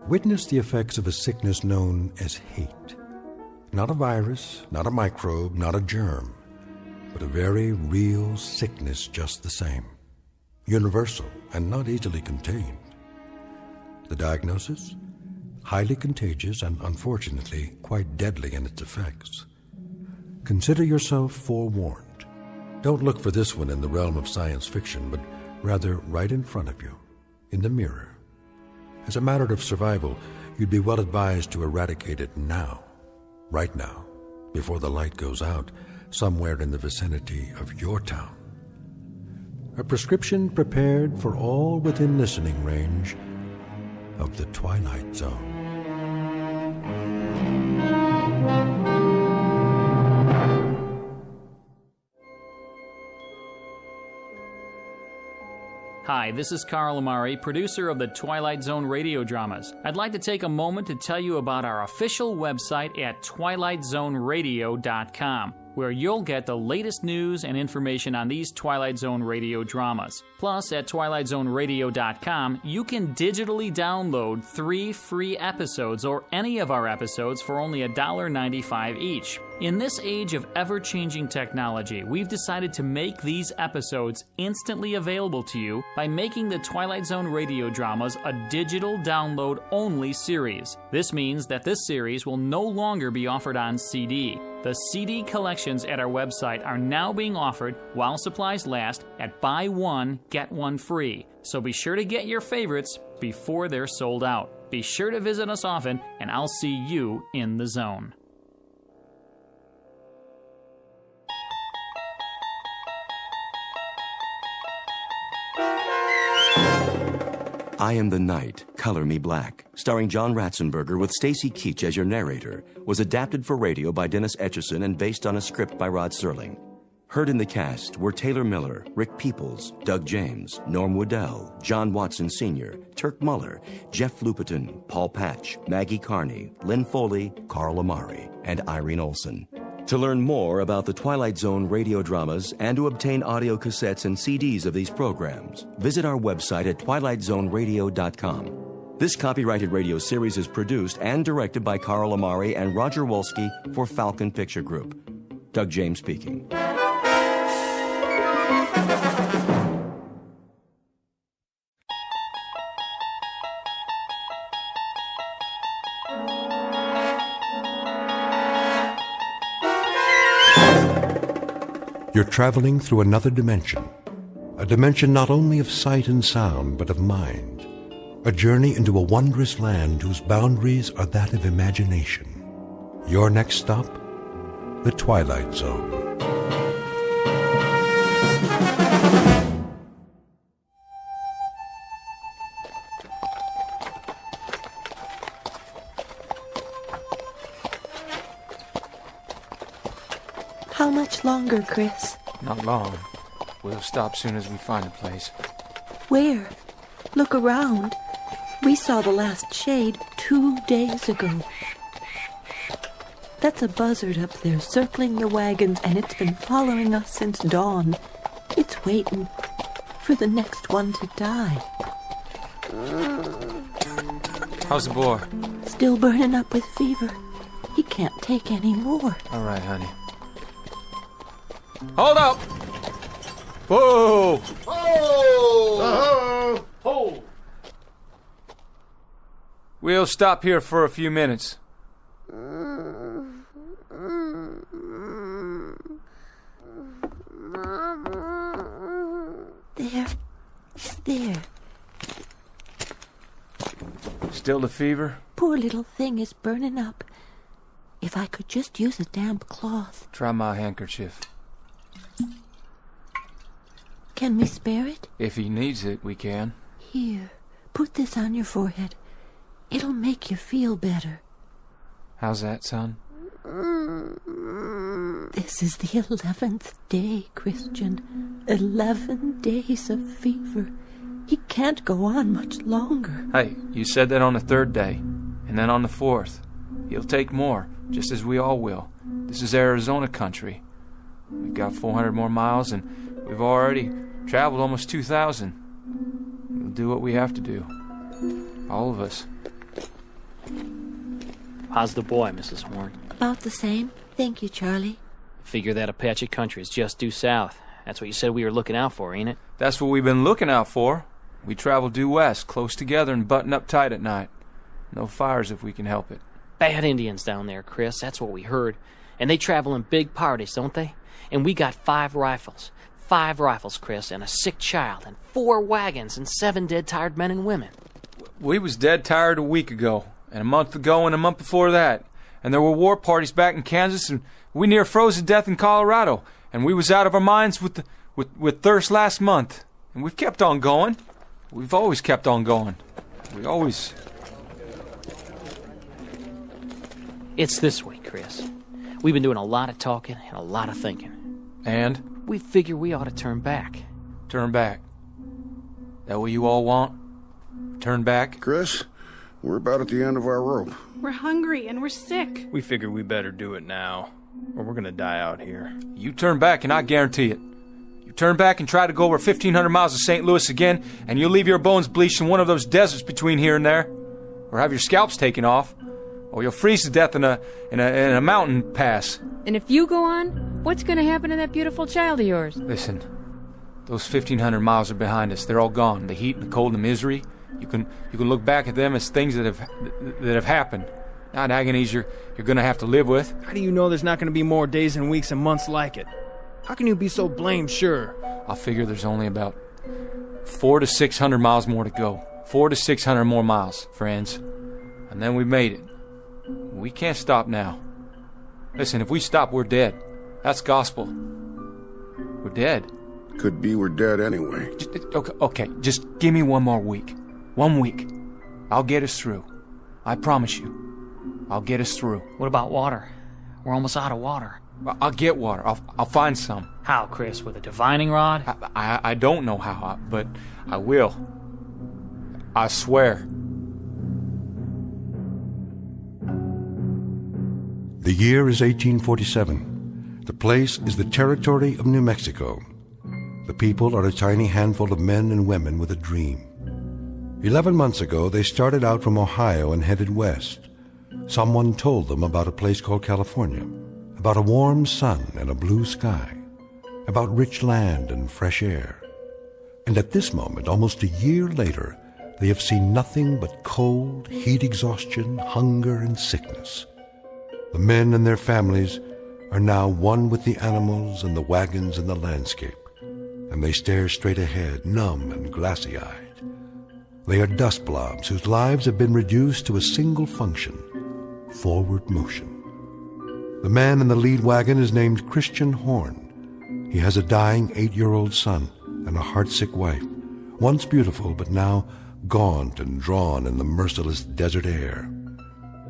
Witness the effects of a sickness known as hate. Not a virus, not a microbe, not a germ, but a very real sickness just the same. Universal and not easily contained. The diagnosis? Highly contagious and unfortunately quite deadly in its effects. Consider yourself forewarned. Don't look for this one in the realm of science fiction, but rather right in front of you, in the mirror. As a matter of survival, you'd be well advised to eradicate it now, right now, before the light goes out, somewhere in the vicinity of your town. A prescription prepared for all within listening range of the Twilight Zone. Hi, this is Carl Amari, producer of the Twilight Zone Radio Dramas. I'd like to take a moment to tell you about our official website at twilightzoneradio.com. where you'll get the latest news and information on these Twilight Zone radio dramas. Plus, at twilightzoneradio.com, you can digitally download 3 free episodes or any of our episodes for only $1.95 each. In this age of ever-changing technology, we've decided to make these episodes instantly available to you by making the Twilight Zone radio dramas a digital download-only series. This means that this series will no longer be offered on CD. The CD collections at our website are now being offered while supplies last at buy one, get one free. So be sure to get your favorites before they're sold out. Be sure to visit us often, and I'll see you in the zone. I Am the Night, Color Me Black, starring John Ratzenberger with Stacy Keach as your narrator, was adapted for radio by Dennis Etchison and based on a script by Rod Serling. Heard in the cast were Taylor Miller, Rick Peoples, Doug James, Norm Woodell, John Watson Sr., Turk Muller, Jeff Lupetin, Paul Patch, Maggie Carney, Lynn Foley, Carl Amari, and Irene Olson. To learn more about the Twilight Zone radio dramas and to obtain audio cassettes and CDs of these programs, visit our website at twilightzoneradio.com. This copyrighted radio series is produced and directed by Carl Amari and Roger Wolski for Falcon Picture Group. Doug James speaking. You're traveling through another dimension, a dimension not only of sight and sound, but of mind, a journey into a wondrous land whose boundaries are that of imagination. Your next stop, the Twilight Zone. How much longer, Chris? Not long. We'll stop soon as we find a place. Where? Look around. We saw the last shade 2 days ago. That's a buzzard up there circling the wagons, and it's been following us since dawn. It's waiting for the next one to die. How's the boy? Still burning up with fever. He can't take any more. All right, honey. Hold up! Whoa! Oh! Hold! We'll stop here for a few minutes. There. Still the fever? Poor little thing is burning up. If I could just use a damp cloth. Try my handkerchief. Can we spare it? If he needs it, we can. Here, put this on your forehead. It'll make you feel better. How's that, son? This is the 11th day, Christian. 11 days of fever. He can't go on much longer. Hey, you said that on the 3rd day, and then on the 4th. He'll take more, just as we all will. This is Arizona country. We've got 400 more miles, and we've already traveled almost 2,000. We'll do what we have to do. All of us. How's the boy, Mrs. Horn? About the same. Thank you, Charlie. Figure that Apache country is just due south. That's what you said we were looking out for, ain't it? That's what we've been looking out for. We travel due west, close together and button up tight at night. No fires if we can help it. Bad Indians down there, Chris. That's what we heard. And they travel in big parties, don't they? And we got 5 rifles. 5 rifles, Chris, and a sick child, and 4 wagons, and 7 dead, tired men and women. We was dead tired a week ago, and a month ago, and a month before that. And there were war parties back in Kansas, and we near froze to death in Colorado. And we was out of our minds with thirst last month. And we've kept on going. We've always kept on going. We always... It's this way, Chris. We've been doing a lot of talking and a lot of thinking. And? We figure we ought to turn back. Turn back? That what you all want? Turn back? Chris, we're about at the end of our rope. We're hungry and we're sick. We figure we better do it now. or we're gonna die out here. You turn back and I guarantee it. You turn back and try to go over 1,500 miles of St. Louis again, and you'll leave your bones bleached in one of those deserts between here and there, or have your scalps taken off, or you'll freeze to death in a mountain pass. And if you go on, what's going to happen to that beautiful child of yours? Listen, those 1,500 miles are behind us. They're all gone. The heat and the cold and the misery. You can look back at them as things that have happened, not agonies you're going to have to live with. How do you know there's not going to be more days and weeks and months like it? How can you be so blamed sure? I figure there's only about 400 to 600 miles more to go. 400 to 600 more miles, friends. And then we made it. We can't stop now. Listen, if we stop, we're dead. That's gospel. We're dead. Could be we're dead anyway. Okay, just give me one more week. 1 week. I'll get us through. I promise you. I'll get us through. What about water? We're almost out of water. I'll get water. I'll find some. How, Chris? With a divining rod? I don't know how, but I will. I swear. The year is 1847. The place is the territory of New Mexico. The people are a tiny handful of men and women with a dream. 11 months ago, they started out from Ohio and headed west. Someone told them about a place called California, about a warm sun and a blue sky, about rich land and fresh air. And at this moment, almost a year later, they have seen nothing but cold, heat exhaustion, hunger, and sickness. The men and their families are now one with the animals and the wagons and the landscape, and they stare straight ahead, numb and glassy-eyed. They are dust blobs whose lives have been reduced to a single function, forward motion. The man in the lead wagon is named Christian Horn. He has a dying 8-year-old son and a heartsick wife, once beautiful but now gaunt and drawn in the merciless desert air.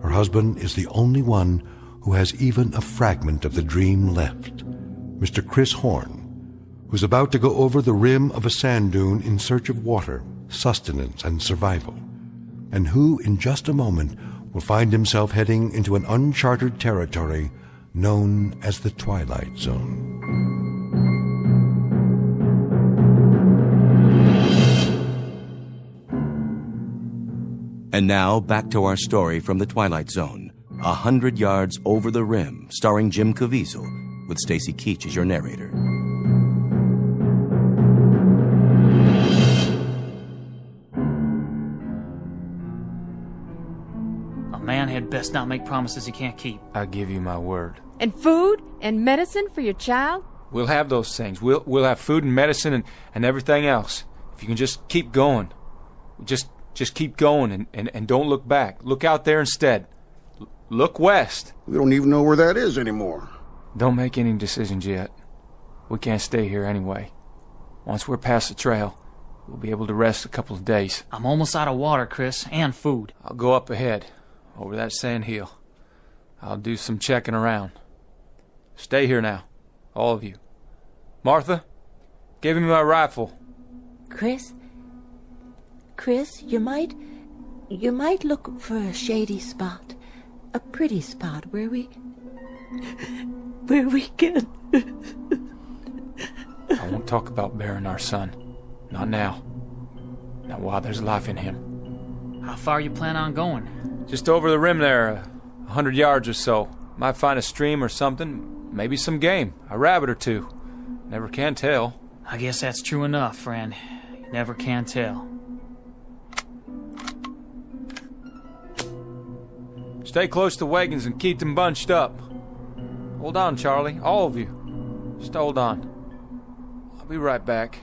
Her husband is the only one who has even a fragment of the dream left, Mr. Chris Horn, who's about to go over the rim of a sand dune in search of water, sustenance, and survival, and who, in just a moment, will find himself heading into an uncharted territory known as the Twilight Zone. And now, back to our story from the Twilight Zone, 100 Yards Over the Rim, starring Jim Caviezel, with Stacy Keach as your narrator. A man had best not make promises he can't keep. I give you my word. And food and medicine for your child? We'll have those things. We'll have food and medicine and everything else. If you can just keep going. Just keep going and don't look back. Look out there instead. Look west. We don't even know where that is anymore. Don't make any decisions yet. We can't stay here anyway. Once we're past the trail, we'll be able to rest a couple of days. I'm almost out of water, Chris, and food. I'll go up ahead, over that sand hill. I'll do some checking around. Stay here now, all of you. Martha, give me my rifle. Chris, you might look for a shady spot, a pretty spot where we can. I won't talk about burying our son. Not now. Not while there's life in him. How far you plan on going? Just over the rim there, 100 yards or so. Might find a stream or something, maybe some game, a rabbit or two. Never can tell. I guess that's true enough, friend. You never can tell. Stay close to wagons and keep them bunched up. Hold on, Charlie, all of you. Just hold on. I'll be right back.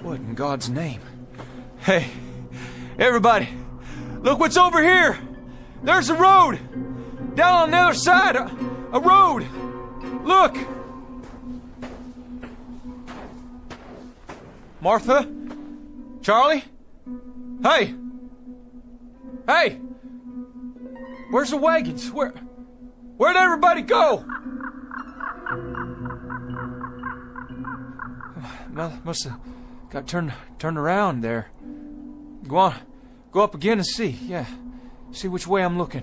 What in God's name? Hey, everybody, look what's over here! There's a road! Down on the other side, a road! Look! Martha? Charlie? Hey! Hey! Where's the wagons? Where'd everybody go? Must have got turned around there. Go on. Go up again and see. Yeah. See which way I'm looking.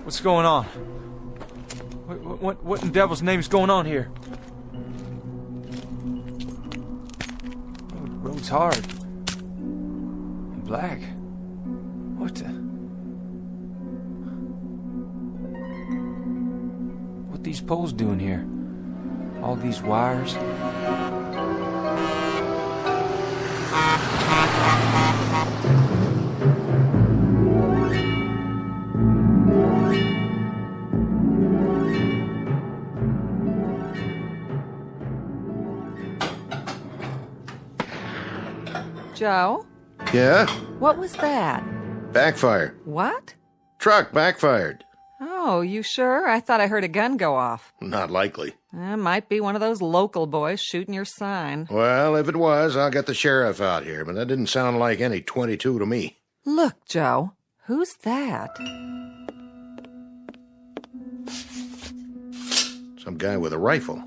What's going on? What in the devil's name is going on here? The road's hard. And black. What the... What these poles doing here? All these wires? Joe? Yeah? What was that? Backfire. What? Truck backfired. Oh, you sure? I thought I heard a gun go off. Not likely. Might be one of those local boys shooting your sign. Well, if it was, I'll get the sheriff out here, but that didn't sound like any 22 to me. Look, Joe. Who's that? Some guy with a rifle.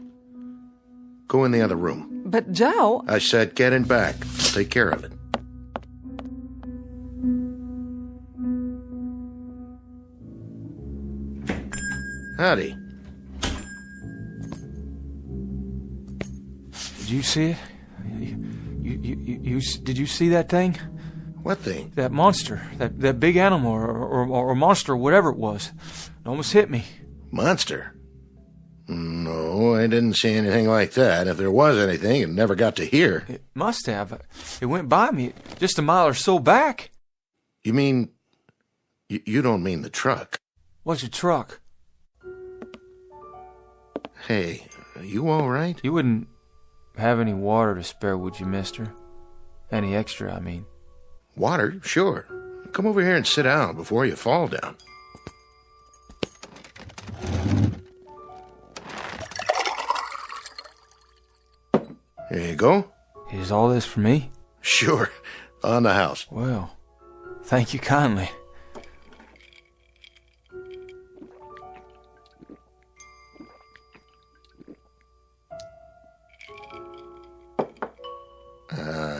Go in the other room. But, Joe... I said get in back. I'll take care of it. Howdy. Did you see it? Did you see that thing? What thing? That monster. That big animal or monster, whatever it was. It almost hit me. Monster? No, I didn't see anything like that. If there was anything, it never got to here. It must have. It went by me just a mile or so back. You mean... You don't mean the truck? What's a truck? Hey, are you all right? You wouldn't have any water to spare, would you, mister? Any extra, I mean. Water? Sure. Come over here and sit down before you fall down. Here you go. Is all this for me? Sure. On the house. Well, thank you kindly.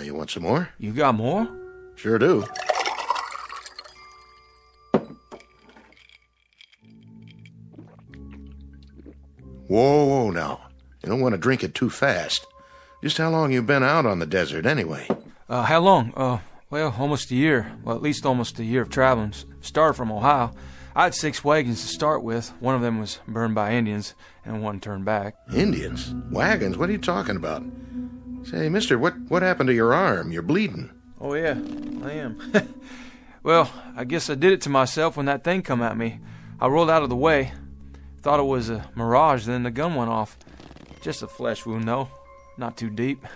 You want some more? You got more? Sure do. Whoa, now. You don't want to drink it too fast. Just how long you been out on the desert, anyway? How long? Well, almost a year. Well, at least almost a year of traveling. Started from Ohio. I had 6 wagons to start with. One of them was burned by Indians, and one turned back. Indians? Wagons? What are you talking about? Say, mister, what happened to your arm? You're bleeding. Oh, yeah, I am. Well, I guess I did it to myself when that thing come at me. I rolled out of the way. Thought it was a mirage, then the gun went off. Just a flesh wound, though. Not too deep.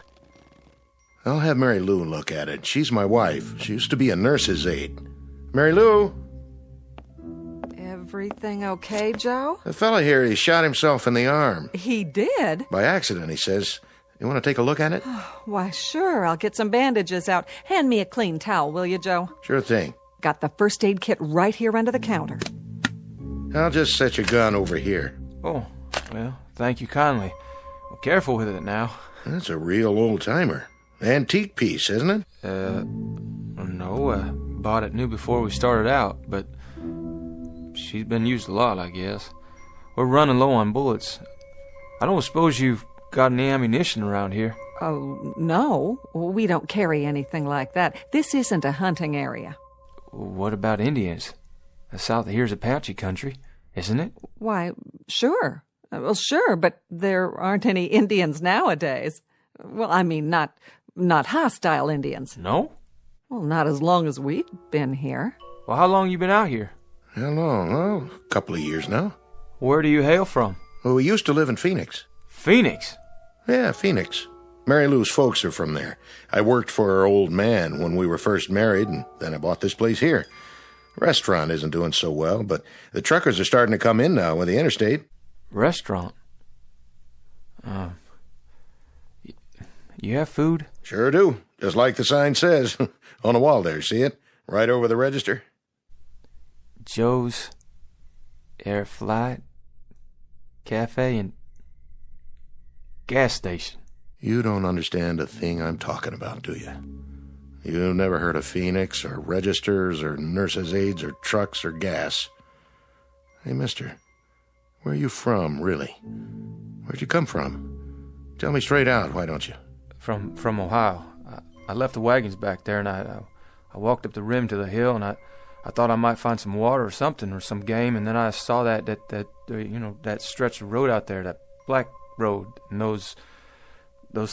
I'll have Mary Lou look at it. She's my wife. She used to be a nurse's aide. Mary Lou? Everything okay, Joe? The fella here, he shot himself in the arm. He did? By accident, he says. You want to take a look at it? Why, sure. I'll get some bandages out. Hand me a clean towel, will you, Joe? Sure thing. Got the first aid kit right here under the counter. I'll just set your gun over here. Oh, well, thank you kindly. Well, careful with it now. That's a real old-timer. Antique piece, isn't it? No, bought it new before we started out, but she's been used a lot, I guess. We're running low on bullets. I don't suppose you've got any ammunition around here? Oh, no. We don't carry anything like that. This isn't a hunting area. What about Indians? The south of here's Apache country, isn't it? Why, sure. Well, sure, but there aren't any Indians nowadays. Well, I mean, not hostile Indians. No? Well, not as long as we've been here. Well, how long you been out here? How long? Oh, a couple of years now. Where do you hail from? Well, we used to live in Phoenix. Phoenix? Yeah, Phoenix. Mary Lou's folks are from there. I worked for her old man when we were first married, and then I bought this place here. Restaurant isn't doing so well, but the truckers are starting to come in now with the interstate. Restaurant? You have food? Sure do. Just like the sign says. On the wall there, see it? Right over the register. Joe's Air Flight Cafe and Gas Station. You don't understand a thing I'm talking about, do you? You've never heard of Phoenix, or registers, or nurses' aides, or trucks, or gas. Hey, mister, where are you from, really? Where'd you come from? Tell me straight out, why don't you? From Ohio. I left the wagons back there, and I walked up the rim to the hill, and I thought I might find some water or something, or some game, and then I saw that stretch of road out there, that black road, and those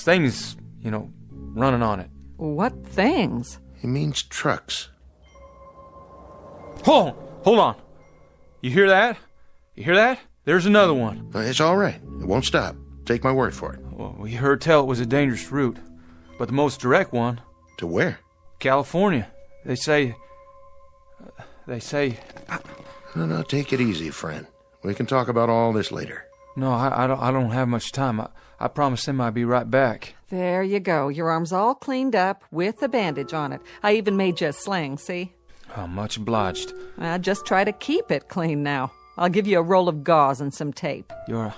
things, running on it. What things? He means trucks. Hold on. You hear that? There's another one. It's all right. It won't stop. Take my word for it. Well, we heard tell it was a dangerous route, but the most direct one. To where? California. They say... No, take it easy, friend. We can talk about all this later. No, I don't have much time. I promised him I'd be right back. There you go. Your arm's all cleaned up with a bandage on it. I even made you a sling, see? Oh, much obliged. Just try to keep it clean now. I'll give you a roll of gauze and some tape. You're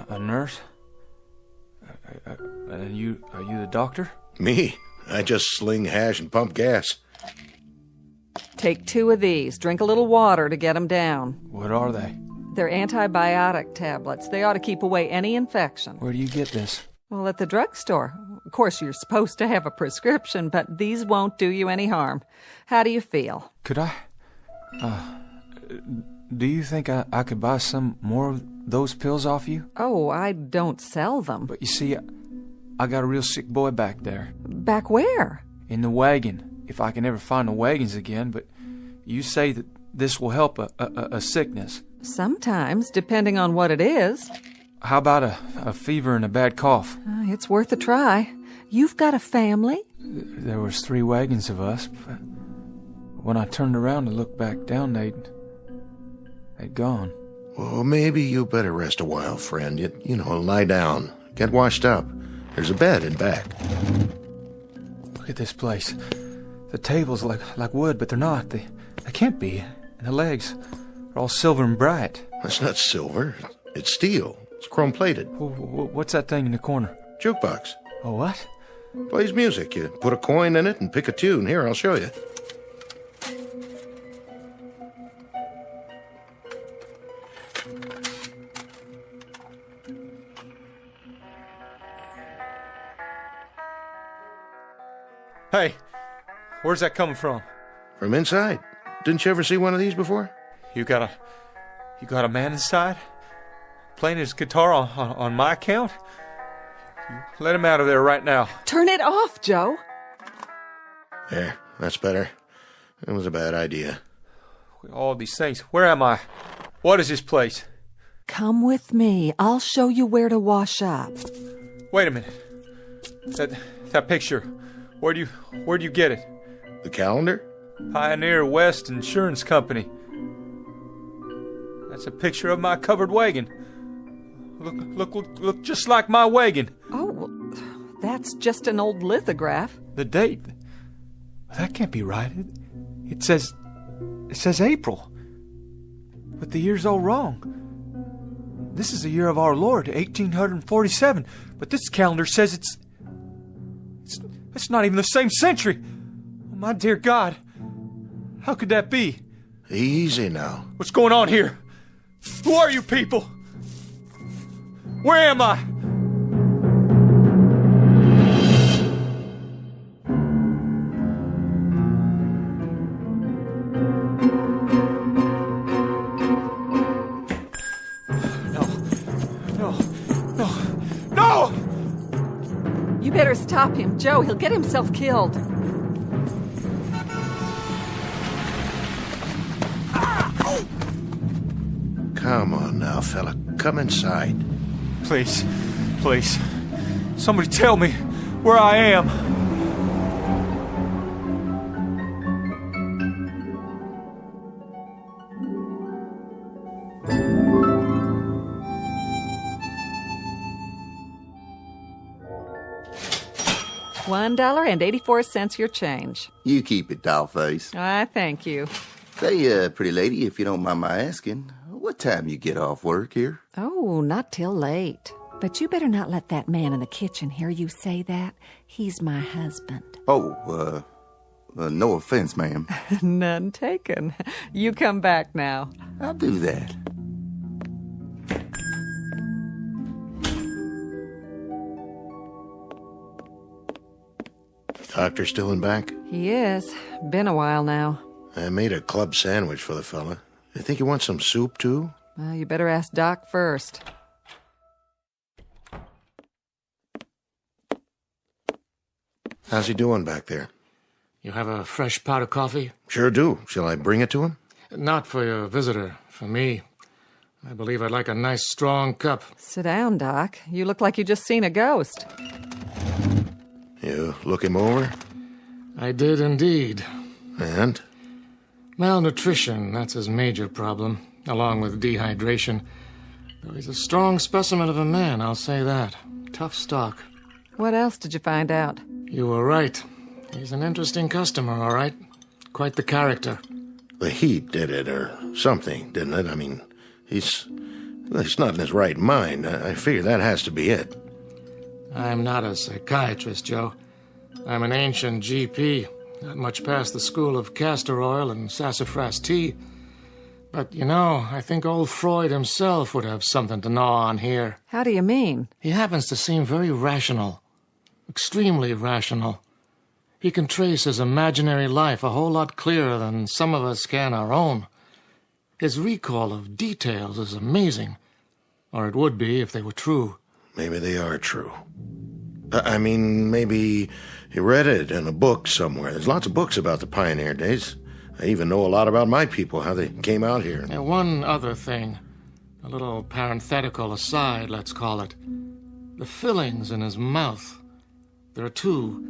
a nurse? Are you the doctor? Me? I just sling hash and pump gas. Take 2 of these. Drink a little water to get them down. What are they? They're antibiotic tablets. They ought to keep away any infection. Where do you get this? Well, at the drugstore. Of course, you're supposed to have a prescription, but these won't do you any harm. How do you feel? Could I? Do you think I could buy some more of those pills off you? Oh, I don't sell them. But you see, I got a real sick boy back there. Back where? In the wagon, if I can ever find the wagons again, but you say that this will help a sickness. Sometimes, depending on what it is. How about a fever and a bad cough? It's worth a try. You've got a family? There was 3 wagons of us, but when I turned around to look back down, they'd gone. Well, maybe you better rest a while, friend. Lie down. Get washed up. There's a bed in back. Look at this place. The tables like wood, but they're not. They can't be. And the legs are all silver and bright. That's not silver. It's steel. It's chrome-plated. What's that thing in the corner? Jukebox. A what? Plays music. You put a coin in it and pick a tune. Here, I'll show you. Hey, where's that coming from? From inside. Didn't you ever see one of these before? You got a man inside? Playing his guitar on my account? Let him out of there right now. Turn it off, Joe. There, that's better. It was a bad idea. All these things. Where am I? What is this place? Come with me. I'll show you where to wash up. Wait a minute. That picture. Where'd you get it? The calendar? Pioneer West Insurance Company. That's a picture of my covered wagon. Look just like my wagon. Oh, well, that's just an old lithograph. The date. That can't be right. It says April. But the year's all wrong. This is the year of our Lord, 1847. But this calendar says it's not even the same century. Oh, my dear God. How could that be? Easy now. What's going on here? Who are you people? Where am I? No! You better stop him, Joe. He'll get himself killed. Come on now, fella. Come inside. Please. Somebody tell me where I am. $1.84 your change. You keep it, dollface. I thank you. Say, pretty lady, if you don't mind my asking, what time you get off work here? Oh, not till late. But you better not let that man in the kitchen hear you say that. He's my husband. Oh, no offense, ma'am. None taken. You come back now. I'll do that. Doctor still in back? He is. Been a while now. I made a club sandwich for the fella. You think you want some soup, too? Well, you better ask Doc first. How's he doing back there? You have a fresh pot of coffee? Sure do. Shall I bring it to him? Not for your visitor. For me. I believe I'd like a nice, strong cup. Sit down, Doc. You look like you just seen a ghost. You look him over? I did indeed. And? Malnutrition, that's his major problem, along with dehydration. Though he's a strong specimen of a man, I'll say that. Tough stock. What else did you find out? You were right. He's an interesting customer, all right. Quite the character. The heat did it, or something, didn't it? I mean, he's not in his right mind. I figure that has to be it. I'm not a psychiatrist, Joe. I'm an ancient GP, not much past the school of castor oil and sassafras tea. But, you know, I think old Freud himself would have something to gnaw on here. How do you mean? He happens to seem very rational. Extremely rational. He can trace his imaginary life a whole lot clearer than some of us can our own. His recall of details is amazing. Or it would be if they were true. Maybe they are true. I mean, maybe he read it in a book somewhere. There's lots of books about the pioneer days. I even know a lot about my people, how they came out here. And one other thing. A little parenthetical aside, let's call it. The fillings in his mouth. There are two.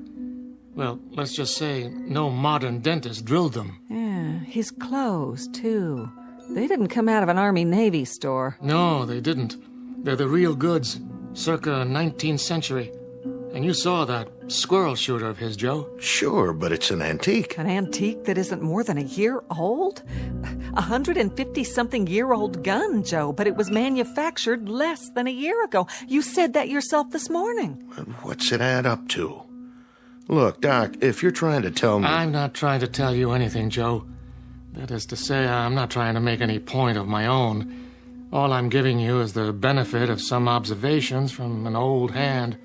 Well, let's just say no modern dentist drilled them. Yeah, his clothes, too. They didn't come out of an Army-Navy store. No, they didn't. They're the real goods, circa 19th century. And you saw that squirrel shooter of his, Joe? Sure, but it's an antique. An antique that isn't more than a year old? 150-something-year-old gun, Joe, but it was manufactured less than a year ago. You said that yourself this morning. What's it add up to? Look, Doc, if you're trying to tell me... I'm not trying to tell you anything, Joe. That is to say, I'm not trying to make any point of my own. All I'm giving you is the benefit of some observations from an old hand.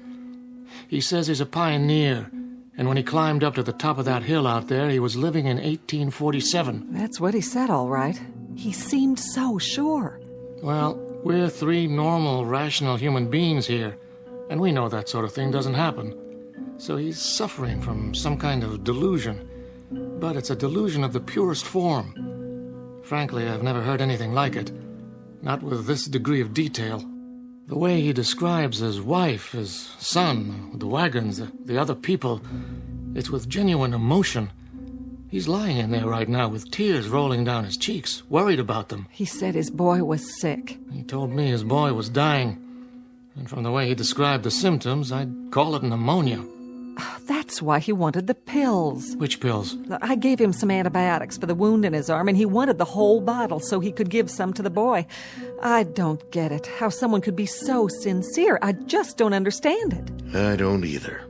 He says he's a pioneer, and when he climbed up to the top of that hill out there, he was living in 1847. That's what he said, all right. He seemed so sure. Well, we're three normal, rational human beings here, and we know that sort of thing doesn't happen. So he's suffering from some kind of delusion. But it's a delusion of the purest form. Frankly, I've never heard anything like it. Not with this degree of detail. The way he describes his wife, his son, the wagons, the other people, it's with genuine emotion. He's lying in there right now with tears rolling down his cheeks, worried about them. He said his boy was sick. He told me his boy was dying. And from the way he described the symptoms, I'd call it pneumonia. That's why he wanted the pills. Which pills? I gave him some antibiotics for the wound in his arm, and he wanted the whole bottle so he could give some to the boy. I don't get it. How someone could be so sincere. I just don't understand it. I don't either.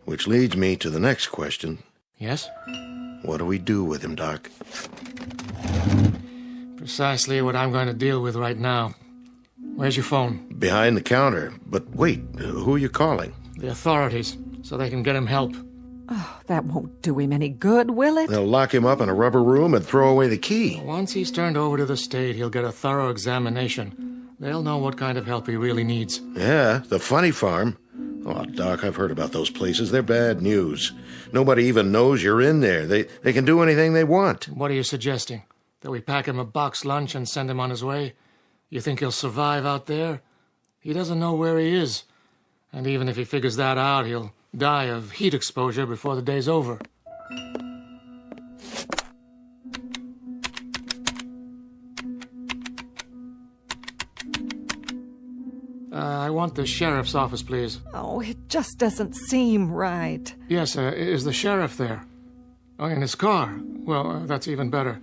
Which leads me to the next question. Yes? What do we do with him, Doc? Precisely what I'm going to deal with right now. Where's your phone? Behind the counter. But wait, who are you calling? The authorities, so they can get him help. Oh, that won't do him any good, will it? They'll lock him up in a rubber room and throw away the key. Once he's turned over to the state, he'll get a thorough examination. They'll know what kind of help he really needs. Yeah, the funny farm. Oh, Doc, I've heard about those places. They're bad news. Nobody even knows you're in there. They can do anything they want. What are you suggesting? That we pack him a box lunch and send him on his way? You think he'll survive out there? He doesn't know where he is. And even if he figures that out, he'll die of heat exposure before the day's over. I want the sheriff's office, please. Oh, it just doesn't seem right. Yes, is the sheriff there? Oh, in his car? Well, that's even better.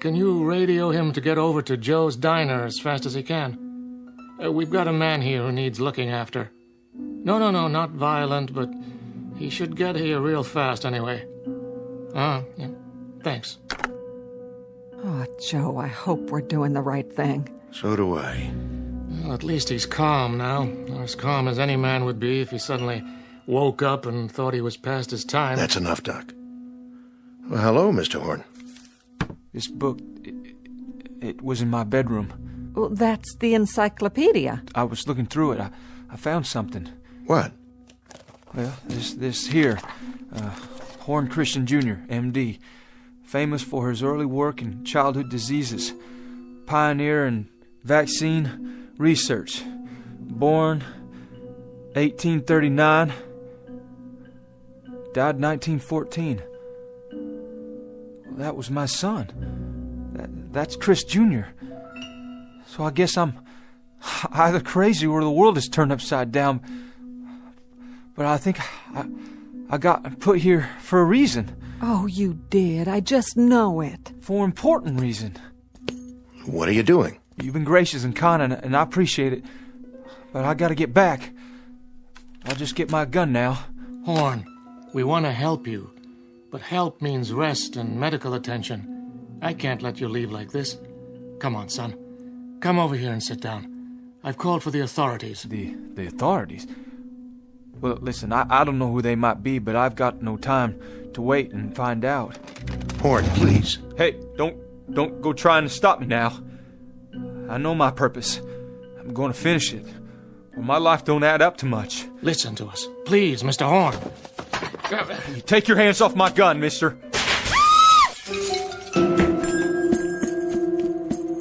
Can you radio him to get over to Joe's Diner as fast as he can? We've got a man here who needs looking after. No, not violent, but he should get here real fast anyway. Yeah. Thanks. Oh, Joe, I hope we're doing the right thing. So do I. Well, at least he's calm now. As calm as any man would be if he suddenly woke up and thought he was past his time. That's enough, Doc. Well, hello, Mr. Horn. This book, it was in my bedroom. Well, that's the encyclopedia. I was looking through it. I found something. What? Well, this here. Horn Christian Jr., M.D., famous for his early work in childhood diseases, pioneer in vaccine research, born 1839, died 1914. That was my son. That's Chris Jr. So I guess I'm either crazy or the world is turned upside down. But I think I got put here for a reason. Oh, you did. I just know it. For an important reason. What are you doing? You've been gracious and kind, and I appreciate it. But I gotta get back. I'll just get my gun now. Horn, we want to help you. But help means rest and medical attention. I can't let you leave like this. Come on, son. Come over here and sit down. I've called for the authorities. The authorities? Well, listen, I don't know who they might be, but I've got no time to wait and find out. Horn, please. Hey, don't go trying to stop me now. I know my purpose. I'm going to finish it. Or my life don't add up to much. Listen to us. Please, Mr. Horn. You take your hands off my gun, mister.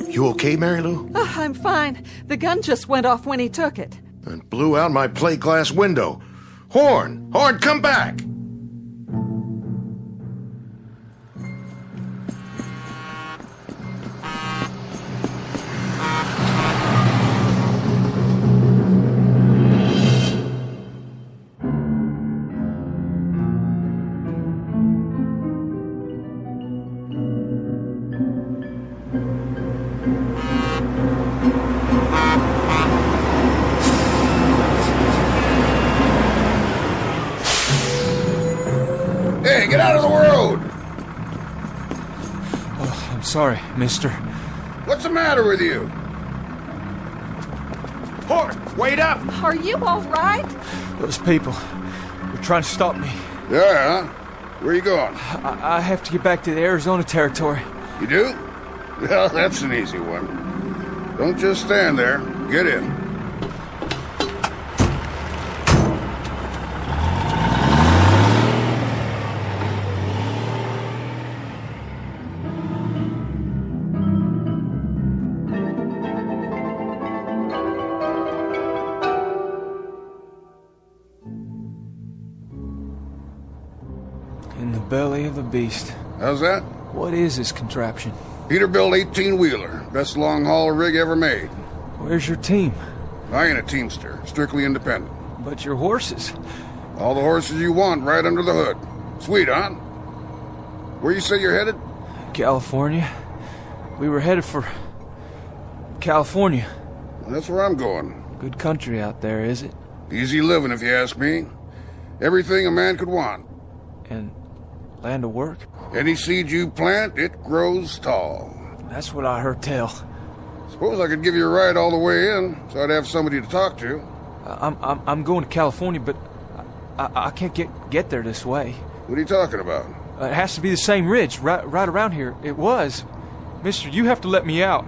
You okay, Mary Lou? Oh, I'm fine. The gun just went off when he took it. And blew out my plate glass window. Horn! Horn, come back! Hey, get out of the road! Oh, I'm sorry, mister. What's the matter with you? Horn, wait up! Are you all right? Those people, they're trying to stop me. Yeah? Where are you going? I have to get back to the Arizona territory. You do? Well, that's an easy one. Don't just stand there. Get in. In the belly of a beast. How's that? What is this contraption? Peterbilt 18-wheeler. Best long-haul rig ever made. Where's your team? I ain't a teamster. Strictly independent. But your horses? All the horses you want right under the hood. Sweet, huh? Where you say you're headed? California. We were headed for California. Well, that's where I'm going. Good country out there, is it? Easy living, if you ask me. Everything a man could want. And land of work? Any seed you plant, it grows tall. That's what I heard tell. Suppose I could give you a ride all the way in, so I'd have somebody to talk to. I'm going to California, but I can't get there this way. What are you talking about? It has to be the same ridge, right around here. It was. Mister, you have to let me out.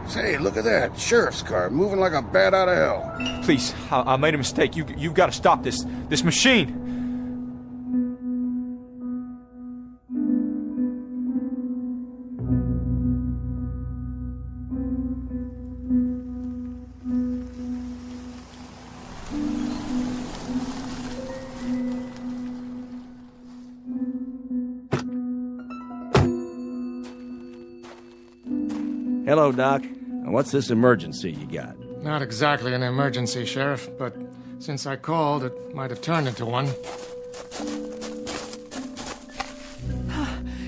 Say, look at that. Sheriff's car, moving like a bat out of hell. Please, I made a mistake. You've got to stop this machine. Hello, Doc. What's this emergency you got? Not exactly an emergency, Sheriff, but since I called, it might have turned into one.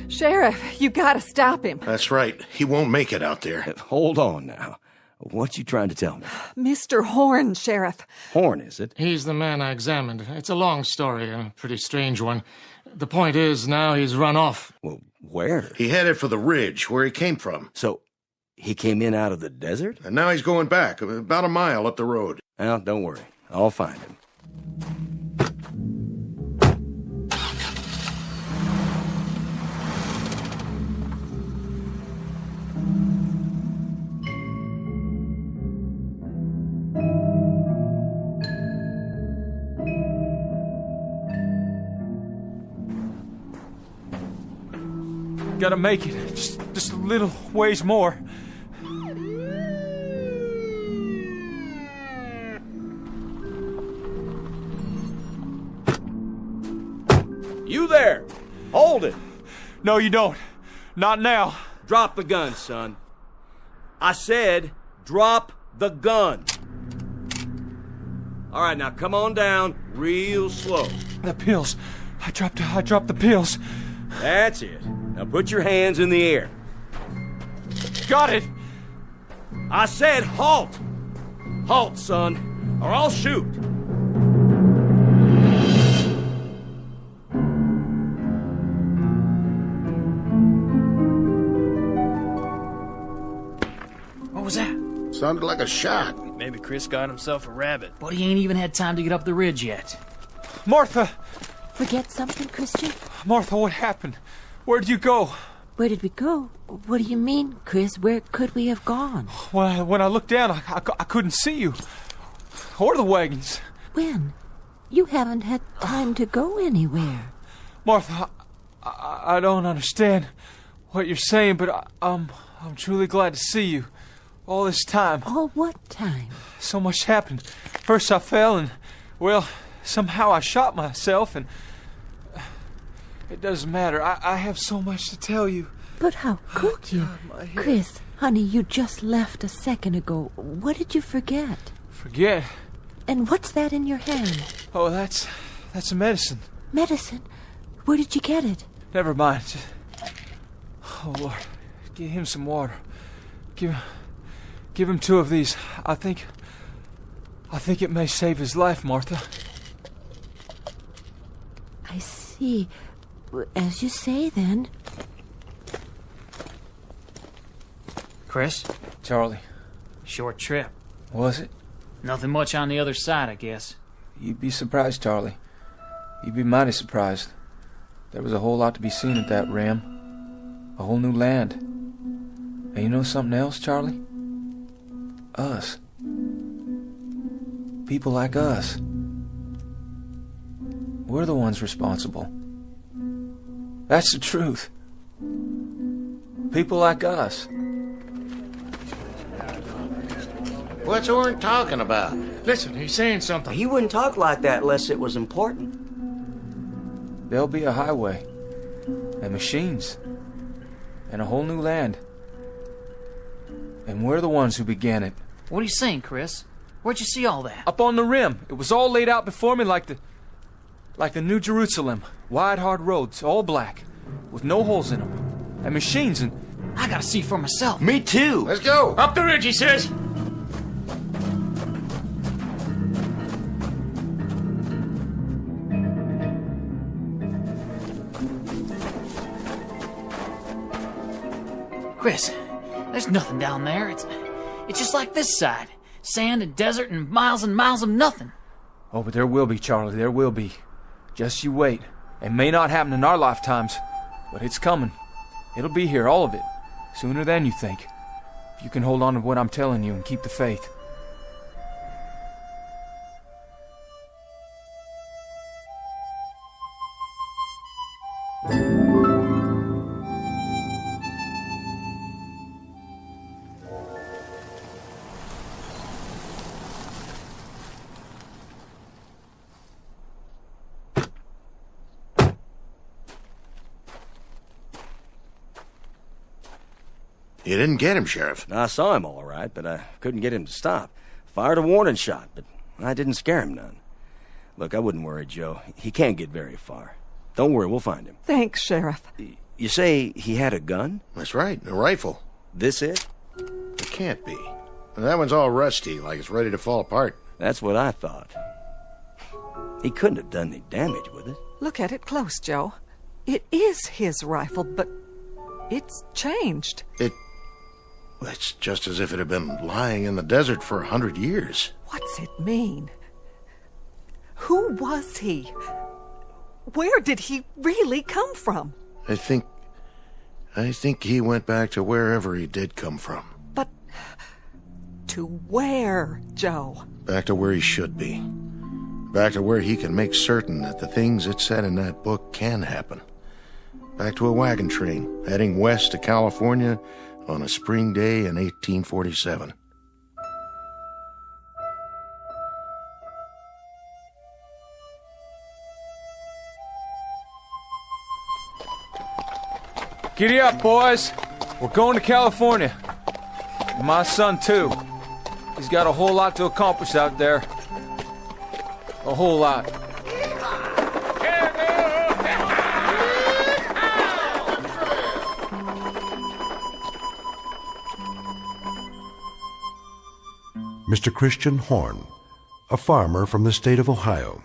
Sheriff, you gotta stop him. That's right. He won't make it out there. Hold on now. What you trying to tell me? Mr. Horn, Sheriff. Horn, is it? He's the man I examined. It's a long story, a pretty strange one. The point is, now he's run off. Well, where? He headed for the ridge, where he came from. So, he came in out of the desert? And now he's going back, about a mile up the road. Well, don't worry. I'll find him. Gotta make it. Just a little ways more. You there! Hold it! No, you don't. Not now. Drop the gun, son. I said, drop the gun. All right, now come on down real slow. The pills. I dropped the pills. That's it. Now put your hands in the air. Got it! I said halt! Halt, son, or I'll shoot. What was that? Sounded like a shot. Maybe Chris got himself a rabbit. But he ain't even had time to get up the ridge yet. Martha! Forget something, Christian? Martha, what happened? Where'd you go? Where did we go? What do you mean, Chris? Where could we have gone? Well, when I looked down, I couldn't see you. Or the wagons. When? You haven't had time to go anywhere. Martha, I don't understand what you're saying, but I'm truly glad to see you. All this time. All what time? So much happened. First I fell and, well, somehow I shot myself and... It doesn't matter. I have so much to tell you. But how could you? Chris, honey, you just left a second ago. What did you forget? Forget? And what's that in your hand? Oh, that's a medicine. Medicine? Where did you get it? Never mind. Oh, Lord. Give him some water. Give him 2 of these. I think it may save his life, Martha. I see. As you say, then. Chris? Charlie. Short trip. Was it? Nothing much on the other side, I guess. You'd be surprised, Charlie. You'd be mighty surprised. There was a whole lot to be seen at that rim. A whole new land. And you know something else, Charlie? Us. People like us. We're the ones responsible. That's the truth. People like us. What's Horn talking about? Listen, he's saying something. He wouldn't talk like that unless it was important. There'll be a highway. And machines. And a whole new land. And we're the ones who began it. What are you saying, Chris? Where'd you see all that? Up on the rim. It was all laid out before me like the New Jerusalem. Wide, hard roads, all black, with no holes in them. And machines and... I gotta see for myself. Me too. Let's go. Up the ridge, he says. Chris, there's nothing down there. It's just like this side. Sand and desert and miles of nothing. Oh, but there will be, Charlie, there will be. Just you wait. It may not happen in our lifetimes, but it's coming. It'll be here, all of it. Sooner than you think. If you can hold on to what I'm telling you and keep the faith. You didn't get him, Sheriff. I saw him all right, but I couldn't get him to stop. Fired a warning shot, but I didn't scare him none. Look, I wouldn't worry, Joe. He can't get very far. Don't worry, we'll find him. Thanks, Sheriff. You say he had a gun? That's right, a rifle. This it? It can't be. That one's all rusty, like it's ready to fall apart. That's what I thought. He couldn't have done any damage with it. Look at it close, Joe. It is his rifle, but it's changed. It's just as if it had been lying in the desert for 100 years. What's it mean? Who was he? Where did he really come from? I think he went back to wherever he did come from. But to where, Joe? Back to where he should be. Back to where he can make certain that the things it said in that book can happen. Back to a wagon train, heading west to California on a spring day in 1847. Giddy up, boys. We're going to California. And my son, too. He's got a whole lot to accomplish out there. A whole lot. Mr. Christian Horn, a farmer from the state of Ohio,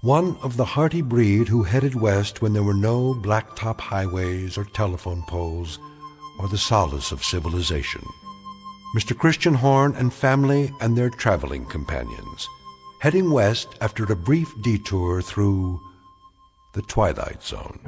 one of the hearty breed who headed west when there were no blacktop highways or telephone poles or the solace of civilization. Mr. Christian Horn and family and their traveling companions, heading west after a brief detour through the Twilight Zone.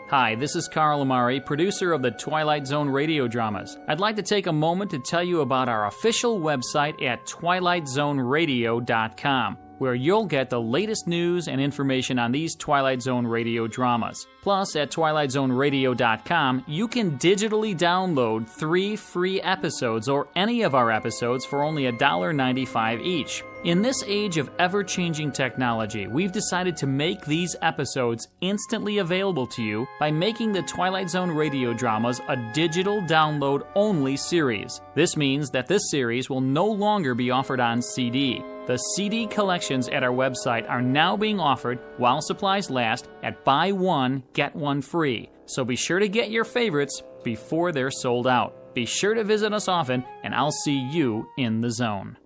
Hi, this is Carl Amari, producer of the Twilight Zone Radio Dramas. I'd like to take a moment to tell you about our official website at twilightzoneradio.com, where you'll get the latest news and information on these Twilight Zone Radio dramas. Plus, at twilightzoneradio.com, you can digitally download 3 free episodes or any of our episodes for only $1.95 each. In this age of ever-changing technology, we've decided to make these episodes instantly available to you by making the Twilight Zone Radio Dramas a digital download-only series. This means that this series will no longer be offered on CD. The CD collections at our website are now being offered, while supplies last, at buy one, get one free. So be sure to get your favorites before they're sold out. Be sure to visit us often, and I'll see you in the zone.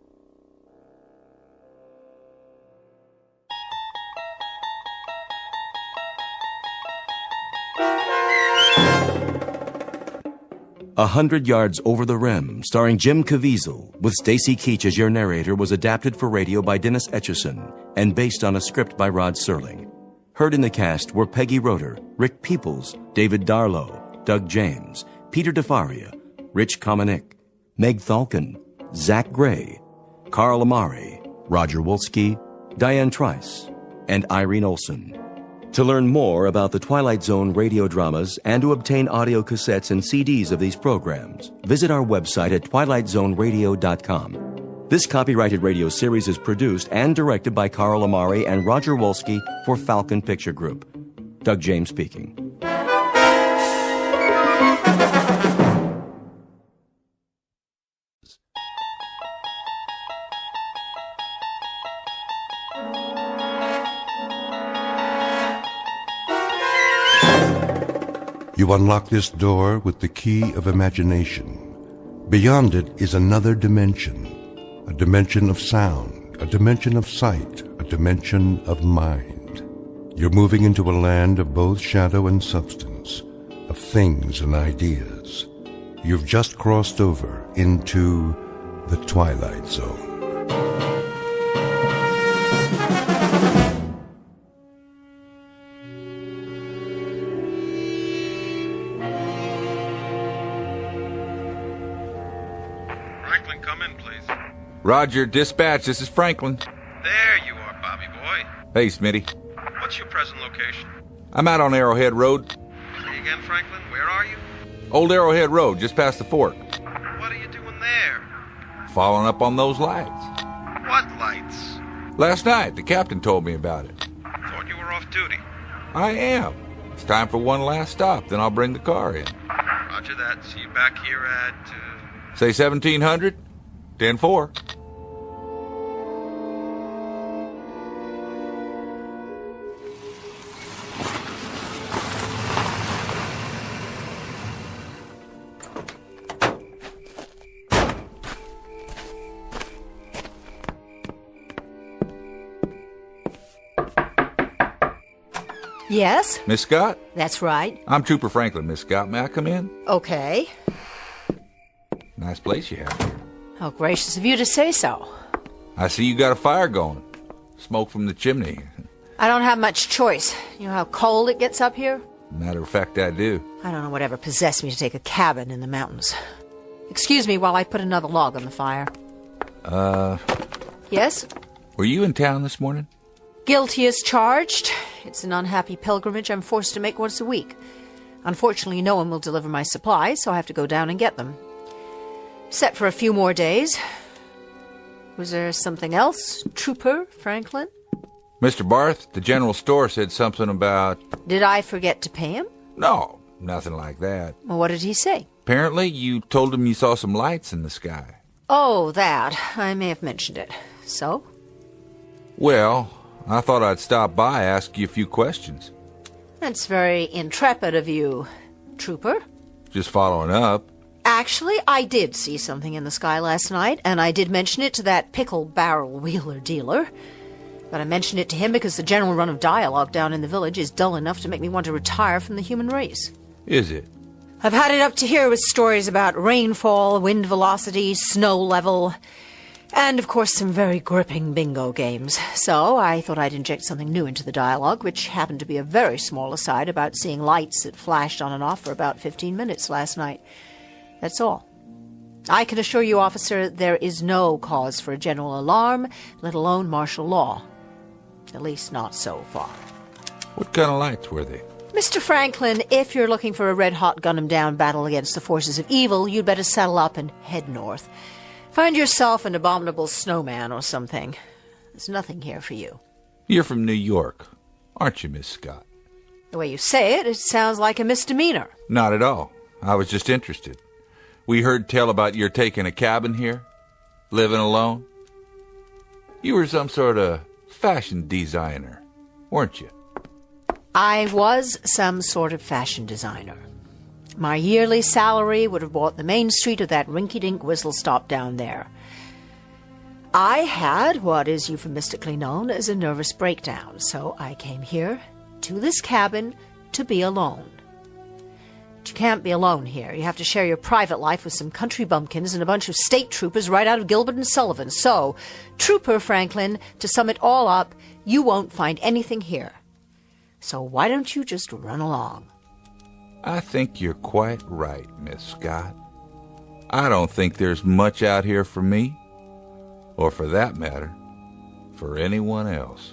A 100 Yards Over the Rim, starring Jim Caviezel, with Stacy Keach as your narrator, was adapted for radio by Dennis Etchison and based on a script by Rod Serling. Heard in the cast were Peggy Roeder, Rick Peoples, David Darlow, Doug James, Peter DeFaria, Rich Kominick, Meg Thalken, Zach Gray, Carl Amari, Roger Wolski, Diane Trice, and Irene Olson. To learn more about the Twilight Zone radio dramas and to obtain audio cassettes and CDs of these programs, visit our website at twilightzoneradio.com. This copyrighted radio series is produced and directed by Carl Amari and Roger Wolski for Falcon Picture Group. Doug James speaking. You unlock this door with the key of imagination. Beyond it is another dimension, a dimension of sound, a dimension of sight, a dimension of mind. You're moving into a land of both shadow and substance, of things and ideas. You've just crossed over into the Twilight Zone. Roger, dispatch, this is Franklin. There you are, Bobby boy. Hey, Smitty. What's your present location? I'm out on Arrowhead Road. Say again, Franklin, where are you? Old Arrowhead Road, just past the fork. What are you doing there? Following up on those lights. What lights? Last night, the captain told me about it. Thought you were off duty. I am. It's time for one last stop, then I'll bring the car in. Roger that. See you back here at... Say 1700? 10-4. Yes? Miss Scott? That's right. I'm Trooper Franklin, Miss Scott. May I come in? Okay. Nice place you have here. How gracious of you to say so. I see you got a fire going. Smoke from the chimney. I don't have much choice. You know how cold it gets up here? Matter of fact, I do. I don't know whatever possessed me to take a cabin in the mountains. Excuse me while I put another log on the fire. Yes? Were you in town this morning? Guilty as charged. It's an unhappy pilgrimage I'm forced to make once a week. Unfortunately, no one will deliver my supplies, so I have to go down and get them. Set for a few more days. Was there something else, Trooper Franklin? Mr. Barth, the general store said something about... Did I forget to pay him? No, nothing like that. Well, what did he say? Apparently, you told him you saw some lights in the sky. Oh, that. I may have mentioned it. So? Well, I thought I'd stop by, ask you a few questions. That's very intrepid of you, Trooper. Just following up. Actually, I did see something in the sky last night, and I did mention it to that pickle barrel wheeler dealer. But I mentioned it to him because the general run of dialogue down in the village is dull enough to make me want to retire from the human race. Is it? I've had it up to here with stories about rainfall, wind velocity, snow level, and of course some very gripping bingo games. So I thought I'd inject something new into the dialogue, which happened to be a very small aside about seeing lights that flashed on and off for about 15 minutes last night. That's all. I can assure you, officer, there is no cause for a general alarm, let alone martial law. At least not so far. What kind of lights were they? Mr. Franklin, if you're looking for a red-hot gun-em-down battle against the forces of evil, you'd better saddle up and head north. Find yourself an abominable snowman or something. There's nothing here for you. You're from New York, aren't you, Miss Scott? The way you say it, it sounds like a misdemeanor. Not at all. I was just interested. We heard tell about your taking a cabin here, living alone. You were some sort of fashion designer, weren't you? I was some sort of fashion designer. My yearly salary would have bought the main street of that rinky-dink whistle-stop down there. I had what is euphemistically known as a nervous breakdown, so I came here to this cabin to be alone. But you can't be alone here. You have to share your private life with some country bumpkins and a bunch of state troopers right out of Gilbert and Sullivan. So, Trooper Franklin, to sum it all up, you won't find anything here. So why don't you just run along? I think you're quite right, Miss Scott. I don't think there's much out here for me, or for that matter, for anyone else.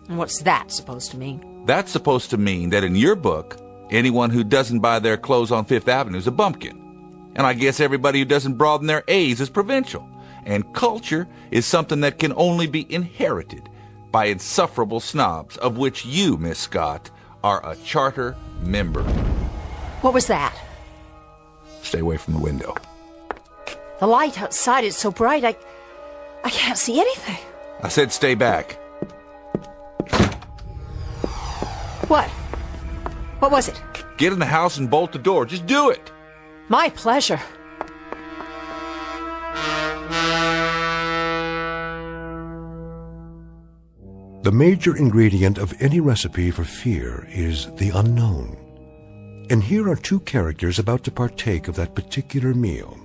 And what's that supposed to mean? That's supposed to mean that in your book, anyone who doesn't buy their clothes on Fifth Avenue is a bumpkin. And I guess everybody who doesn't broaden their A's is provincial. And culture is something that can only be inherited by insufferable snobs, of which you, Miss Scott, are a charter member. What was that? Stay away from the window. The light outside is so bright, I can't see anything. I said stay back. What? What was it? Get in the house and bolt the door. Just do it. My pleasure. The major ingredient of any recipe for fear is the unknown. And here are two characters about to partake of that particular meal.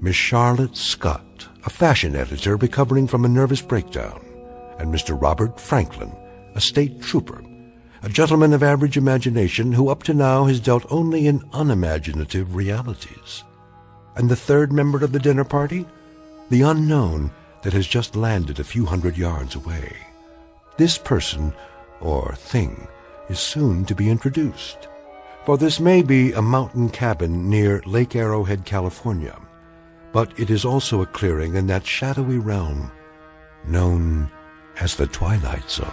Miss Charlotte Scott, a fashion editor recovering from a nervous breakdown, and Mr. Robert Franklin, a state trooper, a gentleman of average imagination who up to now has dealt only in unimaginative realities. And the third member of the dinner party? The unknown that has just landed a few hundred yards away. This person, or thing, is soon to be introduced. For this may be a mountain cabin near Lake Arrowhead, California, but it is also a clearing in that shadowy realm known as the Twilight Zone.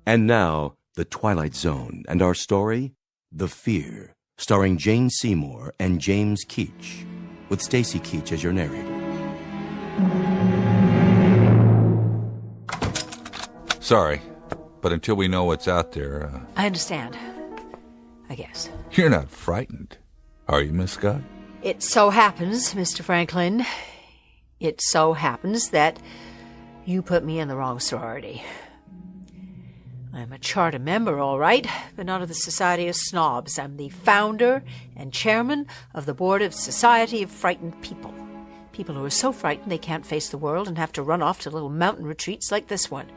And now, The Twilight Zone, and our story, The Fear, starring Jane Seymour and James Keach, with Stacy Keach as your narrator. Sorry, but until we know what's out there... I understand. I guess. You're not frightened, are you, Miss Scott? It so happens, Mr. Franklin, it so happens that You put me in the wrong sorority. I'm a charter member, all right, but not of the Society of Snobs. I'm the founder and chairman of the board of Society of Frightened People. People who are so frightened they can't face the world and have to run off to little mountain retreats like this one.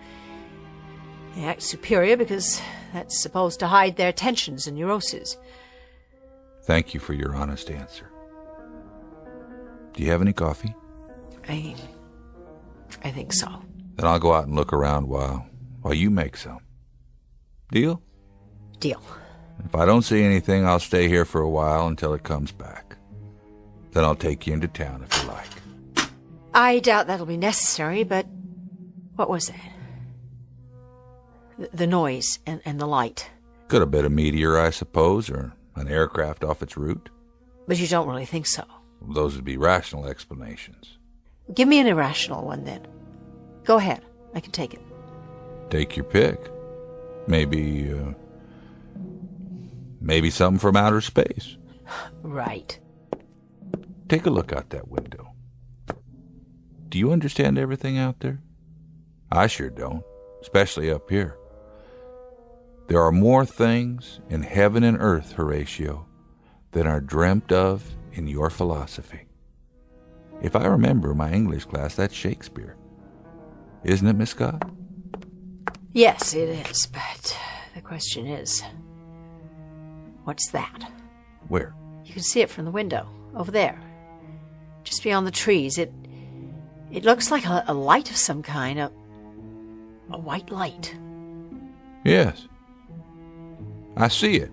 They act superior because that's supposed to hide their tensions and neuroses. Thank you for your honest answer. Do you have any coffee? I think so. Then I'll go out and look around while you make some. Deal? Deal. If I don't see anything, I'll stay here for a while until it comes back. Then I'll take you into town if you like. I doubt that'll be necessary, but what was that? The noise and the light. Could have been a meteor, I suppose, or an aircraft off its route. But you don't really think so? Those would be rational explanations. Give me an irrational one, then. Go ahead. I can take it. Take your pick. Maybe something from outer space. Right. Take a look out that window. Do you understand everything out there? I sure don't, especially up here. There are more things in heaven and earth, Horatio, than are dreamt of in your philosophy. If I remember my English class, that's Shakespeare. Isn't it, Miss Scott? Yes, it is, but the question is, what's that? Where? You can see it from the window, over there. Just beyond the trees. It looks like a light of some kind, a white light. Yes. I see it.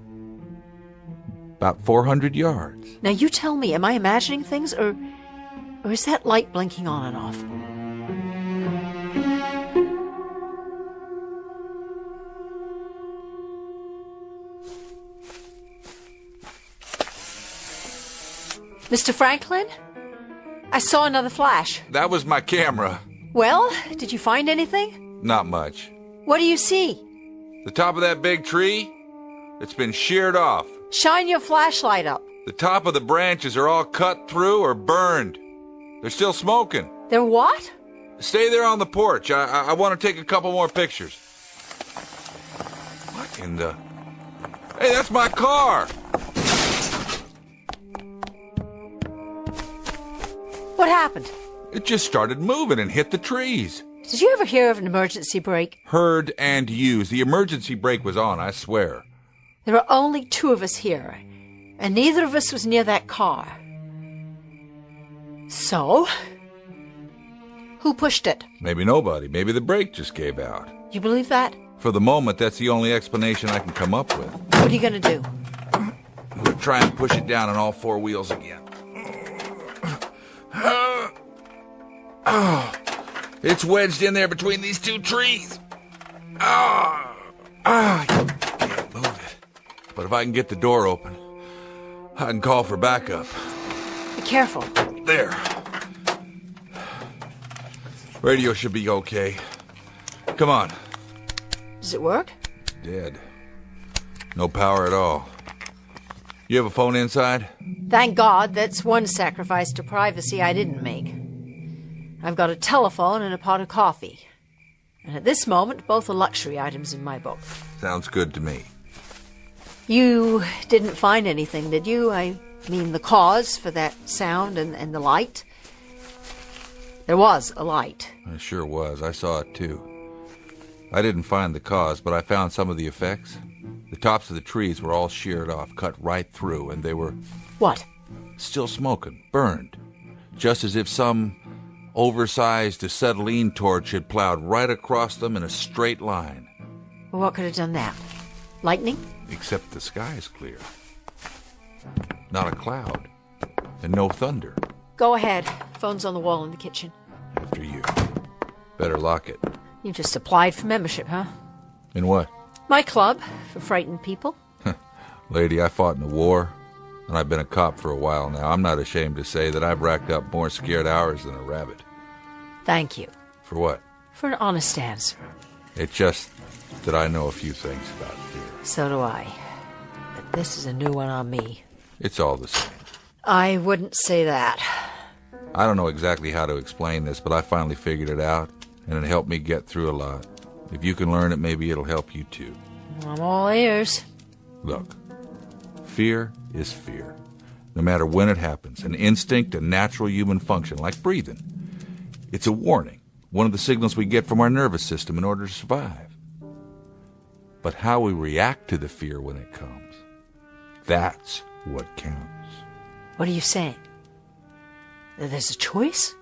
About 400 yards. Now you tell me, am I imagining things, or is that light blinking on and off? Mr. Franklin? I saw another flash. That was my camera. Well, did you find anything? Not much. What do you see? The top of that big tree? It's been sheared off. Shine your flashlight up. The top of the branches are all cut through or burned. They're still smoking. They're what? Stay there on the porch. I want to take a couple more pictures. What in the... Hey, that's my car! What happened? It just started moving and hit the trees. Did you ever hear of an emergency brake? Heard and used. The emergency brake was on, I swear. There are only two of us here, and neither of us was near that car. So, who pushed it? Maybe nobody. Maybe the brake just gave out. You believe that? For the moment, that's the only explanation I can come up with. What are you going to do? I'm going to try and push it down on all four wheels again. Oh, it's wedged in there between these two trees. I can't move it. But if I can get the door open, I can call for backup. Be careful. There. Radio should be okay. Come on. Does it work? Dead. No power at all. You have a phone inside? Thank God, that's one sacrifice to privacy I didn't make. I've got a telephone and a pot of coffee. And at this moment, both are luxury items in my book. Sounds good to me. You didn't find anything, did you? I mean, the cause for that sound and the light? There was a light. It sure was. I saw it, too. I didn't find the cause, but I found some of the effects. The tops of the trees were all sheared off, cut right through, and they were... What? Still smoking, burned. Just as if some oversized acetylene torch had plowed right across them in a straight line. Well, what could have done that? Lightning? Except the sky is clear. Not a cloud. And no thunder. Go ahead. Phone's on the wall in the kitchen. After you. Better lock it. You just applied for membership, huh? In what? My club, for frightened people. Lady, I fought in the war, and I've been a cop for a while now. I'm not ashamed to say that I've racked up more scared hours than a rabbit. Thank you. For what? For an honest answer. It's just that I know a few things about fear. So do I. But this is a new one on me. It's all the same. I wouldn't say that. I don't know exactly how to explain this, but I finally figured it out, and it helped me get through a lot. If you can learn it, maybe it'll help you too. I'm all ears. Look, fear is fear. No matter when it happens, an instinct, a natural human function, like breathing. It's a warning, one of the signals we get from our nervous system in order to survive. But how we react to the fear when it comes, that's what counts. What are you saying? That there's a choice?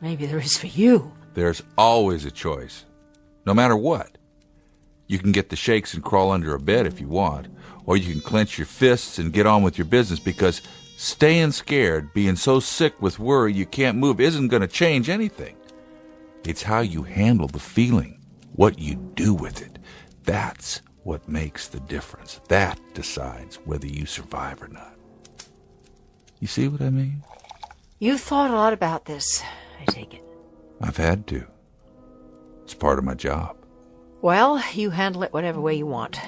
Maybe there is for you. There's always a choice, no matter what. You can get the shakes and crawl under a bed if you want, or you can clench your fists and get on with your business, because staying scared, being so sick with worry you can't move isn't going to change anything. It's how you handle the feeling, what you do with it. That's what makes the difference. That decides whether you survive or not. You see what I mean? You've thought a lot about this, I take it. I've had to. It's part of my job. Well, you handle it whatever way you want.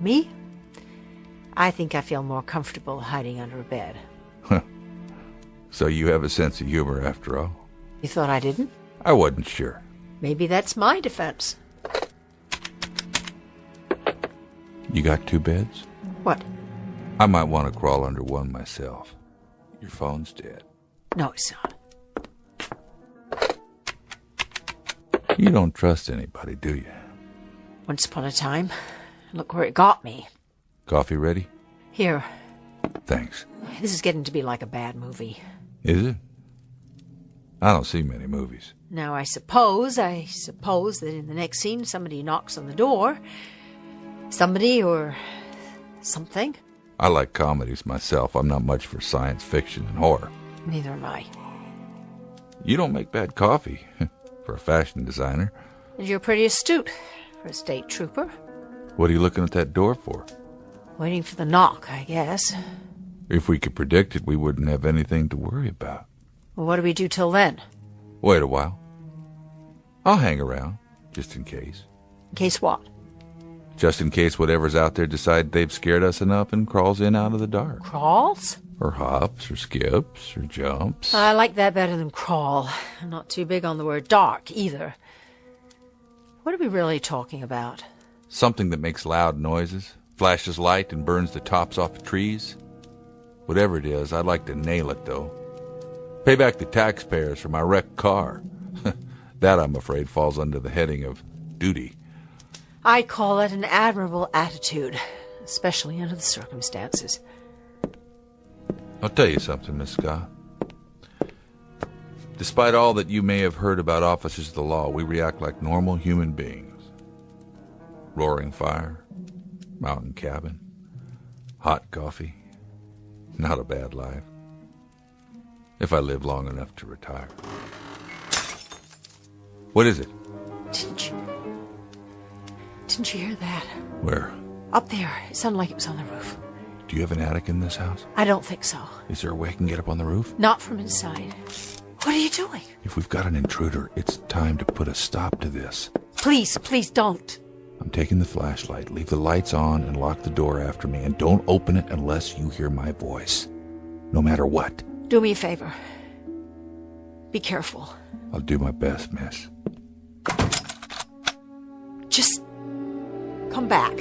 Me? I think I feel more comfortable hiding under a bed. So you have a sense of humor after all? You thought I didn't? I wasn't sure. Maybe that's my defense. You got 2 beds? What? I might want to crawl under one myself. Your phone's dead. No, it's not. You don't trust anybody, do you? Once upon a time. Look where it got me. Coffee ready? Here. Thanks. This is getting to be like a bad movie. Is it? I don't see many movies. Now, I suppose that in the next scene somebody knocks on the door. Somebody or something. I like comedies myself. I'm not much for science fiction and horror. Neither am I. You don't make bad coffee for a fashion designer. And you're pretty astute for a state trooper. What are you looking at that door for? Waiting for the knock, I guess. If we could predict it, we wouldn't have anything to worry about. Well, what do we do till then? Wait a while. I'll hang around, just in case. In case what? Just in case whatever's out there decide they've scared us enough and crawls in out of the dark. Crawls? Or hops, or skips, or jumps. I like that better than crawl. I'm not too big on the word dark, either. What are we really talking about? Something that makes loud noises, flashes light, and burns the tops off of trees. Whatever it is, I'd like to nail it, though. Pay back the taxpayers for my wrecked car. That, I'm afraid, falls under the heading of duty. I call it an admirable attitude, especially under the circumstances. I'll tell you something, Miss Scott. Despite all that you may have heard about officers of the law, we react like normal human beings. Roaring fire, mountain cabin, hot coffee. Not a bad life. If I live long enough to retire. What is it? Didn't you hear that? Where? Up there. It sounded like it was on the roof. Do you have an attic in this house? I don't think so. Is there a way I can get up on the roof? Not from inside. What are you doing? If we've got an intruder, it's time to put a stop to this. Please, please don't. I'm taking the flashlight. Leave the lights on and lock the door after me, and don't open it unless you hear my voice. No matter what. Do me a favor. Be careful. I'll do my best, miss. Just come back.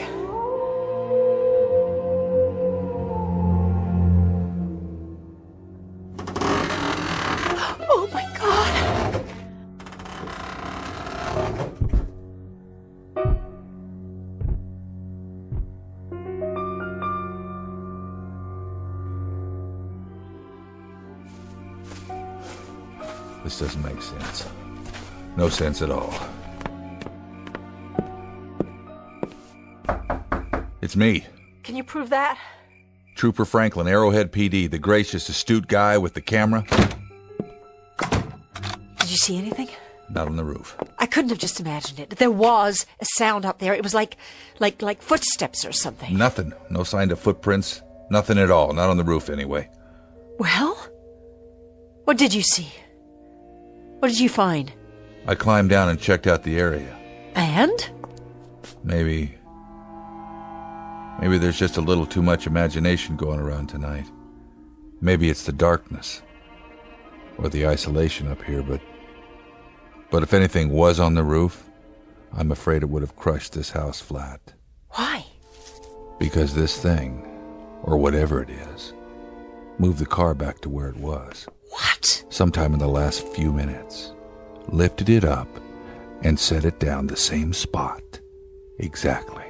Oh my God! This doesn't make sense. No sense at all. It's me. Can you prove that? Trooper Franklin, Arrowhead PD, the gracious, astute guy with the camera. Did you see anything? Not on the roof. I couldn't have just imagined it. There was a sound up there. It was like footsteps or something. Nothing. No sign of footprints. Nothing at all. Not on the roof, anyway. Well? What did you see? What did you find? I climbed down and checked out the area. And? Maybe there's just a little too much imagination going around tonight. Maybe it's the darkness. Or the isolation up here, but But if anything was on the roof, I'm afraid it would have crushed this house flat. Why? Because this thing, or whatever it is, moved the car back to where it was. What? Sometime in the last few minutes. Lifted it up and set it down the same spot. Exactly.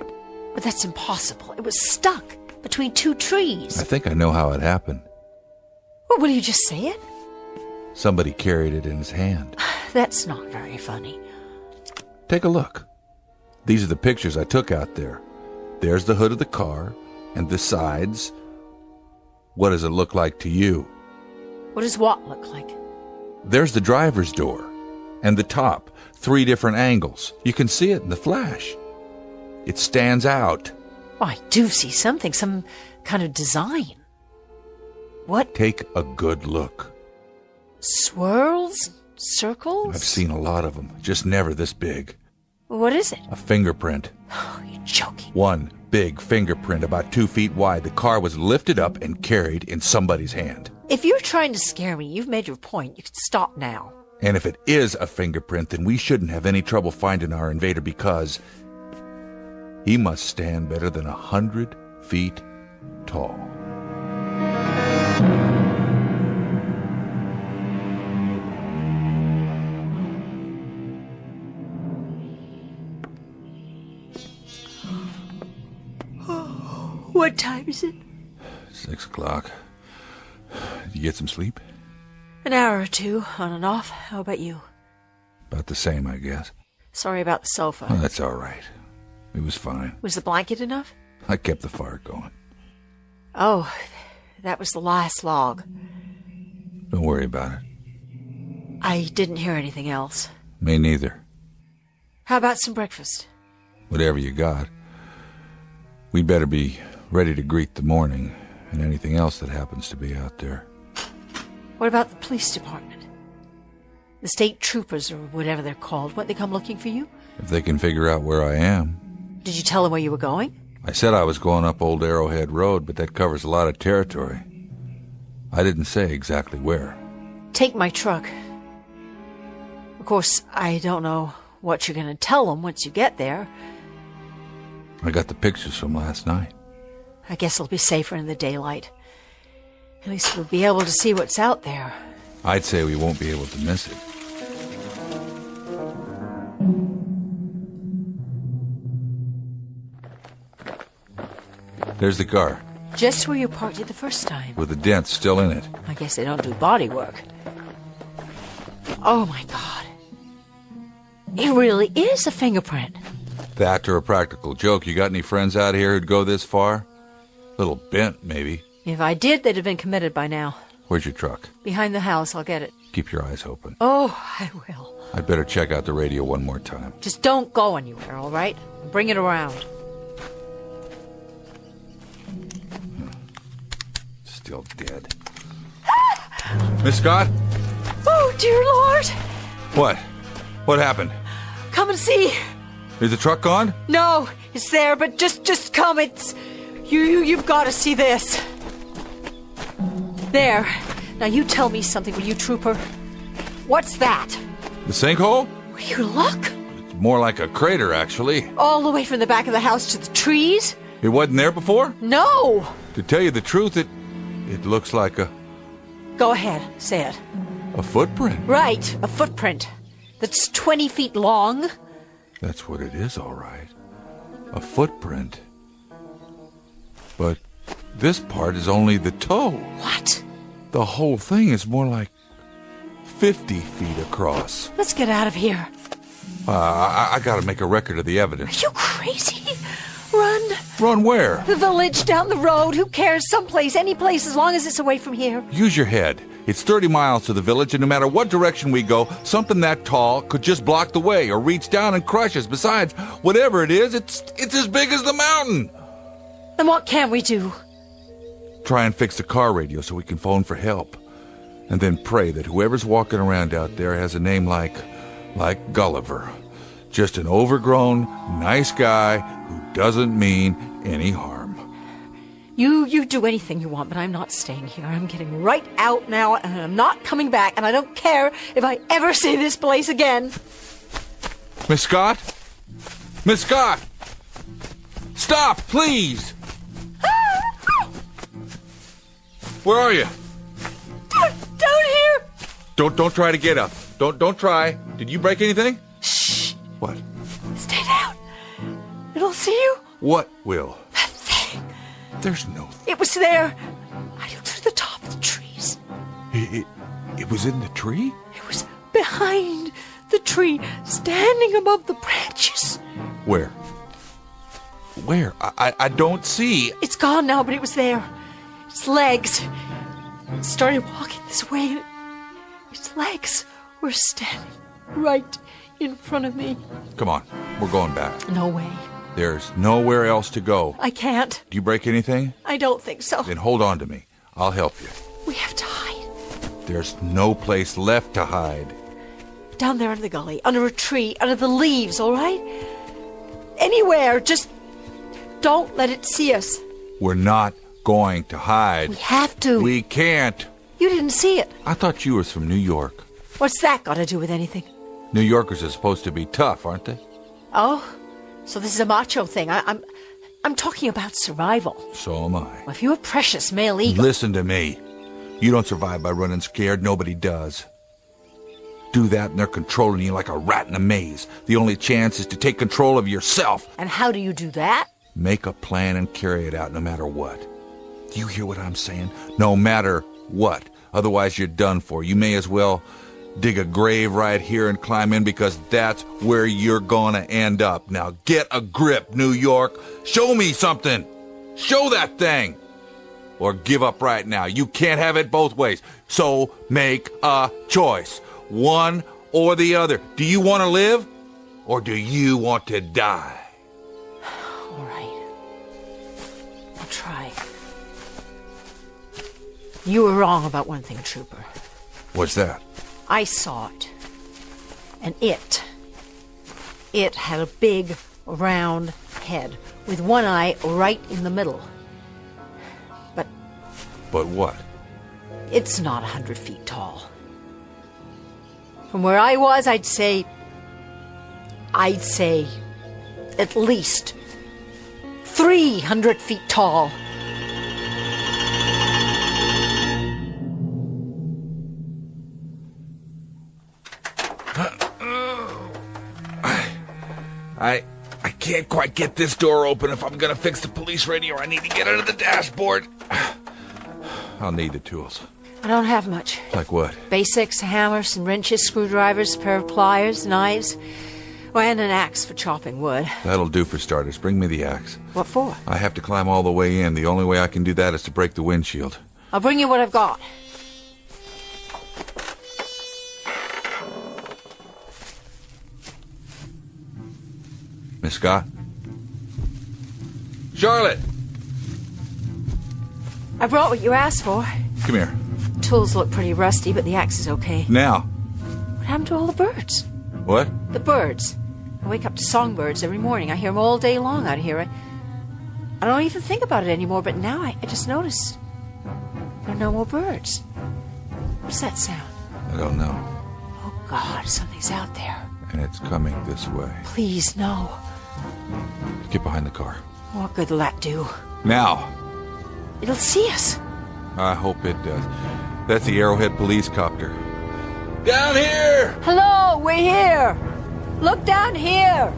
But that's impossible. It was stuck between two trees. I think I know how it happened. Well, will you just say it? Somebody carried it in his hand. That's not very funny. Take a look. These are the pictures I took out there. There's the hood of the car, and the sides. What does it look like to you? What does what look like? There's the driver's door, and the top. 3 different angles. You can see it in the flash. It stands out. Oh, I do see something, some kind of design. What? Take a good look. Swirls? Circles? I've seen a lot of them, just never this big. What is it? A fingerprint. Oh, you're joking. One big fingerprint about 2 feet wide. The car was lifted up and carried in somebody's hand. If you're trying to scare me, you've made your point. You can stop now. And if it is a fingerprint, then we shouldn't have any trouble finding our invader because he must stand better than 100 feet tall. What time is it? 6 o'clock. Did you get some sleep? An hour or two, on and off. How about you? About the same, I guess. Sorry about the sofa. Oh, that's all right. It was fine. Was the blanket enough? I kept the fire going. Oh, that was the last log. Don't worry about it. I didn't hear anything else. Me neither. How about some breakfast? Whatever you got. We'd better be ready to greet the morning and anything else that happens to be out there. What about the police department? The state troopers, or whatever they're called, won't they come looking for you? If they can figure out where I am. Did you tell them where you were going? I said I was going up Old Arrowhead Road, but that covers a lot of territory. I didn't say exactly where. Take my truck. Of course, I don't know what you're going to tell them once you get there. I got the pictures from last night. I guess it'll be safer in the daylight. At least we'll be able to see what's out there. I'd say we won't be able to miss it. There's the car. Just where you parked it the first time. With the dent still in it. I guess they don't do body work. Oh my God. It really is a fingerprint. That or a practical joke. You got any friends out here who'd go this far? Little bent, maybe. If I did, they'd have been committed by now. Where's your truck? Behind the house, I'll get it. Keep your eyes open. Oh, I will. I'd better check out the radio one more time. Just don't go anywhere, all right? Bring it around. Still dead. Miss Scott? Oh, dear Lord! What? What happened? Come and see. Is the truck gone? No, it's there, but just come. It's... You've got to see this. There. Now you tell me something, will you, trooper? What's that? The sinkhole? Will you look? It's more like a crater, actually. All the way from the back of the house to the trees? It wasn't there before? No! To tell you the truth, it looks like a... Go ahead, say it. A footprint. Right, a footprint. That's 20 feet long. That's what it is, all right. A footprint. But this part is only the toe. What? The whole thing is more like 50 feet across. Let's get out of here. I gotta make a record of the evidence. Are you crazy? Run. Run where? The village, down the road. Who cares? Someplace, any place, as long as it's away from here. Use your head. It's 30 miles to the village, and no matter what direction we go, something that tall could just block the way or reach down and crush us. Besides, whatever it is, it's as big as the mountain. Then what can we do? Try and fix the car radio so we can phone for help. And then pray that whoever's walking around out there has a name like Gulliver. Just an overgrown, nice guy who doesn't mean any harm. You do anything you want, but I'm not staying here. I'm getting right out now, and I'm not coming back, and I don't care if I ever see this place again. Miss Scott? Miss Scott! Stop, please! Where are you? Down here! Don't try to get up. Don't try. Did you break anything? Shh! What? Stay down. It'll see you. What will? That thing. There's no... It was there. I looked through the top of the trees. It was in the tree? It was behind the tree, standing above the branches. Where? Where? I don't see. It's gone now, but it was there. Its legs. It started walking this way, and its legs were standing right in front of me. Come on, we're going back. No way. There's nowhere else to go. I can't. Do you break anything? I don't think so. Then hold on to me. I'll help you. We have to hide. There's no place left to hide. Down there in the gully, under a tree, under the leaves, all right? Anywhere, just don't let it see us. We're not going to hide. We have to. We can't. You didn't see it. I thought you was from New York. What's that got to do with anything? New Yorkers are supposed to be tough, aren't they? Oh, so this is a macho thing. I'm talking about survival. So am I. Well, if you're a precious male eagle... Listen to me. You don't survive by running scared. Nobody does. Do that and they're controlling you like a rat in a maze. The only chance is to take control of yourself. And how do you do that? Make a plan and carry it out no matter what. Do you hear what I'm saying? No matter what. Otherwise you're done for. You may as well dig a grave right here and climb in, because that's where you're gonna end up. Now get a grip, New York. Show me something. Show that thing. Or give up right now. You can't have it both ways. So make a choice. One or the other. Do you want to live? Or do you want to die? All right. I'll try. You were wrong about one thing, Trooper. What's that? I saw it. And it had a big, round head with one eye right in the middle. But what? It's not 100 feet tall. From where I was, I'd say at least 300 feet tall. I can't quite get this door open. If I'm gonna fix the police radio, I need to get under the dashboard. I'll need the tools. I don't have much. Like what? Basics, hammers, some wrenches, screwdrivers, a pair of pliers, knives, and an axe for chopping wood. That'll do for starters. Bring me the axe. What for? I have to climb all the way in. The only way I can do that is to break the windshield. I'll bring you what I've got. Miss Scott? Charlotte! I brought what you asked for. Come here. Tools look pretty rusty, but the axe is okay. Now. What happened to all the birds? What? The birds. I wake up to songbirds every morning. I hear them all day long out here. I don't even think about it anymore, but now I just notice there are no more birds. What's that sound? I don't know. Oh, God, something's out there. And it's coming this way. Please, no. Get behind the car. What good will that do? Now. It'll see us. I hope it does. That's the Arrowhead police copter. Down here! Hello, we're here. Look down here.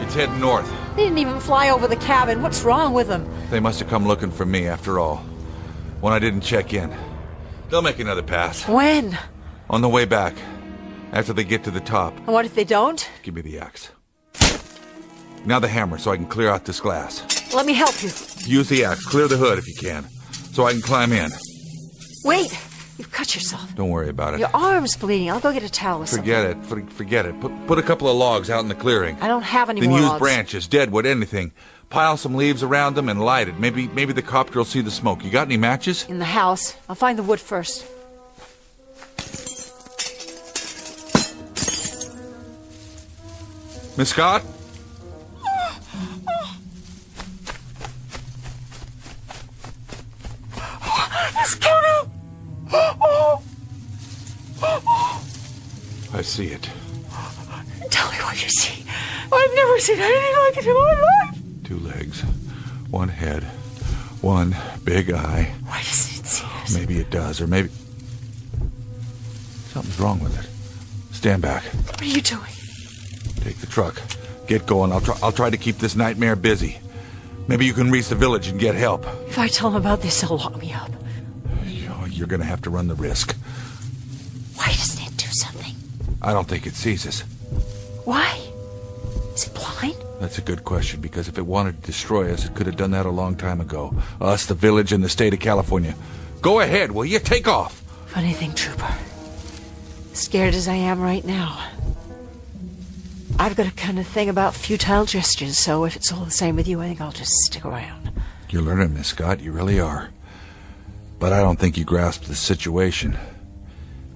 It's heading north. They didn't even fly over the cabin. What's wrong with them? They must have come looking for me after all. When I didn't check in. They'll make another pass. When? On the way back. After they get to the top. And what if they don't? Give me the axe. Now the hammer so I can clear out this glass. Let me help you. Use the axe. Clear the hood if you can. So I can climb in. Wait. You've cut yourself. Don't worry about it. Your arm's bleeding. I'll go get a towel or something. Forget it. Put a couple of logs out in the clearing. I don't have any then more use logs. Branches, deadwood, anything. Pile some leaves around them and light it. Maybe the copter will see the smoke. You got any matches? In the house. I'll find the wood first. Miss Scott? I see it. Tell me what you see. I've never seen anything like it in my life. 2 legs, 1 head, 1 big eye. Why doesn't it see us? Maybe it does, or maybe... Something's wrong with it. Stand back. What are you doing? Take the truck. Get going. I'll try to keep this nightmare busy. Maybe you can reach the village and get help. If I tell them about this, they'll lock me up. You're going to have to run the risk. Why doesn't it do something? I don't think it sees us. Why? Is it blind? That's a good question, because if it wanted to destroy us, it could have done that a long time ago. Us, the village, and the state of California. Go ahead, will you? Take off. Funny thing, Trooper. Scared as I am right now, I've got a kind of thing about futile gestures, so if it's all the same with you, I think I'll just stick around. You're learning, Miss Scott. You really are. But I don't think you grasp the situation.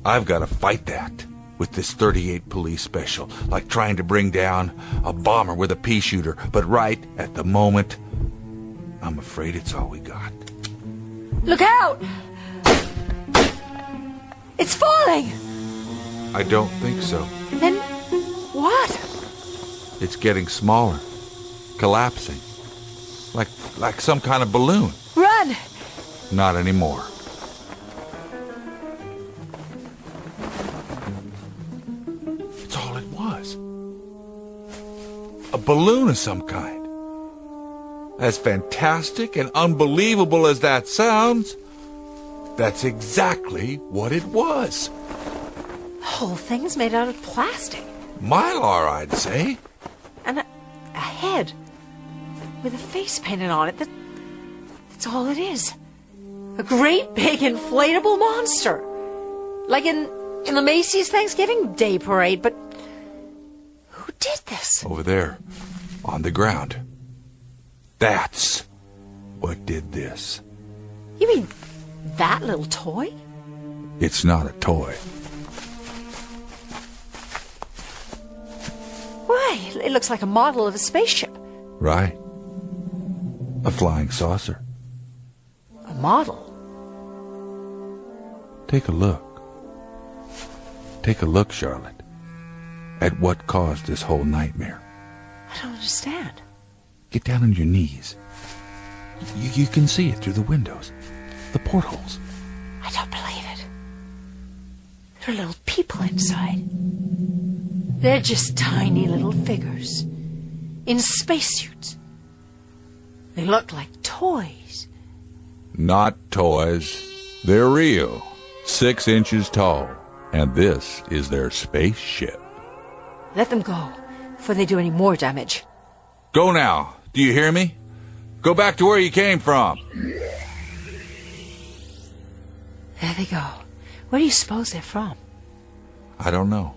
I've got to fight that with this 38 police special, like trying to bring down a bomber with a pea shooter. But right at the moment, I'm afraid it's all we got. Look out! It's falling! I don't think so. Then what? It's getting smaller, collapsing, like some kind of balloon. Run! Not anymore. It's all it was. A balloon of some kind. As fantastic and unbelievable as that sounds, that's exactly what it was. The whole thing's made out of plastic. Mylar, I'd say. And a head with a face painted on it. That's all it is. A great big inflatable monster. Like in the Macy's Thanksgiving Day Parade, but who did this? Over there, on the ground. That's what did this. You mean that little toy? It's not a toy. Why, it looks like a model of a spaceship. Right. A flying saucer. A model? Take a look. Take a look, Charlotte, at what caused this whole nightmare. I don't understand. Get down on your knees. You can see it through the windows, the portholes. I don't believe it. There are little people inside. They're just tiny little figures in spacesuits. They look like toys. Not toys. They're real. 6 inches tall. And this is their spaceship. Let them go before they do any more damage. Go now. Do you hear me? Go back to where you came from. There they go. Where do you suppose they're from? I don't know.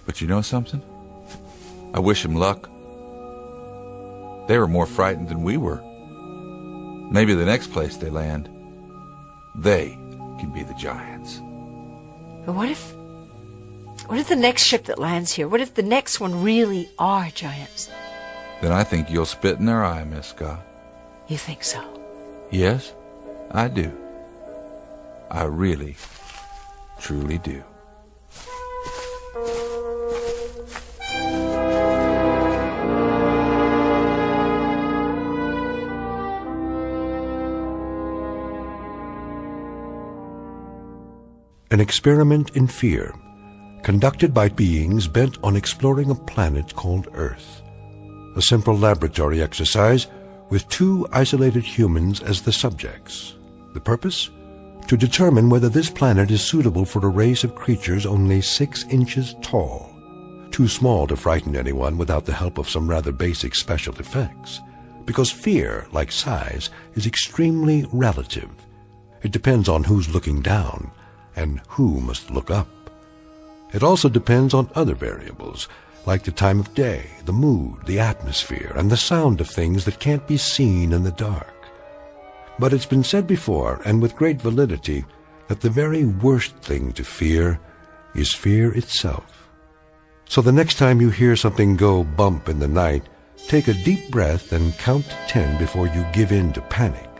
But you know something? I wish them luck. They were more frightened than we were. Maybe the next place they land, they can be the giants. But what if the next ship that lands here, what if the next one really are giants? Then I think you'll spit in their eye, Miss Scott. You think so? Yes, I do. I really, truly do. An experiment in fear, conducted by beings bent on exploring a planet called Earth. A simple laboratory exercise with 2 isolated humans as the subjects. The purpose? To determine whether this planet is suitable for a race of creatures only 6 inches tall. Too small to frighten anyone without the help of some rather basic special effects. Because fear, like size, is extremely relative. It depends on who's looking down and who must look up. It also depends on other variables, like the time of day, the mood, the atmosphere, and the sound of things that can't be seen in the dark. But it's been said before, and with great validity, that the very worst thing to fear is fear itself. So the next time you hear something go bump in the night, take a deep breath and count to 10 before you give in to panic.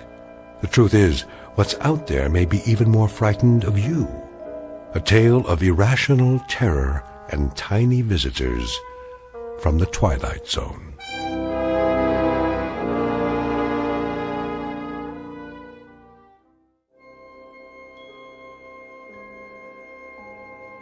The truth is, what's out there may be even more frightened of you. A tale of irrational terror and tiny visitors from the Twilight Zone.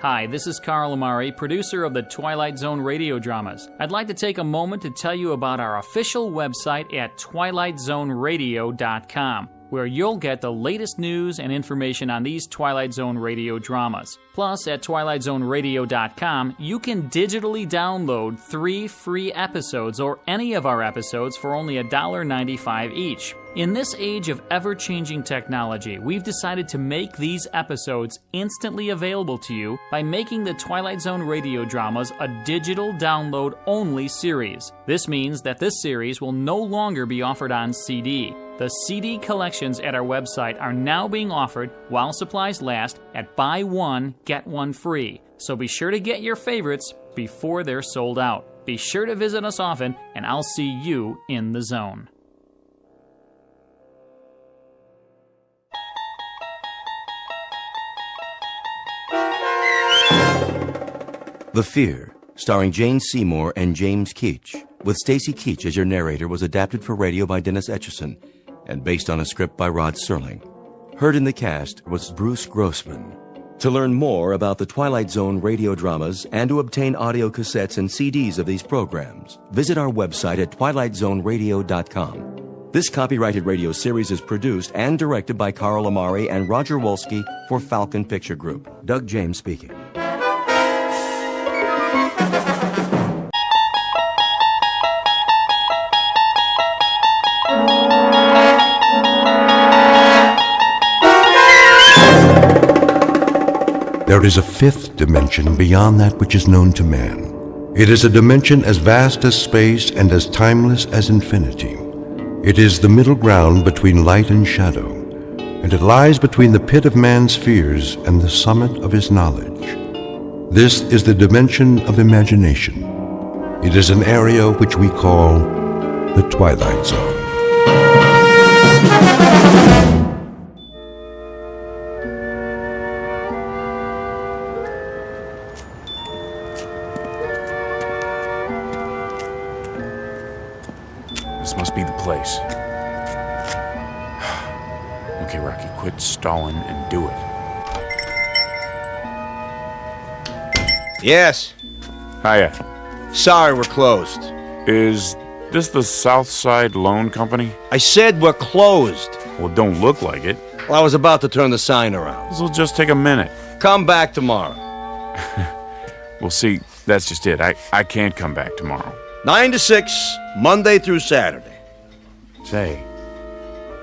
Hi, this is Carl Amari, producer of the Twilight Zone Radio Dramas. I'd like to take a moment to tell you about our official website at twilightzoneradio.com, where you'll get the latest news and information on these Twilight Zone Radio dramas. Plus, at twilightzoneradio.com, you can digitally download 3 free episodes or any of our episodes for only $1.95 each. In this age of ever-changing technology, we've decided to make these episodes instantly available to you by making the Twilight Zone Radio Dramas a digital download-only series. This means that this series will no longer be offered on CD. The CD collections at our website are now being offered, while supplies last, at buy one, get one free. So be sure to get your favorites before they're sold out. Be sure to visit us often, and I'll see you in the zone. The Fear, starring Jane Seymour and James Keach, with Stacy Keach as your narrator, was adapted for radio by Dennis Etchison and based on a script by Rod Serling. Heard in the cast was Bruce Grossman. To learn more about the Twilight Zone radio dramas and to obtain audio cassettes and CDs of these programs, visit our website at twilightzoneradio.com. This copyrighted radio series is produced and directed by Carl Amari and Roger Wolski for Falcon Picture Group. Doug James speaking. There is a fifth dimension beyond that which is known to man. It is a dimension as vast as space and as timeless as infinity. It is the middle ground between light and shadow, and it lies between the pit of man's fears and the summit of his knowledge. This is the dimension of imagination. It is an area which we call the Twilight Zone. This must be the place. Okay, Rocky, quit stalling and do it. Yes. Hiya. Sorry, we're closed. Is this the Southside Loan Company? I said we're closed. Well, it don't look like it. Well, I was about to turn the sign around. This'll just take a minute. Come back tomorrow. Well, see, that's just it. I can't come back tomorrow. 9 to 6, Monday through Saturday. Say,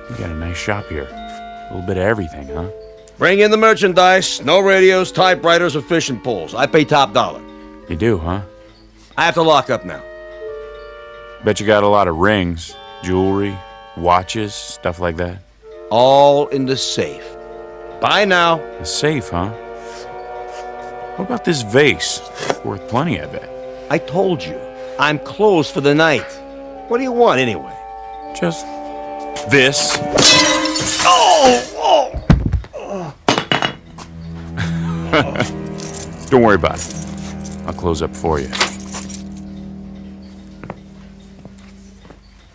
you got a nice shop here. A little bit of everything, huh? Bring in the merchandise. No radios, typewriters, or fishing poles. I pay top dollar. You do, huh? I have to lock up now. Bet you got a lot of rings, jewelry, watches, stuff like that. All in the safe. Bye now. The safe, huh? What about this vase? Worth plenty, I bet. I told you. I'm closed for the night. What do you want, anyway? Just this. Don't worry about it. I'll close up for you.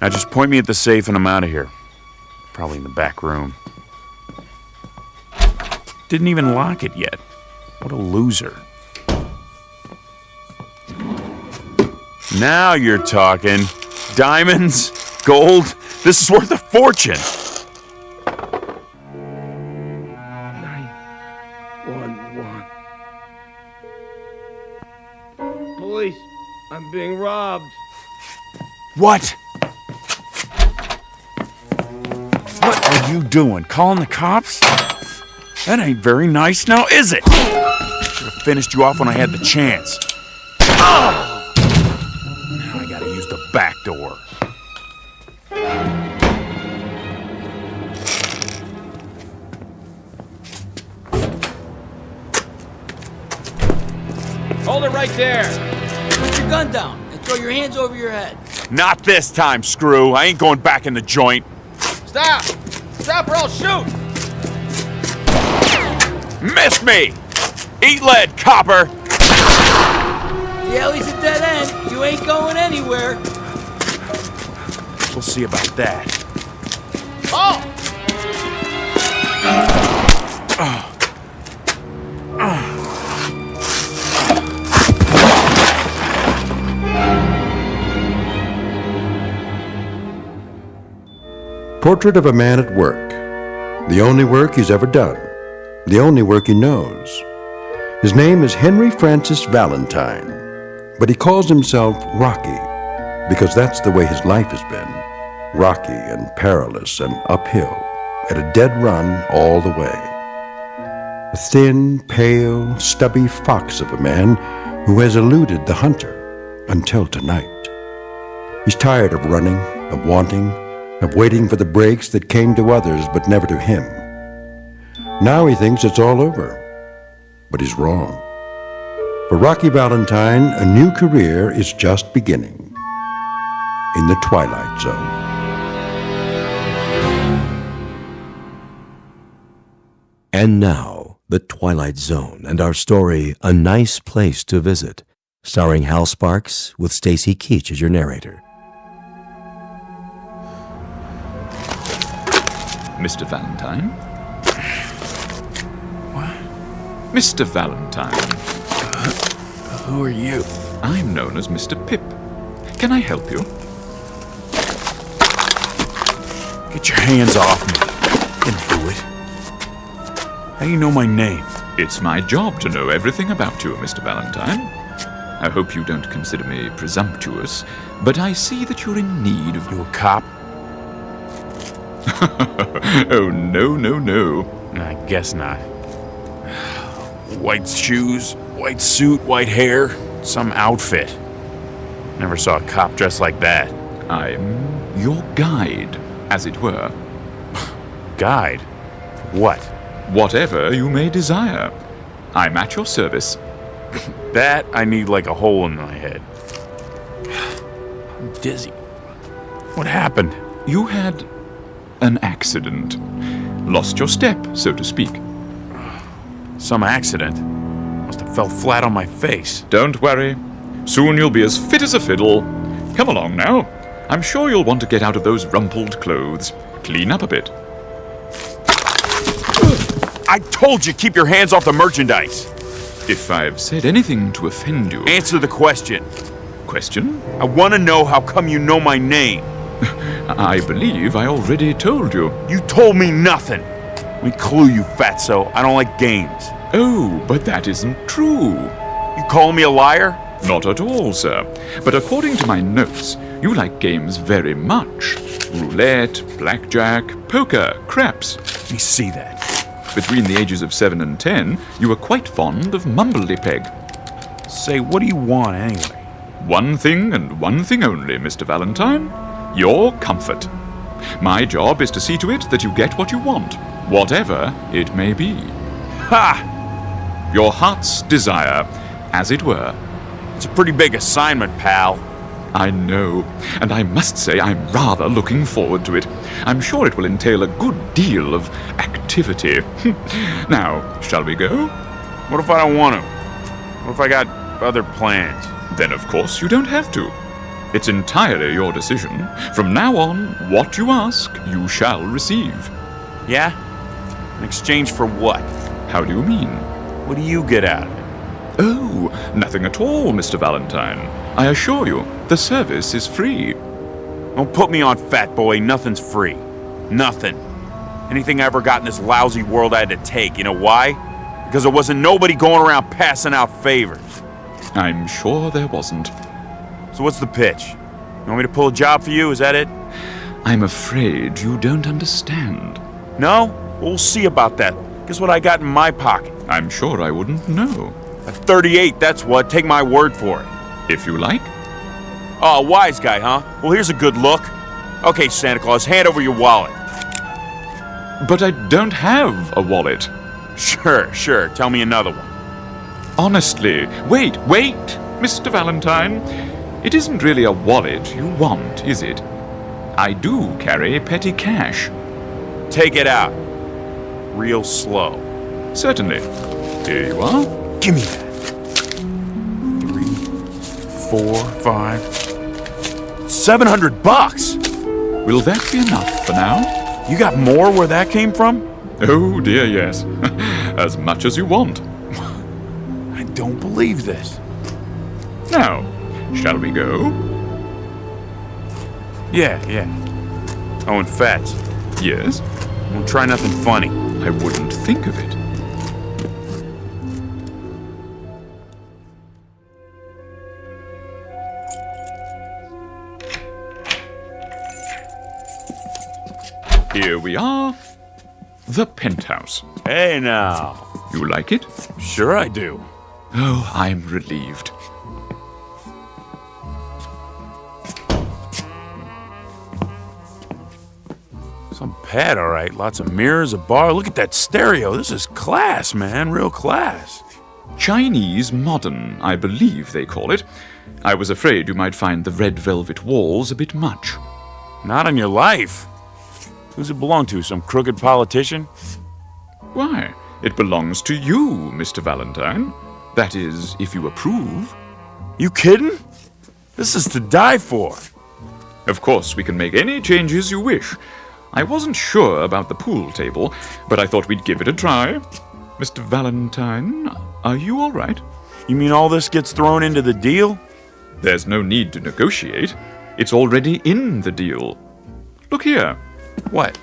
Now just point me at the safe and I'm out of here. Probably in the back room. Didn't even lock it yet. What a loser. Now you're talking. Diamonds, gold, this is worth a fortune. 911. Police, I'm being robbed. What? What are you doing? Calling the cops? That ain't very nice now, is it? Should have finished you off when I had the chance. Oh! Now I gotta use the back door. Hold it right there. Put your gun down and throw your hands over your head. Not this time, screw. I ain't going back in the joint. Stop! Stop or I'll shoot! Missed me! Eat lead, copper! The alley's a dead end. You ain't going anywhere. We'll see about that. Oh! Portrait of a man at work. The only work he's ever done. The only work he knows. His name is Henry Francis Valentine, but he calls himself Rocky because that's the way his life has been. Rocky and perilous and uphill, at a dead run all the way. A thin, pale, stubby fox of a man who has eluded the hunter until tonight. He's tired of running, of wanting, of waiting for the breaks that came to others but never to him. Now he thinks it's all over, but he's wrong. For Rocky Valentine, a new career is just beginning in the Twilight Zone. And now, The Twilight Zone and our story, A Nice Place to Visit, starring Hal Sparks with Stacy Keach as your narrator. Mr. Valentine? What? Mr. Valentine. Who are you? I'm known as Mr. Pip. Can I help you? Get your hands off me. Didn't do it. How do you know my name? It's my job to know everything about you, Mr. Valentine. I hope you don't consider me presumptuous, but I see that you're in need of... You a cop? Oh, no. I guess not. White shoes, white suit, white hair, some outfit. Never saw a cop dressed like that. I'm your guide, as it were. Guide? What? Whatever you may desire. I'm at your service. That I need like a hole in my head. I'm dizzy. What happened? You had an accident. Lost your step, so to speak. Some accident? Must have fell flat on my face. Don't worry. Soon you'll be as fit as a fiddle. Come along now. I'm sure you'll want to get out of those rumpled clothes. Clean up a bit. I told you, keep your hands off the merchandise. If I've said anything to offend you... Answer the question. Question? I want to know how come you know my name. I believe I already told you. You told me nothing. Let me clue you, fatso. I don't like games. Oh, but that isn't true. You calling me a liar? Not at all, sir. But according to my notes, you like games very much. Roulette, blackjack, poker, craps. Let me see that. Between the ages of 7 and 10, you were quite fond of mumbledy-peg. Say, what do you want anyway? One thing and one thing only, Mr. Valentine. Your comfort. My job is to see to it that you get what you want, whatever it may be. Ha! Your heart's desire, as it were. It's a pretty big assignment, pal. I know, and I must say I'm rather looking forward to it. I'm sure it will entail a good deal of activity. Now, shall we go? What if I don't want to? What if I got other plans? Then of course you don't have to. It's entirely your decision. From now on, what you ask, you shall receive. Yeah? In exchange for what? How do you mean? What do you get out of it? Oh, nothing at all, Mr. Valentine. I assure you, the service is free. Don't put me on, fat boy. Nothing's free. Nothing. Anything I ever got in this lousy world I had to take. You know why? Because there wasn't nobody going around passing out favors. I'm sure there wasn't. So what's the pitch? You want me to pull a job for you? Is that it? I'm afraid you don't understand. No? We'll see about that. Guess what I got in my pocket? I'm sure I wouldn't know. A 38, that's what. Take my word for it. If you like. Oh, wise guy, huh? Well, here's a good look. Okay, Santa Claus, hand over your wallet. But I don't have a wallet. Sure. Tell me another one. Honestly. Wait, Mr. Valentine. It isn't really a wallet you want, is it? I do carry petty cash. Take it out. Real slow. Certainly. Here you are. Give me that. 3, 4, 5, $700. Will that be enough for now? You got more where that came from? Oh dear, yes. As much as you want. I don't believe this. Now, shall we go? Yeah. Oh, and Fats. Yes? Don't try nothing funny. I wouldn't think of it. Here we are. The penthouse. Hey now. You like it? Sure I do. Oh, I'm relieved. Some pad, all right. Lots of mirrors, a bar. Look at that stereo. This is class, man. Real class. Chinese modern, I believe they call it. I was afraid you might find the red velvet walls a bit much. Not on your life. Who's it belong to? Some crooked politician? Why, it belongs to you, Mr. Valentine. That is, if you approve. You kidding? This is to die for. Of course, we can make any changes you wish. I wasn't sure about the pool table, but I thought we'd give it a try. Mr. Valentine, are you all right? You mean all this gets thrown into the deal? There's no need to negotiate. It's already in the deal. Look here. What?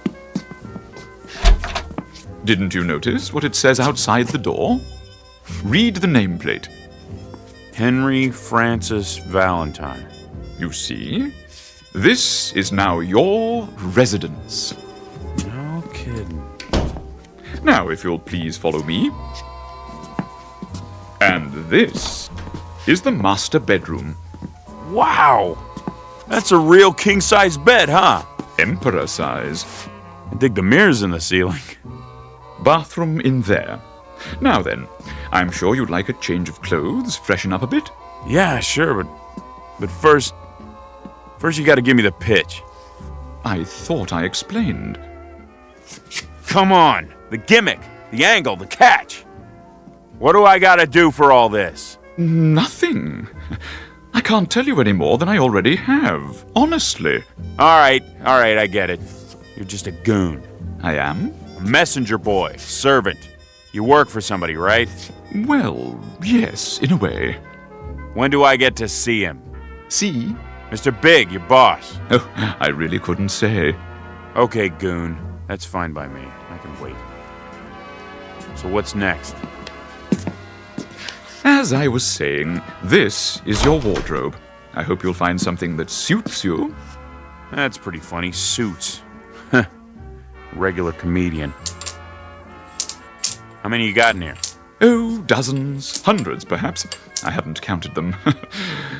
Didn't you notice what it says outside the door? Read the nameplate. Henry Francis Valentine. You see? This is now your residence. No kidding. Now, if you'll please follow me. And this is the master bedroom. Wow! That's a real king-size bed, huh? Emperor size. I dig the mirrors in the ceiling. Bathroom in there. Now then, I'm sure you'd like a change of clothes, freshen up a bit. Yeah, sure, but first you gotta give me the pitch. I thought I explained. Come on! The gimmick, the angle, the catch! What do I gotta do for all this? Nothing. I can't tell you any more than I already have, honestly. All right, I get it. You're just a goon. I am? A messenger boy, servant. You work for somebody, right? Well, yes, in a way. When do I get to see him? See? Mr. Big, your boss. Oh, I really couldn't say. Okay, goon. That's fine by me. I can wait. So what's next? As I was saying, this is your wardrobe. I hope you'll find something that suits you. That's pretty funny. Suits. Regular comedian. How many you got in here? Oh, dozens, hundreds perhaps. I haven't counted them.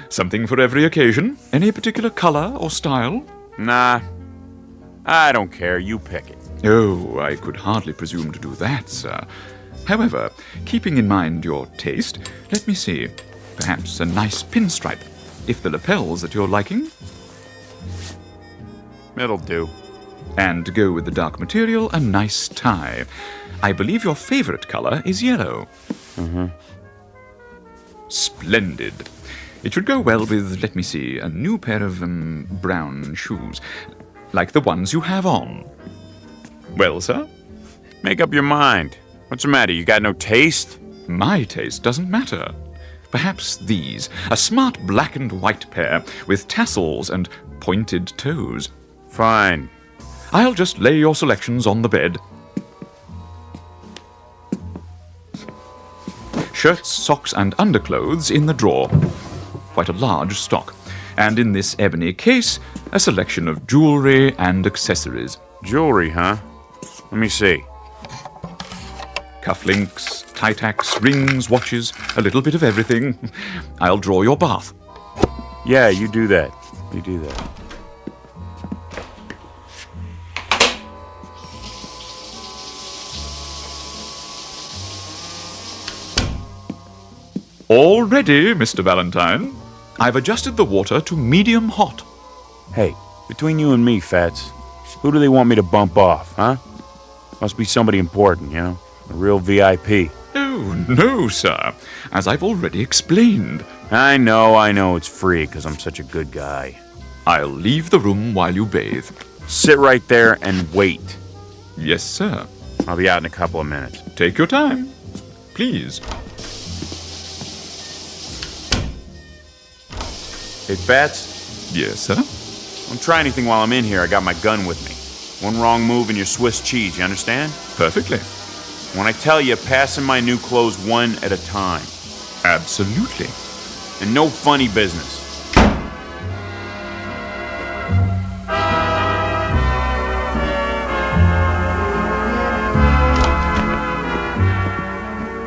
Something for every occasion. Any particular color or style? Nah. I don't care. You pick it. Oh, I could hardly presume to do that, sir. However, keeping in mind your taste, let me see. Perhaps a nice pinstripe, if the lapel's at your liking. It'll do. And to go with the dark material, a nice tie. I believe your favorite color is yellow. Mm-hmm. Splendid. It should go well with, let me see, a new pair of brown shoes, like the ones you have on. Well, sir? Make up your mind. What's the matter? You got no taste? My taste doesn't matter. Perhaps these, a smart black and white pair with tassels and pointed toes. Fine. I'll just lay your selections on the bed. Shirts, socks, and underclothes in the drawer. Quite a large stock. And in this ebony case, a selection of jewelry and accessories. Jewelry, huh? Let me see. Cufflinks, tie tacks, rings, watches, a little bit of everything. I'll draw your bath. Yeah, you do that. You do that. All ready, Mr. Valentine. I've adjusted the water to medium hot. Hey, between you and me, Fats, who do they want me to bump off, huh? Must be somebody important, you know? A real VIP. Oh, Oh, no, sir. As I've already explained. I know, it's free because I'm such a good guy. I'll leave the room while you bathe. Sit right there and wait. Yes, sir. I'll be out in a couple of minutes. Take your time. Please. Hey, Fats? Yes, sir? Don't try anything while I'm in here. I got my gun with me. One wrong move and you're Swiss cheese, you understand? Perfectly. When I tell you, pass in my new clothes one at a time. Absolutely. And no funny business.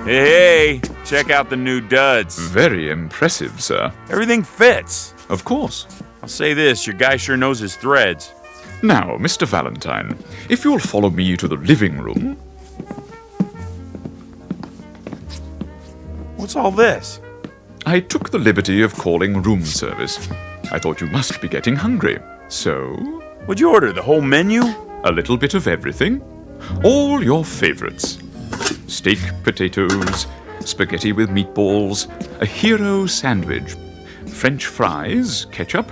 Hey, check out the new duds. Very impressive, sir. Everything fits. Of course. I'll say this, your guy sure knows his threads. Now, Mr. Valentine, if you'll follow me to the living room. What's all this? I took the liberty of calling room service. I thought you must be getting hungry. So? What'd you order, the whole menu? A little bit of everything. All your favorites. Steak, potatoes, spaghetti with meatballs, a hero sandwich, French fries, ketchup,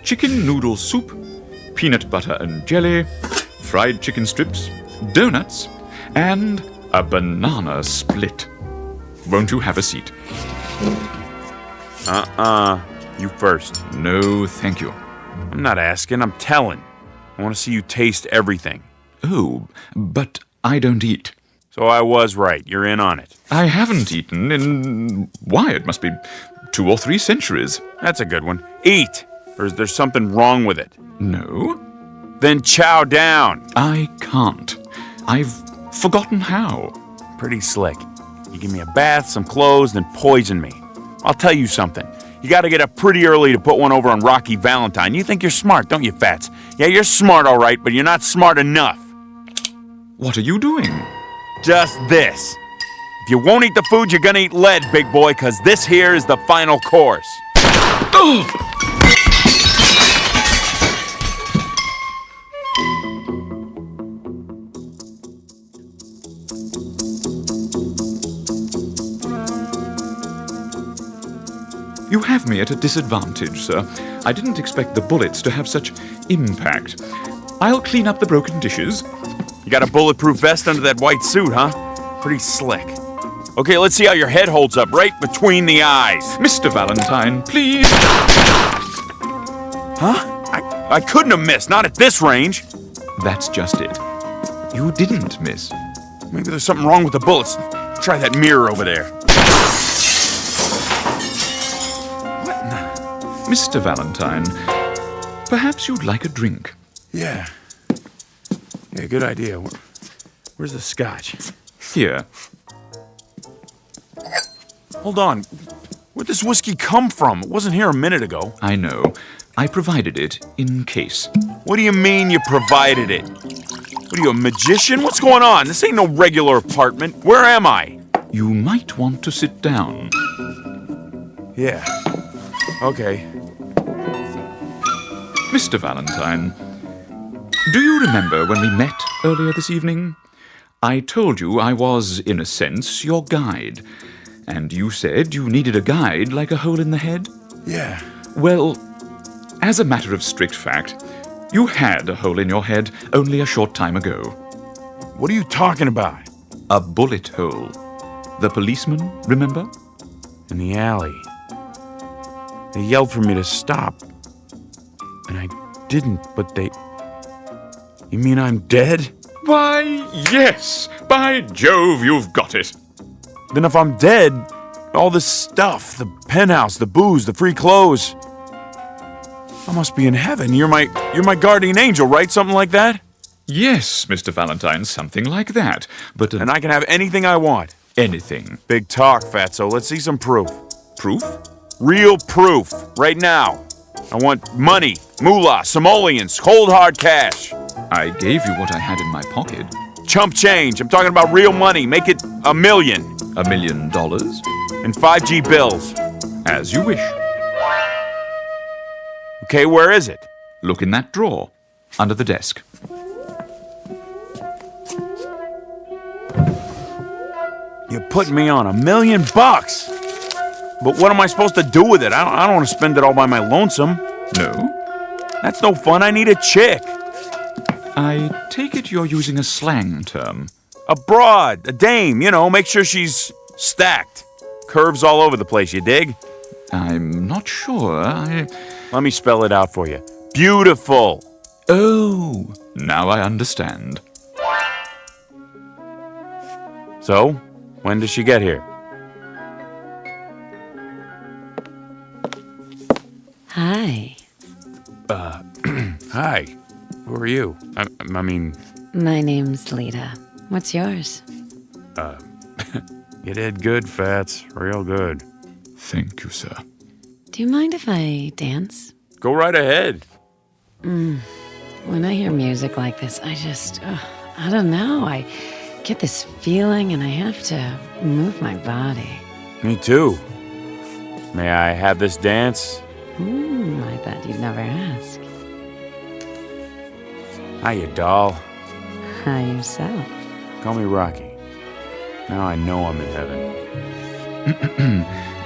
chicken noodle soup, peanut butter and jelly, fried chicken strips, donuts, and a banana split. Won't you have a seat? You first. No, thank you. I'm not asking, I'm telling. I want to see you taste everything. Oh, but I don't eat. So I was right. You're in on it. I haven't eaten in... Why, it must be 2 or 3 centuries. That's a good one. Eat! Or is there something wrong with it? No. Then chow down. I can't. I've forgotten how. Pretty slick. You give me a bath, some clothes, then poison me. I'll tell you something. You gotta get up pretty early to put one over on Rocky Valentine. You think you're smart, don't you, Fats? Yeah, you're smart, all right, but you're not smart enough. What are you doing? Just this. If you won't eat the food, you're gonna eat lead, big boy, because this here is the final course. You have me at a disadvantage, sir. I didn't expect the bullets to have such impact. I'll clean up the broken dishes. You got a bulletproof vest under that white suit, huh? Pretty slick. Okay, let's see how your head holds up right between the eyes. Mr. Valentine, please. Huh? I couldn't have missed, not at this range. That's just it. You didn't miss. Maybe there's something wrong with the bullets. Try that mirror over there. Mr. Valentine, perhaps you'd like a drink. Yeah, good idea. Where's the scotch? Here. Hold on. Where'd this whiskey come from? It wasn't here a minute ago. I know. I provided it in case. What do you mean you provided it? What are you, a magician? What's going on? This ain't no regular apartment. Where am I? You might want to sit down. Yeah. Okay. Mr. Valentine, do you remember when we met earlier this evening? I told you I was, in a sense, your guide. And you said you needed a guide like a hole in the head? Yeah. Well, as a matter of strict fact, you had a hole in your head only a short time ago. What are you talking about? A bullet hole. The policeman, remember? In the alley. They yelled for me to stop. And I didn't, but they... You mean I'm dead? Why, yes! By Jove, you've got it! Then if I'm dead, all this stuff, the penthouse, the booze, the free clothes... I must be in heaven. You're my guardian angel, right? Something like that? Yes, Mr. Valentine, something like that. But And I can have anything I want. Anything. Big talk, Fatso. Let's see some proof. Proof? Real proof. Right now. I want money, moolah, simoleons, cold hard cash. I gave you what I had in my pocket. Chump change. I'm talking about real money. Make it $1 million. $1 million? And 5G bills. As you wish. Okay, where is it? Look in that drawer, under the desk. You're putting me on $1 million. But what am I supposed to do with it? I don't want to spend it all by my lonesome. No? That's no fun. I need a chick. I take it you're using a slang term. A broad, a dame, make sure she's stacked. Curves all over the place, you dig? I'm not sure. Let me spell it out for you. Beautiful. Oh, now I understand. So, when does she get here? Hi. Hi. Who are you? I mean... My name's Lita. What's yours? You did good, Fats. Real good. Thank you, sir. Do you mind if I dance? Go right ahead. When I hear music like this, I don't know. I get this feeling and I have to move my body. Me too. May I have this dance? I thought you'd never ask. Hiya, doll. Hi yourself. Call me Rocky. Now I know I'm in heaven.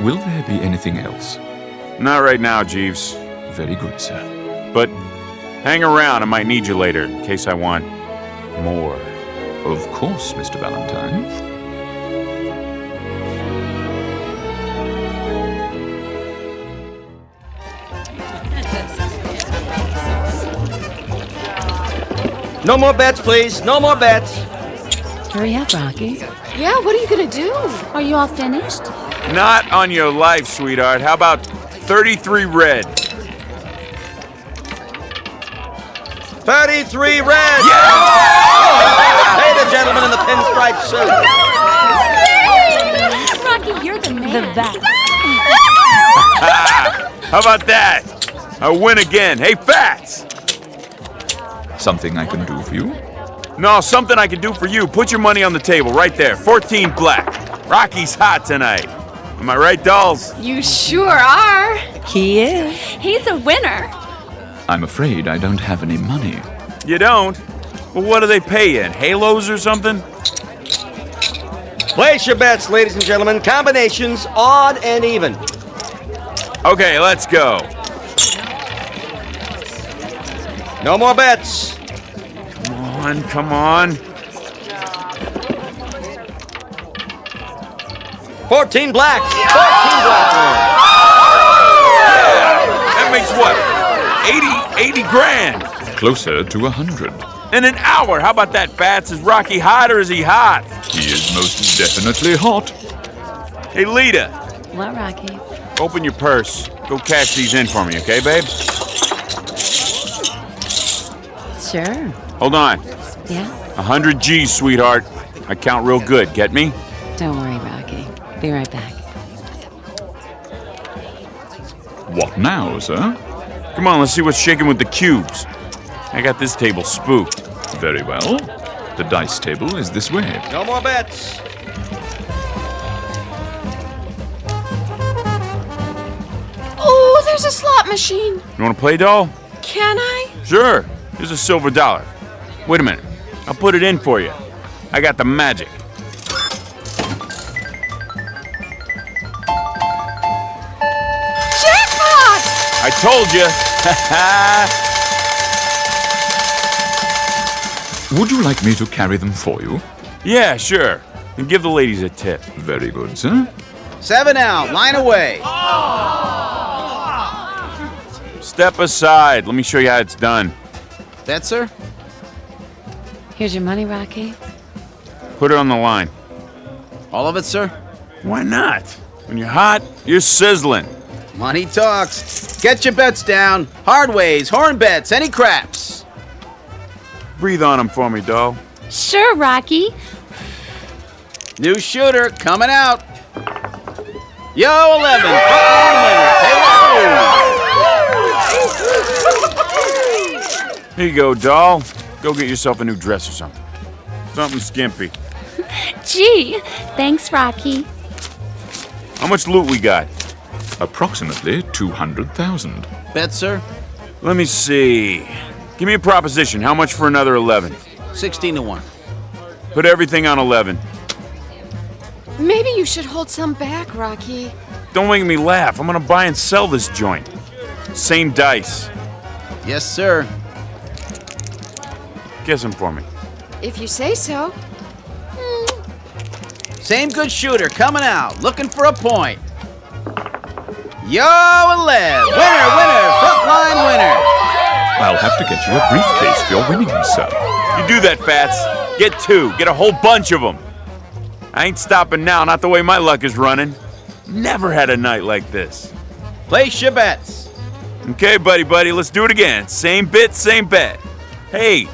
Will there be anything else? Not right now, Jeeves. Very good, sir. But hang around. I might need you later in case I want more. Of course, Mr. Valentine. No more bets, please. No more bets. Hurry up, Rocky. Yeah, what are you gonna do? Are you all finished? Not on your life, sweetheart. How about 33 red? 33 red! Yeah! Hey, the gentleman in the pinstripe suit. Rocky, you're the man. The best. How about that? I win again. Hey, Fats! Something I can do for you? No, something I can do for you. Put your money on the table right there. 14 black. Rocky's hot tonight. Am I right, dolls? You sure are. He is. He's a winner. I'm afraid I don't have any money. You don't? Well, what do they pay you in? Halos or something? Place your bets, ladies and gentlemen. Combinations, odd and even. Okay, let's go. No more bets. Come on. 14 black. 14 black. That makes what? 80 grand. Closer to 100. In an hour. How about that, Fats? Is Rocky hot or is he hot? He is most definitely hot. Hey, Lita. What, Rocky? Open your purse. Go cash these in for me, okay, babe? Sure. Hold on. Yeah? 100 G's, sweetheart. I count real good. Get me? Don't worry, Rocky. Be right back. What now, sir? Come on, let's see what's shaking with the cubes. I got this table spooked. Very well. The dice table is this way. No more bets. Oh, there's a slot machine. You want to play, doll? Can I? Sure. Here's a silver dollar. Wait a minute. I'll put it in for you. I got the magic. Jackpot! I told you. Would you like me to carry them for you? Yeah, sure. And give the ladies a tip. Very good, sir. 7 out. Line away. Step aside. Let me show you how it's done. That, sir? Here's your money, Rocky. Put it on the line. All of it, sir? Why not? When you're hot, you're sizzling. Money talks. Get your bets down. Hard ways, horn bets, any craps. Breathe on them for me, doll. Sure, Rocky. New shooter coming out. Yo, 11. Front-line winner. Here you go, doll. Go get yourself a new dress or something. Something skimpy. Gee, thanks, Rocky. How much loot we got? Approximately 200,000. Bet, sir? Let me see. Give me a proposition. How much for another 11? 16 to 1. Put everything on 11. Maybe you should hold some back, Rocky. Don't make me laugh. I'm gonna buy and sell this joint. Same dice. Yes, sir. Kiss him for me. If you say so. Same good shooter coming out, looking for a point. Yo, 11. Winner, frontline winner. I'll have to get you a briefcase for your winnings, sir. You do that, Fats. Get 2. Get a whole bunch of them. I ain't stopping now, not the way my luck is running. Never had a night like this. Place your bets. Okay, buddy, let's do it again. Same bit, same bet. Hey,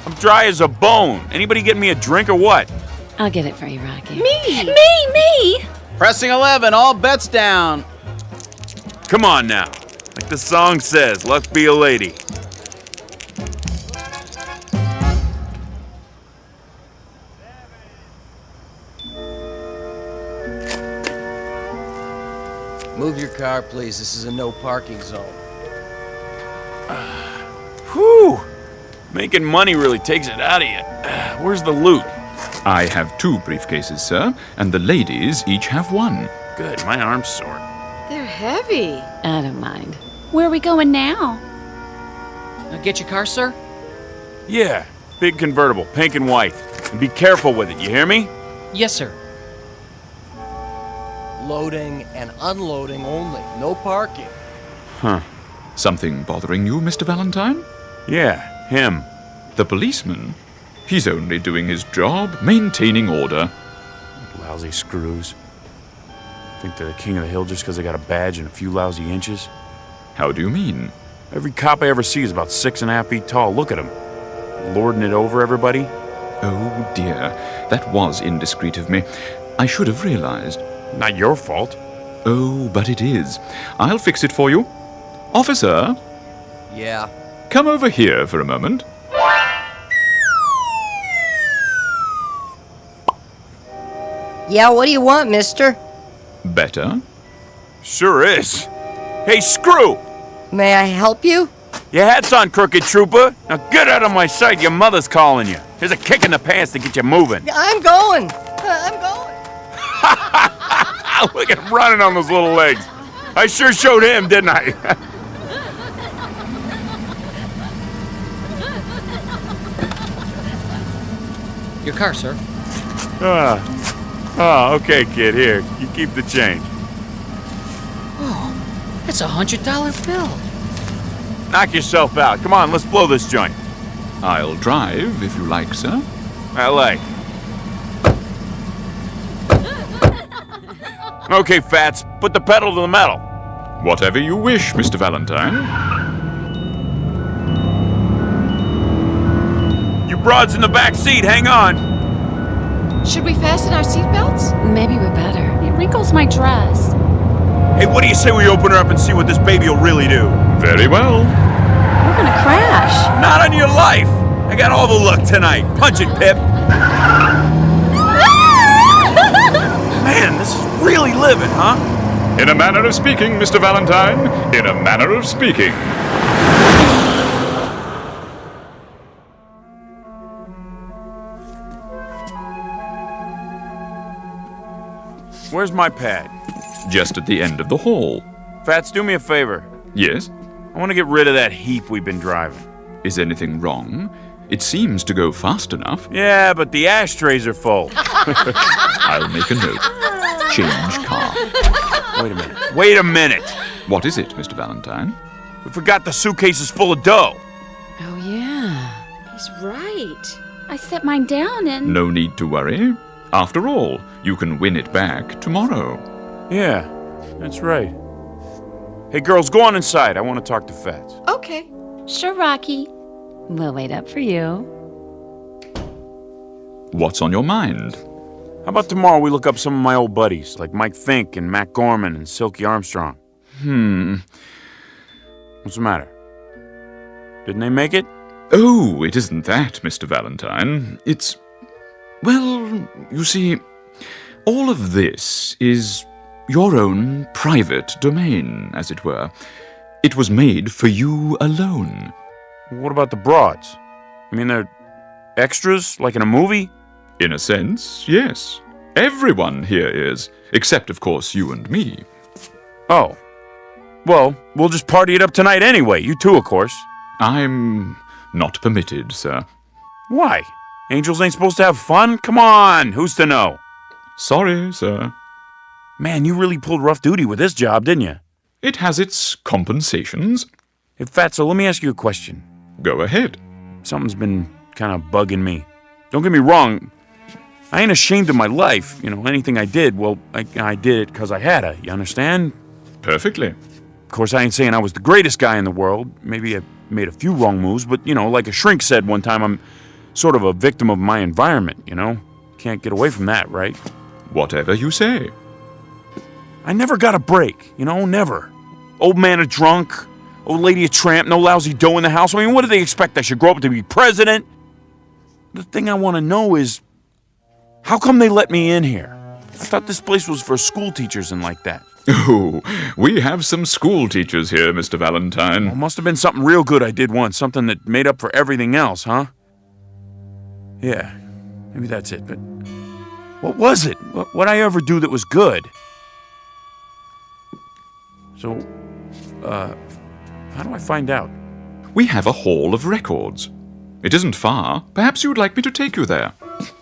I'm dry as a bone. Anybody get me a drink or what? I'll get it for you, Rocky. Me! Pressing 11, all bets down. Come on now. Like the song says, luck be a lady. Move your car, please. This is a no parking zone. Whew! Making money really takes it out of you. Where's the loot? I have 2 briefcases, sir, and the ladies each have 1. Good, my arm's sore. They're heavy. I don't mind. Where are we going now? Get your car, sir? Yeah, big convertible, pink and white. And be careful with it, you hear me? Yes, sir. Loading and unloading only. No parking. Huh. Something bothering you, Mr. Valentine? Yeah, him. The policeman? He's only doing his job, maintaining order. Lousy screws. Think they're the king of the hill just because they got a badge and a few lousy inches? How do you mean? Every cop I ever see is about 6.5 feet tall. Look at him. Lording it over everybody. Oh dear, that was indiscreet of me. I should have realized. Not your fault. Oh, but it is. I'll fix it for you. Officer? Yeah. Come over here for a moment. Yeah, what do you want, mister? Better? Sure is. Hey, Screw! May I help you? Your hat's on, crooked trooper. Now get out of my sight, your mother's calling you. Here's a kick in the pants to get you moving. I'm going. I'm going. Look at him running on those little legs. I sure showed him, didn't I? Your car, sir. Okay, kid. Here, you keep the change. Oh, that's $100 bill. Knock yourself out. Come on, let's blow this joint. I'll drive if you like, sir. I like. Okay, Fats, put the pedal to the metal. Whatever you wish, Mr. Valentine. You broads in the back seat, hang on. Should we fasten our seatbelts? Maybe we better. It wrinkles my dress. Hey, what do you say we open her up and see what this baby will really do? Very well. We're gonna crash. Not on your life. I got all the luck tonight. Punch it, Pip. Man, this is really living, huh? In a manner of speaking, Mr. Valentine. In a manner of speaking. Where's my pad? Just at the end of the hall. Fats, do me a favor. Yes? I want to get rid of that heap we've been driving. Is anything wrong? It seems to go fast enough. Yeah, but the ashtrays are full. I'll make a note. Change car. Wait a minute. What is it, Mr. Valentine? We forgot the suitcases full of dough. Oh, yeah. He's right. I set mine down and... No need to worry. After all, you can win it back tomorrow. Yeah, that's right. Hey, girls, go on inside. I want to talk to Fats. Okay. Sure, Rocky. We'll wait up for you. What's on your mind? How about tomorrow we look up some of my old buddies, like Mike Fink and Matt Gorman and Silky Armstrong? What's the matter? Didn't they make it? Oh, it isn't that, Mr. Valentine. It's... Well, you see, all of this is your own private domain, as it were. It was made for you alone. What about the broads? I mean, they're extras, like in a movie? In a sense, yes. Everyone here is, except, of course, you and me. Oh. Well, we'll just party it up tonight anyway. You too, of course. I'm not permitted, sir. Why? Angels ain't supposed to have fun? Come on, who's to know? Sorry, sir. Man, you really pulled rough duty with this job, didn't you? It has its compensations. Hey, Fatso, let me ask you a question. Go ahead. Something's been kind of bugging me. Don't get me wrong. I ain't ashamed of my life. You know, anything I did, well, I did it because I had to. You understand? Perfectly. Of course, I ain't saying I was the greatest guy in the world. Maybe I made a few wrong moves, but, you know, like a shrink said one time, I'm sort of a victim of my environment, you know? Can't get away from that, right? Whatever you say. I never got a break, you know, never. Old man a drunk, old lady a tramp, no lousy dough in the house. I mean, what do they expect? I should grow up to be president? The thing I want to know is, how come they let me in here? I thought this place was for school teachers and like that. Oh, we have some school teachers here, Mr. Valentine. Well, must have been something real good I did once, something that made up for everything else, huh? Yeah, maybe that's it, but what was it? What'd I ever do that was good? So, how do I find out? We have a hall of records. It isn't far. Perhaps you would like me to take you there.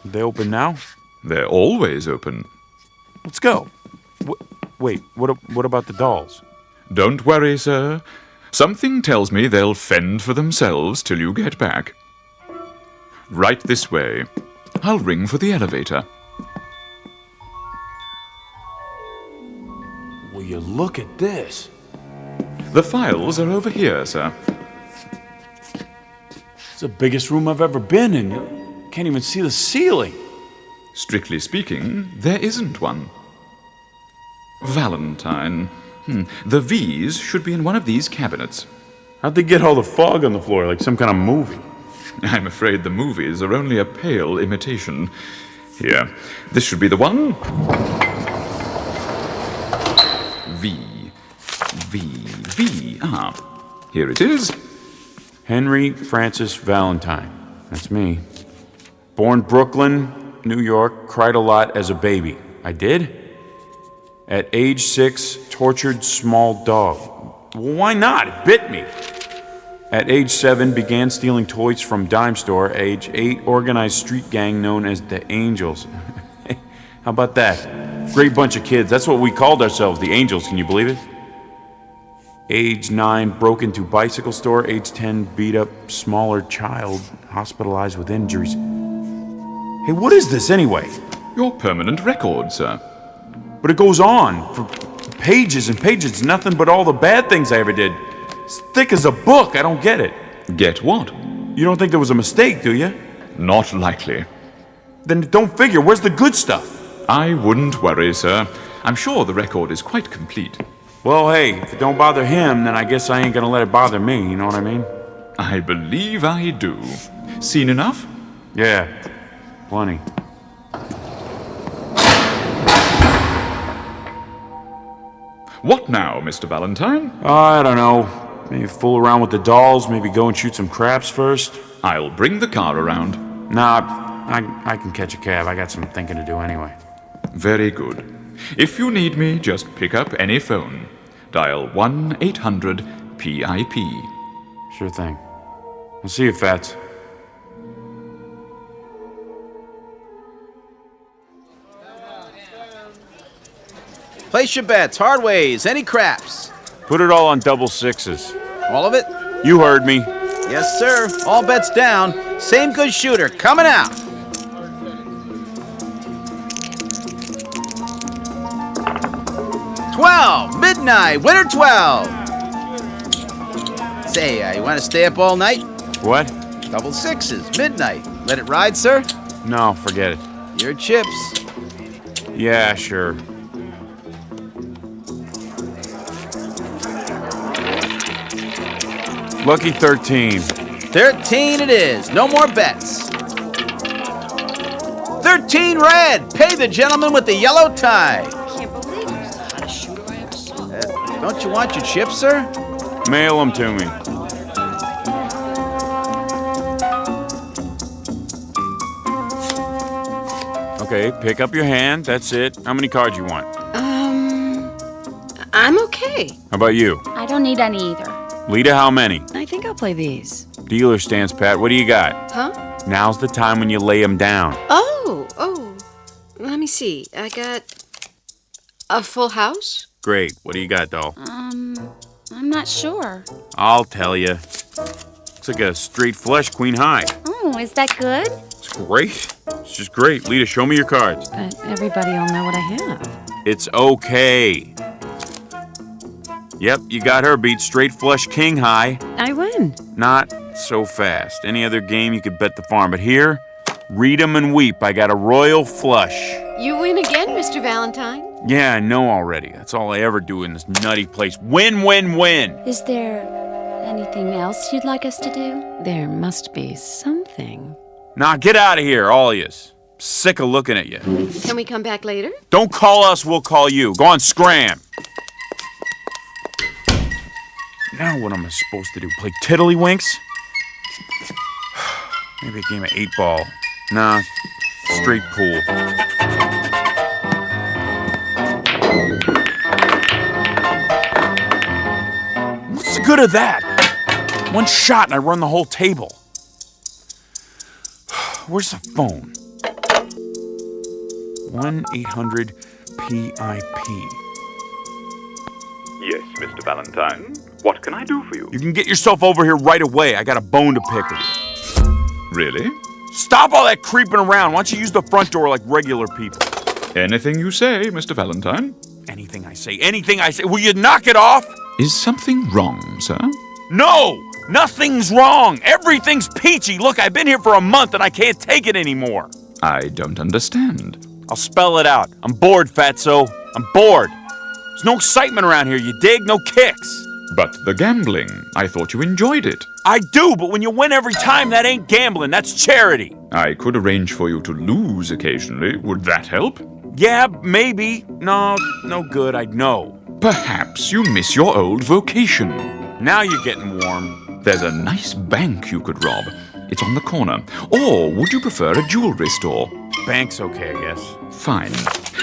They open now? They're always open. Let's go. Wait, what about the dolls? Don't worry, sir. Something tells me they'll fend for themselves till you get back. Right this way. I'll ring for the elevator. Will you look at this? The files are over here, sir. It's the biggest room I've ever been in. You can't even see the ceiling. Strictly speaking, there isn't one. Valentine. The V's should be in one of these cabinets. How'd they get all the fog on the floor, like some kind of movie? I'm afraid the movies are only a pale imitation. Here, this should be the one. V. Ah, here it is. Henry Francis Valentine. That's me. Born Brooklyn, New York, cried a lot as a baby. I did? At age 6, tortured small dog. Well, why not? It bit me. At age 7, began stealing toys from dime store. Age 8, organized street gang known as the Angels. How about that? Great bunch of kids. That's what we called ourselves, the Angels. Can you believe it? Age 9, broke into bicycle store. Age 10, beat up smaller child, hospitalized with injuries. Hey, what is this anyway? Your permanent record, sir. But it goes on for pages and pages. Nothing but all the bad things I ever did. It's thick as a book. I don't get it. Get what? You don't think there was a mistake, do you? Not likely. Then don't figure. Where's the good stuff? I wouldn't worry, sir. I'm sure the record is quite complete. Well, hey, if it don't bother him, then I guess I ain't gonna let it bother me. You know what I mean? I believe I do. Seen enough? Yeah, plenty. What now, Mr. Valentine? I don't know. Maybe fool around with the dolls, maybe go and shoot some craps first. I'll bring the car around. Nah, I can catch a cab. I got some thinking to do anyway. Very good. If you need me, just pick up any phone. Dial 1-800-PIP. Sure thing. I'll see you, Fats. Place your bets, hard ways, any craps. Put it all on double sixes. All of it? You heard me. Yes, sir. All bets down. Same good shooter coming out. $12, midnight, winner 12. Say, you want to stay up all night? What? Double sixes, midnight. Let it ride, sir? No, forget it. Your chips. Yeah, sure. Lucky 13. 13 it is. No more bets. 13 red. Pay the gentleman with the yellow tie. Can't believe it. The hottest shooter I ever saw. Don't you want your chips, sir? Mail them to me. Okay, pick up your hand. That's it. How many cards you want? I'm okay. How about you? I don't need any either. Lita, how many? I think I'll play these. Dealer stance, Pat. What do you got? Huh? Now's the time when you lay them down. Oh. Let me see. I got a full house. Great. What do you got, doll? I'm not sure. I'll tell you. It's like a straight flush queen high. Oh, is that good? It's great. It's just great. Lita, show me your cards. But everybody will know what I have. It's okay. Yep, you got her beat. Straight flush king high. I win. Not so fast. Any other game you could bet the farm. But here, read 'em and weep. I got a royal flush. You win again, Mr. Valentine. Yeah, I know already. That's all I ever do in this nutty place. Win, win, win. Is there anything else you'd like us to do? There must be something. Nah, get out of here, all of yous. Sick of looking at you. Can we come back later? Don't call us, we'll call you. Go on, scram. Now what am I supposed to do? Play tiddlywinks? Maybe a game of 8-ball. Nah, straight pool. What's the good of that? One shot and I run the whole table. Where's the phone? 1-800-PIP. Yes, Mr. Valentine. What can I do for you? You can get yourself over here right away. I got a bone to pick with you. Really? Stop all that creeping around. Why don't you use the front door like regular people? Anything you say, Mr. Valentine. Anything I say. Anything I say. Will you knock it off? Is something wrong, sir? No! Nothing's wrong. Everything's peachy. Look, I've been here for a month and I can't take it anymore. I don't understand. I'll spell it out. I'm bored, Fatso. I'm bored. There's no excitement around here, you dig? No kicks. But the gambling. I thought you enjoyed it. I do, but when you win every time, that ain't gambling. That's charity. I could arrange for you to lose occasionally. Would that help? Yeah, maybe. No good. I'd know. Perhaps you miss your old vocation. Now you're getting warm. There's a nice bank you could rob. It's on the corner. Or would you prefer a jewelry store? Bank's okay, I guess. Fine.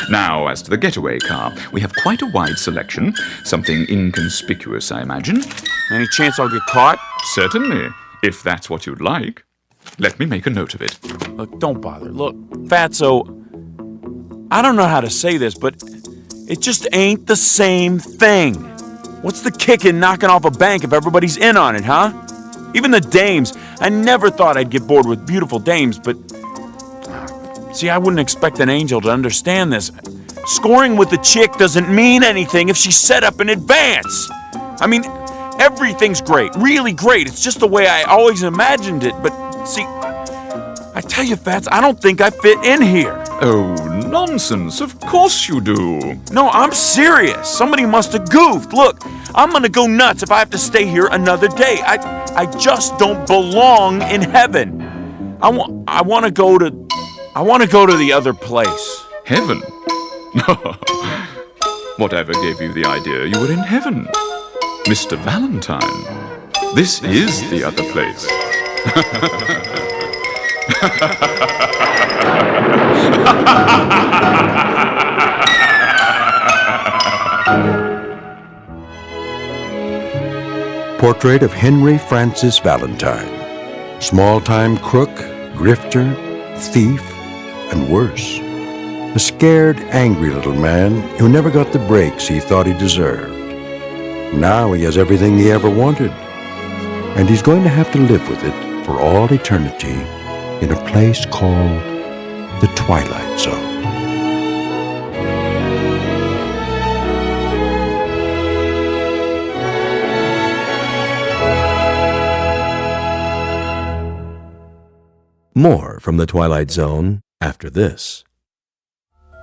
Now, as to the getaway car, we have quite a wide selection. Something inconspicuous, I imagine. Any chance I'll get caught? Certainly, if that's what you'd like. Let me make a note of it. Look, don't bother. Look, Fatso, I don't know how to say this, but it just ain't the same thing. What's the kick in knocking off a bank if everybody's in on it, huh? Even the dames. I never thought I'd get bored with beautiful dames, but... See, I wouldn't expect an angel to understand this. Scoring with the chick doesn't mean anything if she's set up in advance. I mean, everything's great, really great. It's just the way I always imagined it. But, see, I tell you, Fats, I don't think I fit in here. Oh, nonsense. Of course you do. No, I'm serious. Somebody must have goofed. Look, I'm gonna go nuts if I have to stay here another day. I just don't belong in heaven. I want to go to the other place. Heaven? Whatever gave you the idea you were in heaven? Mr. Valentine, this is the other place. Portrait of Henry Francis Valentine. Small-time crook, grifter, thief, and worse. A scared, angry little man who never got the breaks he thought he deserved. Now he has everything he ever wanted. And he's going to have to live with it for all eternity in a place called the Twilight Zone. More from the Twilight Zone after this.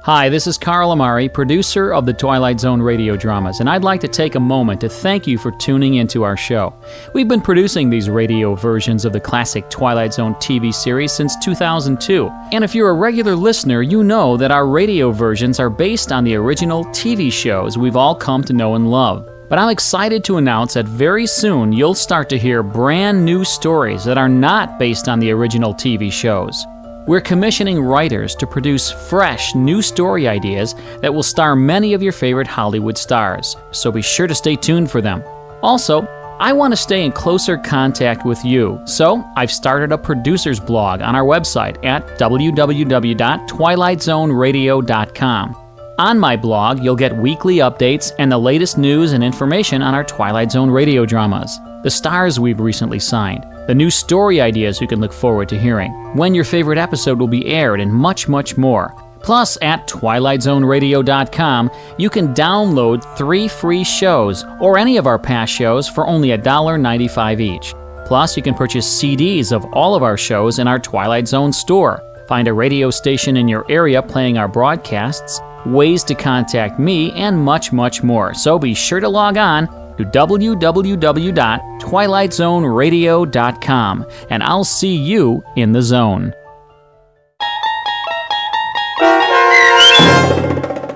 Hi, this is Carl Amari, producer of the Twilight Zone Radio Dramas, and I'd like to take a moment to thank you for tuning into our show. We've been producing these radio versions of the classic Twilight Zone TV series since 2002, and if you're a regular listener, you know that our radio versions are based on the original TV shows we've all come to know and love. But I'm excited to announce that very soon you'll start to hear brand new stories that are not based on the original TV shows. We're commissioning writers to produce fresh, new story ideas that will star many of your favorite Hollywood stars, so be sure to stay tuned for them. Also, I want to stay in closer contact with you, so I've started a producer's blog on our website at www.twilightzoneradio.com. On my blog, you'll get weekly updates and the latest news and information on our Twilight Zone radio dramas, the stars we've recently signed, the new story ideas you can look forward to hearing, when your favorite episode will be aired, and much, much more. Plus, at twilightzoneradio.com, you can download 3 free shows or any of our past shows for only $1.95 each. Plus, you can purchase CDs of all of our shows in our Twilight Zone store. Find a radio station in your area playing our broadcasts, ways to contact me, and much, much more. So be sure to log on to www.twilightzoneradio.com, and I'll see you in the zone.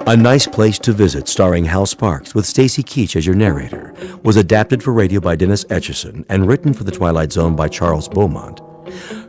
A Nice Place to Visit, starring Hal Sparks with Stacy Keach as your narrator, was adapted for radio by Dennis Etchison and written for The Twilight Zone by Charles Beaumont.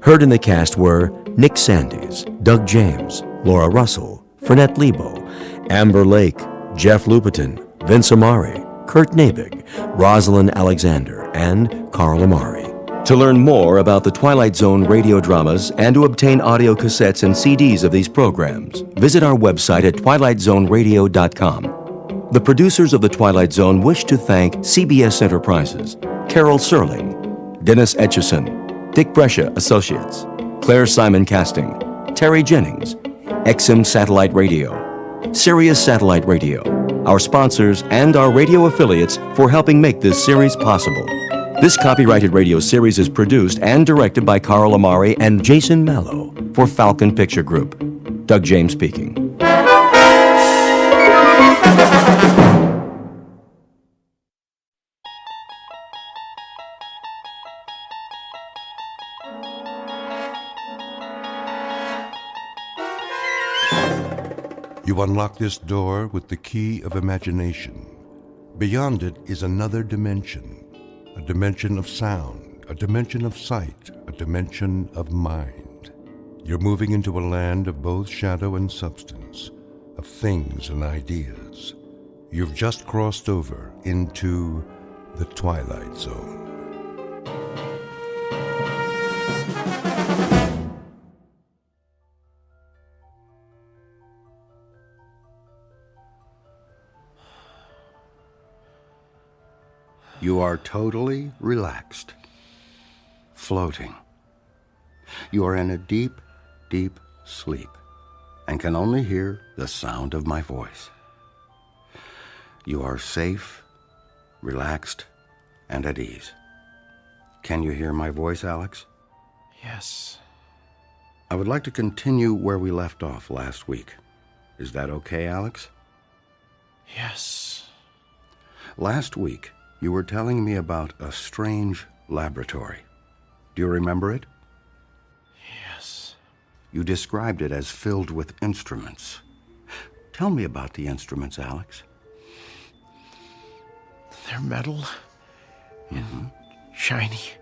Heard in the cast were Nick Sandys, Doug James, Laura Russell, Fernette Lebo, Amber Lake, Jeff Lupetin, Vince Amari, Kurt Nabig, Rosalind Alexander, and Carl Amari. To learn more about the Twilight Zone radio dramas and to obtain audio cassettes and CDs of these programs, visit our website at twilightzoneradio.com. The producers of The Twilight Zone wish to thank CBS Enterprises, Carol Serling, Dennis Etchison, Dick Brescia Associates, Claire Simon Casting, Terry Jennings, XM Satellite Radio, Sirius Satellite Radio, our sponsors, and our radio affiliates for helping make this series possible. This copyrighted radio series is produced and directed by Carl Amari and Jason Mallow for Falcon Picture Group. Doug James speaking. You unlock this door with the key of imagination. Beyond it is another dimension. A dimension of sound, a dimension of sight, a dimension of mind. You're moving into a land of both shadow and substance, of things and ideas. You've just crossed over into the Twilight Zone. You are totally relaxed, floating. You are in a deep, deep sleep and can only hear the sound of my voice. You are safe, relaxed, and at ease. Can you hear my voice, Alex? Yes. I would like to continue where we left off last week. Is that okay, Alex? Yes. Last week, you were telling me about a strange laboratory. Do you remember it? Yes. You described it as filled with instruments. Tell me about the instruments, Alex. They're metal and shiny.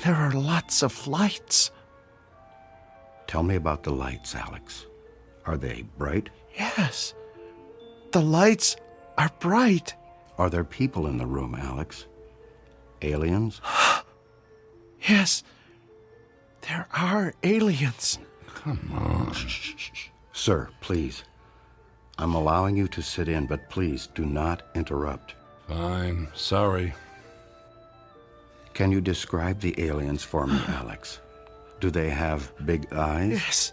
There are lots of lights. Tell me about the lights, Alex. Are they bright? Yes. The lights are bright. Are there people in the room, Alex? Aliens? Yes. There are aliens. Come on. Sir, please. I'm allowing you to sit in, but please do not interrupt. Fine. Sorry. Can you describe the aliens for me, Alex? Do they have big eyes? Yes.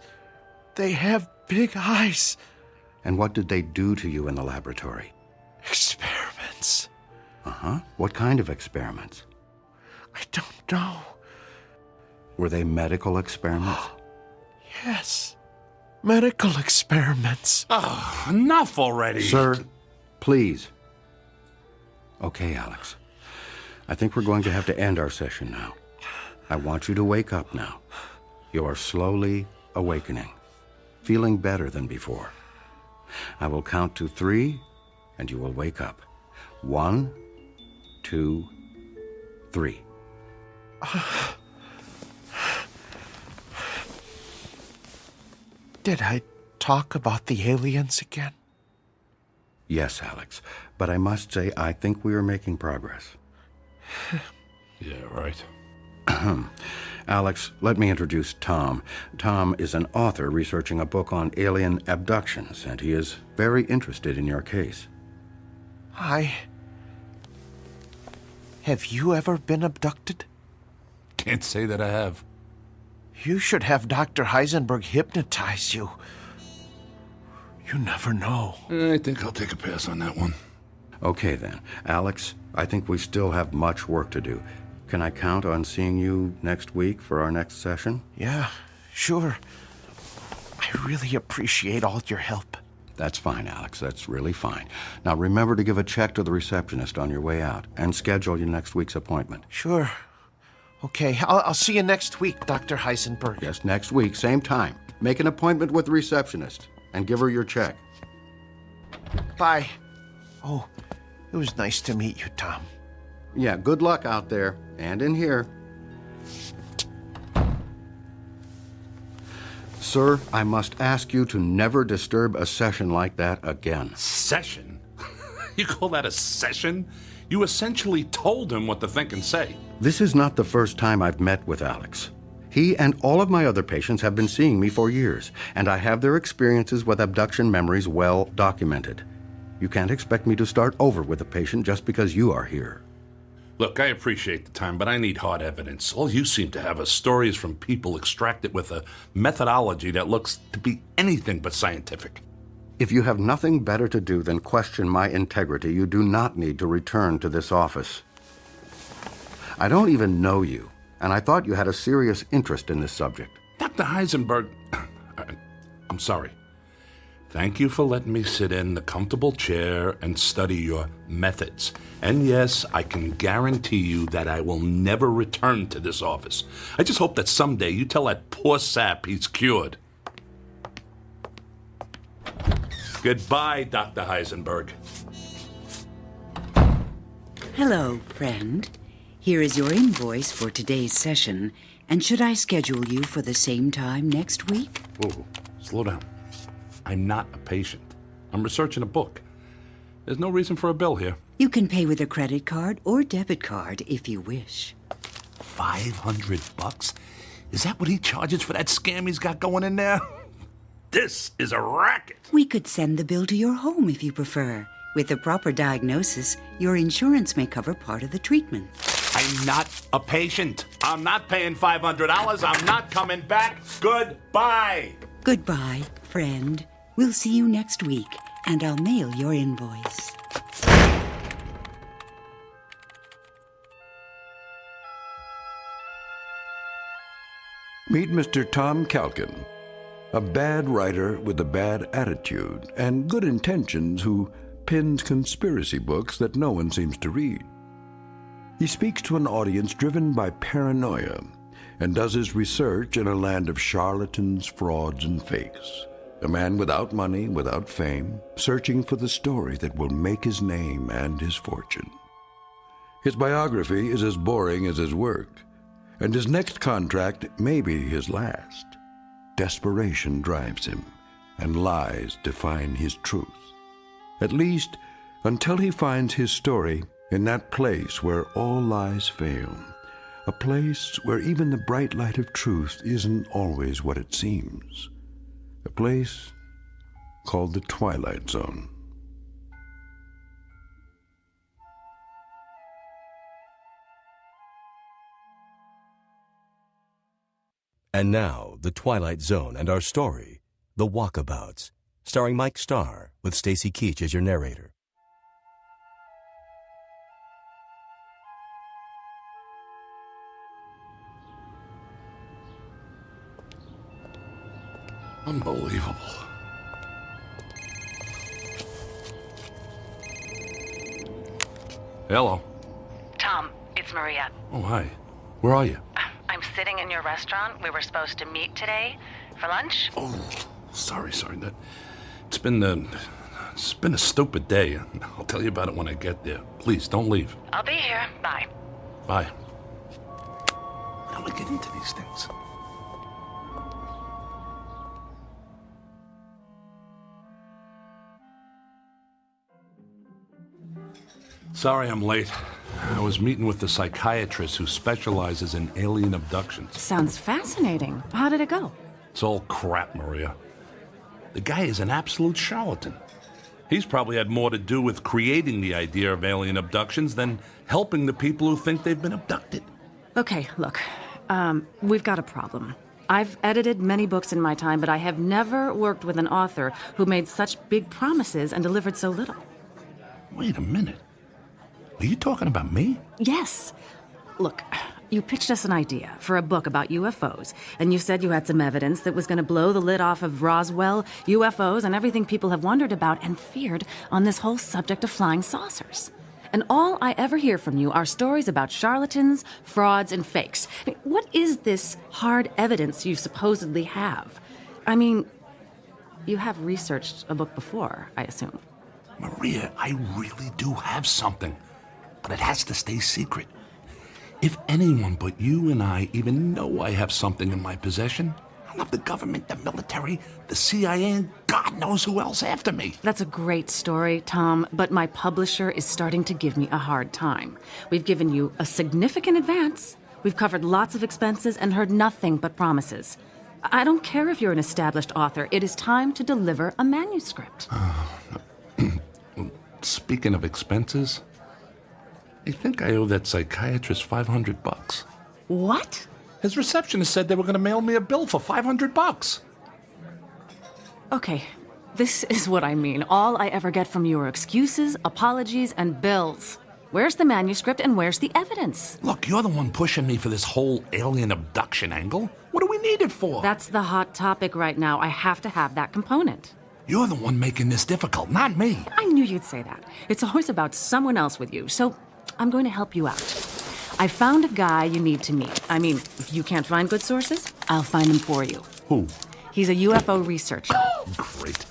They have big eyes. And what did they do to you in the laboratory? Experiments. Uh-huh. What kind of experiments? I don't know. Were they medical experiments? Yes. Medical experiments. Oh, enough already. Sir, please. Okay, Alex. I think we're going to have to end our session now. I want you to wake up now. You are slowly awakening, feeling better than before. I will count to 3, and you will wake up. 1, 2, 3. Did I talk about the aliens again? Yes, Alex, but I must say I think we are making progress. Yeah, right. Alex, let me introduce Tom. Tom is an author researching a book on alien abductions, and he is very interested in your case. Have you ever been abducted? Can't say that I have. You should have Dr. Heisenberg hypnotize you. You never know. I think I'll take a pass on that one. Okay, then. Alex, I think we still have much work to do. Can I count on seeing you next week for our next session? Yeah, sure. I really appreciate all your help. That's fine, Alex. That's really fine. Now, remember to give a check to the receptionist on your way out and schedule your next week's appointment. Sure. Okay, I'll see you next week, Dr. Heisenberg. Yes, next week, same time. Make an appointment with the receptionist and give her your check. Bye. Oh, it was nice to meet you, Tom. Yeah, good luck out there and in here. Sir, I must ask you to never disturb a session like that again. Session? You call that a session? You essentially told him what to think and say. This is not the first time I've met with Alex. He and all of my other patients have been seeing me for years, and I have their experiences with abduction memories well documented. You can't expect me to start over with a patient just because you are here. Look, I appreciate the time, but I need hard evidence. All you seem to have are stories from people extracted with a methodology that looks to be anything but scientific. If you have nothing better to do than question my integrity, you do not need to return to this office. I don't even know you, and I thought you had a serious interest in this subject. Dr. Heisenberg, I'm sorry. Thank you for letting me sit in the comfortable chair and study your methods. And yes, I can guarantee you that I will never return to this office. I just hope that someday you tell that poor sap he's cured. Goodbye, Dr. Heisenberg. Hello, friend. Here is your invoice for today's session. And should I schedule you for the same time next week? Whoa, slow down. I'm not a patient. I'm researching a book. There's no reason for a bill here. You can pay with a credit card or debit card if you wish. $500? Is that what he charges for that scam he's got going in there? This is a racket. We could send the bill to your home if you prefer. With the proper diagnosis, your insurance may cover part of the treatment. I'm not a patient. I'm not paying $500. I'm not coming back. Goodbye. Goodbye, friend. We'll see you next week, and I'll mail your invoice. Meet Mr. Tom Calkin, a bad writer with a bad attitude and good intentions who pens conspiracy books that no one seems to read. He speaks to an audience driven by paranoia and does his research in a land of charlatans, frauds, and fakes. A man without money, without fame, searching for the story that will make his name and his fortune. His biography is as boring as his work, and his next contract may be his last. Desperation drives him, and lies define his truth. At least, until he finds his story in that place where all lies fail. A place where even the bright light of truth isn't always what it seems. A place called the Twilight Zone. And now, The Twilight Zone and our story, The Walkabouts, starring Mike Starr with Stacy Keach as your narrator. Unbelievable. Hello. Tom, it's Maria. Oh, hi. Where are you? I'm sitting in your restaurant. We were supposed to meet today for lunch. Oh, sorry. It's been a stupid day. I'll tell you about it when I get there. Please, don't leave. I'll be here. Bye. Bye. How do I get into these things? Sorry I'm late. I was meeting with the psychiatrist who specializes in alien abductions. Sounds fascinating. How did it go? It's all crap, Maria. The guy is an absolute charlatan. He's probably had more to do with creating the idea of alien abductions than helping the people who think they've been abducted. Okay, look. We've got a problem. I've edited many books in my time, but I have never worked with an author who made such big promises and delivered so little. Wait a minute. Are you talking about me? Yes. Look, you pitched us an idea for a book about UFOs, and you said you had some evidence that was going to blow the lid off of Roswell, UFOs, and everything people have wondered about and feared on this whole subject of flying saucers. And all I ever hear from you are stories about charlatans, frauds, and fakes. I mean, what is this hard evidence you supposedly have? I mean, you have researched a book before, I assume. Maria, I really do have something, but it has to stay secret. If anyone but you and I even know I have something in my possession, I'll have the government, the military, the CIA, and God knows who else after me. That's a great story, Tom, but my publisher is starting to give me a hard time. We've given you a significant advance. We've covered lots of expenses and heard nothing but promises. I don't care if you're an established author. It is time to deliver a manuscript. Speaking of expenses, I think I owe that psychiatrist $500. What? His receptionist said they were going to mail me a bill for $500. Okay, this is what I mean. All I ever get from you are excuses, apologies, and bills. Where's the manuscript and where's the evidence? Look, you're the one pushing me for this whole alien abduction angle. What do we need it for? That's the hot topic right now. I have to have that component. You're the one making this difficult, not me. I knew you'd say that. It's always about someone else with you, so I'm going to help you out. I found a guy you need to meet. I mean, if you can't find good sources, I'll find them for you. Who? He's a UFO researcher. Great.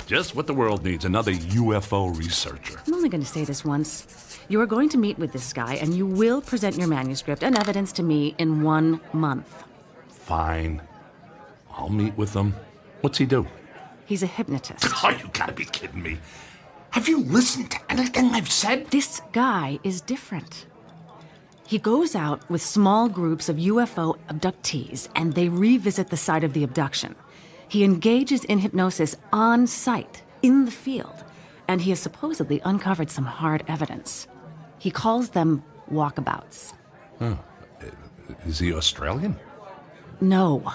Just what the world needs, another UFO researcher. I'm only going to say this once. You are going to meet with this guy, and you will present your manuscript and evidence to me in 1 month. Fine. I'll meet with him. What's he do? He's a hypnotist. Oh, you gotta be kidding me. Have you listened to anything I've said? This guy is different. He goes out with small groups of UFO abductees, and they revisit the site of the abduction. He engages in hypnosis on site, in the field, and he has supposedly uncovered some hard evidence. He calls them walkabouts. Huh. Is he Australian? No.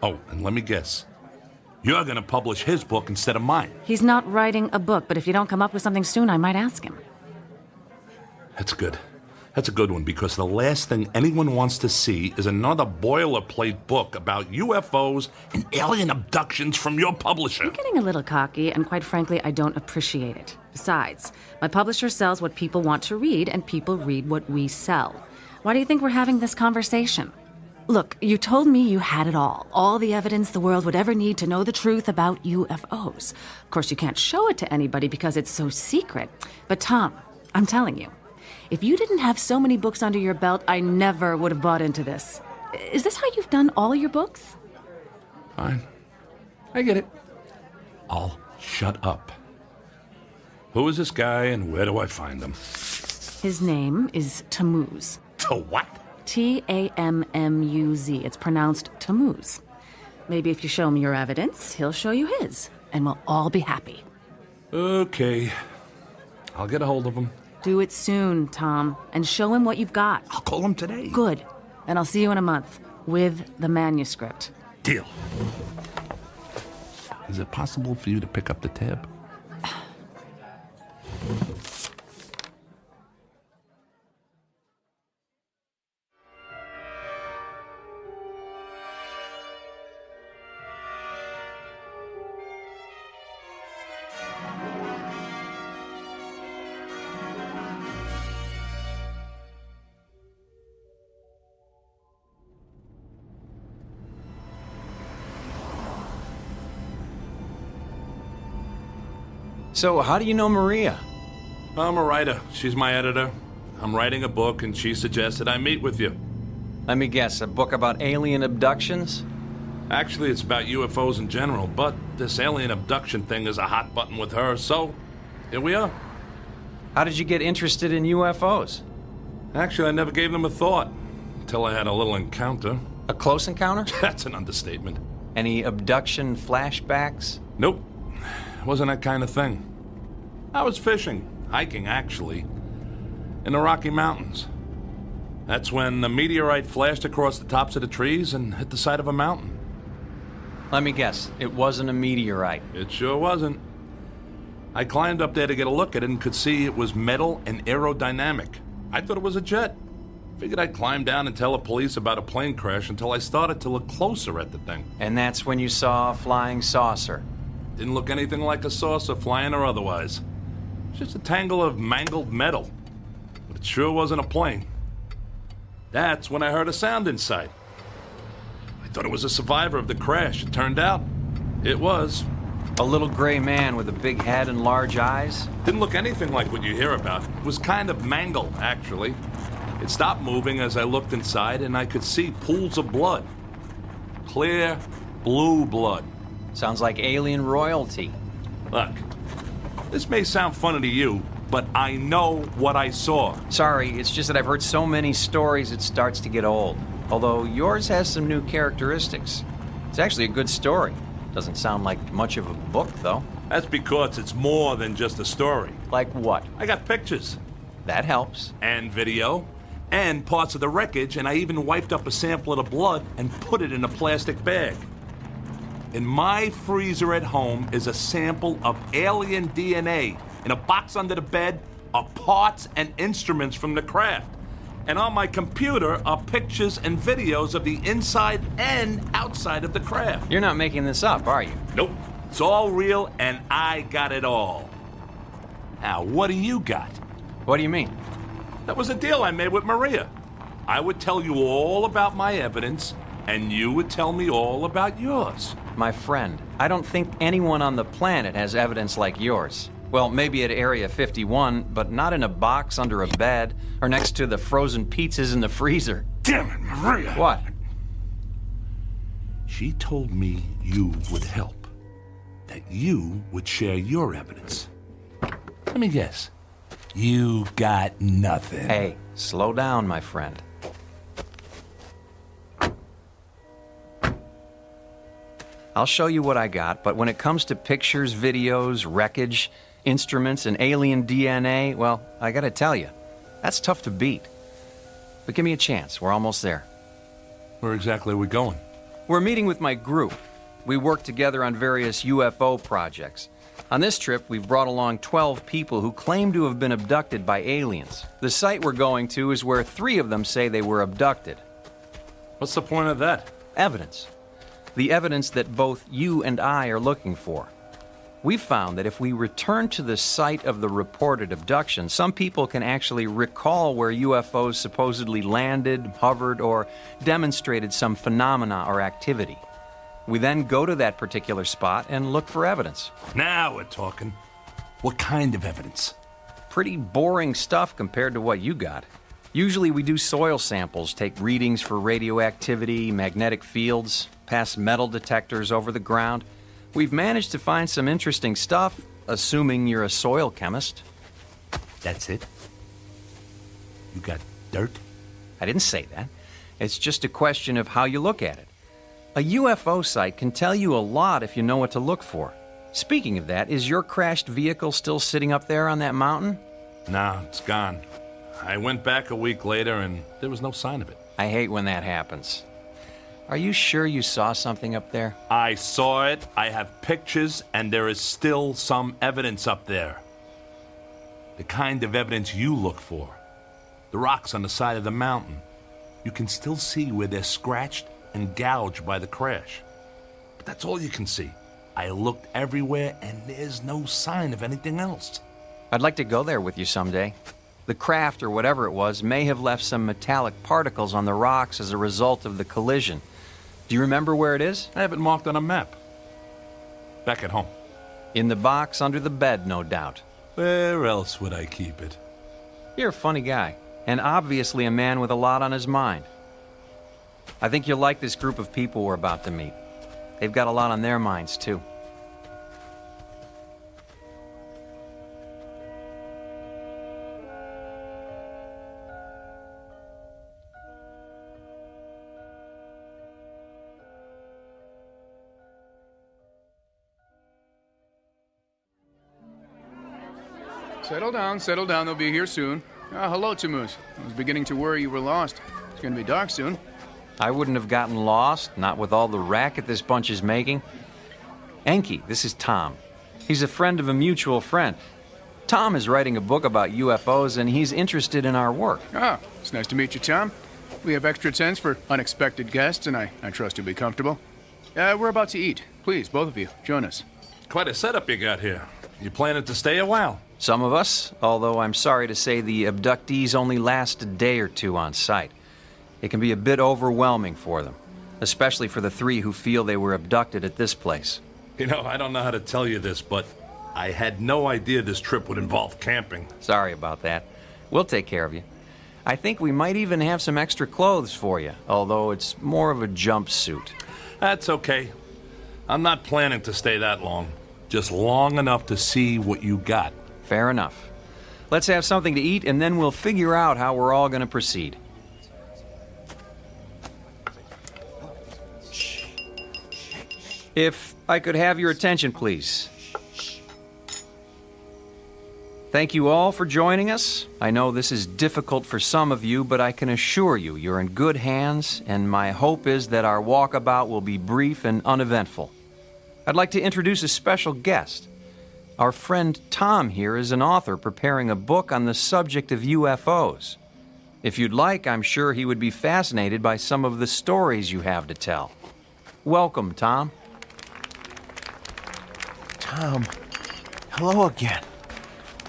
Oh, and let me guess. You're going to publish his book instead of mine. He's not writing a book, but if you don't come up with something soon, I might ask him. That's good. That's a good one, because the last thing anyone wants to see is another boilerplate book about UFOs and alien abductions from your publisher. I'm getting a little cocky, and quite frankly, I don't appreciate it. Besides, my publisher sells what people want to read, and people read what we sell. Why do you think we're having this conversation? Look, you told me you had it all the evidence the world would ever need to know the truth about UFOs. Of course, you can't show it to anybody because it's so secret. But Tom, I'm telling you, if you didn't have so many books under your belt, I never would have bought into this. Is this how you've done all your books? Fine. I get it. I'll shut up. Who is this guy and where do I find him? His name is Tammuz. To what? Tammuz. It's pronounced Tammuz. Maybe if you show me your evidence, he'll show you his, and we'll all be happy. Okay. I'll get a hold of him. Do it soon, Tom, and show him what you've got. I'll call him today. Good. And I'll see you in a month with the manuscript. Deal. Is it possible for you to pick up the tab? So, how do you know Maria? I'm a writer. She's my editor. I'm writing a book, and she suggested I meet with you. Let me guess, a book about alien abductions? Actually, it's about UFOs in general, but this alien abduction thing is a hot button with her, so here we are. How did you get interested in UFOs? Actually, I never gave them a thought until I had a little encounter. A close encounter? That's an understatement. Any abduction flashbacks? Nope. Wasn't that kind of thing. I was fishing, hiking actually, in the Rocky Mountains. That's when a meteorite flashed across the tops of the trees and hit the side of a mountain. Let me guess, it wasn't a meteorite. It sure wasn't. I climbed up there to get a look at it and could see it was metal and aerodynamic. I thought it was a jet. Figured I'd climb down and tell the police about a plane crash until I started to look closer at the thing. And that's when you saw a flying saucer? Didn't look anything like a saucer, flying or otherwise. Just a tangle of mangled metal. But it sure wasn't a plane. That's when I heard a sound inside. I thought it was a survivor of the crash. It turned out it was. A little gray man with a big head and large eyes? Didn't look anything like what you hear about. It was kind of mangled, actually. It stopped moving as I looked inside, and I could see pools of blood. Clear, blue blood. Sounds like alien royalty. Look, this may sound funny to you, but I know what I saw. Sorry, it's just that I've heard so many stories it starts to get old. Although yours has some new characteristics. It's actually a good story. Doesn't sound like much of a book, though. That's because it's more than just a story. Like what? I got pictures. That helps. And video. And parts of the wreckage, and I even wiped up a sample of the blood and put it in a plastic bag. In my freezer at home is a sample of alien DNA. In a box under the bed are parts and instruments from the craft. And on my computer are pictures and videos of the inside and outside of the craft. You're not making this up, are you? Nope. It's all real, and I got it all. Now, what do you got? What do you mean? That was a deal I made with Maria. I would tell you all about my evidence, and you would tell me all about yours. My friend, I don't think anyone on the planet has evidence like yours. Well, maybe at Area 51, but not in a box under a bed or next to the frozen pizzas in the freezer. Damn it, Maria! What? She told me you would help. That you would share your evidence. Let me guess. You got nothing. Hey, slow down, my friend. I'll show you what I got, but when it comes to pictures, videos, wreckage, instruments, and alien DNA, well, I gotta tell you, that's tough to beat. But give me a chance. We're almost there. Where exactly are we going? We're meeting with my group. We work together on various UFO projects. On this trip, we've brought along 12 people who claim to have been abducted by aliens. The site we're going to is where 3 of them say they were abducted. What's the point of that? Evidence. The evidence that both you and I are looking for. We've found that if we return to the site of the reported abduction, some people can actually recall where UFOs supposedly landed, hovered, or demonstrated some phenomena or activity. We then go to that particular spot and look for evidence. Now we're talking. What kind of evidence? Pretty boring stuff compared to what you got. Usually we do soil samples, take readings for radioactivity, magnetic fields, pass metal detectors over the ground. We've managed to find some interesting stuff, assuming you're a soil chemist. That's it? You got dirt? I didn't say that. It's just a question of how you look at it. A UFO site can tell you a lot if you know what to look for. Speaking of that, is your crashed vehicle still sitting up there on that mountain? Nah, it's gone. I went back a week later and there was no sign of it. I hate when that happens. Are you sure you saw something up there? I saw it, I have pictures, and there is still some evidence up there. The kind of evidence you look for. The rocks on the side of the mountain. You can still see where they're scratched and gouged by the crash. But that's all you can see. I looked everywhere and there's no sign of anything else. I'd like to go there with you someday. The craft, or whatever it was, may have left some metallic particles on the rocks as a result of the collision. Do you remember where it is? I have it marked on a map. Back at home. In the box under the bed, no doubt. Where else would I keep it? You're a funny guy, and obviously a man with a lot on his mind. I think you'll like this group of people we're about to meet. They've got a lot on their minds, too. Settle down. They'll be here soon. Hello, Tammuz. I was beginning to worry you were lost. It's going to be dark soon. I wouldn't have gotten lost, not with all the racket this bunch is making. Enki, this is Tom. He's a friend of a mutual friend. Tom is writing a book about UFOs, and he's interested in our work. Ah, it's nice to meet you, Tom. We have extra tents for unexpected guests, and I trust you'll be comfortable. We're about to eat. Please, both of you, join us. Quite a setup you got here. You planning to stay a while? Some of us, although I'm sorry to say the abductees only last a day or two on site. It can be a bit overwhelming for them, especially for the 3 who feel they were abducted at this place. You know, I don't know how to tell you this, but I had no idea this trip would involve camping. Sorry about that. We'll take care of you. I think we might even have some extra clothes for you, although it's more of a jumpsuit. That's okay. I'm not planning to stay that long. Just long enough to see what you got. Fair enough. Let's have something to eat, and then we'll figure out how we're all going to proceed. If I could have your attention, please. Thank you all for joining us. I know this is difficult for some of you, but I can assure you you're in good hands, and my hope is that our walkabout will be brief and uneventful. I'd like to introduce a special guest. Our friend Tom here is an author preparing a book on the subject of UFOs. If you'd like, I'm sure he would be fascinated by some of the stories you have to tell. Welcome, Tom. Tom, hello again.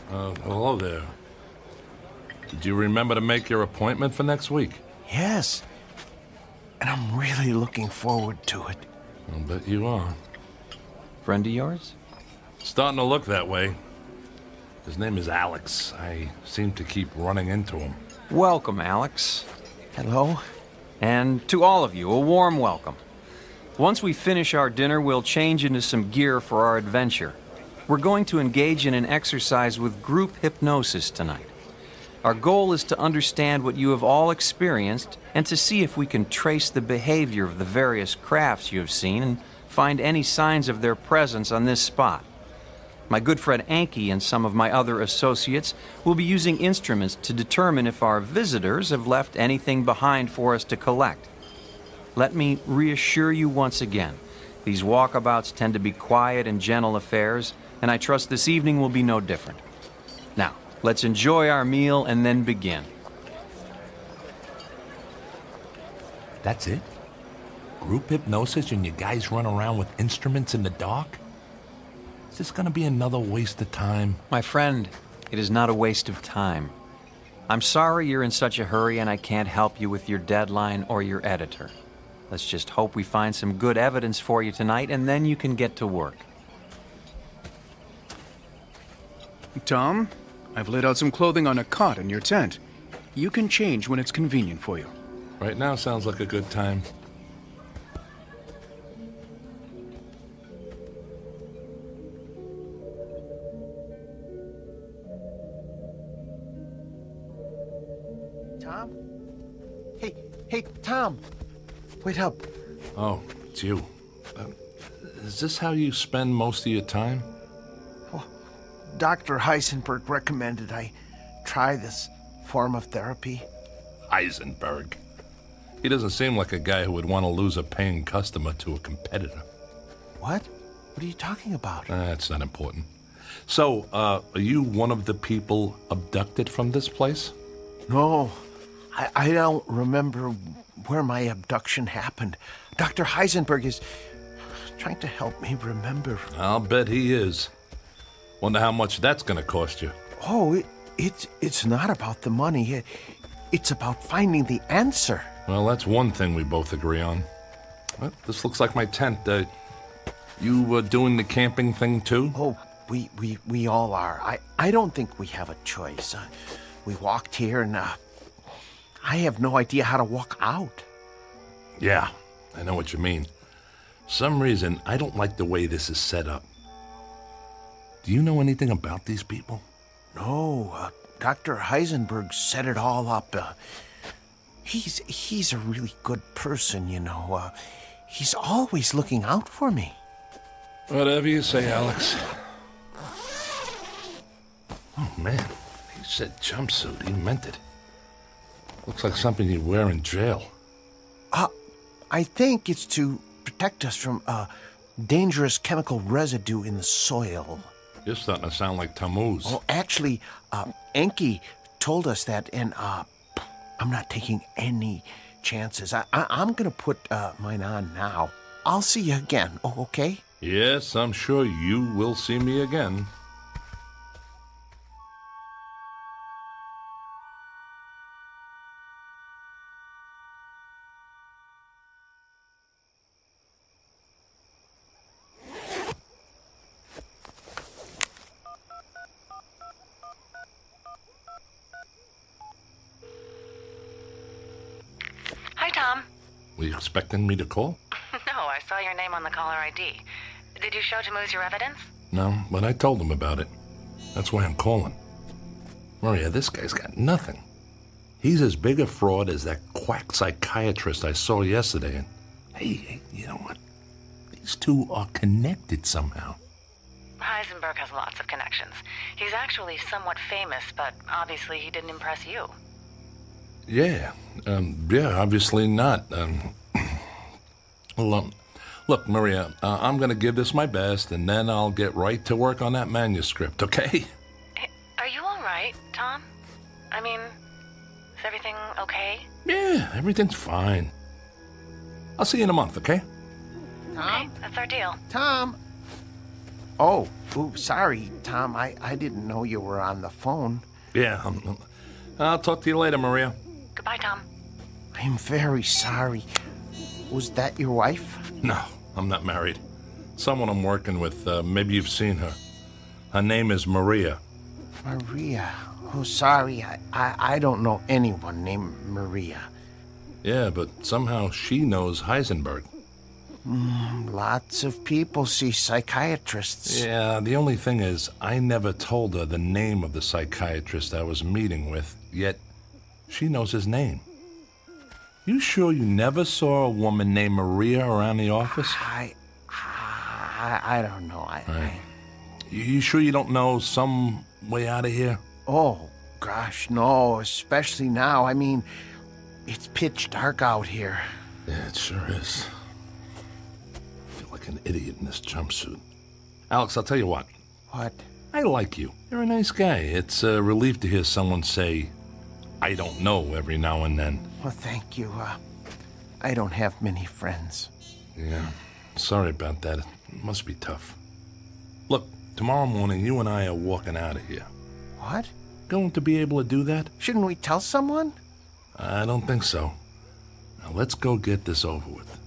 Hello there. Did you remember to make your appointment for next week? Yes. And I'm really looking forward to it. I'll bet you are. Friend of yours? Starting to look that way. His name is Alex. I seem to keep running into him. Welcome, Alex. Hello. And to all of you, a warm welcome. Once we finish our dinner, we'll change into some gear for our adventure. We're going to engage in an exercise with group hypnosis tonight. Our goal is to understand what you have all experienced and to see if we can trace the behavior of the various crafts you have seen and find any signs of their presence on this spot. My good friend Enki and some of my other associates will be using instruments to determine if our visitors have left anything behind for us to collect. Let me reassure you once again, these walkabouts tend to be quiet and gentle affairs, and I trust this evening will be no different. Now, let's enjoy our meal and then begin. That's it? Group hypnosis and you guys run around with instruments in the dark? Is this gonna be another waste of time? My friend, it is not a waste of time. I'm sorry you're in such a hurry and I can't help you with your deadline or your editor. Let's just hope we find some good evidence for you tonight, and then you can get to work. Tom, I've laid out some clothing on a cot in your tent. You can change when it's convenient for you. Right now sounds like a good time. Tom? Hey, Tom. Wait up. Oh, it's you. Is this how you spend most of your time? Well, Dr. Heisenberg recommended I try this form of therapy. Heisenberg. He doesn't seem like a guy who would want to lose a paying customer to a competitor. What? What are you talking about? That's not important. So, are you one of the people abducted from this place? No, I don't remember where my abduction happened. Dr. Heisenberg is trying to help me remember. I'll bet he is. Wonder how much that's gonna cost you. Oh, it's not about the money. It's about finding the answer. Well, that's one thing we both agree on. Well, this looks like my tent. You doing the camping thing too? Oh, we all are. I don't think we have a choice. We walked here and I have no idea how to walk out. Yeah, I know what you mean. Some reason, I don't like the way this is set up. Do you know anything about these people? No, Dr. Heisenberg set it all up. He's a really good person, you know. He's always looking out for me. Whatever you say, Alex. Oh, man. He said jumpsuit. He meant it. Looks like something you wear in jail. I think it's to protect us from dangerous chemical residue in the soil. You're starting to sound like Tammuz. Oh, actually, Enki told us that, and I'm not taking any chances. I'm going to put mine on now. I'll see you again, okay? Yes, I'm sure you will see me again. Hi, Tom. Were you expecting me to call? No, I saw your name on the caller ID. Did you show Tammuz your evidence? No, but I told him about it. That's why I'm calling. Maria, this guy's got nothing. He's as big a fraud as that quack psychiatrist I saw yesterday. And hey, you know what? These two are connected somehow. Heisenberg has lots of connections. He's actually somewhat famous, but obviously he didn't impress you. Yeah, obviously not. Look, Maria, I'm going to give this my best, and then I'll get right to work on that manuscript, okay? Are you all right, Tom? I mean, is everything okay? Yeah, everything's fine. I'll see you in a month, okay? Tom? Okay, that's our deal. Tom! Oh, sorry, Tom. I didn't know you were on the phone. Yeah, I'll talk to you later, Maria. Goodbye, Tom. I'm very sorry. Was that your wife? No, I'm not married. Someone I'm working with. Maybe you've seen her. Her name is Maria. Maria? Oh, sorry. I don't know anyone named Maria. Yeah, but somehow she knows Heisenberg. Lots of people see psychiatrists. Yeah, the only thing is, I never told her the name of the psychiatrist I was meeting with, yet she knows his name. You sure you never saw a woman named Maria around the office? I don't know. You sure you don't know some way out of here? Oh, gosh, no, especially now. I mean, it's pitch dark out here. Yeah, it sure is. I feel like an idiot in this jumpsuit. Alex, I'll tell you what. What? I like you. You're a nice guy. It's a relief to hear someone say, I don't know, every now and then. Well, thank you. I don't have many friends. Yeah, sorry about that. It must be tough. Look, tomorrow morning, you and I are walking out of here. What? Going to be able to do that? Shouldn't we tell someone? I don't think so. Now, let's go get this over with.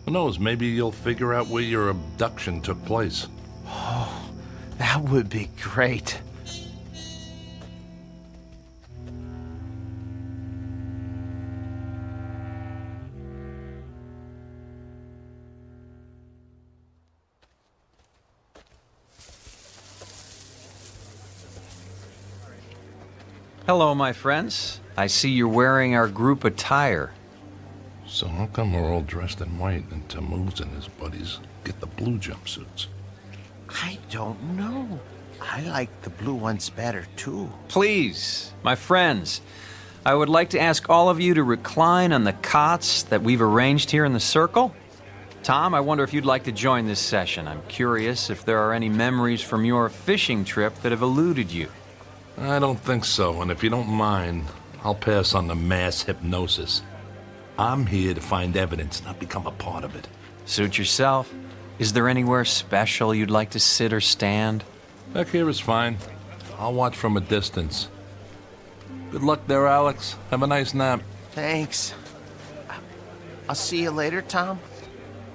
Who knows, maybe you'll figure out where your abduction took place. Oh, that would be great. Hello, my friends. I see you're wearing our group attire. So how come we're all dressed in white and Tammuz and his buddies get the blue jumpsuits? I don't know. I like the blue ones better, too. Please, my friends, I would like to ask all of you to recline on the cots that we've arranged here in the circle. Tom, I wonder if you'd like to join this session. I'm curious if there are any memories from your fishing trip that have eluded you. I don't think so, and if you don't mind, I'll pass on the mass hypnosis. I'm here to find evidence, not become a part of it. Suit yourself. Is there anywhere special you'd like to sit or stand? Back here is fine. I'll watch from a distance. Good luck there, Alex. Have a nice nap. Thanks. I'll see you later, Tom.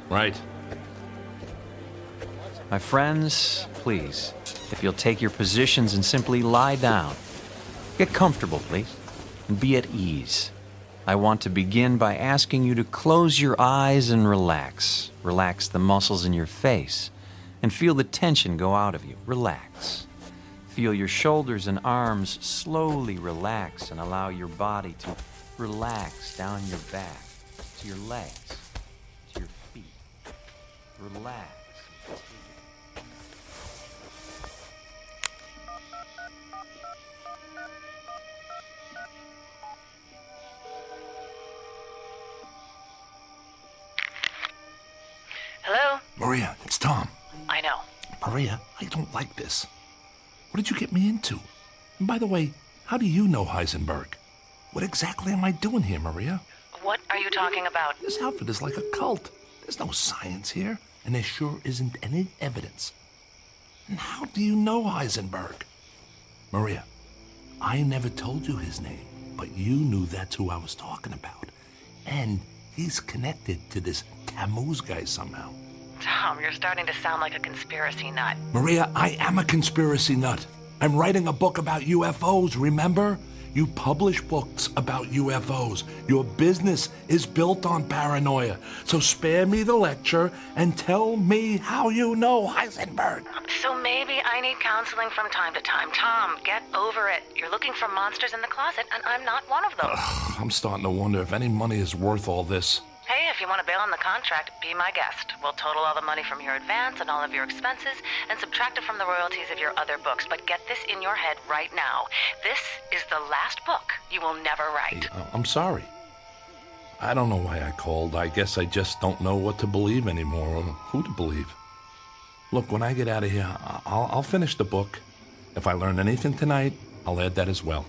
Right. My friends, please, if you'll take your positions and simply lie down. Get comfortable, please, and be at ease. I want to begin by asking you to close your eyes and relax. Relax the muscles in your face and feel the tension go out of you. Relax. Feel your shoulders and arms slowly relax and allow your body to relax down your back, to your legs, to your feet. Relax. Hello? Maria, it's Tom. I know. Maria, I don't like this. What did you get me into? And by the way, how do you know Heisenberg? What exactly am I doing here, Maria? What are you talking about? This outfit is like a cult. There's no science here, and there sure isn't any evidence. And how do you know Heisenberg? Maria, I never told you his name, but you knew that's who I was talking about. And he's connected to this Tammuz guy somehow. Tom, you're starting to sound like a conspiracy nut. Maria, I am a conspiracy nut. I'm writing a book about UFOs, remember? You publish books about UFOs. Your business is built on paranoia. So spare me the lecture and tell me how you know Heisenberg. So maybe I need counseling from time to time. Tom, get over it. You're looking for monsters in the closet, and I'm not one of those. I'm starting to wonder if any money is worth all this. Hey, if you want to bail on the contract, be my guest. We'll total all the money from your advance and all of your expenses and subtract it from the royalties of your other books. But get this in your head right now. This is the last book you will never write. Hey, I'm sorry. I don't know why I called. I guess I just don't know what to believe anymore or who to believe. Look, when I get out of here, I'll finish the book. If I learn anything tonight, I'll add that as well.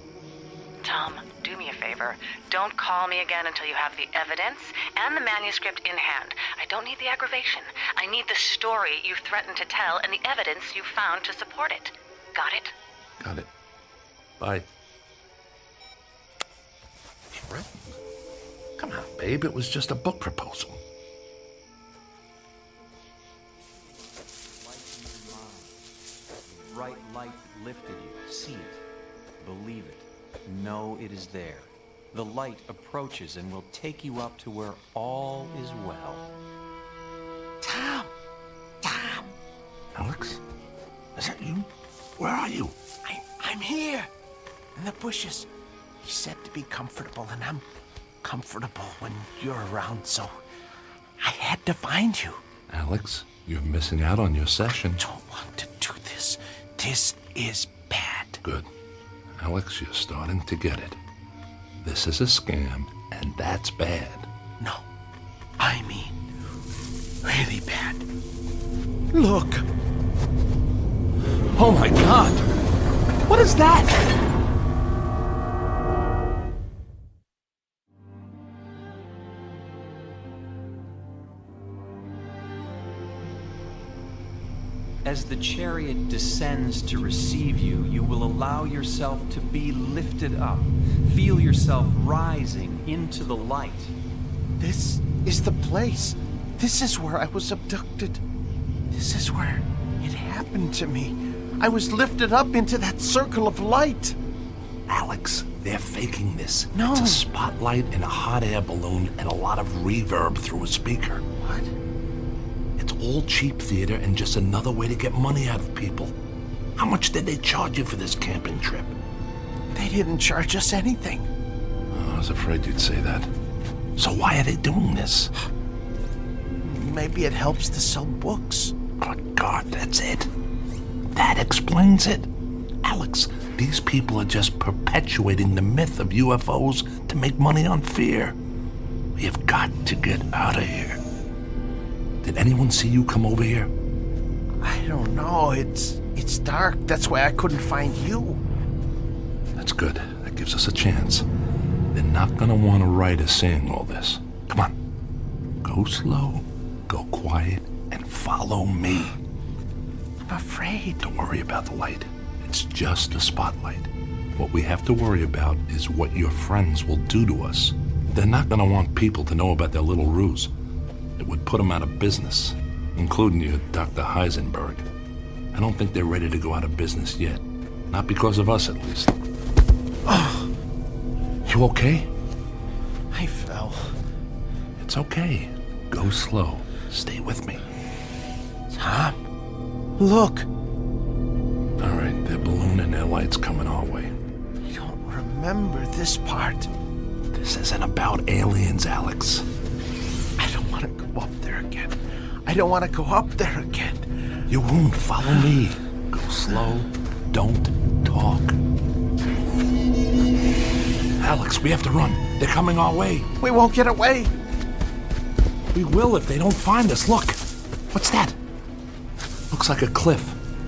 Tom, do me a favor. Don't call me again until you have the evidence and the manuscript in hand. I don't need the aggravation. I need the story you've threatened to tell and the evidence you've found to support it. Got it? Got it. Bye. Come on, babe. It was just a book proposal. Bright light that lifted you. See it. Believe it. Know it is there. The light approaches and will take you up to where all is well. Tom! Tom! Alex? Is that you? Where are you? I'm here. In the bushes. He said to be comfortable, and I'm comfortable when you're around, so I had to find you. Alex, you're missing out on your session. I don't want to do this. This is bad. Good. Alex, you're starting to get it. This is a scam, and that's bad. No, I mean really bad. Look. Oh my God! What is that? As the chariot descends to receive you, you will allow yourself to be lifted up. Feel yourself rising into the light. This is the place. This is where I was abducted. This is where it happened to me. I was lifted up into that circle of light. Alex, they're faking this. No. It's a spotlight and a hot air balloon and a lot of reverb through a speaker. What? It's all cheap theater and just another way to get money out of people. How much did they charge you for this camping trip? They didn't charge us anything. Oh, I was afraid you'd say that. So why are they doing this? Maybe it helps to sell books. Good God, that's it. That explains it. Alex, these people are just perpetuating the myth of UFOs to make money on fear. We have got to get out of here. Did anyone see you come over here? I don't know. It's dark. That's why I couldn't find you. That's good. That gives us a chance. They're not gonna want to write us saying all this. Come on. Go slow, go quiet, and follow me. I'm afraid. Don't worry about the light. It's just a spotlight. What we have to worry about is what your friends will do to us. They're not gonna want people to know about their little ruse. It would put them out of business, including you, Dr. Heisenberg. I don't think they're ready to go out of business yet. Not because of us, at least. Oh. You okay? I fell. It's okay. Go slow. Stay with me. Tom, look. All right, they're ballooning their lights coming our way. I don't remember this part. This isn't about aliens, Alex. I don't want to go up there again. I don't want to go up there again. You won't. Follow me. Go slow. Don't talk. Alex, we have to run. They're coming our way. We won't get away. We will if they don't find us. Look, What's that? Looks like a cliff.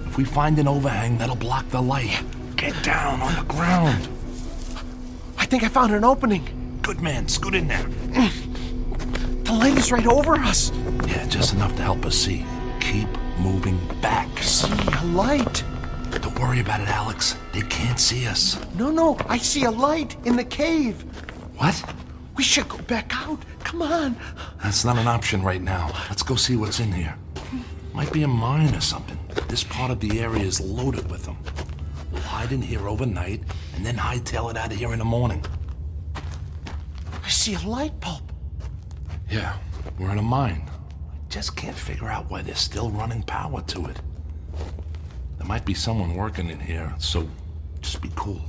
If we find an overhang, that'll block the light. Get down on the ground. I think I found an opening. Good man, scoot in there. The light is right over us. Yeah, just enough to help us see. Keep moving back. See a light. Don't worry about it, Alex. They can't see us. No, I see a light in the cave. What? We should go back out. Come on. That's not an option right now. Let's go see what's in here. Might be a mine or something. This part of the area is loaded with them. We'll hide in here overnight and then hightail it out of here in the morning. I see a light bulb. Yeah, we're in a mine. I just can't figure out why they're still running power to it. There might be someone working in here, so just be cool.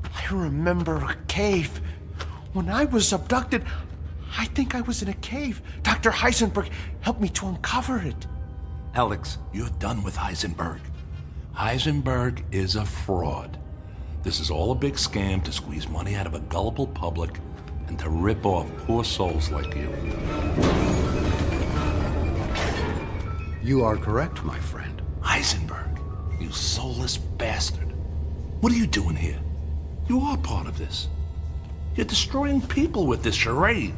I remember a cave. When I was abducted, I think I was in a cave. Dr. Heisenberg helped me to uncover it. Alex, you're done with Heisenberg. Heisenberg is a fraud. This is all a big scam to squeeze money out of a gullible public and to rip off poor souls like you. You are correct, my friend. Heisenberg, you soulless bastard. What are you doing here? You are part of this. You're destroying people with this charade.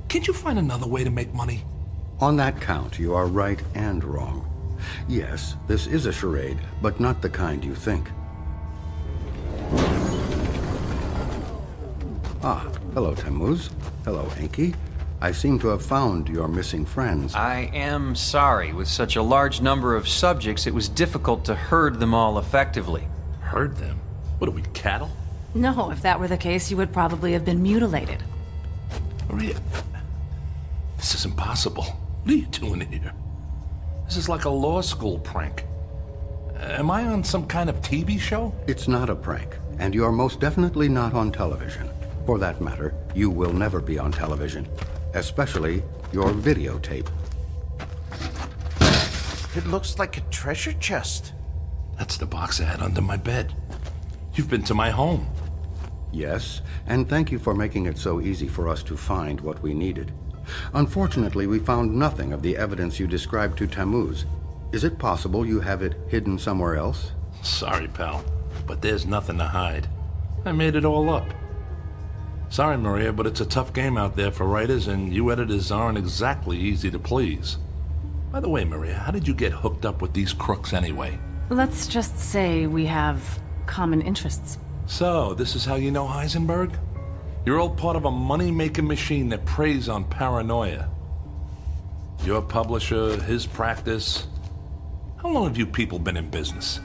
Can't you find another way to make money? On that count, you are right and wrong. Yes, this is a charade, but not the kind you think. Ah, hello, Tammuz. Hello, Enki. I seem to have found your missing friends. I am sorry. With such a large number of subjects, it was difficult to herd them all effectively. Herd them? What are we, cattle? No, if that were the case, you would probably have been mutilated. Maria, this is impossible. What are you doing here? This is like a law school prank. Am I on some kind of TV show? It's not a prank, and you are most definitely not on television. For that matter, you will never be on television, especially your videotape. It looks like a treasure chest. That's the box I had under my bed. You've been to my home. Yes, and thank you for making it so easy for us to find what we needed. Unfortunately, we found nothing of the evidence you described to Tammuz. Is it possible you have it hidden somewhere else? Sorry, pal, but there's nothing to hide. I made it all up. Sorry, Maria, but it's a tough game out there for writers, and you editors aren't exactly easy to please. By the way, Maria, how did you get hooked up with these crooks anyway? Let's just say we have common interests. So, this is how you know Heisenberg? You're all part of a money-making machine that preys on paranoia. Your publisher, his practice. How long have you people been in business?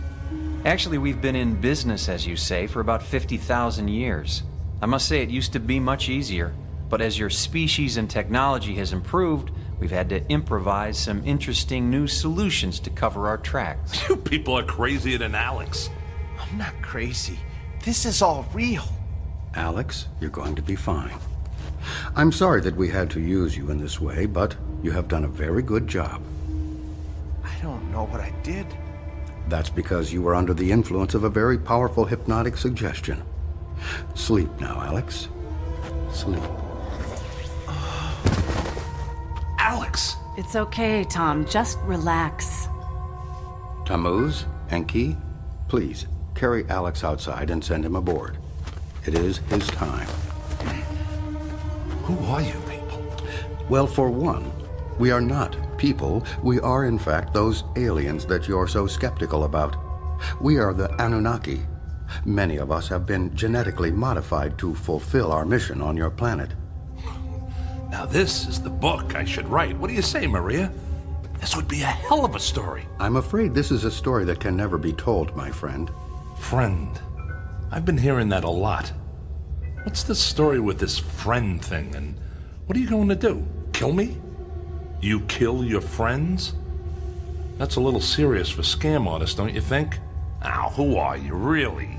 Actually, we've been in business, as you say, for about 50,000 years. I must say it used to be much easier, but as your species and technology has improved, we've had to improvise some interesting new solutions to cover our tracks. You people are crazier than Alex. I'm not crazy. This is all real. Alex, you're going to be fine. I'm sorry that we had to use you in this way, but you have done a very good job. I don't know what I did. That's because you were under the influence of a very powerful hypnotic suggestion. Sleep now, Alex. Sleep. Alex! It's okay, Tom. Just relax. Tammuz, Enki, please carry Alex outside and send him aboard. It is his time. Who are you people? Well, for one, we are not people. We are, in fact, those aliens that you're so skeptical about. We are the Anunnaki. Many of us have been genetically modified to fulfill our mission on your planet. Now this is the book I should write. What do you say, Maria? This would be a hell of a story. I'm afraid this is a story that can never be told, my friend. Friend. I've been hearing that a lot. What's the story with this friend thing, and what are you going to do? Kill me? You kill your friends? That's a little serious for scam artists, don't you think? Ow, who are you, really?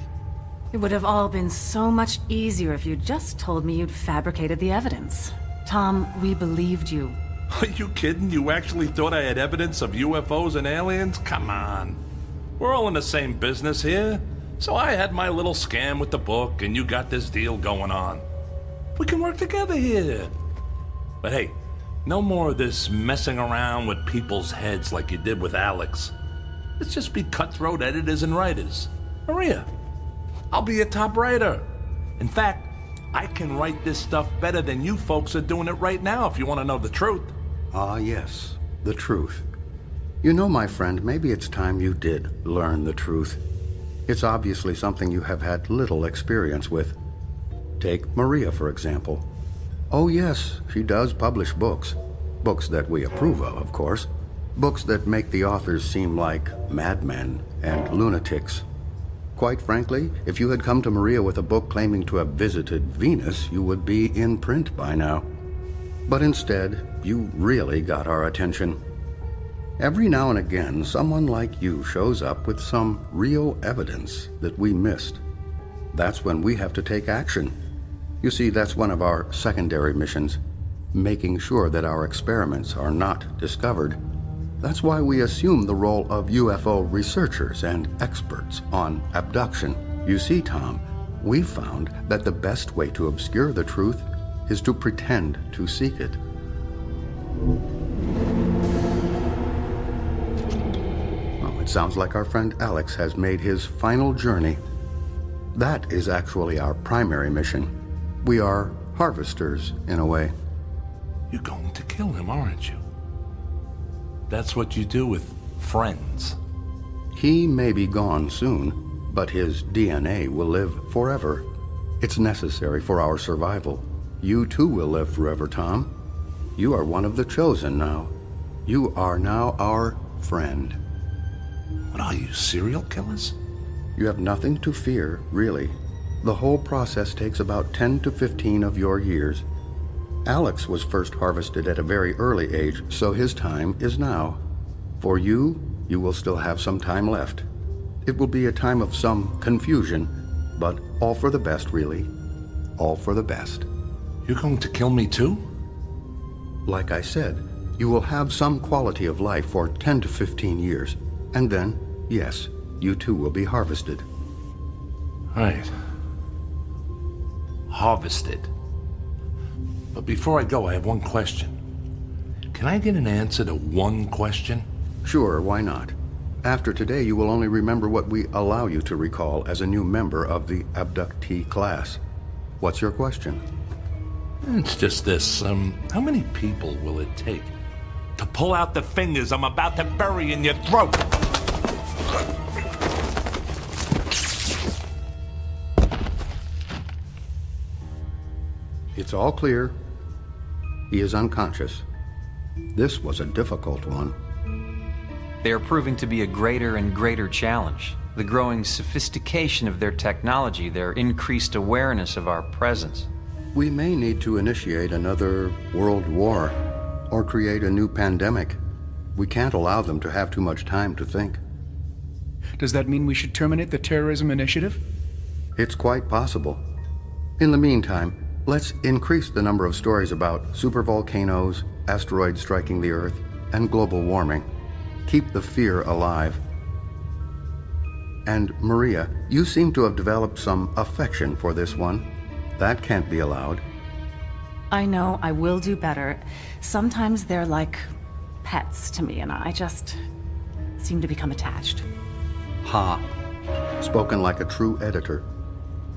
It would have all been so much easier if you'd just told me you'd fabricated the evidence. Tom, we believed you. Are you kidding? You actually thought I had evidence of UFOs and aliens? Come on. We're all in the same business here. So I had my little scam with the book, and you got this deal going on. We can work together here. But hey, No more of this messing around with people's heads like you did with Alex. Let's just be cutthroat editors and writers. Maria, I'll be your top writer. In fact, I can write this stuff better than you folks are doing it right now, if you want to know the truth. Ah, yes, the truth. You know, my friend, maybe it's time you did learn the truth. It's obviously something you have had little experience with. Take Maria, for example. Oh, yes, she does publish books. Books that we approve of course. Books that make the authors seem like madmen and lunatics. Quite frankly, if you had come to Maria with a book claiming to have visited Venus, you would be in print by now. But instead, you really got our attention. Every now and again, someone like you shows up with some real evidence that we missed. That's when we have to take action. You see, that's one of our secondary missions, making sure that our experiments are not discovered. That's why we assume the role of UFO researchers and experts on abduction. You see, Tom, we've found that the best way to obscure the truth is to pretend to seek it. Well, it sounds like our friend Alex has made his final journey. That is actually our primary mission. We are harvesters, in a way. You're going to kill him, aren't you? That's what you do with friends. He may be gone soon, but his DNA will live forever. It's necessary for our survival. You too will live forever, Tom. You are one of the chosen now. You are now our friend. What are you, serial killers? You have nothing to fear, really. The whole process takes about 10 to 15 of your years. Alex was first harvested at a very early age, so his time is now. For you, you will still have some time left. It will be a time of some confusion, but all for the best, really. All for the best. You're going to kill me too? Like I said, you will have some quality of life for 10 to 15 years. And then, yes, you too will be harvested. Right. Harvested. But before I go, I have one question. Can I get an answer to one question? Sure, why not? After today, you will only remember what we allow you to recall as a new member of the abductee class. What's your question? It's just this. How many people will it take to pull out the fingers I'm about to bury in your throat? It's all clear. He is unconscious. This was a difficult one. They are proving to be a greater and greater challenge. The growing sophistication of their technology, their increased awareness of our presence. We may need to initiate another world war or create a new pandemic. We can't allow them to have too much time to think. Does that mean we should terminate the terrorism initiative? It's quite possible. In the meantime, let's increase the number of stories about supervolcanoes, asteroids striking the Earth, and global warming. Keep the fear alive. And Maria, you seem to have developed some affection for this one. That can't be allowed. I know, I will do better. Sometimes they're like pets to me, and I just seem to become attached. Ha. Spoken like a true editor.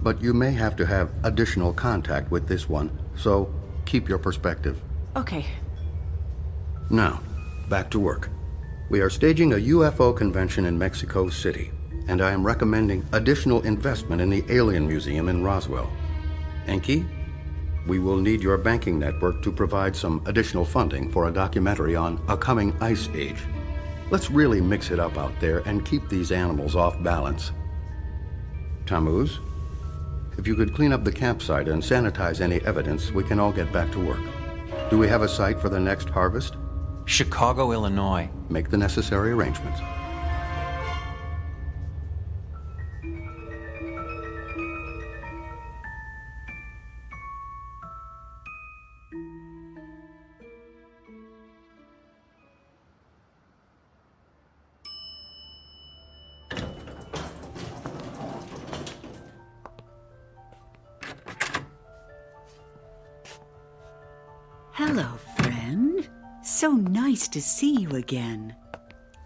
But you may have to have additional contact with this one, so keep your perspective. Okay. Now, back to work. We are staging a UFO convention in Mexico City, and I am recommending additional investment in the Alien Museum in Roswell. Enki, we will need your banking network to provide some additional funding for a documentary on a coming ice age. Let's really mix it up out there and keep these animals off balance. Tammuz, if you could clean up the campsite and sanitize any evidence, we can all get back to work. Do we have a site for the next harvest? Chicago, Illinois. Make the necessary arrangements. Hello, friend. So nice to see you again.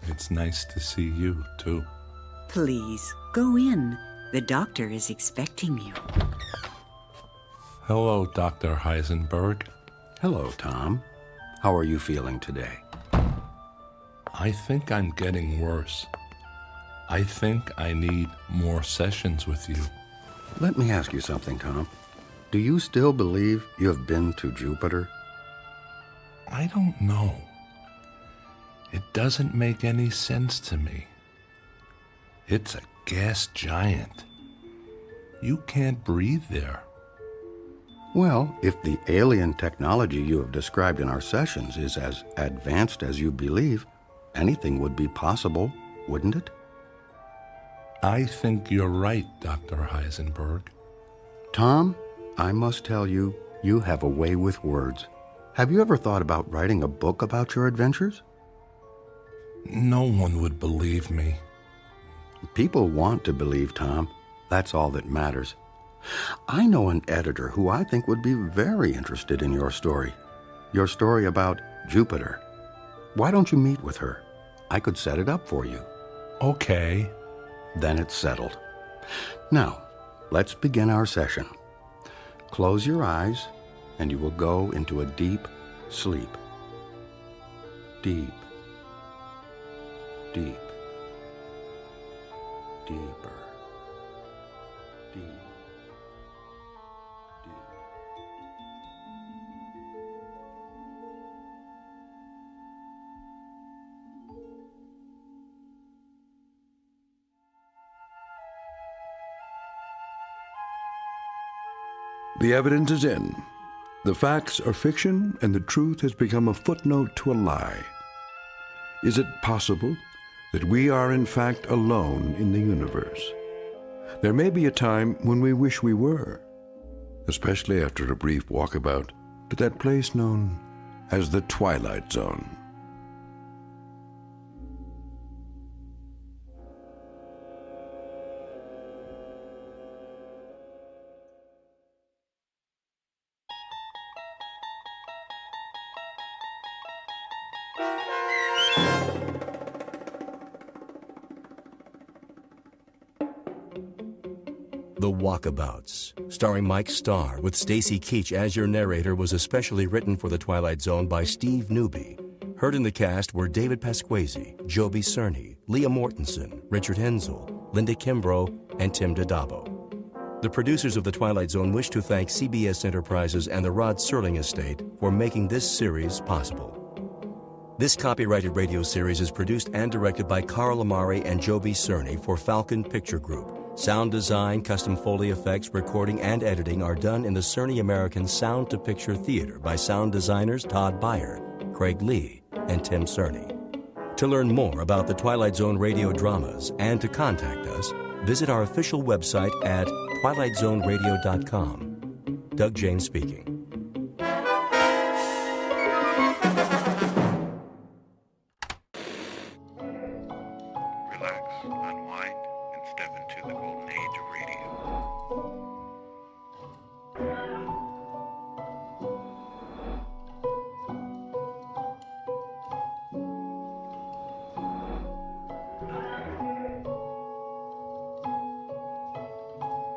It's nice to see you, too. Please, go in. The doctor is expecting you. Hello, Dr. Heisenberg. Hello, Tom. How are you feeling today? I think I'm getting worse. I think I need more sessions with you. Let me ask you something, Tom. Do you still believe you have been to Jupiter? I don't know. It doesn't make any sense to me. It's a gas giant. You can't breathe there. Well, if the alien technology you have described in our sessions is as advanced as you believe, anything would be possible, wouldn't it? I think you're right, Dr. Heisenberg. Tom, I must tell you, you have a way with words. Have you ever thought about writing a book about your adventures? No one would believe me. People want to believe, Tom. That's all that matters. I know an editor who I think would be very interested in your story about Jupiter. Why don't you meet with her? I could set it up for you. Okay. Then it's settled. Now, let's begin our session. Close your eyes, and you will go into a deep sleep. Deep. Deep. Deeper. Deep. The evidence is in. The facts are fiction, and the truth has become a footnote to a lie. Is it possible that we are in fact alone in the universe? There may be a time when we wish we were, especially after a brief walkabout to that place known as the Twilight Zone. The Walkabouts, starring Mike Starr with Stacy Keach as your narrator, was especially written for The Twilight Zone by Steve Newby. Heard in the cast were David Pasquesi, Joby Cerny, Leah Mortensen, Richard Hensel, Linda Kimbrough, and Tim DiDabo. The producers of The Twilight Zone wish to thank CBS Enterprises and the Rod Serling Estate for making this series possible. This copyrighted radio series is produced and directed by Carl Amari and Joby Cerny for Falcon Picture Group. Sound design, custom Foley effects, recording, and editing are done in the Cerny American Sound to Picture Theater by sound designers Todd Beyer, Craig Lee, and Tim Cerny. To learn more about the Twilight Zone radio dramas and to contact us, visit our official website at twilightzoneradio.com. Doug James speaking.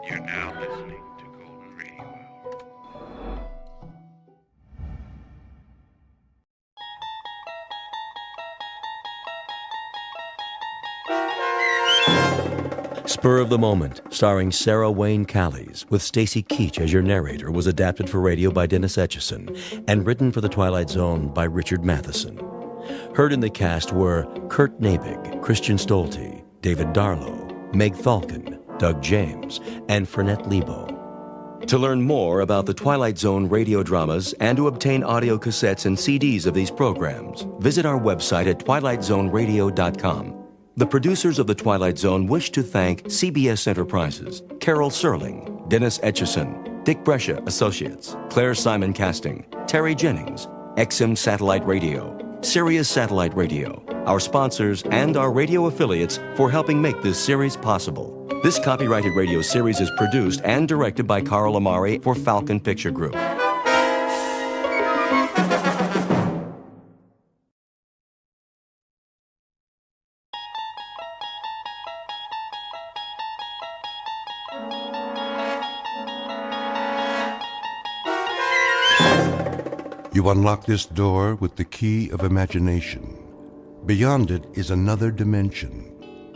You're now listening to Golden Radio Hour. Spur of the Moment, starring Sarah Wayne Callies, with Stacy Keach as your narrator, was adapted for radio by Dennis Etchison and written for The Twilight Zone by Richard Matheson. Heard in the cast were Kurt Nabig, Christian Stolte, David Darlow, Meg Falcon, Doug James, and Fernette Lebo. To learn more about the Twilight Zone radio dramas and to obtain audio cassettes and CDs of these programs, visit our website at twilightzoneradio.com. The producers of The Twilight Zone wish to thank CBS Enterprises, Carol Serling, Dennis Etchison, Dick Brescia Associates, Claire Simon Casting, Terry Jennings, XM Satellite Radio, Sirius Satellite Radio, our sponsors, and our radio affiliates for helping make this series possible. This copyrighted radio series is produced and directed by Carl Amari for Falcon Picture Group. You unlock this door with the key of imagination. Beyond it is another dimension,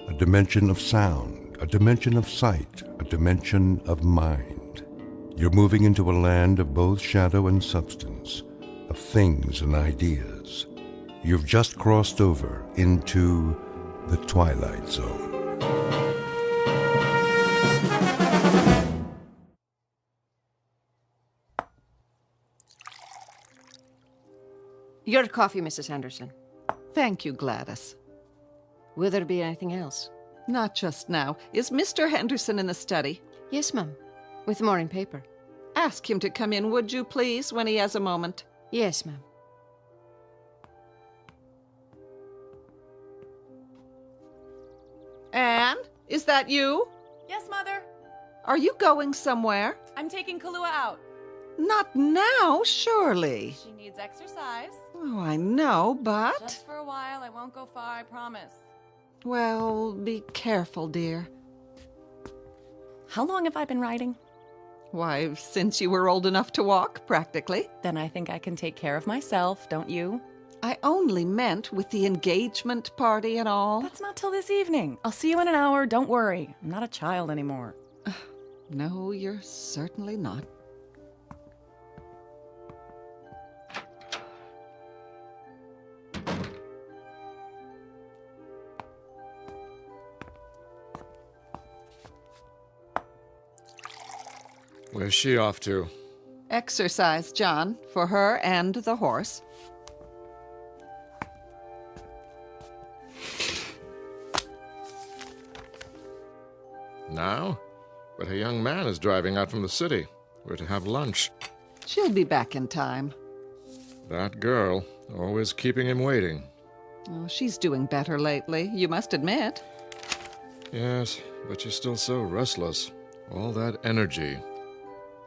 a dimension of sound, a dimension of sight, a dimension of mind. You're moving into a land of both shadow and substance, of things and ideas. You've just crossed over into the Twilight Zone. Your coffee, Mrs. Henderson. Thank you, Gladys. Will there be anything else? Not just now. Is Mr. Henderson in the study? Yes, ma'am. With the morning paper. Ask him to come in, would you please, when he has a moment? Yes, ma'am. Anne, is that you? Yes, Mother. Are you going somewhere? I'm taking Kahlua out. Not now, surely. She needs exercise. Oh, I know, but... Just for a while. I won't go far, I promise. Well, be careful, dear. How long have I been riding? Why, since you were old enough to walk, practically. Then I think I can take care of myself, don't you? I only meant with the engagement party and all. That's not till this evening. I'll see you in an hour, don't worry. I'm not a child anymore. No, you're certainly not. Where's she off to? Exercise, John, for her and the horse. Now? But a young man is driving out from the city. We're to have lunch. She'll be back in time. That girl, always keeping him waiting. Oh, she's doing better lately, you must admit. Yes, but she's still so restless. All that energy.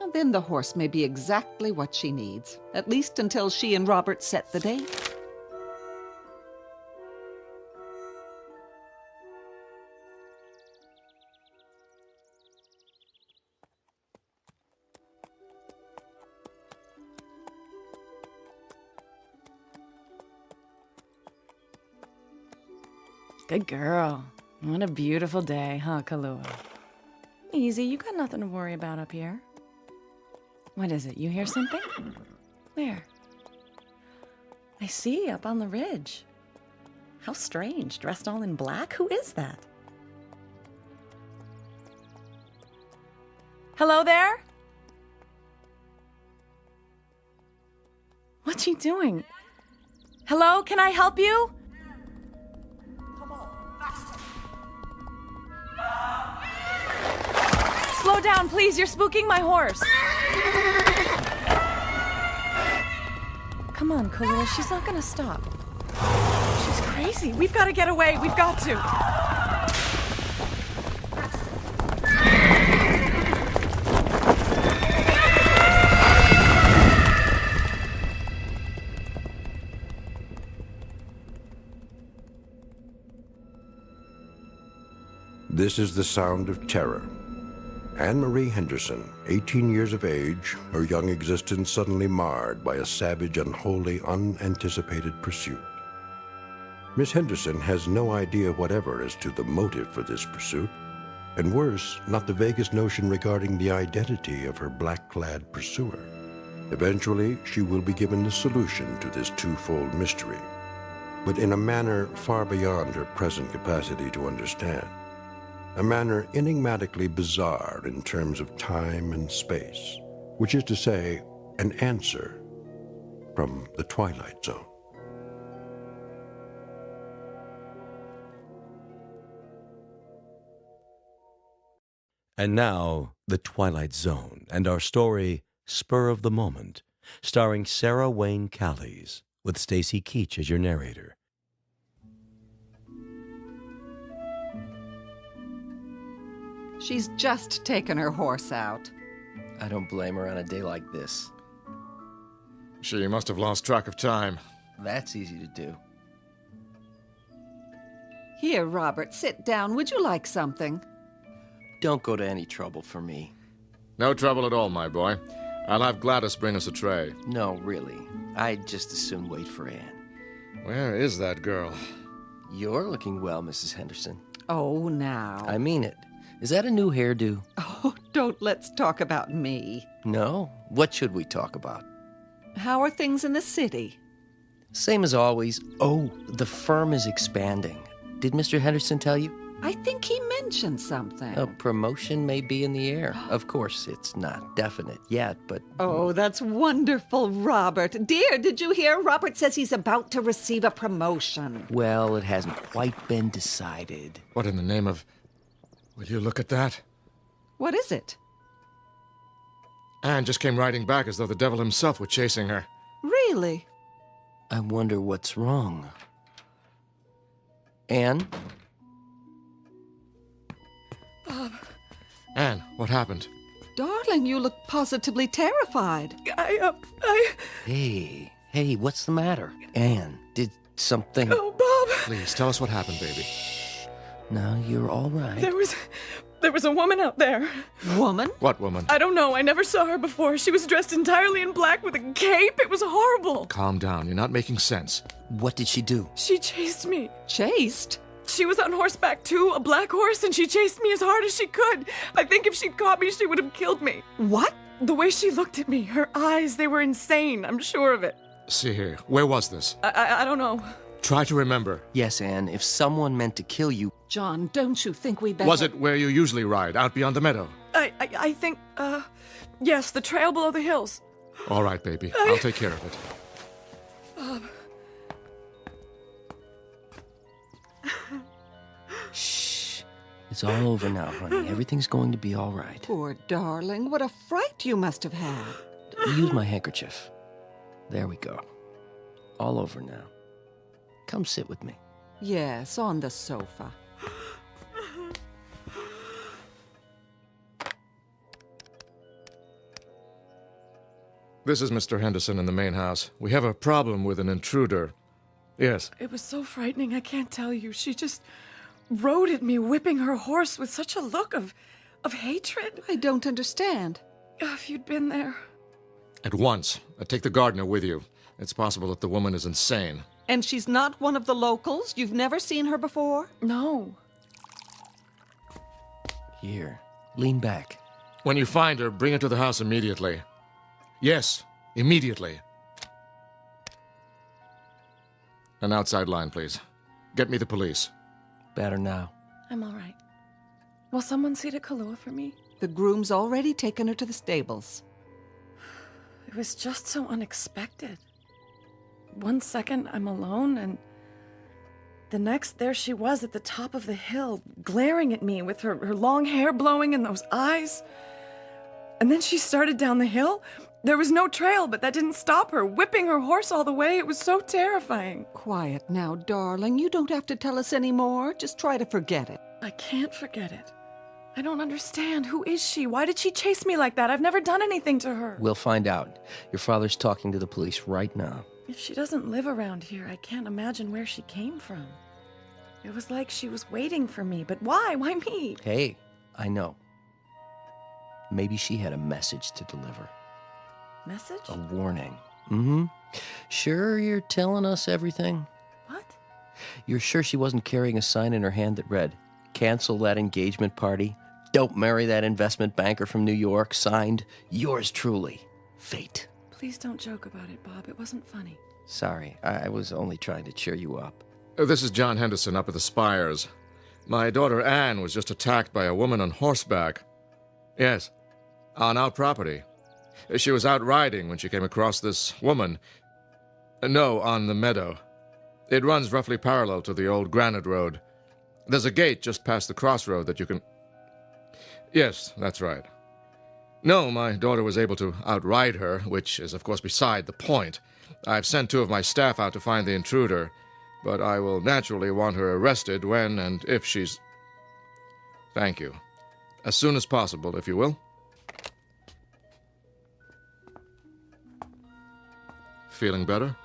And then the horse may be exactly what she needs, at least until she and Robert set the date. Good girl. What a beautiful day, huh, Kahlua? Easy, you got nothing to worry about up here. What is it? You hear something? Where? I see, up on the ridge. How strange, dressed all in black. Who is that? Hello there? What's she doing? Hello, can I help you? Slow down, please. You're spooking my horse. Come on, Kahlua. She's not gonna stop. She's crazy. We've got to get away. We've got to. This is the sound of terror. Anne-Marie Henderson, 18 years of age, her young existence suddenly marred by a savage and wholly unanticipated pursuit. Miss Henderson has no idea whatever as to the motive for this pursuit, and worse, not the vaguest notion regarding the identity of her black-clad pursuer. Eventually, she will be given the solution to this twofold mystery, but in a manner far beyond her present capacity to understand. A manner enigmatically bizarre in terms of time and space, which is to say, an answer from the Twilight Zone. And now, The Twilight Zone, and our story, Spur of the Moment, starring Sarah Wayne Callies, with Stacy Keach as your narrator. She's just taken her horse out. I don't blame her on a day like this. She must have lost track of time. That's easy to do. Here, Robert, sit down. Would you like something? Don't go to any trouble for me. No trouble at all, my boy. I'll have Gladys bring us a tray. No, really. I'd just as soon wait for Anne. Where is that girl? You're looking well, Mrs. Henderson. Oh, now. I mean it. Is that a new hairdo? Oh, don't let's talk about me. No. What should we talk about? How are things in the city? Same as always. Oh, the firm is expanding. Did Mr. Henderson tell you? I think he mentioned something. A promotion may be in the air. Of course, it's not definite yet, but... Oh, that's wonderful, Robert. Dear, did you hear? Robert says he's about to receive a promotion. Well, it hasn't quite been decided. What in the name of... Will you look at that? What is it? Anne just came riding back as though the devil himself were chasing her. Really? I wonder what's wrong. Anne? Bob. Anne, what happened? Darling, you look positively terrified. Hey, what's the matter? Anne, did something... Oh, Bob! Please, tell us what happened, baby. No, you're all right. There was a woman out there. Woman? What woman? I don't know. I never saw her before. She was dressed entirely in black with a cape. It was horrible. Calm down. You're not making sense. What did she do? She chased me. Chased? She was on horseback too, a black horse, and she chased me as hard as she could. I think if she'd caught me, she would have killed me. What? The way she looked at me, her eyes, they were insane. I'm sure of it. See here. Where was this? I don't know. Try to remember. Yes, Anne, if someone meant to kill you... John, don't you think we better... Was it where you usually ride, out beyond the meadow? I think, yes, the trail below the hills. All right, baby. I'll take care of it. Shh. It's all over now, honey. Everything's going to be all right. Poor darling, what a fright you must have had. Use my handkerchief. There we go. All over now. Come sit with me. Yes, on the sofa. This is Mr. Henderson in the main house. We have a problem with an intruder. Yes. It was so frightening, I can't tell you. She just rode at me, whipping her horse with such a look of hatred. I don't understand. If you'd been there. At once. Take the gardener with you. It's possible that the woman is insane. And she's not one of the locals? You've never seen her before? No. Here, lean back. When you find her, bring her to the house immediately. Yes, immediately. An outside line, please. Get me the police. Better now. I'm all right. Will someone see to Kahlua for me? The groom's already taken her to the stables. It was just so unexpected. 1 second, I'm alone, and the next, there she was at the top of the hill, glaring at me with her long hair blowing and those eyes. And then she started down the hill. There was no trail, but that didn't stop her, whipping her horse all the way. It was so terrifying. Quiet now, darling. You don't have to tell us any more. Just try to forget it. I can't forget it. I don't understand. Who is she? Why did she chase me like that? I've never done anything to her. We'll find out. Your father's talking to the police right now. If she doesn't live around here, I can't imagine where she came from. It was like she was waiting for me, but why? Why me? Hey, I know. Maybe she had a message to deliver. Message? A warning. Mm-hmm. Sure you're telling us everything? What? You're sure she wasn't carrying a sign in her hand that read, "Cancel that engagement party. Don't marry that investment banker from New York. Signed, yours truly, Fate." Please don't joke about it, Bob. It wasn't funny. Sorry, I was only trying to cheer you up. This is John Henderson up at the Spires. My daughter Anne was just attacked by a woman on horseback. Yes, on our property. She was out riding when she came across this woman. No, on the meadow. It runs roughly parallel to the old granite road. There's a gate just past the crossroad that you can... Yes, that's right. No, my daughter was able to outride her, which is, of course, beside the point. I've sent 2 of my staff out to find the intruder, but I will naturally want her arrested when and if she's... Thank you. As soon as possible, if you will. Feeling better?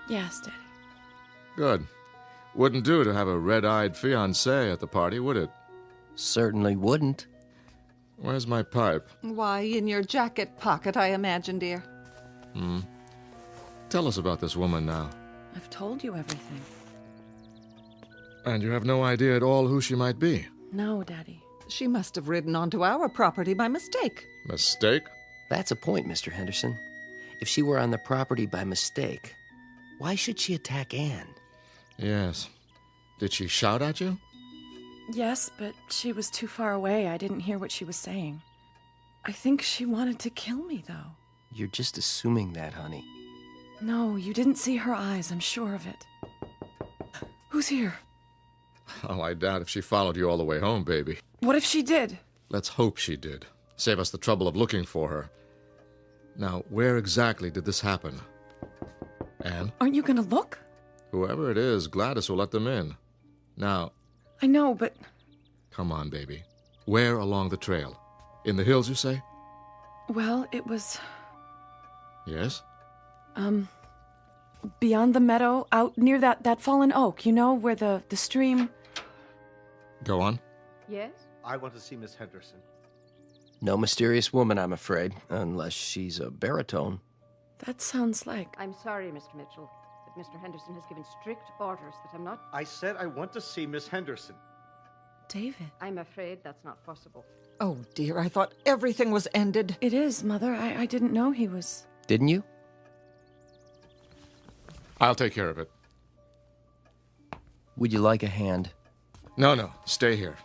Yes, Daddy. Good. Wouldn't do to have a red-eyed fiancé at the party, would it? Certainly wouldn't. Where's my pipe? Why, in your jacket pocket, I imagine, dear. Tell us about this woman now. I've told you everything. And you have no idea at all who she might be? No, Daddy. She must have ridden onto our property by mistake. Mistake? That's a point, Mr. Henderson. If she were on the property by mistake, why should she attack Anne? Yes. Did she shout at you? Yes, but she was too far away. I didn't hear what she was saying. I think she wanted to kill me, though. You're just assuming that, honey. No, you didn't see her eyes. I'm sure of it. Who's here? Oh, I doubt if she followed you all the way home, baby. What if she did? Let's hope she did. Save us the trouble of looking for her. Now, where exactly did this happen? Anne? Aren't you gonna look? Whoever it is, Gladys will let them in. Now... I know, but... Come on, baby. Where along the trail? In the hills, you say? Well, it was... Yes? Beyond the meadow, out near that fallen oak, you know, where the stream... Go on. Yes? I want to see Miss Henderson. No mysterious woman, I'm afraid, unless she's a baritone. That sounds like... I'm sorry, Mr. Mitchell, but Mr. Henderson has given strict orders that I'm not... I said I want to see Miss Henderson. David. I'm afraid that's not possible. Oh, dear, I thought everything was ended. It is, Mother. I didn't know he was... Didn't you? I'll take care of it. Would you like a hand? No, stay here.